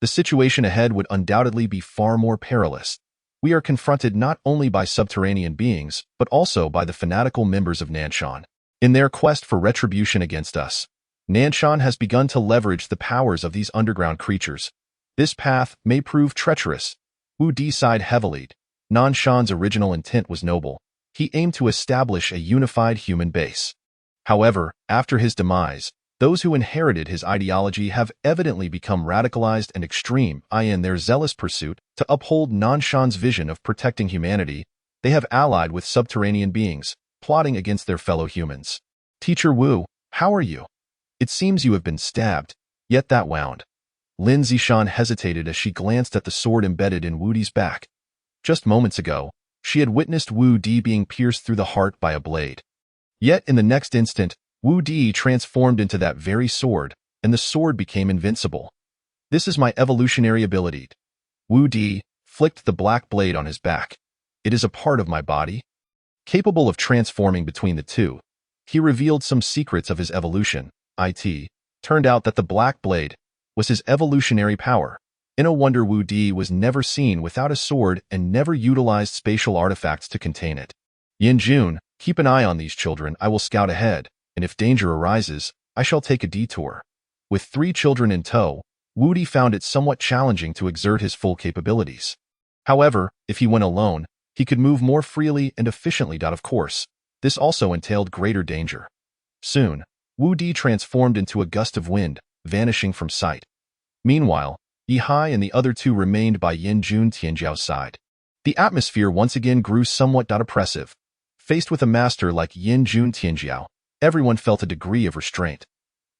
The situation ahead would undoubtedly be far more perilous. We are confronted not only by subterranean beings, but also by the fanatical members of Nanshan. In their quest for retribution against us, Nanshan has begun to leverage the powers of these underground creatures. This path may prove treacherous. Wu Di sighed heavily. Nanshan's original intent was noble. He aimed to establish a unified human base. However, after his demise, those who inherited his ideology have evidently become radicalized and extreme. In their zealous pursuit to uphold Nanshan's vision of protecting humanity, they have allied with subterranean beings, plotting against their fellow humans. Teacher Wu, how are you? It seems you have been stabbed, yet that wound. Lin Zishan hesitated as she glanced at the sword embedded in Wu Di's back. Just moments ago, she had witnessed Wu Di being pierced through the heart by a blade. Yet in the next instant, Wu Di transformed into that very sword, and the sword became invincible. This is my evolutionary ability. Wu Di flicked the black blade on his back. It is a part of my body. Capable of transforming between the two, he revealed some secrets of his evolution. Turned out that the black blade was his evolutionary power. In a wonder, Wu Di was never seen without a sword and never utilized spatial artifacts to contain it. Yin Jun, keep an eye on these children. I will scout ahead, and if danger arises, I shall take a detour. With 3 children in tow, Wu Di found it somewhat challenging to exert his full capabilities. However, if he went alone, he could move more freely and efficiently. Of course, this also entailed greater danger. Soon, Wu Di transformed into a gust of wind, vanishing from sight. Meanwhile, Yi Hai and the other 2 remained by Yin Jun Tianjiao's side. The atmosphere once again grew somewhat oppressive. Faced with a master like Yin Jun Tianjiao, everyone felt a degree of restraint.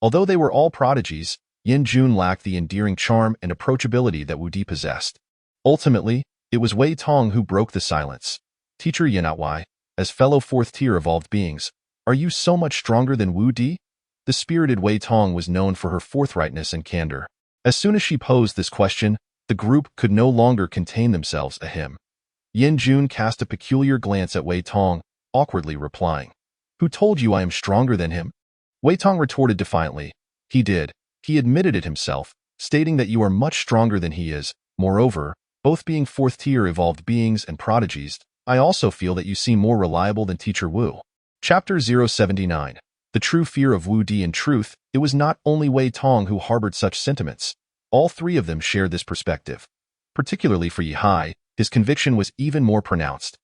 Although they were all prodigies, Yin Jun lacked the endearing charm and approachability that Wu Di possessed. Ultimately, it was Wei Tong who broke the silence. Teacher Yin Wei, as fellow 4th-tier evolved beings, are you so much stronger than Wu Di? The spirited Wei Tong was known for her forthrightness and candor. As soon as she posed this question, the group could no longer contain themselves. Yin Jun cast a peculiar glance at Wei Tong, awkwardly replying, "Who told you I am stronger than him?" Wei Tong retorted defiantly, "He did. He admitted it himself, stating that you are much stronger than he is. Moreover, both being 4th-tier evolved beings and prodigies, I also feel that you seem more reliable than Teacher Wu." Chapter 079. The True Fear of Wu Di. In truth, it was not only Wei Tong who harbored such sentiments. All 3 of them shared this perspective. Particularly for Yi Hai, his conviction was even more pronounced.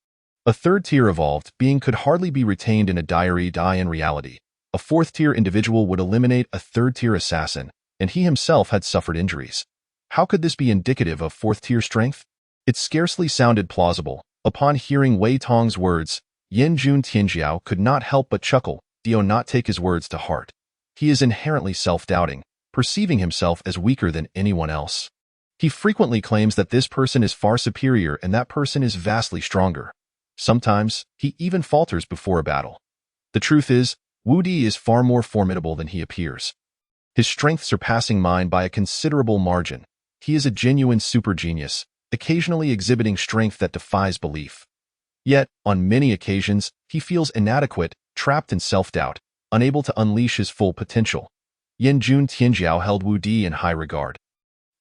A 3rd-tier evolved being could hardly be retained in a diary. In reality, a 4th-tier individual would eliminate a 3rd-tier assassin, and he himself had suffered injuries. How could this be indicative of 4th-tier strength? It scarcely sounded plausible. Upon hearing Wei Tong's words, Yin Jun Tianjiao could not help but chuckle. Do not take his words to heart. He is inherently self-doubting, perceiving himself as weaker than anyone else. He frequently claims that this person is far superior and that person is vastly stronger. Sometimes, he even falters before a battle. The truth is, Wu Di is far more formidable than he appears. His strength surpassing mine by a considerable margin. He is a genuine super genius, occasionally exhibiting strength that defies belief. Yet, on many occasions, he feels inadequate, trapped in self-doubt, unable to unleash his full potential. Yin Jun Tianjiao held Wu Di in high regard.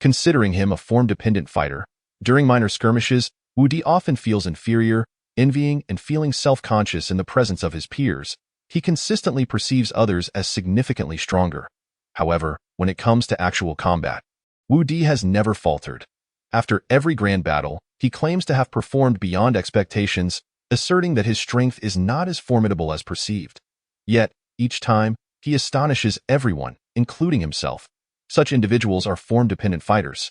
Considering him a form-dependent fighter, during minor skirmishes, Wu Di often feels inferior, envying and feeling self-conscious in the presence of his peers. He consistently perceives others as significantly stronger. However, when it comes to actual combat, Wu Di has never faltered. After every grand battle, he claims to have performed beyond expectations, asserting that his strength is not as formidable as perceived. Yet, each time, he astonishes everyone, including himself. Such individuals are form-dependent fighters.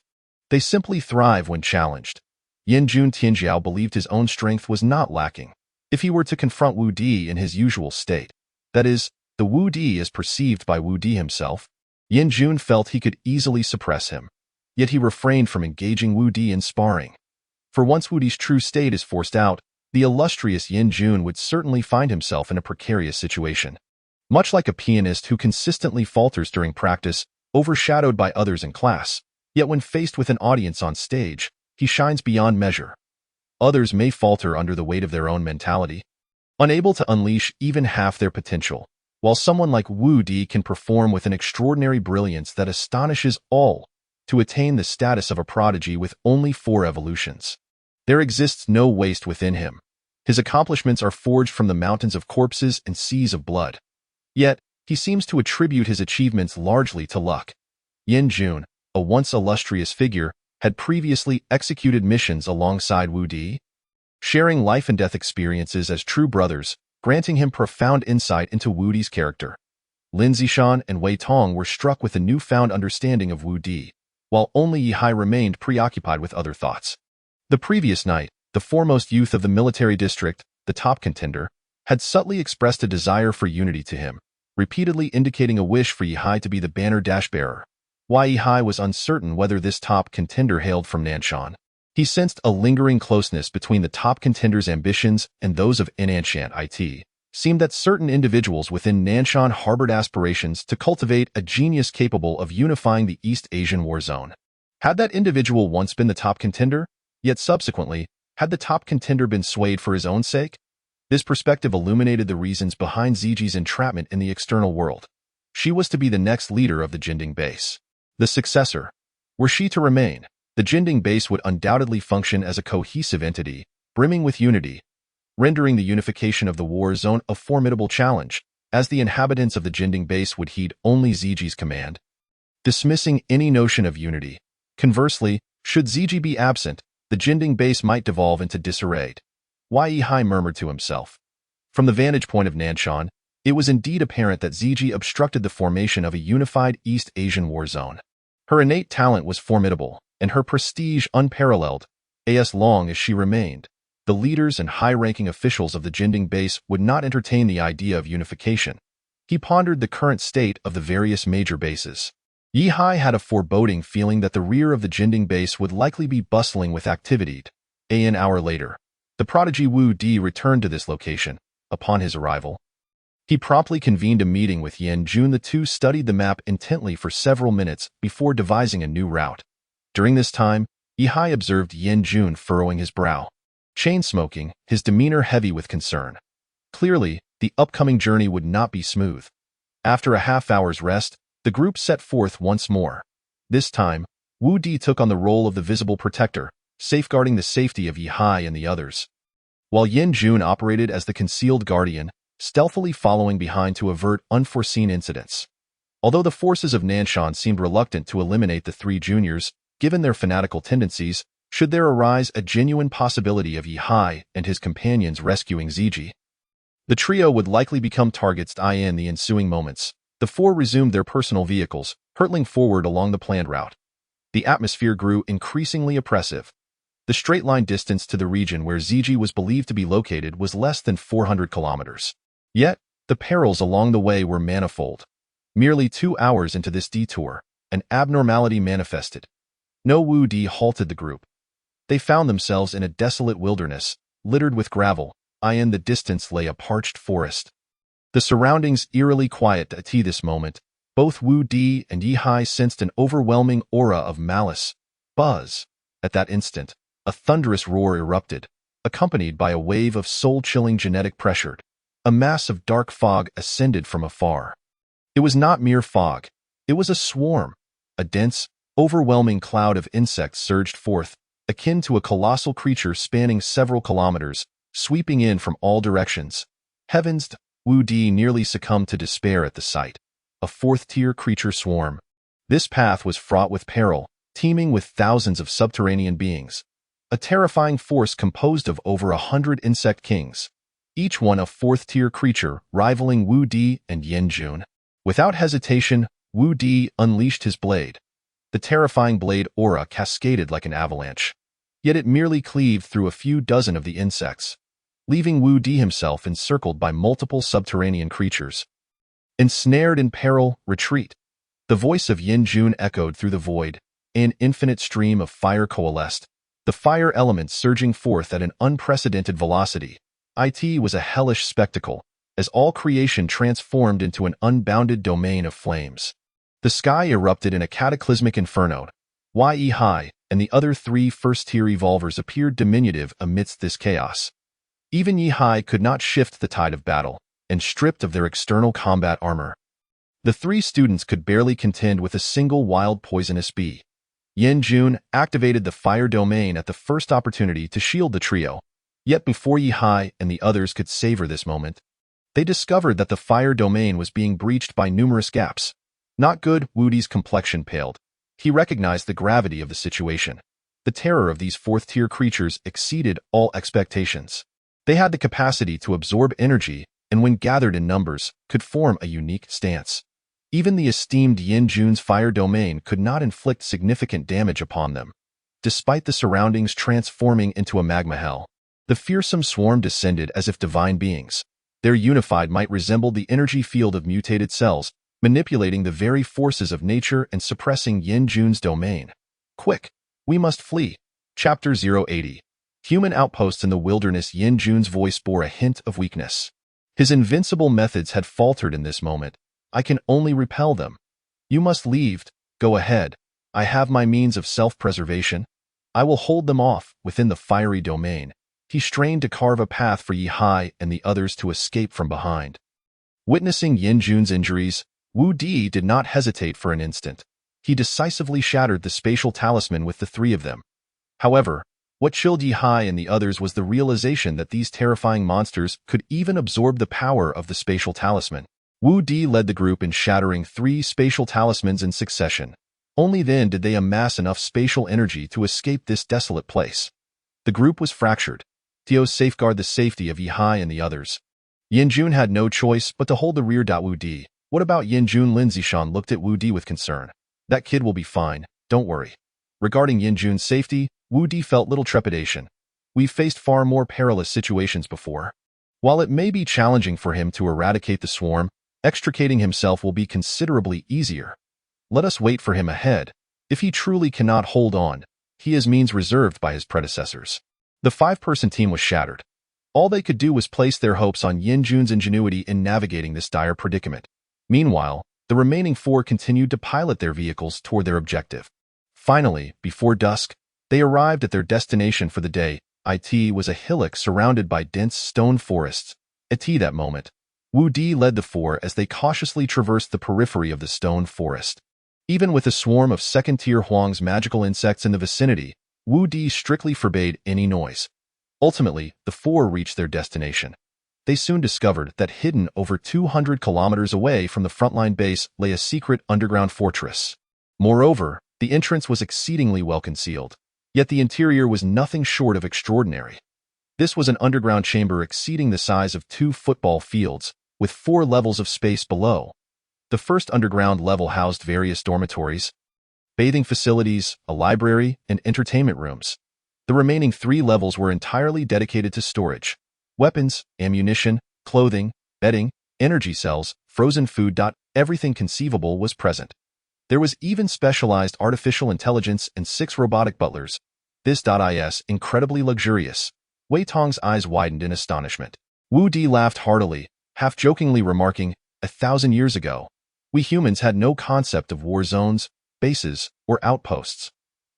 They simply thrive when challenged. Yin Jun Tianjiao believed his own strength was not lacking. If he were to confront Wu Di in his usual state, that is, the Wu Di as perceived by Wu Di himself, Yin Jun felt he could easily suppress him. Yet he refrained from engaging Wu Di in sparring. For once Wu Di's true state is forced out, the illustrious Yin Jun would certainly find himself in a precarious situation. Much like a pianist who consistently falters during practice, overshadowed by others in class, yet when faced with an audience on stage, he shines beyond measure. Others may falter under the weight of their own mentality, unable to unleash even half their potential, while someone like Wu Di can perform with an extraordinary brilliance that astonishes all to attain the status of a prodigy with only 4 evolutions. There exists no waste within him. His accomplishments are forged from the mountains of corpses and seas of blood. Yet, he seems to attribute his achievements largely to luck. Yin Jun, a once illustrious figure, had previously executed missions alongside Wu Di, sharing life and death experiences as true brothers, granting him profound insight into Wu Di's character. Lin Zishan and Wei Tong were struck with a newfound understanding of Wu Di, while only Yi Hai remained preoccupied with other thoughts. The previous night, the foremost youth of the military district, the top contender, had subtly expressed a desire for unity to him, repeatedly indicating a wish for Yi Hai to be the banner-bearer. Why Yi Hai was uncertain whether this top contender hailed from Nanshan. He sensed a lingering closeness between the top contender's ambitions and those of Nanshan. It seemed that certain individuals within Nanshan harbored aspirations to cultivate a genius capable of unifying the East Asian war zone. Had that individual once been the top contender? Yet subsequently, had the top contender been swayed for his own sake? This perspective illuminated the reasons behind Ziji's entrapment in the external world. She was to be the next leader of the Jinding base. The successor. Were she to remain, the Jinding base would undoubtedly function as a cohesive entity, brimming with unity, rendering the unification of the war zone a formidable challenge, as the inhabitants of the Jinding base would heed only Ziji's command, dismissing any notion of unity. Conversely, should Ziji be absent, the Jinding base might devolve into disarray. Yihai murmured to himself. From the vantage point of Nanshan, it was indeed apparent that Ziji obstructed the formation of a unified East Asian war zone. Her innate talent was formidable, and her prestige unparalleled. As long as she remained, the leaders and high-ranking officials of the Jinding base would not entertain the idea of unification. He pondered the current state of the various major bases. Yihai had a foreboding feeling that the rear of the Jinding base would likely be bustling with activity. An hour later, the prodigy Wu Di returned to this location. Upon his arrival, he promptly convened a meeting with Yan Jun. The two studied the map intently for several minutes before devising a new route. During this time, Yihai observed Yan Jun furrowing his brow, chain-smoking, his demeanor heavy with concern. Clearly, the upcoming journey would not be smooth. After a half-hour's rest, the group set forth once more. This time, Wu Di took on the role of the visible protector, safeguarding the safety of Yihai and the others, while Yan Jun operated as the concealed guardian, stealthily following behind to avert unforeseen incidents. Although the forces of Nanshan seemed reluctant to eliminate the three juniors, given their fanatical tendencies, should there arise a genuine possibility of Yihai and his companions rescuing Ziji, the trio would likely become targets. In the ensuing moments, the four resumed their personal vehicles, hurtling forward along the planned route. The atmosphere grew increasingly oppressive. The straight-line distance to the region where Ziji was believed to be located was less than 400 kilometers. Yet, the perils along the way were manifold. Merely 2 hours into this detour, an abnormality manifested. No Wu Di halted the group. They found themselves in a desolate wilderness, littered with gravel. In the distance lay a parched forest. The surroundings eerily quiet. At this moment, both Wu Di and Yihai sensed an overwhelming aura of malice. Buzz. At that instant, a thunderous roar erupted, accompanied by a wave of soul-chilling genetic pressure. A mass of dark fog ascended from afar. It was not mere fog. It was a swarm. A dense, overwhelming cloud of insects surged forth, akin to a colossal creature spanning several kilometers, sweeping in from all directions. Heavens! Wu Di nearly succumbed to despair at the sight. A fourth-tier creature swarm. This path was fraught with peril, teeming with thousands of subterranean beings. A terrifying force composed of over 100 insect kings, each one a fourth-tier creature rivaling Wu Di and Yan Jun. Without hesitation, Wu Di unleashed his blade. The terrifying blade aura cascaded like an avalanche. Yet it merely cleaved through a few dozen of the insects, leaving Wu Di himself encircled by multiple subterranean creatures. Ensnared in peril, retreat. The voice of Yan Jun echoed through the void. An infinite stream of fire coalesced, the fire element surging forth at an unprecedented velocity. It was a hellish spectacle, as all creation transformed into an unbounded domain of flames. The sky erupted in a cataclysmic inferno. Yihai and the other three first-tier evolvers appeared diminutive amidst this chaos. Even Yihai could not shift the tide of battle, and stripped of their external combat armor, the three students could barely contend with a single wild poisonous bee. Yan Jun activated the fire domain at the first opportunity to shield the trio. Yet before Yihai and the others could savor this moment, they discovered that the fire domain was being breached by numerous gaps. Not good. Wu Di's complexion paled. He recognized the gravity of the situation. The terror of these fourth-tier creatures exceeded all expectations. They had the capacity to absorb energy, and when gathered in numbers, could form a unique stance. Even the esteemed Yan Jun's fire domain could not inflict significant damage upon them. Despite the surroundings transforming into a magma hell, the fearsome swarm descended as if divine beings. Their unified might resembled the energy field of mutated cells, manipulating the very forces of nature and suppressing Yan Jun's domain. Quick! We must flee. Chapter 080. Human outposts in the wilderness. Yan Jun's voice bore a hint of weakness. His invincible methods had faltered in this moment. I can only repel them. You must leave. Go ahead. I have my means of self-preservation. I will hold them off within the fiery domain. He strained to carve a path for Yihai and the others to escape from behind. Witnessing Yan Jun's injuries, Wu Di did not hesitate for an instant. he decisively shattered the spatial talisman with the three of them. However, what chilled Yi-Hai and the others was the realization that these terrifying monsters could even absorb the power of the spatial talisman. Wu Di led the group in shattering 3 spatial talismans in succession. Only then did they amass enough spatial energy to escape this desolate place. The group was fractured. Tio safeguarded the safety of Yi-Hai and the others. Yanjun had no choice but to hold the rear. Wu Di. What about Yanjun? Lin Zishan looked at Wu Di with concern. That kid will be fine, don't worry. Regarding Yanjun's safety, Wu Di felt little trepidation. We've faced far more perilous situations before. While it may be challenging for him to eradicate the swarm, extricating himself will be considerably easier. Let us wait for him ahead. If he truly cannot hold on, he has means reserved by his predecessors. The 5-person team was shattered. All they could do was place their hopes on Yanjun's ingenuity in navigating this dire predicament. Meanwhile, the remaining 4 continued to pilot their vehicles toward their objective. Finally, before dusk, they arrived at their destination for the day. It was a hillock surrounded by dense stone forests. At that moment, Wu Di led the 4 as they cautiously traversed the periphery of the stone forest. Even with a swarm of second-tier Huang's magical insects in the vicinity, Wu Di strictly forbade any noise. Ultimately, the 4 reached their destination. They soon discovered that hidden over 200 kilometers away from the frontline base lay a secret underground fortress. Moreover, the entrance was exceedingly well concealed, yet the interior was nothing short of extraordinary. This was an underground chamber exceeding the size of 2 football fields, with 4 levels of space below. The first underground level housed various dormitories, bathing facilities, a library, and entertainment rooms. The remaining 3 levels were entirely dedicated to storage. Weapons, ammunition, clothing, bedding, energy cells, frozen food. Everything conceivable was present. There was even specialized artificial intelligence and 6 robotic butlers. This is incredibly luxurious. Wei Tong's eyes widened in astonishment. Wu Di laughed heartily, half-jokingly remarking, 1,000 years ago, we humans had no concept of war zones, bases, or outposts.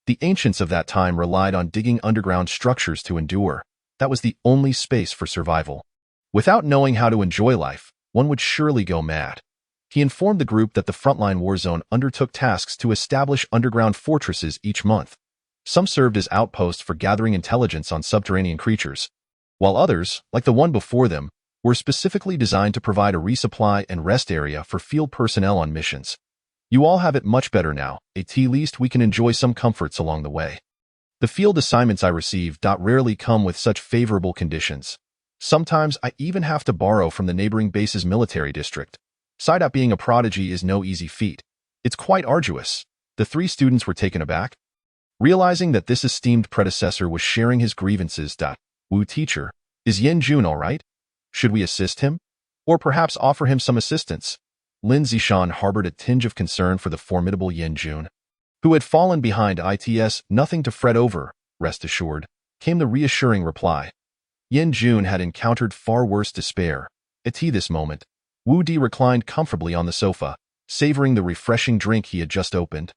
The ancients of that time relied on digging underground structures to endure. That was the only space for survival. Without knowing how to enjoy life, one would surely go mad. He informed the group that the frontline war zone undertook tasks to establish underground fortresses each month. Some served as outposts for gathering intelligence on subterranean creatures, while others, like the one before them, were specifically designed to provide a resupply and rest area for field personnel on missions. You all have it much better now. At least we can enjoy some comforts along the way. The field assignments I receive rarely come with such favorable conditions. Sometimes I even have to borrow from the neighboring base's military district. Side up, being a prodigy is no easy feat. It's quite arduous. The 3 students were taken aback, realizing that this esteemed predecessor was sharing his grievances. Wu teacher, is Yanjun all right? Should we assist him? Or perhaps offer him some assistance? Lin Zishan harbored a tinge of concern for the formidable Yanjun, who had fallen behind. It's nothing to fret over, rest assured, came the reassuring reply. Yanjun had encountered far worse despair. At this moment, Wu Di reclined comfortably on the sofa, savoring the refreshing drink he had just opened.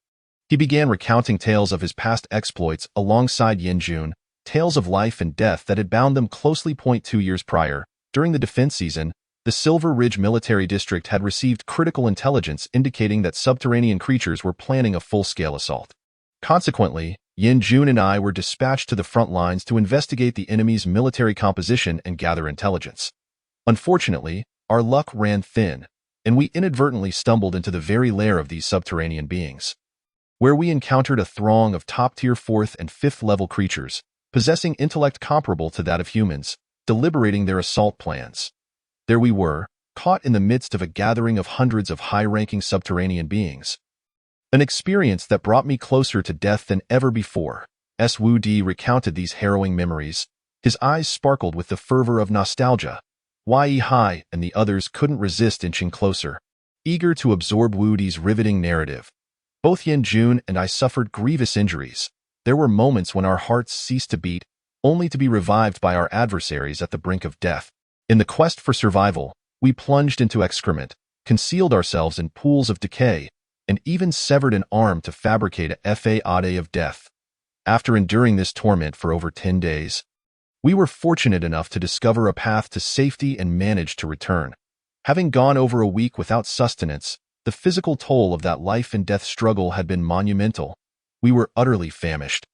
He began recounting tales of his past exploits alongside Yanjun, tales of life and death that had bound them closely. 2 years prior, during the defense season, the Silver Ridge Military District had received critical intelligence indicating that subterranean creatures were planning a full-scale assault. Consequently, Yanjun and I were dispatched to the front lines to investigate the enemy's military composition and gather intelligence. Unfortunately, our luck ran thin, and we inadvertently stumbled into the very lair of these subterranean beings, where we encountered a throng of top-tier 4th and 5th level creatures, possessing intellect comparable to that of humans, deliberating their assault plans. There we were, caught in the midst of a gathering of hundreds of high-ranking subterranean beings. An experience that brought me closer to death than ever before. Wu Di recounted these harrowing memories. His eyes sparkled with the fervor of nostalgia. Yi-Hai and the others couldn't resist inching closer, eager to absorb Wu Di's riveting narrative. Both Yanjun and I suffered grievous injuries. There were moments when our hearts ceased to beat, only to be revived by our adversaries at the brink of death. In the quest for survival, we plunged into excrement, concealed ourselves in pools of decay, and even severed an arm to fabricate a fade of death. After enduring this torment for over 10 days, we were fortunate enough to discover a path to safety and managed to return. Having gone over a week without sustenance, The physical toll of that life-and-death struggle had been monumental. We were utterly famished,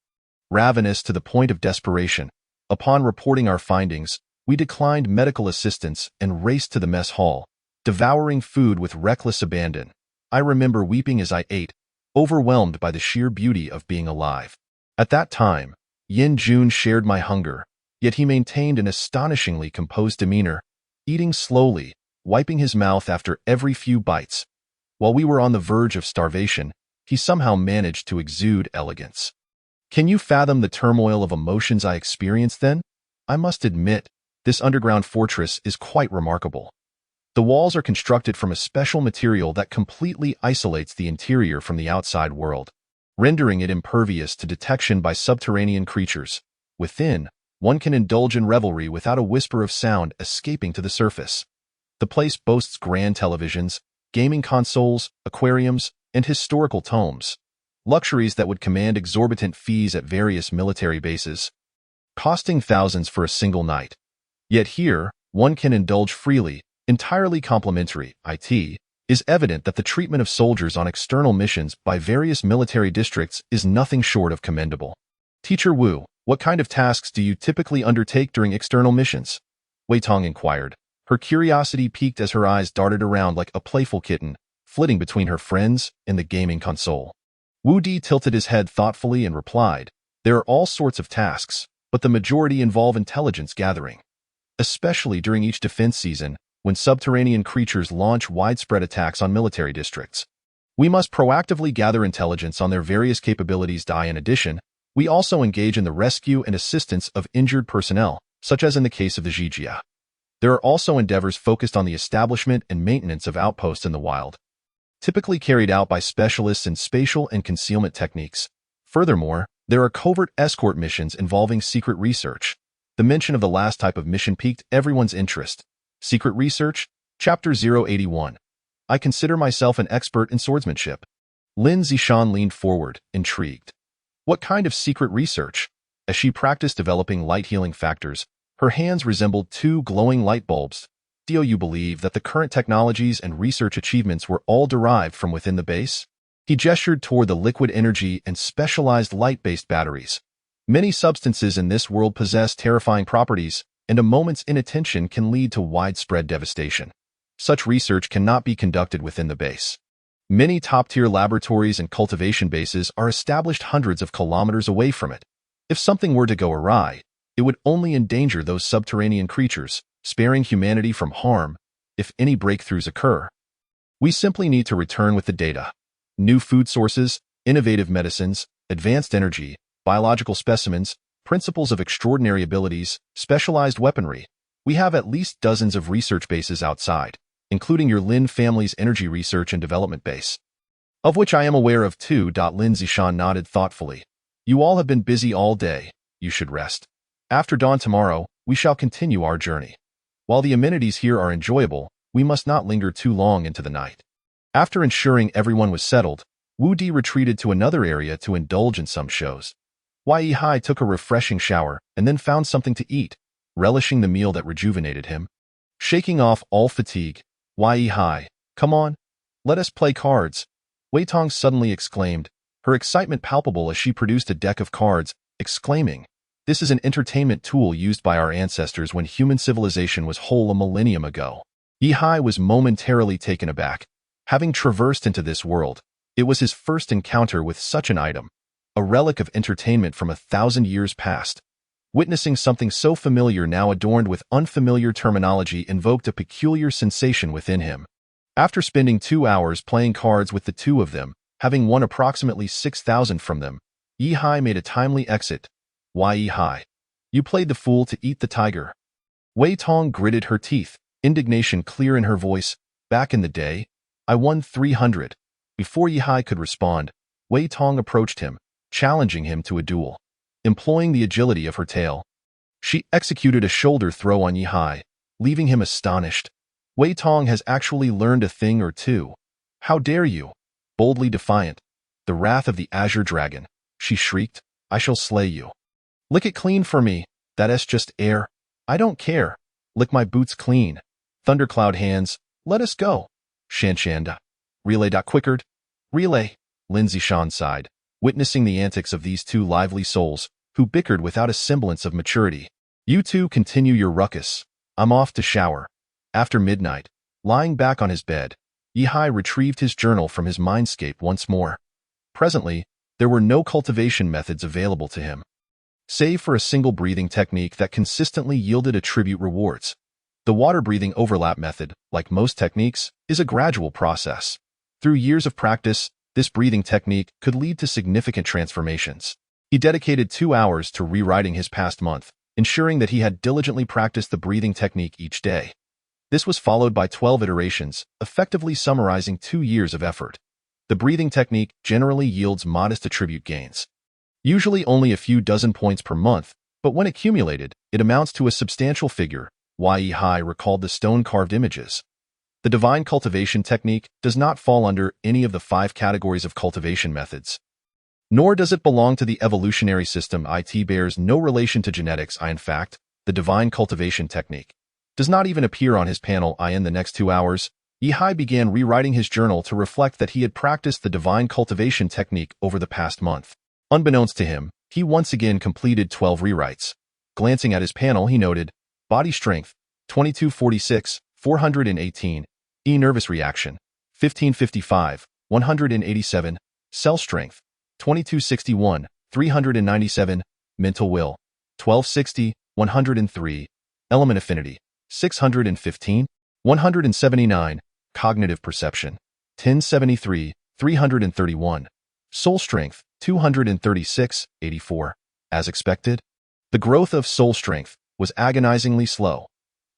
ravenous to the point of desperation. Upon reporting our findings, we declined medical assistance and raced to the mess hall, devouring food with reckless abandon. I remember weeping as I ate, overwhelmed by the sheer beauty of being alive. At that time, Yin Jun shared my hunger, yet he maintained an astonishingly composed demeanor, eating slowly, wiping his mouth after every few bites. While we were on the verge of starvation, he somehow managed to exude elegance. Can you fathom the turmoil of emotions I experienced then? I must admit, this underground fortress is quite remarkable. The walls are constructed from a special material that completely isolates the interior from the outside world, rendering it impervious to detection by subterranean creatures. Within, one can indulge in revelry without a whisper of sound escaping to the surface. The place boasts grand televisions, gaming consoles, aquariums, and historical tomes, luxuries that would command exorbitant fees at various military bases, costing thousands for a single night. Yet here, one can indulge freely, entirely complimentary. It is evident that the treatment of soldiers on external missions by various military districts is nothing short of commendable. Teacher Wu, what kind of tasks do you typically undertake during external missions? Wei Tong inquired. Her curiosity piqued as her eyes darted around like a playful kitten, flitting between her friends and the gaming console. Wu Di tilted his head thoughtfully and replied, there are all sorts of tasks, but the majority involve intelligence gathering. Especially during each defense season, when subterranean creatures launch widespread attacks on military districts. We must proactively gather intelligence on their various capabilities. In addition, we also engage in the rescue and assistance of injured personnel, such as in the case of the Zhijia. There are also endeavors focused on the establishment and maintenance of outposts in the wild, typically carried out by specialists in spatial and concealment techniques. Furthermore, there are covert escort missions involving secret research. The mention of the last type of mission piqued everyone's interest. Secret Research, Chapter 081. I consider myself an expert in swordsmanship. Lin Zishan leaned forward, intrigued. What kind of secret research? As she practiced developing light-healing factors, her hands resembled two glowing light bulbs. Do you believe that the current technologies and research achievements were all derived from within the base? He gestured toward the liquid energy and specialized light-based batteries. Many substances in this world possess terrifying properties, and a moment's inattention can lead to widespread devastation. Such research cannot be conducted within the base. Many top-tier laboratories and cultivation bases are established hundreds of kilometers away from it. If something were to go awry, it would only endanger those subterranean creatures, sparing humanity from harm if any breakthroughs occur. We simply need to return with the data. New food sources, innovative medicines, advanced energy, biological specimens, principles of extraordinary abilities, specialized weaponry. We have at least dozens of research bases outside, including your Lin family's energy research and development base, of which I am aware of too. Lin Zishan nodded thoughtfully. You all have been busy all day. You should rest. After dawn tomorrow, we shall continue our journey. While the amenities here are enjoyable, we must not linger too long into the night. After ensuring everyone was settled, Wu Di retreated to another area to indulge in some shows. Wei Hai took a refreshing shower and then found something to eat, relishing the meal that rejuvenated him. Shaking off all fatigue, Wei Hai, come on, let us play cards, Wei Tong suddenly exclaimed, her excitement palpable as she produced a deck of cards, exclaiming, this is an entertainment tool used by our ancestors when human civilization was whole a millennium ago. Yi Hai was momentarily taken aback. Having traversed into this world, it was his first encounter with such an item, a relic of entertainment from 1,000 years past. Witnessing something so familiar now adorned with unfamiliar terminology invoked a peculiar sensation within him. After spending 2 hours playing cards with the two of them, having won approximately 6,000 from them, Yi Hai made a timely exit. Why Yi Hai? You played the fool to eat the tiger. Wei Tong gritted her teeth, indignation clear in her voice. Back in the day, I won 300. Before Yi Hai could respond, Wei Tong approached him, challenging him to a duel. Employing the agility of her tail, she executed a shoulder throw on Yi Hai, leaving him astonished. Wei Tong has actually learned a thing or two. How dare you? Boldly defiant. The wrath of the Azure Dragon, she shrieked. I shall slay you. Lick it clean for me. That's just air. I don't care. Lick my boots clean. Thundercloud hands. Let us go. Shanshanda. Relay.Quickard. Relay, Lindsay Shawn sighed, witnessing the antics of these two lively souls, who bickered without a semblance of maturity. You two continue your ruckus. I'm off to shower. After midnight, lying back on his bed, Yihai retrieved his journal from his mindscape once more. Presently, there were no cultivation methods available to him, save for a single breathing technique that consistently yielded attribute rewards. The water-breathing overlap method, like most techniques, is a gradual process. Through years of practice, this breathing technique could lead to significant transformations. He dedicated 2 hours to rewriting his past month, ensuring that he had diligently practiced the breathing technique each day. This was followed by 12 iterations, effectively summarizing 2 years of effort. The breathing technique generally yields modest attribute gains, usually only a few dozen points per month, but when accumulated, it amounts to a substantial figure. Yihai recalled the stone-carved images. The divine cultivation technique does not fall under any of the 5 categories of cultivation methods, nor does it belong to the evolutionary system. It bears no relation to genetics. In fact, the divine cultivation technique does not even appear on his panel. In the next 2 hours, Yihai began rewriting his journal to reflect that he had practiced the divine cultivation technique over the past month. Unbeknownst to him, he once again completed 12 rewrites. Glancing at his panel, he noted, body strength, 2246, 418, nervous reaction, 1555, 187, cell strength, 2261, 397, mental will, 1260, 103, element affinity, 615, 179, cognitive perception, 1073, 331, soul strength, 236, 84. As expected, the growth of soul strength was agonizingly slow.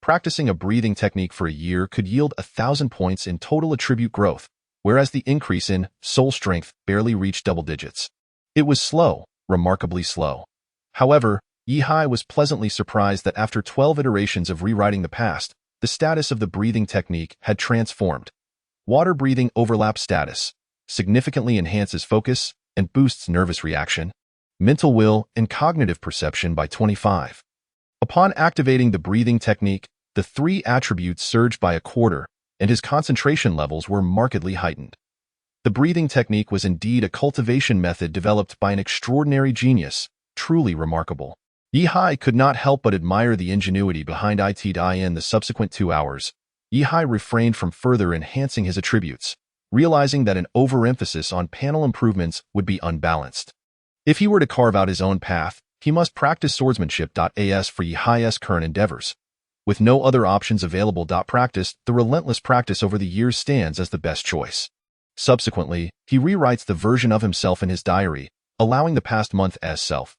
Practicing a breathing technique for a year could yield 1,000 points in total attribute growth, whereas the increase in soul strength barely reached double digits. It was slow, remarkably slow. However, Yihai was pleasantly surprised that after 12 iterations of rewriting the past, the status of the breathing technique had transformed. Water-breathing overlap status significantly enhances focus and boosts nervous reaction, mental will, and cognitive perception by 25. Upon activating the breathing technique, the 3 attributes surged by a quarter, and his concentration levels were markedly heightened. The breathing technique was indeed a cultivation method developed by an extraordinary genius, truly remarkable. Yihai could not help but admire the ingenuity behind it. In the subsequent 2 hours, Yihai refrained from further enhancing his attributes, realizing that an overemphasis on panel improvements would be unbalanced. If he were to carve out his own path, he must practice swordsmanship. As for Yihai's current endeavors, with no other options available. Practice, the relentless practice over the years stands as the best choice. Subsequently, he rewrites the version of himself in his diary, allowing the past month as self.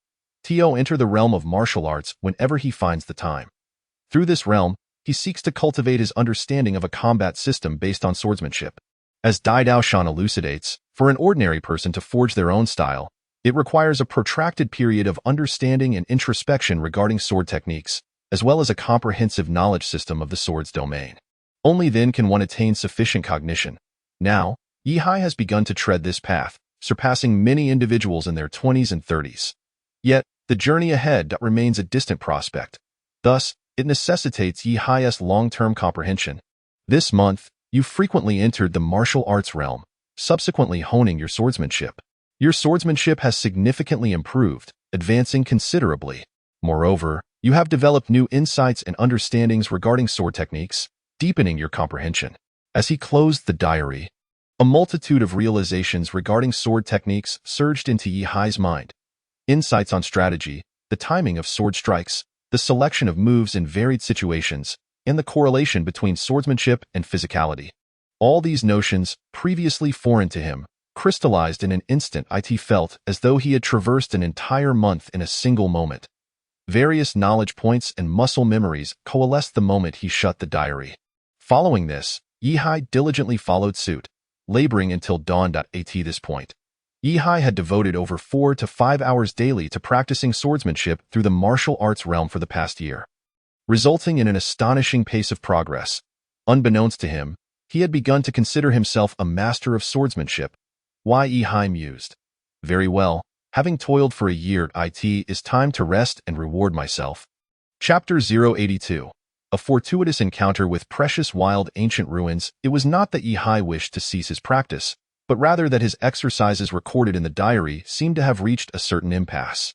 To enter the realm of martial arts whenever he finds the time. Through this realm, he seeks to cultivate his understanding of a combat system based on swordsmanship. As Dai Dao Shan elucidates, for an ordinary person to forge their own style, it requires a protracted period of understanding and introspection regarding sword techniques, as well as a comprehensive knowledge system of the sword's domain. Only then can one attain sufficient cognition. Now, Yihai has begun to tread this path, surpassing many individuals in their 20s and 30s. Yet, the journey ahead remains a distant prospect. Thus, it necessitates Yihai's long-term comprehension. This month, you frequently entered the martial arts realm, subsequently honing your swordsmanship. Your swordsmanship has significantly improved, advancing considerably. Moreover, you have developed new insights and understandings regarding sword techniques, deepening your comprehension. As he closed the diary, a multitude of realizations regarding sword techniques surged into Yihai's mind. Insights on strategy, the timing of sword strikes, the selection of moves in varied situations, and the correlation between swordsmanship and physicality. All these notions, previously foreign to him, crystallized in an instant. It felt as though he had traversed an entire month in a single moment. Various knowledge points and muscle memories coalesced the moment he shut the diary. Following this, Yihai diligently followed suit, laboring until dawn. At this point, Yihai had devoted over 4 to 5 hours daily to practicing swordsmanship through the martial arts realm for the past year, resulting in an astonishing pace of progress. Unbeknownst to him, he had begun to consider himself a master of swordsmanship. Yihai mused, "Very well, having toiled for a year, it is time to rest and reward myself." Chapter 082. a fortuitous encounter with precious wild ancient ruins. It was not that Yihai wished to cease his practice, but rather that his exercises recorded in the diary seemed to have reached a certain impasse.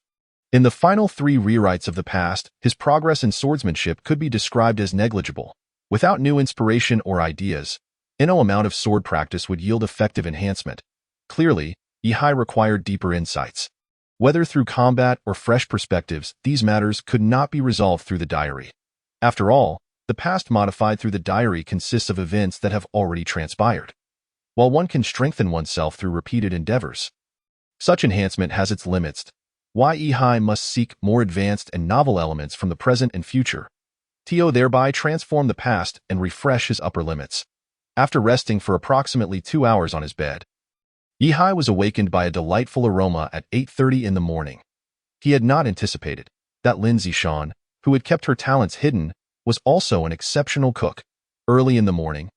In the final 3 rewrites of the past, his progress in swordsmanship could be described as negligible. Without new inspiration or ideas, no amount of sword practice would yield effective enhancement. Clearly, Yihai required deeper insights. Whether through combat or fresh perspectives, these matters could not be resolved through the diary. After all, the past modified through the diary consists of events that have already transpired. While one can strengthen oneself through repeated endeavors, such enhancement has its limits. Why Yihai must seek more advanced and novel elements from the present and future. Tio thereby transformed the past and refresh his upper limits. After resting for approximately 2 hours on his bed, Yihai was awakened by a delightful aroma at 8:30 in the morning. He had not anticipated that Lin Zishan, who had kept her talents hidden, was also an exceptional cook. Early in the morning,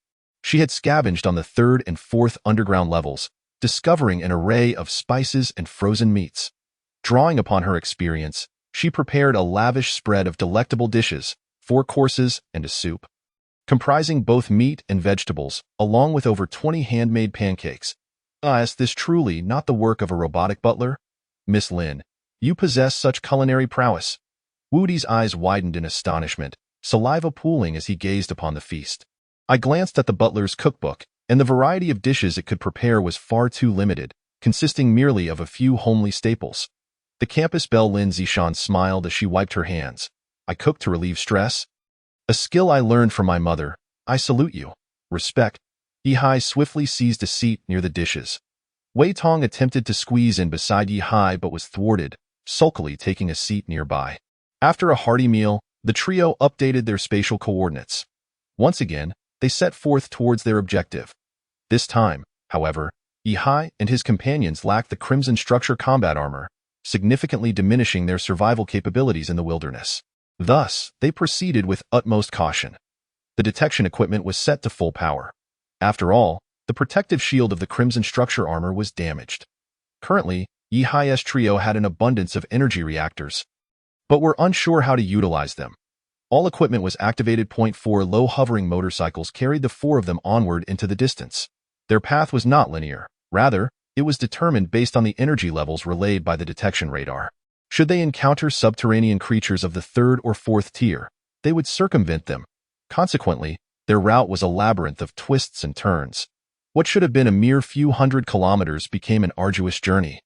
she had scavenged on the 3rd and 4th underground levels, discovering an array of spices and frozen meats. Drawing upon her experience, she prepared a lavish spread of delectable dishes, 4 courses and a soup, comprising both meat and vegetables, along with over 20 handmade pancakes. Is this truly not the work of a robotic butler? Miss Lin, you possess such culinary prowess. Wu Di's eyes widened in astonishment, saliva pooling as he gazed upon the feast. I glanced at the butler's cookbook, and the variety of dishes it could prepare was far too limited, consisting merely of a few homely staples. The campus belle Lin Zishan smiled as she wiped her hands. I cook to relieve stress. A skill I learned from my mother. I salute you. Respect. Yihai swiftly seized a seat near the dishes. Wei Tong attempted to squeeze in beside Yihai but was thwarted, sulkily taking a seat nearby. After a hearty meal, the trio updated their spatial coordinates. Once again, they set forth towards their objective. This time, however, Yihai and his companions lacked the Crimson Structure combat armor, significantly diminishing their survival capabilities in the wilderness. Thus, they proceeded with utmost caution. The detection equipment was set to full power. After all, the protective shield of the Crimson Structure armor was damaged. Currently, Yihai's trio had an abundance of energy reactors, but were unsure how to utilize them. All equipment was activated. 4 low-hovering motorcycles carried the 4 of them onward into the distance. Their path was not linear. Rather, it was determined based on the energy levels relayed by the detection radar. Should they encounter subterranean creatures of the 3rd or 4th tier, they would circumvent them. Consequently, their route was a labyrinth of twists and turns. What should have been a mere few hundred kilometers became an arduous journey.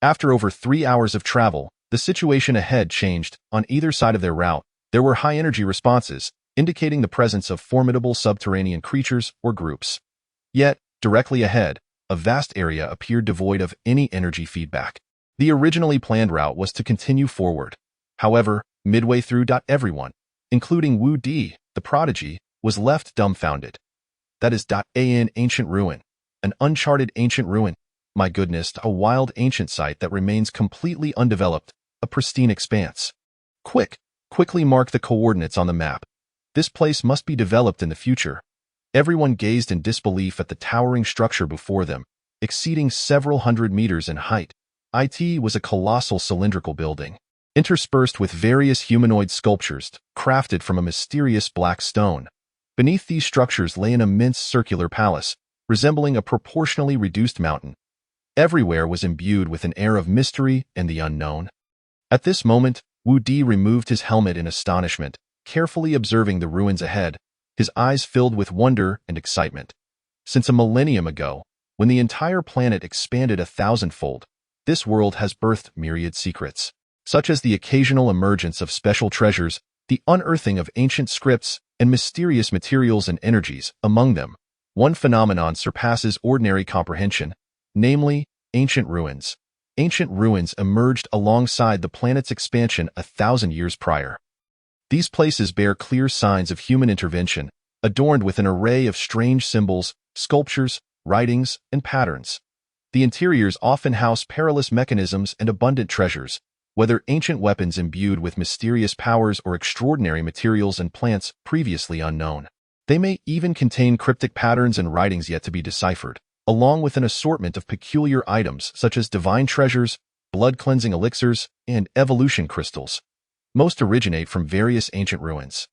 After over 3 hours of travel, the situation ahead changed. On either side of their route, there were high-energy responses, indicating the presence of formidable subterranean creatures or groups. Yet, directly ahead, a vast area appeared devoid of any energy feedback. The originally planned route was to continue forward. However, midway through, everyone, including Wu Di, the prodigy, was left dumbfounded. That is an ancient ruin. An uncharted ancient ruin. My goodness, a wild ancient site that remains completely undeveloped, a pristine expanse. Quickly mark the coordinates on the map. This place must be developed in the future. Everyone gazed in disbelief at the towering structure before them, exceeding several hundred meters in height. It was a colossal cylindrical building, interspersed with various humanoid sculptures crafted from a mysterious black stone. Beneath these structures lay an immense circular palace, resembling a proportionally reduced mountain. Everywhere was imbued with an air of mystery and the unknown. At this moment, Wu Di removed his helmet in astonishment, carefully observing the ruins ahead, his eyes filled with wonder and excitement. Since a millennium ago, when the entire planet expanded 1,000-fold, this world has birthed myriad secrets, such as the occasional emergence of special treasures, the unearthing of ancient scripts, and mysterious materials and energies. Among them, one phenomenon surpasses ordinary comprehension, namely, ancient ruins. Ancient ruins emerged alongside the planet's expansion 1,000 years prior. These places bear clear signs of human intervention, adorned with an array of strange symbols, sculptures, writings, and patterns. The interiors often house perilous mechanisms and abundant treasures, whether ancient weapons imbued with mysterious powers or extraordinary materials and plants previously unknown. They may even contain cryptic patterns and writings yet to be deciphered, along with an assortment of peculiar items such as divine treasures, blood-cleansing elixirs, and evolution crystals. Most originate from various ancient ruins.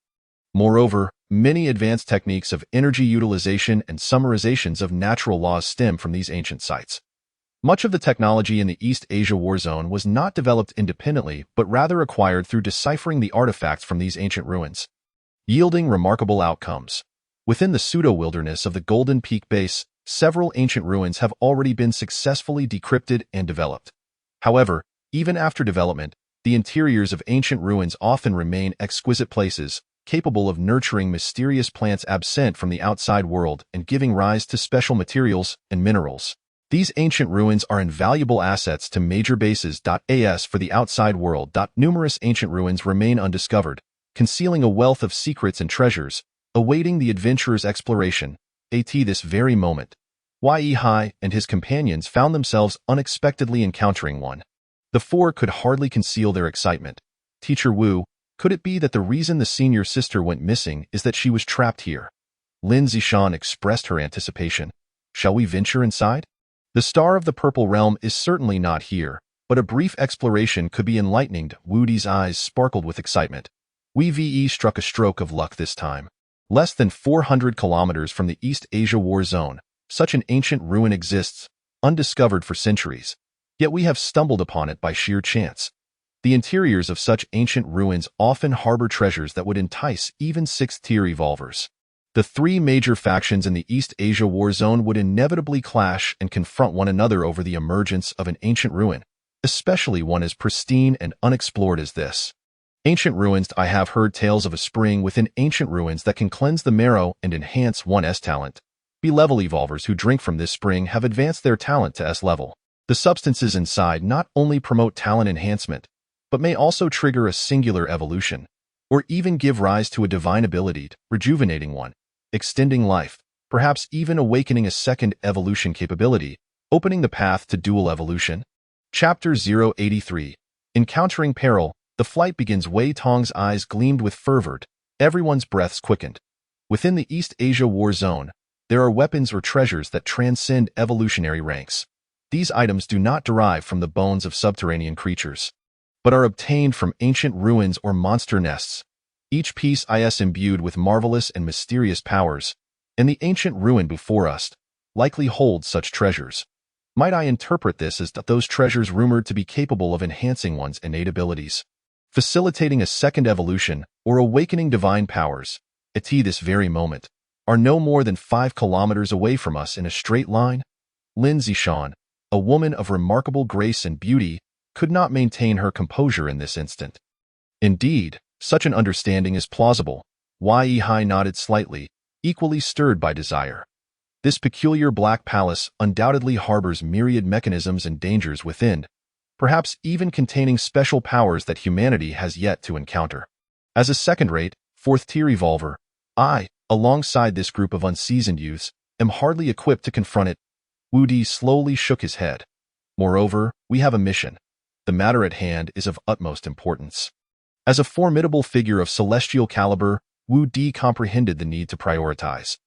Moreover, many advanced techniques of energy utilization and summarizations of natural laws stem from these ancient sites. Much of the technology in the East Asia War Zone was not developed independently, but rather acquired through deciphering the artifacts from these ancient ruins, yielding remarkable outcomes. Within the pseudo-wilderness of the Golden Peak Base, several ancient ruins have already been successfully decrypted and developed. However, even after development, the interiors of ancient ruins often remain exquisite places, capable of nurturing mysterious plants absent from the outside world and giving rise to special materials and minerals. These ancient ruins are invaluable assets to major bases. As for the outside world, numerous ancient ruins remain undiscovered, concealing a wealth of secrets and treasures, awaiting the adventurer's exploration. At this very moment, Yi Hai and his companions found themselves unexpectedly encountering one. The four could hardly conceal their excitement. Teacher Wu, could it be that the reason the senior sister went missing is that she was trapped here? Lin Zishan expressed her anticipation. Shall we venture inside? The star of the Purple Realm is certainly not here, but a brief exploration could be enlightening. Wu Di's eyes sparkled with excitement. Wei struck a stroke of luck this time. Less than 400 kilometers from the East Asia War Zone, such an ancient ruin exists, undiscovered for centuries. Yet we have stumbled upon it by sheer chance. The interiors of such ancient ruins often harbor treasures that would entice even sixth-tier evolvers. The three major factions in the East Asia War Zone would inevitably clash and confront one another over the emergence of an ancient ruin, especially one as pristine and unexplored as this. Ancient ruins. I have heard tales of a spring within ancient ruins that can cleanse the marrow and enhance one's talent. B-level evolvers who drink from this spring have advanced their talent to S level. The substances inside not only promote talent enhancement, but may also trigger a singular evolution, or even give rise to a divine ability, rejuvenating one, extending life, perhaps even awakening a second evolution capability, opening the path to dual evolution. Chapter 083. Encountering Peril. The flight begins. Wei Tong's eyes gleamed with fervor. Everyone's breaths quickened. Within the East Asia War Zone, there are weapons or treasures that transcend evolutionary ranks. These items do not derive from the bones of subterranean creatures, but are obtained from ancient ruins or monster nests. Each piece is imbued with marvelous and mysterious powers, and the ancient ruin before us likely holds such treasures. Might I interpret this as that those treasures rumored to be capable of enhancing one's innate abilities, facilitating a second evolution, or awakening divine powers, at this very moment, are no more than 5 kilometers away from us in a straight line? Lin Zishan, a woman of remarkable grace and beauty, could not maintain her composure in this instant. Indeed, such an understanding is plausible. Yi Hai nodded slightly, equally stirred by desire. This peculiar black palace undoubtedly harbors myriad mechanisms and dangers within, perhaps even containing special powers that humanity has yet to encounter. As a second-rate, fourth-tier evolver, I, alongside this group of unseasoned youths, am hardly equipped to confront it. Wu Di slowly shook his head. Moreover, we have a mission. The matter at hand is of utmost importance. As a formidable figure of celestial caliber, Wu Di comprehended the need to prioritize.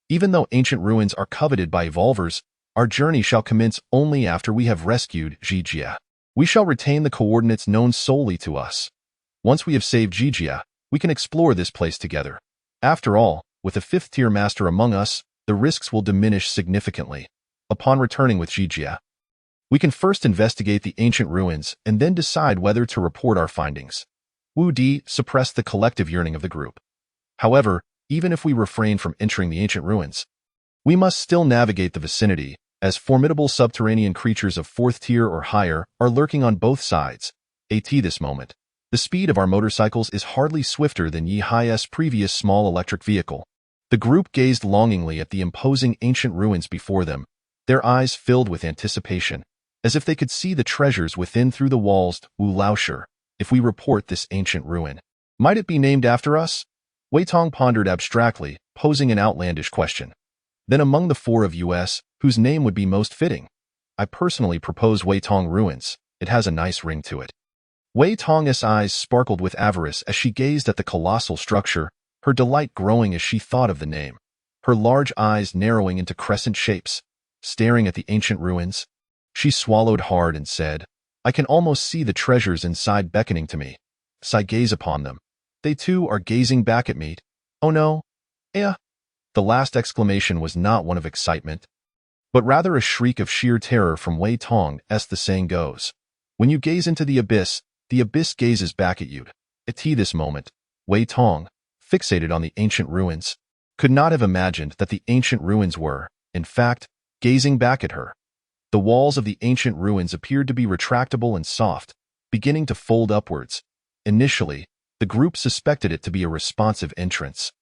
Even though ancient ruins are coveted by evolvers, our journey shall commence only after we have rescued Jijia. We shall retain the coordinates known solely to us. Once we have saved Jijia, we can explore this place together. After all, with a fifth-tier master among us, the risks will diminish significantly. Upon returning with Jijia, we can first investigate the ancient ruins and then decide whether to report our findings. Wu Di suppressed the collective yearning of the group. However, even if we refrain from entering the ancient ruins, we must still navigate the vicinity, as formidable subterranean creatures of 4th tier or higher are lurking on both sides. At this moment, the speed of our motorcycles is hardly swifter than Yi Hai's previous small electric vehicle. The group gazed longingly at the imposing ancient ruins before them, their eyes filled with anticipation, as if they could see the treasures within through the walls. Wu Laosher, if we report this ancient ruin, might it be named after us? Wei Tong pondered abstractly, posing an outlandish question. Then among the four of us, whose name would be most fitting? I personally propose Wei Tong Ruins. It has a nice ring to it. Wei Tong's eyes sparkled with avarice as she gazed at the colossal structure, her delight growing as she thought of the name, her large eyes narrowing into crescent shapes. Staring at the ancient ruins, she swallowed hard and said, I can almost see the treasures inside beckoning to me. As I gaze upon them, they too are gazing back at me. "Oh no, eh." The last exclamation was not one of excitement, but rather a shriek of sheer terror from Wei Tong, as the saying goes. When you gaze into the abyss gazes back at you. At this moment, Wei Tong, fixated on the ancient ruins, could not have imagined that the ancient ruins were, in fact, gazing back at her. The walls of the ancient ruins appeared to be retractable and soft, beginning to fold upwards. Initially, the group suspected it to be a responsive entrance.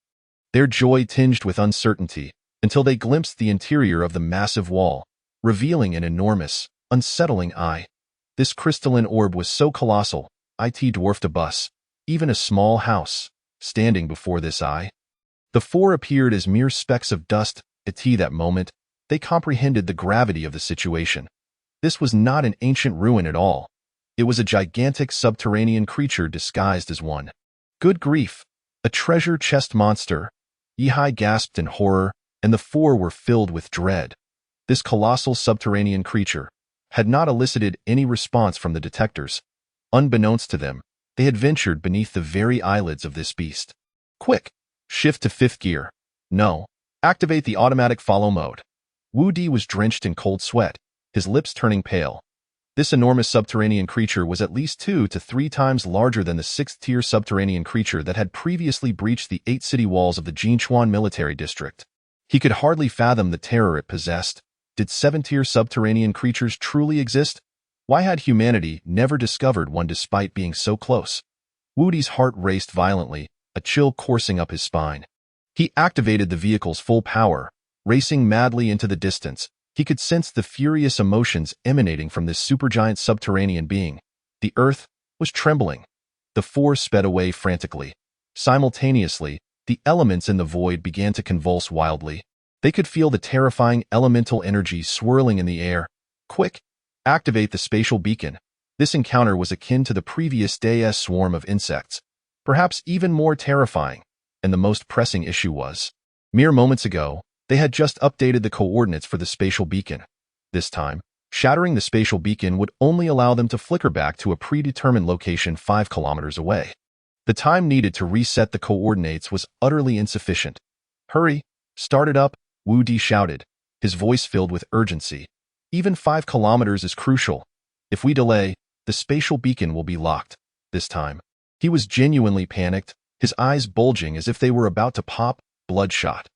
Their joy tinged with uncertainty until they glimpsed the interior of the massive wall, revealing an enormous, unsettling eye. This crystalline orb was so colossal, it dwarfed a bus, even a small house, standing before this eye. The four appeared as mere specks of dust. At that moment, they comprehended the gravity of the situation. This was not an ancient ruin at all. It was a gigantic subterranean creature disguised as one. Good grief! A treasure chest monster! Yihai gasped in horror, and the four were filled with dread. This colossal subterranean creature had not elicited any response from the detectors. Unbeknownst to them, they had ventured beneath the very eyelids of this beast. Quick! Shift to 5th gear. No. Activate the automatic follow mode. Wu Di was drenched in cold sweat, his lips turning pale. This enormous subterranean creature was at least 2 to 3 times larger than the 6th-tier subterranean creature that had previously breached the 8 city walls of the Jinchuan military district. He could hardly fathom the terror it possessed. Did 7th-tier subterranean creatures truly exist? Why had humanity never discovered one despite being so close? Wu Di's heart raced violently, a chill coursing up his spine. He activated the vehicle's full power, racing madly into the distance. He could sense the furious emotions emanating from this supergiant subterranean being. The earth was trembling. The four sped away frantically. Simultaneously, the elements in the void began to convulse wildly. They could feel the terrifying elemental energy swirling in the air. Quick! Activate the spatial beacon. This encounter was akin to the previous day's swarm of insects, perhaps even more terrifying, and the most pressing issue was, mere moments ago, they had just updated the coordinates for the spatial beacon. This time, shattering the spatial beacon would only allow them to flicker back to a predetermined location 5 kilometers away. The time needed to reset the coordinates was utterly insufficient. Hurry! Start it up, Wu Di shouted, his voice filled with urgency. Even 5 kilometers is crucial. If we delay, the spatial beacon will be locked. This time, he was genuinely panicked, his eyes bulging as if they were about to pop, bloodshot.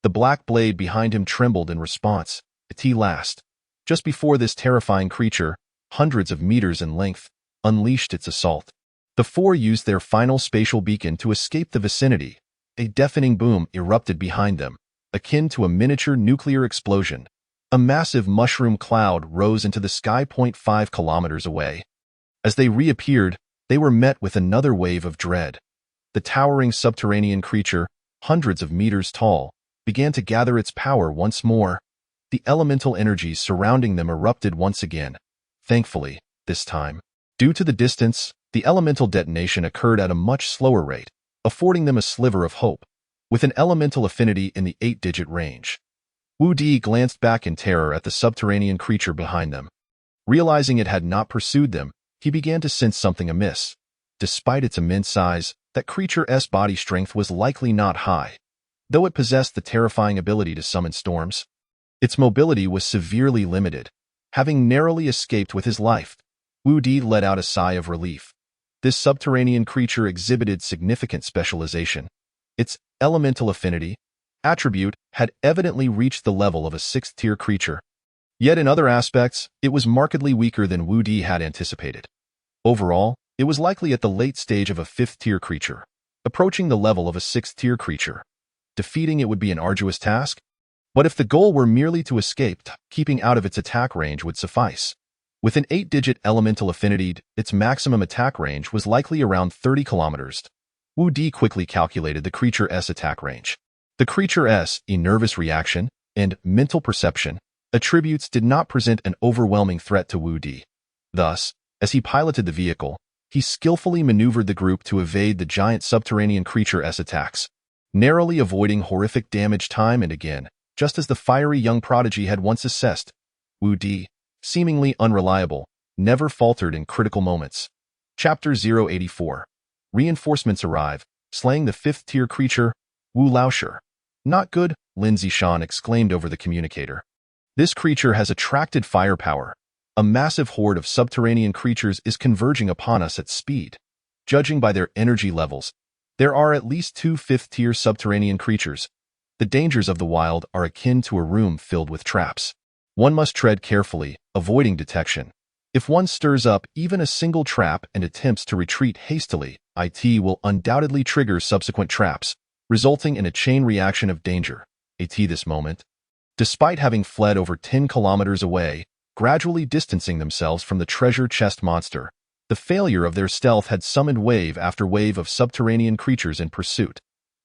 The black blade behind him trembled in response. At last, just before this terrifying creature, hundreds of meters in length, unleashed its assault. The four used their final spatial beacon to escape the vicinity. A deafening boom erupted behind them, akin to a miniature nuclear explosion. A massive mushroom cloud rose into the sky 0.5 kilometers away. As they reappeared, they were met with another wave of dread. The towering subterranean creature, hundreds of meters tall, began to gather its power once more. The elemental energies surrounding them erupted once again. Thankfully, this time, due to the distance, the elemental detonation occurred at a much slower rate, affording them a sliver of hope, with an elemental affinity in the 8-digit range. Wu Di glanced back in terror at the subterranean creature behind them. Realizing it had not pursued them, he began to sense something amiss. Despite its immense size, that creature's body strength was likely not high. Though it possessed the terrifying ability to summon storms, its mobility was severely limited. Having narrowly escaped with his life, Wu Di let out a sigh of relief. This subterranean creature exhibited significant specialization. Its elemental affinity attribute had evidently reached the level of a 6th-tier creature. Yet in other aspects, it was markedly weaker than Wu Di had anticipated. Overall, it was likely at the late stage of a 5th-tier creature, approaching the level of a 6th-tier creature. Defeating it would be an arduous task, but if the goal were merely to escape, keeping out of its attack range would suffice. With an 8-digit elemental affinity, its maximum attack range was likely around 30 kilometers. Wu Di quickly calculated the creature's attack range. The creature's nervous reaction and mental perception attributes did not present an overwhelming threat to Wu Di. Thus, as he piloted the vehicle, he skillfully maneuvered the group to evade the giant subterranean creature's attacks, narrowly avoiding horrific damage time and again, just as the fiery young prodigy had once assessed. Wu Di, seemingly unreliable, never faltered in critical moments. Chapter 084. Reinforcements arrive, slaying the 5th-tier creature. Wu Laosher. Not good, Lin Zishan exclaimed over the communicator. This creature has attracted firepower. A massive horde of subterranean creatures is converging upon us at speed. Judging by their energy levels, there are at least 2 fifth-tier subterranean creatures. The dangers of the wild are akin to a room filled with traps. One must tread carefully, avoiding detection. If one stirs up even a single trap and attempts to retreat hastily, it will undoubtedly trigger subsequent traps, resulting in a chain reaction of danger. This moment, despite having fled over 10 kilometers away, gradually distancing themselves from the treasure chest monster, the failure of their stealth had summoned wave after wave of subterranean creatures in pursuit.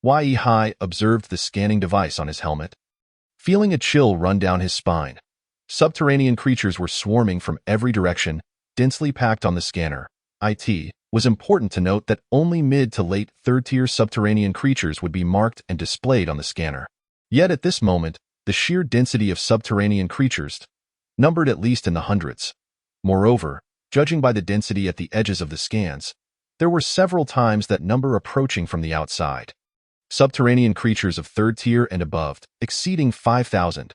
Yi observed the scanning device on his helmet, feeling a chill run down his spine. Subterranean creatures were swarming from every direction, densely packed on the scanner. It was important to note that only mid to late third-tier subterranean creatures would be marked and displayed on the scanner. Yet at this moment, the sheer density of subterranean creatures numbered at least in the hundreds. Moreover, judging by the density at the edges of the scans, there were several times that number approaching from the outside. Subterranean creatures of third tier and above, exceeding 5,000.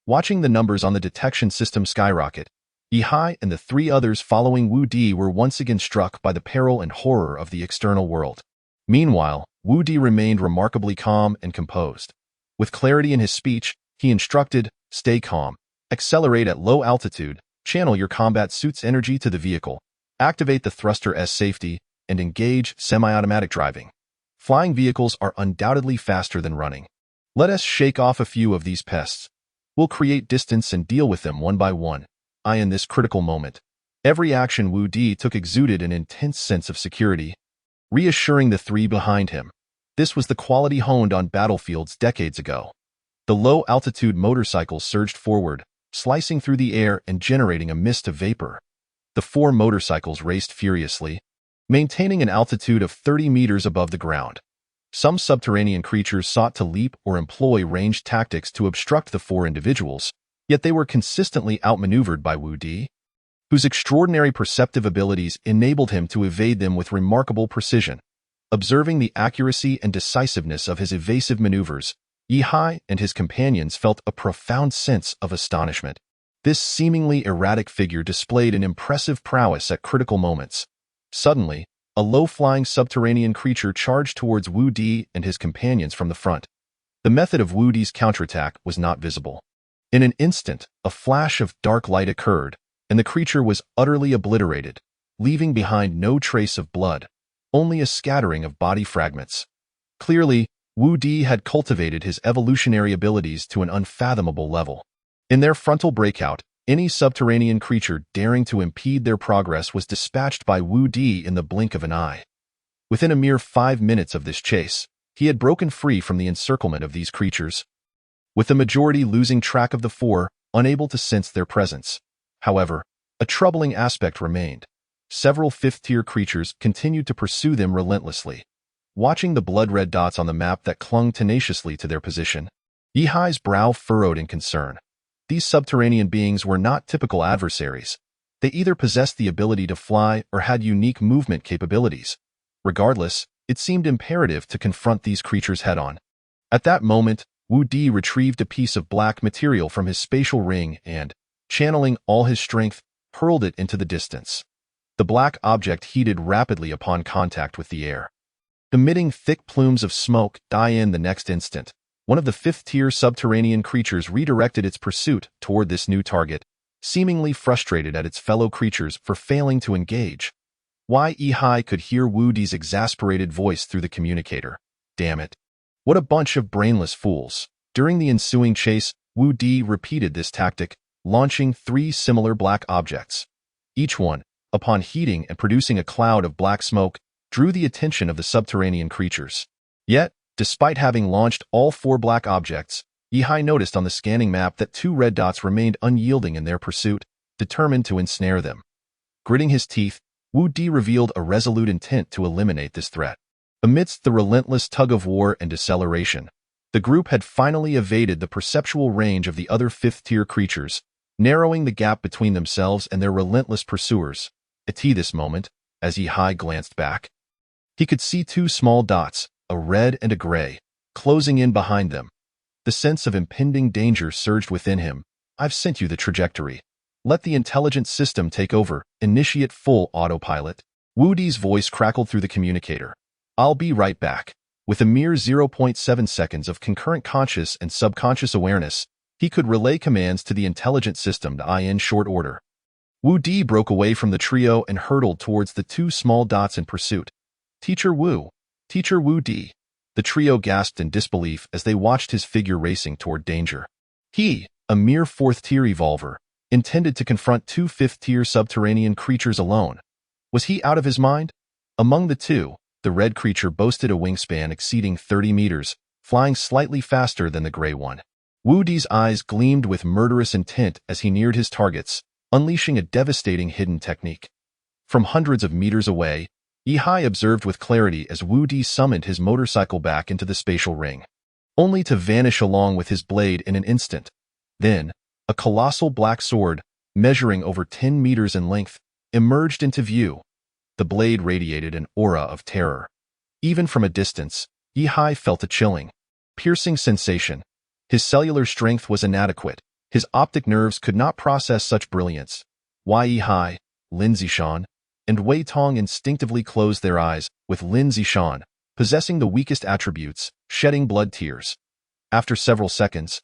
Watching the numbers on the detection system skyrocket, Yi and the 3 others following Wu Di were once again struck by the peril and horror of the external world. Meanwhile, Wu Di remained remarkably calm and composed. With clarity in his speech, he instructed, "Stay calm. Accelerate at low altitude, channel your combat suit's energy to the vehicle, activate the thruster S safety, and engage semi-automatic driving. Flying vehicles are undoubtedly faster than running. Let us shake off a few of these pests. We'll create distance and deal with them one by one." In this critical moment, every action Wu Di took exuded an intense sense of security, reassuring the 3 behind him. This was the quality honed on battlefields decades ago. The low-altitude motorcycles surged forward, slicing through the air and generating a mist of vapor. The 4 motorcycles raced furiously, maintaining an altitude of 30 meters above the ground. Some subterranean creatures sought to leap or employ ranged tactics to obstruct the 4 individuals, yet they were consistently outmaneuvered by Wu Di, whose extraordinary perceptive abilities enabled him to evade them with remarkable precision. Observing the accuracy and decisiveness of his evasive maneuvers, Yi and his companions felt a profound sense of astonishment. This seemingly erratic figure displayed an impressive prowess at critical moments. Suddenly, a low-flying subterranean creature charged towards Wu Di and his companions from the front. The method of Wu Di's counterattack was not visible. In an instant, a flash of dark light occurred, and the creature was utterly obliterated, leaving behind no trace of blood, only a scattering of body fragments. Clearly, Wu Di had cultivated his evolutionary abilities to an unfathomable level. In their frontal breakout, any subterranean creature daring to impede their progress was dispatched by Wu Di in the blink of an eye. Within a mere 5 minutes of this chase, he had broken free from the encirclement of these creatures, with the majority losing track of the 4, unable to sense their presence. However, a troubling aspect remained. Several 5th-tier creatures continued to pursue them relentlessly. Watching the blood-red dots on the map that clung tenaciously to their position, Yi's brow furrowed in concern. These subterranean beings were not typical adversaries. They either possessed the ability to fly or had unique movement capabilities. Regardless, it seemed imperative to confront these creatures head-on. At that moment, Wu Di retrieved a piece of black material from his spatial ring and, channeling all his strength, hurled it into the distance. The black object heated rapidly upon contact with the air, emitting thick plumes of smoke. In the next instant, one of the 5th-tier subterranean creatures redirected its pursuit toward this new target, seemingly frustrated at its fellow creatures for failing to engage. Yi could hear Wu Di's exasperated voice through the communicator. "Damn it. What a bunch of brainless fools." During the ensuing chase, Wu Di repeated this tactic, launching 3 similar black objects. Each one, upon heating and producing a cloud of black smoke, drew the attention of the subterranean creatures. Yet, despite having launched all 4 black objects, Yi noticed on the scanning map that 2 red dots remained unyielding in their pursuit, determined to ensnare them. Gritting his teeth, Wu Di revealed a resolute intent to eliminate this threat. Amidst the relentless tug-of-war and deceleration, the group had finally evaded the perceptual range of the other 5th-tier creatures, narrowing the gap between themselves and their relentless pursuers. At this moment, as Yi glanced back, he could see 2 small dots, a red and a gray, closing in behind them. The sense of impending danger surged within him. I've sent you the trajectory. Let the intelligent system take over. Initiate full autopilot. Wu Di's voice crackled through the communicator. I'll be right back. With a mere 0.7 seconds of concurrent conscious and subconscious awareness, he could relay commands to the intelligent system in short order. Wu Di broke away from the trio and hurtled towards the two small dots in pursuit. Teacher Wu. Teacher Wu Di. The trio gasped in disbelief as they watched his figure racing toward danger. He, a mere 4th-tier evolver, intended to confront two 5th-tier subterranean creatures alone. Was he out of his mind? Among the two, the red creature boasted a wingspan exceeding 30 meters, flying slightly faster than the gray one. Wu Di's eyes gleamed with murderous intent as he neared his targets, unleashing a devastating hidden technique. From hundreds of meters away, Yihai observed with clarity as Wu Di summoned his motorcycle back into the spatial ring, only to vanish along with his blade in an instant. Then, a colossal black sword, measuring over 10 meters in length, emerged into view. The blade radiated an aura of terror. Even from a distance, Yihai felt a chilling, piercing sensation. His cellular strength was inadequate. His optic nerves could not process such brilliance. Yihai, Lin Zishan, and Wei Tong instinctively closed their eyes, with Lin Zishan, possessing the weakest attributes, shedding blood tears. After several seconds,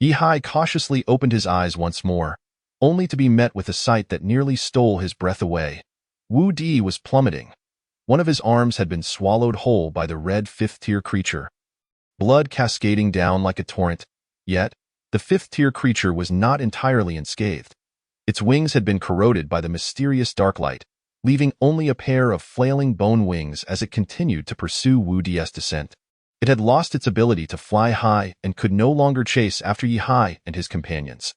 Yihai cautiously opened his eyes once more, only to be met with a sight that nearly stole his breath away. Wu Di was plummeting. One of his arms had been swallowed whole by the red 5th-tier creature, blood cascading down like a torrent. Yet, the 5th-tier creature was not entirely unscathed. Its wings had been corroded by the mysterious dark light, leaving only a pair of flailing bone wings as it continued to pursue Wu Di's descent. It had lost its ability to fly high and could no longer chase after Yihai and his companions.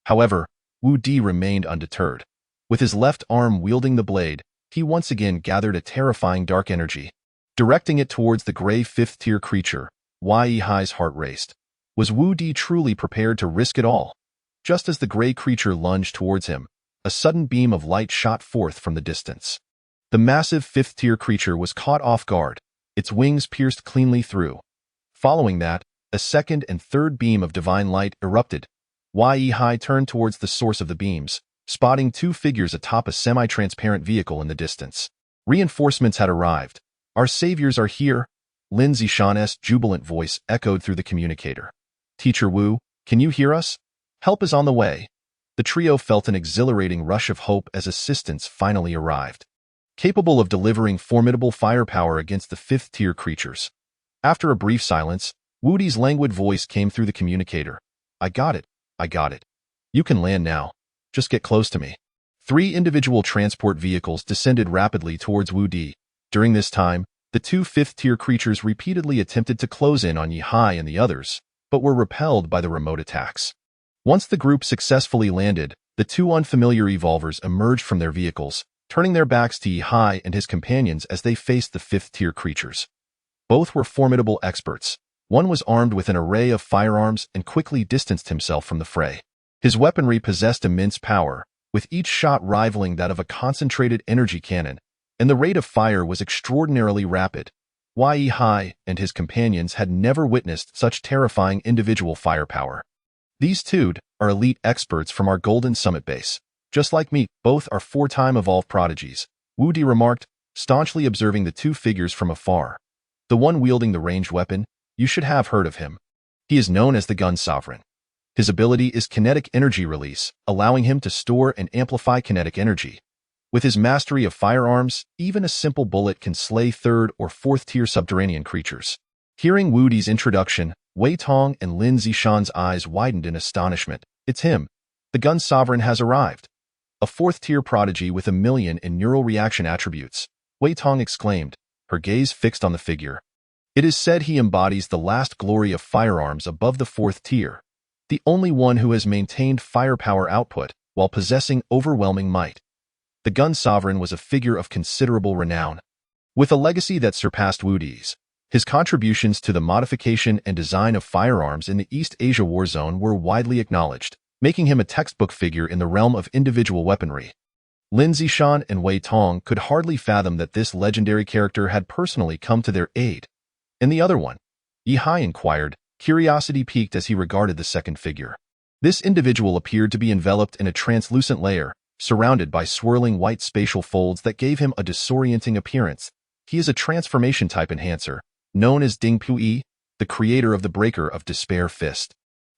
However, Wu Di remained undeterred. With his left arm wielding the blade, he once again gathered a terrifying dark energy. Directing it towards the gray 5th-tier creature, Yihai's heart raced. Was Wu Di truly prepared to risk it all? Just as the gray creature lunged towards him, a sudden beam of light shot forth from the distance. The massive 5th-tier creature was caught off guard, its wings pierced cleanly through. Following that, a second and third beam of divine light erupted. Yihai turned towards the source of the beams, spotting two figures atop a semi-transparent vehicle in the distance. Reinforcements had arrived. Our saviors are here. Lin Zishan's jubilant voice echoed through the communicator. Teacher Wu, can you hear us? Help is on the way. The trio felt an exhilarating rush of hope as assistance finally arrived, capable of delivering formidable firepower against the 5th-tier creatures. After a brief silence, Wu Di's languid voice came through the communicator. I got it. I got it. You can land now. Just get close to me. 3 individual transport vehicles descended rapidly towards Wu Di. During this time, the two 5th-tier creatures repeatedly attempted to close in on Yihai and the others, but were repelled by the remote attacks. Once the group successfully landed, the two unfamiliar evolvers emerged from their vehicles, turning their backs to Yihai and his companions as they faced the 5th-tier creatures. Both were formidable experts. One was armed with an array of firearms and quickly distanced himself from the fray. His weaponry possessed immense power, with each shot rivaling that of a concentrated energy cannon, and the rate of fire was extraordinarily rapid. Yihai and his companions had never witnessed such terrifying individual firepower. These two are elite experts from our Golden Summit base. Just like me, both are 4-time evolved prodigies, Wu Di remarked, staunchly observing the two figures from afar. The one wielding the ranged weapon, you should have heard of him. He is known as the Gun Sovereign. His ability is kinetic energy release, allowing him to store and amplify kinetic energy. With his mastery of firearms, even a simple bullet can slay 3rd or 4th-tier subterranean creatures. Hearing Wu Di's introduction, Wei Tong and Lin Zishan's eyes widened in astonishment. It's him. The Gun Sovereign has arrived. A 4th-tier prodigy with 1 million in neural reaction attributes, Wei Tong exclaimed, her gaze fixed on the figure. It is said he embodies the last glory of firearms above the 4th tier, the only one who has maintained firepower output while possessing overwhelming might. The Gun Sovereign was a figure of considerable renown. With a legacy that surpassed Wu Di's, his contributions to the modification and design of firearms in the East Asia War Zone were widely acknowledged, making him a textbook figure in the realm of individual weaponry. Lin Zishan and Wei Tong could hardly fathom that this legendary character had personally come to their aid. And the other one, Yihai inquired, curiosity piqued as he regarded the second figure. This individual appeared to be enveloped in a translucent layer, surrounded by swirling white spatial folds that gave him a disorienting appearance. He is a transformation-type enhancer, known as Ding Pui, the creator of the Breaker of Despair Fist.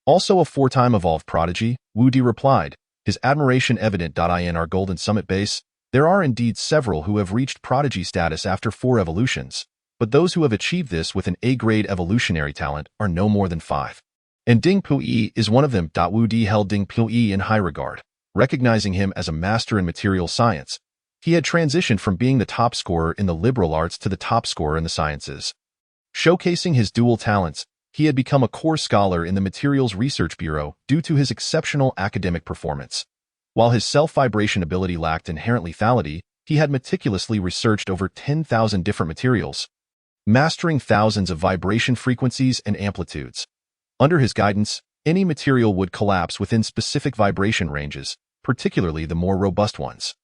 Also a four-time evolved prodigy, Wu Di replied, his admiration evident. In our Golden Summit base, there are indeed several who have reached prodigy status after 4 evolutions, but those who have achieved this with an A-grade evolutionary talent are no more than 5. And Ding Pui is one of them. Wu Di held Ding Pui in high regard, recognizing him as a master in material science. He had transitioned from being the top scorer in the liberal arts to the top scorer in the sciences. Showcasing his dual talents, he had become a core scholar in the Materials Research Bureau due to his exceptional academic performance. While his self-vibration ability lacked inherent lethality, he had meticulously researched over 10,000 different materials, mastering thousands of vibration frequencies and amplitudes. Under his guidance, any material would collapse within specific vibration ranges, particularly the more robust ones.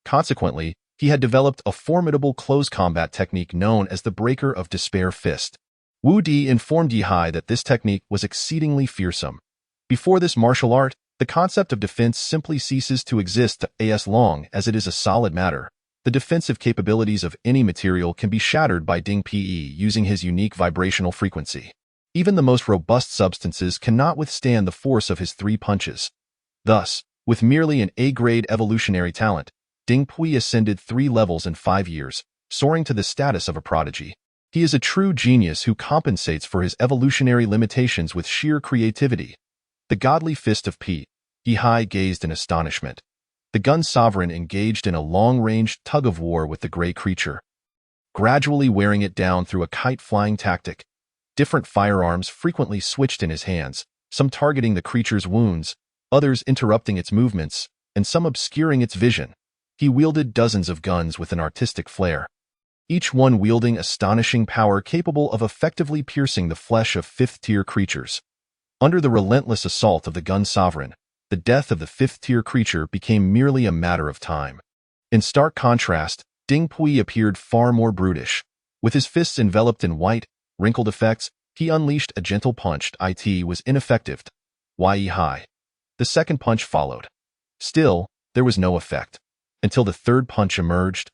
Consequently, he had developed a formidable close combat technique known as the Breaker of Despair Fist. Wu Di informed Yihai that this technique was exceedingly fearsome. Before this martial art, the concept of defense simply ceases to exist as long as it is a solid matter. The defensive capabilities of any material can be shattered by Ding Pui using his unique vibrational frequency. Even the most robust substances cannot withstand the force of his 3 punches. Thus, with merely an A-grade evolutionary talent, Ding Pui ascended 3 levels in 5 years, soaring to the status of a prodigy. He is a true genius who compensates for his evolutionary limitations with sheer creativity. The godly fist of Pi. Yihai gazed in astonishment. The gun sovereign engaged in a long-range tug-of-war with the gray creature, gradually wearing it down through a kite-flying tactic. Different firearms frequently switched in his hands, some targeting the creature's wounds, others interrupting its movements, and some obscuring its vision. He wielded dozens of guns with an artistic flair, each one wielding astonishing power capable of effectively piercing the flesh of 5th-tier creatures. Under the relentless assault of the gun sovereign, the death of the 5th-tier creature became merely a matter of time. In stark contrast, Ding Pui appeared far more brutish. With his fists enveloped in white, wrinkled effects, he unleashed a gentle punch. It was ineffective. Yihai. The second punch followed. Still, there was no effect, until the third punch emerged,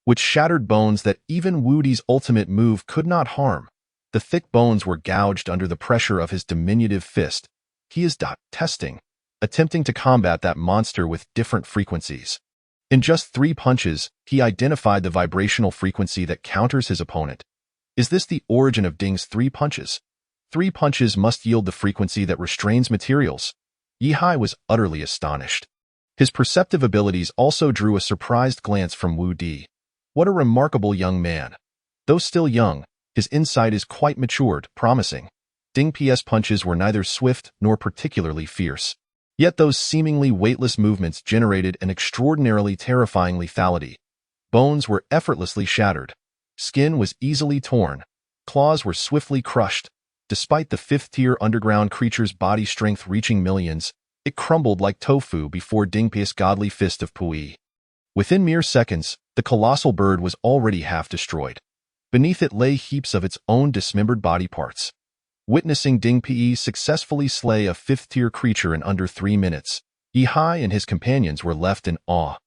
which shattered bones that even Wu Di's ultimate move could not harm. The thick bones were gouged under the pressure of his diminutive fist. He is testing, attempting to combat that monster with different frequencies. In just 3 punches, he identified the vibrational frequency that counters his opponent. Is this the origin of Ding's 3 punches? 3 punches must yield the frequency that restrains materials. Yihai was utterly astonished. His perceptive abilities also drew a surprised glance from Wu Di. What a remarkable young man. Though still young, his insight is quite matured, promising. Ding Pui's punches were neither swift nor particularly fierce. Yet those seemingly weightless movements generated an extraordinarily terrifying lethality. Bones were effortlessly shattered. Skin was easily torn. Claws were swiftly crushed. Despite the 5th-tier underground creature's body strength reaching millions, it crumbled like tofu before Ding Pui's godly fist of Pui. Within mere seconds, the colossal bird was already half destroyed. Beneath it lay heaps of its own dismembered body parts. Witnessing Ding Pui successfully slay a 5th-tier creature in under 3 minutes, Yihai and his companions were left in awe.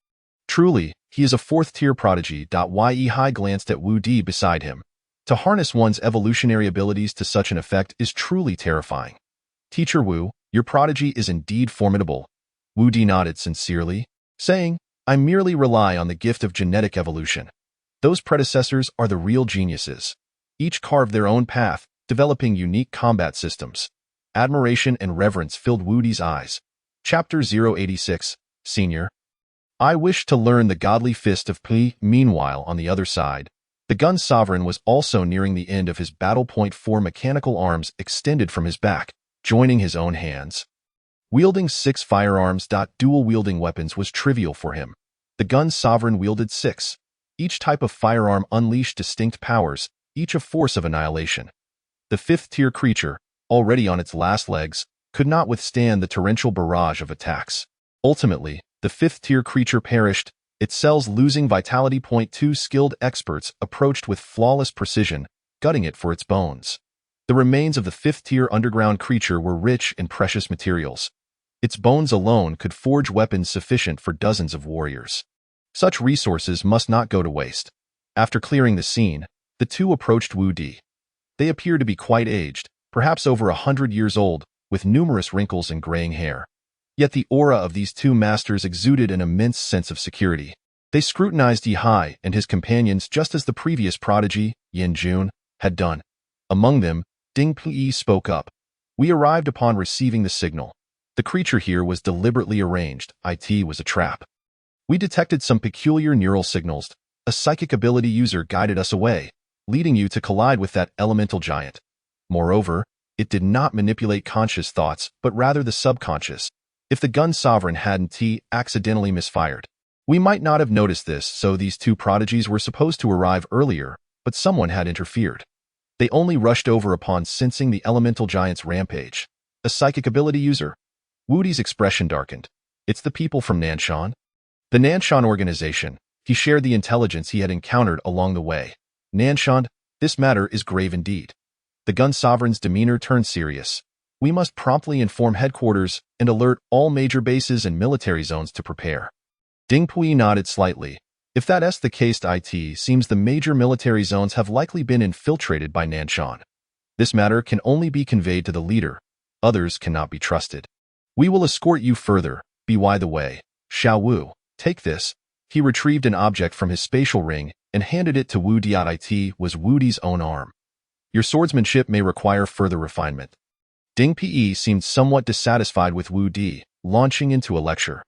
Truly, he is a 4th-tier prodigy. Yihai glanced at Wu Di beside him. To harness one's evolutionary abilities to such an effect is truly terrifying. Teacher Wu, your prodigy is indeed formidable. Wu Di nodded sincerely, saying, I merely rely on the gift of genetic evolution. Those predecessors are the real geniuses. Each carved their own path, developing unique combat systems. Admiration and reverence filled Wu Di's eyes. Chapter 086, Senior. I wish to learn the godly fist of Pui. Meanwhile, on the other side, the gun sovereign was also nearing the end of his battle. 4 mechanical arms extended from his back, joining his own hands. Wielding 6 firearms. Dual-wielding weapons was trivial for him. The gun sovereign wielded 6. Each type of firearm unleashed distinct powers, each a force of annihilation. The 5th-tier creature, already on its last legs, could not withstand the torrential barrage of attacks. Ultimately, the 5th-tier creature perished, its cells losing vitality. 2 skilled experts approached with flawless precision, gutting it for its bones. The remains of the fifth-tier underground creature were rich in precious materials. Its bones alone could forge weapons sufficient for dozens of warriors. Such resources must not go to waste. After clearing the scene, the two approached Wu Di. They appeared to be quite aged, perhaps over 100 years old, with numerous wrinkles and graying hair. Yet the aura of these two masters exuded an immense sense of security. They scrutinized Yi Hai and his companions just as the previous prodigy, Yin Jun, had done. Among them, Ding Puyi spoke up. We arrived upon receiving the signal. The creature here was deliberately arranged. It was a trap. We detected some peculiar neural signals. A psychic ability user guided us away, leading you to collide with that elemental giant. Moreover, it did not manipulate conscious thoughts, but rather the subconscious. If the gun sovereign hadn't accidentally misfired, we might not have noticed this, so these two prodigies were supposed to arrive earlier, but someone had interfered. They only rushed over upon sensing the elemental giant's rampage. A psychic ability user? Wu Di's expression darkened. It's the people from Nanshan? The Nanshan organization. He shared the intelligence he had encountered along the way. Nanshan, this matter is grave indeed. The gun sovereign's demeanor turned serious. We must promptly inform headquarters and alert all major bases and military zones to prepare. Ding Puyi nodded slightly. If that's the case, it seems the major military zones have likely been infiltrated by Nanshan. This matter can only be conveyed to the leader. Others cannot be trusted. We will escort you further. By the way, Xiao Wu, take this. He retrieved an object from his spatial ring and handed it to Wu Di. It was Wu Di's own arm. Your swordsmanship may require further refinement. Ding Puyi seemed somewhat dissatisfied with Wu Di, launching into a lecture.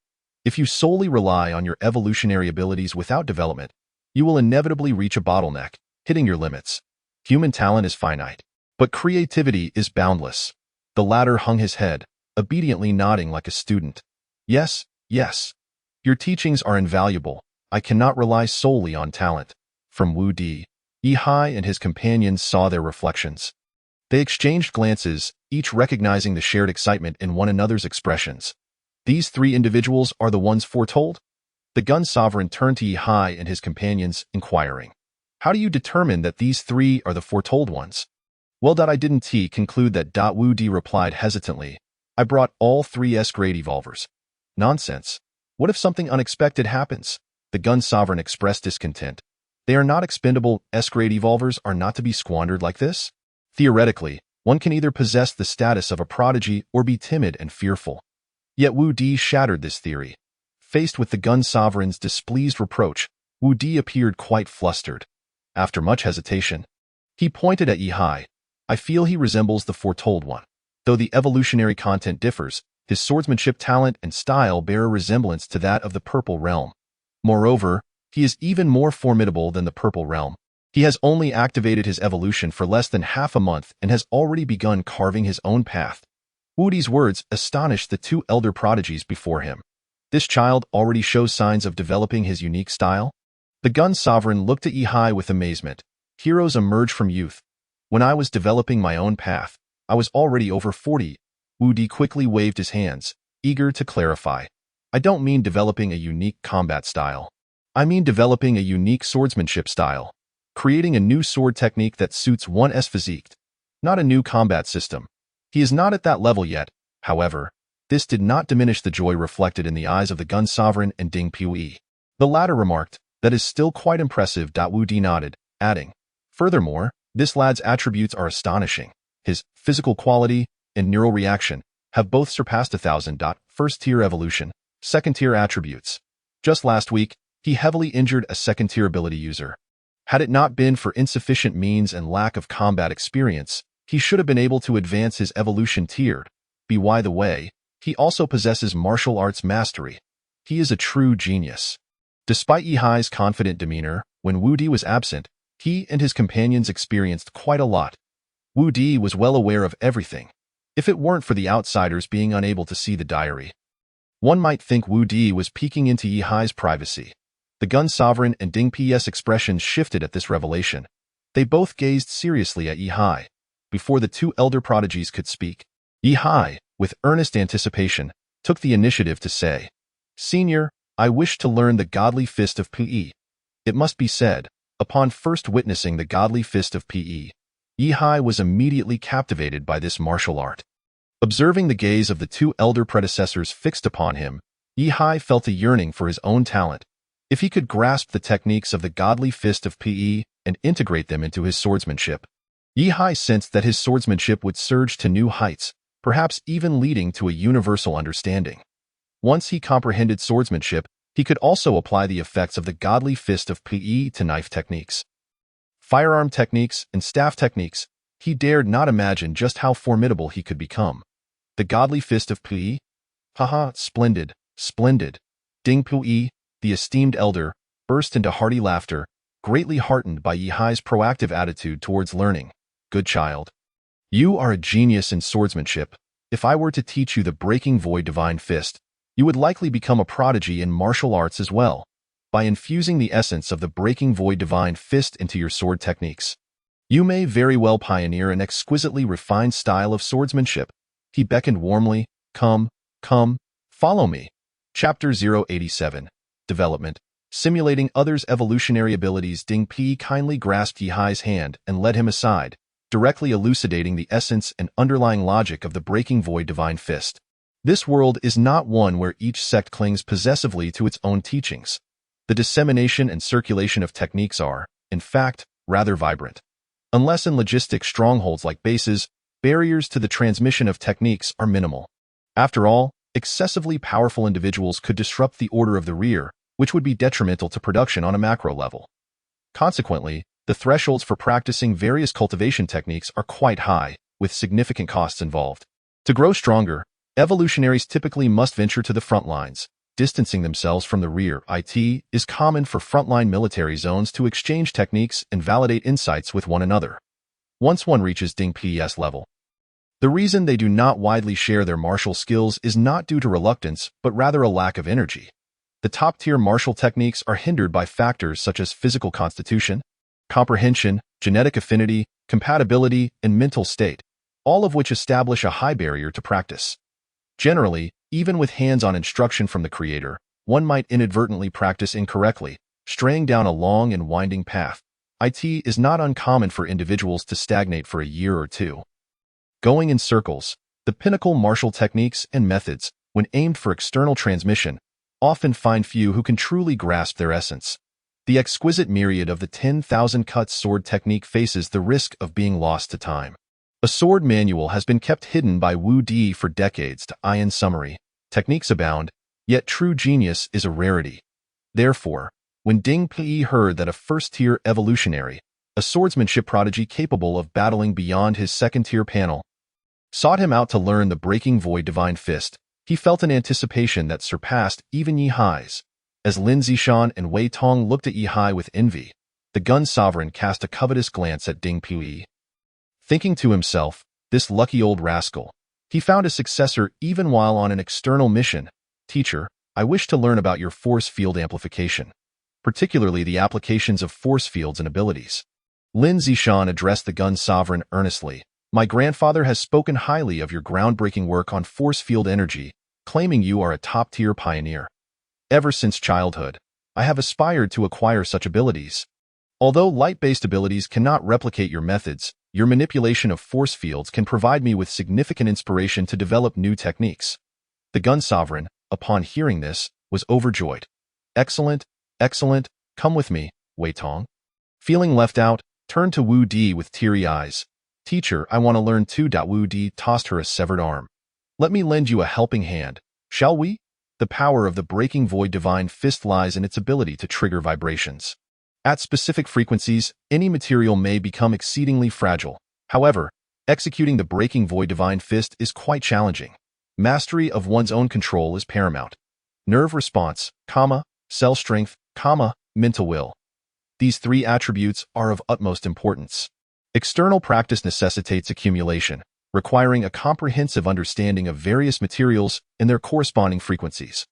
If you solely rely on your evolutionary abilities without development, you will inevitably reach a bottleneck, hitting your limits. Human talent is finite, but creativity is boundless. The latter hung his head, obediently nodding like a student. Yes, yes. Your teachings are invaluable. I cannot rely solely on talent. From Wu Di, Yi Hai and his companions saw their reflections. They exchanged glances, each recognizing the shared excitement in one another's expressions. These three individuals are the ones foretold? The gun sovereign turned to Yi Hai and his companions, inquiring. How do you determine that these three are the foretold ones? Well, I didn't conclude that. Wu Di replied hesitantly. I brought all three S-grade evolvers. Nonsense. What if something unexpected happens? The gun sovereign expressed discontent. They are not expendable. S-grade evolvers are not to be squandered like this? Theoretically, one can either possess the status of a prodigy or be timid and fearful. Yet Wu Di shattered this theory. Faced with the gun sovereign's displeased reproach, Wu Di appeared quite flustered. After much hesitation, he pointed at Yi Hai. I feel he resembles the foretold one. Though the evolutionary content differs, his swordsmanship talent and style bear a resemblance to that of the Purple Realm. Moreover, he is even more formidable than the Purple Realm. He has only activated his evolution for less than half a month and has already begun carving his own path. Wu Di's words astonished the two elder prodigies before him. This child already shows signs of developing his unique style? The gun sovereign looked at Yi Hai with amazement. Heroes emerge from youth. When I was developing my own path, I was already over 40. Wu Di quickly waved his hands, eager to clarify. I don't mean developing a unique combat style. I mean developing a unique swordsmanship style. Creating a new sword technique that suits one's physique. Not a new combat system. He is not at that level yet, however. This did not diminish the joy reflected in the eyes of the gun sovereign and Ding Puyi. The latter remarked, that is still quite impressive. Wu Di nodded, adding, furthermore, this lad's attributes are astonishing. His physical quality and neural reaction have both surpassed 1,000. First-tier evolution, second-tier attributes. Just last week, he heavily injured a second-tier ability user. Had it not been for insufficient means and lack of combat experience, he should have been able to advance his evolution tiered. By the way, he also possesses martial arts mastery. He is a true genius. Despite Yi Hai's confident demeanor, when Wu Di was absent, he and his companions experienced quite a lot. Wu Di was well aware of everything. If it weren't for the outsiders being unable to see the diary, one might think Wu Di was peeking into Yi Hai's privacy. The gun sovereign and Ding Puyi's expressions shifted at this revelation. They both gazed seriously at Yi Hai. Before the two elder prodigies could speak, Yi Hai, with earnest anticipation, took the initiative to say, Senior, I wish to learn the godly fist of Puyi. It must be said, upon first witnessing the godly fist of Puyi, Yi Hai was immediately captivated by this martial art. Observing the gaze of the two elder predecessors fixed upon him, Yi Hai felt a yearning for his own talent. If he could grasp the techniques of the godly fist of Pe and integrate them into his swordsmanship, Yi Hai sensed that his swordsmanship would surge to new heights, perhaps even leading to a universal understanding. Once he comprehended swordsmanship, he could also apply the effects of the godly fist of Pe to knife techniques, firearm techniques, and staff techniques. He dared not imagine just how formidable he could become. The godly fist of Pe? Haha, splendid, splendid. Ding Pui, the esteemed elder, burst into hearty laughter, greatly heartened by Yi Hai's proactive attitude towards learning. Good child. You are a genius in swordsmanship. If I were to teach you the Breaking Void Divine Fist, you would likely become a prodigy in martial arts as well, by infusing the essence of the Breaking Void Divine Fist into your sword techniques. You may very well pioneer an exquisitely refined style of swordsmanship. He beckoned warmly. Come, come, follow me. Chapter 087. Development. Simulating others' evolutionary abilities. Ding Pi kindly grasped Yi Hai's hand and led him aside, directly elucidating the essence and underlying logic of the Breaking Void Divine Fist. This world is not one where each sect clings possessively to its own teachings. The dissemination and circulation of techniques are, in fact, rather vibrant. Unless in logistic strongholds like bases, barriers to the transmission of techniques are minimal. After all, excessively powerful individuals could disrupt the order of the rear, which would be detrimental to production on a macro level. Consequently, the thresholds for practicing various cultivation techniques are quite high, with significant costs involved. To grow stronger, evolutionaries typically must venture to the front lines, distancing themselves from the rear. It is common for frontline military zones to exchange techniques and validate insights with one another. Once one reaches Ding Pi's level, the reason they do not widely share their martial skills is not due to reluctance, but rather a lack of energy. The top-tier martial techniques are hindered by factors such as physical constitution, comprehension, genetic affinity, compatibility, and mental state, all of which establish a high barrier to practice. Generally, even with hands-on instruction from the creator, one might inadvertently practice incorrectly, straying down a long and winding path. It is not uncommon for individuals to stagnate for a year or two. Going in circles, the pinnacle martial techniques and methods, when aimed for external transmission, often find few who can truly grasp their essence. The exquisite myriad of the 10,000 cuts sword technique faces the risk of being lost to time. A sword manual has been kept hidden by Wu Di for decades. In summary, techniques abound, yet true genius is a rarity. Therefore, when Ding Pi heard that a first-tier evolutionary, a swordsmanship prodigy capable of battling beyond his second-tier panel, sought him out to learn the Breaking Void Divine Fist, he felt an anticipation that surpassed even Yi Hai's. As Lin Zishan and Wei Tong looked at Yi Hai with envy, the Gun Sovereign cast a covetous glance at Ding Pi. Thinking to himself, this lucky old rascal, he found a successor even while on an external mission. Teacher, I wish to learn about your force field amplification, particularly the applications of force fields and abilities. Lin Zishan addressed the Gun Sovereign earnestly. My grandfather has spoken highly of your groundbreaking work on force field energy, claiming you are a top-tier pioneer. Ever since childhood, I have aspired to acquire such abilities. Although light-based abilities cannot replicate your methods, your manipulation of force fields can provide me with significant inspiration to develop new techniques. The Gun Sovereign, upon hearing this, was overjoyed. Excellent, excellent, come with me, Wei Tong. Feeling left out, turned to Wu Di with teary eyes. Teacher, I want to learn too. Wu Di tossed her a severed arm. Let me lend you a helping hand, shall we? The power of the Breaking Void Divine Fist lies in its ability to trigger vibrations. At specific frequencies, any material may become exceedingly fragile. However, executing the Breaking Void Divine Fist is quite challenging. Mastery of one's own control is paramount. Nerve response, cell strength, mental will. These three attributes are of utmost importance. External practice necessitates accumulation, requiring a comprehensive understanding of various materials and their corresponding frequencies.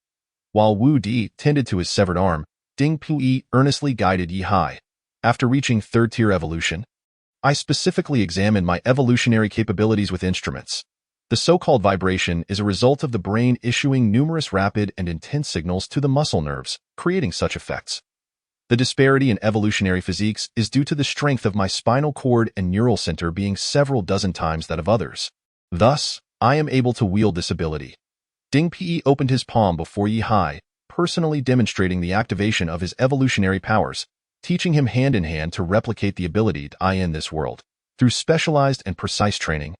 While Wu Di tended to his severed arm, Ding Pi earnestly guided Yi Hai. After reaching third-tier evolution, I specifically examined my evolutionary capabilities with instruments. The so-called vibration is a result of the brain issuing numerous rapid and intense signals to the muscle nerves, creating such effects. The disparity in evolutionary physiques is due to the strength of my spinal cord and neural center being several dozen times that of others. Thus, I am able to wield this ability. Ding Pe opened his palm before Yi Hai, personally demonstrating the activation of his evolutionary powers, teaching him hand-in-hand to replicate the ability to in this world. Through specialized and precise training,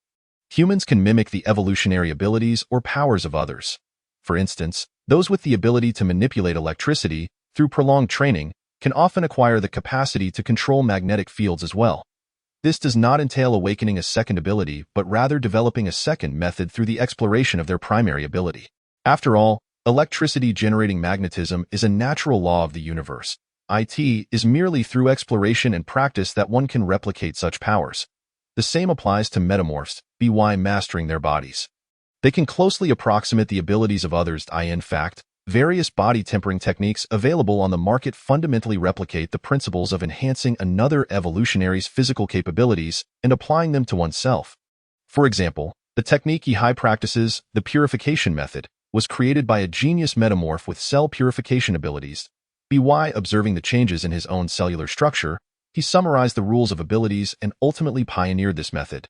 humans can mimic the evolutionary abilities or powers of others. For instance, those with the ability to manipulate electricity through prolonged training can often acquire the capacity to control magnetic fields as well. This does not entail awakening a second ability, but rather developing a second method through the exploration of their primary ability. After all, electricity generating magnetism is a natural law of the universe. It is merely through exploration and practice that one can replicate such powers. The same applies to metamorphs, by mastering their bodies. They can closely approximate the abilities of others. In fact, various body tempering techniques available on the market fundamentally replicate the principles of enhancing another evolutionary's physical capabilities and applying them to oneself. For example, the technique Yi Hai practices, the purification method, was created by a genius metamorph with cell purification abilities. By observing the changes in his own cellular structure, he summarized the rules of abilities and ultimately pioneered this method.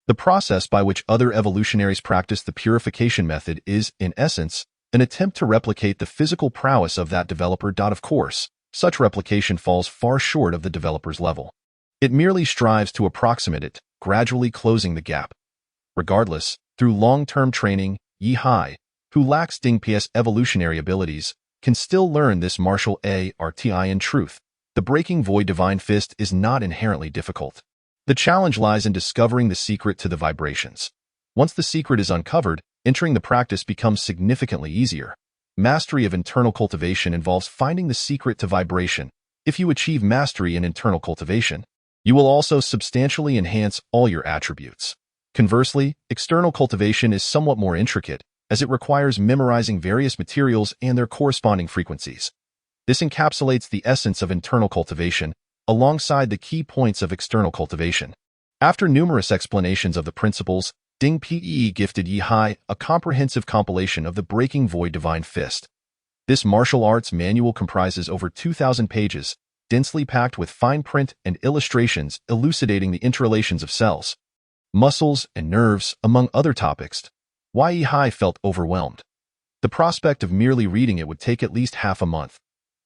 The process by which other evolutionaries practice the purification method is, in essence, an attempt to replicate the physical prowess of that developer. Of course, such replication falls far short of the developer's level. It merely strives to approximate it, gradually closing the gap. Regardless, through long-term training, Yi Hai, who lacks Ding Pe's evolutionary abilities, can still learn this martial art. In truth, the Breaking Void Divine Fist is not inherently difficult. The challenge lies in discovering the secret to the vibrations. Once the secret is uncovered, entering the practice becomes significantly easier. Mastery of internal cultivation involves finding the secret to vibration. If you achieve mastery in internal cultivation, you will also substantially enhance all your attributes. Conversely, external cultivation is somewhat more intricate, as it requires memorizing various materials and their corresponding frequencies. This encapsulates the essence of internal cultivation, alongside the key points of external cultivation. After numerous explanations of the principles, Ding Pe gifted Yi Hai a comprehensive compilation of the Breaking Void Divine Fist. This martial arts manual comprises over 2,000 pages, densely packed with fine print and illustrations elucidating the interrelations of cells, muscles, and nerves, among other topics. Yi Hai felt overwhelmed. The prospect of merely reading it would take at least half a month.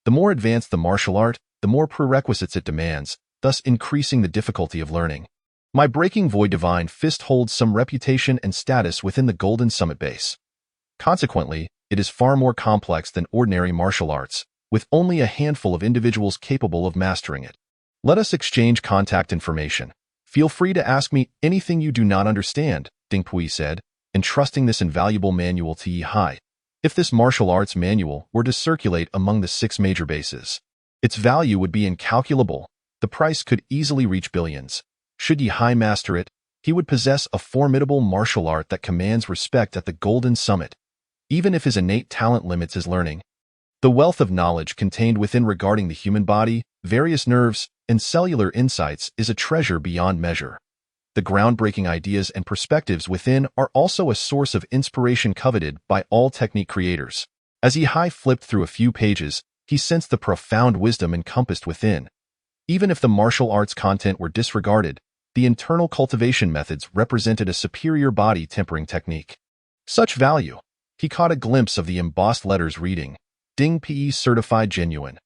The more advanced the martial art, the more prerequisites it demands, thus increasing the difficulty of learning. My Breaking Void Divine Fist holds some reputation and status within the Golden Summit base. Consequently, it is far more complex than ordinary martial arts, with only a handful of individuals capable of mastering it. Let us exchange contact information. Feel free to ask me anything you do not understand, Ding Pui said, entrusting this invaluable manual to Yi Hai. If this martial arts manual were to circulate among the 6 major bases, its value would be incalculable. The price could easily reach billions. Should Yi Hai master it, he would possess a formidable martial art that commands respect at the Golden Summit, even if his innate talent limits his learning. The wealth of knowledge contained within regarding the human body, various nerves, and cellular insights is a treasure beyond measure. The groundbreaking ideas and perspectives within are also a source of inspiration coveted by all technique creators. As Yi Hai flipped through a few pages, he sensed the profound wisdom encompassed within. Even if the martial arts content were disregarded, the internal cultivation methods represented a superior body tempering technique. Such value. He caught a glimpse of the embossed letters reading, Ding Pe Certified Genuine.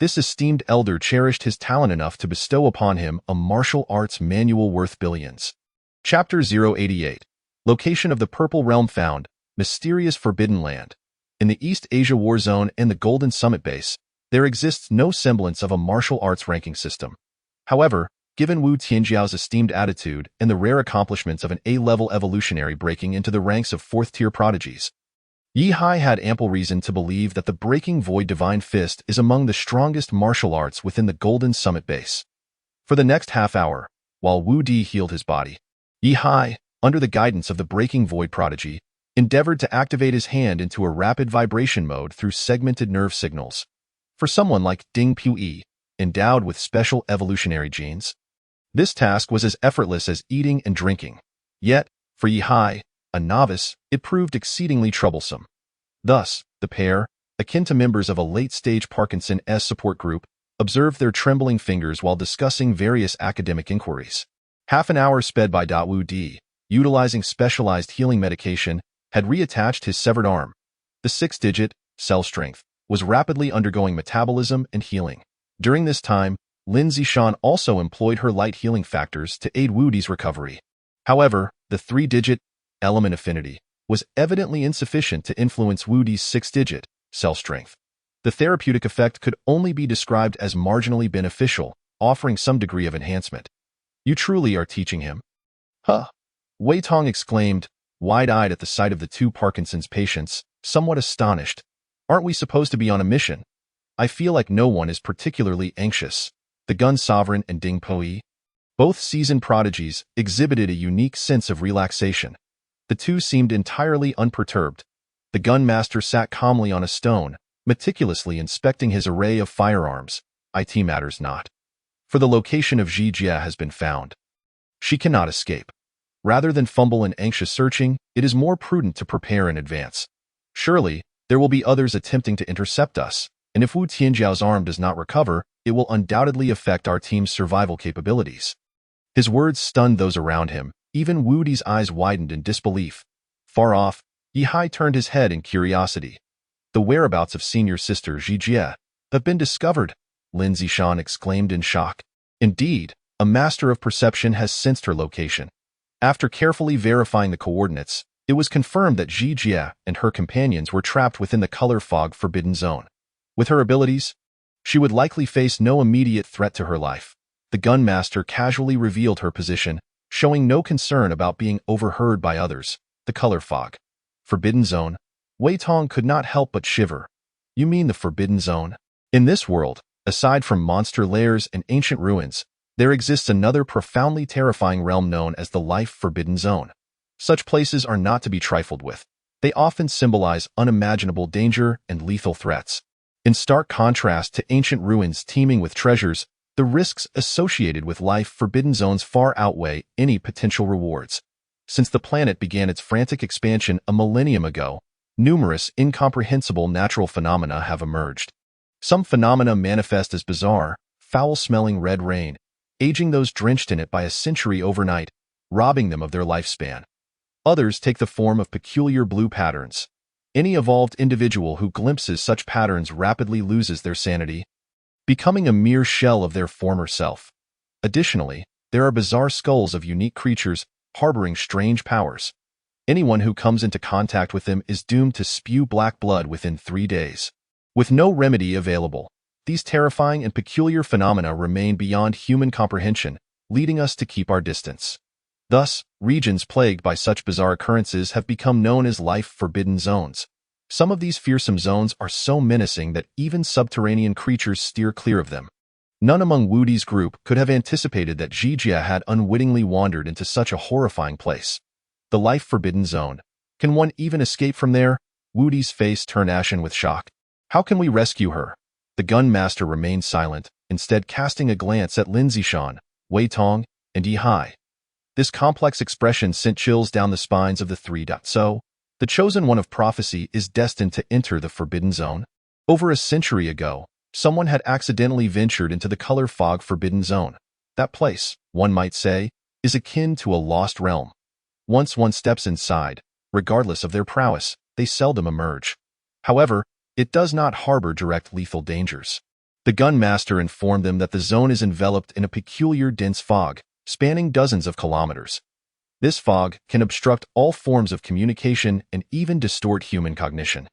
This esteemed elder cherished his talent enough to bestow upon him a martial arts manual worth billions. Chapter 088. Location of the Purple Realm found, Mysterious Forbidden Land. In the East Asia War Zone and the Golden Summit Base, there exists no semblance of a martial arts ranking system. However, given Wu Tianjiao's esteemed attitude and the rare accomplishments of an A-level evolutionary breaking into the ranks of 4th-tier prodigies, Yi Hai had ample reason to believe that the Breaking Void Divine Fist is among the strongest martial arts within the Golden Summit base. For the next half hour, while Wu Di healed his body, Yi Hai, under the guidance of the Breaking Void prodigy, endeavored to activate his hand into a rapid vibration mode through segmented nerve signals. For someone like Ding Pui, endowed with special evolutionary genes, this task was as effortless as eating and drinking. Yet, for Yi Hai, a novice, it proved exceedingly troublesome. Thus, the pair, akin to members of a late-stage Parkinson's support group, observed their trembling fingers while discussing various academic inquiries. Half an hour sped by. Wu Di, utilizing specialized healing medication, had reattached his severed arm. The 6-digit cell strength was rapidly undergoing metabolism and healing. During this time, Lin Zishan also employed her light healing factors to aid Wu Di's recovery. However, the 3-digit element affinity was evidently insufficient to influence Wu Di's 6-digit cell strength. The therapeutic effect could only be described as marginally beneficial, offering some degree of enhancement. "You truly are teaching him?" "Huh," Wei Tong exclaimed, wide-eyed at the sight of the two Parkinson's patients, somewhat astonished. "Aren't we supposed to be on a mission? I feel like no one is particularly anxious." The Gun Sovereign and Ding Pui, both seasoned prodigies, exhibited a unique sense of relaxation. The two seemed entirely unperturbed. The Gun Master sat calmly on a stone, meticulously inspecting his array of firearms. "It matters not. For the location of Ji Jie has been found. She cannot escape. Rather than fumble in anxious searching, it is more prudent to prepare in advance. Surely, there will be others attempting to intercept us, and if Wu Tianjiao's arm does not recover, it will undoubtedly affect our team's survival capabilities." His words stunned those around him. Even Wu Di's eyes widened in disbelief. Far off, Yi Hai turned his head in curiosity. "The whereabouts of senior sister Ji Jie have been discovered," Lin Zishan exclaimed in shock. "Indeed, a master of perception has sensed her location. After carefully verifying the coordinates, it was confirmed that Ji Jie and her companions were trapped within the color fog forbidden zone. With her abilities, she would likely face no immediate threat to her life." The Gun Master casually revealed her position, showing no concern about being overheard by others. The color fog forbidden zone. Wei Tong could not help but shiver. "You mean the forbidden zone?" In this world, aside from monster lairs and ancient ruins, there exists another profoundly terrifying realm known as the Life Forbidden Zone. Such places are not to be trifled with. They often symbolize unimaginable danger and lethal threats. In stark contrast to ancient ruins teeming with treasures, the risks associated with Life Forbidden Zones far outweigh any potential rewards. Since the planet began its frantic expansion a millennium ago, numerous incomprehensible natural phenomena have emerged. Some phenomena manifest as bizarre, foul-smelling red rain, aging those drenched in it by a century overnight, robbing them of their lifespan. Others take the form of peculiar blue patterns. Any evolved individual who glimpses such patterns rapidly loses their sanity, becoming a mere shell of their former self. Additionally, there are bizarre skulls of unique creatures harboring strange powers. Anyone who comes into contact with them is doomed to spew black blood within 3 days. With no remedy available, these terrifying and peculiar phenomena remain beyond human comprehension, leading us to keep our distance. Thus, regions plagued by such bizarre occurrences have become known as Life Forbidden Zones. Some of these fearsome zones are so menacing that even subterranean creatures steer clear of them. None among Wu Di's group could have anticipated that Ji Jie had unwittingly wandered into such a horrifying place. The Life Forbidden Zone. Can one even escape from there? Wu Di's face turned ashen with shock. "How can we rescue her?" The Gun Master remained silent, instead casting a glance at Lin Zishan, Wei Tong, and Yi Hai. This complex expression sent chills down the spines of the three. So, the chosen one of prophecy is destined to enter the Forbidden Zone? Over a century ago, someone had accidentally ventured into the color fog Forbidden Zone. That place, one might say, is akin to a lost realm. Once one steps inside, regardless of their prowess, they seldom emerge. However, it does not harbor direct lethal dangers. The Gun Master informed them that the zone is enveloped in a peculiar dense fog, spanning dozens of kilometers. This fog can obstruct all forms of communication and even distort human cognition.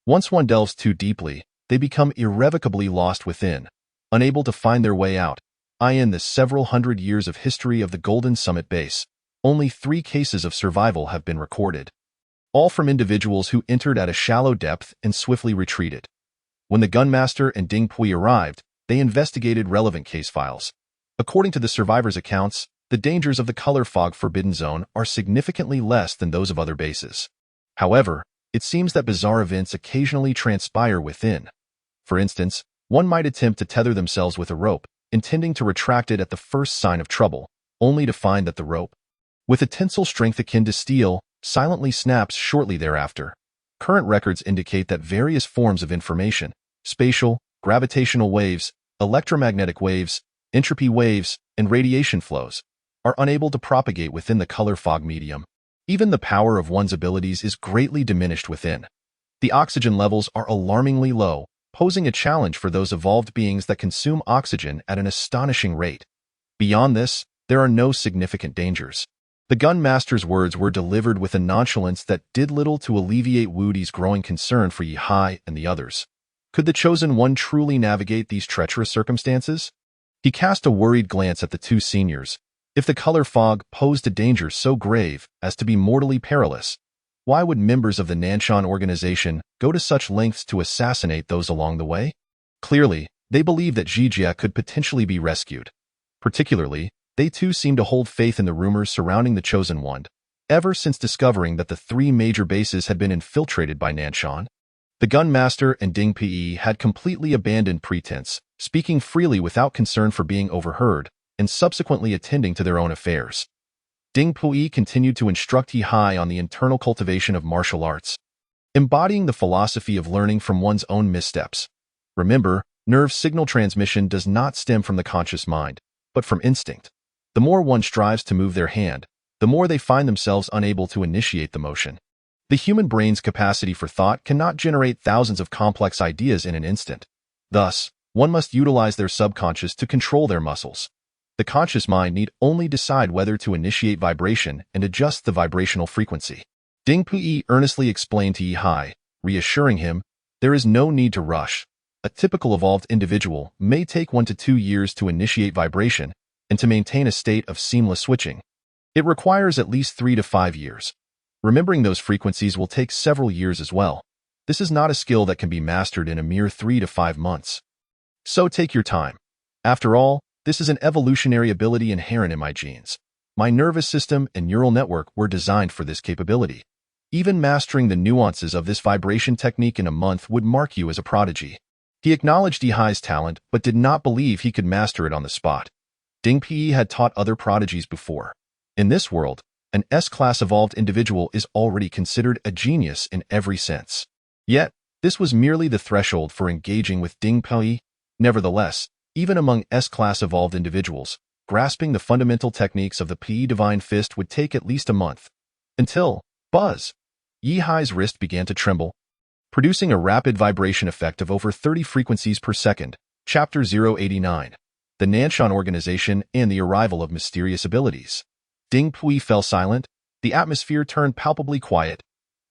Once one delves too deeply, they become irrevocably lost within, unable to find their way out. In the several hundred years of history of the Golden Summit Base, only 3 cases of survival have been recorded, all from individuals who entered at a shallow depth and swiftly retreated. When the Gun Master and Ding Pui arrived, they investigated relevant case files. According to the survivors' accounts, the dangers of the color fog Forbidden Zone are significantly less than those of other bases. However, it seems that bizarre events occasionally transpire within. For instance, one might attempt to tether themselves with a rope, intending to retract it at the first sign of trouble, only to find that the rope, with a tensile strength akin to steel, silently snaps shortly thereafter. Current records indicate that various forms of information, spatial, gravitational waves, electromagnetic waves, entropy waves, and radiation flows, are unable to propagate within the color fog medium. Even the power of one's abilities is greatly diminished within. The oxygen levels are alarmingly low, posing a challenge for those evolved beings that consume oxygen at an astonishing rate. Beyond this, there are no significant dangers. The Gun Master's words were delivered with a nonchalance that did little to alleviate Wu Di's growing concern for Yihai and the others. Could the Chosen One truly navigate these treacherous circumstances? He cast a worried glance at the two seniors. If the color fog posed a danger so grave as to be mortally perilous, why would members of the Nanshan organization go to such lengths to assassinate those along the way? Clearly, they believed that Zhijia could potentially be rescued. Particularly, they too seemed to hold faith in the rumors surrounding the Chosen One, ever since discovering that the three major bases had been infiltrated by Nanshan. The Gun Master and Ding Pe had completely abandoned pretense, speaking freely without concern for being overheard, and subsequently attending to their own affairs. Ding Pe continued to instruct Yihai on the internal cultivation of martial arts, embodying the philosophy of learning from one's own missteps. Remember, nerve signal transmission does not stem from the conscious mind, but from instinct. The more one strives to move their hand, the more they find themselves unable to initiate the motion. The human brain's capacity for thought cannot generate thousands of complex ideas in an instant. Thus, one must utilize their subconscious to control their muscles. The conscious mind need only decide whether to initiate vibration and adjust the vibrational frequency. Ding Pe earnestly explained to Yihai, reassuring him, there is no need to rush. A typical evolved individual may take 1 to 2 years to initiate vibration and to maintain a state of seamless switching. It requires at least 3 to 5 years. Remembering those frequencies will take several years as well. This is not a skill that can be mastered in a mere 3 to 5 months. So take your time. After all, this is an evolutionary ability inherent in my genes. My nervous system and neural network were designed for this capability. Even mastering the nuances of this vibration technique in a month would mark you as a prodigy. He acknowledged Yihai's talent, but did not believe he could master it on the spot. Ding Pe had taught other prodigies before. In this world, an S-class evolved individual is already considered a genius in every sense. Yet, this was merely the threshold for engaging with Ding Pe. Nevertheless, even among S-class evolved individuals, grasping the fundamental techniques of the Pe Divine Fist would take at least a month. Until, buzz! Yihai's wrist began to tremble, producing a rapid vibration effect of over 30 frequencies per second. Chapter 089. The Nanshan Organization and the Arrival of Mysterious Abilities. Ding Pe fell silent. The atmosphere turned palpably quiet.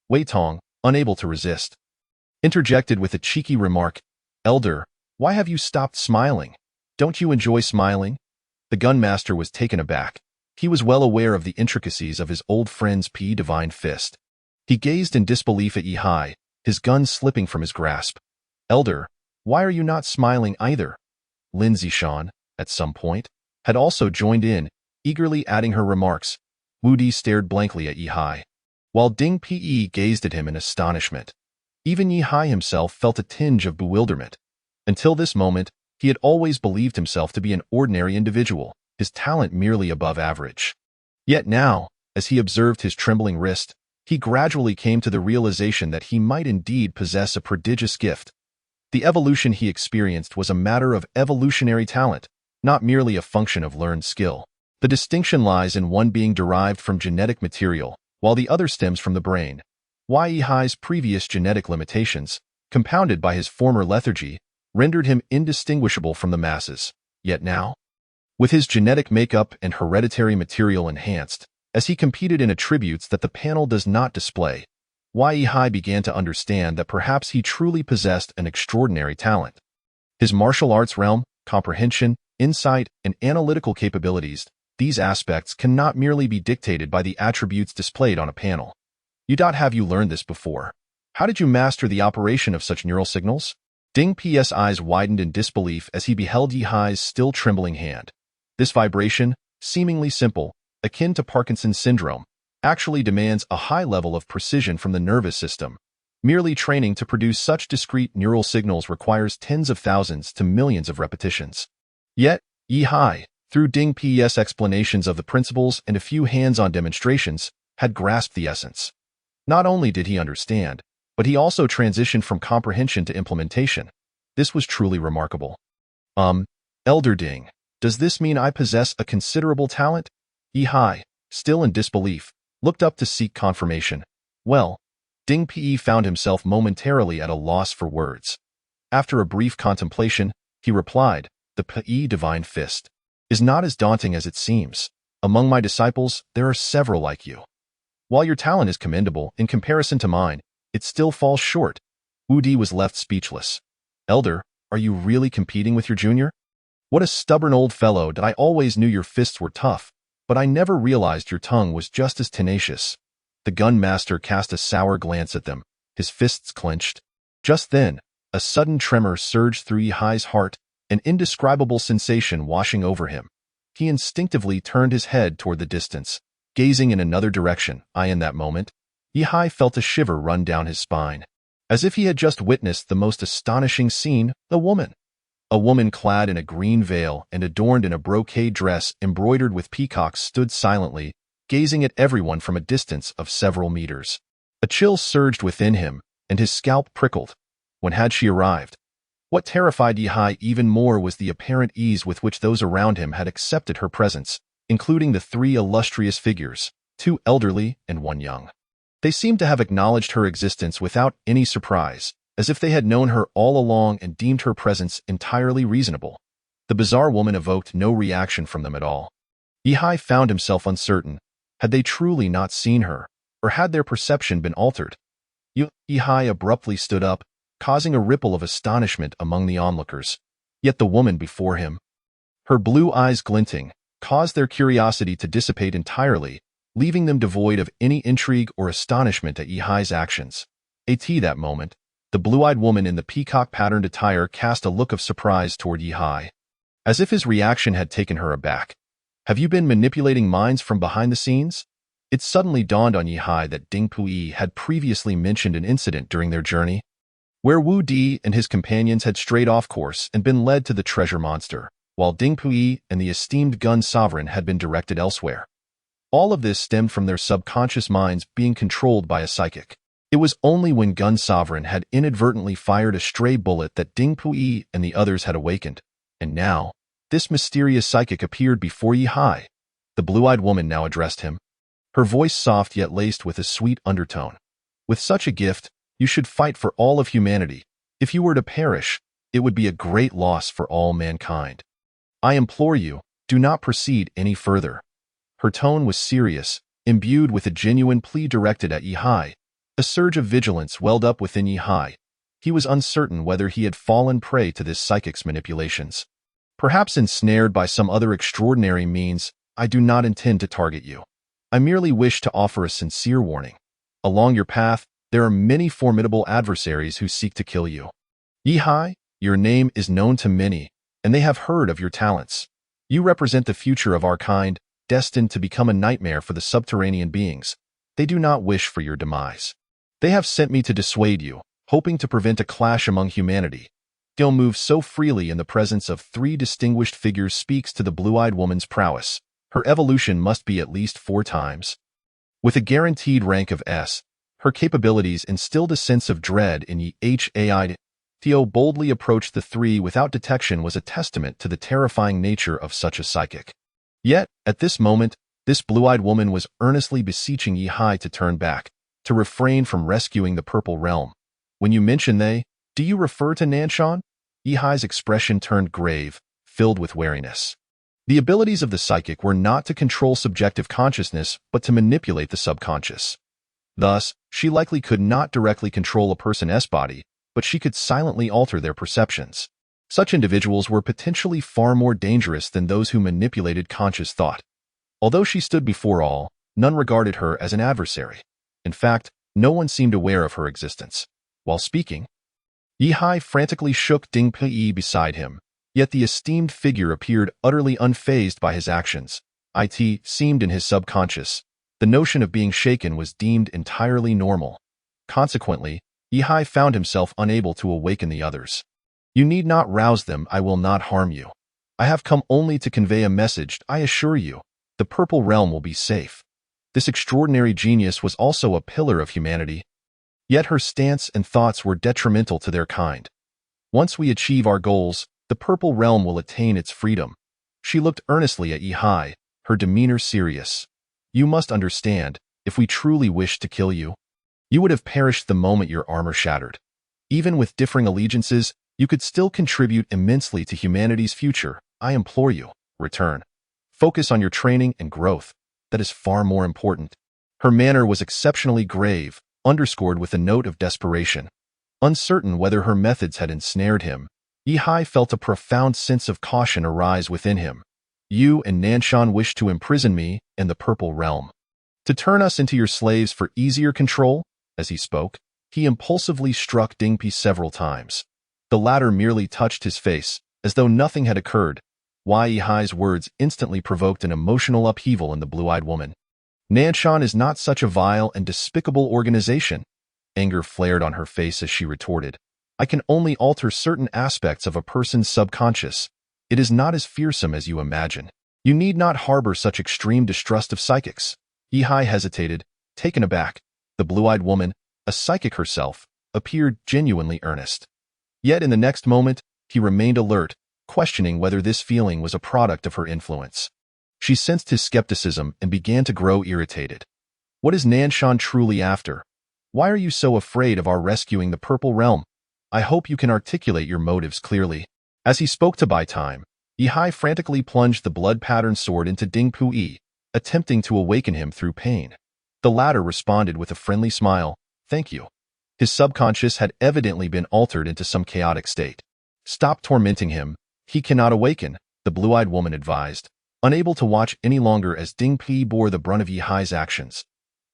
Wei Tong, unable to resist, interjected with a cheeky remark, Elder, why have you stopped smiling? Don't you enjoy smiling? The Gun Master was taken aback. He was well aware of the intricacies of his old friend's Pe Divine Fist. He gazed in disbelief at Yihai, his gun slipping from his grasp. Elder, why are you not smiling either? Lin Zishan, at some point, had also joined in, eagerly adding her remarks. Wu Di stared blankly at Yihai, while Ding Pe gazed at him in astonishment. Even Yihai himself felt a tinge of bewilderment. Until this moment, he had always believed himself to be an ordinary individual, his talent merely above average. Yet now, as he observed his trembling wrist, he gradually came to the realization that he might indeed possess a prodigious gift. The evolution he experienced was a matter of evolutionary talent, not merely a function of learned skill. The distinction lies in one being derived from genetic material, while the other stems from the brain. Yihai's previous genetic limitations, compounded by his former lethargy, rendered him indistinguishable from the masses. Yet now, with his genetic makeup and hereditary material enhanced, as he competed in attributes that the panel does not display, Yihai began to understand that perhaps he truly possessed an extraordinary talent. His martial arts realm, comprehension, insight, and analytical capabilities, these aspects cannot merely be dictated by the attributes displayed on a panel. Have you learned this before? How did you master the operation of such neural signals? Ding Pe's eyes widened in disbelief as he beheld Yihai's still trembling hand. This vibration, seemingly simple, akin to Parkinson's syndrome, actually demands a high level of precision from the nervous system. Merely training to produce such discrete neural signals requires tens of thousands to millions of repetitions. Yet, Yihai, through Ding Pe's explanations of the principles and a few hands-on demonstrations, had grasped the essence. Not only did he understand, but he also transitioned from comprehension to implementation. This was truly remarkable. Um, Elder Ding, does this mean I possess a considerable talent? Yihai, still in disbelief, looked up to seek confirmation. Well, Ding Pe found himself momentarily at a loss for words. After a brief contemplation, he replied, the Pe Divine Fist is not as daunting as it seems. Among my disciples, there are several like you. While your talent is commendable in comparison to mine, it still falls short. Wu Di was left speechless. Elder, are you really competing with your junior? What a stubborn old fellow. I always knew your fists were tough, but I never realized your tongue was just as tenacious. The gun master cast a sour glance at them, his fists clenched. Just then, a sudden tremor surged through Yihai's heart, an indescribable sensation washing over him. He instinctively turned his head toward the distance, gazing in another direction. In that moment, Yihai felt a shiver run down his spine. As if he had just witnessed the most astonishing scene, a woman clad in a green veil and adorned in a brocade dress embroidered with peacocks stood silently, gazing at everyone from a distance of several meters. A chill surged within him, and his scalp prickled. When had she arrived? What terrified Yihai even more was the apparent ease with which those around him had accepted her presence, including the three illustrious figures, two elderly and one young. They seemed to have acknowledged her existence without any surprise, as if they had known her all along and deemed her presence entirely reasonable. The bizarre woman evoked no reaction from them at all. Yihai found himself uncertain. Had they truly not seen her, or had their perception been altered? Yihai abruptly stood up, causing a ripple of astonishment among the onlookers. Yet the woman before him, her blue eyes glinting, caused their curiosity to dissipate entirely, leaving them devoid of any intrigue or astonishment at Yihai's actions. At that moment, the blue-eyed woman in the peacock-patterned attire cast a look of surprise toward Yihai, as if his reaction had taken her aback. Have you been manipulating minds from behind the scenes? It suddenly dawned on Yihai that Ding Pui had previously mentioned an incident during their journey, where Wu Di and his companions had strayed off course and been led to the treasure monster, while Ding Pui and the esteemed gun sovereign had been directed elsewhere. All of this stemmed from their subconscious minds being controlled by a psychic. It was only when Gun Sovereign had inadvertently fired a stray bullet that Ding Pui and the others had awakened. And now, this mysterious psychic appeared before Yihai. The blue-eyed woman now addressed him, her voice soft yet laced with a sweet undertone. With such a gift, you should fight for all of humanity. If you were to perish, it would be a great loss for all mankind. I implore you, do not proceed any further. Her tone was serious, imbued with a genuine plea directed at Yihai. A surge of vigilance welled up within Yihai. He was uncertain whether he had fallen prey to this psychic's manipulations. Perhaps ensnared by some other extraordinary means, I do not intend to target you. I merely wish to offer a sincere warning. Along your path, there are many formidable adversaries who seek to kill you. Yihai, your name is known to many, and they have heard of your talents. You represent the future of our kind, destined to become a nightmare for the subterranean beings. They do not wish for your demise. They have sent me to dissuade you, hoping to prevent a clash among humanity. Gil moves so freely in the presence of three distinguished figures speaks to the blue-eyed woman's prowess. Her evolution must be at least 4 times. With a guaranteed rank of S, her capabilities instilled a sense of dread in Yihai. Theo boldly approached the three without detection was a testament to the terrifying nature of such a psychic. Yet, at this moment, this blue-eyed woman was earnestly beseeching Yihai to turn back, to refrain from rescuing the Purple Realm. When you mention they, do you refer to Nanshan? Yihai's expression turned grave, filled with wariness. The abilities of the psychic were not to control subjective consciousness, but to manipulate the subconscious. Thus, she likely could not directly control a person's body, but she could silently alter their perceptions. Such individuals were potentially far more dangerous than those who manipulated conscious thought. Although she stood before all, none regarded her as an adversary. In fact, no one seemed aware of her existence. While speaking, Yihai frantically shook Ding Pei beside him, yet the esteemed figure appeared utterly unfazed by his actions. It seemed in his subconscious. The notion of being shaken was deemed entirely normal. Consequently, Yihai found himself unable to awaken the others. You need not rouse them, I will not harm you. I have come only to convey a message, I assure you. The Purple Realm will be safe. This extraordinary genius was also a pillar of humanity. Yet her stance and thoughts were detrimental to their kind. Once we achieve our goals, the Purple Realm will attain its freedom. She looked earnestly at Yihai, her demeanor serious. You must understand, if we truly wished to kill you, you would have perished the moment your armor shattered. Even with differing allegiances, you could still contribute immensely to humanity's future. I implore you, return. Focus on your training and growth. That is far more important. Her manner was exceptionally grave, underscored with a note of desperation. Uncertain whether her methods had ensnared him, Yihai felt a profound sense of caution arise within him. You and Nanshan wish to imprison me in the Purple Realm. To turn us into your slaves for easier control? As he spoke, he impulsively struck Dingpi several times. The latter merely touched his face, as though nothing had occurred. Yihai's words instantly provoked an emotional upheaval in the blue-eyed woman. Nanshan is not such a vile and despicable organization. Anger flared on her face as she retorted. I can only alter certain aspects of a person's subconscious. It is not as fearsome as you imagine. You need not harbor such extreme distrust of psychics. Yihai hesitated, taken aback. The blue-eyed woman, a psychic herself, appeared genuinely earnest. Yet in the next moment, he remained alert, questioning whether this feeling was a product of her influence. She sensed his skepticism and began to grow irritated. What is Nanshan truly after? Why are you so afraid of our rescuing the Purple Realm? I hope you can articulate your motives clearly. As he spoke to buy time, Yihai frantically plunged the blood-patterned sword into Ding Pui, attempting to awaken him through pain. The latter responded with a friendly smile, thank you. His subconscious had evidently been altered into some chaotic state. Stop tormenting him. He cannot awaken, the blue-eyed woman advised, unable to watch any longer as Ding Pui bore the brunt of Yihai's actions.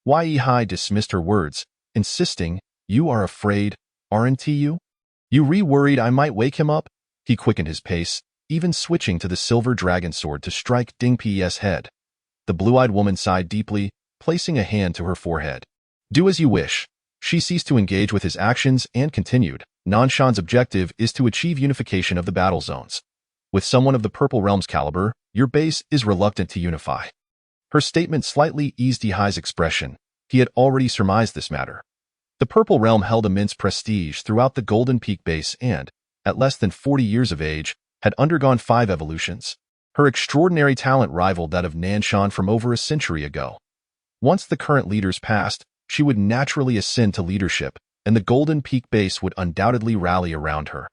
Yihai dismissed her words, insisting, you are afraid, aren't you? You worried I might wake him up? He quickened his pace, even switching to the silver dragon sword to strike Ding Pui's head. The blue-eyed woman sighed deeply, placing a hand to her forehead. Do as you wish. She ceased to engage with his actions and continued. Nanshan's objective is to achieve unification of the battle zones. With someone of the Purple Realm's caliber, your base is reluctant to unify. Her statement slightly eased Yihai's expression. He had already surmised this matter. The Purple Realm held immense prestige throughout the Golden Peak base and, at less than 40 years of age, had undergone 5 evolutions. Her extraordinary talent rivaled that of Nanshan from over a century ago. Once the current leaders passed, she would naturally ascend to leadership, and the Golden Peak base would undoubtedly rally around her.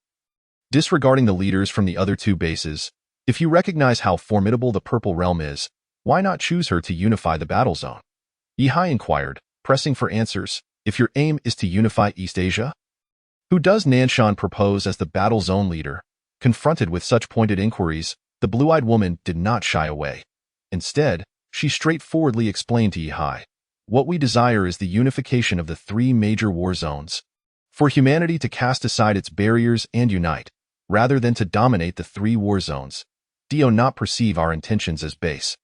Disregarding the leaders from the other 2 bases, if you recognize how formidable the Purple Realm is, why not choose her to unify the battle zone? Yihai inquired, pressing for answers. If your aim is to unify East Asia? Who does Nanshan propose as the battle zone leader? Confronted with such pointed inquiries, the blue-eyed woman did not shy away. Instead, she straightforwardly explained to Yihai, what we desire is the unification of the 3 major war zones. For humanity to cast aside its barriers and unite, rather than to dominate the 3 war zones. Do not perceive our intentions as base.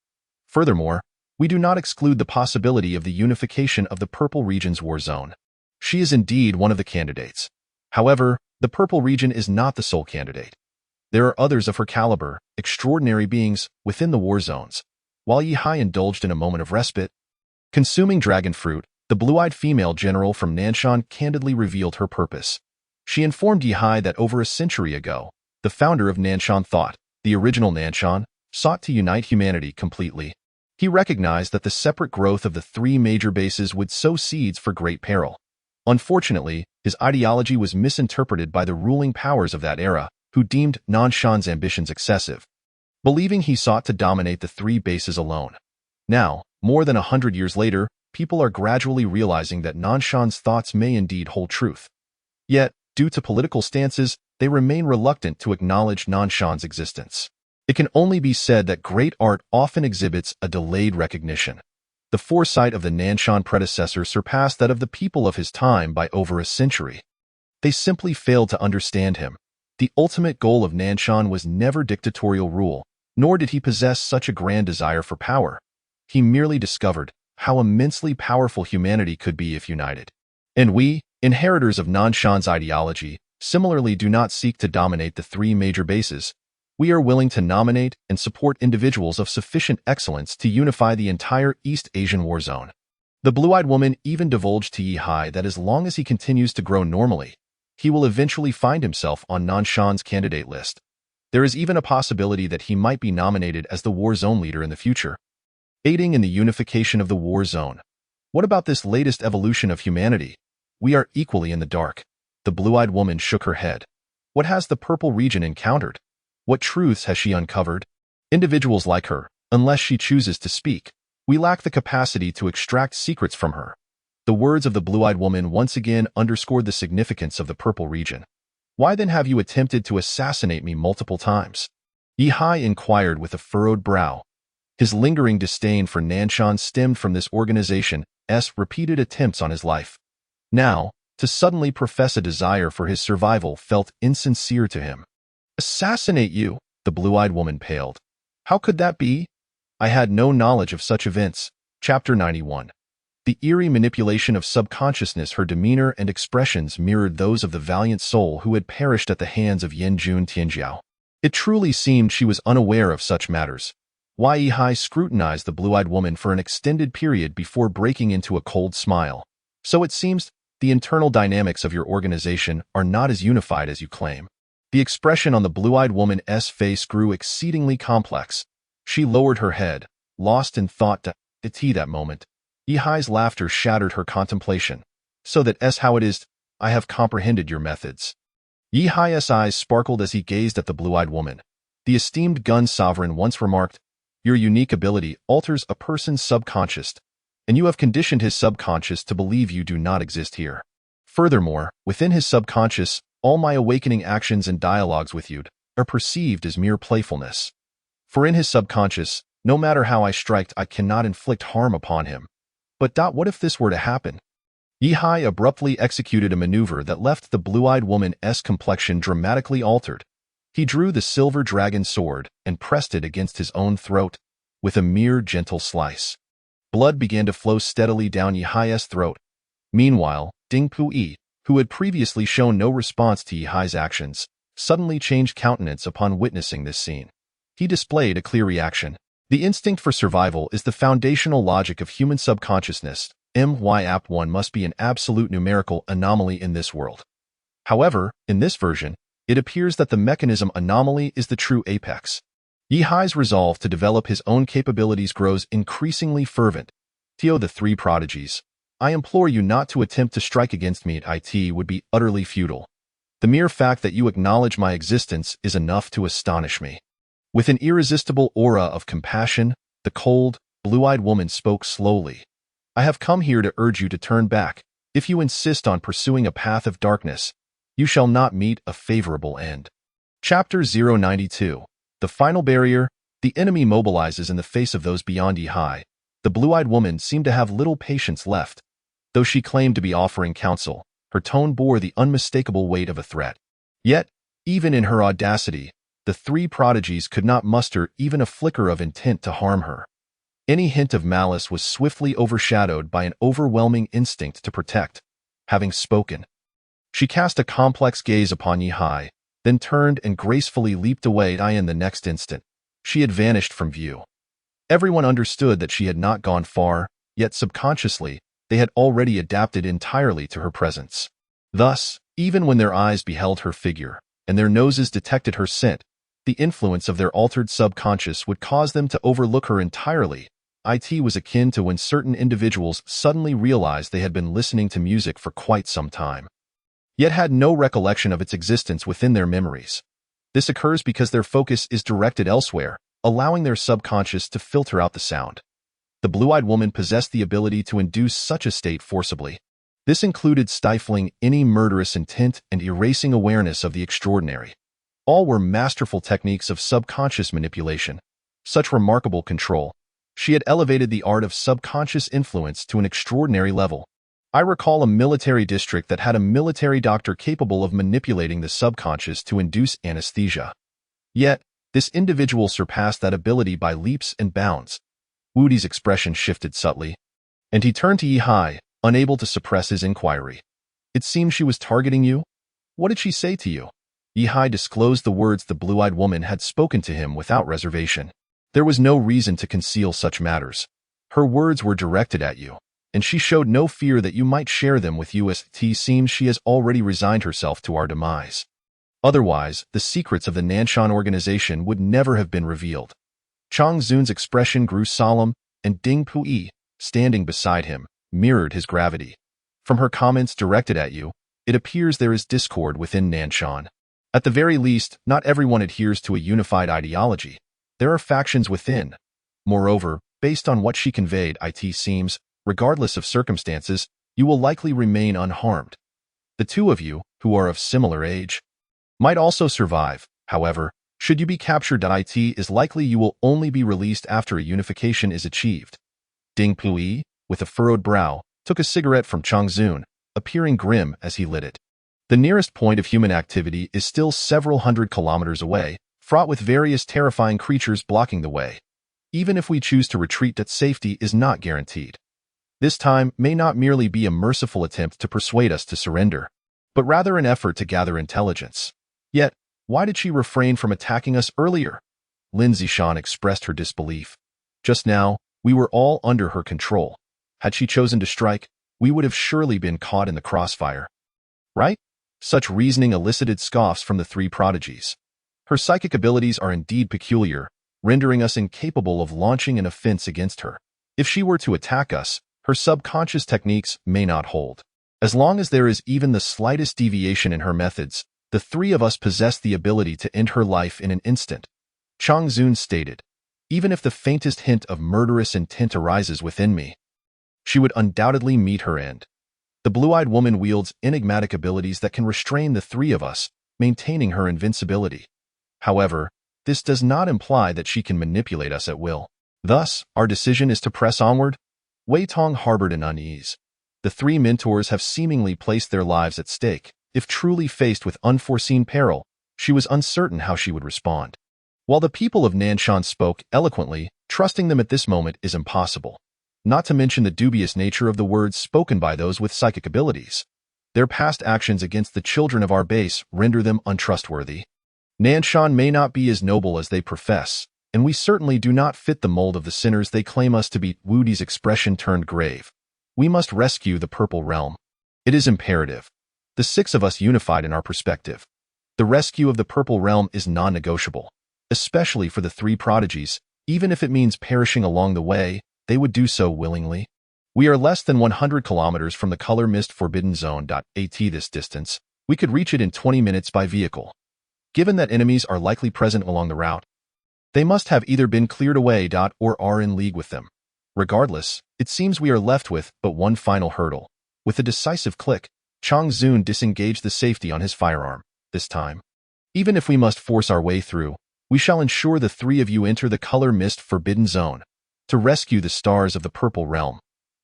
Furthermore, we do not exclude the possibility of the unification of the Purple Region's war zone. She is indeed one of the candidates. However, the Purple Region is not the sole candidate. There are others of her caliber, extraordinary beings, within the war zones. While Yihai indulged in a moment of respite, consuming dragon fruit, the blue-eyed female general from Nanshan candidly revealed her purpose. She informed Yihai that over a century ago, the founder of Nanshan Thought, the original Nanshan, sought to unite humanity completely. He recognized that the separate growth of the 3 major bases would sow seeds for great peril. Unfortunately, his ideology was misinterpreted by the ruling powers of that era, who deemed Nanshan's ambitions excessive, believing he sought to dominate the 3 bases alone. Now, more than 100 years later, people are gradually realizing that Nanshan's thoughts may indeed hold truth. Yet, due to political stances, they remain reluctant to acknowledge Nanshan's existence. It can only be said that great art often exhibits a delayed recognition. The foresight of the Nanshan predecessor surpassed that of the people of his time by over a century. They simply failed to understand him. The ultimate goal of Nanshan was never dictatorial rule, nor did he possess such a grand desire for power. He merely discovered how immensely powerful humanity could be if united. And we, inheritors of Nanshan's ideology, similarly do not seek to dominate the 3 major bases. We are willing to nominate and support individuals of sufficient excellence to unify the entire East Asian war zone. The blue-eyed woman even divulged to Yihai that as long as he continues to grow normally, he will eventually find himself on Nanshan's candidate list. There is even a possibility that he might be nominated as the war zone leader in the future, aiding in the unification of the war zone. What about this latest evolution of humanity? We are equally in the dark. The blue-eyed woman shook her head. What has the purple region encountered? What truths has she uncovered? Individuals like her, unless she chooses to speak, we lack the capacity to extract secrets from her. The words of the blue-eyed woman once again underscored the significance of the purple region. Why then have you attempted to assassinate me multiple times? Yi Hai inquired with a furrowed brow. His lingering disdain for Nanshan stemmed from this organization's repeated attempts on his life. Now, to suddenly profess a desire for his survival felt insincere to him. Assassinate you? The blue-eyed woman paled. How could that be? I had no knowledge of such events. Chapter 91. The eerie manipulation of subconsciousness. Her demeanor and expressions mirrored those of the valiant soul who had perished at the hands of Yanjun Tianjiao. It truly seemed she was unaware of such matters. Yi Hai scrutinized the blue-eyed woman for an extended period before breaking into a cold smile. So it seems the internal dynamics of your organization are not as unified as you claim. The expression on the blue-eyed woman's face grew exceedingly complex. She lowered her head, lost in thought to that moment. Yi Hai's laughter shattered her contemplation. So that's how it is. I have comprehended your methods. Yi Hai's eyes sparkled as he gazed at the blue-eyed woman. The esteemed gun sovereign once remarked, your unique ability alters a person's subconscious, and you have conditioned his subconscious to believe you do not exist here. Furthermore, within his subconscious, all my awakening actions and dialogues with you are perceived as mere playfulness. For in his subconscious, no matter how I strike, I cannot inflict harm upon him. But what if this were to happen? Yi Hai abruptly executed a maneuver that left the blue-eyed woman's complexion dramatically altered. He drew the silver dragon sword and pressed it against his own throat, with a mere gentle slice. Blood began to flow steadily down Yi Hai's throat. Meanwhile, Ding Puyi, who had previously shown no response to Yi Hai's actions, suddenly changed countenance upon witnessing this scene. He displayed a clear reaction. The instinct for survival is the foundational logic of human subconsciousness. One must be an absolute numerical anomaly in this world. However, in this version, it appears that the mechanism anomaly is the true apex. Yi Hai's resolve to develop his own capabilities grows increasingly fervent. The three prodigies. I implore you not to attempt to strike against me. It would be utterly futile. The mere fact that you acknowledge my existence is enough to astonish me. With an irresistible aura of compassion, the cold, blue-eyed woman spoke slowly. I have come here to urge you to turn back. If you insist on pursuing a path of darkness, you shall not meet a favorable end. Chapter 092. The final barrier. The enemy mobilizes in the face of those beyond Yi Hai. The blue-eyed woman seemed to have little patience left. Though she claimed to be offering counsel, her tone bore the unmistakable weight of a threat. Yet, even in her audacity, the three prodigies could not muster even a flicker of intent to harm her. Any hint of malice was swiftly overshadowed by an overwhelming instinct to protect. Having spoken, she cast a complex gaze upon Yi Hai, then turned and gracefully leaped away. In the next instant, she had vanished from view. Everyone understood that she had not gone far, yet subconsciously, they had already adapted entirely to her presence. Thus, even when their eyes beheld her figure, and their noses detected her scent, the influence of their altered subconscious would cause them to overlook her entirely. It was akin to when certain individuals suddenly realized they had been listening to music for quite some time, yet had no recollection of its existence within their memories. This occurs because their focus is directed elsewhere, allowing their subconscious to filter out the sound. The blue-eyed woman possessed the ability to induce such a state forcibly. This included stifling any murderous intent and erasing awareness of the extraordinary. All were masterful techniques of subconscious manipulation. Such remarkable control. She had elevated the art of subconscious influence to an extraordinary level. I recall a military district that had a military doctor capable of manipulating the subconscious to induce anesthesia. Yet, this individual surpassed that ability by leaps and bounds. Wudi's expression shifted subtly, and he turned to Yi Hai, unable to suppress his inquiry. It seems she was targeting you? What did she say to you? Yi Hai disclosed the words the blue-eyed woman had spoken to him without reservation. There was no reason to conceal such matters. Her words were directed at you, and she showed no fear that you might share them with us. It seems she has already resigned herself to our demise. Otherwise, the secrets of the Nanshan organization would never have been revealed. Chang Zun's expression grew solemn, and Ding Pui, standing beside him, mirrored his gravity. From her comments directed at you, it appears there is discord within Nanshan. At the very least, not everyone adheres to a unified ideology. There are factions within. Moreover, based on what she conveyed, it seems, regardless of circumstances, you will likely remain unharmed. The two of you, who are of similar age, might also survive. However, should you be captured, it is likely you will only be released after a unification is achieved. Ding Pui, with a furrowed brow, took a cigarette from Chang Zun, appearing grim as he lit it. The nearest point of human activity is still several hundred kilometers away, fraught with various terrifying creatures blocking the way. Even if we choose to retreat, that safety is not guaranteed. This time may not merely be a merciful attempt to persuade us to surrender, but rather an effort to gather intelligence. Yet, why did she refrain from attacking us earlier? Lin Zishan expressed her disbelief. Just now, we were all under her control. Had she chosen to strike, we would have surely been caught in the crossfire. Right? Such reasoning elicited scoffs from the three prodigies. Her psychic abilities are indeed peculiar, rendering us incapable of launching an offense against her. If she were to attack us, her subconscious techniques may not hold. As long as there is even the slightest deviation in her methods, the three of us possess the ability to end her life in an instant. Chang Zun stated, even if the faintest hint of murderous intent arises within me, she would undoubtedly meet her end. The blue-eyed woman wields enigmatic abilities that can restrain the three of us, maintaining her invincibility. However, this does not imply that she can manipulate us at will. Thus, our decision is to press onward. Wei Tong harbored an unease. The three mentors have seemingly placed their lives at stake. If truly faced with unforeseen peril, she was uncertain how she would respond. While the people of Nanshan spoke eloquently, trusting them at this moment is impossible. Not to mention the dubious nature of the words spoken by those with psychic abilities. Their past actions against the children of our base render them untrustworthy. Nanshan may not be as noble as they profess, and we certainly do not fit the mold of the sinners they claim us to be. Wu Di's expression turned grave. We must rescue the Purple Realm. It is imperative. The six of us unified in our perspective. The rescue of the Purple Realm is non-negotiable. Especially for the three prodigies, even if it means perishing along the way, they would do so willingly. We are less than 100 kilometers from the Color Mist Forbidden Zone. At this distance, we could reach it in 20 minutes by vehicle. Given that enemies are likely present along the route, they must have either been cleared away or are in league with them. Regardless, it seems we are left with but one final hurdle. With a decisive click, Chang Zun disengaged the safety on his firearm. This time, even if we must force our way through, we shall ensure the three of you enter the Color Mist Forbidden Zone to rescue the stars of the Purple Realm.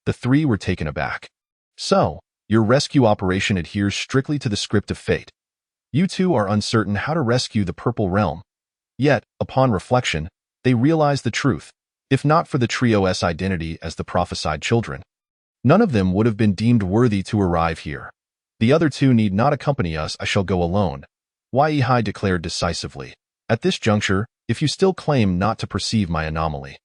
The three were taken aback. So, your rescue operation adheres strictly to the script of fate. You two are uncertain how to rescue the Purple Realm. Yet, upon reflection, they realize the truth. If not for the trio's identity as the prophesied children, none of them would have been deemed worthy to arrive here. The other two need not accompany us. I shall go alone, Wei Hai declared decisively. At this juncture, if you still claim not to perceive my anomaly,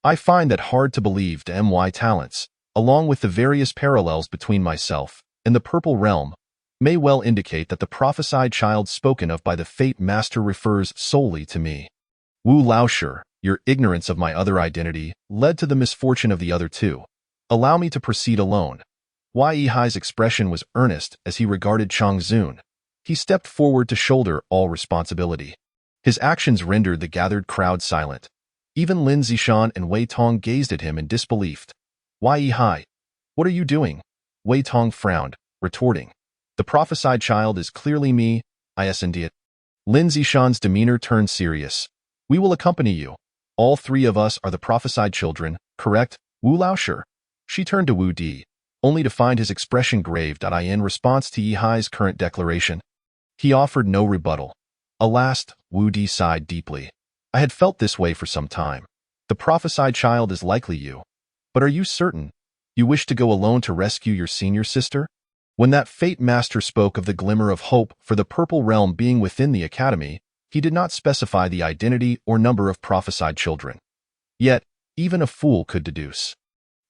I find that hard to believe. My talents, along with the various parallels between myself and the Purple Realm, may well indicate that the prophesied child spoken of by the Fate Master refers solely to me. Wu Laoshi, your ignorance of my other identity led to the misfortune of the other two. Allow me to proceed alone. Wei Hai's expression was earnest as he regarded Chang Zun. He stepped forward to shoulder all responsibility. His actions rendered the gathered crowd silent. Even Lin Zishan and Wei Tong gazed at him in disbelief. Wei Hai, what are you doing? Wei Tong frowned, retorting. The prophesied child is clearly me, it. Lin Zishan's demeanor turned serious. We will accompany you. All three of us are the prophesied children, correct, Wu Laoshi? She turned to Wu Di, only to find his expression grave. In response to Yi Hai's current declaration, he offered no rebuttal. Alas, Wu Di sighed deeply. I had felt this way for some time. The prophesied child is likely you. But are you certain? You wish to go alone to rescue your senior sister? When that Fate Master spoke of the glimmer of hope for the Purple Realm being within the Academy, he did not specify the identity or number of prophesied children. Yet, even a fool could deduce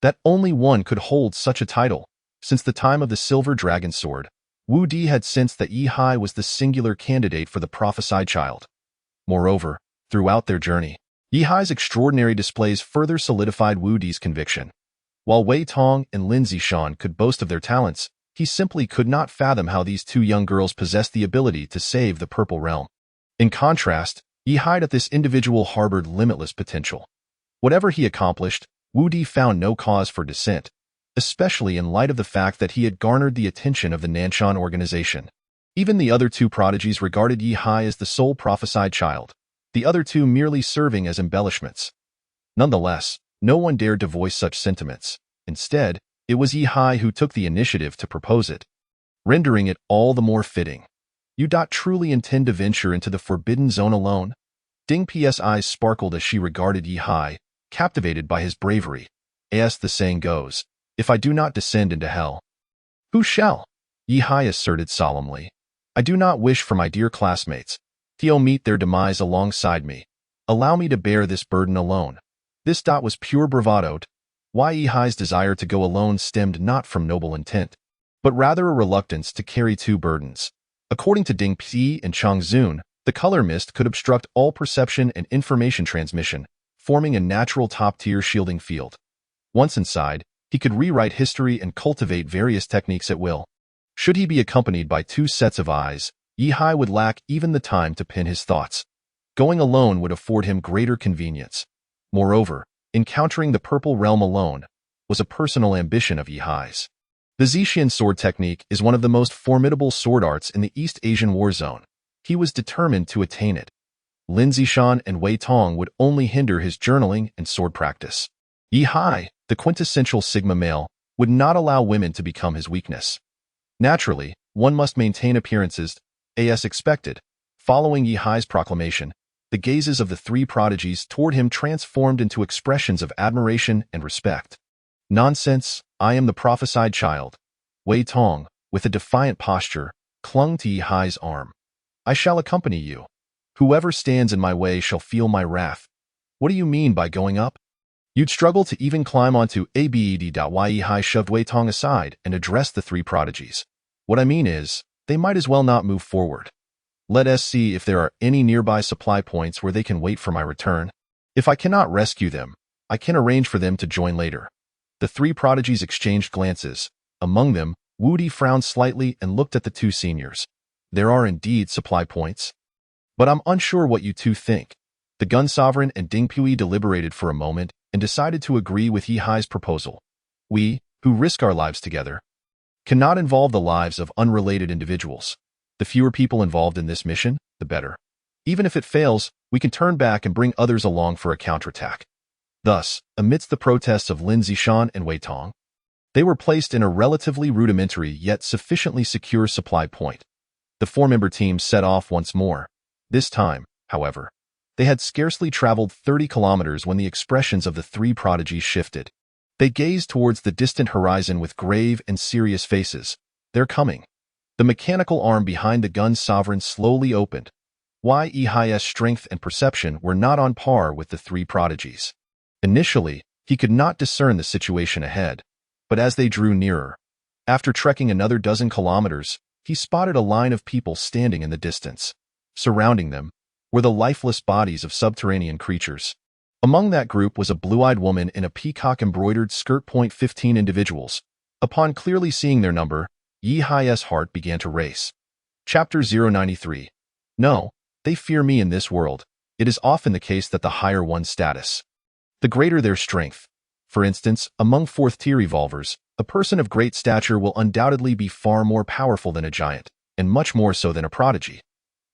that only one could hold such a title. Since the time of the Silver Dragon Sword, Wu Di had sensed that Yi Hai was the singular candidate for the prophesied child. Moreover, throughout their journey, Yi Hai's extraordinary displays further solidified Wu Di's conviction. While Wei Tong and Lin Zishan could boast of their talents, he simply could not fathom how these two young girls possessed the ability to save the Purple Realm. In contrast, Yi Hai at this individual harbored limitless potential. Whatever he accomplished, Wu Di found no cause for dissent, especially in light of the fact that he had garnered the attention of the Nanshan organization. Even the other two prodigies regarded Yi Hai as the sole prophesied child, the other two merely serving as embellishments. Nonetheless, no one dared to voice such sentiments. Instead, it was Yi Hai who took the initiative to propose it, rendering it all the more fitting. You truly intend to venture into the Forbidden Zone alone? Ding P's eyes sparkled as she regarded Yi Hai, captivated by his bravery. As the saying goes, if I do not descend into hell, who shall? Yi Hai asserted solemnly. I do not wish for my dear classmates to meet their demise alongside me. Allow me to bear this burden alone. This was pure bravado. Why Yi Hai's desire to go alone stemmed not from noble intent, but rather a reluctance to carry two burdens. According to Ding Pi and Chang Zun, the color mist could obstruct all perception and information transmission, forming a natural top-tier shielding field. Once inside, he could rewrite history and cultivate various techniques at will. Should he be accompanied by two sets of eyes, Yi Hai would lack even the time to pen his thoughts. Going alone would afford him greater convenience. Moreover, encountering the Purple Realm alone was a personal ambition of Yi Hai's. The Zixian sword technique is one of the most formidable sword arts in the East Asian war zone. He was determined to attain it. Lin Zishan and Wei Tong would only hinder his journaling and sword practice. Yi Hai, the quintessential Sigma male, would not allow women to become his weakness. Naturally, one must maintain appearances, as expected. Following Yi Hai's proclamation, the gazes of the three prodigies toward him transformed into expressions of admiration and respect. Nonsense, I am the prophesied child. Wei Tong, with a defiant posture, clung to Yi Hai's arm. I shall accompany you. Whoever stands in my way shall feel my wrath. What do you mean by going up? You'd struggle to even climb onto ABED. Yi Hai shoved Wei Tong aside and addressed the three prodigies. What I mean is, they might as well not move forward. Let us see if there are any nearby supply points where they can wait for my return. If I cannot rescue them, I can arrange for them to join later. The three prodigies exchanged glances. Among them, Wu Di frowned slightly and looked at the two seniors. There are indeed supply points. But I'm unsure what you two think. The Gun Sovereign and Ding Pui deliberated for a moment and decided to agree with Yi Hai's proposal. We, who risk our lives together, cannot involve the lives of unrelated individuals. The fewer people involved in this mission, the better. Even if it fails, we can turn back and bring others along for a counterattack. Thus, amidst the protests of Lin Zishan and Wei Tong, they were placed in a relatively rudimentary yet sufficiently secure supply point. The four-member team set off once more. This time, however, they had scarcely traveled 30 kilometers when the expressions of the three prodigies shifted. They gazed towards the distant horizon with grave and serious faces. They're coming. The mechanical arm behind the Gun Sovereign slowly opened. Yi Hai's strength and perception were not on par with the three prodigies. Initially, he could not discern the situation ahead, but as they drew nearer, after trekking another dozen kilometers, he spotted a line of people standing in the distance. Surrounding them were the lifeless bodies of subterranean creatures. Among that group was a blue-eyed woman in a peacock-embroidered skirt. 15 individuals. Upon clearly seeing their number, Yi Hai's heart began to race. Chapter 093. No, they fear me in this world. It is often the case that the higher one's status, the greater their strength. For instance, among fourth-tier evolvers, a person of great stature will undoubtedly be far more powerful than a giant, and much more so than a prodigy.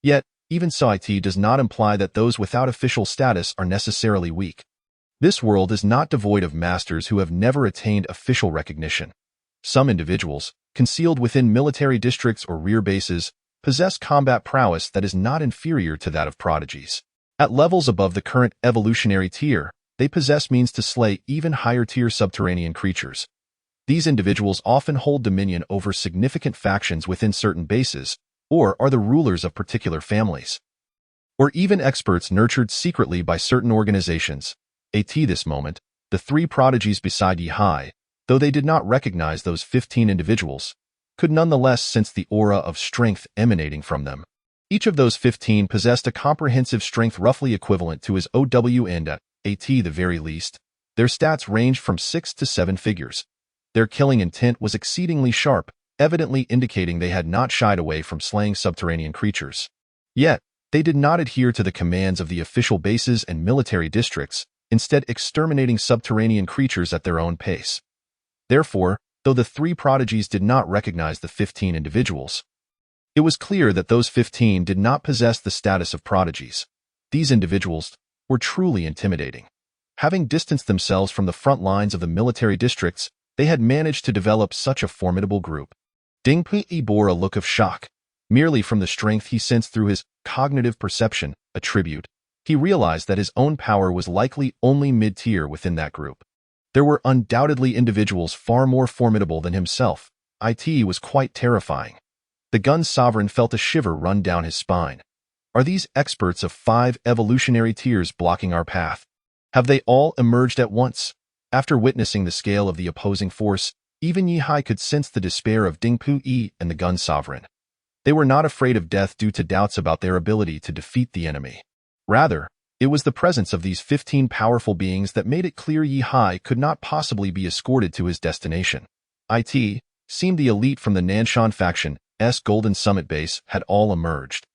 Yet, even so, it does not imply that those without official status are necessarily weak. This world is not devoid of masters who have never attained official recognition. Some individuals, concealed within military districts or rear bases, possess combat prowess that is not inferior to that of prodigies. At levels above the current evolutionary tier, they possess means to slay even higher-tier subterranean creatures. These individuals often hold dominion over significant factions within certain bases, or are the rulers of particular families, or even experts nurtured secretly by certain organizations. At this moment, the three prodigies beside Yi Hai, though they did not recognize those 15 individuals, could nonetheless sense the aura of strength emanating from them. Each of those 15 possessed a comprehensive strength roughly equivalent to his OW and AT the very least. Their stats ranged from 6 to 7 figures. Their killing intent was exceedingly sharp, evidently indicating they had not shied away from slaying subterranean creatures. Yet, they did not adhere to the commands of the official bases and military districts, instead exterminating subterranean creatures at their own pace. Therefore, though the 3 prodigies did not recognize the 15 individuals, it was clear that those 15 did not possess the status of prodigies. These individuals were truly intimidating. Having distanced themselves from the front lines of the military districts, they had managed to develop such a formidable group. Ding Pui bore a look of shock. Merely from the strength he sensed through his cognitive perception, attribute, he realized that his own power was likely only mid-tier within that group. There were undoubtedly individuals far more formidable than himself. It was quite terrifying. The Gun Sovereign felt a shiver run down his spine. Are these experts of 5 evolutionary tiers blocking our path? Have they all emerged at once? After witnessing the scale of the opposing force, even Yi Hai could sense the despair of Ding Pui and the Gun Sovereign. They were not afraid of death due to doubts about their ability to defeat the enemy. Rather, it was the presence of these 15 powerful beings that made it clear Yi Hai could not possibly be escorted to his destination. It seemed the elite from the Nanshan faction's Golden Summit base had all emerged.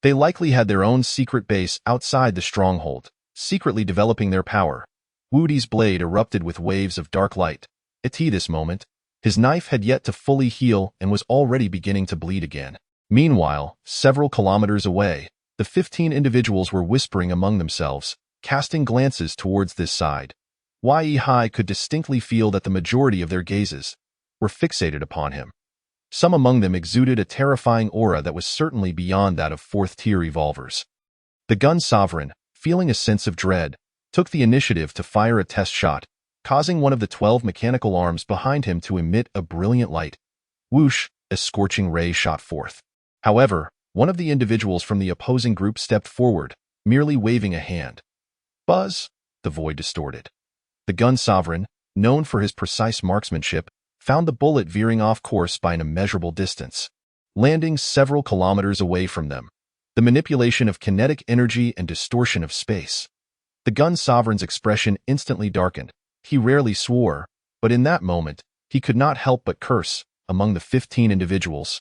They likely had their own secret base outside the stronghold, secretly developing their power. Wu Di's blade erupted with waves of dark light. At this moment, his knife had yet to fully heal and was already beginning to bleed again. Meanwhile, several kilometers away, the 15 individuals were whispering among themselves, casting glances towards this side. Yi Hai could distinctly feel that the majority of their gazes were fixated upon him. Some among them exuded a terrifying aura that was certainly beyond that of 4th-tier evolvers. The Gun Sovereign, feeling a sense of dread, took the initiative to fire a test shot, causing one of the 12 mechanical arms behind him to emit a brilliant light. Whoosh, a scorching ray shot forth. However, one of the individuals from the opposing group stepped forward, merely waving a hand. Buzz! The void distorted. The Gun Sovereign, known for his precise marksmanship, found the bullet veering off course by an immeasurable distance, landing several kilometers away from them. The manipulation of kinetic energy and distortion of space. The Gun Sovereign's expression instantly darkened. He rarely swore, but in that moment, he could not help but curse. Among the 15 individuals,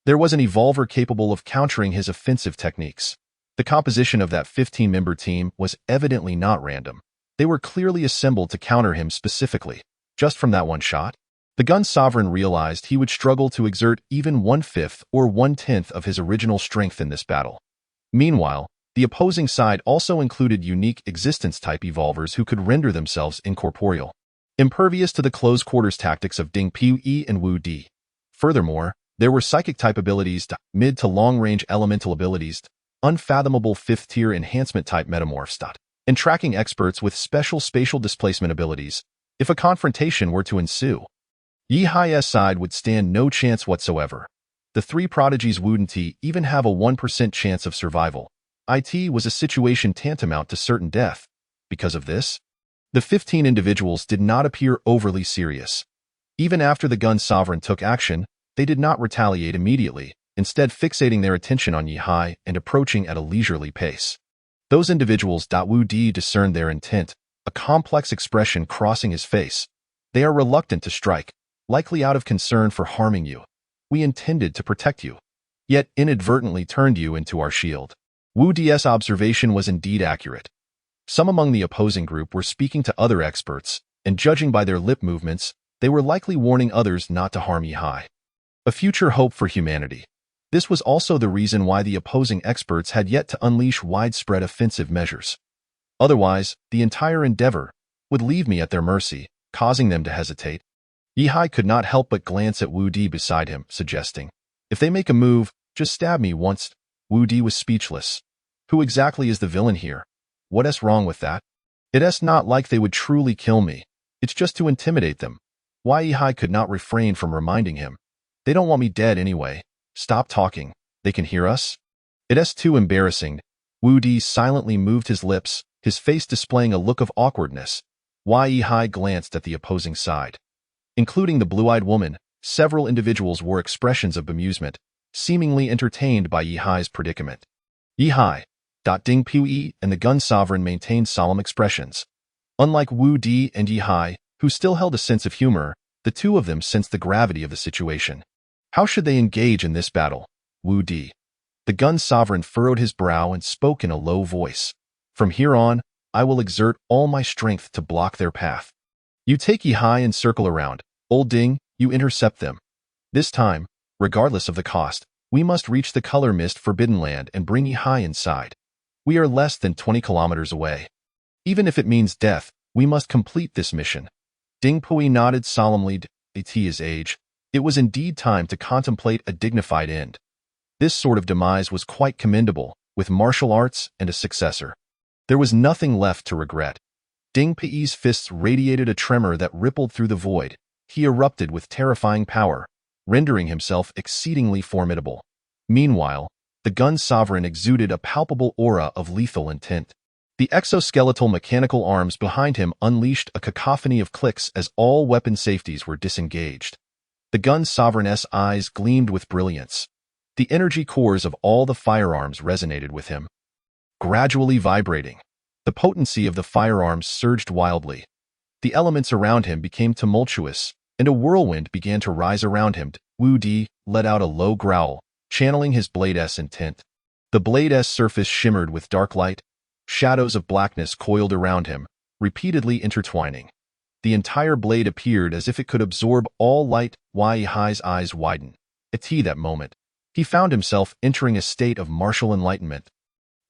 there was an evolver capable of countering his offensive techniques. The composition of that 15-member team was evidently not random. They were clearly assembled to counter him specifically. Just from that one shot, the Gun Sovereign realized he would struggle to exert even 1/5 or 1/10 of his original strength in this battle. Meanwhile, the opposing side also included unique existence-type evolvers who could render themselves incorporeal, impervious to the close-quarters tactics of Ding Pui and Wu Di. Furthermore, there were psychic-type abilities, mid- to long-range elemental abilities, unfathomable 5th-tier enhancement-type metamorphs, and tracking experts with special spatial displacement abilities. If a confrontation were to ensue, Yi Hai's side would stand no chance whatsoever. The 3 prodigies wouldn't even have a 1% chance of survival. It was a situation tantamount to certain death. Because of this, the 15 individuals did not appear overly serious. Even after the Gun Sovereign took action, they did not retaliate immediately, instead fixating their attention on Yi Hai and approaching at a leisurely pace. Those individuals Wu Di discerned their intent, a complex expression crossing his face. They are reluctant to strike, likely out of concern for harming you. We intended to protect you, yet inadvertently turned you into our shield. Wu Di's observation was indeed accurate. Some among the opposing group were speaking to other experts, and judging by their lip movements, they were likely warning others not to harm Yi Hai. A future hope for humanity. This was also the reason why the opposing experts had yet to unleash widespread offensive measures. Otherwise, the entire endeavor would leave me at their mercy, causing them to hesitate. Yi Hai could not help but glance at Wu Di beside him, suggesting, "If they make a move, just stab me once." Wu Di was speechless. Who exactly is the villain here? What's wrong with that? It's not like they would truly kill me. It's just to intimidate them. Yi Hai could not refrain from reminding him. They don't want me dead anyway. Stop talking. They can hear us? It's too embarrassing. Wu Di silently moved his lips, his face displaying a look of awkwardness. Yi Hai glanced at the opposing side. Including the blue-eyed woman, Several individuals wore expressions of bemusement, seemingly entertained by Yi Hai's predicament. Yi Hai, Ding Pui, and the Gun Sovereign maintained solemn expressions. Unlike Wu Di and Yi Hai, who still held a sense of humor, the two of them sensed the gravity of the situation. How should they engage in this battle? Wu Di. The Gun Sovereign furrowed his brow and spoke in a low voice. From here on, I will exert all my strength to block their path. You take Yi Hai and circle around. Old Ding, you intercept them. This time, regardless of the cost, we must reach the color mist Forbidden Land and bring Yi Hai inside. We are less than 20 kilometers away. Even if it means death, we must complete this mission. Ding Pui nodded solemnly. At his age, it was indeed time to contemplate a dignified end. This sort of demise was quite commendable, with martial arts and a successor. There was nothing left to regret. Ding Pui's fists radiated a tremor that rippled through the void. He erupted with terrifying power, rendering himself exceedingly formidable. Meanwhile, the Gun Sovereign exuded a palpable aura of lethal intent. The exoskeletal mechanical arms behind him unleashed a cacophony of clicks as all weapon safeties were disengaged. The Gun Sovereign's eyes gleamed with brilliance. The energy cores of all the firearms resonated with him. Gradually vibrating, the potency of the firearms surged wildly. The elements around him became tumultuous, and a whirlwind began to rise around him. Wu Di let out a low growl, channeling his blade's intent. The blade's surface shimmered with dark light. Shadows of blackness coiled around him, repeatedly intertwining. The entire blade appeared as if it could absorb all light. Yi Hai's eyes widened. At that moment, he found himself entering a state of martial enlightenment.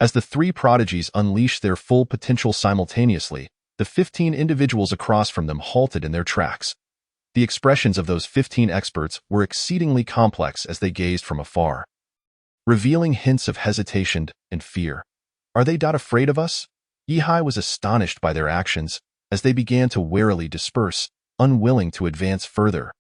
As the three prodigies unleashed their full potential simultaneously, the 15 individuals across from them halted in their tracks. The expressions of those 15 experts were exceedingly complex as they gazed from afar, revealing hints of hesitation and fear. Are they not afraid of us? Yi Hai was astonished by their actions as they began to warily disperse, unwilling to advance further.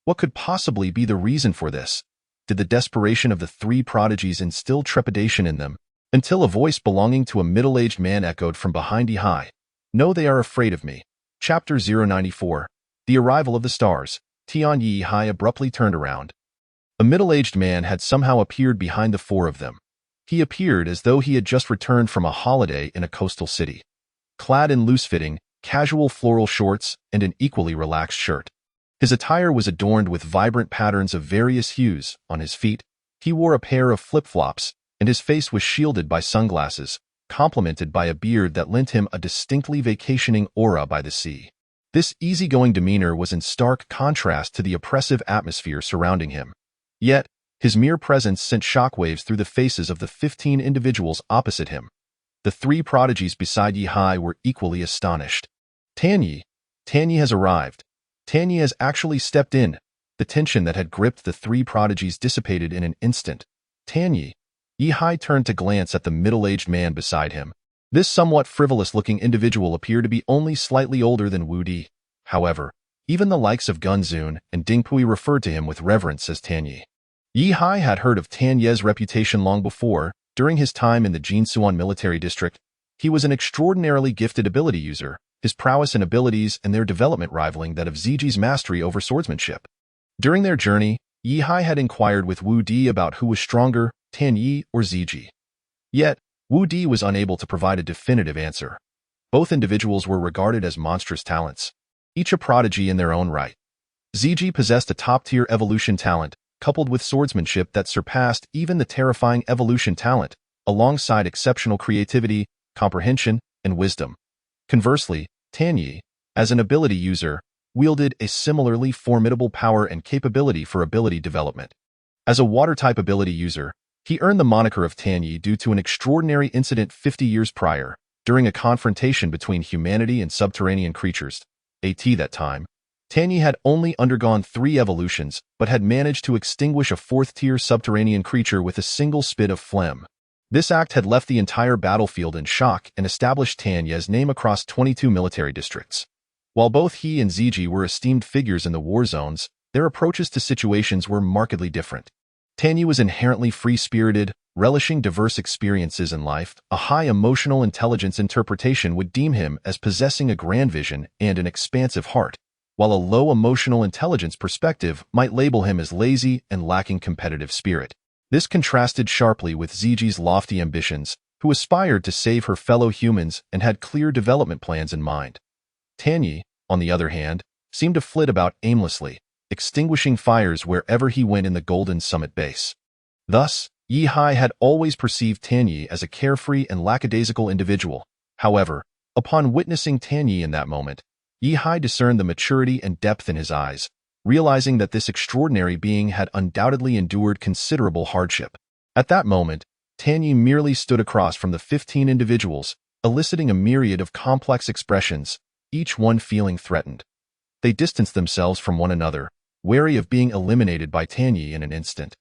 What could possibly be the reason for this? Did the desperation of the three prodigies instill trepidation in them? Until a voice belonging to a middle-aged man echoed from behind Yi Hai. No, they are afraid of me. Chapter 094. The Arrival of the Stars. Tian. Yi Hai abruptly turned around. A middle-aged man had somehow appeared behind the four of them. He appeared as though he had just returned from a holiday in a coastal city. Clad in loose-fitting, casual floral shorts and an equally relaxed shirt. His attire was adorned with vibrant patterns of various hues. On his feet, he wore a pair of flip-flops, and his face was shielded by sunglasses, complemented by a beard that lent him a distinctly vacationing aura by the sea. This easygoing demeanor was in stark contrast to the oppressive atmosphere surrounding him. Yet, his mere presence sent shockwaves through the faces of the 15 individuals opposite him. The three prodigies beside Yi Hai were equally astonished. Tianyi has arrived. Tianyi has actually stepped in. The tension that had gripped the three prodigies dissipated in an instant. Tianyi. Yi Hai turned to glance at the middle-aged man beside him. This somewhat frivolous-looking individual appeared to be only slightly older than Wu Di. However, even the likes of Gun Zun and Ding Pui referred to him with reverence as Tianyi. Yi Hai had heard of Tianyi's reputation long before. During his time in the Jinsuan military district, he was an extraordinarily gifted ability user, his prowess and abilities and their development rivaling that of Ziji's mastery over swordsmanship. During their journey, Yi Hai had inquired with Wu Di about who was stronger, Tianyi or Ziji. Yet, Wu Di was unable to provide a definitive answer. Both individuals were regarded as monstrous talents, each a prodigy in their own right. Ziji possessed a top-tier evolution talent, coupled with swordsmanship that surpassed even the terrifying evolution talent, alongside exceptional creativity, comprehension, and wisdom. Conversely, Tianyi, as an ability user, wielded a similarly formidable power and capability for ability development. As a water-type ability user, he earned the moniker of Tianyi due to an extraordinary incident 50 years prior, during a confrontation between humanity and subterranean creatures. At that time, Tianyi had only undergone 3 evolutions, but had managed to extinguish a 4th-tier subterranean creature with a single spit of phlegm. This act had left the entire battlefield in shock and established Tianyi's name across 22 military districts. While both he and Ziji were esteemed figures in the war zones, their approaches to situations were markedly different. Tianyi was inherently free-spirited, relishing diverse experiences in life. A high emotional intelligence interpretation would deem him as possessing a grand vision and an expansive heart, while a low emotional intelligence perspective might label him as lazy and lacking competitive spirit. This contrasted sharply with Ziji's lofty ambitions, who aspired to save her fellow humans and had clear development plans in mind. Tanyi, on the other hand, seemed to flit about aimlessly, extinguishing fires wherever he went in the Golden Summit base. Thus, Yihai had always perceived Tanyi as a carefree and lackadaisical individual. However, upon witnessing Tanyi in that moment, Yihai discerned the maturity and depth in his eyes, realizing that this extraordinary being had undoubtedly endured considerable hardship. At that moment, Tanyi merely stood across from the 15 individuals, eliciting a myriad of complex expressions, each one feeling threatened. They distanced themselves from one another, wary of being eliminated by Tanyi in an instant.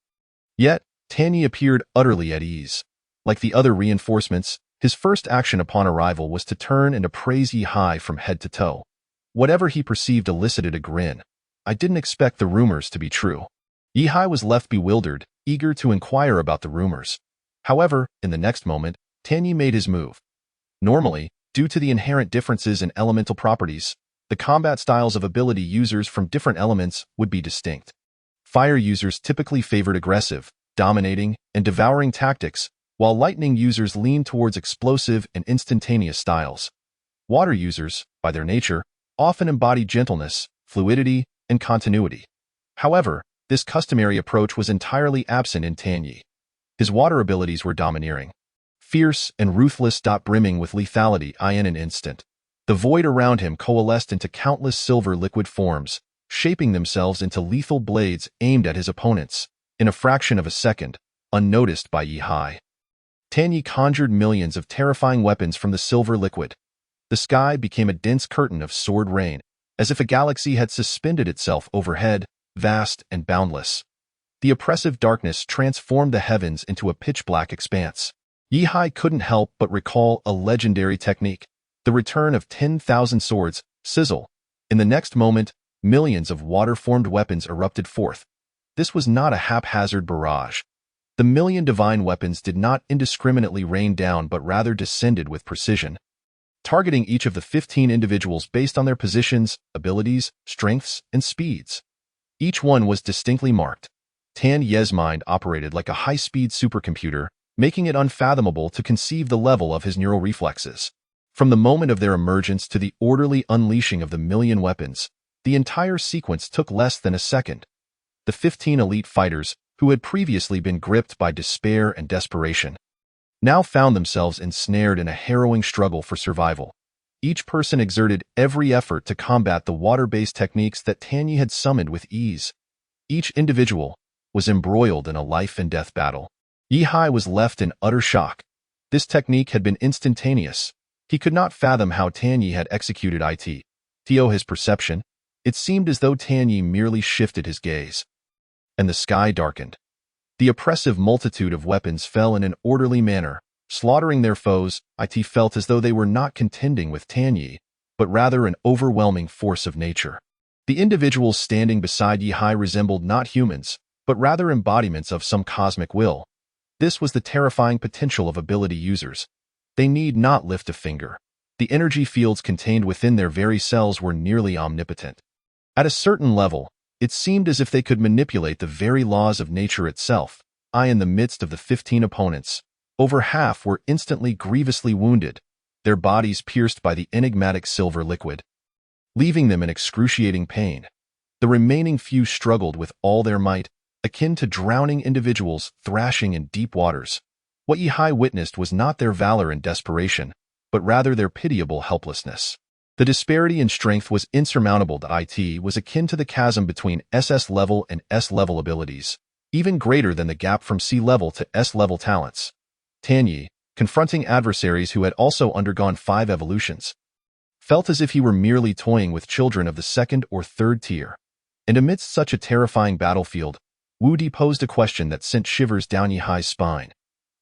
Yet, Tanyi appeared utterly at ease. Like the other reinforcements, his first action upon arrival was to turn and appraise Yihai from head to toe. Whatever he perceived elicited a grin. I didn't expect the rumors to be true. Yihai was left bewildered, eager to inquire about the rumors. However, in the next moment, Tanyi made his move. Normally, due to the inherent differences in elemental properties, the combat styles of ability users from different elements would be distinct. Fire users typically favored aggressive, dominating, and devouring tactics, while lightning users leaned towards explosive and instantaneous styles. Water users, by their nature, often embody gentleness, fluidity, and continuity. However, this customary approach was entirely absent in Tanyi. His water abilities were domineering, fierce and ruthless, brimming with lethality in an instant. The void around him coalesced into countless silver liquid forms, shaping themselves into lethal blades aimed at his opponents, in a fraction of a second, unnoticed by Yihai. Tanyi conjured millions of terrifying weapons from the silver liquid. The sky became a dense curtain of sword rain, as if a galaxy had suspended itself overhead, vast and boundless. The oppressive darkness transformed the heavens into a pitch-black expanse. Yihai couldn't help but recall a legendary technique, the return of 10,000 swords, sizzle. In the next moment, millions of water-formed weapons erupted forth. This was not a haphazard barrage. The million divine weapons did not indiscriminately rain down but rather descended with precision, targeting each of the 15 individuals based on their positions, abilities, strengths, and speeds. Each one was distinctly marked. Tanyi's mind operated like a high-speed supercomputer, making it unfathomable to conceive the level of his neural reflexes. From the moment of their emergence to the orderly unleashing of the million weapons, the entire sequence took less than a second. The 15 elite fighters, who had previously been gripped by despair and desperation, now found themselves ensnared in a harrowing struggle for survival. Each person exerted every effort to combat the water-based techniques that Tanyi had summoned with ease. Each individual was embroiled in a life-and-death battle. Yihai was left in utter shock. This technique had been instantaneous. He could not fathom how Tanyi had executed it. To his perception, it seemed as though Tanyi merely shifted his gaze. And the sky darkened. The oppressive multitude of weapons fell in an orderly manner, slaughtering their foes. It felt as though they were not contending with Tanyi, but rather an overwhelming force of nature. The individuals standing beside Yihai resembled not humans, but rather embodiments of some cosmic will. This was the terrifying potential of ability users. They need not lift a finger. The energy fields contained within their very cells were nearly omnipotent. At a certain level, it seemed as if they could manipulate the very laws of nature itself. In the midst of the 15 opponents, over half were instantly grievously wounded, their bodies pierced by the enigmatic silver liquid, leaving them in excruciating pain. The remaining few struggled with all their might, akin to drowning individuals thrashing in deep waters. What Yihai witnessed was not their valor and desperation, but rather their pitiable helplessness. The disparity in strength was insurmountable. It was akin to the chasm between SS level and S level abilities, even greater than the gap from C level to S level talents. Tanyi, confronting adversaries who had also undergone 5 evolutions, felt as if he were merely toying with children of the 2nd or 3rd tier. And amidst such a terrifying battlefield, Wu Di posed a question that sent shivers down Yihai's spine.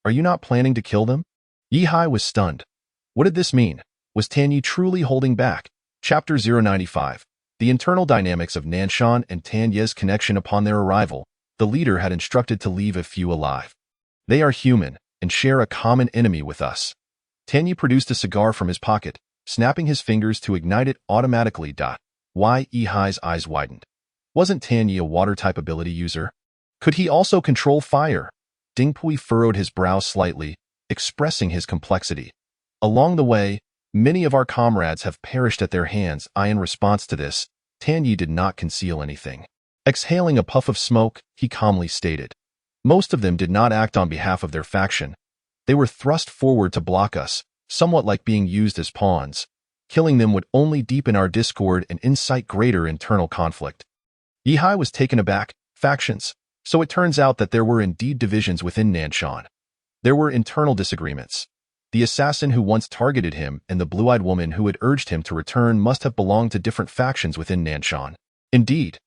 Are you not planning to kill them? Yihai was stunned. What did this mean? Was Tanyi truly holding back? Chapter 095. The internal dynamics of Nanshan and Tanyi's connection. Upon their arrival, the leader had instructed to leave a few alive. They are human and share a common enemy with us. Tanyi produced a cigar from his pocket, snapping his fingers to ignite it automatically. Why? Yihai's eyes widened. Wasn't Tan Yi a water-type ability user? Could he also control fire? Ding Pui furrowed his brow slightly, expressing his complexity. Along the way, many of our comrades have perished at their hands. In response to this, Tan Yi did not conceal anything. Exhaling a puff of smoke, he calmly stated. Most of them did not act on behalf of their faction. They were thrust forward to block us, somewhat like being used as pawns. Killing them would only deepen our discord and incite greater internal conflict. Yihai was taken aback. Factions. So it turns out that there were indeed divisions within Nanshan. There were internal disagreements. The assassin who once targeted him and the blue-eyed woman who had urged him to return must have belonged to different factions within Nanshan. Indeed,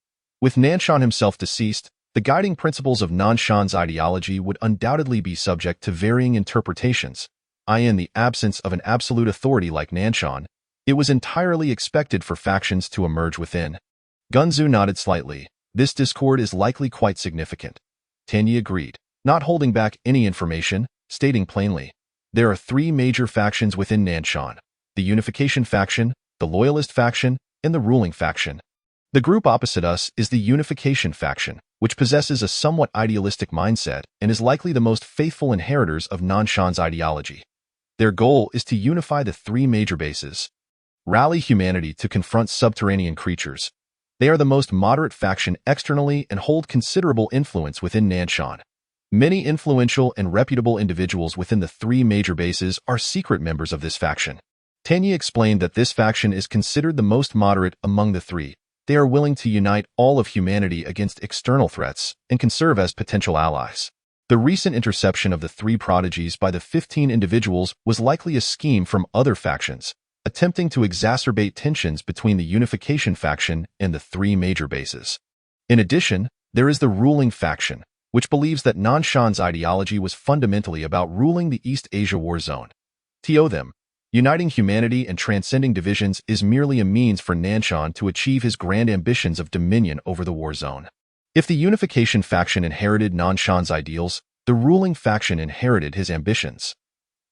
with Nanshan himself deceased, the guiding principles of Nanshan's ideology would undoubtedly be subject to varying interpretations. In the absence of an absolute authority like Nanshan, it was entirely expected for factions to emerge within. Gunzu nodded slightly. This discord is likely quite significant. Tan Yi agreed, not holding back any information, stating plainly. There are three major factions within Nanshan: the Unification faction, the Loyalist faction, and the Ruling faction. The group opposite us is the Unification faction, which possesses a somewhat idealistic mindset and is likely the most faithful inheritors of Nanshan's ideology. Their goal is to unify the three major bases, rally humanity to confront subterranean creatures. They are the most moderate faction externally and hold considerable influence within Nanshan. Many influential and reputable individuals within the three major bases are secret members of this faction. Tan Yi explained that this faction is considered the most moderate among the three. They are willing to unite all of humanity against external threats and can serve as potential allies. The recent interception of the three prodigies by the 15 individuals was likely a scheme from other factions, attempting to exacerbate tensions between the Unification faction and the three major bases. In addition, there is the Ruling faction, which believes that Nanshan's ideology was fundamentally about ruling the East Asia war zone. To them, uniting humanity and transcending divisions is merely a means for Nanshan to achieve his grand ambitions of dominion over the war zone. If the Unification faction inherited Nanshan's ideals, the Ruling faction inherited his ambitions.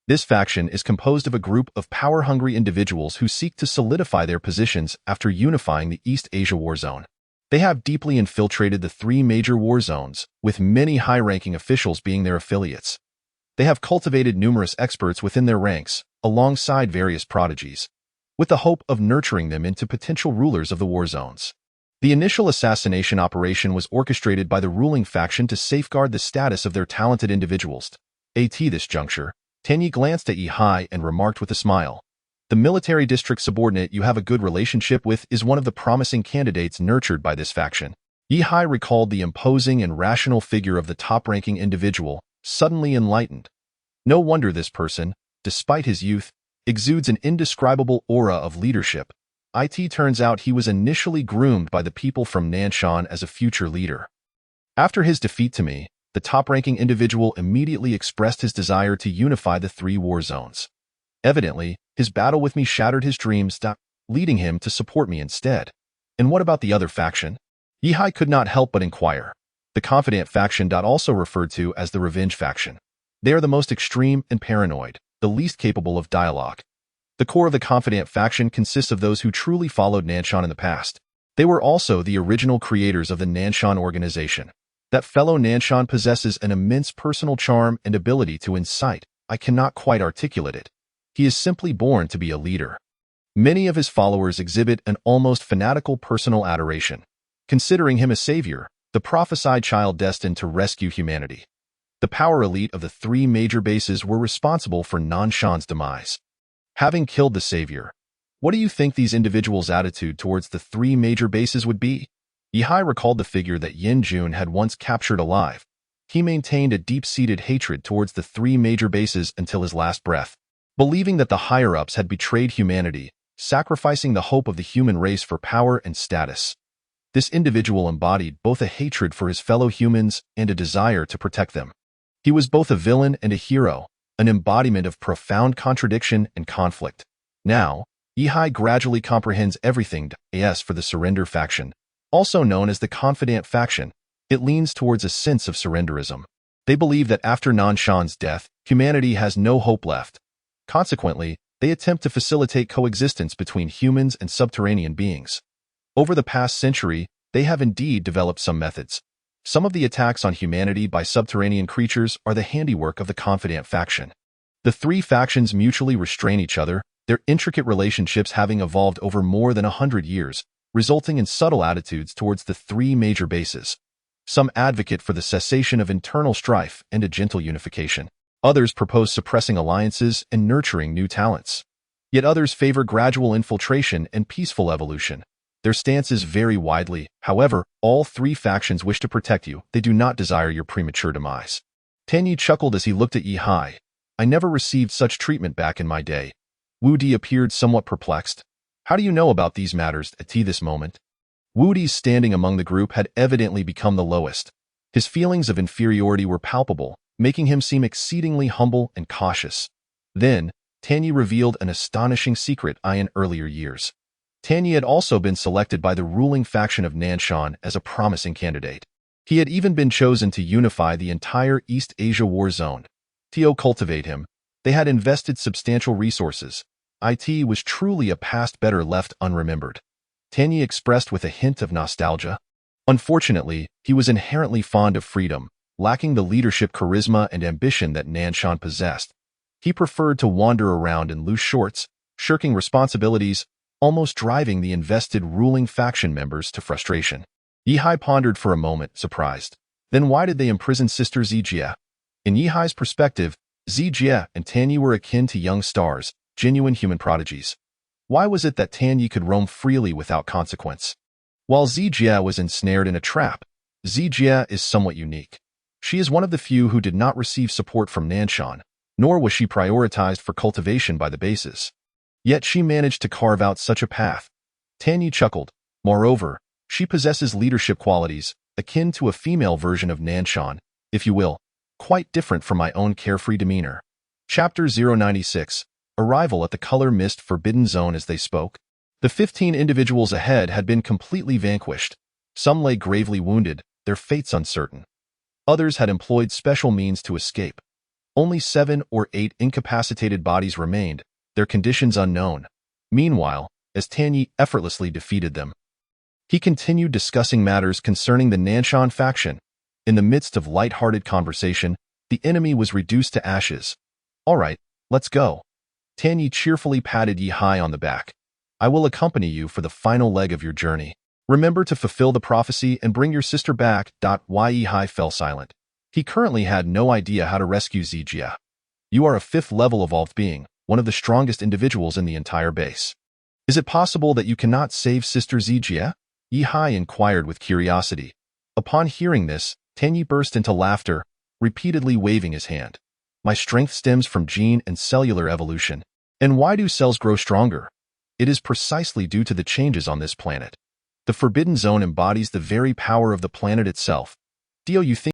This faction is composed of a group of power-hungry individuals who seek to solidify their positions after unifying the East Asia war zone. They have deeply infiltrated the three major war zones, with many high-ranking officials being their affiliates. They have cultivated numerous experts within their ranks, alongside various prodigies, with the hope of nurturing them into potential rulers of the war zones. The initial assassination operation was orchestrated by the Ruling faction to safeguard the status of their talented individuals. At this juncture, Tan Yi glanced at Yihai and remarked with a smile. The military district subordinate you have a good relationship with is one of the promising candidates nurtured by this faction. Yihai recalled the imposing and rational figure of the top-ranking individual, suddenly enlightened. No wonder this person, despite his youth, exudes an indescribable aura of leadership. It turns out he was initially groomed by the people from Nanshan as a future leader. After his defeat to me, the top-ranking individual immediately expressed his desire to unify the three war zones. Evidently, his battle with me shattered his dreams, leading him to support me instead. And what about the other faction? Yihai could not help but inquire. The Confidant faction, also referred to as the Revenge faction. They are the most extreme and paranoid, the least capable of dialogue. The core of the Confidant faction consists of those who truly followed Nanshan in the past. They were also the original creators of the Nanshan organization. That fellow Nanshan possesses an immense personal charm and ability to incite. I cannot quite articulate it. He is simply born to be a leader. Many of his followers exhibit an almost fanatical personal adoration, considering him a savior, the prophesied child destined to rescue humanity. The power elite of the three major bases were responsible for Nanshan's demise. Having killed the savior, what do you think these individuals' attitude towards the three major bases would be? Yihai recalled the figure that Yin Jun had once captured alive. He maintained a deep-seated hatred towards the three major bases until his last breath, believing that the higher-ups had betrayed humanity, sacrificing the hope of the human race for power and status. This individual embodied both a hatred for his fellow humans and a desire to protect them. He was both a villain and a hero, an embodiment of profound contradiction and conflict. Now, Yihai gradually comprehends everything. As for the Surrender faction, also known as the Confidant faction, it leans towards a sense of surrenderism. They believe that after Nanshan's death, humanity has no hope left. Consequently, they attempt to facilitate coexistence between humans and subterranean beings. Over the past century, they have indeed developed some methods. Some of the attacks on humanity by subterranean creatures are the handiwork of the Confidant faction. The three factions mutually restrain each other, their intricate relationships having evolved over more than 100 years, resulting in subtle attitudes towards the three major bases. Some advocate for the cessation of internal strife and a gentle unification. Others propose suppressing alliances and nurturing new talents. Yet others favor gradual infiltration and peaceful evolution. Their stances vary widely. However, all three factions wish to protect you. They do not desire your premature demise. Tanyi chuckled as he looked at Yi Hai. I never received such treatment back in my day. Wu Di appeared somewhat perplexed. How do you know about these matters at this moment? Wu Di's standing among the group had evidently become the lowest. His feelings of inferiority were palpable, making him seem exceedingly humble and cautious. Then, Tanyi revealed an astonishing secret in earlier years. Tanyi had also been selected by the ruling faction of Nanshan as a promising candidate. He had even been chosen to unify the entire East Asia war zone. To cultivate him, they had invested substantial resources. It was truly a past better left unremembered. Tanyi expressed with a hint of nostalgia. Unfortunately, he was inherently fond of freedom, lacking the leadership charisma and ambition that Nanshan possessed. He preferred to wander around in loose shorts, shirking responsibilities, almost driving the invested ruling faction members to frustration. Yi Hai pondered for a moment, surprised. Then why did they imprison Sister Zijie? In Yi Hai's perspective, Zijie and Tanyi were akin to young stars, genuine human prodigies. Why was it that Tanyi could roam freely without consequence? While Zijie was ensnared in a trap, Zijie is somewhat unique. She is one of the few who did not receive support from Nanshan, nor was she prioritized for cultivation by the bases. Yet she managed to carve out such a path. Tanyi chuckled. Moreover, she possesses leadership qualities, akin to a female version of Nanshan, if you will, quite different from my own carefree demeanor. Chapter 096. Arrival at the Color Mist Forbidden Zone. As they spoke, the 15 individuals ahead had been completely vanquished. Some lay gravely wounded, their fates uncertain. Others had employed special means to escape. Only 7 or 8 incapacitated bodies remained, their conditions unknown. Meanwhile, as Tanyi effortlessly defeated them, he continued discussing matters concerning the Nanshan faction. In the midst of light-hearted conversation, the enemy was reduced to ashes. All right, let's go. Tanyi cheerfully patted Yi Hai on the back. I will accompany you for the final leg of your journey. Remember to fulfill the prophecy and bring your sister back. Yi Hai fell silent. He currently had no idea how to rescue Zijie. You are a 5th level evolved being, one of the strongest individuals in the entire base. Is it possible that you cannot save Sister Zijie? Yi Hai inquired with curiosity. Upon hearing this, Tanyi burst into laughter, repeatedly waving his hand. My strength stems from gene and cellular evolution. And why do cells grow stronger? It is precisely due to the changes on this planet. The Forbidden Zone embodies the very power of the planet itself. You think